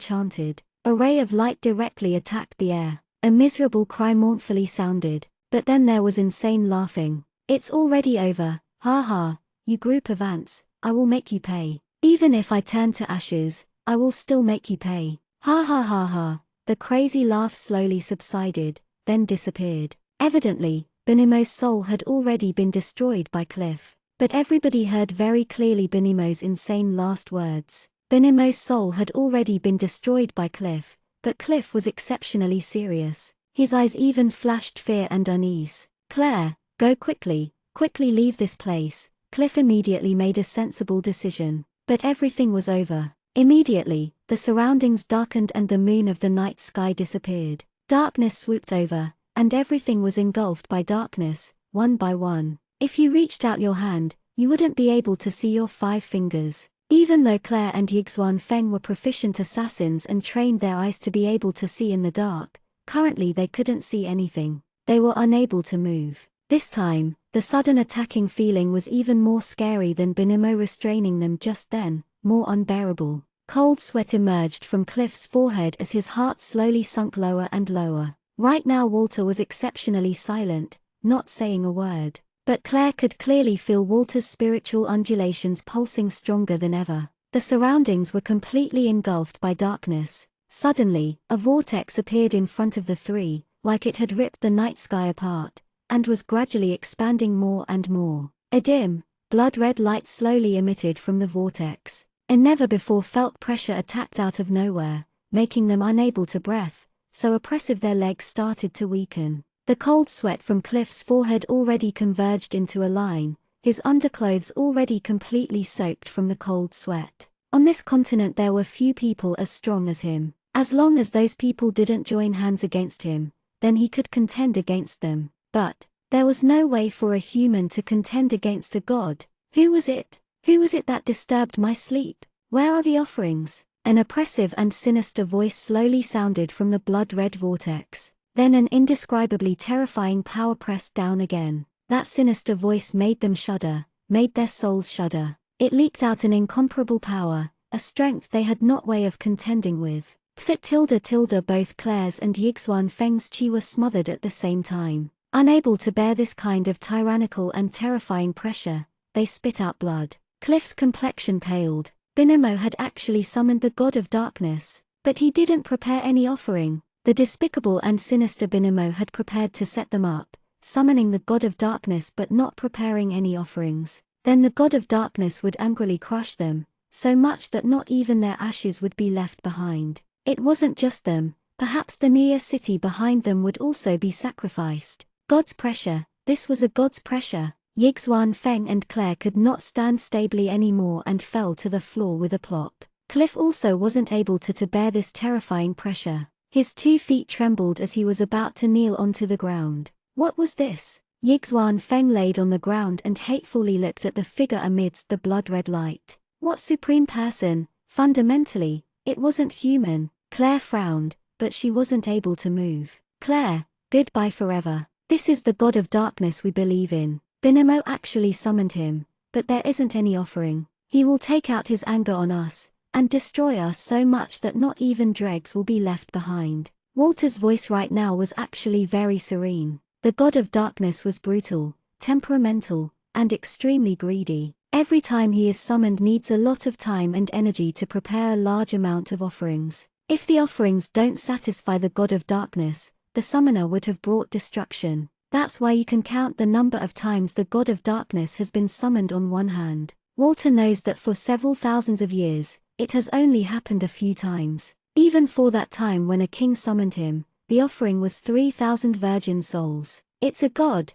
chanted. A ray of light directly attacked the air. A miserable cry mournfully sounded, but then there was insane laughing. "It's already over, ha ha, you group of ants, I will make you pay. Even if I turn to ashes, I will still make you pay. Ha ha ha ha." The crazy laugh slowly subsided, then disappeared. Evidently, Binimo's soul had already been destroyed by Cliff. But everybody heard very clearly Binimo's insane last words. Binimo's soul had already been destroyed by Cliff, but Cliff was exceptionally serious. His eyes even flashed fear and unease. "Claire, go quickly leave this place." Cliff immediately made a sensible decision. But everything was over. Immediately, the surroundings darkened and the moon of the night sky disappeared. Darkness swooped over, and everything was engulfed by darkness, one by one. If you reached out your hand, you wouldn't be able to see your 5 fingers. Even though Claire and Yixuan Feng were proficient assassins and trained their eyes to be able to see in the dark, currently they couldn't see anything. They were unable to move. This time, the sudden attacking feeling was even more scary than Benimo restraining them just then, more unbearable. Cold sweat emerged from Cliff's forehead as his heart slowly sunk lower and lower. Right now Walter was exceptionally silent, not saying a word. But Claire could clearly feel Walter's spiritual undulations pulsing stronger than ever. The surroundings were completely engulfed by darkness. Suddenly, a vortex appeared in front of the three, like it had ripped the night sky apart, and was gradually expanding more and more. A dim, blood-red light slowly emitted from the vortex. A never-before-felt pressure attacked out of nowhere, making them unable to breathe, so oppressive their legs started to weaken. The cold sweat from Cliff's forehead already converged into a line, his underclothes already completely soaked from the cold sweat. On this continent there were few people as strong as him. As long as those people didn't join hands against him, then he could contend against them. But there was no way for a human to contend against a god. Who was it? Who was it that disturbed my sleep? Where are the offerings? An oppressive and sinister voice slowly sounded from the blood-red vortex. Then an indescribably terrifying power pressed down again. That sinister voice made them shudder, made their souls shudder. It leaked out an incomparable power, a strength they had not way of contending with. Both Claire's and Yixuan Feng's chi were smothered at the same time. Unable to bear this kind of tyrannical and terrifying pressure, they spit out blood. Cliff's complexion paled. Benimo had actually summoned the god of darkness, but he didn't prepare any offering. The despicable and sinister Benimo had prepared to set them up, summoning the god of darkness but not preparing any offerings. Then the god of darkness would angrily crush them, so much that not even their ashes would be left behind. It wasn't just them, perhaps the near city behind them would also be sacrificed. God's pressure, this was a god's pressure. Yixuan Feng and Claire could not stand stably anymore and fell to the floor with a plop. Cliff also wasn't able to bear this terrifying pressure. His 2 feet trembled as he was about to kneel onto the ground. What was this? Yixuan Feng laid on the ground and hatefully looked at the figure amidst the blood-red light. What supreme person? Fundamentally, it wasn't human. Claire frowned, but she wasn't able to move. Claire, goodbye forever. This is the god of darkness we believe in. Benimo actually summoned him, but there isn't any offering. He will take out his anger on us, and destroy us so much that not even dregs will be left behind. Walter's voice right now was actually very serene. The god of darkness was brutal, temperamental, and extremely greedy. Every time he is summoned needs a lot of time and energy to prepare a large amount of offerings. If the offerings don't satisfy the god of darkness, the summoner would have brought destruction. That's why you can count the number of times the god of darkness has been summoned on one hand. Walter knows that for several thousands of years, it has only happened a few times. Even for that time when a king summoned him, the offering was 3,000 virgin souls. It's a god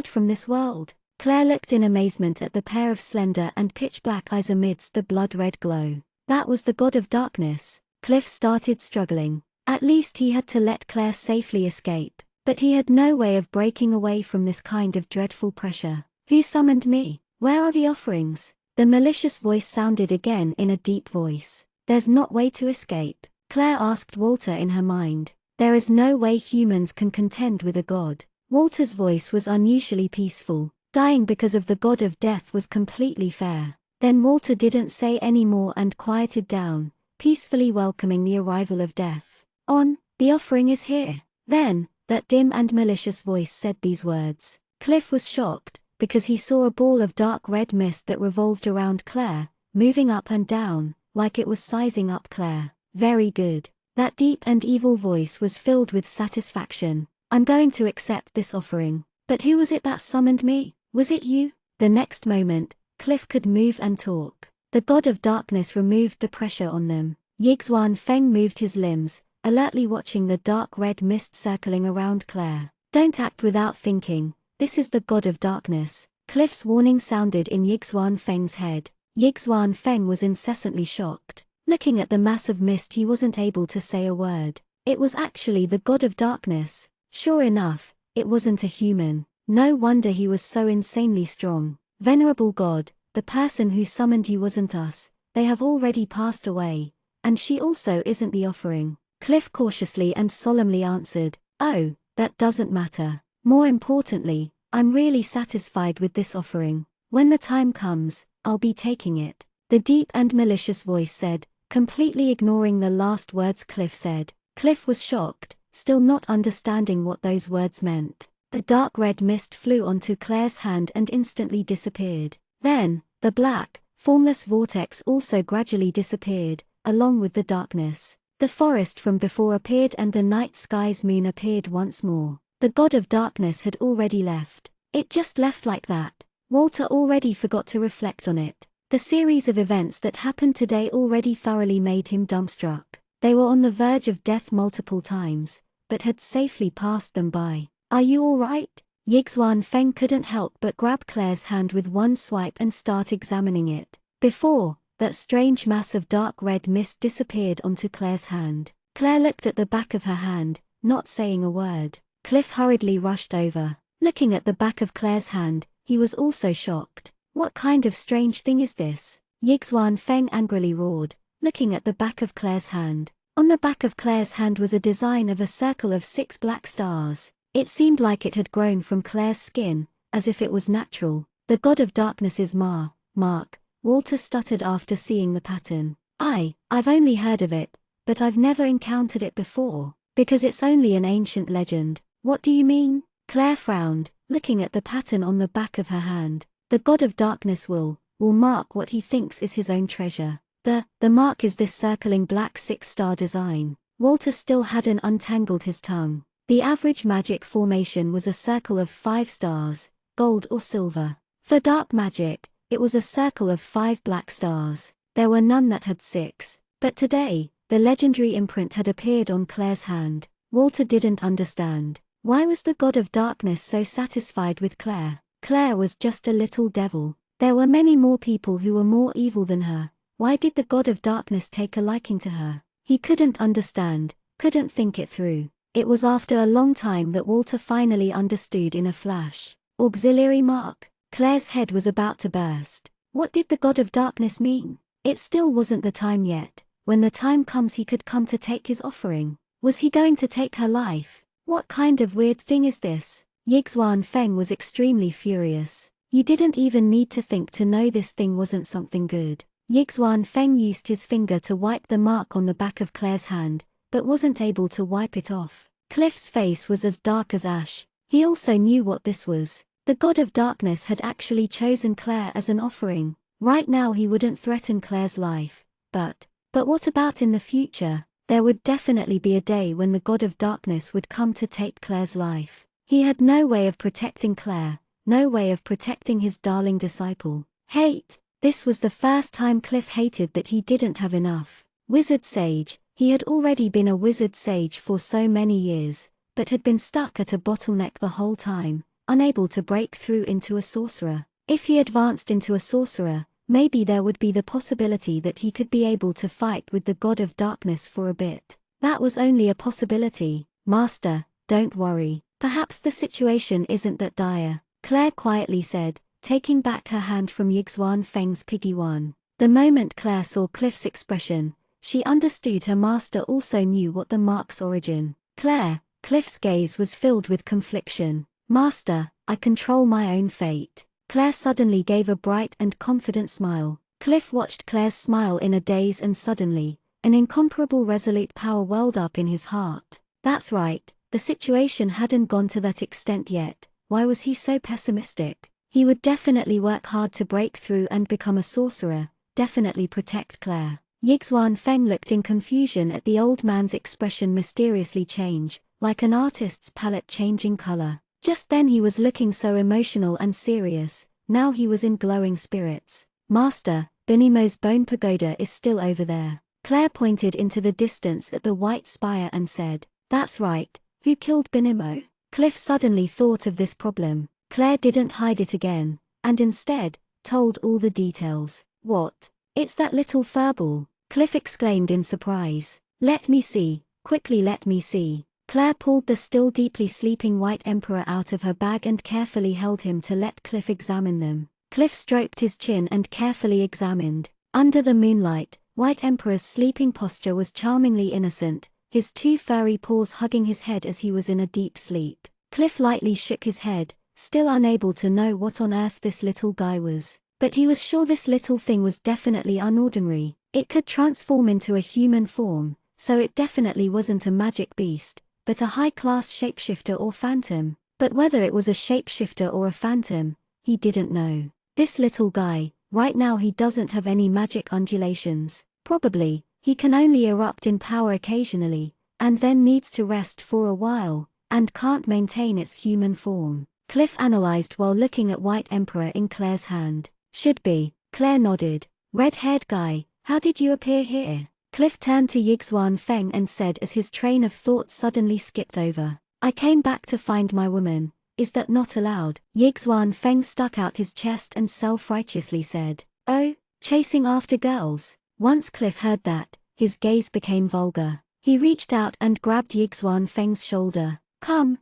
from this world. Claire looked in amazement at the pair of slender and pitch-black eyes amidst the blood-red glow. That was the god of darkness. Cliff started struggling. At least he had to let Claire safely escape. But he had no way of breaking away from this kind of dreadful pressure. Who summoned me? Where are the offerings? The malicious voice sounded again in a deep voice. There's not way to escape. Claire asked Walter in her mind. There is no way humans can contend with a god. Walter's voice was unusually peaceful. Dying because of the god of death was completely fair. Then Walter didn't say any more and quieted down, peacefully welcoming the arrival of death. The offering is here. Then, that dim and malicious voice said these words. Cliff was shocked, because he saw a ball of dark red mist that revolved around Claire, moving up and down, like it was sizing up Claire. Very good. That deep and evil voice was filled with satisfaction. I'm going to accept this offering. But who was it that summoned me? Was it you? The next moment, Cliff could move and talk. The god of darkness removed the pressure on them. Yixuan Feng moved his limbs, alertly watching the dark red mist circling around Claire. Don't act without thinking. This is the god of darkness. Cliff's warning sounded in Yixuan Feng's head. Yixuan Feng was incessantly shocked. Looking at the mass of mist he wasn't able to say a word. It was actually the god of darkness. Sure enough, it wasn't a human. No wonder he was so insanely strong. Venerable god, the person who summoned you wasn't us, they have already passed away, and she also isn't the offering. Cliff cautiously and solemnly answered, "Oh, that doesn't matter. More importantly, I'm really satisfied with this offering. When the time comes, I'll be taking it," the deep and malicious voice said, completely ignoring the last words Cliff said. Cliff was shocked, still not understanding what those words meant. The dark red mist flew onto Claire's hand and instantly disappeared. Then, the black, formless vortex also gradually disappeared, along with the darkness. The forest from before appeared and the night sky's moon appeared once more. The god of darkness had already left. It just left like that. Walter already forgot to reflect on it. The series of events that happened today already thoroughly made him dumbstruck. They were on the verge of death multiple times, but had safely passed them by. "Are you all right?" Yixuan Feng couldn't help but grab Claire's hand with one swipe and start examining it. Before that strange mass of dark red mist disappeared onto Claire's hand. Claire looked at the back of her hand, not saying a word. Cliff hurriedly rushed over. Looking at the back of Claire's hand, he was also shocked. "What kind of strange thing is this?" Yixuan Feng angrily roared, looking at the back of Claire's hand. On the back of Claire's hand was a design of a circle of 6 black stars. It seemed like it had grown from Claire's skin, as if it was natural. "The god of darkness's mark," Walter stuttered after seeing the pattern. I've only heard of it, but I've never encountered it before." "Because it's only an ancient legend." "What do you mean?" Claire frowned, looking at the pattern on the back of her hand. "The god of darkness will mark what he thinks is his own treasure. The mark is this circling black 6-star design." Walter still hadn't untangled his tongue. The average magic formation was a circle of 5 stars, gold or silver. For dark magic, it was a circle of 5 black stars. There were none that had 6. But today, the legendary imprint had appeared on Claire's hand. Walter didn't understand. Why was the god of darkness so satisfied with Claire? Claire was just a little devil. There were many more people who were more evil than her. Why did the god of darkness take a liking to her? He couldn't understand, couldn't think it through. It was after a long time that Walter finally understood in a flash. Auxiliary mark? Claire's head was about to burst. What did the god of darkness mean? It still wasn't the time yet. When the time comes he could come to take his offering. Was he going to take her life? What kind of weird thing is this? Yixuan Feng was extremely furious. You didn't even need to think to know this thing wasn't something good. Yixuan Feng used his finger to wipe the mark on the back of Claire's hand, but wasn't able to wipe it off. Cliff's face was as dark as ash. He also knew what this was. The god of darkness had actually chosen Claire as an offering. Right now he wouldn't threaten Claire's life. But what about in the future? There would definitely be a day when the god of darkness would come to take Claire's life. He had no way of protecting Claire, no way of protecting his darling disciple. Hate. This was the first time Cliff hated that he didn't have enough. Wizard Sage. He had already been a wizard sage for so many years, but had been stuck at a bottleneck the whole time, unable to break through into a sorcerer. If he advanced into a sorcerer, maybe there would be the possibility that he could be able to fight with the god of darkness for a bit. That was only a possibility. "Master, don't worry. Perhaps the situation isn't that dire," Claire quietly said, taking back her hand from Yixuan Feng's piggy one. The moment Claire saw Cliff's expression, she understood her master also knew what the mark's origin. Cliff's gaze was filled with confliction. "Master, I control my own fate." Claire suddenly gave a bright and confident smile. Cliff watched Claire's smile in a daze and suddenly, an incomparable resolute power welled up in his heart. That's right, the situation hadn't gone to that extent yet. Why was he so pessimistic? He would definitely work hard to break through and become a sorcerer, definitely protect Claire. Yixuan Feng looked in confusion at the old man's expression mysteriously change, like an artist's palette changing color. Just then he was looking so emotional and serious, now he was in glowing spirits. "Master, Benimo's bone pagoda is still over there." Claire pointed into the distance at the white spire and said, "That's right, who killed Benimo?" Cliff suddenly thought of this problem. Claire didn't hide it again, and instead, told all the details. "What? It's that little furball," Cliff exclaimed in surprise. "Let me see, quickly let me see." Claire pulled the still deeply sleeping white emperor out of her bag and carefully held him to let Cliff examine them. Cliff stroked his chin and carefully examined. Under the moonlight, White Emperor's sleeping posture was charmingly innocent, his two furry paws hugging his head as he was in a deep sleep. Cliff lightly shook his head, still unable to know what on earth this little guy was. But he was sure this little thing was definitely unordinary. It could transform into a human form, so it definitely wasn't a magic beast, but a high-class shapeshifter or phantom. But whether it was a shapeshifter or a phantom, he didn't know. This little guy, right now he doesn't have any magic undulations. Probably, he can only erupt in power occasionally, and then needs to rest for a while, and can't maintain its human form. Cliff analyzed while looking at White Emperor in Claire's hand. Should be. Claire nodded. Red-haired guy, how did you appear here? Cliff turned to Yixuan Feng and said as his train of thought suddenly skipped over. I came back to find my woman. Is that not allowed? Yixuan Feng stuck out his chest and self-righteously said. Oh, chasing after girls. Once Cliff heard that, his gaze became vulgar. He reached out and grabbed Yixuan Feng's shoulder. Come,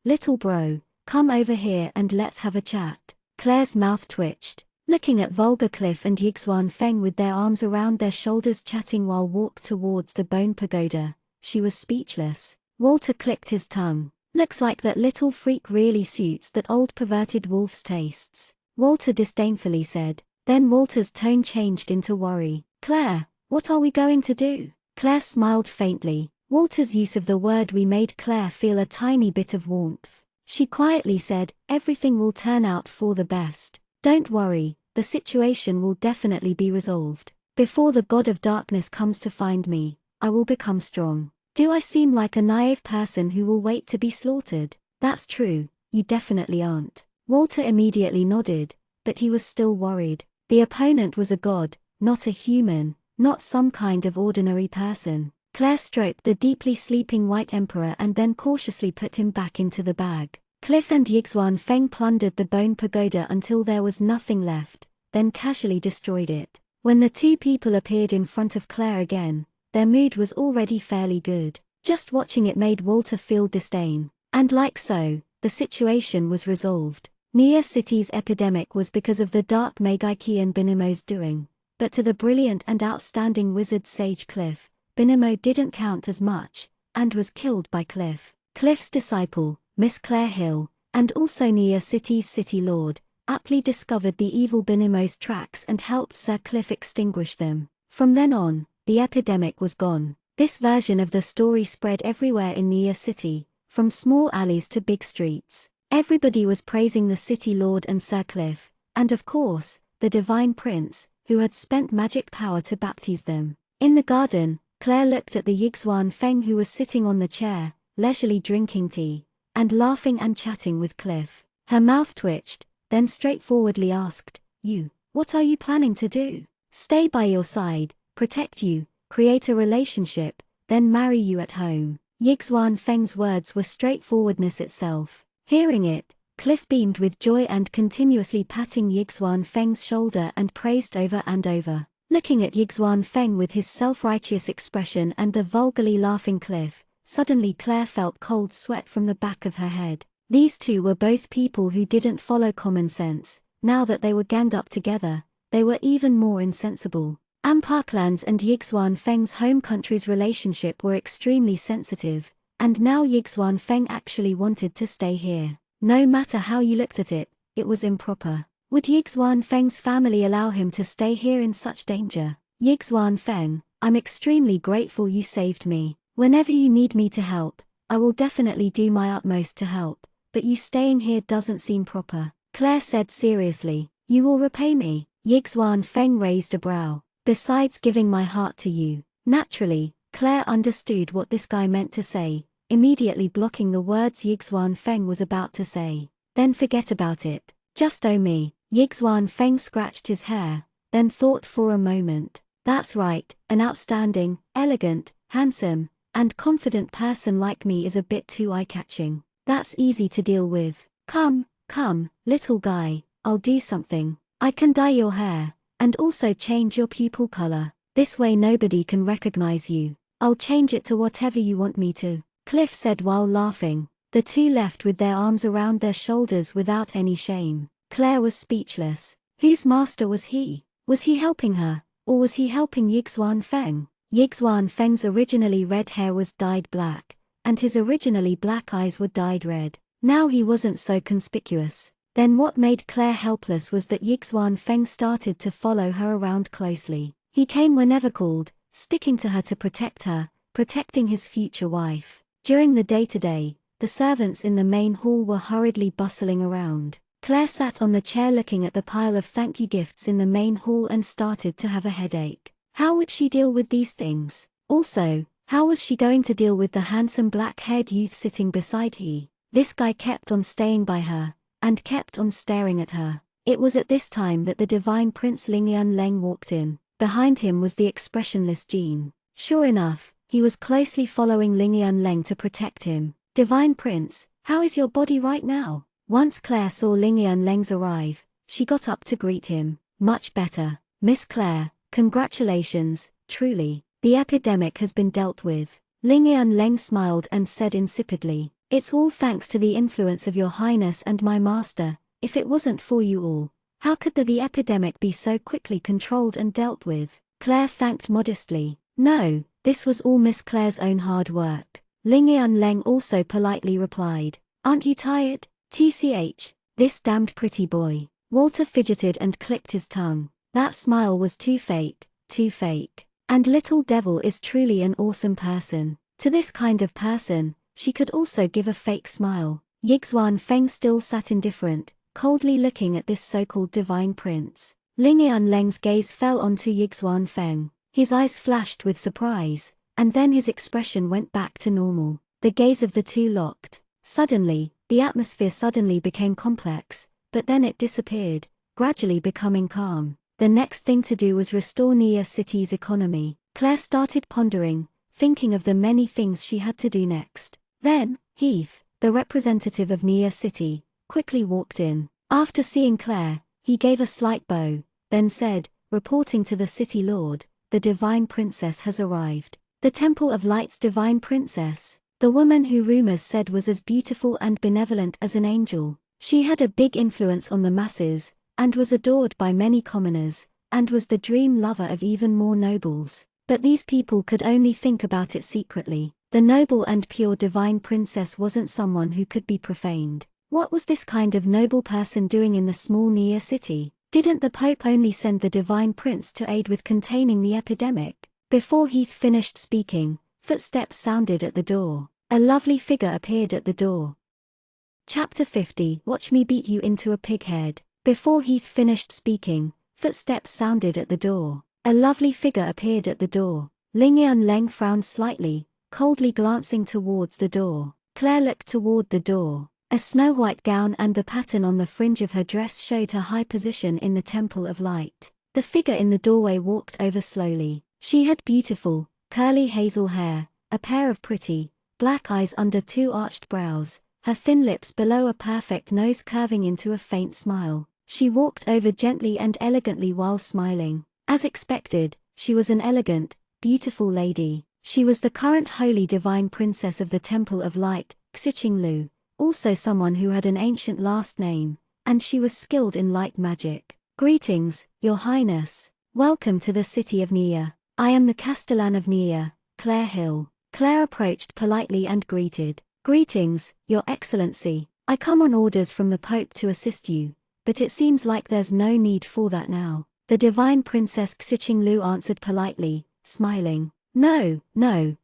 little bro, come over here and let's have a chat. Claire's mouth twitched. Looking at vulgar Cliff and Yixuan Feng with their arms around their shoulders chatting while walked towards the bone pagoda, she was speechless. Walter clicked his tongue. Looks like that little freak really suits that old perverted wolf's tastes. Walter disdainfully said. Then Walter's tone changed into worry. Claire, what are we going to do? Claire smiled faintly. Walter's use of the word we made Claire feel a tiny bit of warmth. She quietly said, everything will turn out for the best. Don't worry, the situation will definitely be resolved. Before the god of darkness comes to find me, I will become strong. Do I seem like a naive person who will wait to be slaughtered? That's true, you definitely aren't. Walter immediately nodded, but he was still worried. The opponent was a god, not a human, not some kind of ordinary person. Claire stroked the deeply sleeping White Emperor and then cautiously put him back into the bag. Cliff and Yixuan Feng plundered the bone pagoda until there was nothing left, then casually destroyed it. When the two people appeared in front of Claire again, their mood was already fairly good. Just watching it made Walter feel disdain. And like so, the situation was resolved. Nia City's epidemic was because of the dark Megaiki Binimo's doing, but to the brilliant and outstanding wizard sage Cliff, Binimo didn't count as much, and was killed by Cliff. Cliff's disciple, Miss Claire Hill, and also Nia City's city lord, aptly discovered the evil Binimo's tracks and helped Sir Cliff extinguish them. From then on, the epidemic was gone. This version of the story spread everywhere in Nia City, from small alleys to big streets. Everybody was praising the city lord and Sir Cliff, and of course, the divine prince, who had spent magic power to baptize them. In the garden, Claire looked at the Yixuan Feng who was sitting on the chair, leisurely drinking tea, and laughing and chatting with Cliff. Her mouth twitched, then straightforwardly asked, what are you planning to do? Stay by your side, protect you, create a relationship, then marry you at home. Yixuan Feng's words were straightforwardness itself. Hearing it, Cliff beamed with joy and continuously patting Yixuan Feng's shoulder and praised over and over. Looking at Yixuan Feng with his self-righteous expression and the vulgarly laughing Cliff, suddenly Claire felt cold sweat from the back of her head. These two were both people who didn't follow common sense. Now that they were ganged up together, they were even more insensible. Parklands and Yixuan Feng's home country's relationship were extremely sensitive, and now Yixuan Feng actually wanted to stay here. No matter how you looked at it, it was improper. Would Yixuan Feng's family allow him to stay here in such danger? Yixuan Feng, I'm extremely grateful you saved me. Whenever you need me to help, I will definitely do my utmost to help, but you staying here doesn't seem proper. Claire said seriously. You will repay me? Yixuan Feng raised a brow. Besides giving my heart to you. Naturally, Claire understood what this guy meant to say, immediately blocking the words Yixuan Feng was about to say. Then forget about it. Just owe me. Yixuan Feng scratched his hair, then thought for a moment. That's right, an outstanding, elegant, handsome, and confident person like me is a bit too eye-catching. That's easy to deal with. Come, little guy, I'll do something. I can dye your hair, and also change your pupil color. This way nobody can recognize you. I'll change it to whatever you want me to. Cliff said while laughing. The two left with their arms around their shoulders without any shame. Claire was speechless. Whose master was he? Was he helping her, or was he helping Yixuan Feng? Yixuan Feng's originally red hair was dyed black, and his originally black eyes were dyed red. Now he wasn't so conspicuous. Then what made Claire helpless was that Yixuan Feng started to follow her around closely. He came whenever called, sticking to her to protect her, protecting his future wife. During the day-to-day, the servants in the main hall were hurriedly bustling around. Claire sat on the chair looking at the pile of thank you gifts in the main hall and started to have a headache. How would she deal with these things? Also, how was she going to deal with the handsome black-haired youth sitting beside her? This guy kept on staying by her, and kept on staring at her. It was at this time that the divine prince Lingyun Leng walked in. Behind him was the expressionless Jean. Sure enough, he was closely following Lingyun Leng to protect him. Divine prince, how is your body right now? Once Claire saw Lingyun Leng's arrive, she got up to greet him. Much better. Miss Claire, congratulations, truly. The epidemic has been dealt with. Lingyun Leng smiled and said insipidly, it's all thanks to the influence of your highness and my master. If it wasn't for you all, how could the epidemic be so quickly controlled and dealt with? Claire thanked modestly. No, this was all Miss Claire's own hard work. Lingyun Leng also politely replied, aren't you tired? TCH, this damned pretty boy. Walter fidgeted and clicked his tongue. That smile was too fake, too fake. And little devil is truly an awesome person. To this kind of person, she could also give a fake smile. Yixuan Feng still sat indifferent, coldly looking at this so-called divine prince. Lingyun Leng's gaze fell onto Yixuan Feng. His eyes flashed with surprise, and then his expression went back to normal. The gaze of the two locked. Suddenly, the atmosphere suddenly became complex, but then it disappeared, gradually becoming calm. The next thing to do was restore Nia City's economy. Claire started pondering, thinking of the many things she had to do next. Then, Heath, the representative of Nia City, quickly walked in. After seeing Claire, he gave a slight bow, then said, reporting to the city lord, the divine princess has arrived. The Temple of Light's divine princess, the woman who rumors said was as beautiful and benevolent as an angel. She had a big influence on the masses, and was adored by many commoners, and was the dream lover of even more nobles. But these people could only think about it secretly. The noble and pure divine princess wasn't someone who could be profaned. What was this kind of noble person doing in the small Nia city? Didn't the Pope only send the divine prince to aid with containing the epidemic? Before Heath finished speaking, footsteps sounded at the door. A lovely figure appeared at the door. Chapter 50. Watch me beat you into a pig head. Before Heath finished speaking, footsteps sounded at the door. A lovely figure appeared at the door. Lingyun Leng frowned slightly, coldly glancing towards the door. Claire looked toward the door. A snow-white gown and the pattern on the fringe of her dress showed her high position in the Temple of Light. The figure in the doorway walked over slowly. She had beautiful, curly hazel hair, a pair of pretty, black eyes under two arched brows, her thin lips below a perfect nose curving into a faint smile. She walked over gently and elegantly while smiling. As expected, she was an elegant, beautiful lady. She was the current holy divine princess of the Temple of Light, Xiqinglu, also someone who had an ancient last name, and she was skilled in light magic. Greetings, Your Highness. Welcome to the city of Nia. I am the Castellan of Nia, Claire Hill. Claire approached politely and greeted. Greetings, Your Excellency. I come on orders from the Pope to assist you, but it seems like there's no need for that now. The divine princess Xiqinglu answered politely, smiling. No,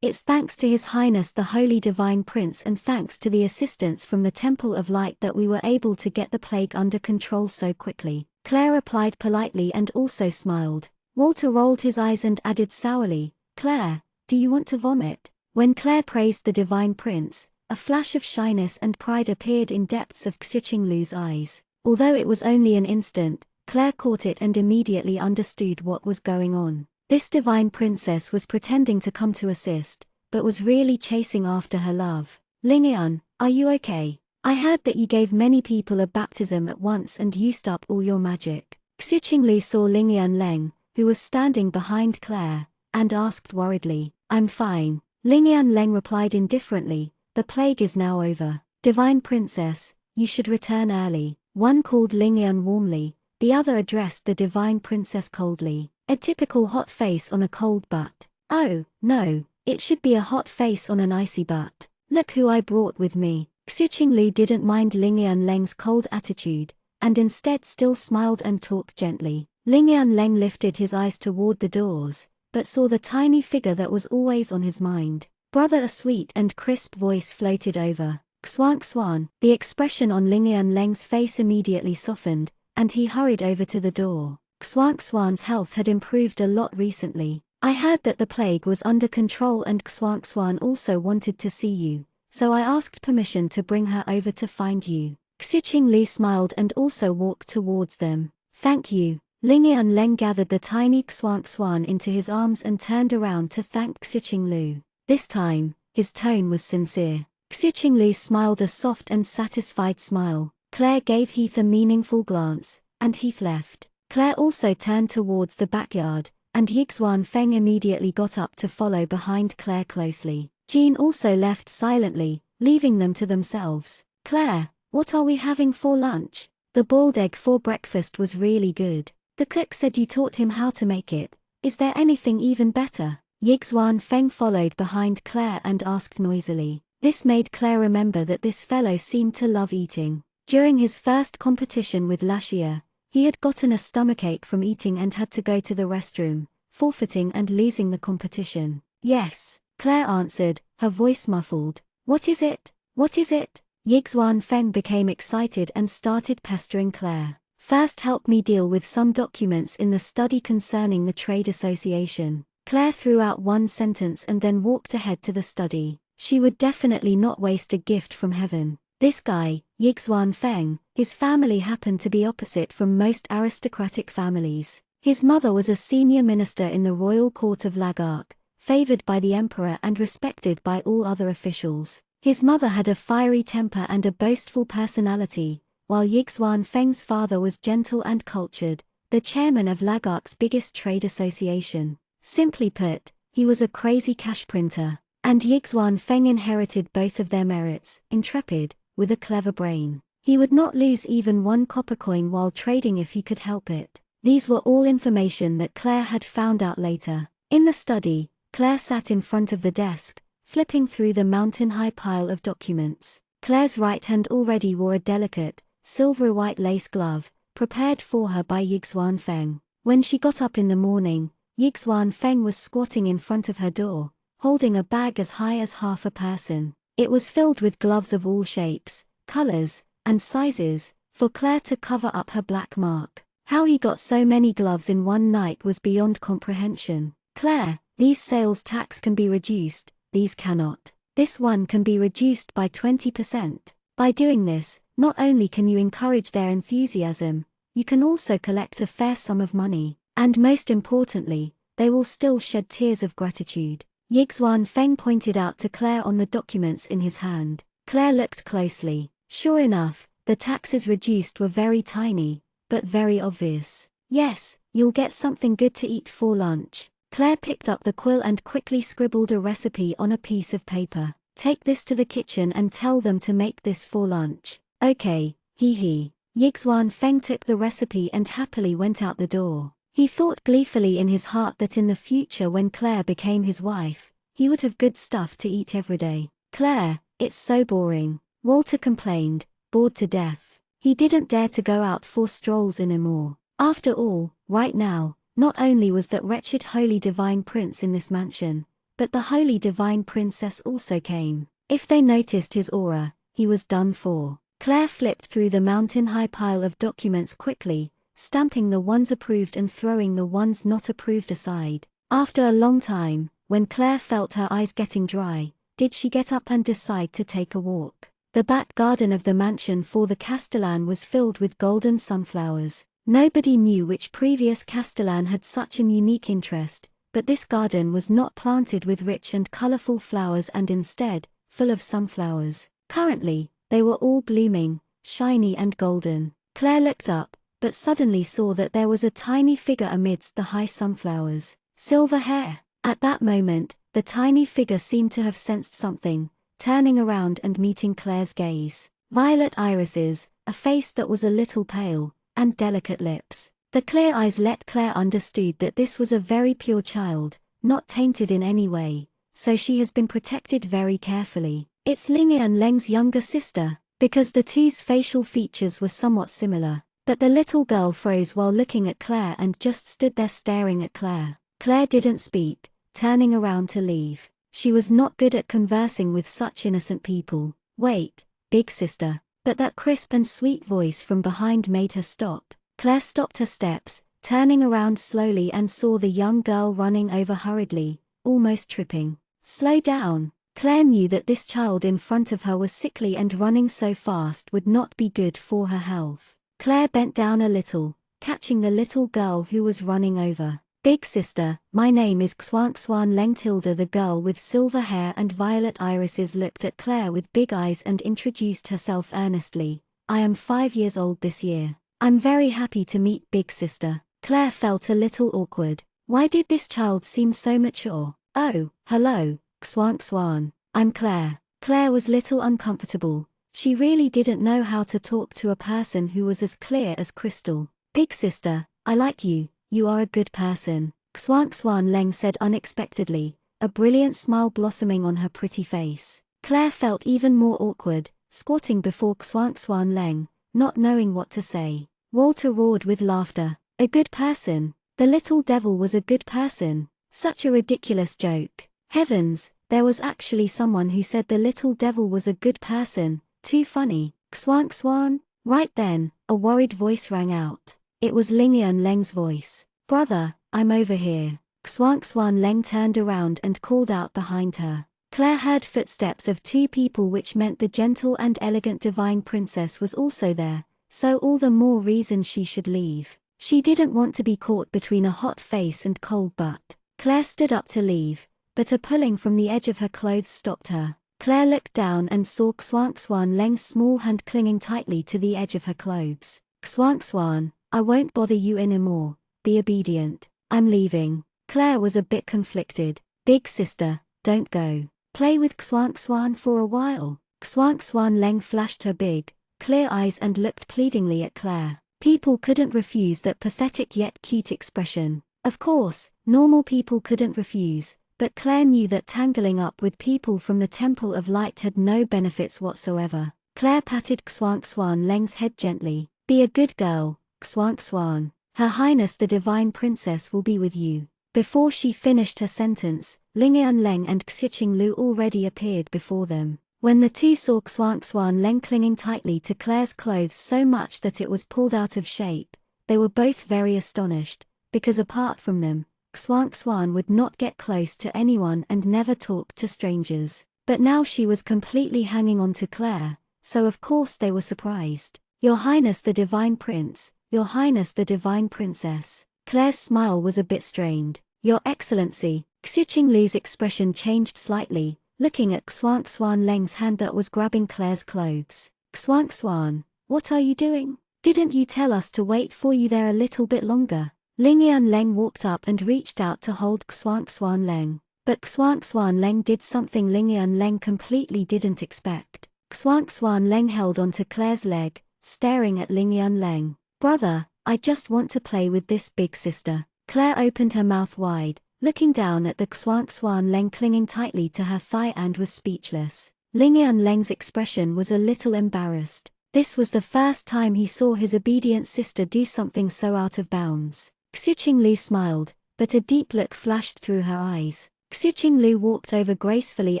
it's thanks to His Highness the Holy Divine Prince and thanks to the assistance from the Temple of Light that we were able to get the plague under control so quickly. Claire replied politely and also smiled. Walter rolled his eyes and added sourly, Claire, do you want to vomit? When Claire praised the Divine Prince, a flash of shyness and pride appeared in depths of Xiqinglu's eyes. Although it was only an instant, Claire caught it and immediately understood what was going on. This divine princess was pretending to come to assist, but was really chasing after her love. Lingyun, are you okay? I heard that you gave many people a baptism at once and used up all your magic. Xiqinglu saw Lingyun Leng, who was standing behind Claire, and asked worriedly, I'm fine. Lingyun Leng replied indifferently, the plague is now over. Divine princess, you should return early. One called Lingean warmly, the other addressed the divine princess coldly. A typical hot face on a cold butt. Oh, no, it should be a hot face on an icy butt. Look who I brought with me. Xuqinglu didn't mind Lingean Leng's cold attitude, and instead still smiled and talked gently. Lingean Leng lifted his eyes toward the doors, but saw the tiny figure that was always on his mind. Brother, a sweet and crisp voice floated over. Xuan Xuan. The expression on Lingean Leng's face immediately softened, and he hurried over to the door. Xuan Xuan's health had improved a lot recently. I heard that the plague was under control and Xuan Xuan also wanted to see you, so I asked permission to bring her over to find you. Xuqinglu smiled and also walked towards them. Thank you. Lingean Leng gathered the tiny Xuan Xuan into his arms and turned around to thank Xuqinglu. This time, his tone was sincere. Xuqinglu smiled a soft and satisfied smile. Claire gave Heath a meaningful glance, and Heath left. Claire also turned towards the backyard, and Yixuan Feng immediately got up to follow behind Claire closely. Jean also left silently, leaving them to themselves. Claire, what are we having for lunch? The boiled egg for breakfast was really good. The cook said you taught him how to make it. Is there anything even better? Yixuan Feng followed behind Claire and asked noisily. This made Claire remember that this fellow seemed to love eating. During his first competition with Lashia, he had gotten a stomachache from eating and had to go to the restroom, forfeiting and losing the competition. Yes, Claire answered, her voice muffled. What is it? What is it? Yixuan Feng became excited and started pestering Claire. First, help me deal with some documents in the study concerning the trade association. Claire threw out one sentence and then walked ahead to the study. She would definitely not waste a gift from heaven. This guy, Yixuan Feng, his family happened to be opposite from most aristocratic families. His mother was a senior minister in the royal court of Lagark, favored by the emperor and respected by all other officials. His mother had a fiery temper and a boastful personality, while Yixuan Feng's father was gentle and cultured, the chairman of Lagark's biggest trade association. Simply put, he was a crazy cash printer. And Yixuan Feng inherited both of their merits, intrepid, with a clever brain. He would not lose even one copper coin while trading if he could help it. These were all information that Claire had found out later. In the study, Claire sat in front of the desk, flipping through the mountain-high pile of documents. Claire's right hand already wore a delicate, silver-white lace glove, prepared for her by Yixuan Feng. When she got up in the morning, Yixuan Feng was squatting in front of her door, holding a bag as high as half a person. It was filled with gloves of all shapes, colors, and sizes, for Claire to cover up her black mark. How he got so many gloves in one night was beyond comprehension. Claire, these sales tax can be reduced, these cannot. This one can be reduced by 20%. By doing this, not only can you encourage their enthusiasm, you can also collect a fair sum of money. And most importantly, they will still shed tears of gratitude. Yixuan Feng pointed out to Claire on the documents in his hand. Claire looked closely. Sure enough, the taxes reduced were very tiny, but very obvious. Yes, you'll get something good to eat for lunch. Claire picked up the quill and quickly scribbled a recipe on a piece of paper. Take this to the kitchen and tell them to make this for lunch. Okay, hee. Yixuan Feng took the recipe and happily went out the door. He thought gleefully in his heart that in the future when Claire became his wife, he would have good stuff to eat every day. Claire, it's so boring. Walter complained, bored to death. He didn't dare to go out for strolls anymore. After all, right now, not only was that wretched holy divine prince in this mansion, but the holy divine princess also came. If they noticed his aura, he was done for. Claire flipped through the mountain-high pile of documents quickly, stamping the ones approved and throwing the ones not approved aside. After a long time, when Claire felt her eyes getting dry, did she get up and decide to take a walk. The back garden of the mansion for the Castellan was filled with golden sunflowers. Nobody knew which previous Castellan had such an unique interest, but this garden was not planted with rich and colorful flowers and instead, full of sunflowers. Currently, they were all blooming, shiny and golden. Claire looked up, but suddenly saw that there was a tiny figure amidst the high sunflowers. Silver hair. At that moment, the tiny figure seemed to have sensed something, turning around and meeting Claire's gaze. Violet irises, a face that was a little pale, and delicate lips. The clear eyes let Claire understood that this was a very pure child, not tainted in any way, so she has been protected very carefully. It's Ling and Leng's younger sister, because the two's facial features were somewhat similar. But the little girl froze while looking at Claire and just stood there staring at Claire. Claire didn't speak, turning around to leave. She was not good at conversing with such innocent people. Wait, big sister. But that crisp and sweet voice from behind made her stop. Claire stopped her steps, turning around slowly and saw the young girl running over hurriedly, almost tripping. Slow down. Claire knew that this child in front of her was sickly and running so fast would not be good for her health. Claire bent down a little, catching the little girl who was running over. Big sister, my name is Xuan Leng. Tilda. The girl with silver hair and violet irises looked at Claire with big eyes and introduced herself earnestly. I am 5 years old this year. I'm very happy to meet big sister. Claire felt a little awkward. Why did this child seem so mature? Oh, hello, Xuan. I'm Claire. Claire was little uncomfortable. She really didn't know how to talk to a person who was as clear as crystal. Big sister, I like you, you are a good person, Xuan Leng said unexpectedly, a brilliant smile blossoming on her pretty face. Claire felt even more awkward, squatting before Xuan Leng, not knowing what to say. Walter roared with laughter. A good person. The little devil was a good person. Such a ridiculous joke. Heavens, there was actually someone who said the little devil was a good person. Too funny. Xuan. Right then, a worried voice rang out. It was Ling Leng's voice. Brother, I'm over here. Xuan Leng turned around and called out behind her. Claire heard footsteps of two people, which meant the gentle and elegant divine princess was also there, so all the more reason she should leave. She didn't want to be caught between a hot face and cold butt. Claire stood up to leave, but a pulling from the edge of her clothes stopped her. Claire looked down and saw Xuan Leng's small hand clinging tightly to the edge of her clothes. Xuan, I won't bother you anymore. Be obedient. I'm leaving. Claire was a bit conflicted. Big sister, don't go. Play with Xuan for a while. Xuan Leng flashed her big, clear eyes and looked pleadingly at Claire. People couldn't refuse that pathetic yet cute expression. Of course, normal people couldn't refuse. But Claire knew that tangling up with people from the Temple of Light had no benefits whatsoever. Claire patted Xuan Leng's head gently. Be a good girl, Xuan. Her Highness the Divine Princess will be with you. Before she finished her sentence, Ling Leng and Xiqing Lu already appeared before them. When the two saw Xuan Leng clinging tightly to Claire's clothes so much that it was pulled out of shape, they were both very astonished, because apart from them, Xuan would not get close to anyone and never talk to strangers. But now she was completely hanging on to Claire, so of course they were surprised. Your Highness the Divine Prince, Your Highness the Divine Princess. Claire's smile was a bit strained. Your Excellency. Xiqing Lu's expression changed slightly, looking at Xuan Leng's hand that was grabbing Claire's clothes. Xuan, what are you doing? Didn't you tell us to wait for you there a little bit longer? Ling Leng walked up and reached out to hold Xuan Leng. But Xuan Leng did something Ling Leng completely didn't expect. Xuan Leng held onto Claire's leg, staring at Ling Leng. Brother, I just want to play with this big sister. Claire opened her mouth wide, looking down at the Xuan Leng clinging tightly to her thigh and was speechless. Ling Leng's expression was a little embarrassed. This was the first time he saw his obedient sister do something so out of bounds. Xiqing Lu smiled, but a deep look flashed through her eyes. Xiqing Lu walked over gracefully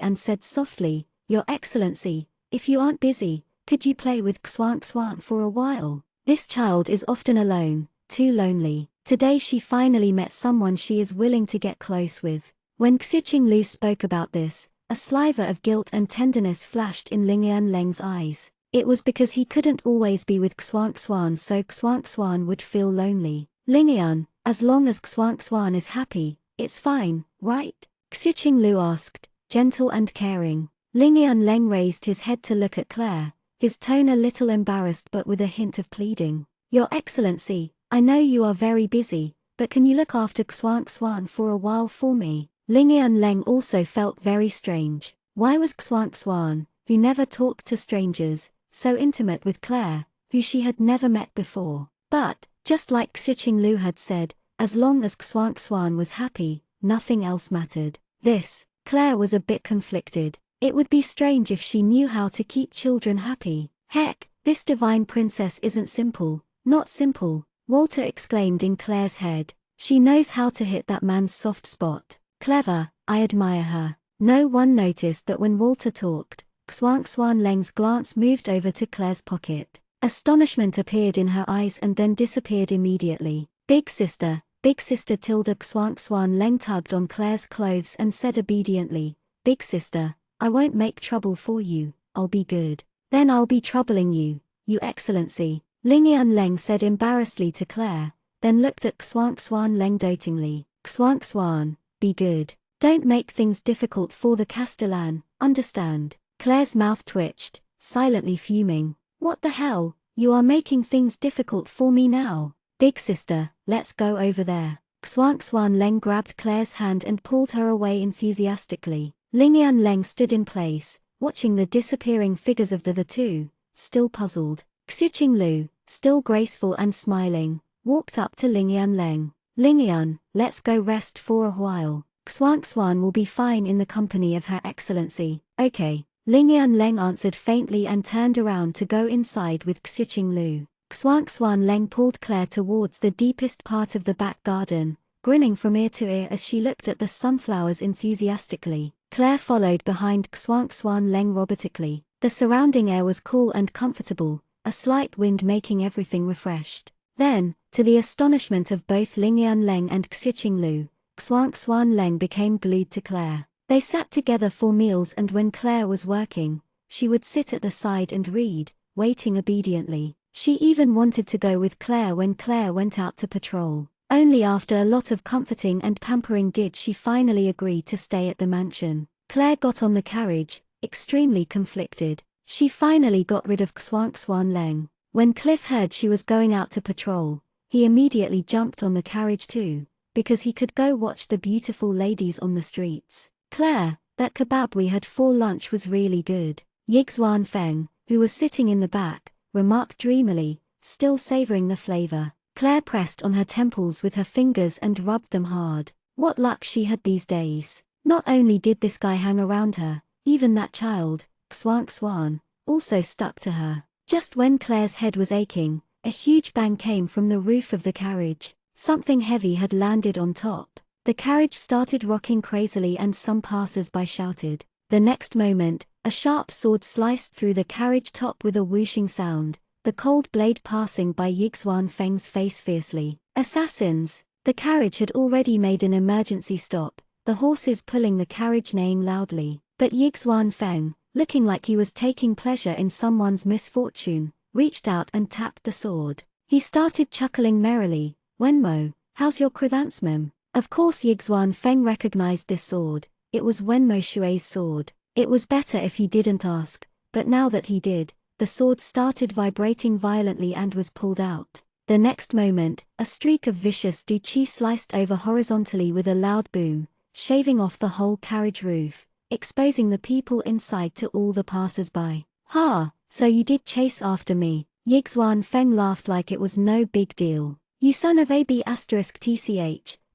and said softly, Your Excellency, if you aren't busy, could you play with Xuan for a while? This child is often alone, too lonely. Today she finally met someone she is willing to get close with. When Xiqing Lu spoke about this, a sliver of guilt and tenderness flashed in Ling Leng's eyes. It was because he couldn't always be with Xuan so Xuan would feel lonely. Ling, as long as Xuan is happy, it's fine, right? Xiqing Lu asked, gentle and caring. Ling Leng raised his head to look at Claire, his tone a little embarrassed but with a hint of pleading. Your Excellency, I know you are very busy, but can you look after Xuan for a while for me? Ling Leng also felt very strange. Why was Xuan, who never talked to strangers, so intimate with Claire, who she had never met before. But, just like Xiqing Lu had said, as long as Xuan Xuan was happy, nothing else mattered. Claire was a bit conflicted. It would be strange if she knew how to keep children happy. Heck, this divine princess isn't simple, not simple, Walter exclaimed in Claire's head. She knows how to hit that man's soft spot. Clever, I admire her. No one noticed that when Walter talked, Xuan Xuan Leng's glance moved over to Claire's pocket. Astonishment appeared in her eyes and then disappeared immediately. Big sister Tilda. Xuan Xuan Leng tugged on Claire's clothes and said obediently, Big sister, I won't make trouble for you, I'll be good. Then I'll be troubling you, you excellency, Lingian Leng said embarrassedly to Claire, then looked at Xuan Xuan Leng dotingly. Xuan Xuan, be good. Don't make things difficult for the Castellan, understand? Claire's mouth twitched, silently fuming. What the hell, you are making things difficult for me now. Big sister, let's go over there. Xuan Xuan Leng grabbed Claire's hand and pulled her away enthusiastically. Lingian Leng stood in place, watching the disappearing figures of the two, still puzzled. Xiqing Lu, still graceful and smiling, walked up to Lingian Leng. Lingian, let's go rest for a while. Xuan Xuan will be fine in the company of Her Excellency. Okay. Lingian Leng answered faintly and turned around to go inside with Xiqing Lu. Xuan Xuan Leng pulled Claire towards the deepest part of the back garden, grinning from ear to ear as she looked at the sunflowers enthusiastically. Claire followed behind Xuan Xuan Leng robotically. The surrounding air was cool and comfortable, a slight wind making everything refreshed. Then, to the astonishment of both Lingian Leng and Xiqing Lu, Xuan Xuan Leng became glued to Claire. They sat together for meals, and when Claire was working, she would sit at the side and read, waiting obediently. She even wanted to go with Claire when Claire went out to patrol. Only after a lot of comforting and pampering did she finally agree to stay at the mansion. Claire got on the carriage, extremely conflicted. She finally got rid of Xuan Xuan Leng. When Cliff heard she was going out to patrol, he immediately jumped on the carriage too, because he could go watch the beautiful ladies on the streets. Claire, that kebab we had for lunch was really good, Yixuan Feng, who was sitting in the back, remarked dreamily, still savoring the flavor. Claire pressed on her temples with her fingers and rubbed them hard. What luck she had these days. Not only did this guy hang around her, even that child, Xuan Xuan, also stuck to her. Just when Claire's head was aching, a huge bang came from the roof of the carriage. Something heavy had landed on top. The carriage started rocking crazily and some passers-by shouted. The next moment, a sharp sword sliced through the carriage top with a whooshing sound, the cold blade passing by Yixuan Feng's face fiercely. Assassins! The carriage had already made an emergency stop, the horses pulling the carriage neighing loudly. But Yixuan Feng, looking like he was taking pleasure in someone's misfortune, reached out and tapped the sword. He started chuckling merrily. Wenmo, how's your chrysanthemum? Of course Yixuan Feng recognized this sword. It was Wenmo Shui's sword. It was better if he didn't ask, but now that he did, the sword started vibrating violently and was pulled out. The next moment, a streak of vicious Du Qi sliced over horizontally with a loud boom, shaving off the whole carriage roof, exposing the people inside to all the passers-by. Ha, so you did chase after me. Yixuan Feng laughed like it was no big deal. You son of a b****,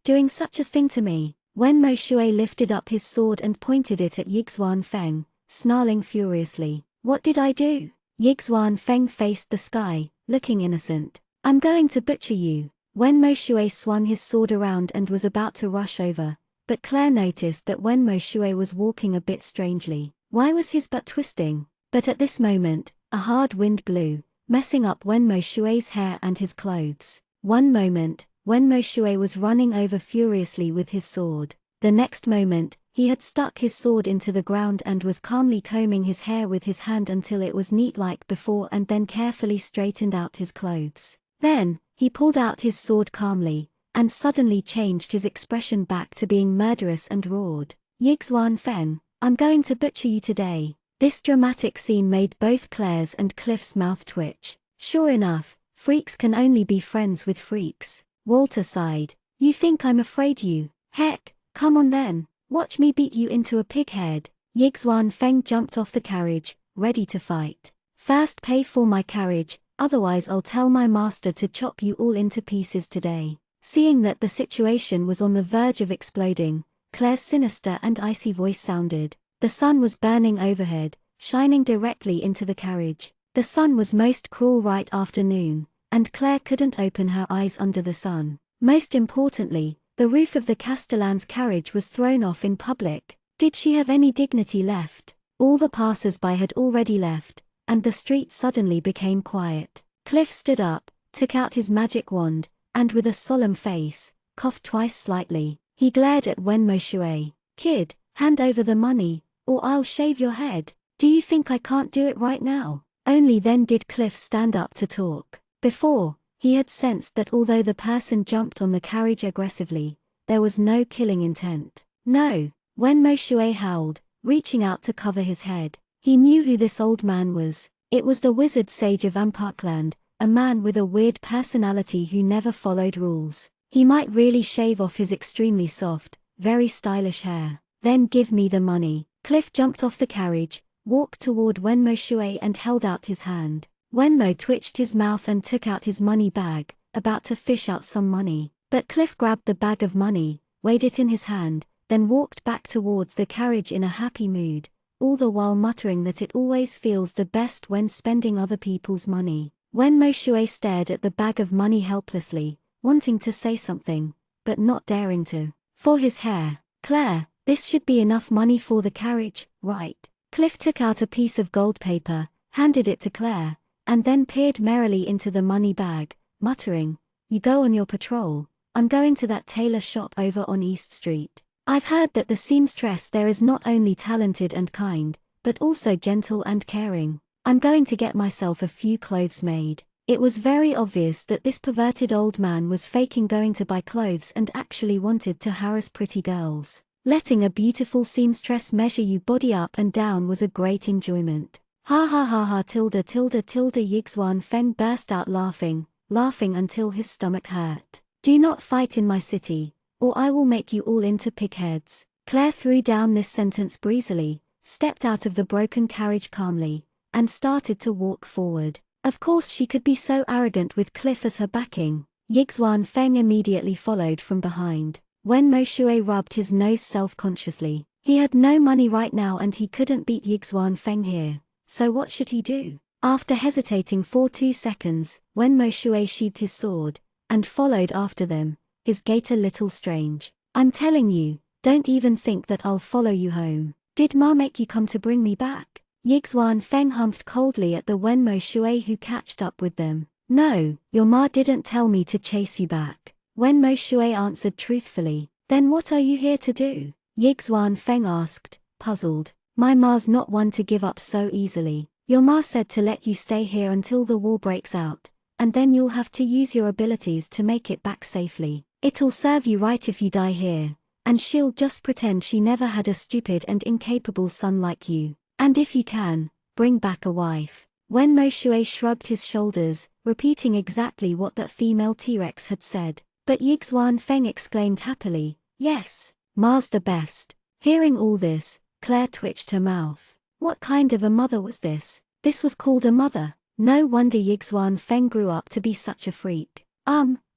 doing such a thing to me. Wenmo Shui lifted up his sword and pointed it at Yixuan Feng, snarling furiously. What did I do? Yixuan Feng faced the sky, looking innocent. I'm going to butcher you. Wenmo Shui swung his sword around and was about to rush over, but Claire noticed that Wenmo Shui was walking a bit strangely. Why was his butt twisting? But at this moment, a hard wind blew, messing up Wenmo Shui's hair and his clothes. One moment, Wenmo Shui was running over furiously with his sword. The next moment, he had stuck his sword into the ground and was calmly combing his hair with his hand until it was neat like before and then carefully straightened out his clothes. Then, he pulled out his sword calmly, and suddenly changed his expression back to being murderous and roared. Yixuan Feng, I'm going to butcher you today. This dramatic scene made both Claire's and Cliff's mouth twitch. Sure enough, freaks can only be friends with freaks. Walter sighed. You think I'm afraid you? Heck, come on then, watch me beat you into a pig head. Yixuan Feng jumped off the carriage, ready to fight. First pay for my carriage, otherwise I'll tell my master to chop you all into pieces today. Seeing that the situation was on the verge of exploding, Claire's sinister and icy voice sounded. The sun was burning overhead, shining directly into the carriage. The sun was most cruel right afternoon, and Claire couldn't open her eyes under the sun. Most importantly, the roof of the Castellan's carriage was thrown off in public. Did she have any dignity left? All the passers-by had already left, and the street suddenly became quiet. Cliff stood up, took out his magic wand, and with a solemn face, coughed twice slightly. He glared at Wenmo. "Kid, hand over the money, or I'll shave your head. Do you think I can't do it right now?" Only then did Cliff stand up to talk. Before, he had sensed that although the person jumped on the carriage aggressively, there was no killing intent. "No," Wenmo howled, reaching out to cover his head. He knew who this old man was. It was the wizard sage of Amparkland, a man with a weird personality who never followed rules. He might really shave off his extremely soft, very stylish hair. "Then give me the money." Cliff jumped off the carriage, walked toward Wenmo and held out his hand. Wenmo twitched his mouth and took out his money bag, about to fish out some money. But Cliff grabbed the bag of money, weighed it in his hand, then walked back towards the carriage in a happy mood, all the while muttering that it always feels the best when spending other people's money. Wenmo stared at the bag of money helplessly, wanting to say something, but not daring to. For his hair. "Claire, this should be enough money for the carriage, right?" Cliff took out a piece of gold paper, handed it to Claire, and then peered merrily into the money bag, muttering, "You go on your patrol, I'm going to that tailor shop over on East Street. I've heard that the seamstress there is not only talented and kind, but also gentle and caring. I'm going to get myself a few clothes made." It was very obvious that this perverted old man was faking going to buy clothes and actually wanted to harass pretty girls. Letting a beautiful seamstress measure you body up and down was a great enjoyment. "Ha ha ha ha tilde tilde tilde." Yixuan Feng burst out laughing until his stomach hurt. "Do not fight in my city, or I will make you all into pigheads." Claire threw down this sentence breezily, stepped out of the broken carriage calmly, and started to walk forward. Of course she could be so arrogant with Cliff as her backing. Yixuan Feng immediately followed from behind. Wenmo rubbed his nose self-consciously. He had no money right now and he couldn't beat Yixuan Feng here, so what should he do? After hesitating for 2 seconds, Wenmo sheathed his sword, and followed after them, his gait a little strange. "I'm telling you, don't even think that I'll follow you home. Did Ma make you come to bring me back?" Yixuan Feng humphed coldly at the Wenmo who catched up with them. "No, your ma didn't tell me to chase you back," Wenmo answered truthfully. "Then what are you here to do?" Yixuan Feng asked, puzzled. "My ma's not one to give up so easily. Your ma said to let you stay here until the war breaks out, and then you'll have to use your abilities to make it back safely. It'll serve you right if you die here, and she'll just pretend she never had a stupid and incapable son like you. And if you can, bring back a wife." Wenmo shrugged his shoulders, repeating exactly what that female T-Rex had said. But Yixuan Feng exclaimed happily, "Yes, Ma's the best." Hearing all this, Claire twitched her mouth. What kind of a mother was this? This was called a mother. No wonder Yixuan Feng grew up to be such a freak.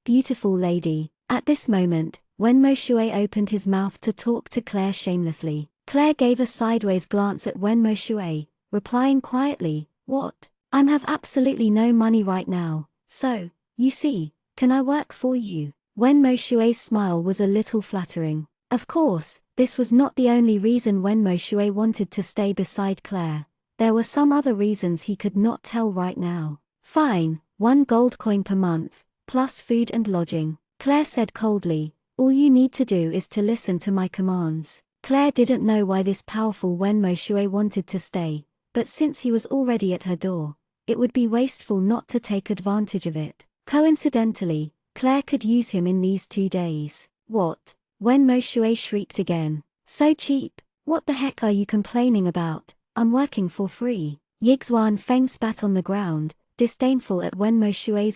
Beautiful lady." At this moment, Wenmo opened his mouth to talk to Claire shamelessly. Claire gave a sideways glance at Wenmo, replying quietly, "What? Have absolutely no money right now, so, you see, can I work for you?" Wenmo smile was a little flattering. Of course, this was not the only reason Wenmo wanted to stay beside Claire. There were some other reasons he could not tell right now. "Fine, 1 gold coin per month, plus food and lodging," Claire said coldly. "All you need to do is to listen to my commands." Claire didn't know why this powerful Wenmo wanted to stay, but since he was already at her door, it would be wasteful not to take advantage of it. Coincidentally, Claire could use him in these 2 days. "What?" Wenmo shrieked again. "So cheap? What the heck are you complaining about? I'm working for free." Yixuan Feng spat on the ground, disdainful at Wenmo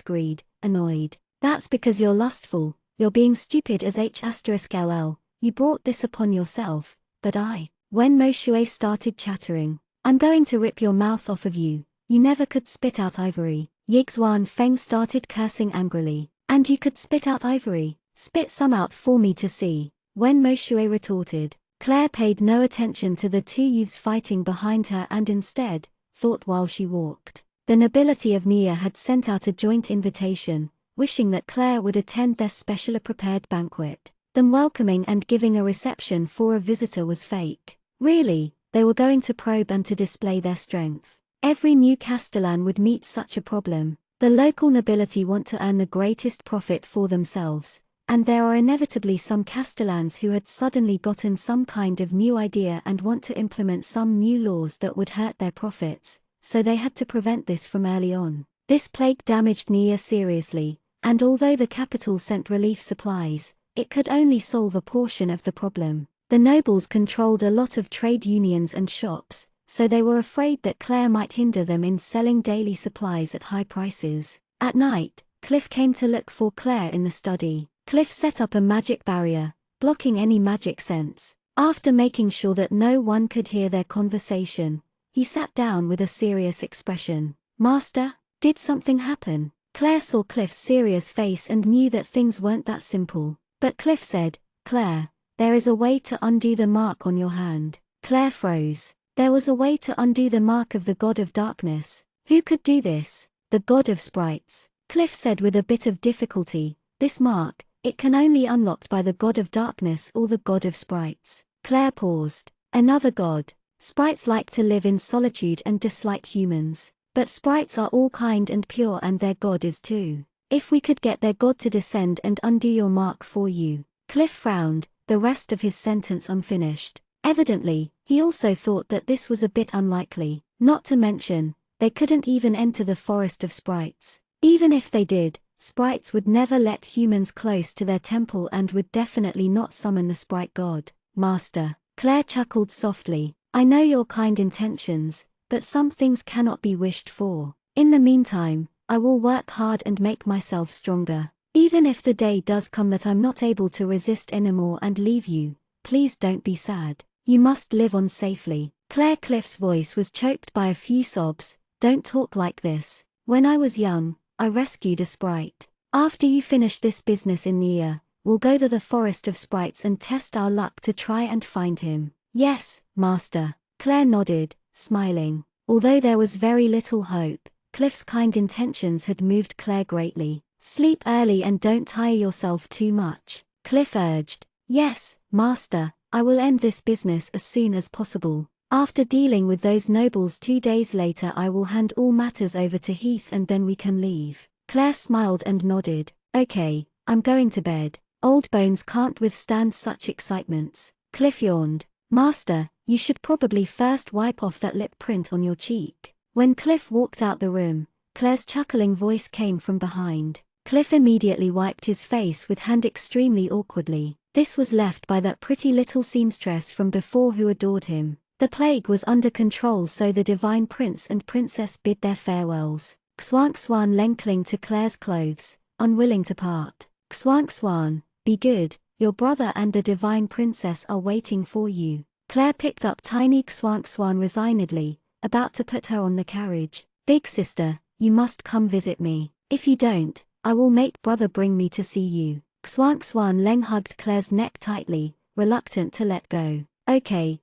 greed, annoyed. "That's because you're lustful, you're being stupid as H*LL. You brought this upon yourself, but I..." Wenmo started chattering. "I'm going to rip your mouth off of you. You never could spit out ivory." Yixuan Feng started cursing angrily. And you could spit out ivory. Spit some out for me to see. Wen Moshue retorted. Claire paid no attention to the two youths fighting behind her and instead, thought while she walked. The nobility of Nia had sent out a joint invitation, wishing that Claire would attend their specially prepared banquet. Them welcoming and giving a reception for a visitor was fake. Really, they were going to probe and to display their strength. Every new Castellan would meet such a problem. The local nobility want to earn the greatest profit for themselves, and there are inevitably some Castellans who had suddenly gotten some kind of new idea and want to implement some new laws that would hurt their profits, so they had to prevent this from early on. This plague damaged Nia seriously, and although the capital sent relief supplies, it could only solve a portion of the problem. The nobles controlled a lot of trade unions and shops, so they were afraid that Claire might hinder them in selling daily supplies at high prices. At night, Cliff came to look for Claire in the study. Cliff set up a magic barrier, blocking any magic sense. After making sure that no one could hear their conversation, he sat down with a serious expression. Master, did something happen? Claire saw Cliff's serious face and knew that things weren't that simple. But Cliff said, Claire, there is a way to undo the mark on your hand. Claire froze. There was a way to undo the mark of the god of darkness. Who could do this? The god of sprites. Cliff said with a bit of difficulty, this mark, it can only be unlocked by the god of darkness or the god of sprites. Claire paused. Another god. Sprites like to live in solitude and dislike humans. But sprites are all kind and pure and their god is too. If we could get their god to descend and undo your mark for you. Cliff frowned, the rest of his sentence unfinished. Evidently, he also thought that this was a bit unlikely. Not to mention, they couldn't even enter the forest of sprites. Even if they did, sprites would never let humans close to their temple and would definitely not summon the sprite god. Master, Claire chuckled softly, I know your kind intentions, but some things cannot be wished for. In the meantime, I will work hard and make myself stronger. Even if the day does come that I'm not able to resist anymore and leave you, please don't be sad. You must live on safely. Cliff's voice was choked by a few sobs. Don't talk like this. When I was young, I rescued a sprite. After you finish this business in Nia, we'll go to the forest of sprites and test our luck to try and find him. Yes, master. Claire nodded, smiling. Although there was very little hope, Cliff's kind intentions had moved Claire greatly. Sleep early and don't tire yourself too much. Cliff urged. Yes, master. I will end this business as soon as possible. After dealing with those nobles 2 days later I will hand all matters over to Heath and then we can leave. Claire smiled and nodded. Okay, I'm going to bed. Old bones can't withstand such excitements. Cliff yawned. Master, you should probably first wipe off that lip print on your cheek. When Cliff walked out the room, Claire's chuckling voice came from behind. Cliff immediately wiped his face with hand extremely awkwardly. This was left by that pretty little seamstress from before who adored him. The plague was under control so the divine prince and princess bid their farewells. Xuanxuan Leng clung to Claire's clothes, unwilling to part. Xuanxuan, be good, your brother and the divine princess are waiting for you. Claire picked up tiny Xuanxuan resignedly, about to put her on the carriage. Big sister, you must come visit me. If you don't, I will make brother bring me to see you. Xuanxuan Leng hugged Claire's neck tightly, reluctant to let go. Okay,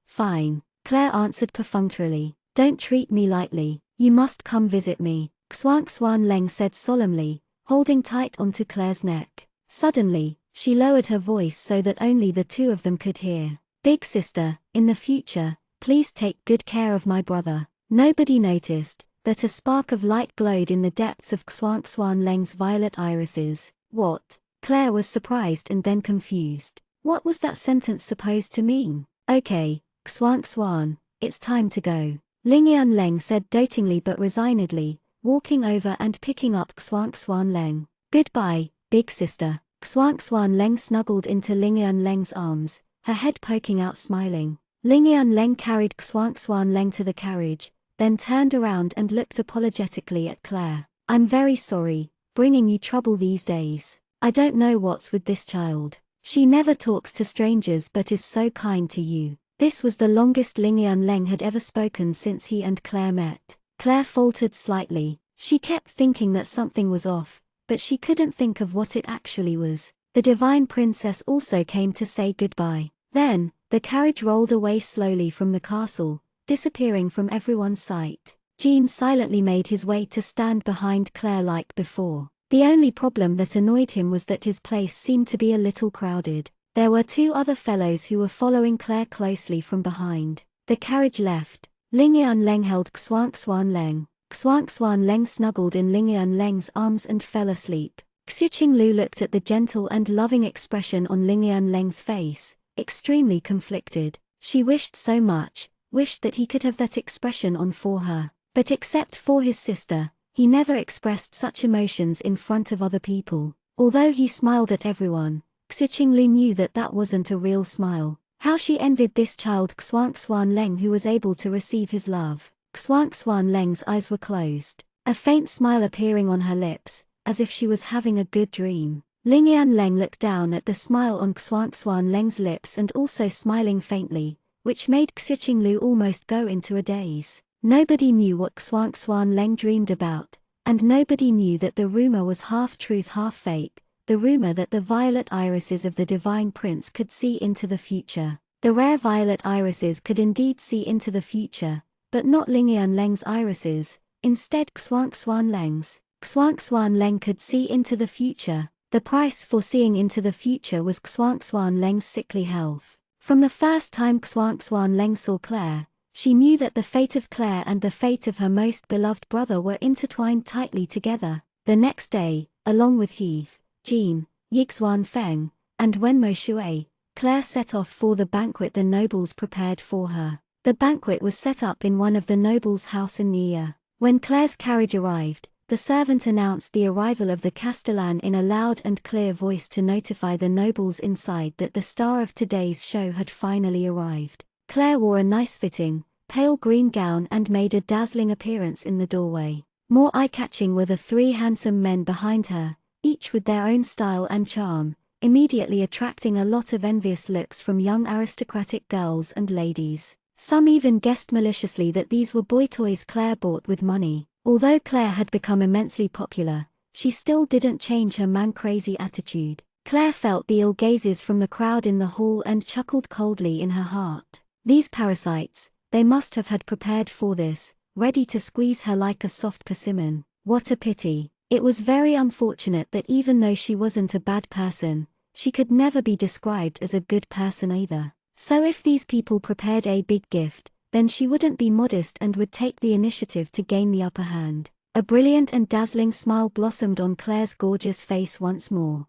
fine. Claire answered perfunctorily. Don't treat me lightly. You must come visit me. Xuanxuan Leng said solemnly, holding tight onto Claire's neck. Suddenly, she lowered her voice so that only the two of them could hear. Big sister, in the future, please take good care of my brother. Nobody noticed that a spark of light glowed in the depths of Xuanxuan Leng's violet irises. What? Claire was surprised and then confused. What was that sentence supposed to mean? Okay, Xuanxuan, it's time to go. Lingyuan Leng said dotingly but resignedly, walking over and picking up Xuanxuan Leng. Goodbye, big sister. Xuanxuan Leng snuggled into Lingyuan Leng's arms, her head poking out smiling. Lingyuan Leng carried Xuanxuan Leng to the carriage, then turned around and looked apologetically at Claire. I'm very sorry, bringing you trouble these days. I don't know what's with this child. She never talks to strangers but is so kind to you. This was the longest Lingyuan Leng had ever spoken since he and Claire met. Claire faltered slightly. She kept thinking that something was off, but she couldn't think of what it actually was. The divine princess also came to say goodbye. Then, the carriage rolled away slowly from the castle, disappearing from everyone's sight. Jean silently made his way to stand behind Claire like before. The only problem that annoyed him was that his place seemed to be a little crowded. There were two other fellows who were following Claire closely from behind. The carriage left. Ling Yan Leng held Xuan Xuan Leng. Xuan Xuan Leng snuggled in Ling Yan Leng's arms and fell asleep. Xuqing Lu looked at the gentle and loving expression on Ling Yan Leng's face, extremely conflicted. She wished so much, wished that he could have that expression on for her. But except for his sister, he never expressed such emotions in front of other people. Although he smiled at everyone, Xuqing Lu knew that that wasn't a real smile. How she envied this child Xuan Xuan Leng who was able to receive his love. Xuan Xuan Leng's eyes were closed, a faint smile appearing on her lips, as if she was having a good dream. Ling Yan Leng looked down at the smile on Xuan Xuan Leng's lips and also smiling faintly, which made Xuqing Lu almost go into a daze. Nobody knew what Xuan Xuan Leng dreamed about, and nobody knew that the rumor was half truth half fake, the rumor that the violet irises of the divine prince could see into the future. The rare violet irises could indeed see into the future, but not Ling Yan Leng's irises, instead Xuan Xuan Leng's. Xuan Xuan Leng could see into the future. The price for seeing into the future was Xuan Xuan Leng's sickly health. From the first time Xuan Xuan Leng saw Claire, she knew that the fate of Claire and the fate of her most beloved brother were intertwined tightly together. The next day, along with Heath, Jean, Yixuan Feng, and Wenmo Shui, Claire set off for the banquet the nobles prepared for her. The banquet was set up in one of the nobles' house in Nia. When Claire's carriage arrived, the servant announced the arrival of the Castellan in a loud and clear voice to notify the nobles inside that the star of today's show had finally arrived. Claire wore a nice-fitting, pale green gown and made a dazzling appearance in the doorway. More eye-catching were the three handsome men behind her, each with their own style and charm, immediately attracting a lot of envious looks from young aristocratic girls and ladies. Some even guessed maliciously that these were boy toys Claire bought with money. Although Claire had become immensely popular, she still didn't change her man-crazy attitude. Claire felt the ill gazes from the crowd in the hall and chuckled coldly in her heart. These parasites, they must have had prepared for this, ready to squeeze her like a soft persimmon. What a pity. It was very unfortunate that even though she wasn't a bad person, she could never be described as a good person either. So if these people prepared a big gift, then she wouldn't be modest and would take the initiative to gain the upper hand. A brilliant and dazzling smile blossomed on Claire's gorgeous face once more.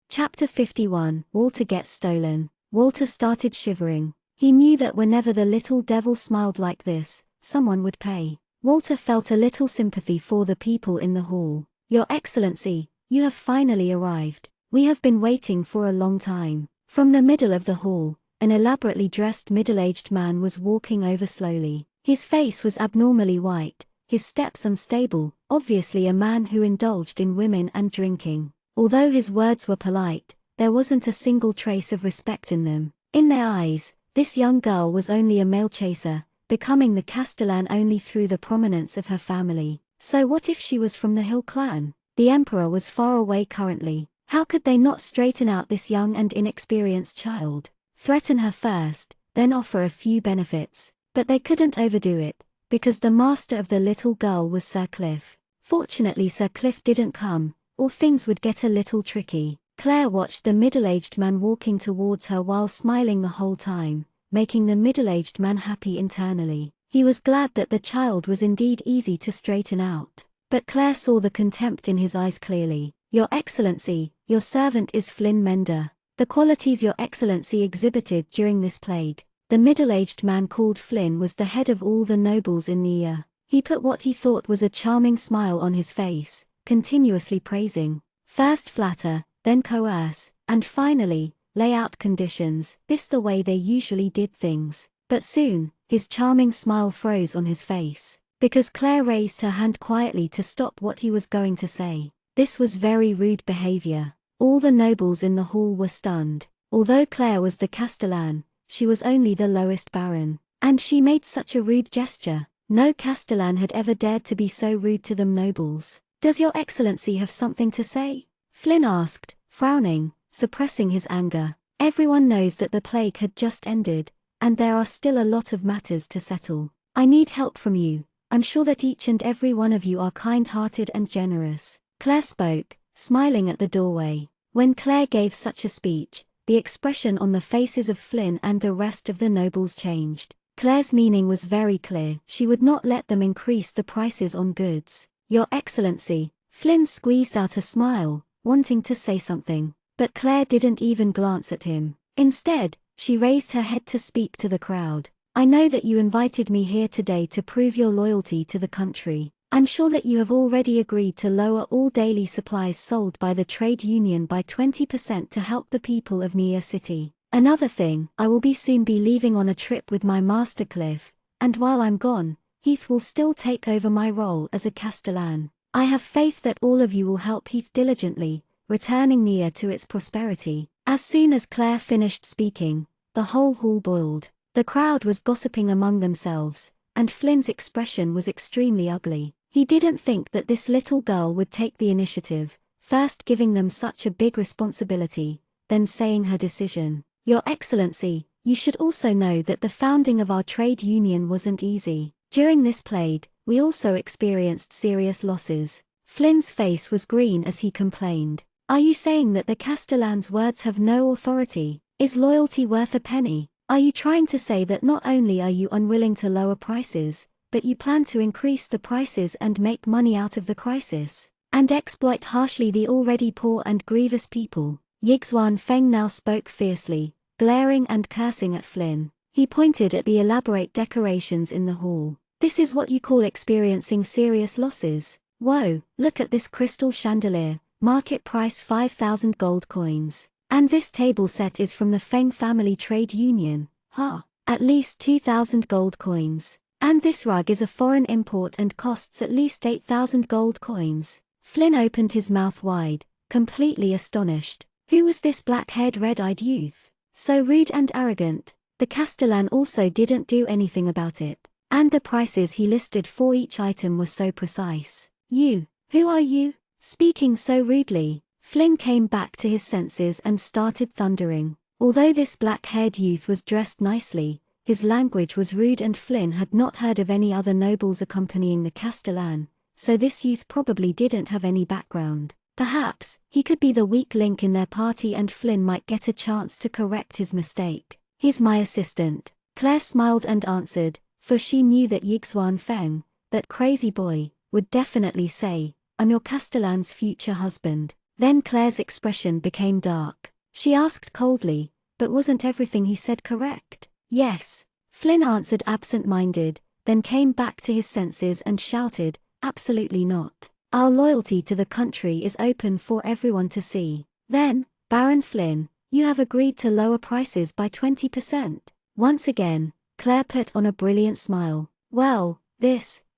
Chapter 51, Walter Gets Stolen. Walter started shivering. He knew that whenever the little devil smiled like this, someone would pay. Walter felt a little sympathy for the people in the hall. Your Excellency, you have finally arrived. We have been waiting for a long time. From the middle of the hall, an elaborately dressed middle-aged man was walking over slowly. His face was abnormally white, his steps unstable, obviously a man who indulged in women and drinking. Although his words were polite, there wasn't a single trace of respect in them. In their eyes, this young girl was only a male chaser, becoming the Castellan only through the prominence of her family. So what if she was from the Hill clan? The emperor was far away currently. How could they not straighten out this young and inexperienced child? Threaten her first, then offer a few benefits. But they couldn't overdo it, because the master of the little girl was Sir Cliff. Fortunately Sir Cliff didn't come, or things would get a little tricky. Claire watched the middle-aged man walking towards her while smiling the whole time, making the middle-aged man happy internally. He was glad that the child was indeed easy to straighten out. But Claire saw the contempt in his eyes clearly. Your Excellency, your servant is Flynn Mender. The qualities Your Excellency exhibited during this plague. The middle-aged man called Flynn was the head of all the nobles in Nia. He put what he thought was a charming smile on his face, continuously praising. First flatter, then coerce, and finally, lay out conditions. This the way they usually did things. But soon, his charming smile froze on his face, because Claire raised her hand quietly to stop what he was going to say. This was very rude behavior. All the nobles in the hall were stunned. Although Claire was the Castellan, she was only the lowest baron. And she made such a rude gesture. No Castellan had ever dared to be so rude to them nobles. "Does your excellency have something to say?" Flynn asked, frowning, suppressing his anger. Everyone knows that the plague had just ended, and there are still a lot of matters to settle. "I need help from you. I'm sure that each and every one of you are kind-hearted and generous." Claire spoke, smiling at the doorway. When Claire gave such a speech, the expression on the faces of Flynn and the rest of the nobles changed. Claire's meaning was very clear. She would not let them increase the prices on goods. "Your Excellency," Flynn squeezed out a smile, wanting to say something, but Claire didn't even glance at him. Instead, she raised her head to speak to the crowd. "I know that you invited me here today to prove your loyalty to the country. I'm sure that you have already agreed to lower all daily supplies sold by the trade union by 20% to help the people of Nia City. Another thing, I will soon be leaving on a trip with my master Cliff, and while I'm gone, Heath will still take over my role as a Castellan. I have faith that all of you will help Heath diligently, returning Nia to its prosperity." As soon as Claire finished speaking, the whole hall boiled. The crowd was gossiping among themselves, and Flynn's expression was extremely ugly. He didn't think that this little girl would take the initiative, first giving them such a big responsibility, then saying her decision. "Your Excellency, you should also know that the founding of our trade union wasn't easy. During this plague, we also experienced serious losses." Flynn's face was green as he complained. "Are you saying that the Castellan's words have no authority? Is loyalty worth a penny? Are you trying to say that not only are you unwilling to lower prices, but you plan to increase the prices and make money out of the crisis, and exploit harshly the already poor and grievous people?" Yixuan Feng now spoke fiercely, glaring and cursing at Flynn. He pointed at the elaborate decorations in the hall. "This is what you call experiencing serious losses? Whoa, look at this crystal chandelier, market price 5,000 gold coins. And this table set is from the Feng family trade union, at least 2,000 gold coins. And this rug is a foreign import and costs at least 8,000 gold coins." Flynn opened his mouth wide, completely astonished. Who was this black-haired red-eyed youth? So rude and arrogant. The Castellan also didn't do anything about it. And the prices he listed for each item were so precise. Who are you? Speaking so rudely." Flynn came back to his senses and started thundering. Although this black-haired youth was dressed nicely, his language was rude and Flynn had not heard of any other nobles accompanying the Castellan, so this youth probably didn't have any background. Perhaps, he could be the weak link in their party and Flynn might get a chance to correct his mistake. "He's my assistant," Claire smiled and answered, for she knew that Yixuan Feng, that crazy boy, would definitely say, "I'm your Castellan's future husband." Then Claire's expression became dark. She asked coldly, "But wasn't everything he said correct?" "Yes," Flynn answered absent-minded, then came back to his senses and shouted, "Absolutely not. Our loyalty to the country is open for everyone to see." "Then, Baron Flynn, you have agreed to lower prices by 20%. Once again, Claire put on a brilliant smile. "Well,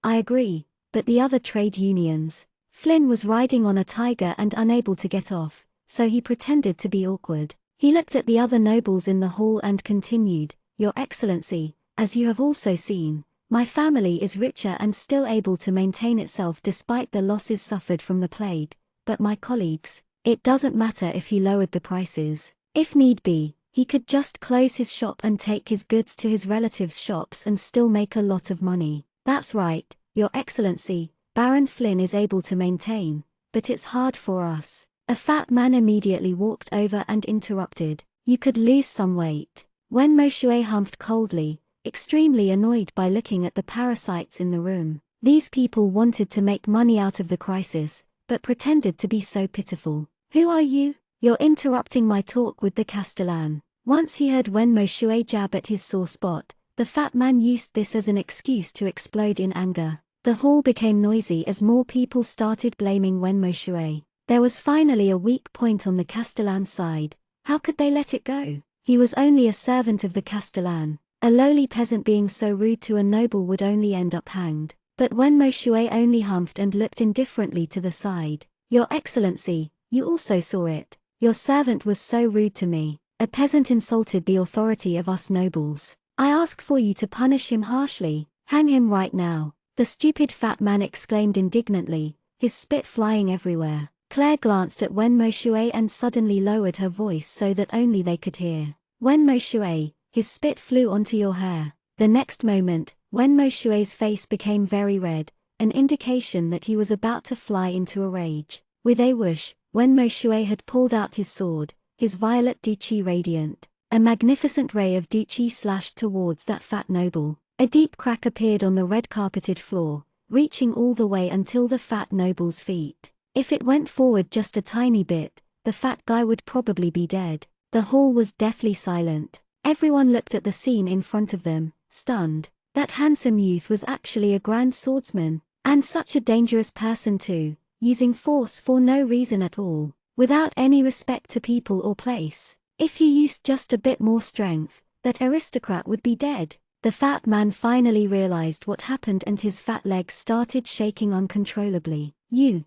I agree, but the other trade unions." Flynn was riding on a tiger and unable to get off, so he pretended to be awkward. He looked at the other nobles in the hall and continued, "Your Excellency, as you have also seen, my family is richer and still able to maintain itself despite the losses suffered from the plague, but my colleagues, it doesn't matter if he lowered the prices. If need be, he could just close his shop and take his goods to his relatives' shops and still make a lot of money." "That's right, Your Excellency, Baron Flynn is able to maintain, but it's hard for us." A fat man immediately walked over and interrupted, "You could lose some weight." When Moshe humped coldly, extremely annoyed by looking at the parasites in the room. These people wanted to make money out of the crisis, but pretended to be so pitiful. "Who are you? You're interrupting my talk with the Castellan." Once he heard Wen Moshe jab at his sore spot, the fat man used this as an excuse to explode in anger. The hall became noisy as more people started blaming Wen Moshe. There was finally a weak point on the Castellan side. How could they let it go? He was only a servant of the Castellan. A lowly peasant being so rude to a noble would only end up hanged. But Wen Moshe only humphed and looked indifferently to the side. "Your Excellency, you also saw it. Your servant was so rude to me. A peasant insulted the authority of us nobles. I ask for you to punish him harshly." Hang him right now, the stupid fat man exclaimed indignantly, his spit flying everywhere. Claire glanced at Wenmo Shui and suddenly lowered her voice so that only they could hear. Wenmo Shui, his spit flew onto your hair. The next moment, Wenmo Shui's face became very red, an indication that he was about to fly into a rage. With a whoosh, Wenmo Shui had pulled out his sword, his violet duchi radiant. A magnificent ray of duchi slashed towards that fat noble. A deep crack appeared on the red-carpeted floor, reaching all the way until the fat noble's feet. If it went forward just a tiny bit, the fat guy would probably be dead. The hall was deathly silent. Everyone looked at the scene in front of them, stunned. That handsome youth was actually a grand swordsman, and such a dangerous person too, using force for no reason at all, without any respect to people or place. If he used just a bit more strength, that aristocrat would be dead. The fat man finally realized what happened and his fat legs started shaking uncontrollably. You.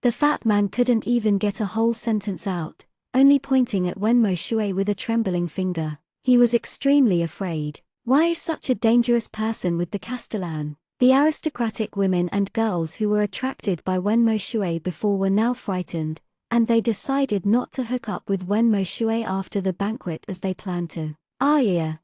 The fat man couldn't even get a whole sentence out, only pointing at Wenmo Shui with a trembling finger. He was extremely afraid. Why is such a dangerous person with the Castellan? The aristocratic women and girls who were attracted by Wenmo Shui before were now frightened, and they decided not to hook up with Wenmo Shui after the banquet as they planned to. Ah yeah,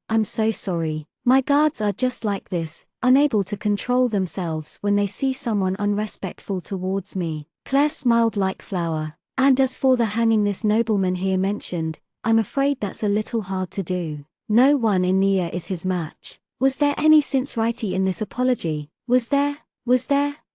I'm so sorry. My guards are just like this, unable to control themselves when they see someone unrespectful towards me. Claire smiled like flower. And as for the hanging this nobleman here mentioned, I'm afraid that's a little hard to do. No one in Nia is his match. Was there any sincerity in this apology? Was there?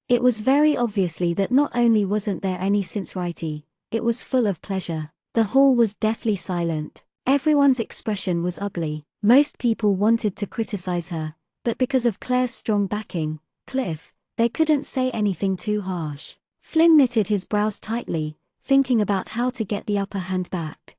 It was very obviously that not only wasn't there any sincerity, it was full of pleasure. The hall was deathly silent. Everyone's expression was ugly. Most people wanted to criticize her, but because of Claire's strong backing, Cliff, they couldn't say anything too harsh. Flynn knitted his brows tightly, thinking about how to get the upper hand back.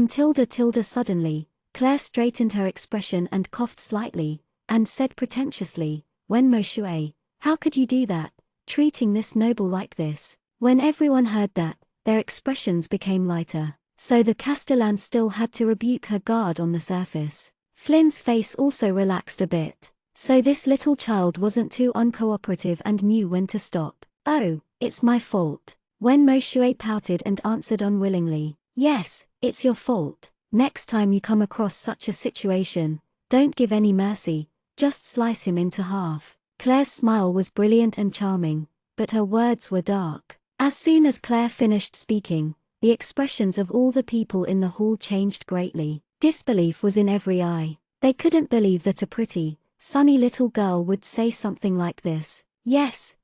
Tilda suddenly, Claire straightened her expression and coughed slightly, and said pretentiously, Wenmo Shui, how could you do that, treating this noble like this? When everyone heard that, their expressions became lighter. So the Castellan still had to rebuke her guard on the surface. Flynn's face also relaxed a bit. So this little child wasn't too uncooperative and knew when to stop. Oh, it's my fault. Wenmo Shui pouted and answered unwillingly. Yes, it's your fault. Next time you come across such a situation, don't give any mercy, just slice him into half. Claire's smile was brilliant and charming, but her words were dark. As soon as Claire finished speaking, the expressions of all the people in the hall changed greatly. Disbelief was in every eye. They couldn't believe that a pretty, sunny little girl would say something like this. Yes.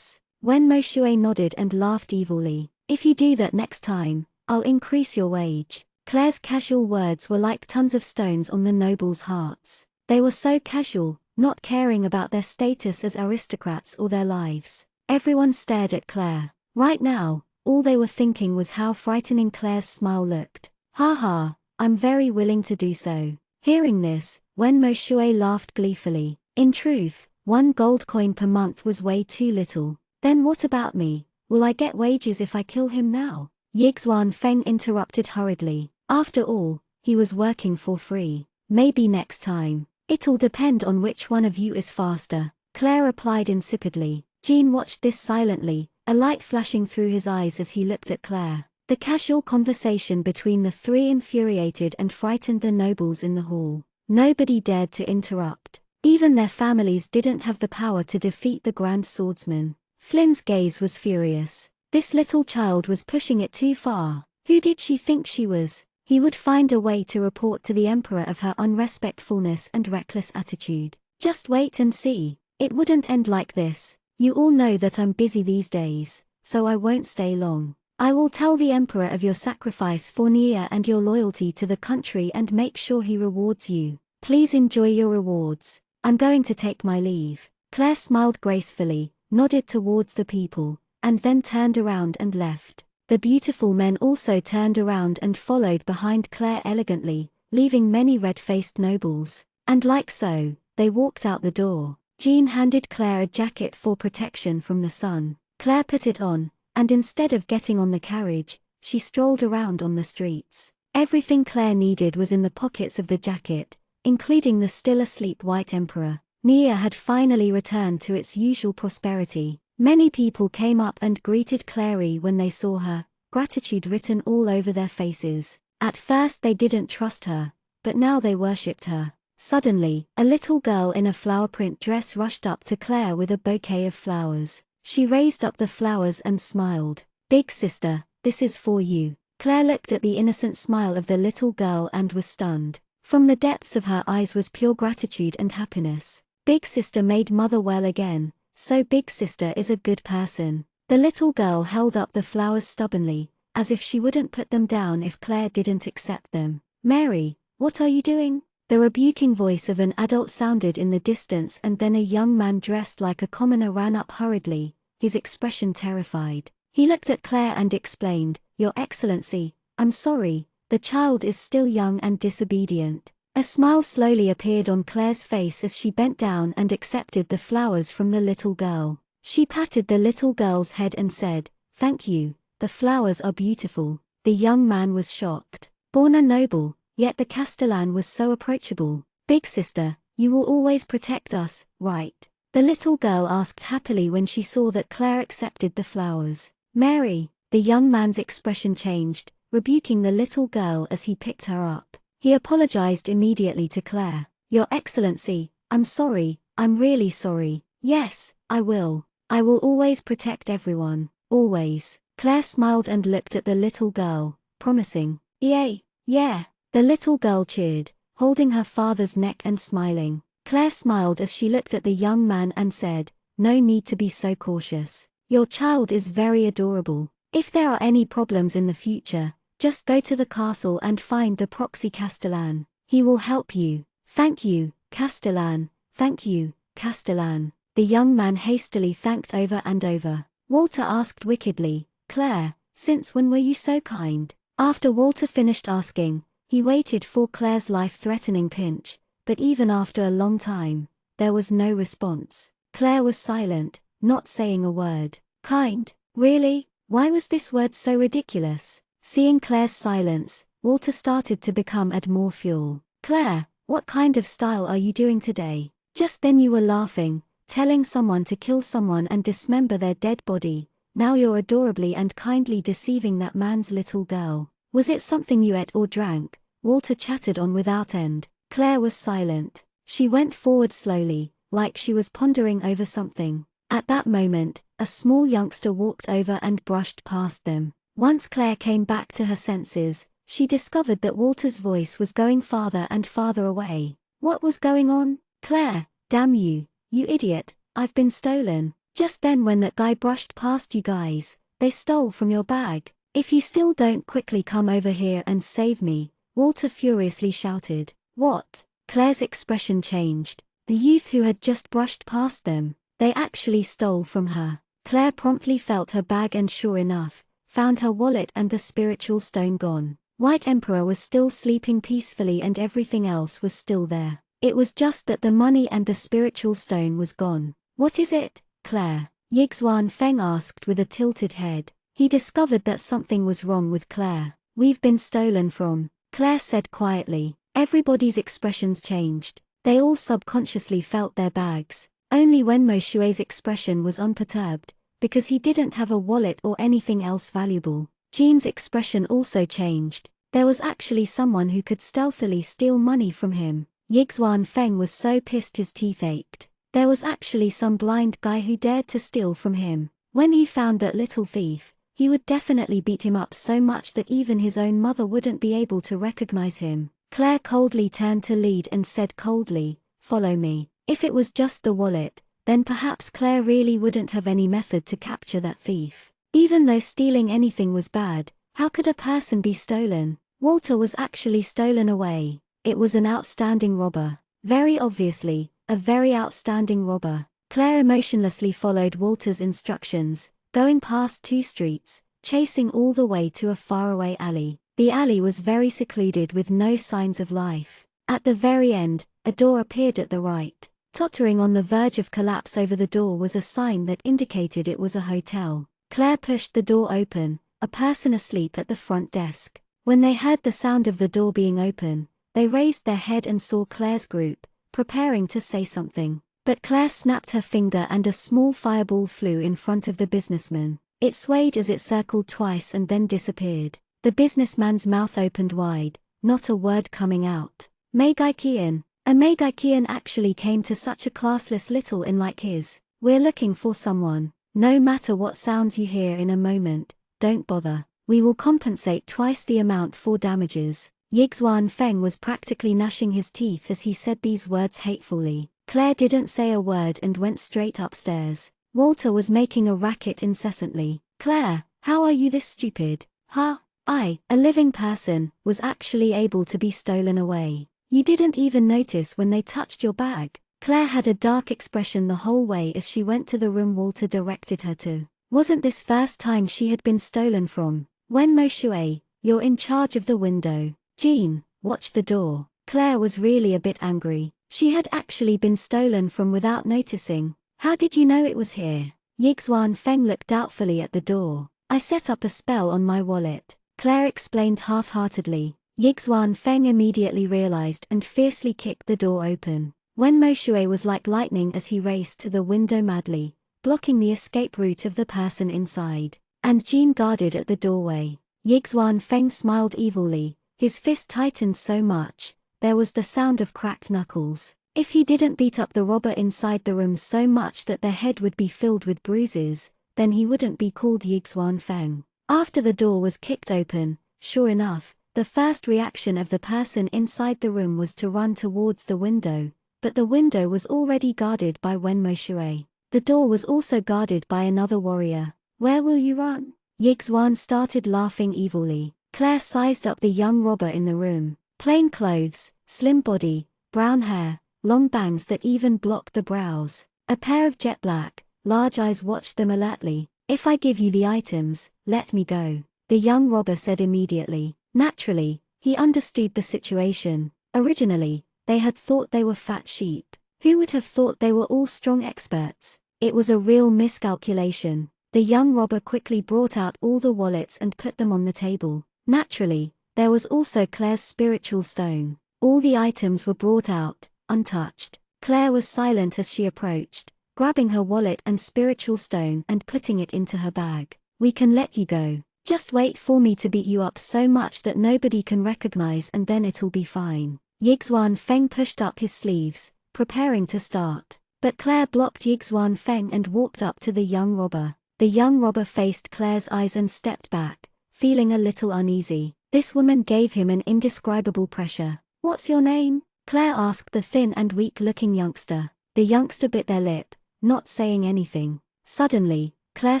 Wenmo Shui nodded and laughed evilly. If you do that next time, I'll increase your wage. Claire's casual words were like tons of stones on the nobles' hearts. They were so casual, not caring about their status as aristocrats or their lives. Everyone stared at Claire. Right now, all they were thinking was how frightening Claire's smile looked. Ha, I'm very willing to do so. Hearing this, Wenmo Shui laughed gleefully. In truth, 1 gold coin per month was way too little. Then what about me? Will I get wages if I kill him now? Yixuan Feng interrupted hurriedly. After all, he was working for free. Maybe next time. It'll depend on which one of you is faster, Claire replied insipidly. Jean watched this silently, a light flashing through his eyes as he looked at Claire. The casual conversation between the three infuriated and frightened the nobles in the hall. Nobody dared to interrupt. Even their families didn't have the power to defeat the grand swordsman. Flynn's gaze was furious. This little child was pushing it too far. Who did she think she was? He would find a way to report to the emperor of her unrespectfulness and reckless attitude. Just wait and see. It wouldn't end like this. You all know that I'm busy these days, so I won't stay long. I will tell the emperor of your sacrifice for Nia and your loyalty to the country and make sure he rewards you. Please enjoy your rewards. I'm going to take my leave. Claire smiled gracefully, nodded towards the people, and then turned around and left. The beautiful men also turned around and followed behind Claire elegantly, leaving many red-faced nobles. And like so, they walked out the door. Jean handed Claire a jacket for protection from the sun. Claire put it on, and instead of getting on the carriage, she strolled around on the streets. Everything Claire needed was in the pockets of the jacket, including the still asleep White Emperor. Nia had finally returned to its usual prosperity. Many people came up and greeted Clary when they saw her, gratitude written all over their faces. At first they didn't trust her, but now they worshipped her. Suddenly, a little girl in a flower print dress rushed up to Claire with a bouquet of flowers. She raised up the flowers and smiled. "Big sister, this is for you." Claire looked at the innocent smile of the little girl and was stunned. From the depths of her eyes was pure gratitude and happiness. Big sister made mother well again, so big sister is a good person. The little girl held up the flowers stubbornly, as if she wouldn't put them down if Claire didn't accept them. "Mary, what are you doing?" The rebuking voice of an adult sounded in the distance, and then a young man dressed like a commoner ran up hurriedly, his expression terrified. He looked at Claire and explained, "Your Excellency, I'm sorry, the child is still young and disobedient." A smile slowly appeared on Claire's face as she bent down and accepted the flowers from the little girl. She patted the little girl's head and said, "Thank you, the flowers are beautiful." The young man was shocked. Born a noble, yet the Castellan was so approachable. "Big sister, you will always protect us, right?" the little girl asked happily when she saw that Claire accepted the flowers. "Mary," the young man's expression changed, rebuking the little girl as he picked her up. He apologized immediately to Claire. "Your Excellency, I'm sorry, I'm really sorry." "Yes, I will. I will always protect everyone, always." Claire smiled and looked at the little girl, promising. "Yay, yeah." The little girl cheered, holding her father's neck and smiling. Claire smiled as she looked at the young man and said, "No need to be so cautious. Your child is very adorable. If there are any problems in the future, just go to the castle and find the proxy Castellan. He will help you." "Thank you, Castellan. Thank you, Castellan." The young man hastily thanked over and over. Walter asked wickedly, "Claire, since when were you so kind?" After Walter finished asking, he waited for Claire's life-threatening pinch, but even after a long time, there was no response. Claire was silent, not saying a word. "Kind? Really? Why was this word so ridiculous?" Seeing Claire's silence, Walter started to become add more fuel. "Claire, what kind of style are you doing today? Just then you were laughing, telling someone to kill someone and dismember their dead body. Now you're adorably and kindly deceiving that man's little girl. Was it something you ate or drank?" Walter chattered on without end. Claire was silent. She went forward slowly, like she was pondering over something. At that moment, a small youngster walked over and brushed past them. Once Claire came back to her senses, she discovered that Walter's voice was going farther and farther away. What was going on? "Claire, damn you, you idiot, I've been stolen. Just then when that guy brushed past you guys, they stole from your bag. If you still don't quickly come over here and save me," Walter furiously shouted. "What?" Claire's expression changed. The youth who had just brushed past them, they actually stole from her. Claire promptly felt her bag and sure enough, found her wallet and the spiritual stone gone. White Emperor was still sleeping peacefully and everything else was still there. It was just that the money and the spiritual stone was gone. "What is it, Claire?" Yixuan Feng asked with a tilted head. He discovered that something was wrong with Claire. "We've been stolen from," Claire said quietly. Everybody's expressions changed. They all subconsciously felt their bags. Only when Mo Shui's expression was unperturbed, because he didn't have a wallet or anything else valuable. Jean's expression also changed. There was actually someone who could stealthily steal money from him. Yixuan Feng was so pissed his teeth ached. There was actually some blind guy who dared to steal from him. When he found that little thief, he would definitely beat him up so much that even his own mother wouldn't be able to recognize him. Claire coldly turned to Lead and said coldly, "Follow me." If it was just the wallet, then perhaps Claire really wouldn't have any method to capture that thief. Even though stealing anything was bad, how could a person be stolen? Walter was actually stolen away. It was an outstanding robber. Very obviously, a very outstanding robber. Claire emotionlessly followed Walter's instructions, going past 2 streets, chasing all the way to a faraway alley. The alley was very secluded with no signs of life. At the very end, a door appeared at the right. Tottering on the verge of collapse over the door was a sign that indicated it was a hotel. Claire pushed the door open, a person asleep at the front desk. When they heard the sound of the door being open, They raised their head and saw Claire's group, preparing to say something. But Claire snapped her finger and a small fireball flew in front of the businessman. It swayed as it circled twice and then disappeared. The businessman's mouth opened wide, not a word coming out. Megaikian. A Megaikian actually came to such a classless little inn like his. We're looking for someone. No matter what sounds you hear in a moment, don't bother. We will compensate twice the amount for damages. Yixuan Feng was practically gnashing his teeth as he said these words hatefully. Claire didn't say a word and went straight upstairs. Walter was making a racket incessantly. Claire, how are you this stupid? Huh? A living person, was actually able to be stolen away. You didn't even notice when they touched your bag. Claire had a dark expression the whole way as she went to the room Walter directed her to. Wasn't this first time she had been stolen from? Wen Moshue, you're in charge of the window. Jean, watch the door. Claire was really a bit angry. She had actually been stolen from without noticing. How did you know it was here? Yixuan Feng looked doubtfully at the door. I set up a spell on my wallet, Claire explained half-heartedly. Yixuan Feng immediately realized and fiercely kicked the door open. Wen Moshue was like lightning as he raced to the window madly, blocking the escape route of the person inside. And Jean guarded at the doorway. Yixuan Feng smiled evilly, his fist tightened so much, there was the sound of cracked knuckles. If he didn't beat up the robber inside the room so much that their head would be filled with bruises, then he wouldn't be called Yixuan Feng. After the door was kicked open, sure enough, the first reaction of the person inside the room was to run towards the window, but the window was already guarded by Wen Moshue. The door was also guarded by another warrior. Where will you run? Yixuan started laughing evilly. Claire sized up the young robber in the room. Plain clothes, slim body, brown hair, long bangs that even blocked the brows. A pair of jet black, large eyes watched them alertly. If I give you the items, let me go, the young robber said immediately. Naturally, he understood the situation. Originally, they had thought they were fat sheep. Who would have thought they were all strong experts? It was a real miscalculation. The young robber quickly brought out all the wallets and put them on the table. Naturally, there was also Claire's spiritual stone. All the items were brought out, untouched. Claire was silent as she approached, grabbing her wallet and spiritual stone and putting it into her bag. We can let you go. Just wait for me to beat you up so much that nobody can recognize and then it'll be fine. Yixuan Feng pushed up his sleeves, preparing to start. But Claire blocked Yixuan Feng and walked up to the young robber. The young robber faced Claire's eyes and stepped back, feeling a little uneasy. This woman gave him an indescribable pressure. What's your name? Claire asked the thin and weak-looking youngster. The youngster bit their lip, not saying anything. Suddenly, Claire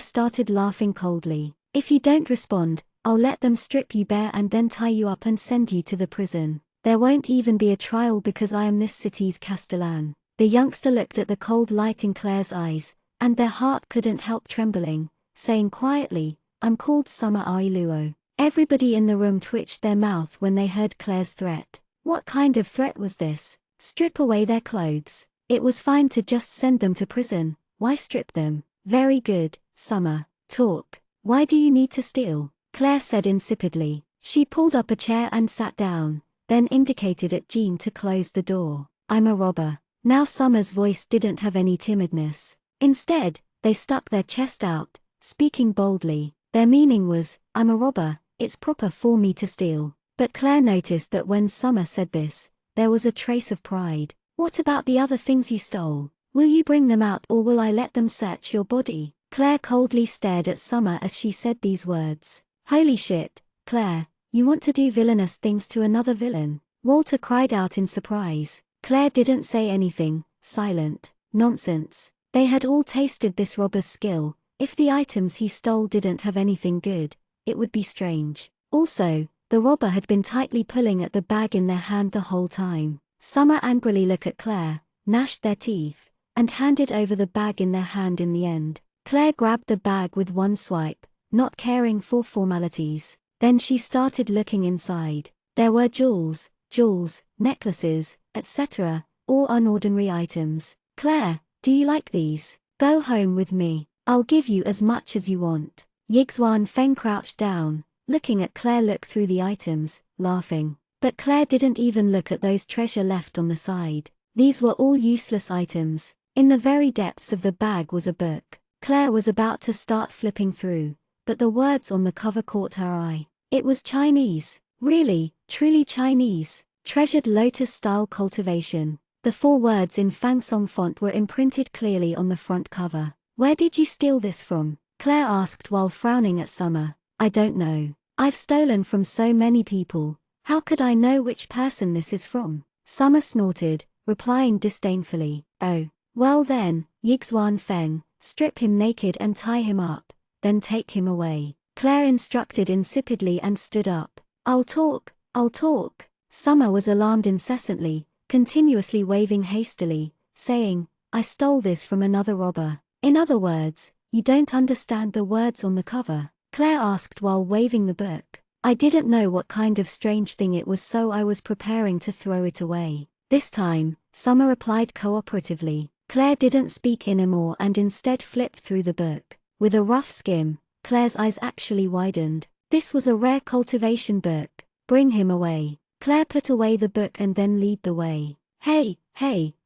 started laughing coldly. If you don't respond, I'll let them strip you bare and then tie you up and send you to the prison. There won't even be a trial because I am this city's Castellan. The youngster looked at the cold light in Claire's eyes, and their heart couldn't help trembling, saying quietly, I'm called Summer Ailuo. Everybody in the room twitched their mouth when they heard Claire's threat. What kind of threat was this? Strip away their clothes. It was fine to just send them to prison, why strip them? Very good, Summer, talk. Why do you need to steal? Claire said insipidly. She pulled up a chair and sat down, then indicated at Jean to close the door. I'm a robber. Now Summer's voice didn't have any timidness. Instead, they stuck their chest out, speaking boldly. Their meaning was, I'm a robber, it's proper for me to steal. But Claire noticed that when Summer said this, there was a trace of pride. What about the other things you stole? Will you bring them out or will I let them search your body? Claire coldly stared at Summer as she said these words. Holy shit, Claire, you want to do villainous things to another villain? Walter cried out in surprise. Claire didn't say anything, silent. Nonsense. They had all tasted this robber's skill. If the items he stole didn't have anything good, it would be strange. Also, the robber had been tightly pulling at the bag in their hand the whole time. Summer angrily looked at Claire, gnashed their teeth, and handed over the bag in their hand in the end. Claire grabbed the bag with one swipe, not caring for formalities. Then she started looking inside. There were jewels, necklaces, etc., all unordinary items. Claire, do you like these? Go home with me. I'll give you as much as you want. Yixuan Feng crouched down, looking at Claire look through the items, laughing. But Claire didn't even look at those treasure left on the side. These were all useless items. In the very depths of the bag was a book. Claire was about to start flipping through, but the words on the cover caught her eye. It was Chinese. Really, truly Chinese. Treasured lotus-style cultivation. The 4 words in Fangsong font were imprinted clearly on the front cover. Where did you steal this from? Claire asked while frowning at Summer. I don't know. I've stolen from so many people. How could I know which person this is from? Summer snorted, replying disdainfully. Oh. Well then, Yixuan Feng, strip him naked and tie him up, then take him away. Claire instructed insipidly and stood up. I'll talk. Summer was alarmed incessantly, continuously waving hastily, saying, I stole this from another robber. In other words, you don't understand the words on the cover? Claire asked while waving the book. I didn't know what kind of strange thing it was, so I was preparing to throw it away. This time, Summer replied cooperatively. Claire didn't speak anymore and instead flipped through the book. With a rough skim, Claire's eyes actually widened. This was a rare cultivation book. Bring him away. Claire put away the book and then led the way. Hey,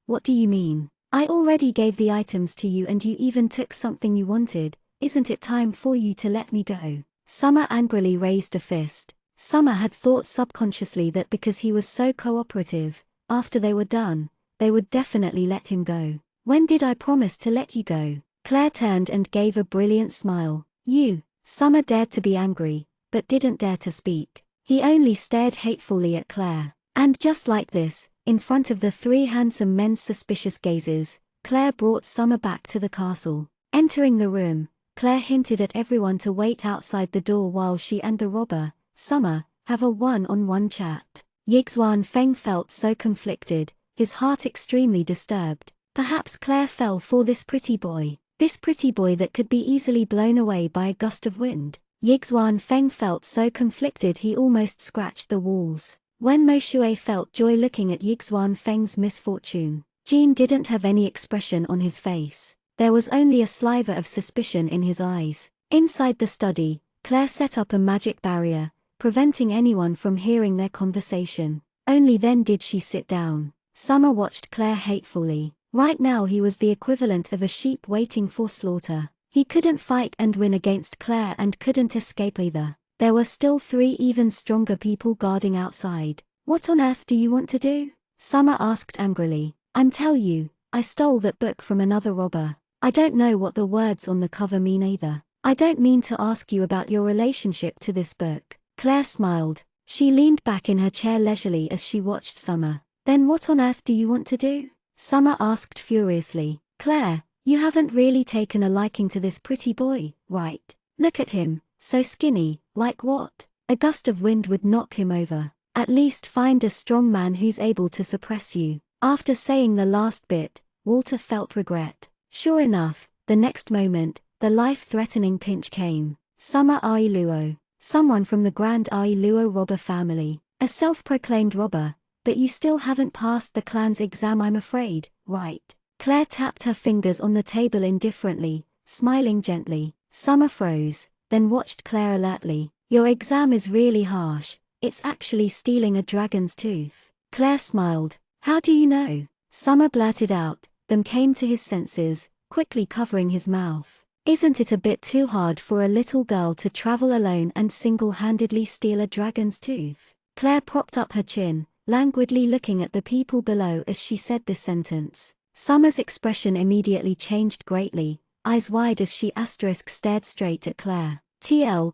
what do you mean? I already gave the items to you and you even took something you wanted. Isn't it time for you to let me go? Summer angrily raised a fist. Summer had thought subconsciously that because he was so cooperative, after they were done, they would definitely let him go. When did I promise to let you go? Claire turned and gave a brilliant smile. You. Summer dared to be angry, but didn't dare to speak. He only stared hatefully at Claire. And just like this, in front of the 3 handsome men's suspicious gazes, Claire brought Summer back to the castle. Entering the room, Claire hinted at everyone to wait outside the door while she and the robber, Summer, have a one-on-one chat. Yixuan Feng felt so conflicted, his heart extremely disturbed. Perhaps Claire fell for this pretty boy that could be easily blown away by a gust of wind. Yixuan Feng felt so conflicted he almost scratched the walls. When Mo Shui felt joy looking at Yixuan Feng's misfortune, Jean didn't have any expression on his face. There was only a sliver of suspicion in his eyes. Inside the study, Claire set up a magic barrier, preventing anyone from hearing their conversation. Only then did she sit down. Summer watched Claire hatefully. Right now he was the equivalent of a sheep waiting for slaughter. He couldn't fight and win against Claire and couldn't escape either. There were still 3 even stronger people guarding outside. What on earth do you want to do? Summer asked angrily. Tell you, I stole that book from another robber. I don't know what the words on the cover mean either. I don't mean to ask you about your relationship to this book. Claire smiled. She leaned back in her chair leisurely as she watched Summer. Then what on earth do you want to do? Summer asked furiously. Claire, you haven't really taken a liking to this pretty boy, right? Look at him, so skinny. Like what? A gust of wind would knock him over. At least find a strong man who's able to suppress you. After saying the last bit, Walter felt regret. Sure enough, the next moment, the life-threatening pinch came. Summer Ai Luo. Someone from the Grand Ai Luo robber family. A self-proclaimed robber. But you still haven't passed the clan's exam, I'm afraid, right? Claire tapped her fingers on the table indifferently, smiling gently. Summer froze, then watched Claire alertly. Your exam is really harsh. It's actually stealing a dragon's tooth. Claire smiled. How do you know? Summer blurted out, then came to his senses, quickly covering his mouth. Isn't it a bit too hard for a little girl to travel alone and single-handedly steal a dragon's tooth? Claire propped up her chin, languidly looking at the people below as she said this sentence. Summer's expression immediately changed greatly, eyes wide as she stared straight at Claire.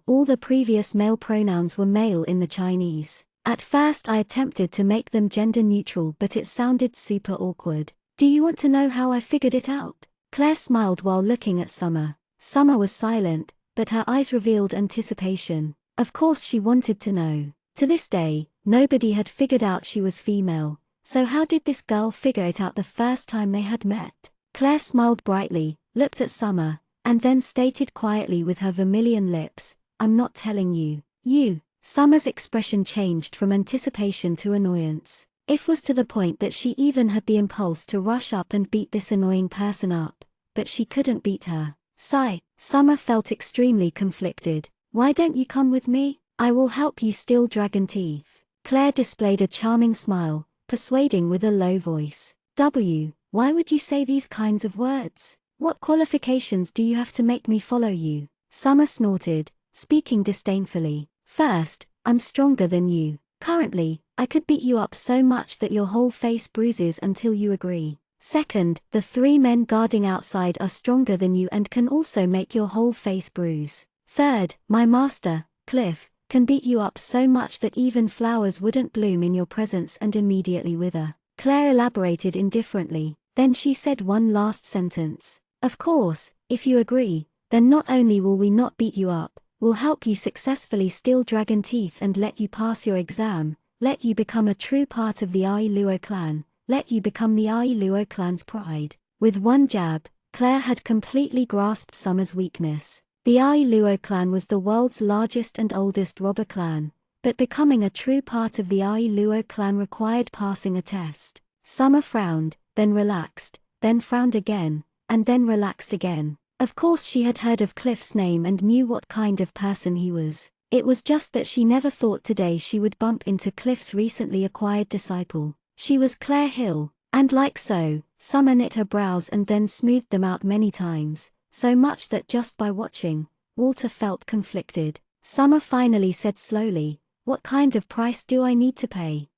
All the previous male pronouns were male in the Chinese. At first I attempted to make them gender neutral, but it sounded super awkward. Do you want to know how I figured it out? Claire smiled while looking at Summer. Summer was silent, but her eyes revealed anticipation. Of course she wanted to know. To this day, nobody had figured out she was female, so how did this girl figure it out the first time they had met? Claire smiled brightly, looked at Summer, and then stated quietly with her vermilion lips, I'm not telling you. You. Summer's expression changed from anticipation to annoyance. It was to the point that she even had the impulse to rush up and beat this annoying person up, but she couldn't beat her. Sigh. Summer felt extremely conflicted. Why don't you come with me? I will help you steal dragon teeth. Claire displayed a charming smile, persuading with a low voice. Why would you say these kinds of words? What qualifications do you have to make me follow you? Summer snorted, speaking disdainfully. First, I'm stronger than you. Currently, I could beat you up so much that your whole face bruises until you agree. Second, the 3 men guarding outside are stronger than you and can also make your whole face bruise. Third, my master, Cliff, can beat you up so much that even flowers wouldn't bloom in your presence and immediately wither. Claire elaborated indifferently, then she said one last sentence. Of course, if you agree, then not only will we not beat you up, we'll help you successfully steal dragon teeth and let you pass your exam, let you become a true part of the Ai Luo clan, let you become the Ai Luo clan's pride. With one jab, Claire had completely grasped Summer's weakness. The Ai Luo clan was the world's largest and oldest robber clan, but becoming a true part of the Ai Luo clan required passing a test. Summer frowned, then relaxed, then frowned again, and then relaxed again. Of course she had heard of Cliff's name and knew what kind of person he was. It was just that she never thought today she would bump into Cliff's recently acquired disciple. She was Claire Hill, and like so, Summer knit her brows and then smoothed them out many times, so much that just by watching, Walter felt conflicted. Summer finally said slowly, "What kind of price do I need to pay?"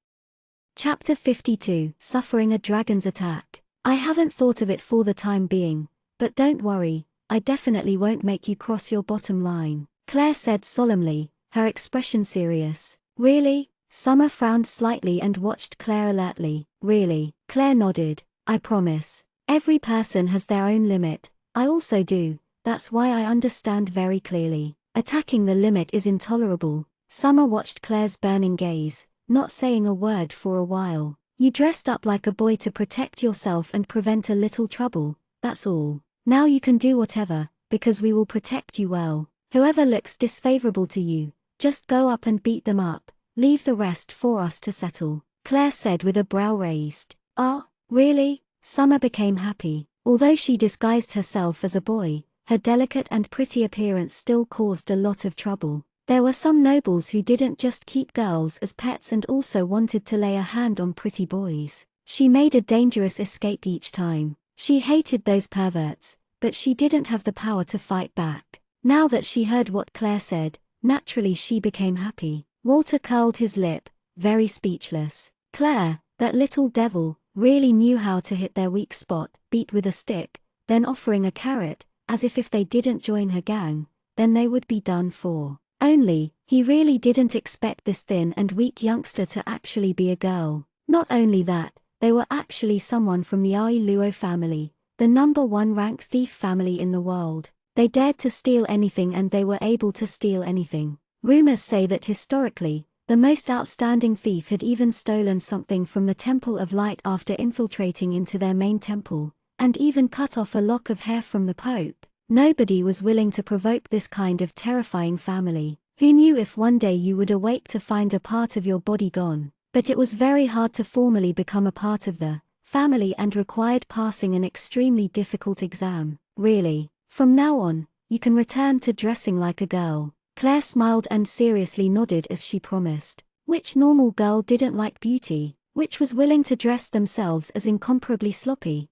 Chapter 52, Suffering a Dragon's Attack. I haven't thought of it for the time being, but don't worry, I definitely won't make you cross your bottom line, Claire said solemnly, her expression serious. Really? Summer frowned slightly and watched Claire alertly. Really? Claire nodded. I promise. Every person has their own limit, I also do, that's why I understand very clearly. Attacking the limit is intolerable. Summer watched Claire's burning gaze, not saying a word for a while. You dressed up like a boy to protect yourself and prevent a little trouble, that's all. Now you can do whatever, because we will protect you well. Whoever looks disfavorable to you, just go up and beat them up, leave the rest for us to settle, Claire said with a brow raised. Oh, really? Summer became happy. Although she disguised herself as a boy, her delicate and pretty appearance still caused a lot of trouble. There were some nobles who didn't just keep girls as pets and also wanted to lay a hand on pretty boys. She made a dangerous escape each time. She hated those perverts, but she didn't have the power to fight back. Now that she heard what Claire said, naturally she became happy. Walter curled his lip, very speechless. Claire, that little devil, really knew how to hit their weak spot, beat with a stick, then offering a carrot, as if they didn't join her gang, then they would be done for. Only, he really didn't expect this thin and weak youngster to actually be a girl. Not only that, they were actually someone from the Ai Luo family, the #1 rank thief family in the world. They dared to steal anything and they were able to steal anything. Rumors say that historically, the most outstanding thief had even stolen something from the Temple of Light after infiltrating into their main temple, and even cut off a lock of hair from the Pope. Nobody was willing to provoke this kind of terrifying family. Who knew if one day you would awake to find a part of your body gone? But it was very hard to formally become a part of the family and required passing an extremely difficult exam. Really, from now on, you can return to dressing like a girl. Claire smiled and seriously nodded as she promised. Which normal girl didn't like beauty? Which was willing to dress themselves as incomparably sloppy?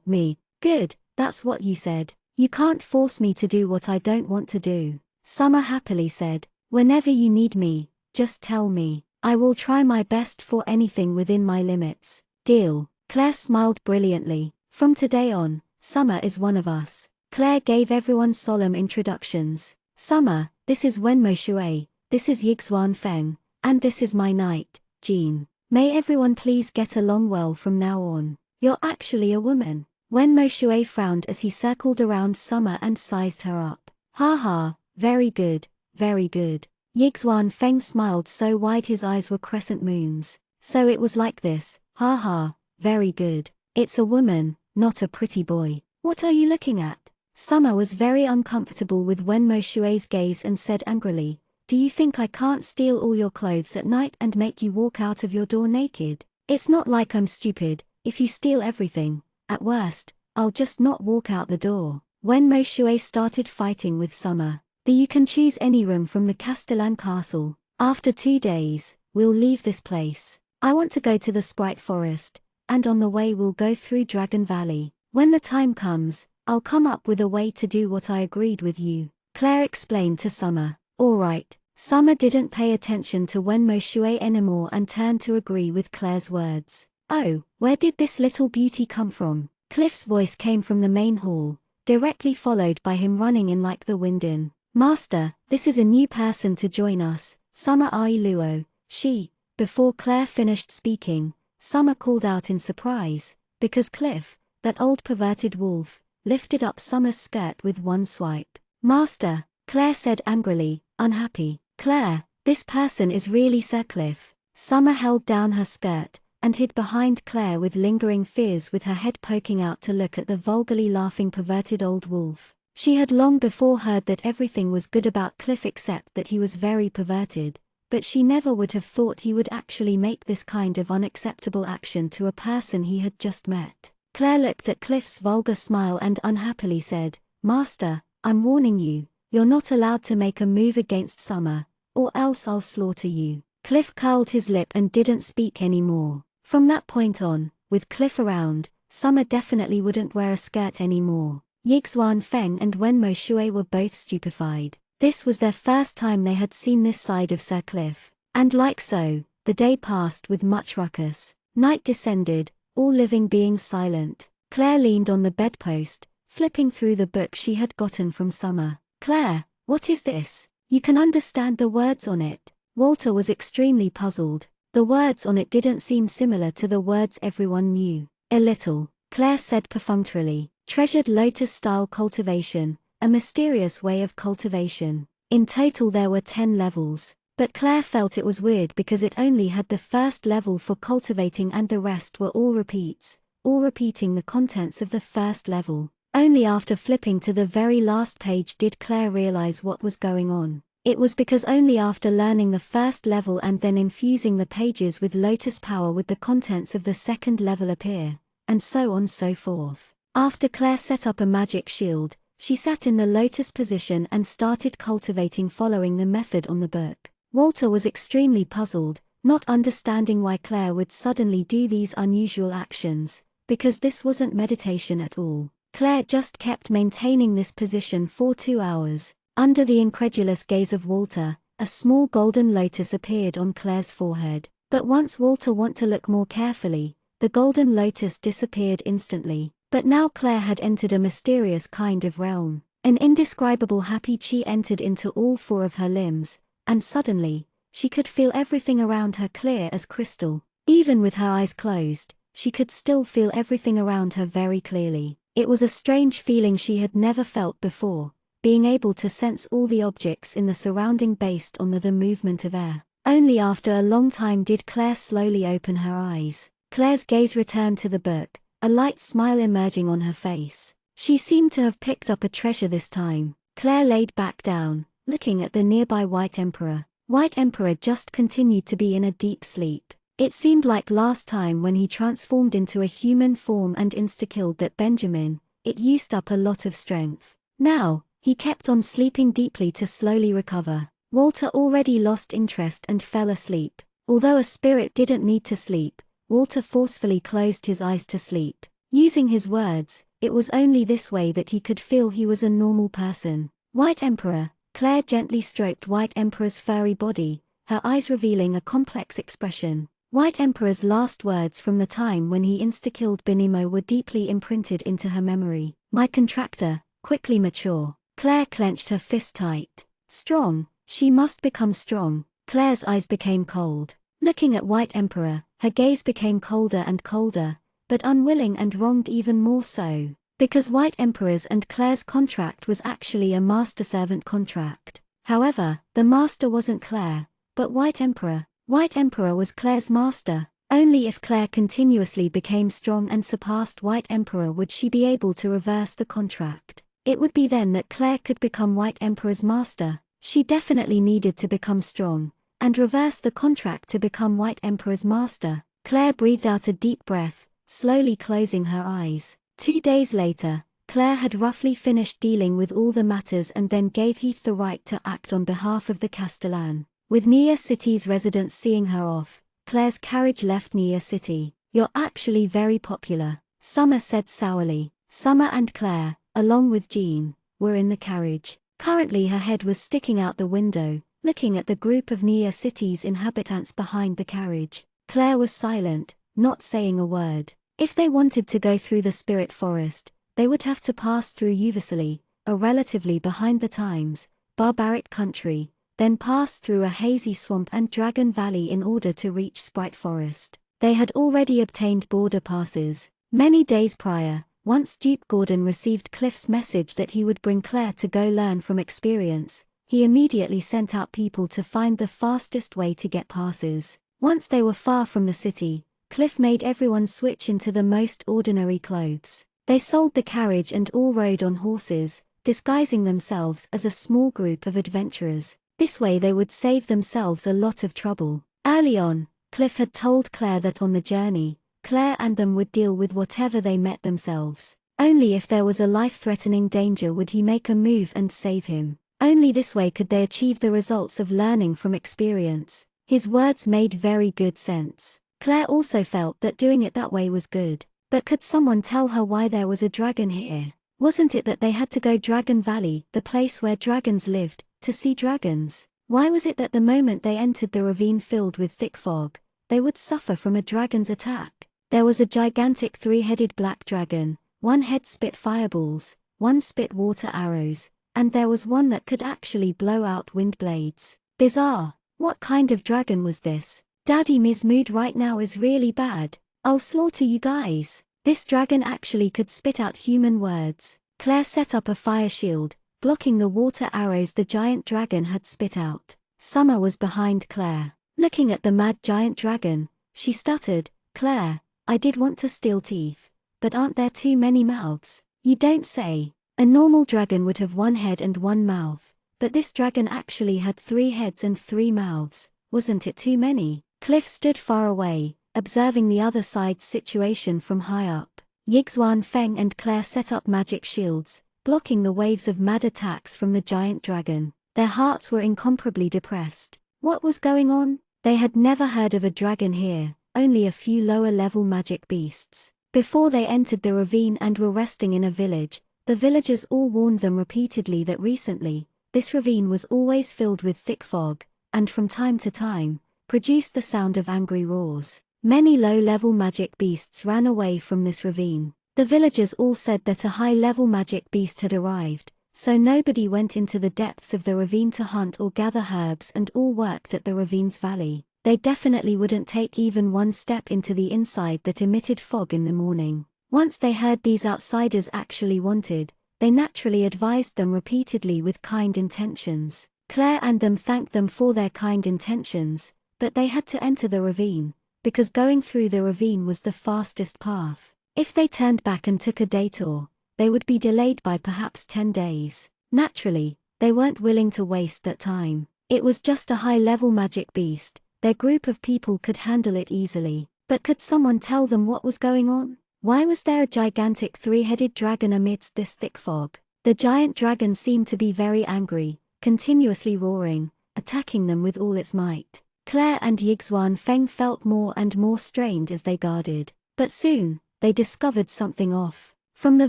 Me. Good, that's what you said. You can't force me to do what I don't want to do. Summer happily said, whenever you need me, just tell me. I will try my best for anything within my limits. Deal. Claire smiled brilliantly. From today on, Summer is one of us. Claire gave everyone solemn introductions. Summer, this is Wenmo Shui, this is Yixuan Feng, and this is my knight, Jean. May everyone please get along well from now on. You're actually a woman. Wenmo Shui frowned as he circled around Summer and sized her up. Ha ha, very good, very good. Yixuan Feng smiled so wide his eyes were crescent moons. So it was like this, ha ha, very good. It's a woman, not a pretty boy. What are you looking at? Summer was very uncomfortable with Wenmo Shui's gaze and said angrily, do you think I can't steal all your clothes at night and make you walk out of your door naked? It's not like I'm stupid, if you steal everything. At worst, I'll just not walk out the door. Wenmo Shui started fighting with Summer. You can choose any room from the Castellan castle. After 2 days, we'll leave this place. I want to go to the Sprite Forest, and on the way we'll go through Dragon Valley. When the time comes, I'll come up with a way to do what I agreed with you," Claire explained to Summer. "All right." Summer didn't pay attention to Wenmo anymore and turned to agree with Claire's words. "Oh, where did this little beauty come from?" Cliff's voice came from the main hall, directly followed by him running in like the wind in. "Master, this is a new person to join us, Summer Ailuo, she." Before Claire finished speaking, Summer called out in surprise, because Cliff, that old perverted wolf, lifted up Summer's skirt with one swipe. "Master," Claire said angrily, unhappy. "Claire, this person is really Sir Cliff." Summer held down her skirt, and hid behind Claire with lingering fears, with her head poking out to look at the vulgarly laughing perverted old wolf. She had long before heard that everything was good about Cliff except that he was very perverted, but she never would have thought he would actually make this kind of unacceptable action to a person he had just met. Claire looked at Cliff's vulgar smile and unhappily said, "Master, I'm warning you, you're not allowed to make a move against Summer, or else I'll slaughter you." Cliff curled his lip and didn't speak anymore. From that point on, with Cliff around, Summer definitely wouldn't wear a skirt anymore. Yixuan Feng and Wenmo Shui were both stupefied. This was their first time they had seen this side of Sir Cliff. And like so, the day passed with much ruckus. Night descended, all living beings silent. Claire leaned on the bedpost, flipping through the book she had gotten from Summer. "Claire, what is this? You can understand the words on it." Walter was extremely puzzled. The words on it didn't seem similar to the words everyone knew. "A little," Claire said perfunctorily. "Treasured lotus-style cultivation, a mysterious way of cultivation." In total there were 10 levels, but Claire felt it was weird because it only had the first level for cultivating and the rest were all repeats, all repeating the contents of the first level. Only after flipping to the very last page did Claire realize what was going on. It was because only after learning the first level and then infusing the pages with lotus power would the contents of the second level appear, and so on so forth. After Claire set up a magic shield, she sat in the lotus position and started cultivating following the method on the book. Walter was extremely puzzled, not understanding why Claire would suddenly do these unusual actions, because this wasn't meditation at all. Claire just kept maintaining this position for 2 hours. Under the incredulous gaze of Walter, a small golden lotus appeared on Claire's forehead. But once Walter wanted to look more carefully, the golden lotus disappeared instantly. But now Claire had entered a mysterious kind of realm. An indescribable happy chi entered into all 4 of her limbs, and suddenly, she could feel everything around her clear as crystal. Even with her eyes closed, she could still feel everything around her very clearly. It was a strange feeling she had never felt before, being able to sense all the objects in the surrounding based on the movement of air. Only after a long time did Claire slowly open her eyes. Claire's gaze returned to the book, a light smile emerging on her face. She seemed to have picked up a treasure this time. Claire laid back down, looking at the nearby White Emperor. White Emperor just continued to be in a deep sleep. It seemed like last time when he transformed into a human form and insta-killed that Benjamin, it used up a lot of strength. Now, he kept on sleeping deeply to slowly recover. Walter already lost interest and fell asleep. Although a spirit didn't need to sleep, Walter forcefully closed his eyes to sleep. Using his words, it was only this way that he could feel he was a normal person. White Emperor, Claire gently stroked White Emperor's furry body, her eyes revealing a complex expression. White Emperor's last words from the time when he insta-killed Benimo were deeply imprinted into her memory. "My contractor, quickly mature." Claire clenched her fist tight. Strong, she must become strong. Claire's eyes became cold. Looking at White Emperor, her gaze became colder and colder, but unwilling and wronged even more so. Because White Emperor's and Claire's contract was actually a master-servant contract. However, the master wasn't Claire, but White Emperor. White Emperor was Claire's master. Only if Claire continuously became strong and surpassed White Emperor would she be able to reverse the contract. It would be then that Claire could become White Emperor's master. She definitely needed to become strong, and reverse the contract to become White Emperor's master. Claire breathed out a deep breath, slowly closing her eyes. 2 days later, Claire had roughly finished dealing with all the matters and then gave Heath the right to act on behalf of the Castellan. With Nia City's residents seeing her off, Claire's carriage left Nia City. "You're actually very popular," Summer said sourly. Summer and Claire, along with Jean, were in the carriage. Currently her head was sticking out the window, looking at the group of Nia City's inhabitants behind the carriage. Claire was silent, not saying a word. If they wanted to go through the spirit forest, they would have to pass through Uvasali, a relatively behind the times, barbaric country, then pass through a hazy swamp and Dragon Valley in order to reach Sprite Forest. They had already obtained border passes. Many days prior, once Duke Gordon received Cliff's message that he would bring Claire to go learn from experience, he immediately sent out people to find the fastest way to get passes. Once they were far from the city, Cliff made everyone switch into the most ordinary clothes. They sold the carriage and all rode on horses, disguising themselves as a small group of adventurers. This way they would save themselves a lot of trouble. Early on, Cliff had told Claire that on the journey, Claire and them would deal with whatever they met themselves. Only if there was a life-threatening danger would he make a move and save him. Only this way could they achieve the results of learning from experience. His words made very good sense. Claire also felt that doing it that way was good. But could someone tell her why there was a dragon here? Wasn't it that they had to go Dragon Valley, the place where dragons lived, to see dragons? Why was it that the moment they entered the ravine filled with thick fog, they would suffer from a dragon's attack? There was a gigantic three-headed black dragon, one head spit fireballs, one spit water arrows, and there was one that could actually blow out wind blades. Bizarre. What kind of dragon was this? Daddy Mi's mood right now is really bad. I'll slaughter you guys. This dragon actually could spit out human words. Claire set up a fire shield, blocking the water arrows the giant dragon had spit out. Summer was behind Claire. Looking at the mad giant dragon, she stuttered, "Claire, I did want to steal teeth. But aren't there too many mouths?" "You don't say." A normal dragon would have one head and one mouth, but this dragon actually had 3 heads and 3 mouths. Wasn't it too many? Cliff stood far away, observing the other side's situation from high up. Yixuan Feng and Claire set up magic shields, blocking the waves of mad attacks from the giant dragon. Their hearts were incomparably depressed. What was going on? They had never heard of a dragon here, only a few lower-level magic beasts. Before they entered the ravine and were resting in a village, the villagers all warned them repeatedly that recently, this ravine was always filled with thick fog, and from time to time, produced the sound of angry roars. Many low-level magic beasts ran away from this ravine. The villagers all said that a high-level magic beast had arrived, so nobody went into the depths of the ravine to hunt or gather herbs and all worked at the ravine's valley. They definitely wouldn't take even one step into the inside that emitted fog in the morning. Once they heard these outsiders actually wanted, they naturally advised them repeatedly with kind intentions. Claire and them thanked them for their kind intentions, but they had to enter the ravine, because going through the ravine was the fastest path. If they turned back and took a detour, they would be delayed by perhaps 10 days. Naturally, they weren't willing to waste that time. It was just a high-level magic beast. Their group of people could handle it easily. But could someone tell them what was going on? Why was there a gigantic 3-headed dragon amidst this thick fog? The giant dragon seemed to be very angry, continuously roaring, attacking them with all its might. Claire and Yixuan Feng felt more and more strained as they guarded. But soon, they discovered something off. From the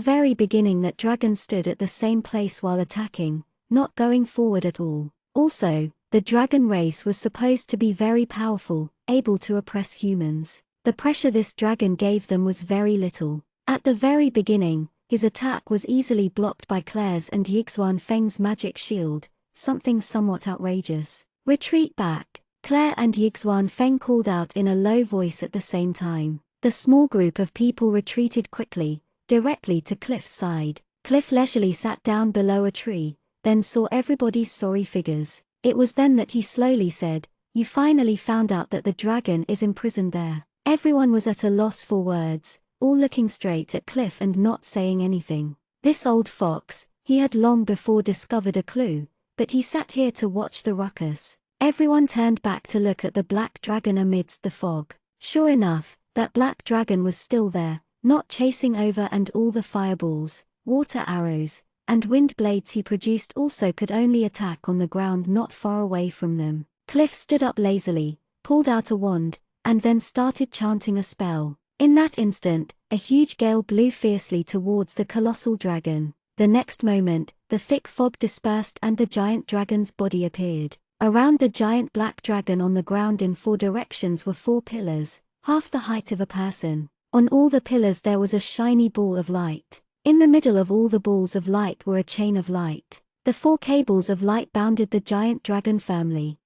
very beginning that dragon stood at the same place while attacking, not going forward at all. Also, the dragon race was supposed to be very powerful, able to oppress humans. The pressure this dragon gave them was very little. At the very beginning, his attack was easily blocked by Claire's and Yixuan Feng's magic shield, something somewhat outrageous. "Retreat back!" Claire and Yixuan Feng called out in a low voice at the same time. The small group of people retreated quickly, directly to Cliff's side. Cliff leisurely sat down below a tree, then saw everybody's sorry figures. It was then that he slowly said, "You finally found out that the dragon is imprisoned there." Everyone was at a loss for words, all looking straight at Cliff and not saying anything. This old fox, he had long before discovered a clue, but he sat here to watch the ruckus. Everyone turned back to look at the black dragon amidst the fog. Sure enough, that black dragon was still there, not chasing over, and all the fireballs, water arrows, and wind blades he produced also could only attack on the ground not far away from them. Cliff stood up lazily, pulled out a wand, and then started chanting a spell. In that instant, a huge gale blew fiercely towards the colossal dragon. The next moment, the thick fog dispersed and the giant dragon's body appeared. Around the giant black dragon on the ground in 4 directions were 4 pillars, half the height of a person. On all the pillars there was a shiny ball of light. In the middle of all the balls of light were a chain of light. The 4 cables of light bounded the giant dragon firmly.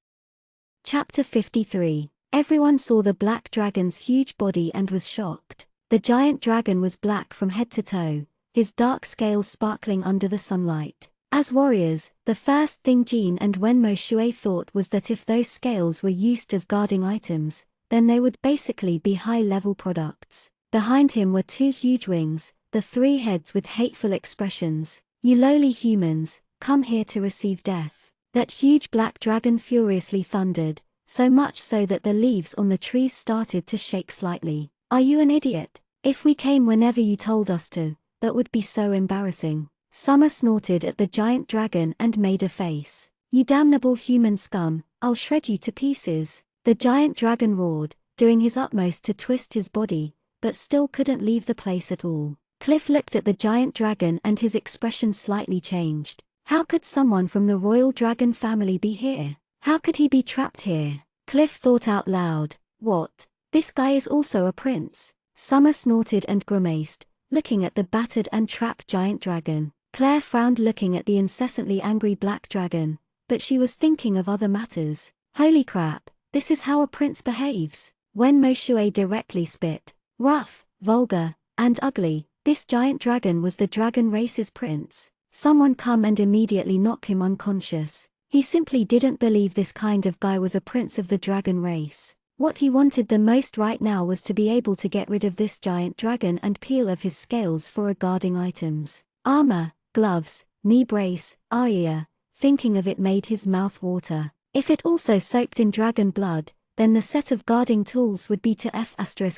Chapter 53. Everyone saw the black dragon's huge body and was shocked. The giant dragon was black from head to toe, his dark scales sparkling under the sunlight. As warriors, the first thing Jean and Wenmo Shui thought was that if those scales were used as guarding items, then they would basically be high-level products. Behind him were 2 huge wings, the 3 heads with hateful expressions. "You lowly humans, come here to receive death." That huge black dragon furiously thundered, so much so that the leaves on the trees started to shake slightly. "Are you an idiot? If we came whenever you told us to, that would be so embarrassing." Summer snorted at the giant dragon and made a face. "You damnable human scum, I'll shred you to pieces." The giant dragon roared, doing his utmost to twist his body, but still couldn't leave the place at all. Cliff looked at the giant dragon and his expression slightly changed. How could someone from the royal dragon family be here? How could he be trapped here? Cliff thought out loud. What? This guy is also a prince? Summer snorted and grimaced, looking at the battered and trapped giant dragon. Claire frowned looking at the incessantly angry black dragon, but she was thinking of other matters. Holy crap, this is how a prince behaves. When Moshue directly spit. Rough, vulgar, and ugly, this giant dragon was the dragon race's prince. Someone come and immediately knock him unconscious. He simply didn't believe this kind of guy was a prince of the dragon race. What he wanted the most right now was to be able to get rid of this giant dragon and peel off his scales for guarding items. Armor, gloves, knee brace, thinking of it made his mouth water. If it also soaked in dragon blood, then the set of guarding tools would be to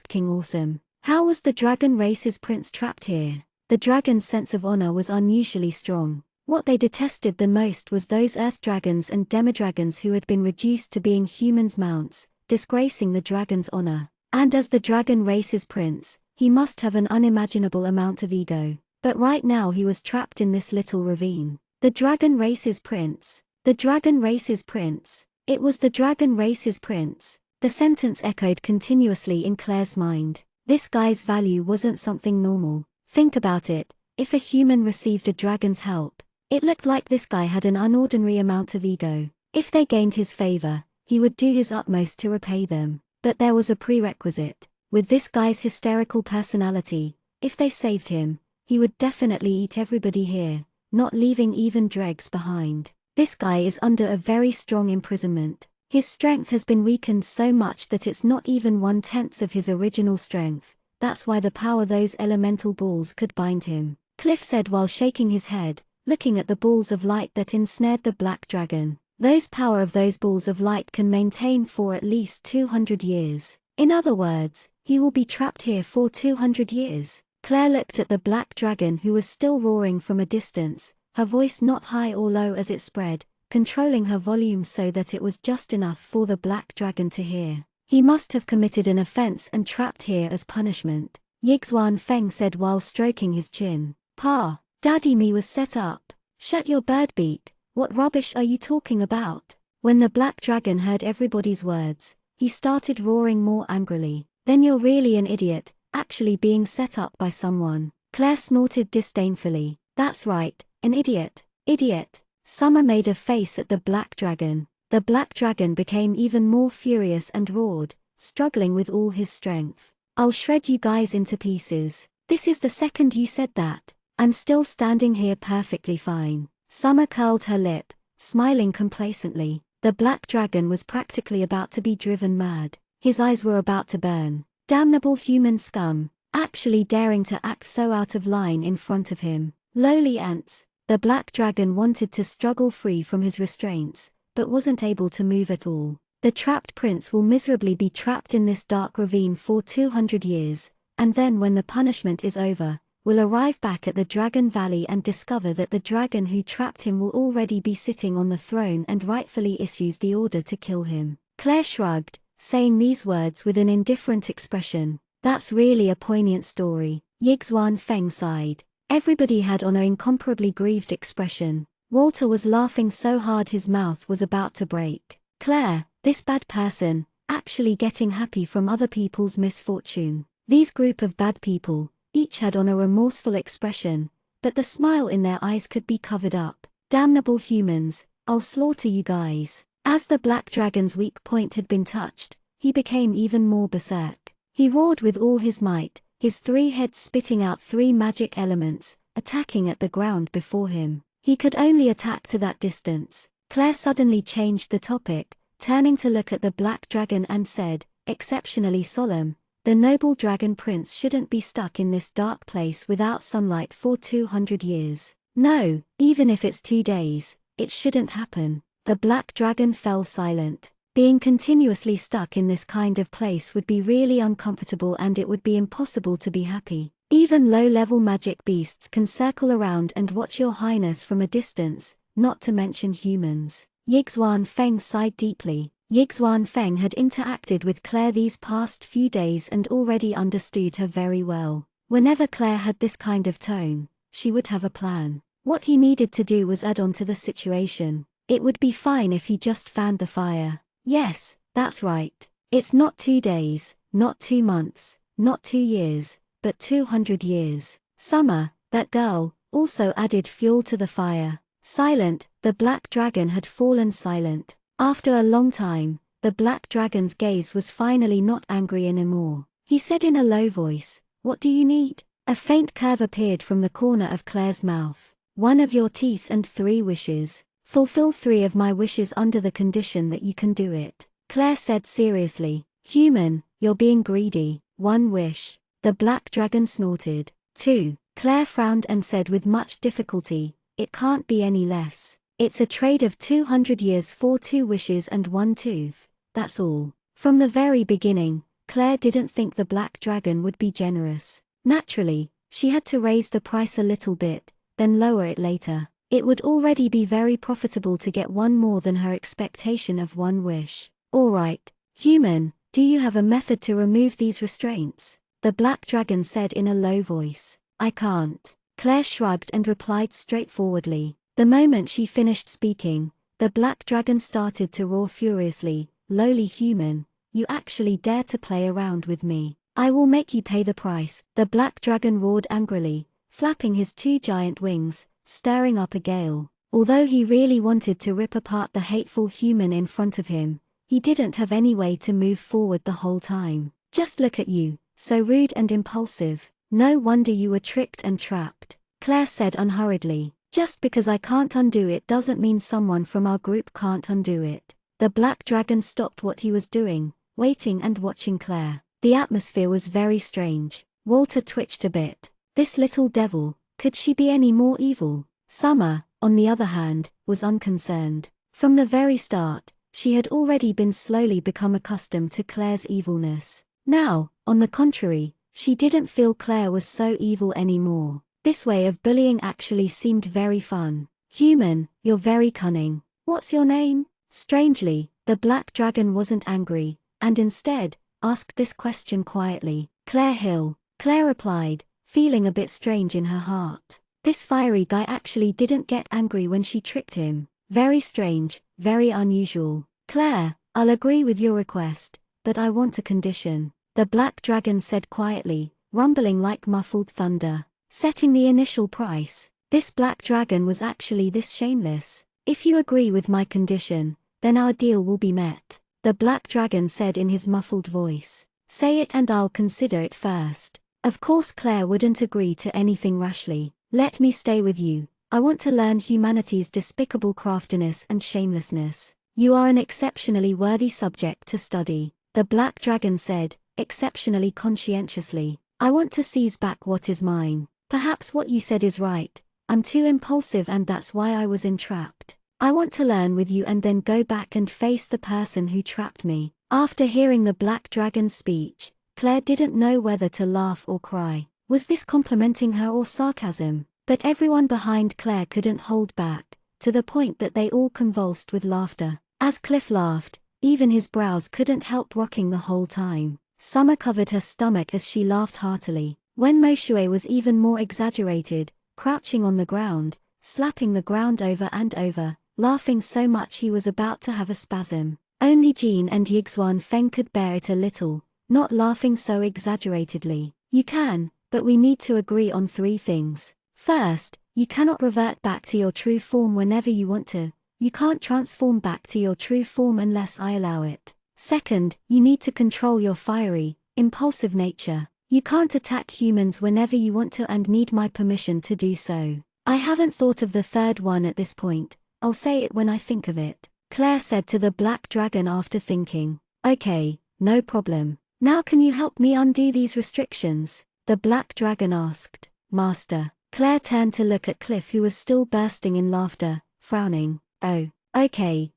King awesome. How was the dragon race's prince trapped here? The dragon's sense of honor was unusually strong. What they detested the most was those earth dragons and demidragons who had been reduced to being humans' mounts, disgracing the dragon's honor. And as the dragon race's prince, he must have an unimaginable amount of ego. But right now he was trapped in this little ravine. The dragon race's prince. The dragon race's prince. It was the dragon race's prince. The sentence echoed continuously in Claire's mind. This guy's value wasn't something normal. Think about it, if a human received a dragon's help, it looked like this guy had an unordinary amount of ego. If they gained his favor, he would do his utmost to repay them. But there was a prerequisite. With this guy's hysterical personality, if they saved him, he would definitely eat everybody here, not leaving even dregs behind. This guy is under a very strong imprisonment. His strength has been weakened so much that it's not even 1/10 of his original strength. That's why the power those elemental balls could bind him. Cliff said while shaking his head, looking at the balls of light that ensnared the black dragon. Those power of those balls of light can maintain for at least 200 years. In other words, he will be trapped here for 200 years. Claire looked at the black dragon who was still roaring from a distance, her voice not high or low as it spread, controlling her volume so that it was just enough for the black dragon to hear. He must have committed an offense and trapped here as punishment. Yixuan Feng said while stroking his chin. Pa, Daddy me was set up. Shut your bird beak, what rubbish are you talking about? When the black dragon heard everybody's words, he started roaring more angrily. Then you're really an idiot, actually being set up by someone. Claire snorted disdainfully. That's right, an idiot. Idiot. Summer made a face at the black dragon. The black dragon became even more furious and roared, struggling with all his strength. I'll shred you guys into pieces. This is the second you said that. I'm still standing here perfectly fine. Summer curled her lip, smiling complacently. The black dragon was practically about to be driven mad. His eyes were about to burn. Damnable human scum, actually daring to act so out of line in front of him. Lowly ants. The black dragon wanted to struggle free from his restraints, but wasn't able to move at all. The trapped prince will miserably be trapped in this dark ravine for 200 years, and then when the punishment is over, will arrive back at the Dragon Valley and discover that the dragon who trapped him will already be sitting on the throne and rightfully issues the order to kill him. Claire shrugged, saying these words with an indifferent expression. That's really a poignant story. Yixuan Feng sighed. Everybody had on an incomparably grieved expression. Walter was laughing so hard his mouth was about to break. Claire, this bad person, actually getting happy from other people's misfortune. These group of bad people, each had on a remorseful expression, but the smile in their eyes could be covered up. Damnable humans, I'll slaughter you guys. As the black dragon's weak point had been touched, he became even more berserk. He roared with all his might, his 3 heads spitting out 3 magic elements, attacking at the ground before him. He could only attack to that distance. Claire suddenly changed the topic, turning to look at the black dragon and said, exceptionally solemn, the noble dragon prince shouldn't be stuck in this dark place without sunlight for 200 years. No, even if it's 2 days, it shouldn't happen. The black dragon fell silent. Being continuously stuck in this kind of place would be really uncomfortable and it would be impossible to be happy. Even low-level magic beasts can circle around and watch your highness from a distance, not to mention humans. Yixuan Feng sighed deeply. Yixuan Feng had interacted with Claire these past few days and already understood her very well. Whenever Claire had this kind of tone, she would have a plan. What he needed to do was add on to the situation. It would be fine if he just fanned the fire. Yes, that's right. It's not 2 days, not 2 months, not 2 years, but 200 years. Summer, that girl, also added fuel to the fire. Silent, the black dragon had fallen silent. After a long time, the black dragon's gaze was finally not angry anymore. He said in a low voice, "What do you need?" A faint curve appeared from the corner of Claire's mouth. "1 of your teeth and 3 wishes. Fulfill 3 of my wishes under the condition that you can do it." Claire said seriously. "Human, you're being greedy. 1 wish." The black dragon snorted. 2. Claire frowned and said with much difficulty, "It can't be any less. It's a trade of 200 years for 2 wishes and 1 tooth. That's all." From the very beginning, Claire didn't think the black dragon would be generous. Naturally, she had to raise the price a little bit, then lower it later. It would already be very profitable to get 1 more than her expectation of 1 wish. "All right, human, do you have a method to remove these restraints?" The black dragon said in a low voice. "I can't." Claire shrugged and replied straightforwardly. The moment she finished speaking, the black dragon started to roar furiously. "Lowly human, you actually dare to play around with me. I will make you pay the price." The black dragon roared angrily, flapping his 2 giant wings, stirring up a gale. Although he really wanted to rip apart the hateful human in front of him, he didn't have any way to move forward the whole time. "Just look at you, so rude and impulsive. No wonder you were tricked and trapped," Claire said unhurriedly. "Just because I can't undo it doesn't mean someone from our group can't undo it." The black dragon stopped what he was doing, waiting and watching Claire. The atmosphere was very strange. Walter twitched a bit. This little devil, could she be any more evil? Summer, on the other hand, was unconcerned. From the very start, she had already been slowly become accustomed to Claire's evilness. Now, on the contrary, she didn't feel Claire was so evil anymore. This way of bullying actually seemed very fun. "Human, you're very cunning. What's your name?" Strangely, the black dragon wasn't angry, and instead, asked this question quietly. "Claire Hill," Claire replied, feeling a bit strange in her heart. This fiery guy actually didn't get angry when she tricked him. Very strange, very unusual. "Claire, I'll agree with your request, but I want a condition," the black dragon said quietly, rumbling like muffled thunder. Setting the initial price. This black dragon was actually this shameless. "If you agree with my condition, then our deal will be met," the black dragon said in his muffled voice. "Say it and I'll consider it first." Of course Claire wouldn't agree to anything rashly. "Let me stay with you. I want to learn humanity's despicable craftiness and shamelessness. You are an exceptionally worthy subject to study," the black dragon said, exceptionally conscientiously. "I want to seize back what is mine. Perhaps what you said is right. I'm too impulsive and that's why I was entrapped. I want to learn with you and then go back and face the person who trapped me." After hearing the black dragon's speech, Claire didn't know whether to laugh or cry. Was this complimenting her or sarcasm? But everyone behind Claire couldn't hold back, to the point that they all convulsed with laughter. As Cliff laughed, even his brows couldn't help rocking the whole time. Summer covered her stomach as she laughed heartily. When Moshue was even more exaggerated, crouching on the ground, slapping the ground over and over, laughing so much he was about to have a spasm. Only Jean and Yixuan Feng could bear it a little, not laughing so exaggeratedly. You can, but we need to agree on 3 things. First, you cannot revert back to your true form whenever you want to. You can't transform back to your true form unless I allow it. Second, you need to control your fiery, impulsive nature. You can't attack humans whenever you want to and need my permission to do so. I haven't thought of the third one at this point. I'll say it when I think of it, Claire said to the black dragon after thinking. Okay, no problem. Now can you help me undo these restrictions? The black dragon asked. Master. Claire turned to look at Cliff, who was still bursting in laughter, frowning. Oh, okay.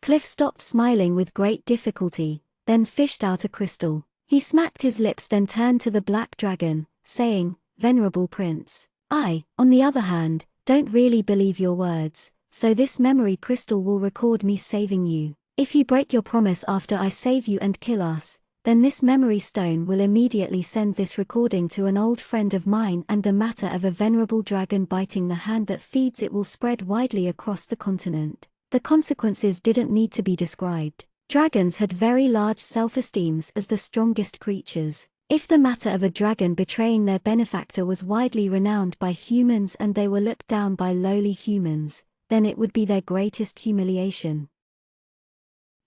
Cliff stopped smiling with great difficulty, then fished out a crystal. He smacked his lips, then turned to the black dragon, saying, Venerable Prince, I, on the other hand, don't really believe your words, so this memory crystal will record me saving you. If you break your promise after I save you and kill us, then this memory stone will immediately send this recording to an old friend of mine, and the matter of a venerable dragon biting the hand that feeds it will spread widely across the continent. The consequences didn't need to be described. Dragons had very large self-esteems as the strongest creatures. If the matter of a dragon betraying their benefactor was widely renowned by humans and they were looked down by lowly humans, then it would be their greatest humiliation.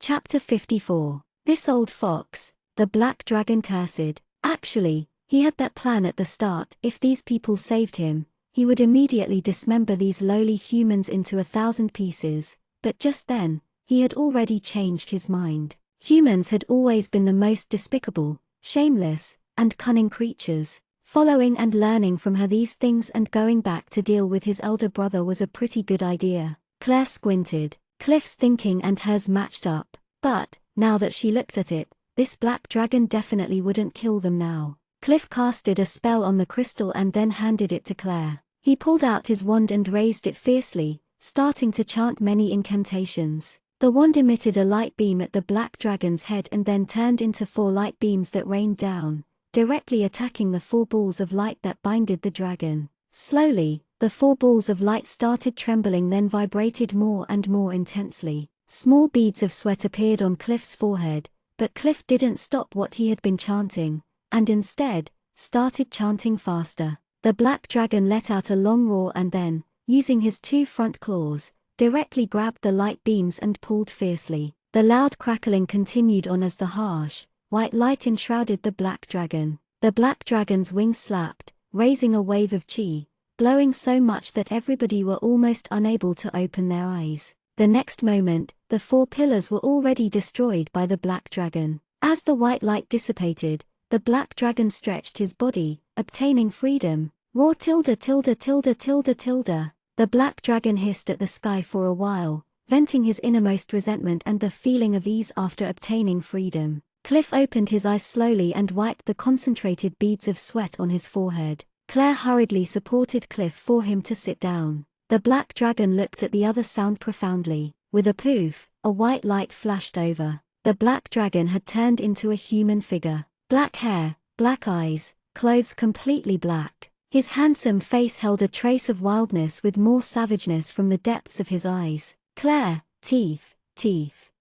Chapter 54. This old fox, the black dragon cursed. Actually, he had that plan at the start. If these people saved him, he would immediately dismember these lowly humans into 1,000 pieces, but just then, he had already changed his mind. Humans had always been the most despicable, shameless, and cunning creatures. Following and learning from her these things and going back to deal with his elder brother was a pretty good idea. Claire squinted. Cliff's thinking and hers matched up, but, now that she looked at it, this black dragon definitely wouldn't kill them now. Cliff casted a spell on the crystal and then handed it to Claire. He pulled out his wand and raised it fiercely, starting to chant many incantations. The wand emitted a light beam at the black dragon's head and then turned into 4 light beams that rained down, directly attacking the 4 balls of light that binded the dragon. Slowly, the 4 balls of light started trembling, then vibrated more and more intensely. Small beads of sweat appeared on Cliff's forehead, but Cliff didn't stop what he had been chanting, and instead, started chanting faster. The black dragon let out a long roar and then, using his 2 front claws, directly grabbed the light beams and pulled fiercely. The loud crackling continued on as the harsh, white light enshrouded the black dragon. The black dragon's wings slapped, raising a wave of chi, blowing so much that everybody were almost unable to open their eyes. The next moment, the 4 pillars were already destroyed by the black dragon. As the white light dissipated, the black dragon stretched his body, obtaining freedom. Roar tilde tilde tilde tilde tilde. The black dragon hissed at the sky for a while, venting his innermost resentment and the feeling of ease after obtaining freedom. Cliff opened his eyes slowly and wiped the concentrated beads of sweat on his forehead. Claire hurriedly supported Cliff for him to sit down. The black dragon looked at the other sound profoundly. With a poof, a white light flashed over. The black dragon had turned into a human figure. Black hair, black eyes, clothes completely black. His handsome face held a trace of wildness with more savageness from the depths of his eyes. Claire, teeth.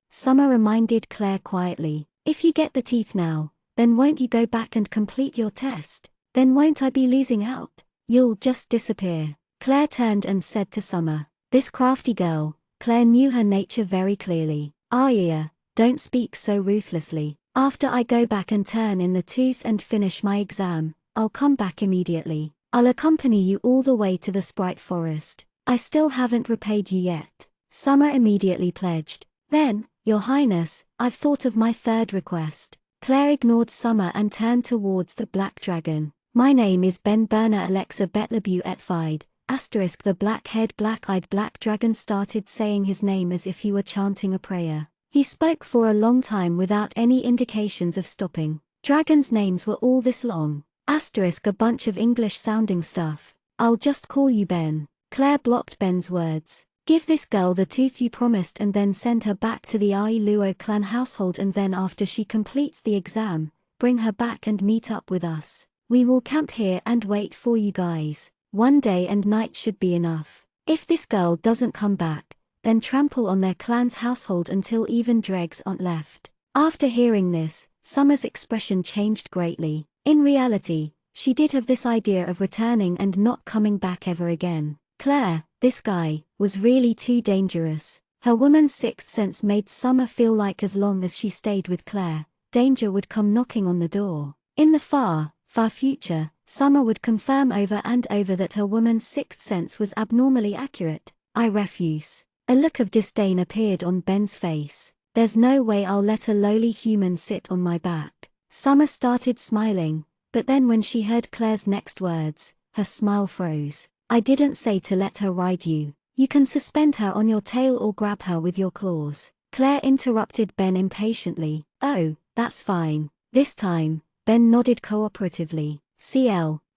Summer reminded Claire quietly. If you get the teeth now, then won't you go back and complete your test? Then won't I be losing out? You'll just disappear. Claire turned and said to Summer. This crafty girl, Claire knew her nature very clearly. Yeah, don't speak so ruthlessly. After I go back and turn in the tooth and finish my exam, I'll come back immediately. I'll accompany you all the way to the Sprite Forest. I still haven't repaid you yet. Summer immediately pledged. Then, Your Highness, I've thought of my third request. Claire ignored Summer and turned towards the black dragon. My name is Ben Berner Alexa Betlebu Etfide. The black-haired black-eyed black dragon started saying his name as if he were chanting a prayer. He spoke for a long time without any indications of stopping. Dragons' names were all this long. Asterisk a bunch of English-sounding stuff. I'll just call you Ben. Claire blocked Ben's words. Give this girl the tooth you promised and then send her back to the Luo clan household, and then after she completes the exam, bring her back and meet up with us. We will camp here and wait for you guys. 1 day and night should be enough. If this girl doesn't come back, then trample on their clan's household until even dregs aren't left. After hearing this, Summer's expression changed greatly. In reality, she did have this idea of returning and not coming back ever again. Claire, this guy, was really too dangerous. Her woman's sixth sense made Summer feel like as long as she stayed with Claire, danger would come knocking on the door. In the far, far future, Summer would confirm over and over that her woman's sixth sense was abnormally accurate. I refuse. A look of disdain appeared on Ben's face. There's no way I'll let a lowly human sit on my back. Summer started smiling, but then when she heard Claire's next words, her smile froze. I didn't say to let her ride you. You can suspend her on your tail or grab her with your claws. Claire interrupted Ben impatiently. Oh, that's fine. This time, Ben nodded cooperatively.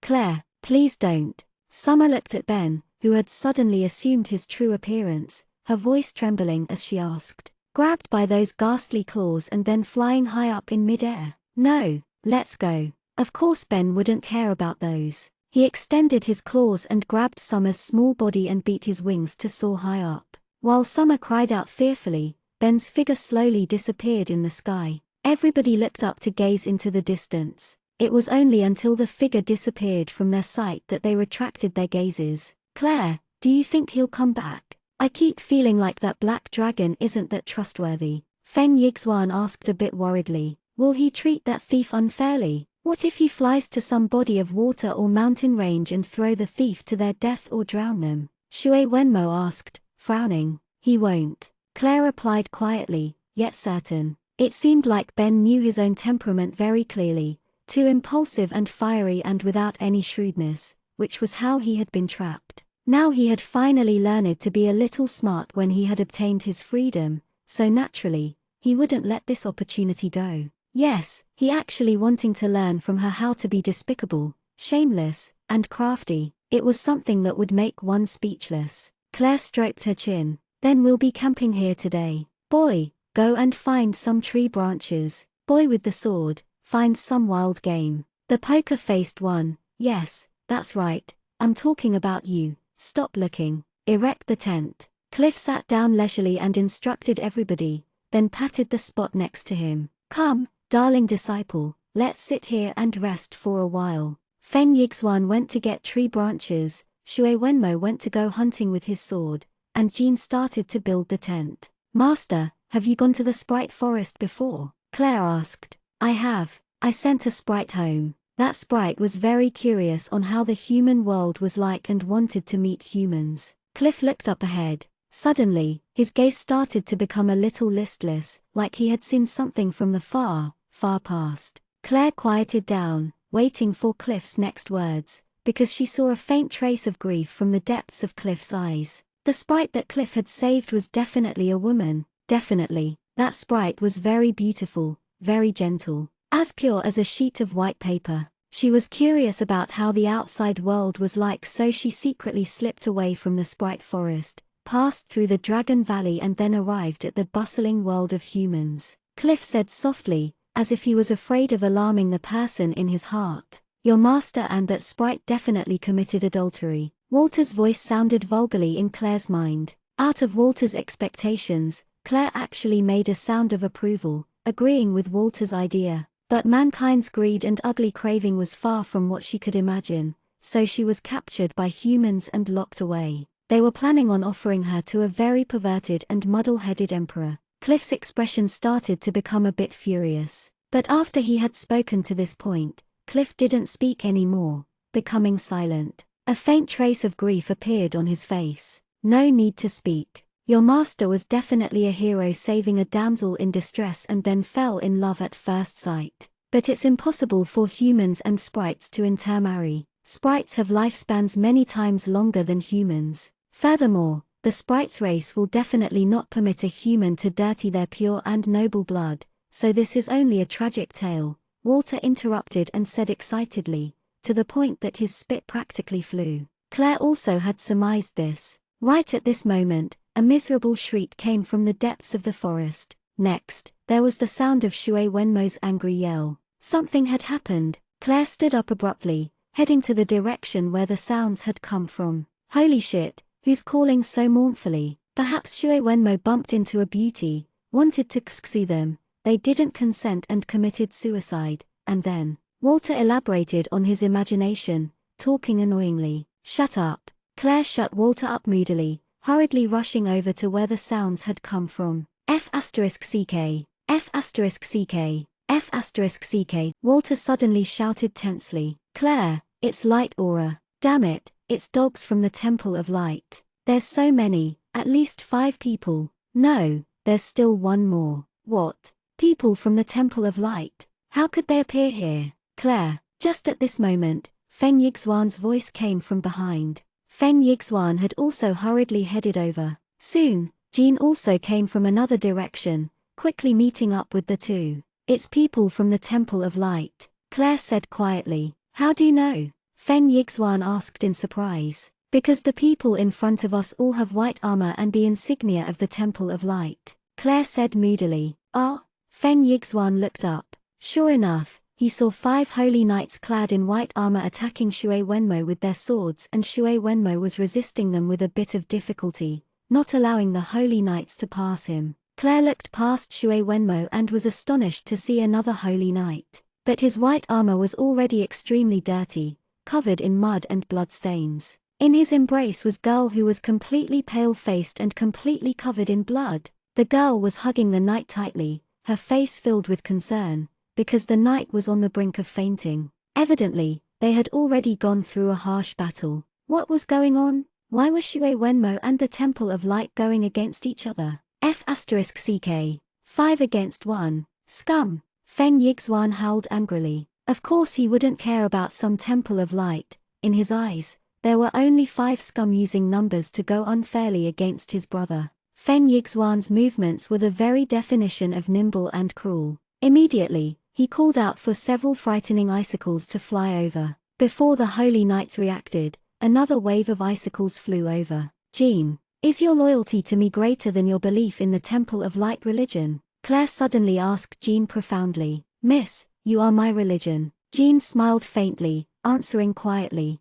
Claire, please don't. Summer looked at Ben, who had suddenly assumed his true appearance, her voice trembling as she asked. Grabbed by those ghastly claws and then flying high up in midair. No, let's go. Of course Ben wouldn't care about those. He extended his claws and grabbed Summer's small body and beat his wings to soar high up. While Summer cried out fearfully, Ben's figure slowly disappeared in the sky. Everybody looked up to gaze into the distance. It was only until the figure disappeared from their sight that they retracted their gazes. Claire, do you think he'll come back? I keep feeling like that black dragon isn't that trustworthy. Feng Yixuan asked a bit worriedly. Will he treat that thief unfairly? What if he flies to some body of water or mountain range and throw the thief to their death or drown them? Shui Wenmo asked, frowning. He won't. Claire replied quietly, yet certain. It seemed like Ben knew his own temperament very clearly, too impulsive and fiery and without any shrewdness, which was how he had been trapped. Now he had finally learned to be a little smart when he had obtained his freedom, so naturally, he wouldn't let this opportunity go. Yes, he actually wanting to learn from her how to be despicable, shameless, and crafty. It was something that would make one speechless. Claire stroked her chin. Then we'll be camping here today. Boy, go and find some tree branches. Boy with the sword, find some wild game. The poker-faced one. Yes, that's right. I'm talking about you. Stop looking. Erect the tent. Cliff sat down leisurely and instructed everybody, then patted the spot next to him. Come, darling disciple, let's sit here and rest for a while. Feng Yixuan went to get tree branches, Shui Wenmo went to go hunting with his sword, and Jean started to build the tent. Master, have you gone to the sprite forest before? Claire asked. I have. I sent a sprite home. That sprite was very curious on how the human world was like and wanted to meet humans. Cliff looked up ahead. Suddenly, his gaze started to become a little listless, like he had seen something from the far, far past. Claire quieted down, waiting for Cliff's next words, because she saw a faint trace of grief from the depths of Cliff's eyes. The sprite that Cliff had saved was definitely a woman, definitely. That sprite was very beautiful, very gentle, as pure as a sheet of white paper. She was curious about how the outside world was like, so she secretly slipped away from the sprite forest, passed through the Dragon Valley and then arrived at the bustling world of humans. Cliff said softly, as if he was afraid of alarming the person in his heart. Your master and that sprite definitely committed adultery. Walter's voice sounded vulgarly in Claire's mind. Out of Walter's expectations, Claire actually made a sound of approval, agreeing with Walter's idea. But mankind's greed and ugly craving was far from what she could imagine, so she was captured by humans and locked away. They were planning on offering her to a very perverted and muddle-headed emperor. Cliff's expression started to become a bit furious. But after he had spoken to this point, Cliff didn't speak anymore, becoming silent. A faint trace of grief appeared on his face. No need to speak. Your master was definitely a hero, saving a damsel in distress and then fell in love at first sight. But it's impossible for humans and sprites to intermarry. Sprites have lifespans many times longer than humans. Furthermore, the sprite's race will definitely not permit a human to dirty their pure and noble blood, so this is only a tragic tale. Walter interrupted and said excitedly, to the point that his spit practically flew. Claire also had surmised this. Right at this moment, a miserable shriek came from the depths of the forest. Next, there was the sound of Shui Wenmo's angry yell. Something had happened. Claire stood up abruptly, heading to the direction where the sounds had come from. Holy shit, who's calling so mournfully? Perhaps Shui Wenmo bumped into a beauty, wanted to sue them, they didn't consent and committed suicide, and then Walter elaborated on his imagination, talking annoyingly. Shut up. Claire shut Walter up moodily, hurriedly rushing over to where the sounds had come from. F***CK. F***CK. F***CK. Walter suddenly shouted tensely. Claire, it's light aura. Damn it, it's dogs from the Temple of Light. There's so many, at least 5 people. No, there's still one more. What? People from the Temple of Light? How could they appear here? Claire. Just at this moment, Feng Yixuan's voice came from behind. Feng Yixuan had also hurriedly headed over. Soon, Jean also came from another direction, quickly meeting up with the two. It's people from the Temple of Light, Claire said quietly. How do you know? Feng Yixuan asked in surprise. Because the people in front of us all have white armor and the insignia of the Temple of Light, Claire said moodily. Ah? Feng Yixuan looked up. Sure enough, he saw 5 holy knights clad in white armor attacking Shui Wenmo with their swords, and Shui Wenmo was resisting them with a bit of difficulty, not allowing the holy knights to pass him. Claire looked past Shui Wenmo and was astonished to see another holy knight. But his white armor was already extremely dirty, covered in mud and blood stains. In his embrace was a girl who was completely pale-faced and completely covered in blood. The girl was hugging the knight tightly, her face filled with concern, because the knight was on the brink of fainting. Evidently, they had already gone through a harsh battle. What was going on? Why were Shui Wenmo and the Temple of Light going against each other? F***CK. 5 against 1. Scum! Feng Yixuan howled angrily. Of course he wouldn't care about some Temple of Light. In his eyes, there were only 5 scum using numbers to go unfairly against his brother. Feng Yixuan's movements were the very definition of nimble and cruel. Immediately, he called out for several frightening icicles to fly over. Before the holy knights reacted, another wave of icicles flew over. Jean, is your loyalty to me greater than your belief in the Temple of Light religion? Claire suddenly asked Jean profoundly. Miss, you are my religion. Jean smiled faintly, answering quietly.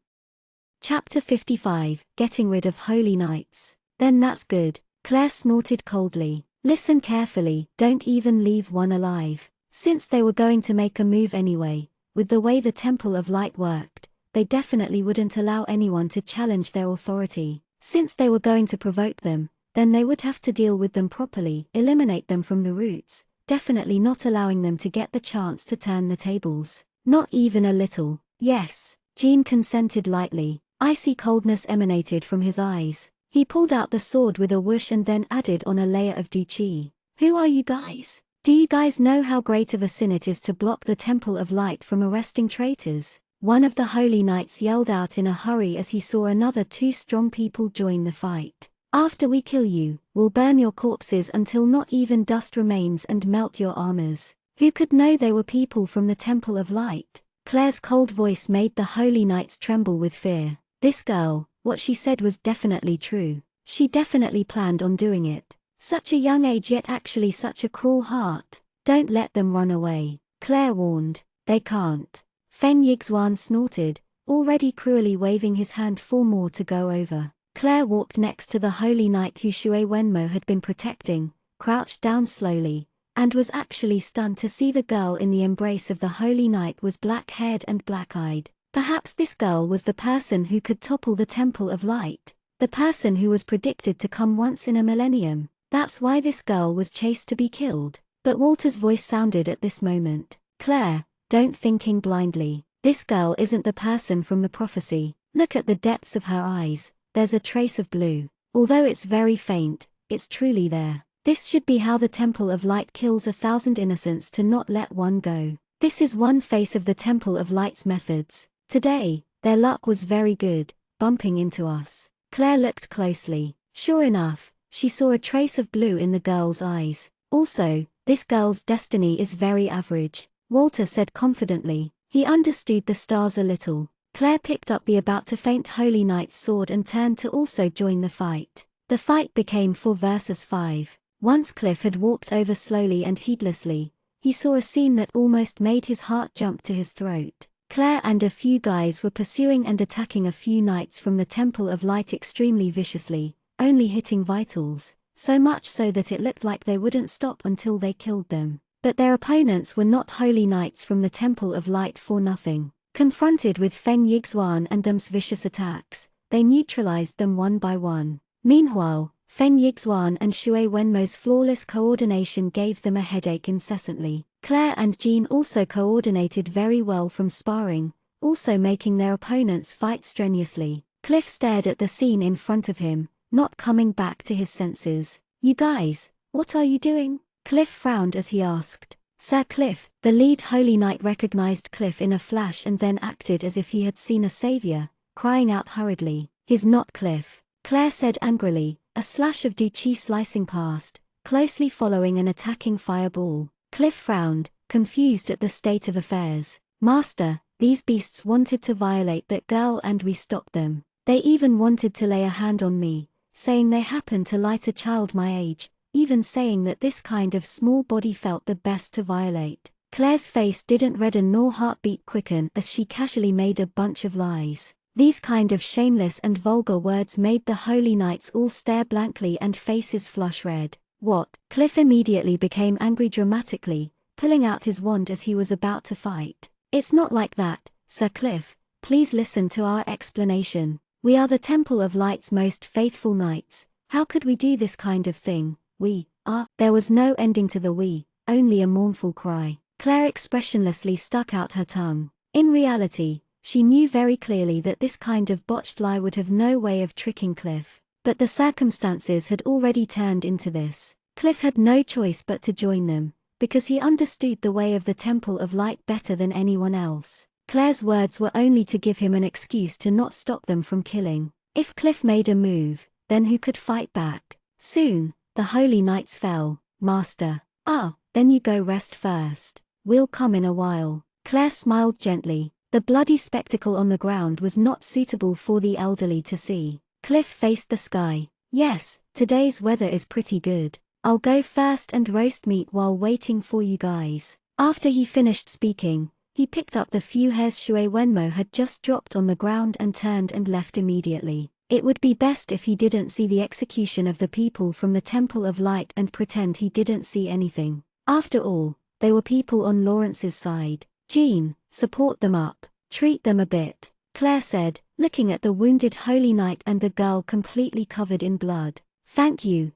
Chapter 55, Getting rid of Holy Knights. Then that's good. Claire snorted coldly. Listen carefully, don't even leave one alive. Since they were going to make a move anyway, with the way the Temple of Light worked, they definitely wouldn't allow anyone to challenge their authority. Since they were going to provoke them, then they would have to deal with them properly, eliminate them from the roots, definitely not allowing them to get the chance to turn the tables. Not even a little. Yes, Jean consented lightly. Icy coldness emanated from his eyes. He pulled out the sword with a whoosh and then added on a layer of Duqi. Who are you guys? Do you guys know how great of a sin it is to block the Temple of Light from arresting traitors? One of the holy knights yelled out in a hurry as he saw another 2 strong people join the fight. After we kill you, we'll burn your corpses until not even dust remains and melt your armors. Who could know they were people from the Temple of Light? Claire's cold voice made the holy knights tremble with fear. This girl, what she said was definitely true. She definitely planned on doing it. Such a young age yet actually such a cruel heart. Don't let them run away, Claire warned. They can't. Feng Yixuan snorted, already cruelly waving his hand for more to go over. Claire walked next to the holy knight who Shui Wenmo had been protecting, crouched down slowly, and was actually stunned to see the girl in the embrace of the holy knight was black-haired and black-eyed. Perhaps this girl was the person who could topple the Temple of Light, the person who was predicted to come once in a millennium. That's why this girl was chased to be killed. But Walter's voice sounded at this moment. Claire, don't thinking blindly. This girl isn't the person from the prophecy. Look at the depths of her eyes. There's a trace of blue. Although it's very faint, it's truly there. This should be how the Temple of Light kills 1,000 innocents to not let one go. This is one face of the Temple of Light's methods. Today, their luck was very good, bumping into us. Claire looked closely. Sure enough, she saw a trace of blue in the girl's eyes. Also, this girl's destiny is very average, Walter said confidently. He understood the stars a little. Claire picked up the about-to-faint Holy Knight's sword and turned to also join the fight. The fight became 4 versus 5. Once Cliff had walked over slowly and heedlessly, he saw a scene that almost made his heart jump to his throat. Claire and a few guys were pursuing and attacking a few knights from the Temple of Light extremely viciously, only hitting vitals, so much so that it looked like they wouldn't stop until they killed them. But their opponents were not holy knights from the Temple of Light for nothing. Confronted with Feng Yixuan and them's vicious attacks, they neutralized them one by one. Meanwhile, Feng Yixuan and Shui Wenmo's flawless coordination gave them a headache incessantly. Claire and Jean also coordinated very well from sparring, also making their opponents fight strenuously. Cliff stared at the scene in front of him, not coming back to his senses. "You guys, what are you doing?" Cliff frowned as he asked. "Sir Cliff." The lead Holy Knight recognized Cliff in a flash and then acted as if he had seen a savior, crying out hurriedly, "He's not Cliff," Claire said angrily, a slash of Du Chi slicing past, closely following an attacking fireball. Cliff frowned, confused at the state of affairs. "Master, these beasts wanted to violate that girl and we stopped them. They even wanted to lay a hand on me, saying they happened to like a child my age, even saying that this kind of small body felt the best to violate." Claire's face didn't redden nor heartbeat quicken as she casually made a bunch of lies. These kind of shameless and vulgar words made the Holy Knights all stare blankly and faces flush red. "What?" Cliff immediately became angry dramatically, pulling out his wand as he was about to fight. "It's not like that, Sir Cliff, please listen to our explanation. We are the Temple of Light's most faithful knights. How could we do this kind of thing? We are." There was no ending to the "we," only a mournful cry. Claire expressionlessly stuck out her tongue. In reality, she knew very clearly that this kind of botched lie would have no way of tricking Cliff. But the circumstances had already turned into this. Cliff had no choice but to join them, because he understood the way of the Temple of Light better than anyone else. Claire's words were only to give him an excuse to not stop them from killing. If Cliff made a move, then who could fight back? Soon, the Holy Knights fell. "Master." "Ah, then you go rest first. We'll come in a while." Claire smiled gently. The bloody spectacle on the ground was not suitable for the elderly to see. Cliff faced the sky. "Yes, today's weather is pretty good. I'll go first and roast meat while waiting for you guys." After he finished speaking, he picked up the few hairs Shui Wenmo had just dropped on the ground and turned and left immediately. It would be best if he didn't see the execution of the people from the Temple of Light and pretend he didn't see anything. After all, they were people on Lawrence's side. "Jean, support them up. Treat them a bit," Claire said, looking at the wounded Holy Knight and the girl completely covered in blood. Thank you."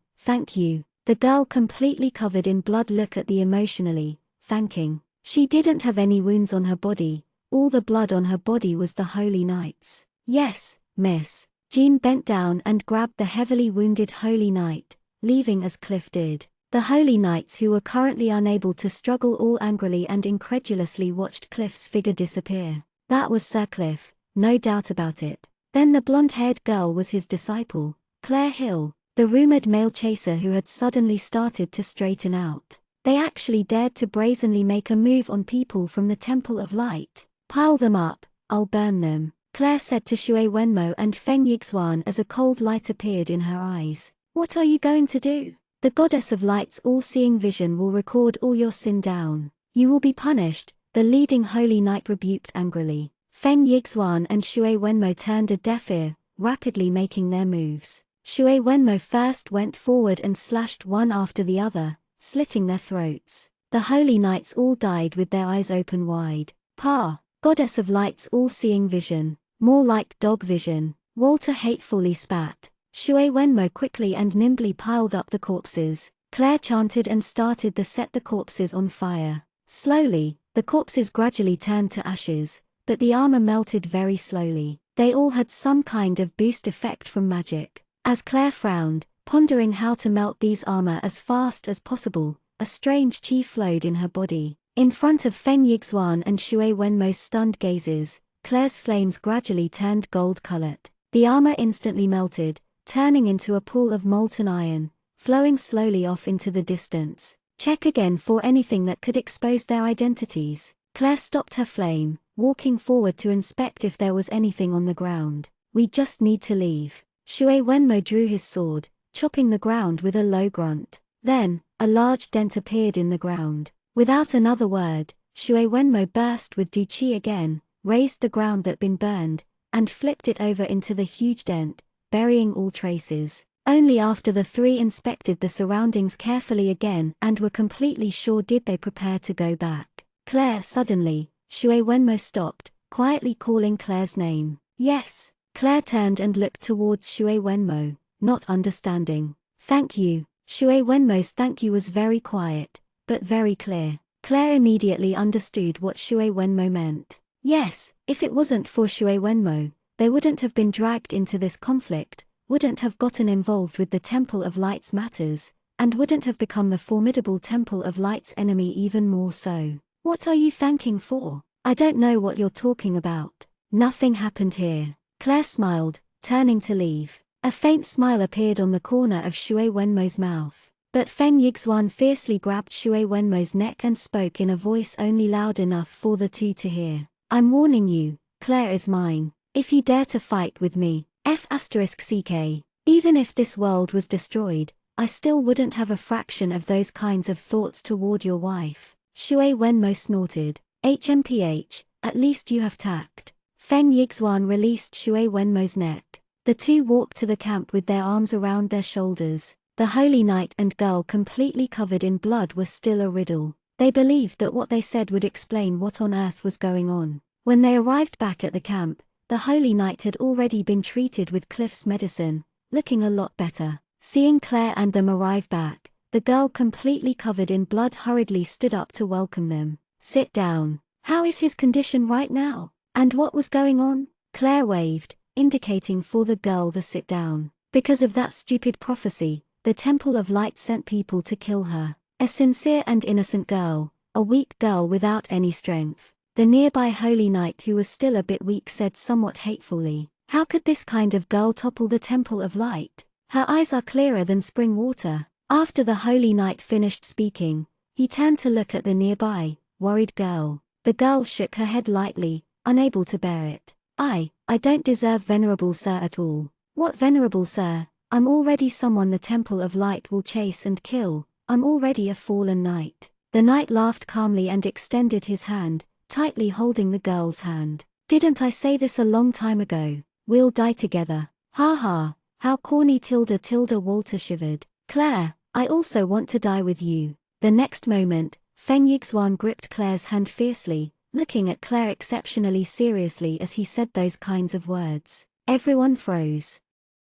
The girl completely covered in blood looked at the emotionally, thanking. She didn't have any wounds on her body, all the blood on her body was the Holy Knight's. "Yes, miss." Jean bent down and grabbed the heavily wounded Holy Knight, leaving as Cliff did. The Holy Knights who were currently unable to struggle all angrily and incredulously watched Cliff's figure disappear. That was Sir Cliff, no doubt about it. Then the blonde-haired girl was his disciple, Claire Hill, the rumored male chaser who had suddenly started to straighten out. They actually dared to brazenly make a move on people from the Temple of Light. "Pile them up, I'll burn them," Claire said to Shui Wenmo and Feng Yixuan as a cold light appeared in her eyes. "What are you going to do?" "The Goddess of Light's all-seeing vision will record all your sin down. You will be punished," the leading Holy Knight rebuked angrily. Feng Yixuan and Shui Wenmo turned a deaf ear, rapidly making their moves. Shui Wenmo first went forward and slashed one after the other, slitting their throats. The Holy Knights all died with their eyes open wide. "Pa, Goddess of Light's all-seeing vision, more like dog vision," Walter hatefully spat. Shui Wenmo quickly and nimbly piled up the corpses. Claire chanted and started to set the corpses on fire. Slowly, the corpses gradually turned to ashes, but the armor melted very slowly. They all had some kind of boost effect from magic. As Claire frowned, pondering how to melt these armor as fast as possible, a strange chi flowed in her body. In front of Feng Yixuan and Shui Wenmo's stunned gazes, Claire's flames gradually turned gold-colored. The armor instantly melted, turning into a pool of molten iron, flowing slowly off into the distance. "Check again for anything that could expose their identities." Claire stopped her flame, walking forward to inspect if there was anything on the ground. We just need to leave. Shui Wenmo drew his sword, chopping the ground with a low grunt. Then, a large dent appeared in the ground. Without another word, Shui Wenmo burst with Du Qi again, raised the ground that'd been burned, and flipped it over into the huge dent, burying all traces. Only after the three inspected the surroundings carefully again and were completely sure did they prepare to go back. Claire, suddenly, Shui Wenmo stopped, quietly calling Claire's name. Yes. Claire turned and looked towards Shui Wenmo, not understanding. Thank you. Shui Wenmo's thank you was very quiet, but very clear. Claire immediately understood what Shui Wenmo meant. Yes, if it wasn't for Shui Wenmo, they wouldn't have been dragged into this conflict, wouldn't have gotten involved with the Temple of Light's matters, and wouldn't have become the formidable Temple of Light's enemy even more so. What are you thanking for? I don't know what you're talking about. Nothing happened here. Claire smiled, turning to leave. A faint smile appeared on the corner of Shui Wenmo's mouth. But Feng Yixuan fiercely grabbed Shui Wenmo's neck and spoke in a voice only loud enough for the two to hear. I'm warning you, Claire is mine. If you dare to fight with me, F***CK. Even if this world was destroyed, I still wouldn't have a fraction of those kinds of thoughts toward your wife. Shui Wenmo snorted. HMPH, at least you have tact. Feng Yixuan released Shui Wenmo's neck. The two walked to the camp with their arms around their shoulders. The holy knight and girl completely covered in blood were still a riddle. They believed that what they said would explain what on earth was going on. When they arrived back at the camp, the holy knight had already been treated with Cliff's medicine, looking a lot better. Seeing Claire and them arrive back, the girl completely covered in blood hurriedly stood up to welcome them. Sit down. How is his condition right now? And what was going on? Claire waved, indicating for the girl to sit down. Because of that stupid prophecy, the Temple of Light sent people to kill her. A sincere and innocent girl, a weak girl without any strength. The nearby holy knight, who was still a bit weak, said somewhat hatefully, how could this kind of girl topple the Temple of Light? Her eyes are clearer than spring water. After the holy knight finished speaking, he turned to look at the nearby, worried girl. The girl shook her head lightly, unable to bear it. I don't deserve Venerable Sir at all. What Venerable Sir? I'm already someone the Temple of Light will chase and kill. I'm already a fallen knight. The knight laughed calmly and extended his hand, tightly holding the girl's hand. Didn't I say this a long time ago? We'll die together. Ha ha, how corny tilde Walter shivered. Claire, I also want to die with you. The next moment, Feng Yixuan gripped Claire's hand fiercely, looking at Claire exceptionally seriously as he said those kinds of words. Everyone froze.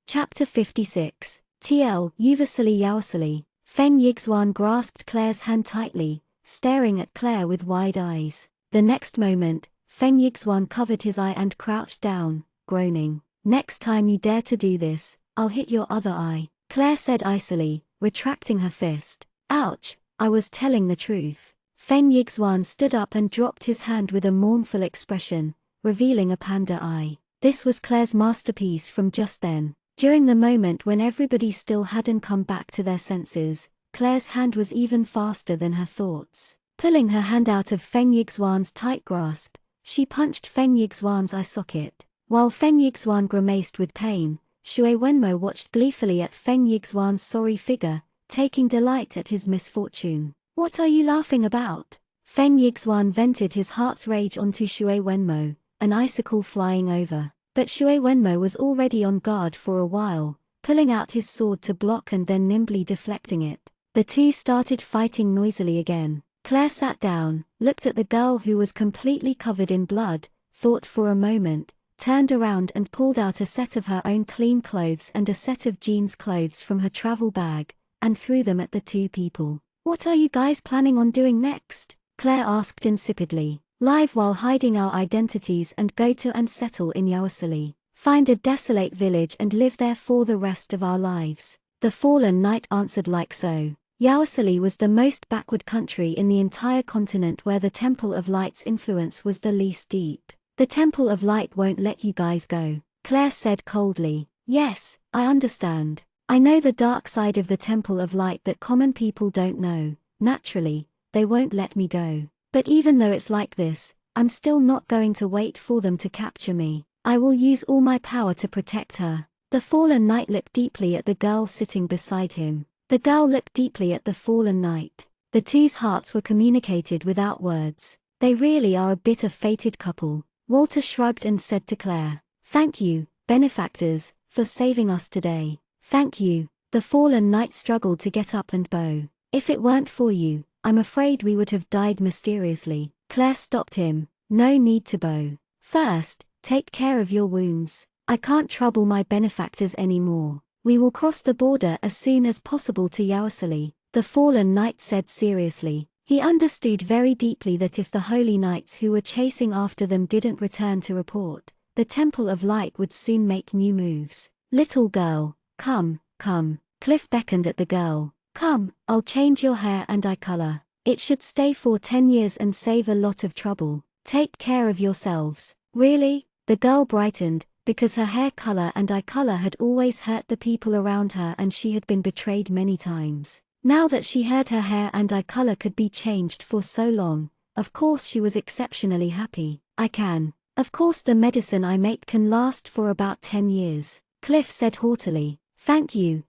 Chapter 56. TL Uvasili Yaosili. Feng Yixuan grasped Claire's hand tightly, staring at Claire with wide eyes. The next moment, Feng Yixuan covered his eye and crouched down, groaning. Next time you dare to do this, I'll hit your other eye, Claire said icily, retracting her fist. Ouch, I was telling the truth. Feng Yixuan stood up and dropped his hand with a mournful expression, revealing a panda eye. This was Claire's masterpiece from just then. During the moment when everybody still hadn't come back to their senses, Claire's hand was even faster than her thoughts. Pulling her hand out of Feng Yixuan's tight grasp, she punched Feng Yixuan's eye socket. While Feng Yixuan grimaced with pain, Shui Wenmo watched gleefully at Feng Yixuan's sorry figure, taking delight at his misfortune. What are you laughing about? Feng Yixuan vented his heart's rage onto Shui Wenmo, an icicle flying over. But Shui Wenmo was already on guard for a while, pulling out his sword to block and then nimbly deflecting it. The two started fighting noisily again. Claire sat down, looked at the girl who was completely covered in blood, thought for a moment, turned around and pulled out a set of her own clean clothes and a set of jeans clothes from her travel bag, and threw them at the two people. What are you guys planning on doing next? Claire asked insipidly. Live while hiding our identities and go to and settle in Yaosili. Find a desolate village and live there for the rest of our lives. The fallen knight answered like so. Yaosili was the most backward country in the entire continent where the Temple of Light's influence was the least deep. The Temple of Light won't let you guys go, Claire said coldly. Yes, I understand. I know the dark side of the Temple of Light that common people don't know. Naturally, they won't let me go. But even though it's like this, I'm still not going to wait for them to capture me. I will use all my power to protect her." The fallen knight looked deeply at the girl sitting beside him. The girl looked deeply at the fallen knight. The two's hearts were communicated without words. They really are a bit of fated couple. Walter shrugged and said to Claire, "Thank you, benefactors, for saving us today." "Thank you." The fallen knight struggled to get up and bow. "If it weren't for you, I'm afraid we would have died mysteriously." Claire stopped him. "No need to bow. First, take care of your wounds. I can't trouble my benefactors anymore. We will cross the border as soon as possible to Yaosali," the fallen knight said seriously. He understood very deeply that if the holy knights who were chasing after them didn't return to report, the Temple of Light would soon make new moves. "Little girl, come, come." Cliff beckoned at the girl. "Come, I'll change your hair and eye color. It should stay for 10 years and save a lot of trouble. Take care of yourselves." "Really?" The girl brightened, because her hair color and eye color had always hurt the people around her and she had been betrayed many times. Now that she heard her hair and eye color could be changed for so long, of course she was exceptionally happy. "I can. Of course the medicine I make can last for about 10 years. Cliff said haughtily. Thank you,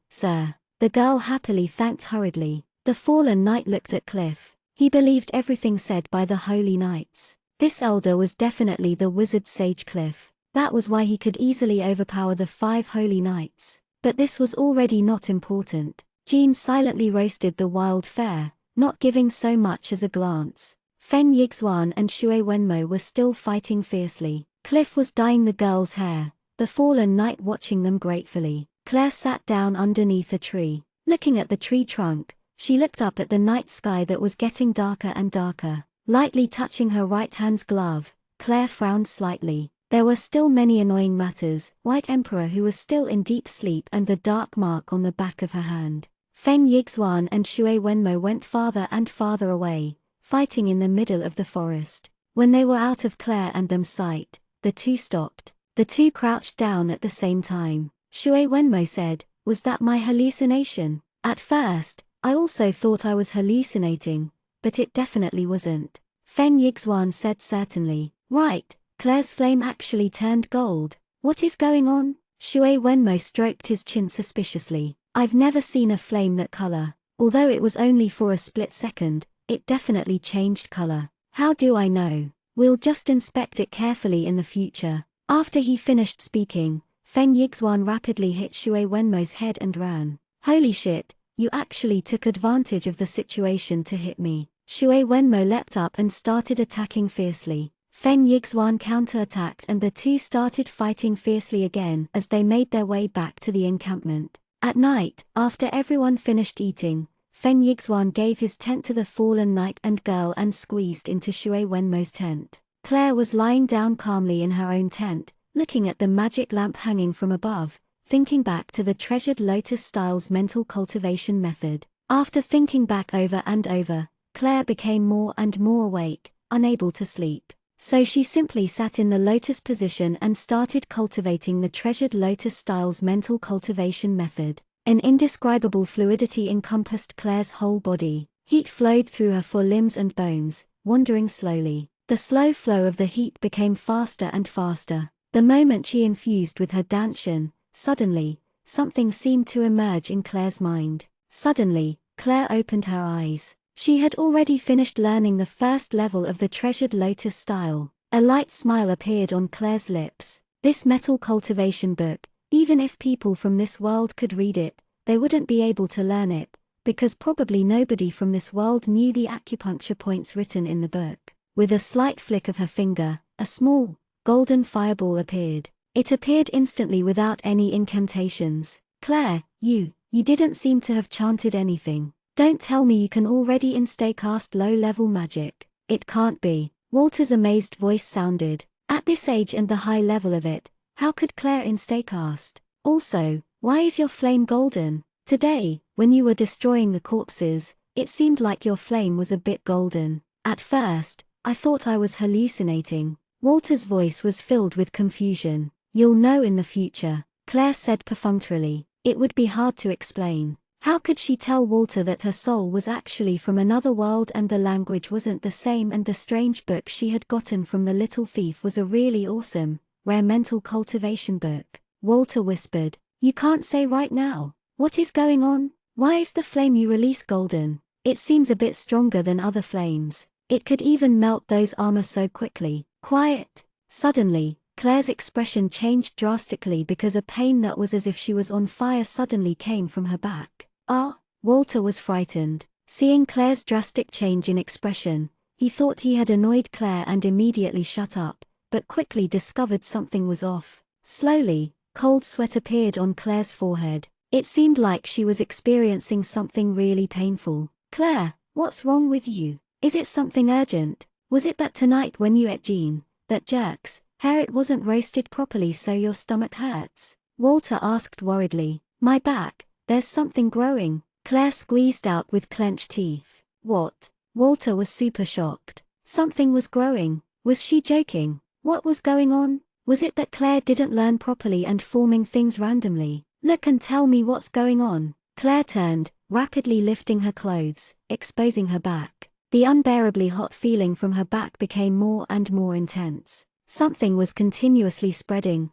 sir." The girl happily thanked hurriedly. The fallen knight looked at Cliff. He believed everything said by the holy knights. This elder was definitely the wizard sage Cliff. That was why he could easily overpower the 5 holy knights. But this was already not important. Jean silently roasted the wild fare, not giving so much as a glance. Fen Yixuan and Shui Wenmo were still fighting fiercely. Cliff was dyeing the girl's hair, the fallen knight watching them gratefully. Claire sat down underneath a tree. Looking at the tree trunk, she looked up at the night sky that was getting darker and darker. Lightly touching her right hand's glove, Claire frowned slightly. There were still many annoying matters, White Emperor who was still in deep sleep and the dark mark on the back of her hand. Feng Yixuan and Shui Wenmo went farther and farther away, fighting in the middle of the forest. When they were out of Claire and them's sight, the two stopped. The two crouched down at the same time. Shui Wenmo said, "Was that my hallucination? At first, I also thought I was hallucinating, but it definitely wasn't." Feng Yixuan said certainly. "Right, Claire's flame actually turned gold. What is going on?" Shui Wenmo stroked his chin suspiciously. "I've never seen a flame that color. Although it was only for a split second, it definitely changed color. How do I know? We'll just inspect it carefully in the future." After he finished speaking, Feng Yixuan rapidly hit Shui Wenmo's head and ran. "Holy shit, you actually took advantage of the situation to hit me." Shui Wenmo leapt up and started attacking fiercely. Feng Yixuan counterattacked and the two started fighting fiercely again as they made their way back to the encampment. At night, after everyone finished eating, Feng Yixuan gave his tent to the fallen knight and girl and squeezed into Shui Wenmo's tent. Claire was lying down calmly in her own tent, looking at the magic lamp hanging from above, thinking back to the treasured Lotus Styles mental cultivation method. After thinking back over and over, Claire became more and more awake, unable to sleep. So she simply sat in the lotus position and started cultivating the treasured Lotus Styles mental cultivation method. An indescribable fluidity encompassed Claire's whole body. Heat flowed through her 4 limbs and bones, wandering slowly. The slow flow of the heat became faster and faster. The moment she infused with her danshan, suddenly, something seemed to emerge in Claire's mind. Suddenly, Claire opened her eyes. She had already finished learning the first level of the treasured Lotus style. A light smile appeared on Claire's lips. This metal cultivation book, even if people from this world could read it, they wouldn't be able to learn it, because probably nobody from this world knew the acupuncture points written in the book. With a slight flick of her finger, a small, golden fireball appeared. It appeared instantly without any incantations. "Claire, you didn't seem to have chanted anything. Don't tell me you can already insta-cast low-level magic. It can't be." Walter's amazed voice sounded. At this age and the high level of it, how could Claire insta-cast? Also, why is your flame golden? Today, when you were destroying the corpses, it seemed like your flame was a bit golden. At first, I thought I was hallucinating. Walter's voice was filled with confusion. "You'll know in the future," Claire said perfunctorily. "It would be hard to explain." How could she tell Walter that her soul was actually from another world and the language wasn't the same, and the strange book she had gotten from the little thief was a really awesome, rare mental cultivation book? Walter whispered, "You can't say right now. What is going on? Why is the flame you release golden? It seems a bit stronger than other flames. It could even melt those armor so quickly." Quiet. Suddenly, Claire's expression changed drastically because a pain that was as if she was on fire suddenly came from her back. Ah! Walter was frightened. Seeing Claire's drastic change in expression, he thought he had annoyed Claire and immediately shut up, but quickly discovered something was off. Slowly, cold sweat appeared on Claire's forehead. It seemed like she was experiencing something really painful. "Claire, what's wrong with you? Is it something urgent? Was it that tonight when you ate Jean, that jerk's hair, it wasn't roasted properly so your stomach hurts?" Walter asked worriedly. "My back, there's something growing," Claire squeezed out with clenched teeth. "What?" Walter was super shocked. Something was growing. Was she joking? What was going on? Was it that Claire didn't learn properly and forming things randomly? "Look and tell me what's going on." Claire turned, rapidly lifting her clothes, exposing her back. The unbearably hot feeling from her back became more and more intense. Something was continuously spreading.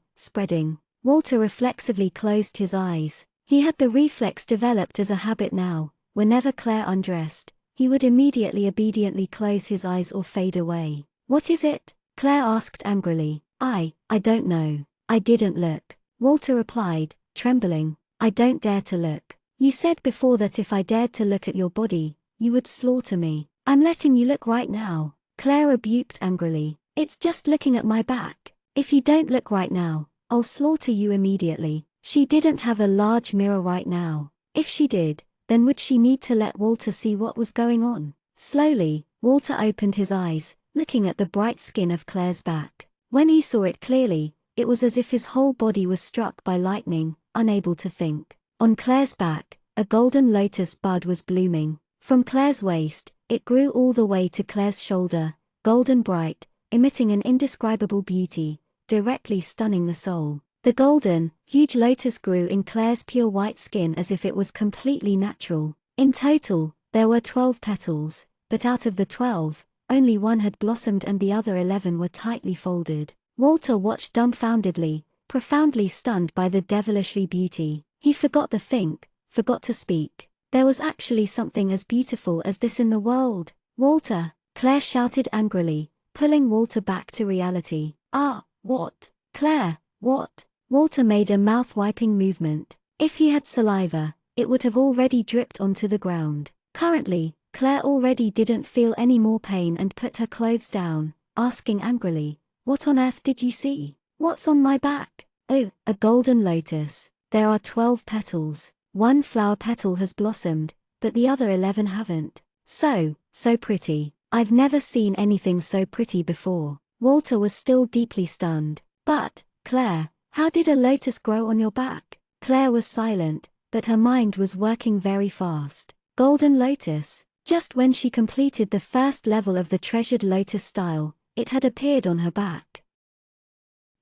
Walter reflexively closed his eyes. He had the reflex developed as a habit now. Whenever Claire undressed, he would immediately obediently close his eyes or fade away. "What is it?" Claire asked angrily. I don't know. I didn't look," Walter replied, trembling. "I don't dare to look. You said before that if I dared to look at your body, you would slaughter me." "I'm letting you look right now," Claire rebuked angrily. "It's just looking at my back. If you don't look right now, I'll slaughter you immediately." She didn't have a large mirror right now. If she did, then would she need to let Walter see what was going on? Slowly, Walter opened his eyes, looking at the bright skin of Claire's back. When he saw it clearly, it was as if his whole body was struck by lightning, unable to think. On Claire's back, a golden lotus bud was blooming. From Claire's waist, it grew all the way to Claire's shoulder, golden bright, emitting an indescribable beauty, directly stunning the soul. The golden, huge lotus grew in Claire's pure white skin as if it was completely natural. In total, there were 12 petals, but out of the 12, only one had blossomed and the other 11 were tightly folded. Walter watched dumbfoundedly, profoundly stunned by the devilishly beauty. He forgot to think, forgot to speak. There was actually something as beautiful as this in the world. "Walter!" Claire shouted angrily, pulling Walter back to reality. "Ah, what? Claire, what?" Walter made a mouth-wiping movement. If he had saliva, it would have already dripped onto the ground. Currently, Claire already didn't feel any more pain and put her clothes down, asking angrily, "What on earth did you see? What's on my back?" "Oh, a golden lotus. There are 12 petals. One flower petal has blossomed, but the other 11 haven't. So pretty. I've never seen anything so pretty before." Walter was still deeply stunned. "But, Claire, how did a lotus grow on your back?" Claire was silent, but her mind was working very fast. Golden lotus. Just when she completed the first level of the treasured lotus style, it had appeared on her back.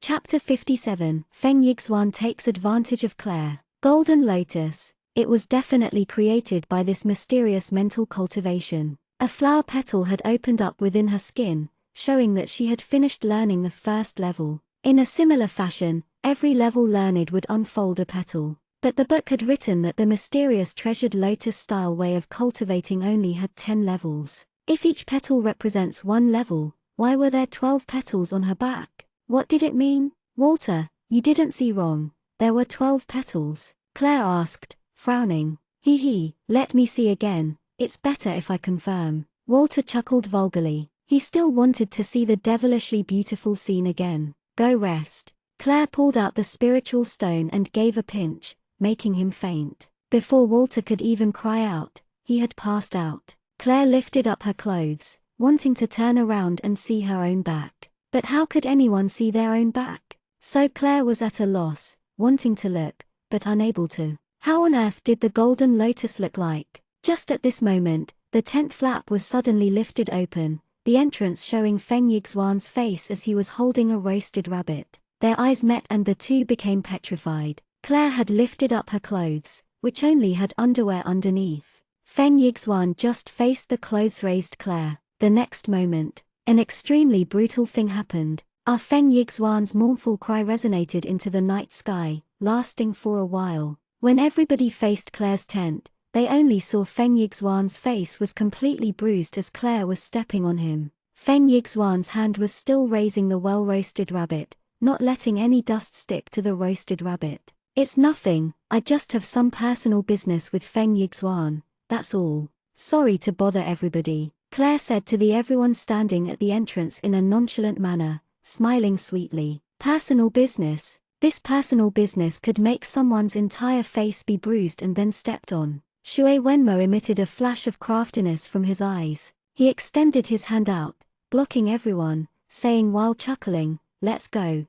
Chapter 57. Feng Yixuan takes advantage of Claire. Golden lotus. It was definitely created by this mysterious mental cultivation. A flower petal had opened up within her skin, showing that she had finished learning the first level. In a similar fashion, every level learned would unfold a petal. But the book had written that the mysterious treasured lotus-style way of cultivating only had 10 levels. If each petal represents one level, why were there 12 petals on her back? What did it mean? "Walter, you didn't see wrong. There were 12 petals," Claire asked, frowning. Let me see again. It's better if I confirm." Walter chuckled vulgarly. He still wanted to see the devilishly beautiful scene again. "Go rest." Claire pulled out the spiritual stone and gave a pinch, making him faint. Before Walter could even cry out, he had passed out. Claire lifted up her clothes, wanting to turn around and see her own back. But how could anyone see their own back? So Claire was at a loss, wanting to look, but unable to. How on earth did the golden lotus look like? Just at this moment, the tent flap was suddenly lifted open, the entrance showing Feng Yixuan's face as he was holding a roasted rabbit. Their eyes met and the two became petrified. Claire had lifted up her clothes, which only had underwear underneath. Feng Yixuan just faced the clothes-raised Claire. The next moment, an extremely brutal thing happened. Feng Yixuan's mournful cry resonated into the night sky, lasting for a while. When everybody faced Claire's tent, they only saw Feng Yixuan's face was completely bruised as Claire was stepping on him. Feng Yixuan's hand was still raising the well-roasted rabbit, not letting any dust stick to the roasted rabbit. "It's nothing, I just have some personal business with Feng Yixuan, that's all. Sorry to bother everybody," Claire said to everyone standing at the entrance in a nonchalant manner, smiling sweetly. Personal business? This personal business could make someone's entire face be bruised and then stepped on. Shui Wenmo emitted a flash of craftiness from his eyes. He extended his hand out, blocking everyone, saying while chuckling, let's go.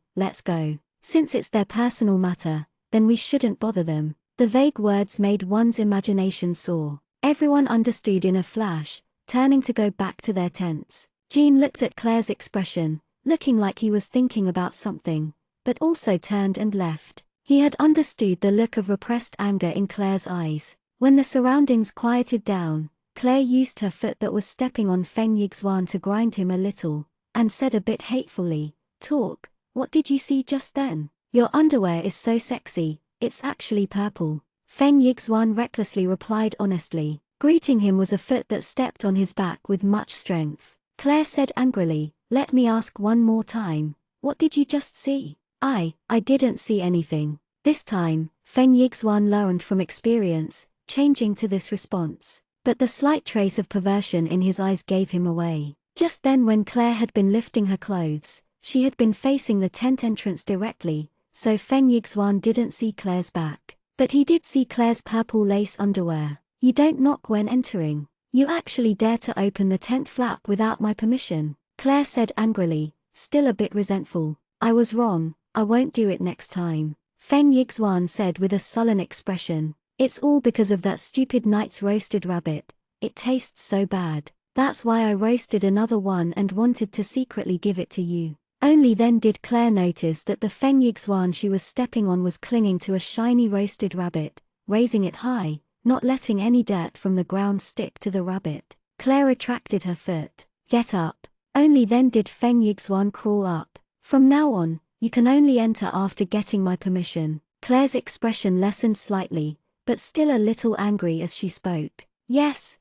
Since it's their personal matter, then we shouldn't bother them." The vague words made one's imagination soar. Everyone understood in a flash, turning to go back to their tents. Jean looked at Claire's expression, looking like he was thinking about something, but also turned and left. He had understood the look of repressed anger in Claire's eyes. When the surroundings quieted down, Claire used her foot that was stepping on Feng Yixuan to grind him a little, and said a bit hatefully, "Talk, what did you see just then? Your underwear is so sexy, it's actually purple." Feng Yixuan recklessly replied honestly. Greeting him was a foot that stepped on his back with much strength. Claire said angrily, "Let me ask one more time, what did you just see?" I didn't see anything." This time, Feng Yixuan learned from experience, changing to this response. But the slight trace of perversion in his eyes gave him away. Just then when Claire had been lifting her clothes, she had been facing the tent entrance directly, so Feng Yixuan didn't see Claire's back. But he did see Claire's purple lace underwear. "You don't knock when entering. You actually dare to open the tent flap without my permission," Claire said angrily, still a bit resentful. "I was wrong, I won't do it next time," Feng Yixuan said with a sullen expression. "It's all because of that stupid night's roasted rabbit. It tastes so bad. That's why I roasted another one and wanted to secretly give it to you." Only then did Claire notice that the Feng Yixuan she was stepping on was clinging to a shiny roasted rabbit, raising it high, not letting any dirt from the ground stick to the rabbit. Claire retracted her foot. "Get up." Only then did Feng Yixuan crawl up. "From now on, you can only enter after getting my permission." Claire's expression lessened slightly, but still a little angry as she spoke. Yes,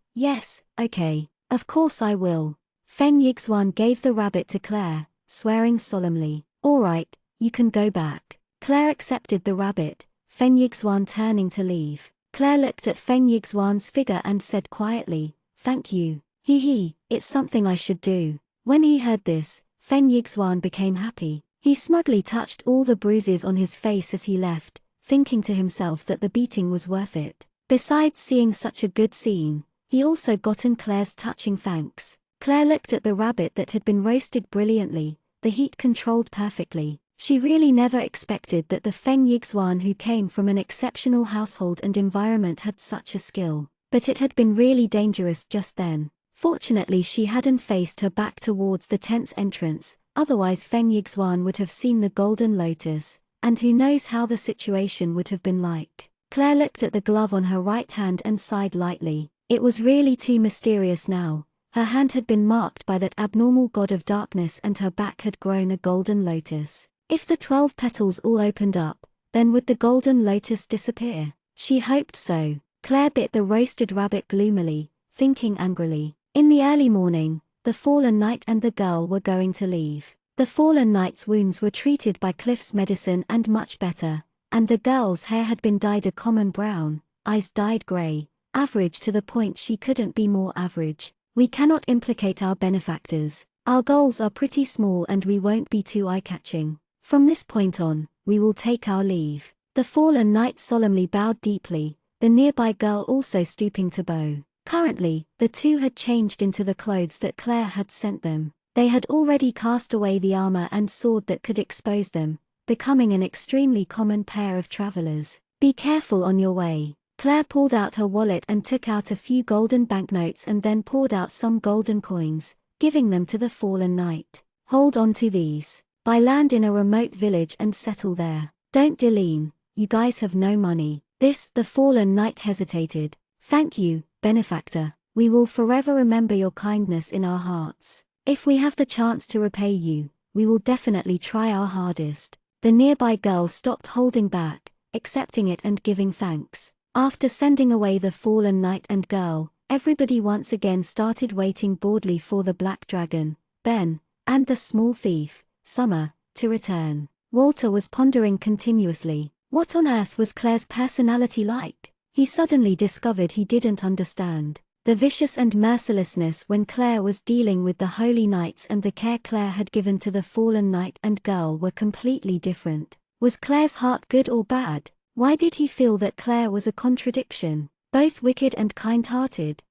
okay. Of course I will." Feng Yixuan gave the rabbit to Claire, swearing solemnly. "All right, you can go back." Claire accepted the rabbit, Feng Yixuan turning to leave. Claire looked at Feng Yixuan's figure and said quietly, "Thank you. It's something I should do." When he heard this, Feng Yixuan became happy. He smugly touched all the bruises on his face as he left, thinking to himself that the beating was worth it. Besides seeing such a good scene, he also gotten Claire's touching thanks. Claire looked at the rabbit that had been roasted brilliantly, the heat controlled perfectly. She really never expected that the Feng Yixuan who came from an exceptional household and environment had such a skill. But it had been really dangerous just then. Fortunately she hadn't faced her back towards the tent's entrance, otherwise Feng Yixuan would have seen the golden lotus, and who knows how the situation would have been like. Claire looked at the glove on her right hand and sighed lightly. It was really too mysterious now. Her hand had been marked by that abnormal god of darkness and her back had grown a golden lotus. If the 12 petals all opened up, then would the golden lotus disappear? She hoped so. Claire bit the roasted rabbit gloomily, thinking angrily. In the early morning, the fallen knight and the girl were going to leave. The fallen knight's wounds were treated by Cliff's medicine and much better, and the girl's hair had been dyed a common brown, eyes dyed grey, average to the point she couldn't be more average. We cannot implicate our benefactors. Our goals are pretty small and we won't be too eye-catching. From this point on, we will take our leave. The fallen knight solemnly bowed deeply, the nearby girl also stooping to bow. Currently, the two had changed into the clothes that Claire had sent them. They had already cast away the armor and sword that could expose them, becoming an extremely common pair of travelers. Be careful on your way. Claire pulled out her wallet and took out a few golden banknotes and then poured out some golden coins, giving them to the fallen knight. Hold on to these. Buy land in a remote village and settle there. Don't deline, you guys have no money. The fallen knight hesitated. "Thank you, benefactor. We will forever remember your kindness in our hearts. If we have the chance to repay you, we will definitely try our hardest." The nearby girl stopped holding back, accepting it and giving thanks. After sending away the fallen knight and girl, everybody once again started waiting boredly for the black dragon, Ben, and the small thief, Summer, to return. Walter was pondering continuously. What on earth was Claire's personality like? He suddenly discovered he didn't understand. The vicious and mercilessness when Claire was dealing with the holy knights and the care Claire had given to the fallen knight and girl were completely different. Was Claire's heart good or bad? Why did he feel that Claire was a contradiction, both wicked and kind-hearted?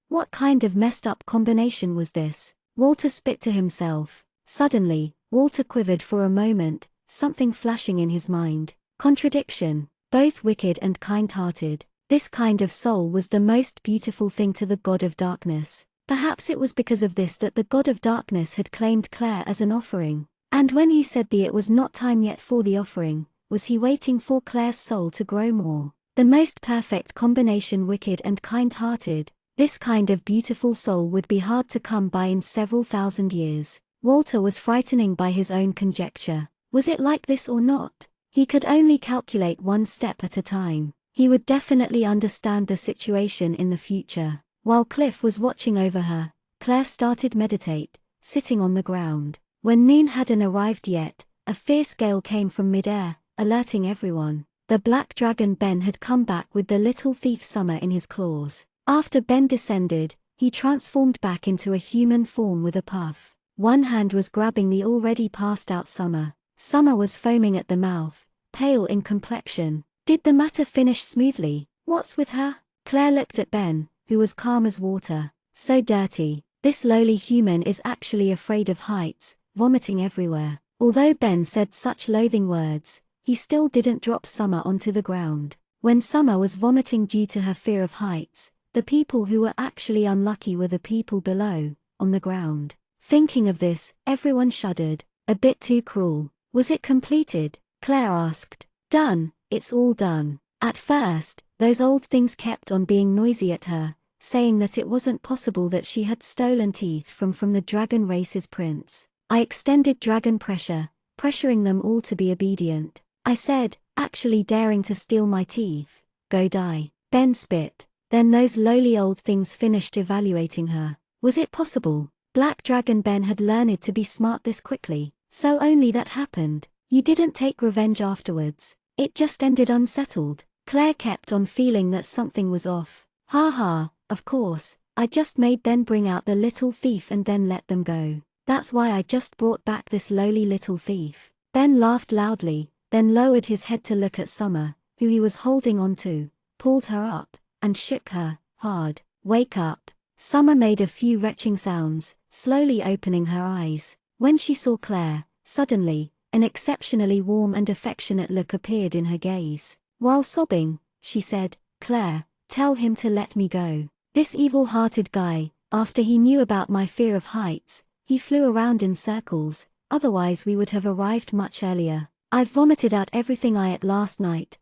What kind of messed up combination was this? Walter spit to himself. Suddenly, Walter quivered for a moment, something flashing in his mind. Contradiction, both wicked and kind-hearted. This kind of soul was the most beautiful thing to the god of darkness. Perhaps it was because of this that the god of darkness had claimed Claire as an offering. And when he said it was not time yet for the offering, was he waiting for Claire's soul to grow more? The most perfect combination, wicked and kind-hearted. This kind of beautiful soul would be hard to come by in several thousand years. Walter was frightening by his own conjecture. Was it like this or not? He could only calculate one step at a time. He would definitely understand the situation in the future. While Cliff was watching over her, Claire started meditate, sitting on the ground. When noon hadn't arrived yet, a fierce gale came from mid-air, alerting everyone. The black dragon Ben had come back with the little thief Summer in his claws. After Ben descended, he transformed back into a human form with a puff. One hand was grabbing the already passed out Summer. Summer was foaming at the mouth, pale in complexion. Did the matter finish smoothly? What's with her? Claire looked at Ben, who was calm as water. So dirty. This lowly human is actually afraid of heights, vomiting everywhere. Although Ben said such loathing words, he still didn't drop Summer onto the ground. When Summer was vomiting due to her fear of heights, the people who were actually unlucky were the people below, on the ground. Thinking of this, everyone shuddered. A bit too cruel. Was it completed? Claire asked. Done. It's all done. At first, those old things kept on being noisy at her, saying that it wasn't possible that she had stolen teeth from the dragon race's prince. I extended dragon pressure, pressuring them all to be obedient. I said, actually daring to steal my teeth. Go die. Ben spit. Then those lowly old things finished evaluating her. Was it possible? Black Dragon Ben had learned to be smart this quickly. So only that happened. You didn't take revenge afterwards. It just ended unsettled. Claire kept on feeling that something was off. Of course, I just made them bring out the little thief and then let them go. That's why I just brought back this lowly little thief. Ben laughed loudly, then lowered his head to look at Summer, who he was holding on to, pulled her up, and shook her, hard. Wake up. Summer made a few retching sounds, slowly opening her eyes. When she saw Claire, suddenly, an exceptionally warm and affectionate look appeared in her gaze. While sobbing, she said, Claire, tell him to let me go. This evil-hearted guy, after he knew about my fear of heights, he flew around in circles, otherwise we would have arrived much earlier. I've vomited out everything I ate last night.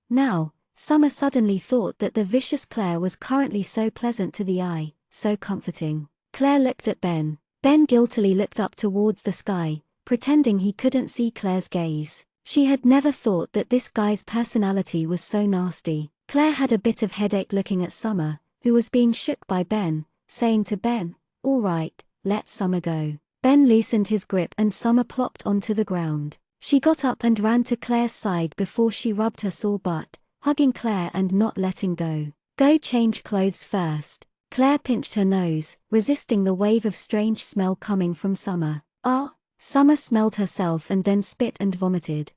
Now, Summer suddenly thought that the vicious Claire was currently so pleasant to the eye, so comforting. Claire looked at Ben. Ben guiltily looked up towards the sky, pretending he couldn't see Claire's gaze. She had never thought that this guy's personality was so nasty. Claire had a bit of headache looking at Summer, who was being shook by Ben, saying to Ben, all right, let Summer go. Ben loosened his grip and Summer plopped onto the ground. She got up and ran to Claire's side before she rubbed her sore butt, hugging Claire and not letting go. Go change clothes first. Claire pinched her nose, resisting the wave of strange smell coming from Summer. Summer smelled herself and then spit and vomited.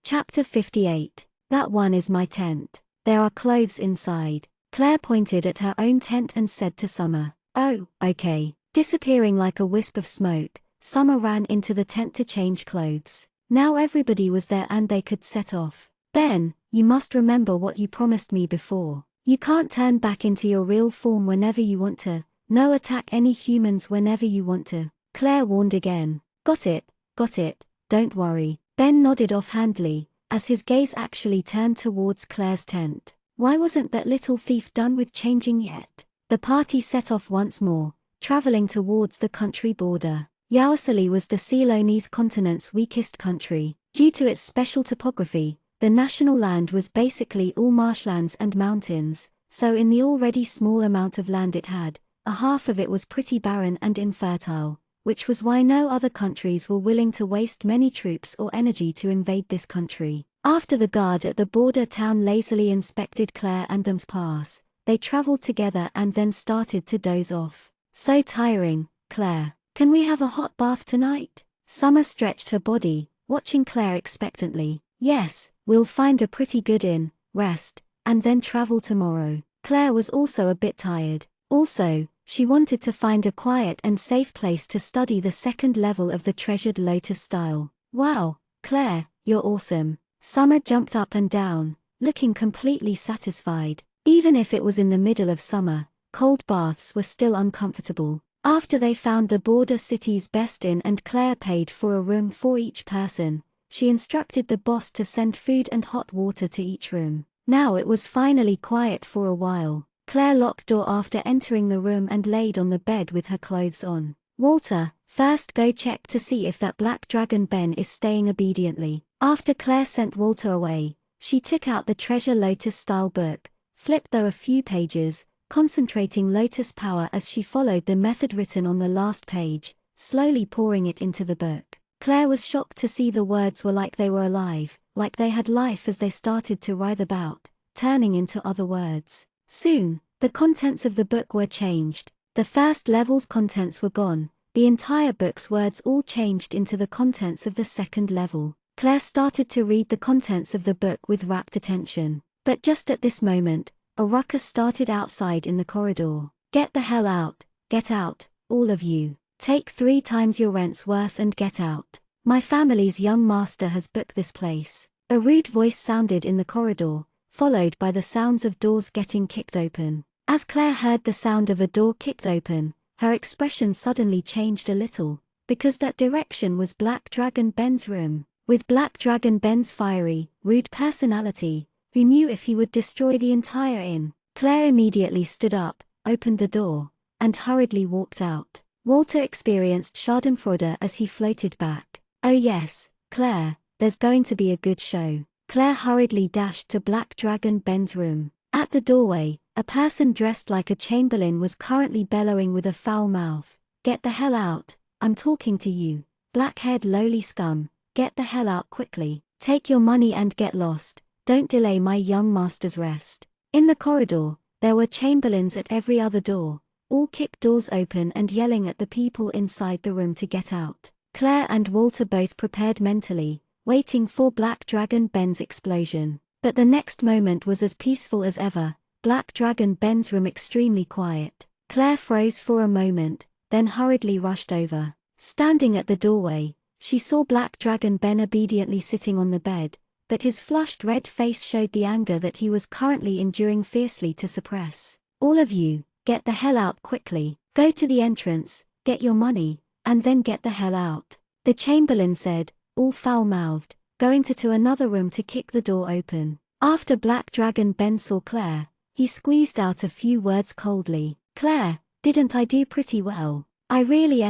Chapter 58. That one is my tent. There are clothes inside. Claire pointed at her own tent and said to Summer, oh, okay. Disappearing like a wisp of smoke, Summer ran into the tent to change clothes. Now everybody was there and they could set off. Ben, you must remember what you promised me before. You can't turn back into your real form whenever you want to. No, attack any humans whenever you want to. Claire warned again. Got it, don't worry. Ben nodded offhandedly, as his gaze actually turned towards Claire's tent. Why wasn't that little thief done with changing yet? The party set off once more, traveling towards the country border. Yaosali was the Ceylonese continent's weakest country. Due to its special topography, the national land was basically all marshlands and mountains, so in the already small amount of land it had, a half of it was pretty barren and infertile, which was why no other countries were willing to waste many troops or energy to invade this country. After the guard at the border town lazily inspected Claire and them's pass, they traveled together and then started to doze off. So tiring, Claire. Can we have a hot bath tonight? Summer stretched her body, watching Claire expectantly. Yes, we'll find a pretty good inn, rest, and then travel tomorrow. Claire was also a bit tired. Also, she wanted to find a quiet and safe place to study the second level of the treasured lotus style. Wow, Claire, you're awesome. Summer jumped up and down, looking completely satisfied. Even if it was in the middle of summer, cold baths were still uncomfortable. After they found the border city's best inn and Claire paid for a room for each person, she instructed the boss to send food and hot water to each room. Now it was finally quiet for a while. Claire locked door after entering the room and laid on the bed with her clothes on. Walter, first go check to see if that black dragon Ben is staying obediently. After Claire sent Walter away, she took out the treasure lotus-style book, flipped through a few pages, concentrating lotus power as she followed the method written on the last page, slowly pouring it into the book. Claire was shocked to see the words were like they were alive, like they had life as they started to writhe about, turning into other words. Soon, the contents of the book were changed. The first level's contents were gone, the entire book's words all changed into the contents of the second level. Claire started to read the contents of the book with rapt attention. But just at this moment, a ruckus started outside in the corridor. Get the hell out, get out, all of you. Take 3 times your rent's worth and get out. My family's young master has booked this place. A rude voice sounded in the corridor, followed by the sounds of doors getting kicked open. As Claire heard the sound of a door kicked open, her expression suddenly changed a little, because that direction was Black Dragon Ben's room. With Black Dragon Ben's fiery, rude personality, who knew if he would destroy the entire inn, Claire immediately stood up, opened the door, and hurriedly walked out. Walter experienced schadenfreude as he floated back. Oh yes, Claire, there's going to be a good show. Claire hurriedly dashed to Black Dragon Ben's room. At the doorway, a person dressed like a chamberlain was currently bellowing with a foul mouth. Get the hell out, I'm talking to you, black-haired lowly scum, get the hell out quickly, take your money and get lost, don't delay my young master's rest. In the corridor, there were chamberlains at every other door, all kicked doors open and yelling at the people inside the room to get out. Claire and Walter both prepared mentally, waiting for Black Dragon Ben's explosion. But the next moment was as peaceful as ever, Black Dragon Ben's room extremely quiet. Claire froze for a moment, then hurriedly rushed over. Standing at the doorway, she saw Black Dragon Ben obediently sitting on the bed, but his flushed red face showed the anger that he was currently enduring fiercely to suppress. All of you, get the hell out quickly, go to the entrance, get your money, and then get the hell out, the Chamberlain said, all foul-mouthed, going to another room to kick the door open. After Black Dragon Ben saw Claire, he squeezed out a few words coldly. Claire, didn't I do pretty well? I really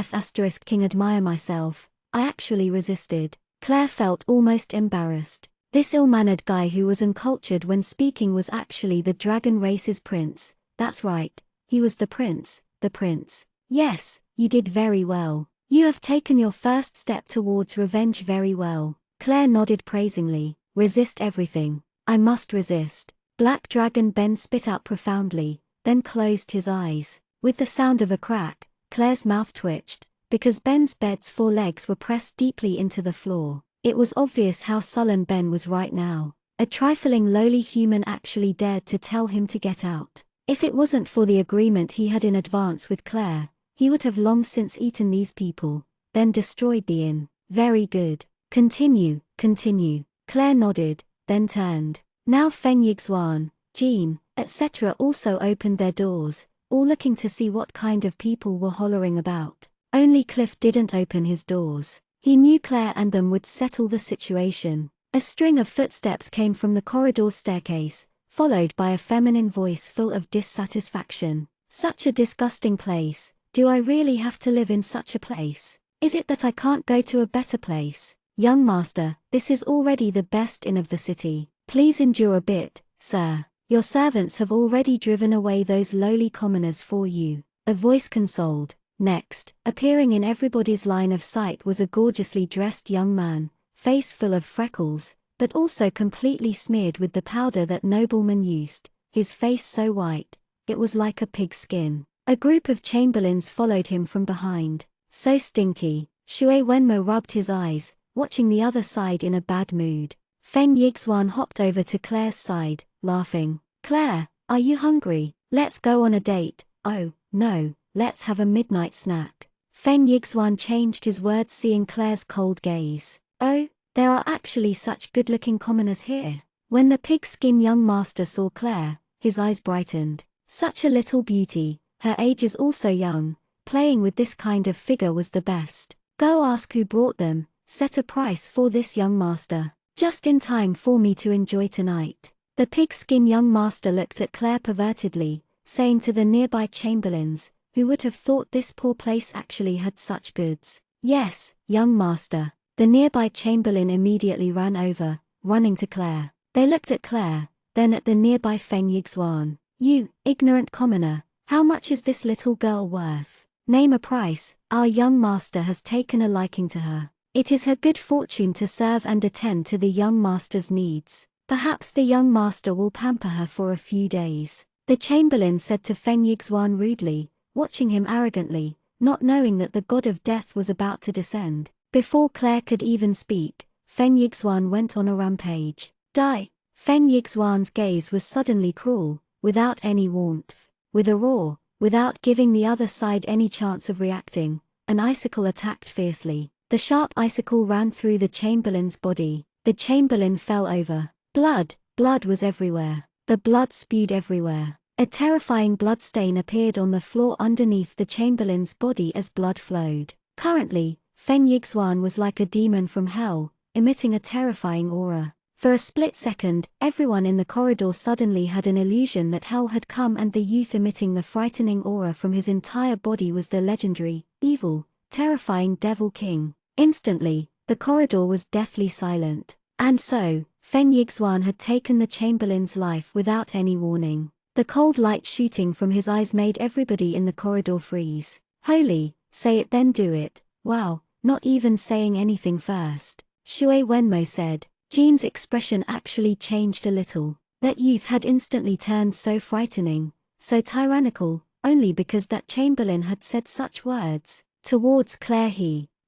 *king admire myself, I actually resisted. Claire felt almost embarrassed. This ill-mannered guy who was uncultured when speaking was actually the dragon race's prince. That's right, he was the prince, the prince. Yes, you did very well. You have taken your first step towards revenge very well. Claire nodded praisingly. Resist everything. I must resist. Black Dragon Ben spit out profoundly, then closed his eyes. With the sound of a crack, Claire's mouth twitched, because Ben's bed's 4 legs were pressed deeply into the floor. It was obvious how sullen Ben was right now. A trifling lowly human actually dared to tell him to get out. If it wasn't for the agreement he had in advance with Claire, he would have long since eaten these people, then destroyed the inn. Very good. Continue, continue. Claire nodded, then turned. Now Feng Yixuan, Jean, etc. also opened their doors, all looking to see what kind of people were hollering about. Only Cliff didn't open his doors. He knew Claire and them would settle the situation. A string of footsteps came from the corridor's staircase, followed by a feminine voice full of dissatisfaction. Such a disgusting place. Do I really have to live in such a place? Is it that I can't go to a better place? Young master, this is already the best inn of the city. Please endure a bit, sir. Your servants have already driven away those lowly commoners for you. A voice consoled. Next, appearing in everybody's line of sight was a gorgeously dressed young man, face full of freckles, but also completely smeared with the powder that noblemen used, his face so white, it was like a pig's skin. A group of chamberlains followed him from behind. So stinky. Shui Wenmo rubbed his eyes, watching the other side in a bad mood. Feng Yixuan hopped over to Claire's side, laughing. Claire, are you hungry? Let's go on a date. Oh, no, let's have a midnight snack. Feng Yixuan changed his words, seeing Claire's cold gaze. Oh, there are actually such good-looking commoners here. When the pig-skin young master saw Claire, his eyes brightened. Such a little beauty, her age is also young. Playing with this kind of figure was the best. Go ask who brought them, set a price for this young master. Just in time for me to enjoy tonight. The pig-skin young master looked at Claire pervertedly, saying to the nearby chamberlains, who would have thought this poor place actually had such goods. Yes, young master. The nearby chamberlain immediately ran over, running to Claire. They looked at Claire, then at the nearby Feng Yixuan. You, ignorant commoner, how much is this little girl worth? Name a price. Our young master has taken a liking to her. It is her good fortune to serve and attend to the young master's needs. Perhaps the young master will pamper her for a few days. The chamberlain said to Feng Yixuan rudely, watching him arrogantly, not knowing that the god of death was about to descend. Before Claire could even speak, Feng Yixuan went on a rampage. Die! Feng Yixuan's gaze was suddenly cruel, without any warmth. With a roar, without giving the other side any chance of reacting, an icicle attacked fiercely. The sharp icicle ran through the chamberlain's body. The chamberlain fell over. Blood was everywhere. The blood spewed everywhere. A terrifying bloodstain appeared on the floor underneath the chamberlain's body as blood flowed. Currently, Feng Yixuan was like a demon from hell, emitting a terrifying aura. For a split second, everyone in the corridor suddenly had an illusion that hell had come, and the youth emitting the frightening aura from his entire body was the legendary, evil, terrifying Devil King. Instantly, the corridor was deathly silent. And so, Feng Yixuan had taken the chamberlain's life without any warning. The cold light shooting from his eyes made everybody in the corridor freeze. Holy, say it then do it. Wow, not even saying anything first. Shui Wenmo said. Jean's expression actually changed a little. That youth had instantly turned so frightening, so tyrannical, only because that chamberlain had said such words. Towards Claire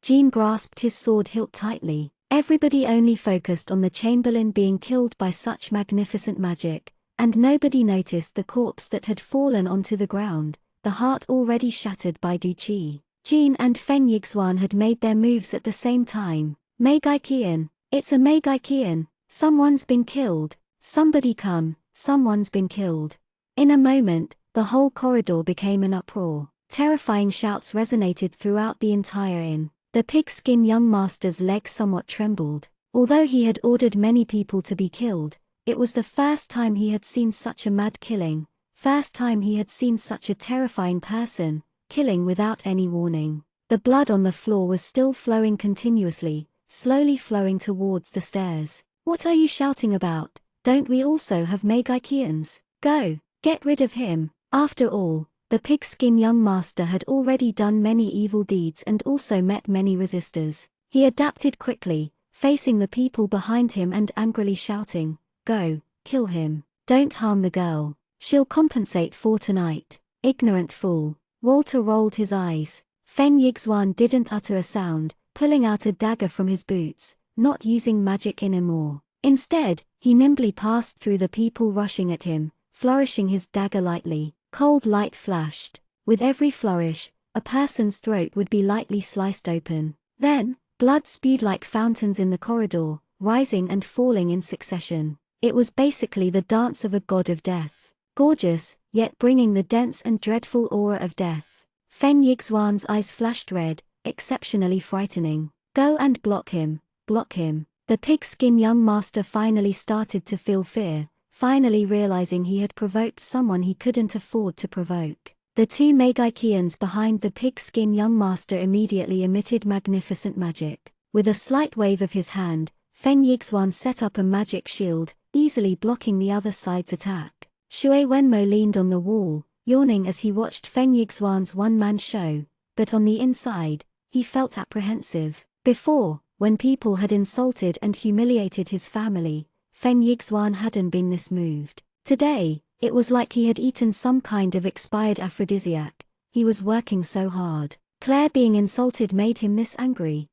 Jean grasped his sword hilt tightly. Everybody only focused on the chamberlain being killed by such magnificent magic, and nobody noticed the corpse that had fallen onto the ground, the heart already shattered by Du Qi. Jean and Feng Yixuan had made their moves at the same time. Meigai Qian. It's a Meigai Qian. Someone's been killed. Somebody come, someone's been killed. In a moment, the whole corridor became an uproar. Terrifying shouts resonated throughout the entire inn. The pig-skin young master's legs somewhat trembled. Although he had ordered many people to be killed, it was the first time he had seen such a mad killing, first time he had seen such a terrifying person, killing without any warning. The blood on the floor was still flowing continuously, slowly flowing towards the stairs. What are you shouting about? Don't we also have Meigai Qians? Go, get rid of him. After all, the pig-skin young master had already done many evil deeds and also met many resistors. He adapted quickly, facing the people behind him and angrily shouting, Go, kill him. Don't harm the girl. She'll compensate for tonight. Ignorant fool. Walter rolled his eyes. Feng Yixuan didn't utter a sound, pulling out a dagger from his boots, not using magic anymore. Instead, he nimbly passed through the people rushing at him, flourishing his dagger lightly. Cold light flashed. With every flourish, a person's throat would be lightly sliced open. Then, blood spewed like fountains in the corridor, rising and falling in succession. It was basically the dance of a god of death. Gorgeous, yet bringing the dense and dreadful aura of death. Feng Yixuan's eyes flashed red, exceptionally frightening. Go and block him, block him. The pigskin young master finally started to feel fear, finally realizing he had provoked someone he couldn't afford to provoke. The two Magikians behind the pigskin young master immediately emitted magnificent magic. With a slight wave of his hand, Feng Yixuan set up a magic shield, easily blocking the other side's attack. Shui Wenmo leaned on the wall, yawning as he watched Feng Yixuan's one-man show, but on the inside, he felt apprehensive. Before, when people had insulted and humiliated his family, Feng Yixuan hadn't been this moved. Today, it was like he had eaten some kind of expired aphrodisiac. He was working so hard. Claire being insulted made him this angry.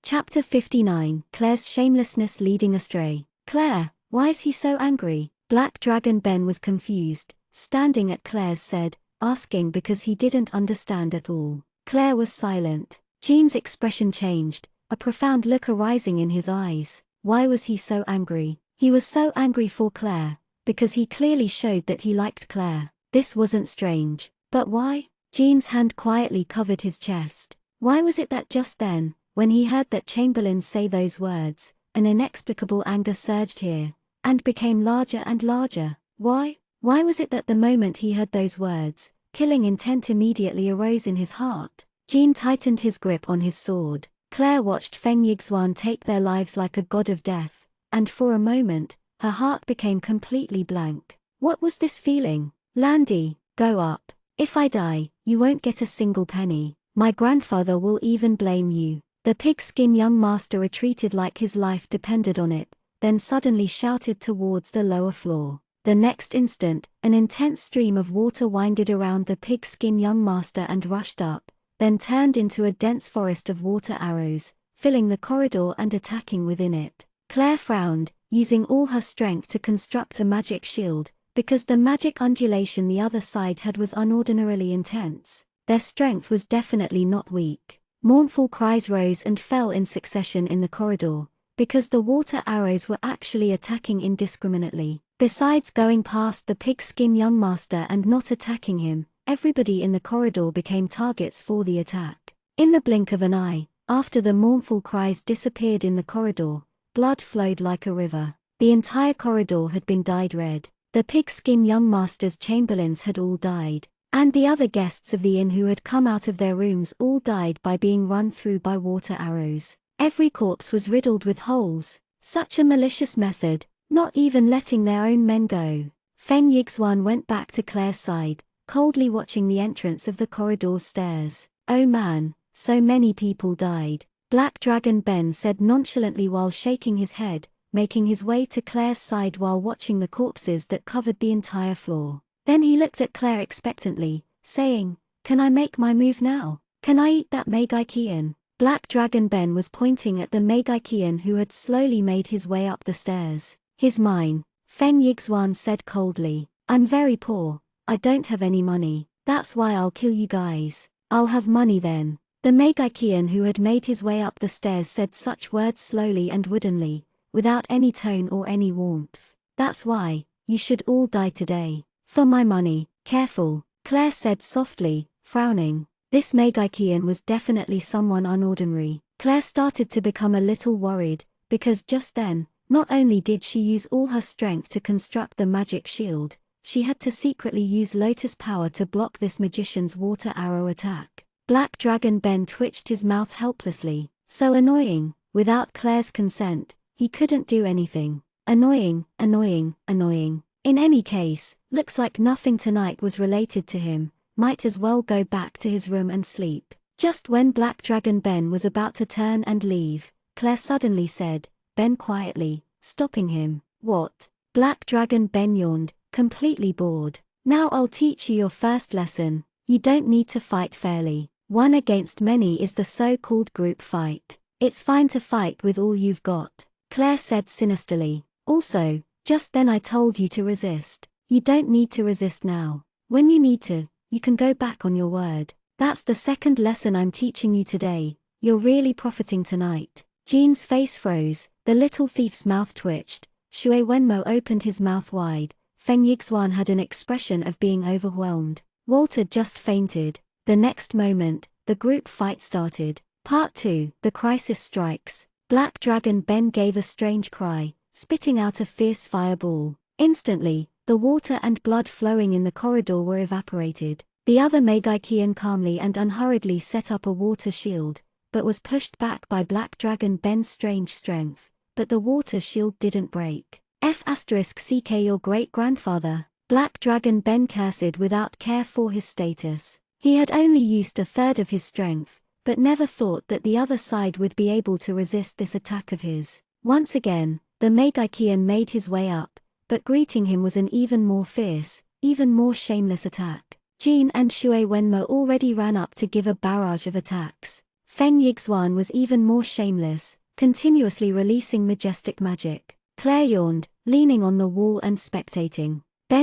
Chapter 59, Claire's Shamelessness Leading Astray. Claire, why is he so angry? Black Dragon Ben was confused, standing at Claire's side, asking because he didn't understand at all. Claire was silent. Jean's expression changed, a profound look arising in his eyes. Why was he so angry? He was so angry for Claire, because he clearly showed that he liked Claire. This wasn't strange. But why? Jean's hand quietly covered his chest. Why was it that just then, when he heard that Chamberlain say those words, an inexplicable anger surged here, and became larger and larger? Why? Why was it that the moment he heard those words, killing intent immediately arose in his heart? Jean tightened his grip on his sword. Claire watched Feng Yixuan take their lives like a god of death, and for a moment, her heart became completely blank. What was this feeling? Landy, go up. If I die, you won't get a single penny. My grandfather will even blame you. The pigskin young master retreated like his life depended on it, then suddenly shouted towards the lower floor. The next instant, an intense stream of water winded around the pigskin young master and rushed up, then turned into a dense forest of water arrows, filling the corridor and attacking within it. Claire frowned, using all her strength to construct a magic shield, because the magic undulation the other side had was unordinarily intense. Their strength was definitely not weak. Mournful cries rose and fell in succession in the corridor, because the water arrows were actually attacking indiscriminately. Besides going past the pigskin young master and not attacking him, everybody in the corridor became targets for the attack. In the blink of an eye, after the mournful cries disappeared in the corridor, blood flowed like a river. The entire corridor had been dyed red. The pigskin young master's chamberlains had all died, and the other guests of the inn who had come out of their rooms all died by being run through by water arrows. Every corpse was riddled with holes. Such a malicious method, not even letting their own men go. Feng Yixuan went back to Claire's side, coldly watching the entrance of the corridor's stairs. Oh man, so many people died. Black Dragon Ben said nonchalantly while shaking his head, making his way to Claire's side while watching the corpses that covered the entire floor. Then he looked at Claire expectantly, saying, "Can I make my move now? Can I eat that Magikian?" Black Dragon Ben was pointing at the Magikian who had slowly made his way up the stairs. "He's mine," Feng Yixuan said coldly. "I'm very poor. I don't have any money. That's why I'll kill you guys. I'll have money then." The Magikian who had made his way up the stairs said such words slowly and woodenly, without any tone or any warmth. "That's why, you should all die today. For my money." "Careful," Claire said softly, frowning. This Magikian was definitely someone unordinary. Claire started to become a little worried, because just then, not only did she use all her strength to construct the magic shield, she had to secretly use Lotus power to block this magician's water arrow attack. Black Dragon Ben twitched his mouth helplessly. So annoying. Without Claire's consent, he couldn't do anything. Annoying, annoying, annoying. In any case, looks like nothing tonight was related to him. Might as well go back to his room and sleep. Just when Black Dragon Ben was about to turn and leave, Claire suddenly said, "Ben," quietly, stopping him. "What?" Black Dragon Ben yawned, completely bored. "Now I'll teach you your first lesson. You don't need to fight fairly. One against many is the so-called group fight. It's fine to fight with all you've got," Claire said sinisterly. "Also, just then I told you to resist. You don't need to resist now. When you need to, you can go back on your word. That's the second lesson I'm teaching you today. You're really profiting tonight." Jean's face froze, the little thief's mouth twitched, Shui Wenmo opened his mouth wide, Feng Yixuan had an expression of being overwhelmed. Walter just fainted. The next moment, the group fight started. Part 2, The Crisis Strikes. Black Dragon Ben gave a strange cry, spitting out a fierce fireball. Instantly, the water and blood flowing in the corridor were evaporated. The other Megakian calmly and unhurriedly set up a water shield, but was pushed back by Black Dragon Ben's strange strength. But the water shield didn't break. F***ck your great-grandfather. Black Dragon Ben cursed without care for his status. He had only used a third of his strength, but never thought that the other side would be able to resist this attack of his. Once again, the Megakian made his way up, but greeting him was an even more fierce, even more shameless attack. Jin and Shui Wenmo already ran up to give a barrage of attacks. Feng Yixuan was even more shameless, continuously releasing majestic magic. Claire yawned, leaning on the wall and spectating.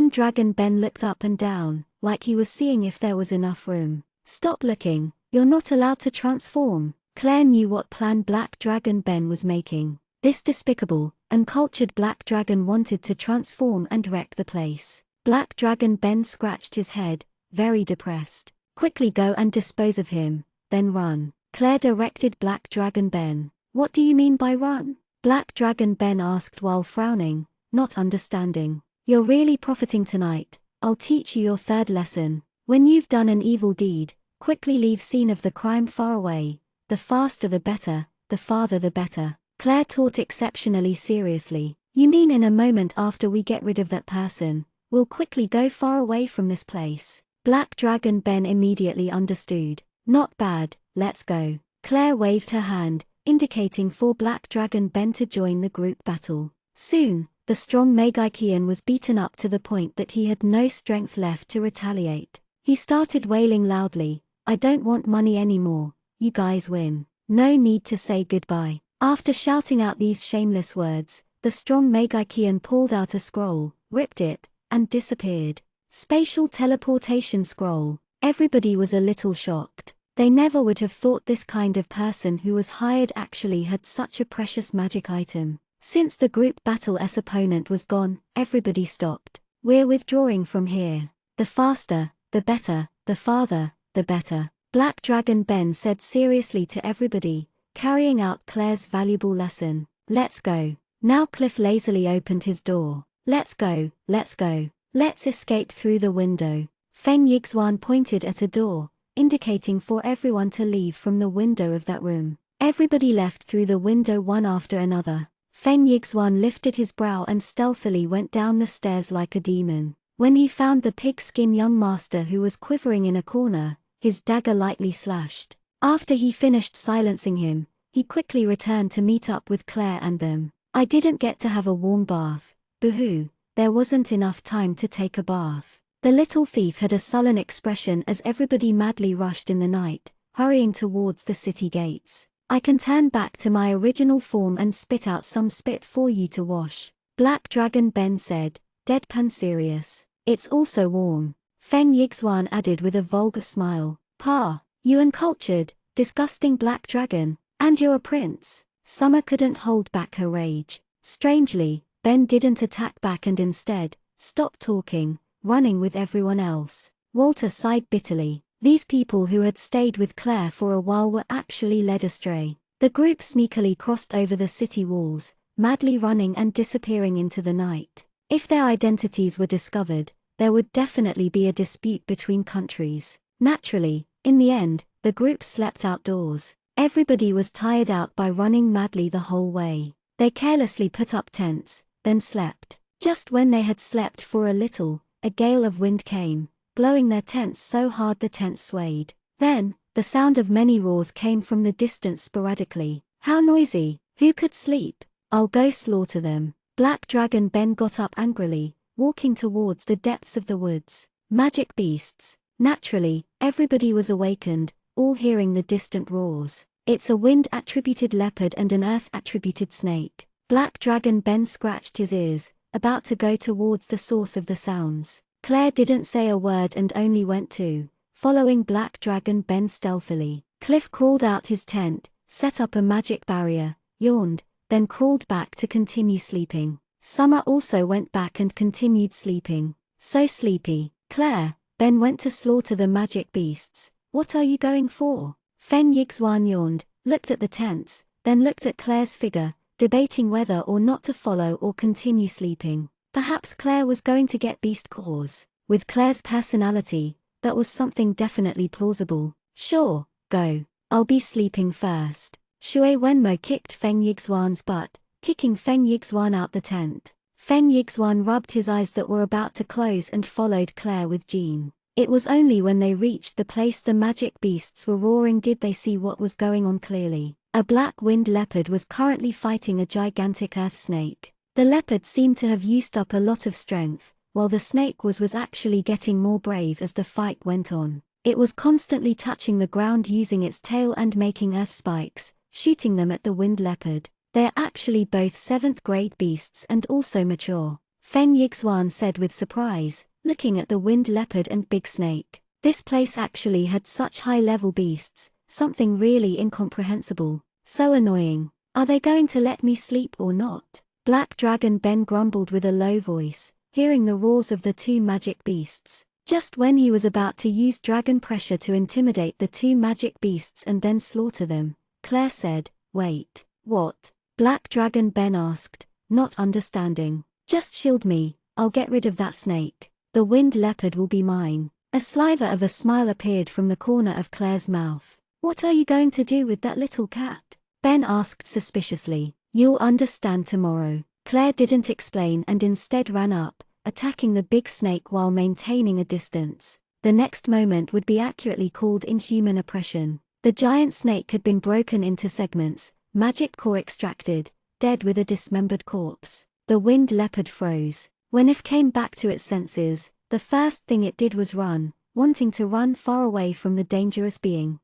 Dragon Ben looked up and down, like he was seeing if there was enough room. Stop looking, you're not allowed to transform. Claire knew what plan Black Dragon Ben was making. This despicable, uncultured Black Dragon wanted to transform and wreck the place. Black Dragon Ben scratched his head, very depressed. Quickly go and dispose of him, then run. Claire directed Black Dragon Ben. What do you mean by run? Black Dragon Ben asked while frowning, not understanding. You're really profiting tonight. I'll teach you your third lesson. When you've done an evil deed, quickly leave scene of the crime far away. The faster the better, the farther the better. Claire taught exceptionally seriously. You mean in a moment after we get rid of that person, we'll quickly go far away from this place? Black Dragon Ben immediately understood. Not bad, let's go. Claire waved her hand, indicating for Black Dragon Ben to join the group battle. Soon, the strong Megakian was beaten up to the point that he had no strength left to retaliate. He started wailing loudly, I don't want money anymore, you guys win. No need to say goodbye. After shouting out these shameless words, the strong Megakian pulled out a scroll, ripped it, and disappeared. Spatial teleportation scroll. Everybody was a little shocked. They never would have thought this kind of person who was hired actually had such a precious magic item. Since the group battle's opponent was gone, everybody stopped. We're withdrawing from here. The faster, the better, the farther, the better. Black Dragon Ben said seriously to everybody, carrying out Claire's valuable lesson. Let's go. Now Cliff lazily opened his door. Let's go, let's go. Let's escape through the window. Feng Yixuan pointed at a door, indicating for everyone to leave from the window of that room. Everybody left through the window one after another. Feng Yixuan lifted his brow and stealthily went down the stairs like a demon. When he found the pig-skin young master who was quivering in a corner, his dagger lightly slashed. After he finished silencing him, he quickly returned to meet up with Claire and them. I didn't get to have a warm bath. Boo-hoo, there wasn't enough time to take a bath. The little thief had a sullen expression as everybody madly rushed in the night, hurrying towards the city gates. I can turn back to my original form and spit out some spit for you to wash. Black Dragon Ben said, deadpan serious. It's also warm. Feng Yixuan added with a vulgar smile. Pa, you uncultured, disgusting Black Dragon, and you're a prince. Summer couldn't hold back her rage. Strangely, Ben didn't attack back and instead, stopped talking, running with everyone else. Walter sighed bitterly. These people who had stayed with Claire for a while were actually led astray. The group sneakily crossed over the city walls, madly running and disappearing into the night. If their identities were discovered, there would definitely be a dispute between countries. Naturally, in the end, the group slept outdoors. Everybody was tired out by running madly the whole way. They carelessly put up tents, then slept. Just when they had slept for a little, a gale of wind came, blowing their tents so hard the tents swayed. Then, the sound of many roars came from the distance sporadically. How noisy! Who could sleep? I'll go slaughter them. Black Dragon Ben got up angrily, walking towards the depths of the woods. Magic beasts. Naturally, everybody was awakened, all hearing the distant roars. It's a wind-attributed leopard and an earth-attributed snake. Black Dragon Ben scratched his ears, about to go towards the source of the sounds. Claire didn't say a word and only went to, following Black Dragon Ben stealthily. Cliff crawled out his tent, set up a magic barrier, yawned, then crawled back to continue sleeping. Summer also went back and continued sleeping. So sleepy. Claire, Ben went to slaughter the magic beasts. What are you going for? Feng Yixuan yawned, looked at the tents, then looked at Claire's figure, debating whether or not to follow or continue sleeping. Perhaps Claire was going to get beast claws. With Claire's personality, that was something definitely plausible. Sure, go. I'll be sleeping first. Shui Wenmo kicked Feng Yixuan's butt, kicking Feng Yixuan out the tent. Feng Yixuan rubbed his eyes that were about to close and followed Claire with Jean. It was only when they reached the place the magic beasts were roaring did they see what was going on clearly. A black winged leopard was currently fighting a gigantic earth snake. The leopard seemed to have used up a lot of strength, while the snake was actually getting more brave as the fight went on. It was constantly touching the ground using its tail and making earth spikes, shooting them at the winged leopard. They're actually both 7th grade beasts and also mature, Feng Yixuan said with surprise, looking at the winged leopard and big snake. This place actually had such high-level beasts, something really incomprehensible. So annoying. Are they going to let me sleep or not? Black Dragon Ben grumbled with a low voice, hearing the roars of the two magic beasts. Just when he was about to use dragon pressure to intimidate the two magic beasts and then slaughter them, Claire said, "Wait, what?" Black Dragon Ben asked, not understanding. "Just shield me, I'll get rid of that snake. The winged leopard will be mine." A sliver of a smile appeared from the corner of Claire's mouth. "What are you going to do with that little cat?" Ben asked suspiciously. "You'll understand tomorrow." Claire didn't explain and instead ran up, attacking the big snake while maintaining a distance. The next moment would be accurately called inhuman oppression. The giant snake had been broken into segments, magic core extracted, dead with a dismembered corpse. The winged leopard froze. When it came back to its senses, the first thing it did was run, wanting to run far away from the dangerous being.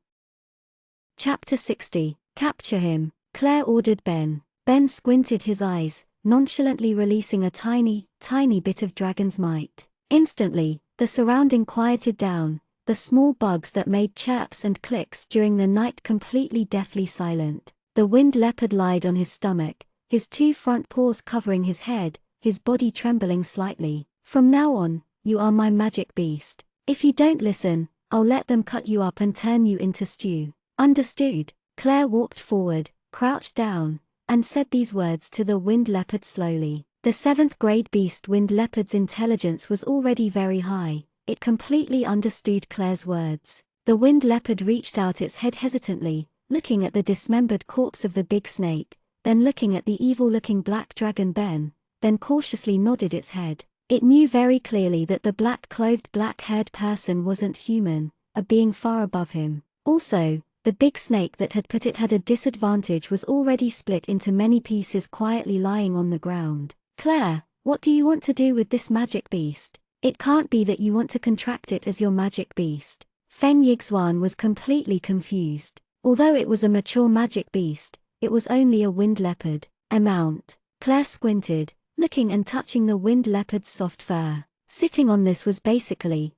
Chapter 60. Capture him, Claire ordered Ben. Ben squinted his eyes, nonchalantly releasing a tiny bit of dragon's might. Instantly, the surrounding quieted down, the small bugs that made chirps and clicks during the night completely deathly silent. The winged leopard lied on his stomach, his two front paws covering his head, his body trembling slightly. "From now on, you are my magic beast. If you don't listen, I'll let them cut you up and turn you into stew." "Understood." Claire walked forward, crouched down, and said these words to the winged leopard slowly. The 7th grade beast winged leopard's intelligence was already very high. It completely understood Claire's words. The winged leopard reached out its head hesitantly, looking at the dismembered corpse of the big snake, then looking at the evil-looking black dragon Ben, then cautiously nodded its head. It knew very clearly that the black-clothed black-haired person wasn't human, a being far above him. Also, the big snake that had put it had a disadvantage was already split into many pieces quietly lying on the ground. "Claire, what do you want to do with this magic beast? It can't be that you want to contract it as your magic beast." Feng Yixuan was completely confused. Although it was a mature magic beast, it was only a winged leopard. "A mount." Claire squinted, looking and touching the winged leopard's soft fur. Sitting on this was basically,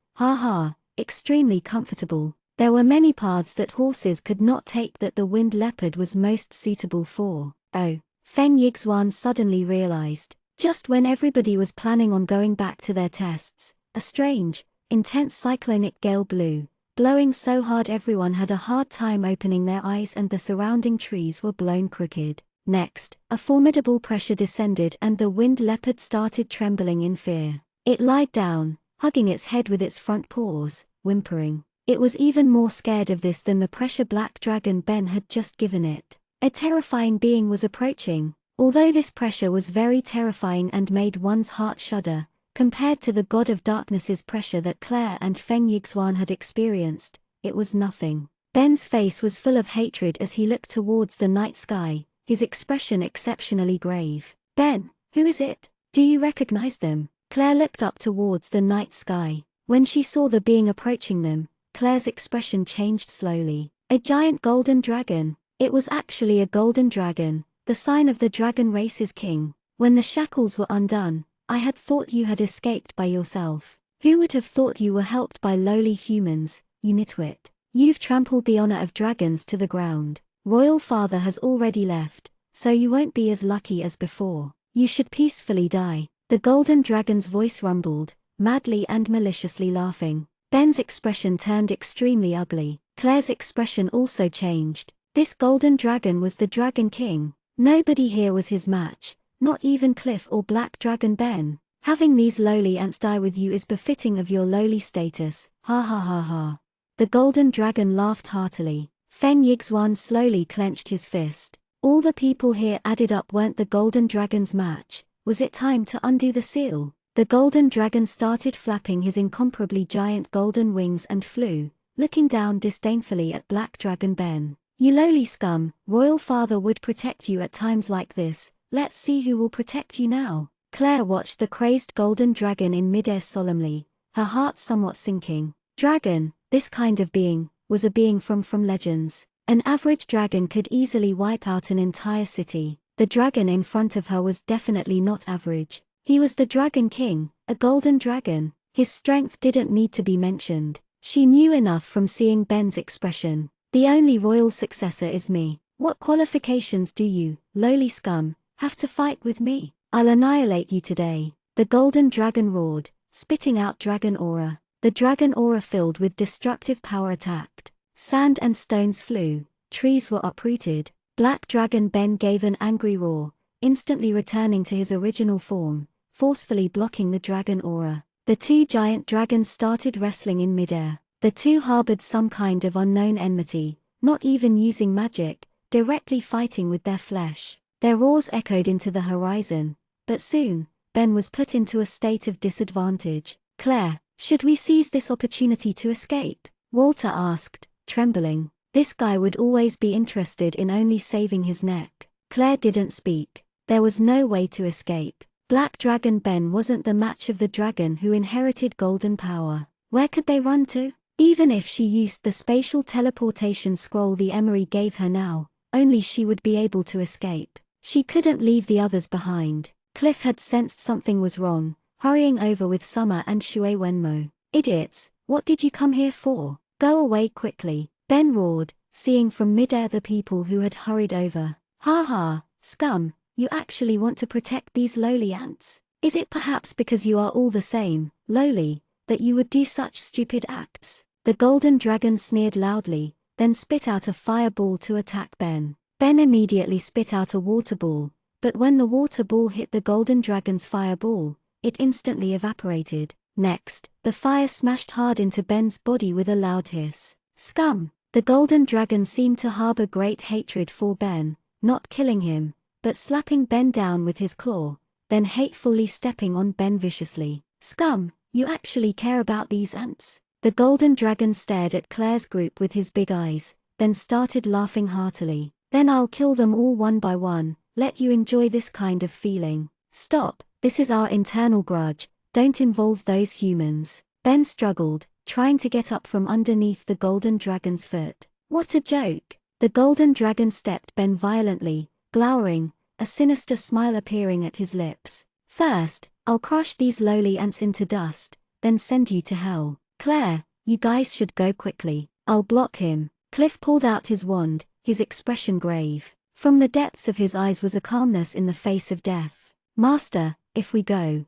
extremely comfortable. There were many paths that horses could not take that the winged leopard was most suitable for. Oh, Feng Yixuan suddenly realized, just when everybody was planning on going back to their tests, a strange, intense cyclonic gale blew, blowing so hard everyone had a hard time opening their eyes and the surrounding trees were blown crooked. Next, a formidable pressure descended and the winged leopard started trembling in fear. It lied down, hugging its head with its front paws, whimpering. It was even more scared of this than the pressure black dragon Ben had just given it. A terrifying being was approaching. Although this pressure was very terrifying and made one's heart shudder, compared to the god of darkness's pressure that Claire and Feng Yixuan had experienced, it was nothing. Ben's face was full of hatred as he looked towards the night sky, his expression exceptionally grave. "Ben, who is it? Do you recognize them?" Claire looked up towards the night sky. When she saw the being approaching them, Claire's expression changed slowly. A giant golden dragon. It was actually a golden dragon, the sign of the dragon race's king. "When the shackles were undone, I had thought you had escaped by yourself. Who would have thought you were helped by lowly humans, you nitwit? You've trampled the honor of dragons to the ground. Royal Father has already left, so you won't be as lucky as before. You should peacefully die." The golden dragon's voice rumbled, madly and maliciously laughing. Ben's expression turned extremely ugly. Claire's expression also changed. This golden dragon was the Dragon King. Nobody here was his match, not even Cliff or Black Dragon Ben. Having these lowly ants die with you is befitting of your lowly status, ha ha ha ha. The golden dragon laughed heartily. Feng Yixuan slowly clenched his fist. All the people here added up weren't the golden dragon's match. Was it time to undo the seal? The golden dragon started flapping his incomparably giant golden wings and flew, looking down disdainfully at Black Dragon Ben. You lowly scum, royal father would protect you at times like this. Let's see who will protect you now. Claire watched the crazed golden dragon in midair solemnly, her heart somewhat sinking. Dragon, this kind of being, was a being from legends. An average dragon could easily wipe out an entire city. The dragon in front of her was definitely not average. He was the Dragon King, a golden dragon. His strength didn't need to be mentioned. She knew enough from seeing Ben's expression. The only royal successor is me. What qualifications do you, lowly scum, have to fight with me? I'll annihilate you today. The golden dragon roared, spitting out dragon aura. The dragon aura filled with destructive power attacked. Sand and stones flew, trees were uprooted. Black Dragon Ben gave an angry roar, instantly returning to his original form, forcefully blocking the dragon aura. The two giant dragons started wrestling in midair. The two harbored some kind of unknown enmity, not even using magic, directly fighting with their flesh. Their roars echoed into the horizon. But soon, Ben was put into a state of disadvantage. Claire, should we seize this opportunity to escape? Walter asked, trembling. This guy would always be interested in only saving his neck. Claire didn't speak. There was no way to escape. Black Dragon Ben wasn't the match of the dragon who inherited golden power. Where could they run to? Even if she used the spatial teleportation scroll the Emery gave her now, only she would be able to escape. She couldn't leave the others behind. Cliff had sensed something was wrong, hurrying over with Summer and Shui Wenmo. Idiots, what did you come here for? Go away quickly, Ben roared, seeing from midair the people who had hurried over. Ha ha, scum, you actually want to protect these lowly ants? Is it perhaps because you are all the same, lowly, that you would do such stupid acts? The golden dragon sneered loudly, then spit out a fireball to attack Ben. Ben immediately spit out a water ball, but when the water ball hit the golden dragon's fireball, it instantly evaporated. Next, the fire smashed hard into Ben's body with a loud hiss. Scum! The golden dragon seemed to harbor great hatred for Ben, not killing him, but slapping Ben down with his claw, then hatefully stepping on Ben viciously. Scum, you actually care about these ants? The golden dragon stared at Claire's group with his big eyes, then started laughing heartily. Then I'll kill them all one by one, let you enjoy this kind of feeling. Stop, this is our internal grudge, don't involve those humans. Ben struggled, trying to get up from underneath the golden dragon's foot. What a joke! The golden dragon stepped Ben violently, glowering, a sinister smile appearing at his lips. First, I'll crush these lowly ants into dust, then send you to hell. Claire, you guys should go quickly. I'll block him. Cliff pulled out his wand, his expression grave. From the depths of his eyes was a calmness in the face of death. Master, if we go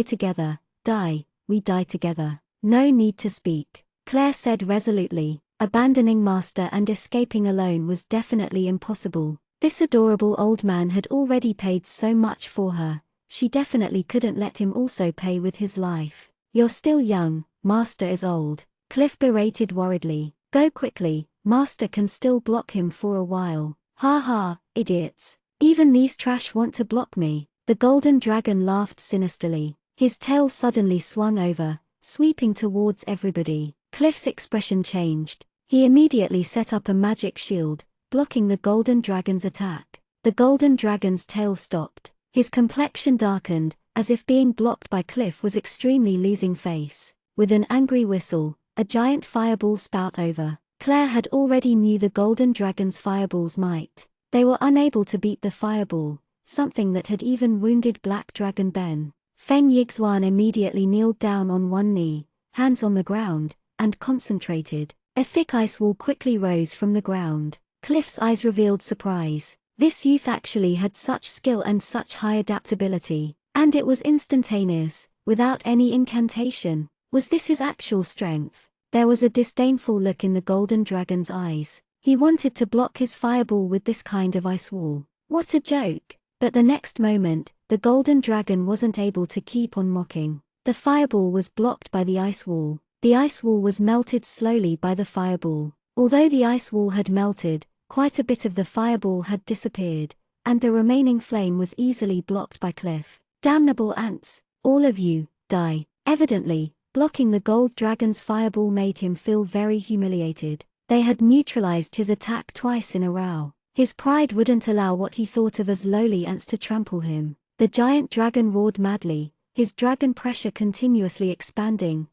together. Die, we die together. No need to speak, Claire said resolutely. Abandoning Master and escaping alone was definitely impossible. This adorable old man had already paid so much for her. She definitely couldn't let him also pay with his life. You're still young, Master is old, Cliff berated worriedly. Go quickly, Master can still block him for a while. Ha ha, idiots. Even these trash want to block me. The golden dragon laughed sinisterly. His tail suddenly swung over, sweeping towards everybody. Cliff's expression changed. He immediately set up a magic shield, blocking the golden dragon's attack. The golden dragon's tail stopped. His complexion darkened, as if being blocked by Cliff was extremely losing face. With an angry whistle, a giant fireball spout over. Claire had already knew the golden dragon's fireball's might. They were unable to beat the fireball, something that had even wounded Black Dragon Ben. Feng Yixuan immediately kneeled down on one knee, hands on the ground, and concentrated. A thick ice wall quickly rose from the ground. Cliff's eyes revealed surprise. This youth actually had such skill and such high adaptability. And it was instantaneous, without any incantation. Was this his actual strength? There was a disdainful look in the golden dragon's eyes. He wanted to block his fireball with this kind of ice wall. What a joke! But the next moment, the golden dragon wasn't able to keep on mocking. The fireball was blocked by the ice wall. The ice wall was melted slowly by the fireball. Although the ice wall had melted, quite a bit of the fireball had disappeared, and the remaining flame was easily blocked by Cliff. Damnable ants! All of you, die! Evidently, blocking the gold dragon's fireball made him feel very humiliated. They had neutralized his attack twice in a row. His pride wouldn't allow what he thought of as lowly ants to trample him. The giant dragon roared madly, his dragon pressure continuously expanding.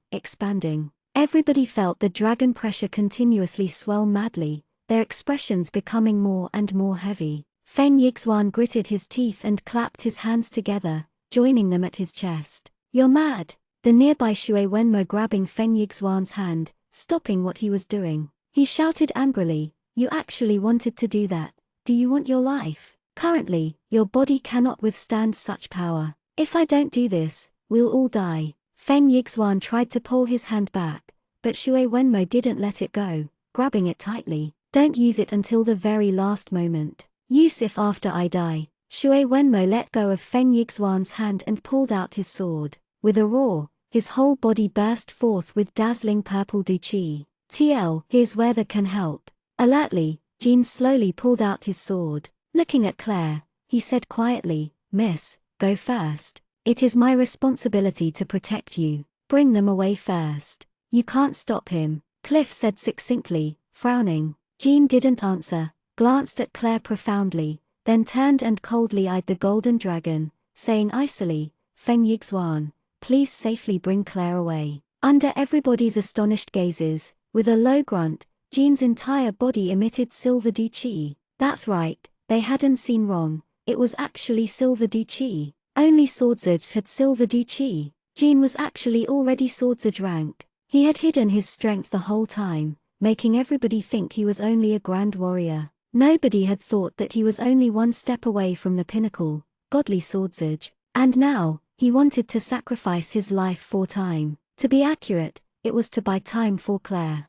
Everybody felt the dragon pressure continuously swell madly, their expressions becoming more and more heavy. Feng Yixuan gritted his teeth and clapped his hands together, joining them at his chest. You're mad! The nearby Shui Wenmo grabbing Feng Yixuan's hand, stopping what he was doing. He shouted angrily, you actually wanted to do that, do you want your life? Currently, your body cannot withstand such power. If I don't do this, we'll all die. Feng Yixuan tried to pull his hand back, but Shui Wenmo didn't let it go, grabbing it tightly. Don't use it until the very last moment. Use if after I die. Shui Wenmo let go of Feng Yixuan's hand and pulled out his sword. With a roar, his whole body burst forth with dazzling purple chi. Here's where the can help. Alertly, Jean slowly pulled out his sword. Looking at Claire, he said quietly, Miss, go first. It is my responsibility to protect you. Bring them away first. You can't stop him, Cliff said succinctly, frowning. Jean didn't answer, glanced at Claire profoundly, then turned and coldly eyed the golden dragon, saying icily, Feng Yixuan, please safely bring Claire away. Under everybody's astonished gazes, with a low grunt, Jean's entire body emitted silver chi. That's right, they hadn't seen wrong, it was actually silver chi. Only Swordsage had silver chi. Jean was actually already Swordsage rank. He had hidden his strength the whole time, making everybody think he was only a grand warrior. Nobody had thought that he was only one step away from the pinnacle, godly Swordsage. And now, he wanted to sacrifice his life for time. To be accurate, it was to buy time for Claire.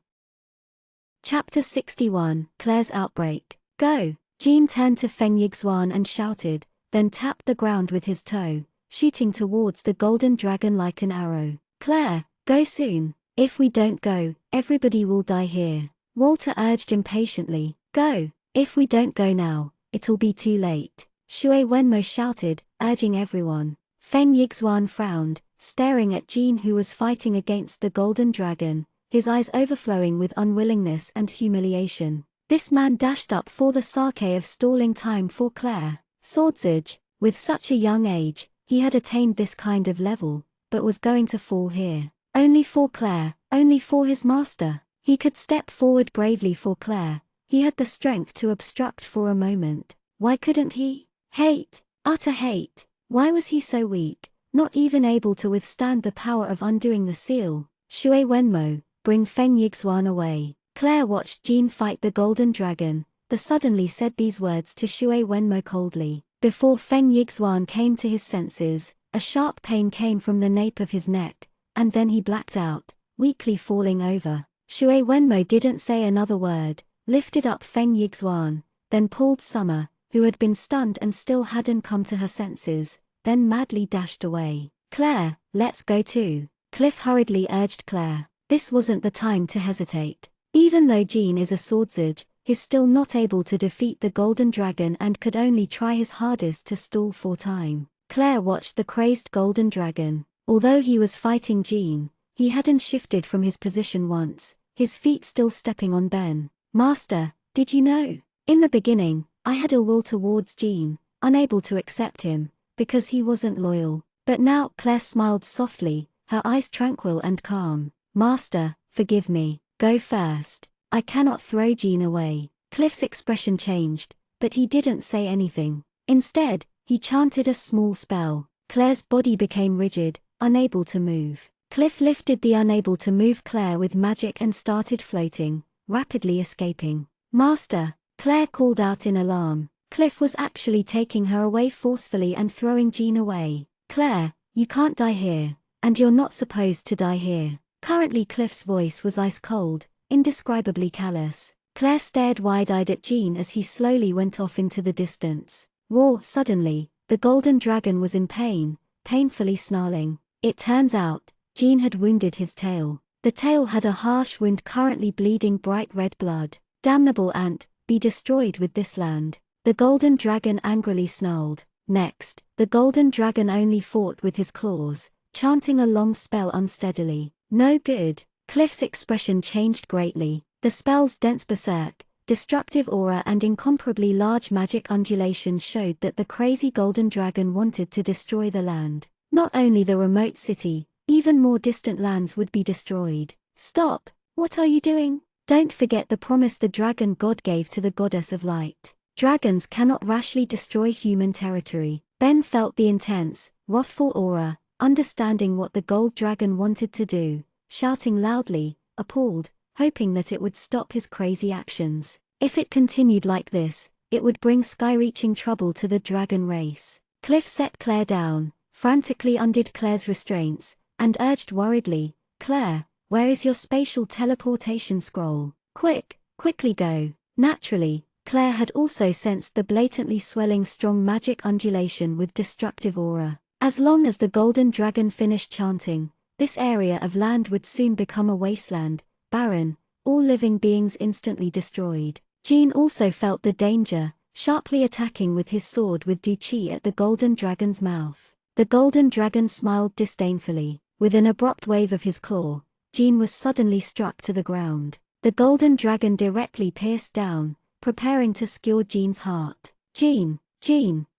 Chapter 61, Claire's Outbreak. Go! Jean turned to Feng Yixuan and shouted, then tapped the ground with his toe, shooting towards the golden dragon like an arrow. Claire, go soon. If we don't go, everybody will die here. Walter urged impatiently. Go! If we don't go now, it'll be too late. Shui Wenmo shouted, urging everyone. Feng Yixuan frowned, staring at Jean who was fighting against the golden dragon, his eyes overflowing with unwillingness and humiliation. This man dashed up for the sake of stalling time for Claire. Swordsage, with such a young age, he had attained this kind of level, but was going to fall here. Only for Claire, only for his master. He could step forward bravely for Claire. He had the strength to obstruct for a moment. Why couldn't he? Hate, utter hate. Why was he so weak, not even able to withstand the power of undoing the seal? Shui Wenmo, bring Feng Yixuan away. Claire watched Jean fight the golden dragon, suddenly said these words to Shui Wenmo coldly. Before Feng Yixuan came to his senses, a sharp pain came from the nape of his neck, and then he blacked out, weakly falling over. Shui Wenmo didn't say another word, lifted up Feng Yixuan, then pulled Summer, who had been stunned and still hadn't come to her senses, then madly dashed away. Claire, let's go too. Cliff hurriedly urged Claire. This wasn't the time to hesitate. Even though Jean is a Swordsage, he's still not able to defeat the golden dragon and could only try his hardest to stall for time. Claire watched the crazed golden dragon. Although he was fighting Jean, he hadn't shifted from his position once, his feet still stepping on Ben. Master, did you know? In the beginning, I had ill will towards Jean, unable to accept him, because he wasn't loyal. But now, Claire smiled softly, her eyes tranquil and calm. Master, forgive me. Go first. I cannot throw Jean away. Cliff's expression changed, but he didn't say anything. Instead, he chanted a small spell. Claire's body became rigid, unable to move. Cliff lifted the unable to move Claire with magic and started floating, rapidly escaping. Master, Claire called out in alarm. Cliff was actually taking her away forcefully and throwing Jean away. Claire, you can't die here, and you're not supposed to die here. Currently Cliff's voice was ice cold, indescribably callous. Claire stared wide-eyed at Jean as he slowly went off into the distance. Roar! Suddenly, the golden dragon was in pain, painfully snarling. It turns out, Jean had wounded his tail. The tail had a harsh wound currently bleeding bright red blood. Damnable ant, be destroyed with this land. The golden dragon angrily snarled. Next, the golden dragon only fought with his claws, chanting a long spell unsteadily. No good. Cliff's expression changed greatly. The spell's dense berserk, destructive aura and incomparably large magic undulations showed that the crazy golden dragon wanted to destroy the land. Not only the remote city, even more distant lands would be destroyed. Stop! What are you doing? Don't forget the promise the dragon god gave to the goddess of light. Dragons cannot rashly destroy human territory. Ben felt the intense, wrathful aura, understanding what the gold dragon wanted to do, shouting loudly, appalled, hoping that it would stop his crazy actions. If it continued like this, it would bring sky-reaching trouble to the dragon race. Cliff set Claire down, frantically undid Claire's restraints, and urged worriedly, "Claire, where is your spatial teleportation scroll? Quickly go." Naturally, Claire had also sensed the blatantly swelling strong magic undulation with destructive aura. As long as the golden dragon finished chanting, this area of land would soon become a wasteland, barren, all living beings instantly destroyed. Jean also felt the danger, sharply attacking with his sword with Du Chi at the golden dragon's mouth. The golden dragon smiled disdainfully. With an abrupt wave of his claw, Jean was suddenly struck to the ground. The golden dragon directly pierced down, preparing to skewer Jean's heart. Jean!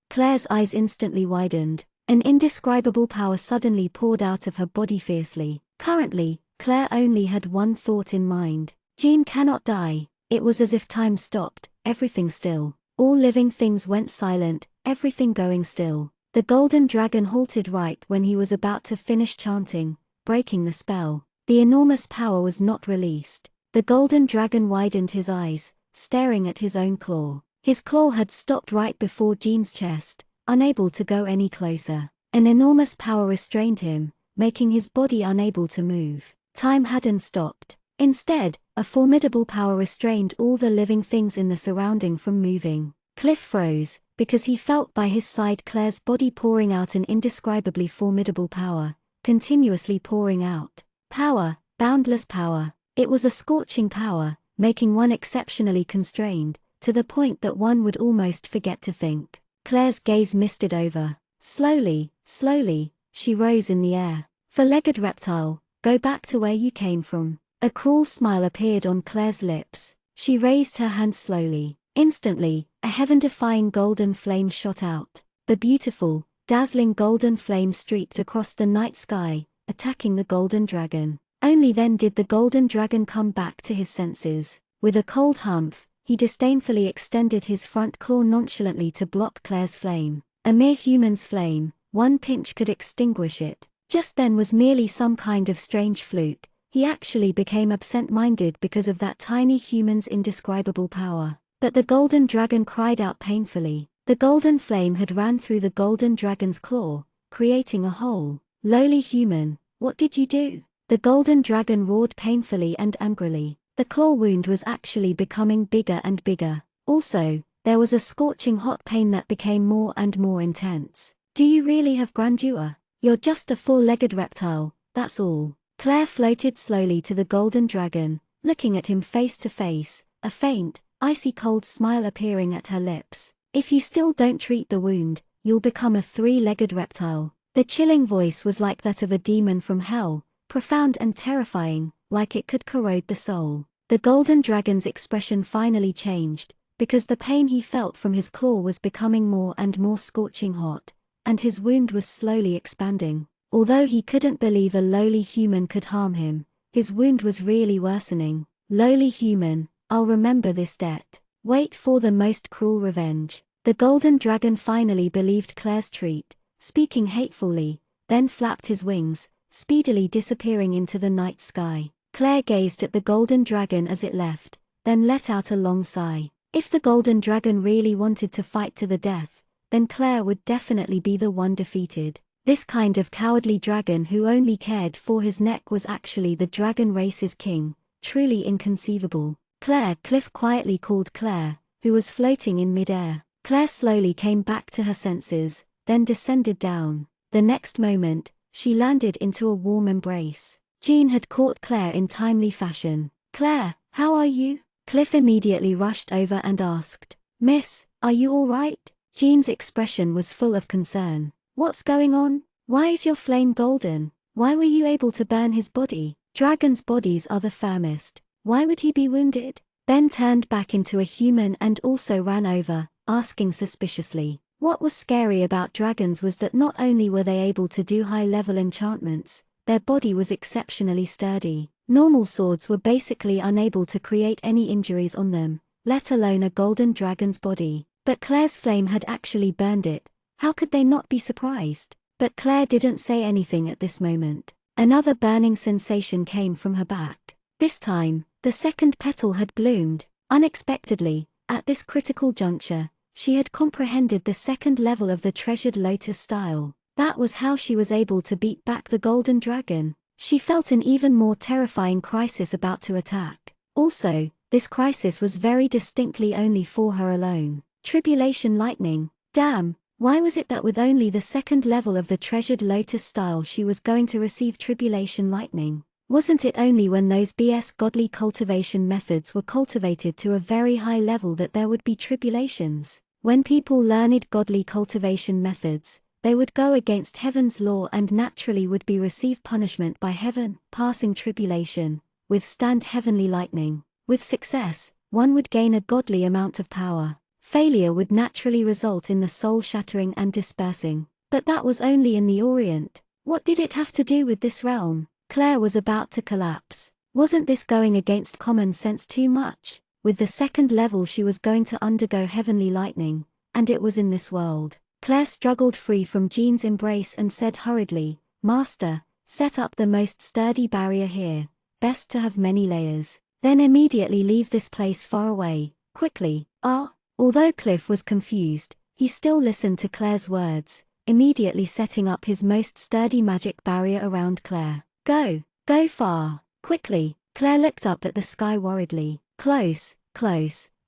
Claire's eyes instantly widened. An indescribable power suddenly poured out of her body fiercely. Currently, Claire only had one thought in mind. Jean cannot die. It was as if time stopped, everything still. All living things went silent, everything going still. The golden dragon halted right when he was about to finish chanting, breaking the spell. The enormous power was not released. The golden dragon widened his eyes, staring at his own claw. His claw had stopped right before Jean's chest, unable to go any closer. An enormous power restrained him, making his body unable to move. Time hadn't stopped. Instead, a formidable power restrained all the living things in the surrounding from moving. Cliff froze, because he felt by his side Claire's body pouring out an indescribably formidable power, continuously pouring out. Power, boundless power. It was a scorching power, making one exceptionally constrained, to the point that one would almost forget to think. Claire's gaze misted over. Slowly, she rose in the air. Four-legged reptile, go back to where you came from. A cruel smile appeared on Claire's lips. She raised her hand slowly. Instantly, a heaven-defying golden flame shot out. The beautiful, dazzling golden flame streaked across the night sky, attacking the golden dragon. Only then did the golden dragon come back to his senses. With a cold humph, he disdainfully extended his front claw nonchalantly to block Claire's flame. A mere human's flame, one pinch could extinguish it. Just then was merely some kind of strange fluke. He actually became absent-minded because of that tiny human's indescribable power. But the golden dragon cried out painfully. The golden flame had ran through the golden dragon's claw, creating a hole. Lowly human, what did you do? The golden dragon roared painfully and angrily. The claw wound was actually becoming bigger and bigger. Also, there was a scorching hot pain that became more and more intense. Do you really have grandeur? You're just a four-legged reptile, that's all. Claire floated slowly to the golden dragon, looking at him face to face, a faint, icy cold smile appearing at her lips. If you still don't treat the wound, you'll become a three-legged reptile. The chilling voice was like that of a demon from hell, profound and terrifying, like it could corrode the soul. The golden dragon's expression finally changed, because the pain he felt from his claw was becoming more and more scorching hot, and his wound was slowly expanding. Although he couldn't believe a lowly human could harm him, his wound was really worsening. Lowly human, I'll remember this debt. Wait for the most cruel revenge. The golden dragon finally believed Claire's treat, speaking hatefully, then flapped his wings, speedily disappearing into the night sky. Claire gazed at the golden dragon as it left, then let out a long sigh. If the golden dragon really wanted to fight to the death, then Claire would definitely be the one defeated. This kind of cowardly dragon who only cared for his neck was actually the dragon race's king, truly inconceivable. Claire, Cliff quietly called Claire, who was floating in midair. Claire slowly came back to her senses, then descended down. The next moment, she landed into a warm embrace. Jean had caught Claire in timely fashion. "Claire, how are you?" Cliff immediately rushed over and asked. "Miss, are you all right?" Jean's expression was full of concern. "What's going on? Why is your flame golden? Why were you able to burn his body? Dragons' bodies are the firmest. Why would he be wounded?" Ben turned back into a human and also ran over, asking suspiciously. What was scary about dragons was that not only were they able to do high-level enchantments, their body was exceptionally sturdy. Normal swords were basically unable to create any injuries on them, let alone a golden dragon's body. But Claire's flame had actually burned it. How could they not be surprised? But Claire didn't say anything at this moment. Another burning sensation came from her back. This time, the second petal had bloomed. Unexpectedly, at this critical juncture, she had comprehended the second level of the treasured lotus style. That was how she was able to beat back the golden dragon. She felt an even more terrifying crisis about to attack. Also, this crisis was very distinctly only for her alone. Tribulation lightning. Damn, why was it that with only the second level of the treasured lotus style she was going to receive tribulation lightning? Wasn't it only when those BS godly cultivation methods were cultivated to a very high level that there would be tribulations? When people learned godly cultivation methods, they would go against heaven's law and naturally would be receive punishment by heaven, passing tribulation, withstand heavenly lightning. With success, one would gain a godly amount of power. Failure would naturally result in the soul shattering and dispersing. But that was only in the Orient. What did it have to do with this realm? Claire was about to collapse. Wasn't this going against common sense too much? With the second level she was going to undergo heavenly lightning, and it was in this world. Claire struggled free from Jean's embrace and said hurriedly, "Master, set up the most sturdy barrier here. Best to have many layers. Then immediately leave this place far away, quickly." Although Cliff was confused, he still listened to Claire's words, immediately setting up his most sturdy magic barrier around Claire. Go far, quickly." Claire looked up at the sky worriedly. Close,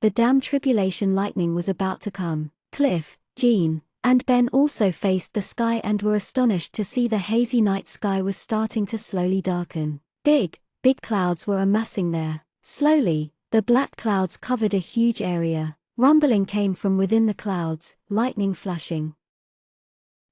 the damn tribulation lightning was about to come. Cliff, Jean, and Ben also faced the sky and were astonished to see the hazy night sky was starting to slowly darken. Big clouds were amassing there. Slowly, the black clouds covered a huge area. Rumbling came from within the clouds, lightning flashing.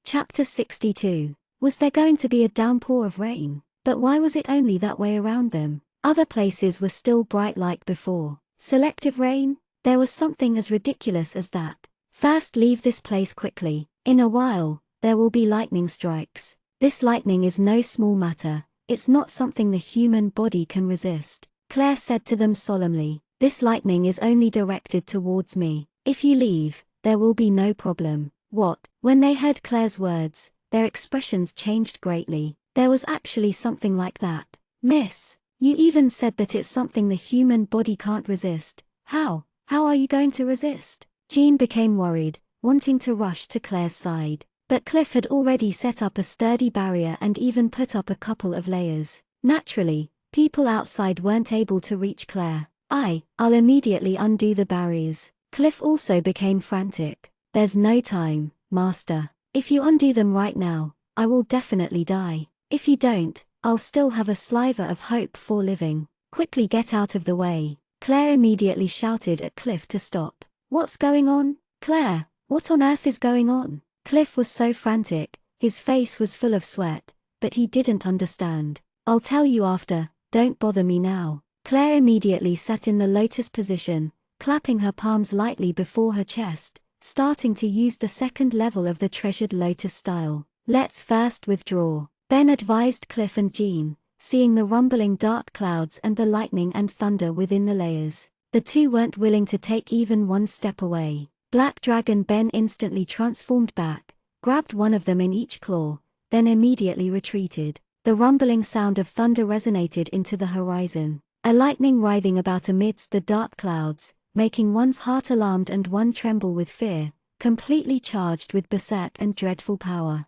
Chapter 62. Was there going to be a downpour of rain? But why was it only that way around them? Other places were still bright like before. Selective rain? There was something as ridiculous as that. First leave this place quickly. In a while, there will be lightning strikes. This lightning is no small matter. It's not something the human body can resist. Claire said to them solemnly. This lightning is only directed towards me. If you leave, there will be no problem. What? When they heard Claire's words, their expressions changed greatly. There was actually something like that. "Miss, you even said that it's something the human body can't resist. How are you going to resist?" Jean became worried, wanting to rush to Claire's side. But Cliff had already set up a sturdy barrier and even put up a couple of layers. Naturally, people outside weren't able to reach Claire. I'll immediately undo the barriers. Cliff also became frantic. "There's no time, Master. If you undo them right now, I will definitely die. If you don't, I'll still have a sliver of hope for living. Quickly get out of the way." Claire immediately shouted at Cliff to stop. "What's going on? Claire, what on earth is going on?" Cliff was so frantic, his face was full of sweat, but he didn't understand. "I'll tell you after, don't bother me now." Claire immediately sat in the lotus position, clapping her palms lightly before her chest, starting to use the second level of the treasured lotus style. "Let's first withdraw," Ben advised Cliff and Jean, seeing the rumbling dark clouds and the lightning and thunder within the layers. The two weren't willing to take even one step away. Black Dragon Ben instantly transformed back, grabbed one of them in each claw, then immediately retreated. The rumbling sound of thunder resonated into the horizon. A lightning writhing about amidst the dark clouds, making one's heart alarmed and one tremble with fear, completely charged with berserk and dreadful power.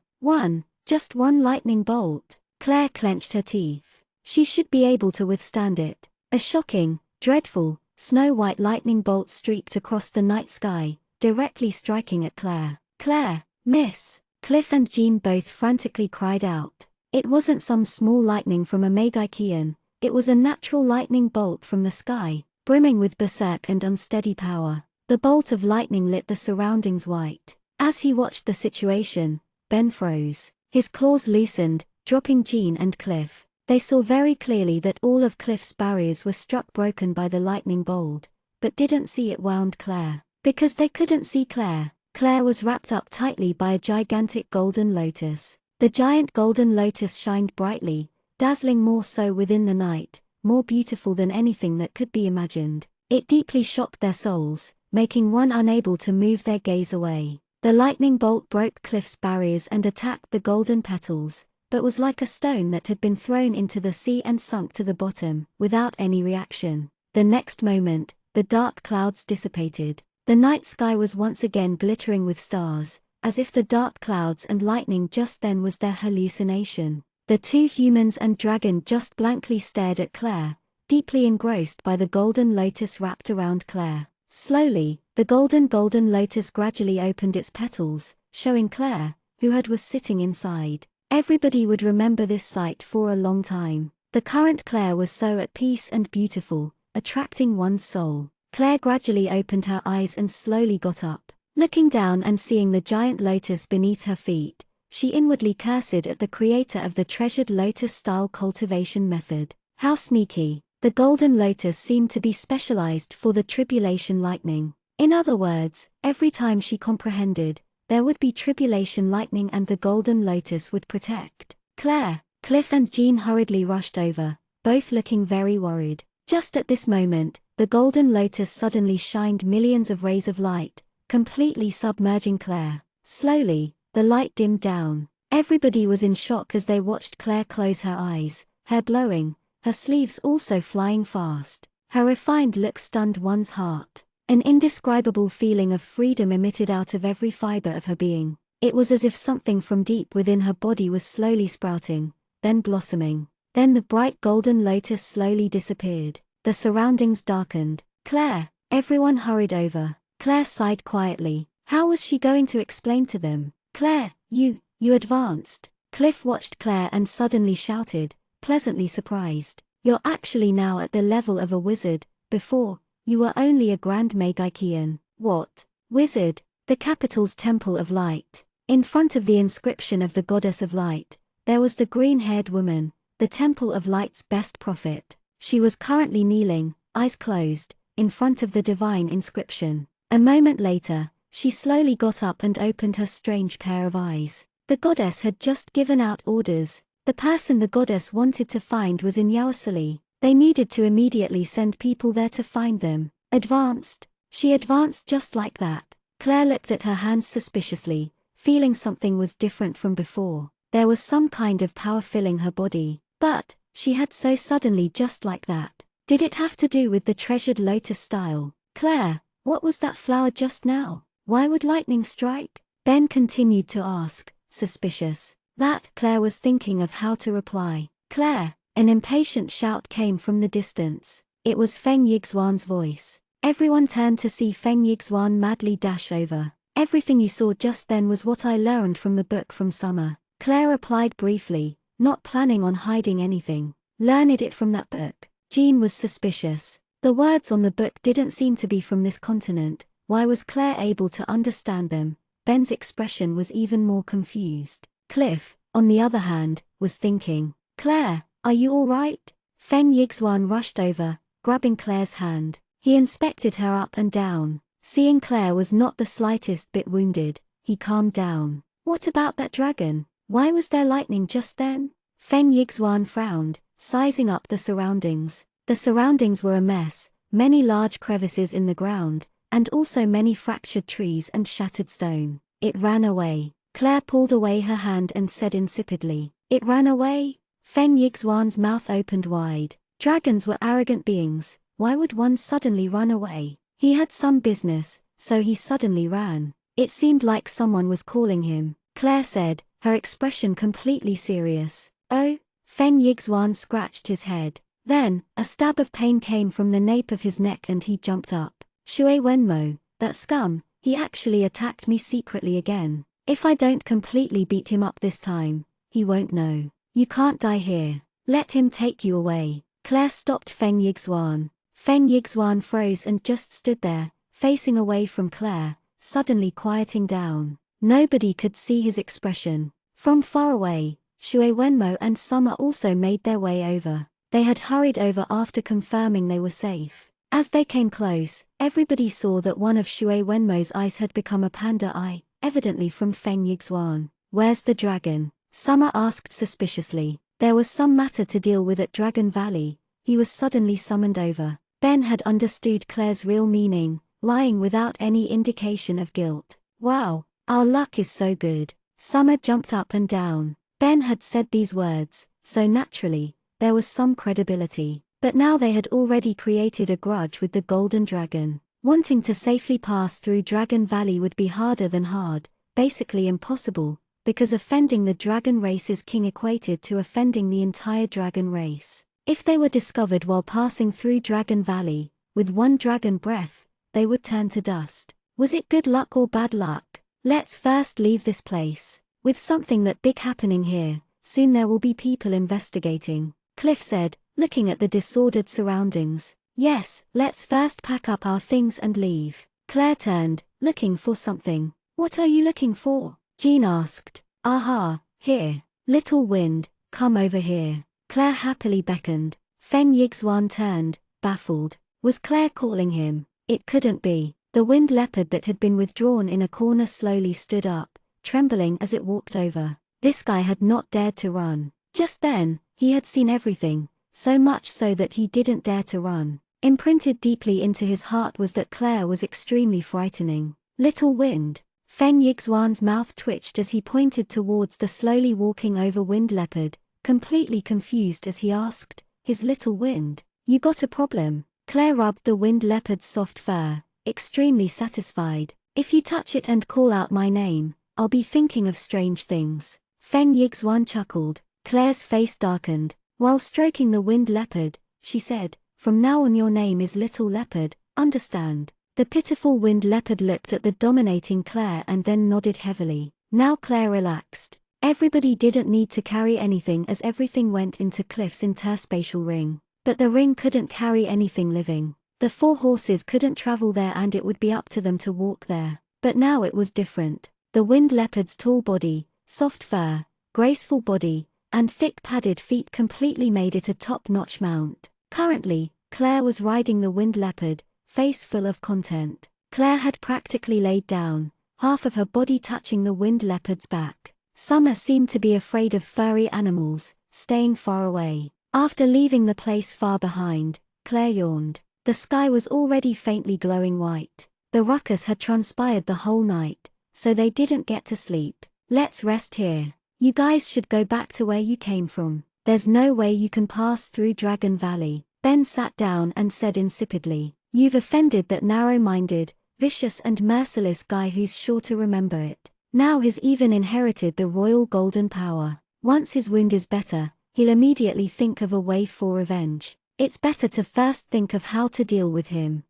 Just one lightning bolt. Claire clenched her teeth. She should be able to withstand it. A shocking, dreadful, Snow-white lightning bolts streaked across the night sky, directly striking at Claire. "Claire, miss!" Cliff and Jean both frantically cried out. It wasn't some small lightning from a Magikian, it was a natural lightning bolt from the sky, brimming with berserk and unsteady power. The bolt of lightning lit the surroundings white. As he watched the situation, Ben froze. His claws loosened, dropping Jean and Cliff. They saw very clearly that all of Cliff's barriers were struck broken by the lightning bolt, but didn't see it wound Claire. Because they couldn't see Claire, Claire was wrapped up tightly by a gigantic golden lotus. The giant golden lotus shined brightly, dazzling more so within the night, more beautiful than anything that could be imagined. It deeply shocked their souls, making one unable to move their gaze away. The lightning bolt broke Cliff's barriers and attacked the golden petals, but was like a stone that had been thrown into the sea and sunk to the bottom, without any reaction. The next moment, the dark clouds dissipated. The night sky was once again glittering with stars, as if the dark clouds and lightning just then was their hallucination. The two humans and dragon just blankly stared at Claire, deeply engrossed by the golden lotus wrapped around Claire. Slowly, the golden lotus gradually opened its petals, showing Claire, who was sitting inside. Everybody would remember this sight for a long time. The current Claire was so at peace and beautiful, attracting one's soul. Claire gradually opened her eyes and slowly got up. Looking down and seeing the giant lotus beneath her feet, she inwardly cursed at the creator of the treasured lotus-style cultivation method. How sneaky! The golden lotus seemed to be specialized for the tribulation lightning. In other words, every time she comprehended, there would be tribulation lightning and the golden lotus would protect Claire. Cliff and Jean hurriedly rushed over, both looking very worried. Just at this moment, the golden lotus suddenly shined millions of rays of light, completely submerging Claire. Slowly, the light dimmed down. Everybody was in shock as they watched Claire close her eyes, hair blowing, her sleeves also flying fast. Her refined look stunned one's heart. An indescribable feeling of freedom emitted out of every fiber of her being. It was as if something from deep within her body was slowly sprouting, then blossoming. Then the bright golden lotus slowly disappeared. The surroundings darkened. "Claire!" Everyone hurried over. Claire sighed quietly. How was she going to explain to them? "Claire, you advanced." Cliff watched Claire and suddenly shouted, pleasantly surprised. "You're actually now at the level of a wizard. Before, you were only a grand Magikian." "What? Wizard?" "The capital's temple of light." In front of the inscription of the goddess of light, there was the green-haired woman, the temple of light's best prophet. She was currently kneeling, eyes closed, in front of the divine inscription. A moment later, she slowly got up and opened her strange pair of eyes. The goddess had just given out orders. The person the goddess wanted to find was in Yaosali. They needed to immediately send people there to find them. Advanced. She advanced just like that. Claire looked at her hands suspiciously, feeling something was different from before. There was some kind of power filling her body. But, she had so suddenly just like that. Did it have to do with the treasured lotus style? "Claire, what was that flower just now? Why would lightning strike?" Ben continued to ask, suspicious. That Claire was thinking of how to reply. "Claire!" An impatient shout came from the distance. It was Feng Yixuan's voice. Everyone turned to see Feng Yixuan madly dash over. "Everything you saw just then was what I learned from the book from summer," Claire replied briefly, not planning on hiding anything. "Learned it from that book." Jean was suspicious. The words on the book didn't seem to be from this continent. Why was Claire able to understand them? Ben's expression was even more confused. Cliff, on the other hand, was thinking, "Claire, are you all right?" Feng Yixuan rushed over, grabbing Claire's hand. He inspected her up and down. Seeing Claire was not the slightest bit wounded, he calmed down. "What about that dragon? Why was there lightning just then?" Feng Yixuan frowned, sizing up the surroundings. The surroundings were a mess, many large crevices in the ground, and also many fractured trees and shattered stone. "It ran away." Claire pulled away her hand and said insipidly, "It ran away?" Feng Yixuan's mouth opened wide. Dragons were arrogant beings. Why would one suddenly run away? He had some business, so he suddenly ran. It seemed like someone was calling him. Claire said, her expression completely serious. "Oh?" Feng Yixuan scratched his head. Then, a stab of pain came from the nape of his neck and he jumped up. Shui Wenmo, that scum, he actually attacked me secretly again. If I don't completely beat him up this time, he won't know. You can't die here. Let him take you away. Claire stopped Feng Yixuan. Feng Yixuan froze and just stood there, facing away from Claire, suddenly quieting down. Nobody could see his expression. From far away, Shui Wenmo and Summer also made their way over. They had hurried over after confirming they were safe. As they came close, everybody saw that one of Shui Wenmo's eyes had become a panda eye, evidently from Feng Yixuan. Where's the dragon? Summer asked suspiciously. There was some matter to deal with at Dragon Valley. He was suddenly summoned over. Ben had understood Claire's real meaning, lying without any indication of guilt. Wow, our luck is so good. Summer jumped up and down. Ben had said these words, so naturally, there was some credibility. But now they had already created a grudge with the Golden Dragon. Wanting to safely pass through Dragon Valley would be harder than hard, basically impossible, because offending the dragon race's king equated to offending the entire dragon race. If they were discovered while passing through Dragon Valley, with one dragon breath, they would turn to dust. Was it good luck or bad luck? Let's first leave this place. With something that big happening here, soon there will be people investigating, Cliff said, looking at the disordered surroundings. Yes, let's first pack up our things and leave. Claire turned, looking for something. What are you looking for? Jean asked. Aha, here. Little wind, come over here. Claire happily beckoned. Feng Yixuan turned, baffled. Was Claire calling him? It couldn't be. The wind leopard that had been withdrawn in a corner slowly stood up, trembling as it walked over. This guy had not dared to run. Just then, he had seen everything, so much so that he didn't dare to run. Imprinted deeply into his heart was that Claire was extremely frightening. Little wind. Feng Yixuan's mouth twitched as he pointed towards the slowly walking over wind leopard, completely confused as he asked, his little wind, you got a problem? Claire rubbed the wind leopard's soft fur, extremely satisfied. If you touch it and call out my name, I'll be thinking of strange things. Feng Yixuan chuckled. Claire's face darkened. While stroking the wind leopard, she said, from now on your name is Little Leopard, understand? The pitiful wind leopard looked at the dominating Claire and then nodded heavily. Now Claire relaxed. Everybody didn't need to carry anything as everything went into Cliff's interspatial ring. But the ring couldn't carry anything living. The 4 horses couldn't travel there and it would be up to them to walk there. But now it was different. The wind leopard's tall body, soft fur, graceful body, and thick padded feet completely made it a top-notch mount. Currently, Claire was riding the wind leopard, face full of content. Claire had practically laid down, half of her body touching the wind leopard's back. Summer seemed to be afraid of furry animals, staying far away. After leaving the place far behind, Claire yawned. The sky was already faintly glowing white. The ruckus had transpired the whole night, so they didn't get to sleep. Let's rest here. You guys should go back to where you came from. There's no way you can pass through Dragon Valley. Ben sat down and said insipidly, you've offended that narrow-minded, vicious and merciless guy who's sure to remember it. Now he's even inherited the royal golden power. Once his wound is better, he'll immediately think of a way for revenge. It's better to first think of how to deal with him.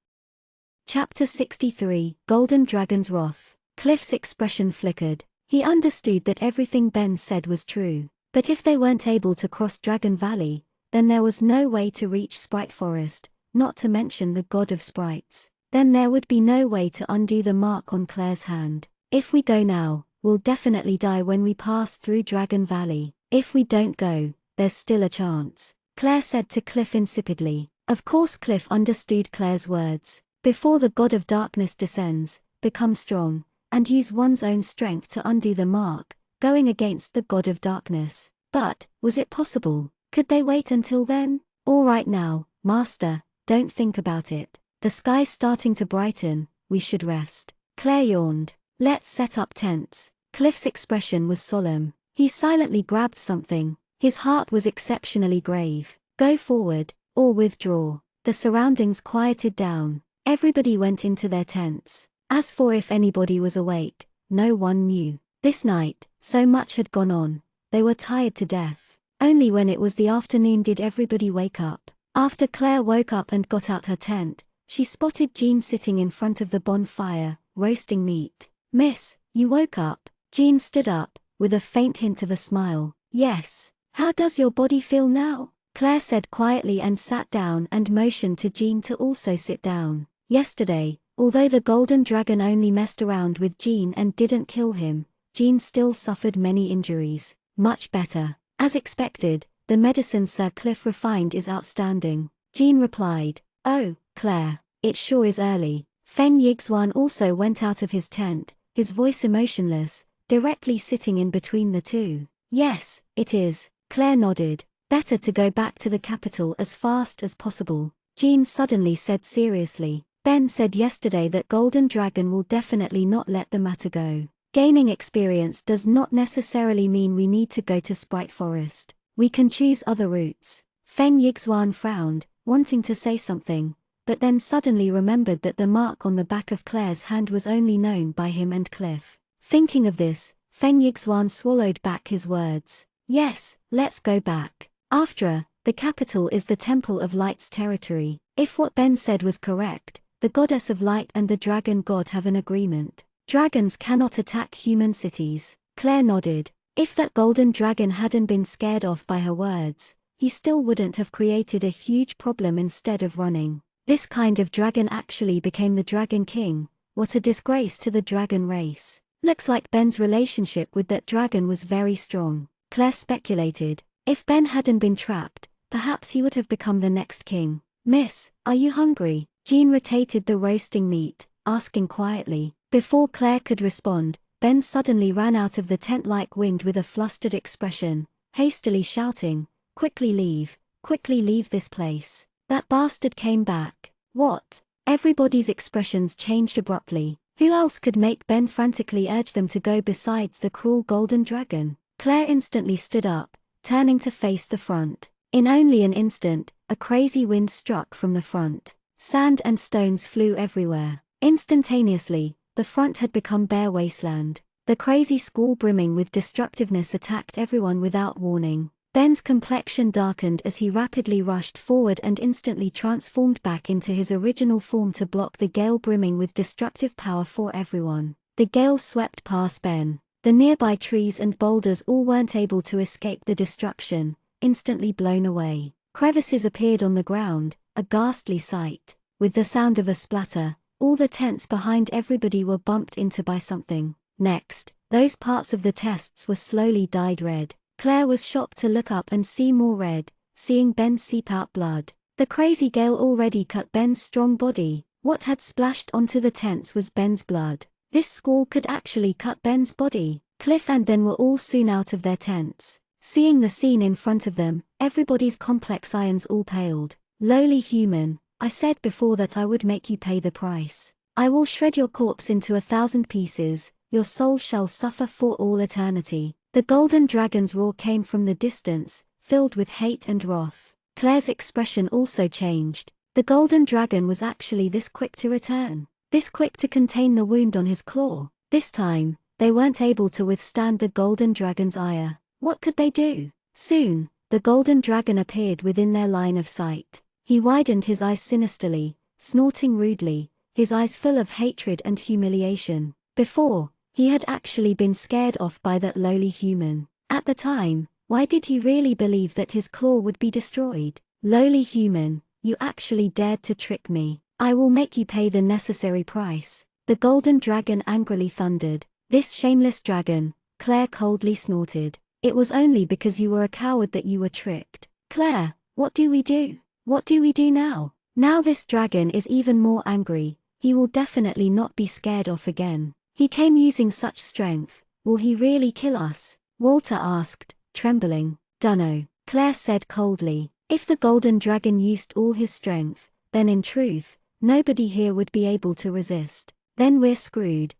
Chapter 63, Golden Dragon's Wrath. Cliff's expression flickered. He understood that everything Ben said was true. But if they weren't able to cross Dragon Valley, then there was no way to reach Sprite Forest, not to mention the god of sprites. Then there would be no way to undo the mark on Claire's hand. If we go now, we'll definitely die when we pass through Dragon Valley. If we don't go, there's still a chance, Claire said to Cliff insipidly. Of course Cliff understood Claire's words. Before the god of darkness descends, become strong, and use one's own strength to undo the mark, going against the god of darkness. But, was it possible? Could they wait until then? All right now, master, don't think about it. The sky's starting to brighten, we should rest. Claire yawned. Let's set up tents. Cliff's expression was solemn. He silently grabbed something. His heart was exceptionally grave. Go forward, or withdraw. The surroundings quieted down. Everybody went into their tents. As for if anybody was awake, no one knew. This night, so much had gone on, they were tired to death. Only when it was the afternoon did everybody wake up. After Claire woke up and got out her tent, she spotted Jean sitting in front of the bonfire, roasting meat. "Miss, you woke up?" Jean stood up, with a faint hint of a smile. "Yes. How does your body feel now?" Claire said quietly and sat down and motioned to Jean to also sit down. Yesterday, although the golden dragon only messed around with Jean and didn't kill him, Jean still suffered many injuries. "Much better. As expected, the medicine Sir Cliff refined is outstanding," Jean replied. "Oh, Claire, it sure is early." Feng Yixuan also went out of his tent, his voice emotionless, directly sitting in between the two. "Yes, it is," Claire nodded. "Better to go back to the capital as fast as possible," Jean suddenly said seriously. "Ben said yesterday that Golden Dragon will definitely not let the matter go. Gaining experience does not necessarily mean we need to go to Sprite Forest. We can choose other routes." Feng Yixuan frowned, wanting to say something, but then suddenly remembered that the mark on the back of Claire's hand was only known by him and Cliff. Thinking of this, Feng Yixuan swallowed back his words. "Yes, let's go back. After, the capital is the Temple of Light's territory. If what Ben said was correct, the Goddess of Light and the Dragon God have an agreement. Dragons cannot attack human cities." Claire nodded. If that golden dragon hadn't been scared off by her words, he still wouldn't have created a huge problem instead of running. This kind of dragon actually became the Dragon King. What a disgrace to the dragon race. Looks like Ben's relationship with that dragon was very strong, Claire speculated. If Ben hadn't been trapped, perhaps he would have become the next king. "Miss, are you hungry?" Jean rotated the roasting meat, asking quietly. Before Claire could respond, Ben suddenly ran out of the tent like wind with a flustered expression, hastily shouting, quickly leave this place." "That bastard came back." "What?" Everybody's expressions changed abruptly. Who else could make Ben frantically urge them to go besides the cruel golden dragon? Claire instantly stood up, turning to face the front. In only an instant, a crazy wind struck from the front. Sand and stones flew everywhere. Instantaneously, the front had become bare wasteland. The crazy squall brimming with destructiveness attacked everyone without warning. Ben's complexion darkened as he rapidly rushed forward and instantly transformed back into his original form to block the gale brimming with destructive power for everyone. The gale swept past Ben. The nearby trees and boulders all weren't able to escape the destruction, instantly blown away. Crevices appeared on the ground, a ghastly sight. With the sound of a splatter, all the tents behind everybody were bumped into by something. Next, those parts of the tests were slowly dyed red. Claire was shocked to look up and see more red, seeing Ben seep out blood. The crazy gale already cut Ben's strong body. What had splashed onto the tents was Ben's blood. This squall could actually cut Ben's body. Cliff and Ben were all soon out of their tents. Seeing the scene in front of them, everybody's complex irons all paled. "Lowly human, I said before that I would make you pay the price. I will shred your corpse into 1,000 pieces, your soul shall suffer for all eternity." The golden dragon's roar came from the distance, filled with hate and wrath. Claire's expression also changed. The golden dragon was actually this quick to return. This quick to contain the wound on his claw. This time, they weren't able to withstand the golden dragon's ire. What could they do? Soon, the golden dragon appeared within their line of sight. He widened his eyes sinisterly, snorting rudely, his eyes full of hatred and humiliation. Before, he had actually been scared off by that lowly human. At the time, why did he really believe that his claw would be destroyed? "Lowly human, you actually dared to trick me. I will make you pay the necessary price." The golden dragon angrily thundered. "This shameless dragon," Claire coldly snorted. "It was only because you were a coward that you were tricked." "Claire, what do we do? What do we do now?" Now this dragon is even more angry. He will definitely not be scared off again. He came using such strength. Will he really kill us? Walter asked, trembling. "Dunno," Claire said coldly. If the golden dragon used all his strength, then in truth, nobody here would be able to resist. "Then we're screwed,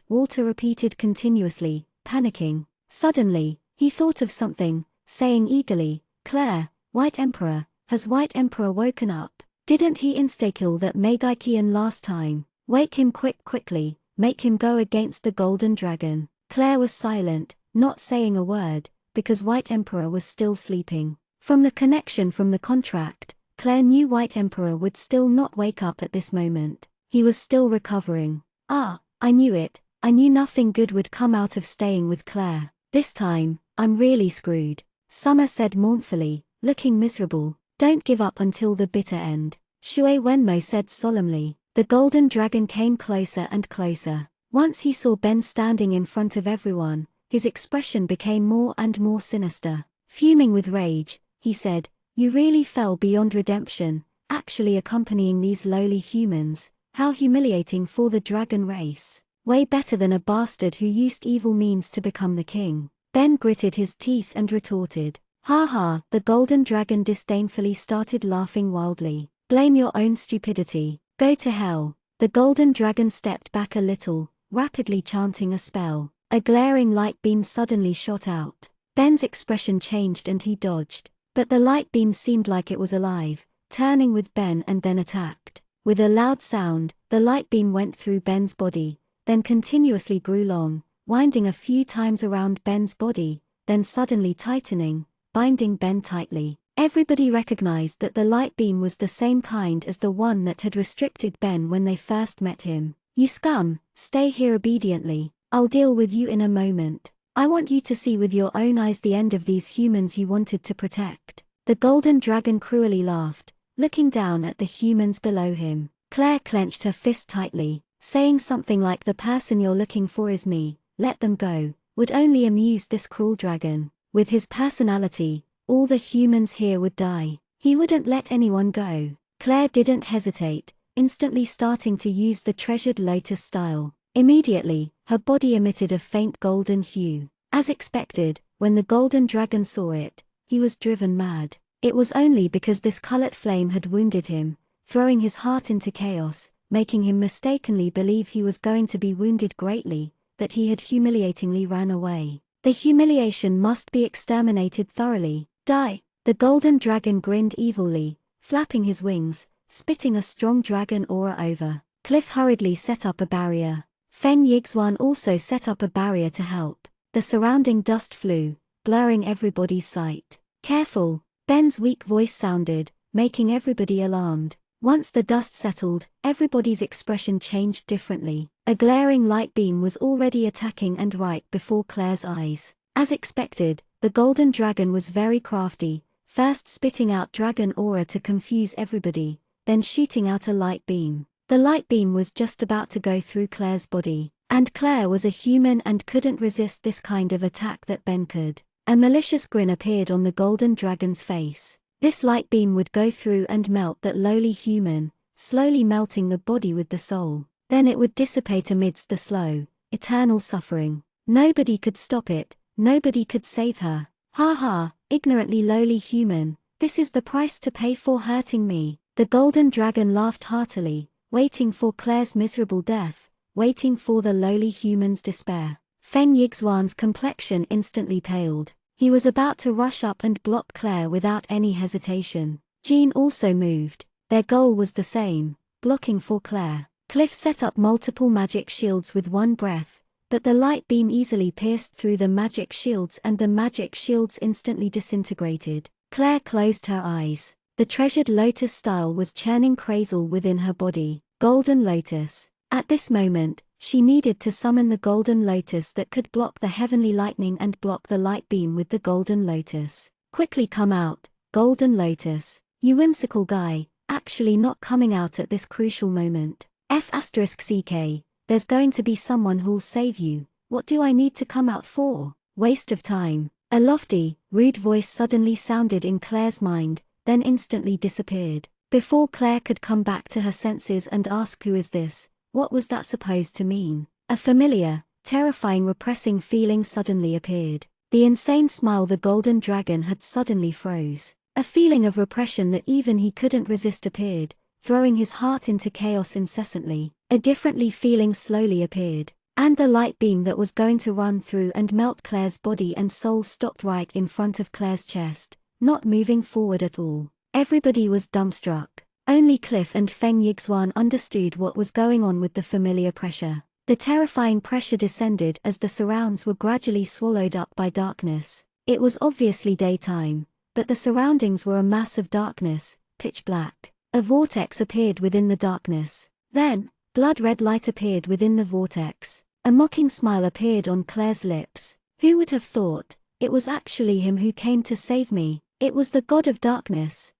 Walter repeated continuously, panicking. Suddenly, he thought of something, saying eagerly, "Claire, White Emperor, has White Emperor woken up? Didn't he insta-kill that Megaikian last time? Wake him quickly. Make him go against the golden dragon." Claire was silent, not saying a word, because White Emperor was still sleeping. From the connection from the contract, Claire knew White Emperor would still not wake up at this moment. He was still recovering. Ah, I knew it. I knew nothing good would come out of staying with Claire. This time, I'm really screwed. Summer said mournfully, looking miserable. Don't give up until the bitter end. Shui Wenmo said solemnly. The golden dragon came closer and closer. Once he saw Ben standing in front of everyone, his expression became more and more sinister. Fuming with rage, he said, "You really fell beyond redemption, actually accompanying these lowly humans. How humiliating for the dragon race. Way better than a bastard who used evil means to become the king." Ben gritted his teeth and retorted. "Ha ha!" The golden dragon disdainfully started laughing wildly. "Blame your own stupidity. Go to hell." The golden dragon stepped back a little, rapidly chanting a spell. A glaring light beam suddenly shot out. Ben's expression changed and he dodged. But the light beam seemed like it was alive, turning with Ben and then attacked. With a loud sound, the light beam went through Ben's body, then continuously grew long, winding a few times around Ben's body, then suddenly tightening, binding Ben tightly. Everybody recognized that the light beam was the same kind as the one that had restricted Ben when they first met him. "You scum, stay here obediently. I'll deal with you in a moment. I want you to see with your own eyes the end of these humans you wanted to protect." The golden dragon cruelly laughed, looking down at the humans below him. Claire clenched her fist tightly, saying something like, "The person you're looking for is me, let them go," would only amuse this cruel dragon. With his personality, all the humans here would die. He wouldn't let anyone go. Claire didn't hesitate, instantly starting to use the treasured lotus style. Immediately, her body emitted a faint golden hue. As expected, when the golden dragon saw it, he was driven mad. It was only because this colored flame had wounded him, throwing his heart into chaos, making him mistakenly believe he was going to be wounded greatly, that he had humiliatingly ran away. The humiliation must be exterminated thoroughly. Die! The golden dragon grinned evilly, flapping his wings, spitting a strong dragon aura over. Cliff hurriedly set up a barrier. Feng Yixuan also set up a barrier to help. The surrounding dust flew, blurring everybody's sight. "Careful!" Ben's weak voice sounded, making everybody alarmed. Once the dust settled, everybody's expression changed differently. A glaring light beam was already attacking and right before Claire's eyes. As expected, the golden dragon was very crafty, first spitting out dragon aura to confuse everybody, then shooting out a light beam. The light beam was just about to go through Claire's body, and Claire was a human and couldn't resist this kind of attack that Ben could. A malicious grin appeared on the golden dragon's face. This light beam would go through and melt that lowly human, slowly melting the body with the soul. Then it would dissipate amidst the slow, eternal suffering. Nobody could stop it, nobody could save her. "Ha ha, ignorantly lowly human, this is the price to pay for hurting me." The golden dragon laughed heartily, waiting for Claire's miserable death, waiting for the lowly human's despair. Feng Yixuan's complexion instantly paled. He was about to rush up and block Claire without any hesitation. Jean also moved. Their goal was the same, blocking for Claire. Cliff set up multiple magic shields with one breath, but the light beam easily pierced through the magic shields and the magic shields instantly disintegrated. Claire closed her eyes. The treasured lotus style was churning crazle within her body. Golden lotus. At this moment, she needed to summon the golden lotus that could block the heavenly lightning and block the light beam with the golden lotus. "Quickly come out, golden lotus. You whimsical guy, actually not coming out at this crucial moment. F***ck, there's going to be someone who'll save you. What do I need to come out for? Waste of time." A lofty, rude voice suddenly sounded in Claire's mind, then instantly disappeared. Before Claire could come back to her senses and ask who is this, what was that supposed to mean? A familiar, terrifying repressing feeling suddenly appeared. The insane smile the golden dragon had suddenly froze. A feeling of repression that even he couldn't resist appeared, throwing his heart into chaos incessantly. A differently feeling slowly appeared, and the light beam that was going to run through and melt Claire's body and soul stopped right in front of Claire's chest, not moving forward at all. Everybody was dumbstruck. Only Cliff and Feng Yixuan understood what was going on with the familiar pressure. The terrifying pressure descended as the surrounds were gradually swallowed up by darkness. It was obviously daytime, but the surroundings were a mass of darkness, pitch black. A vortex appeared within the darkness. Then, blood-red light appeared within the vortex. A mocking smile appeared on Claire's lips. Who would have thought? It was actually him who came to save me. It was the god of darkness.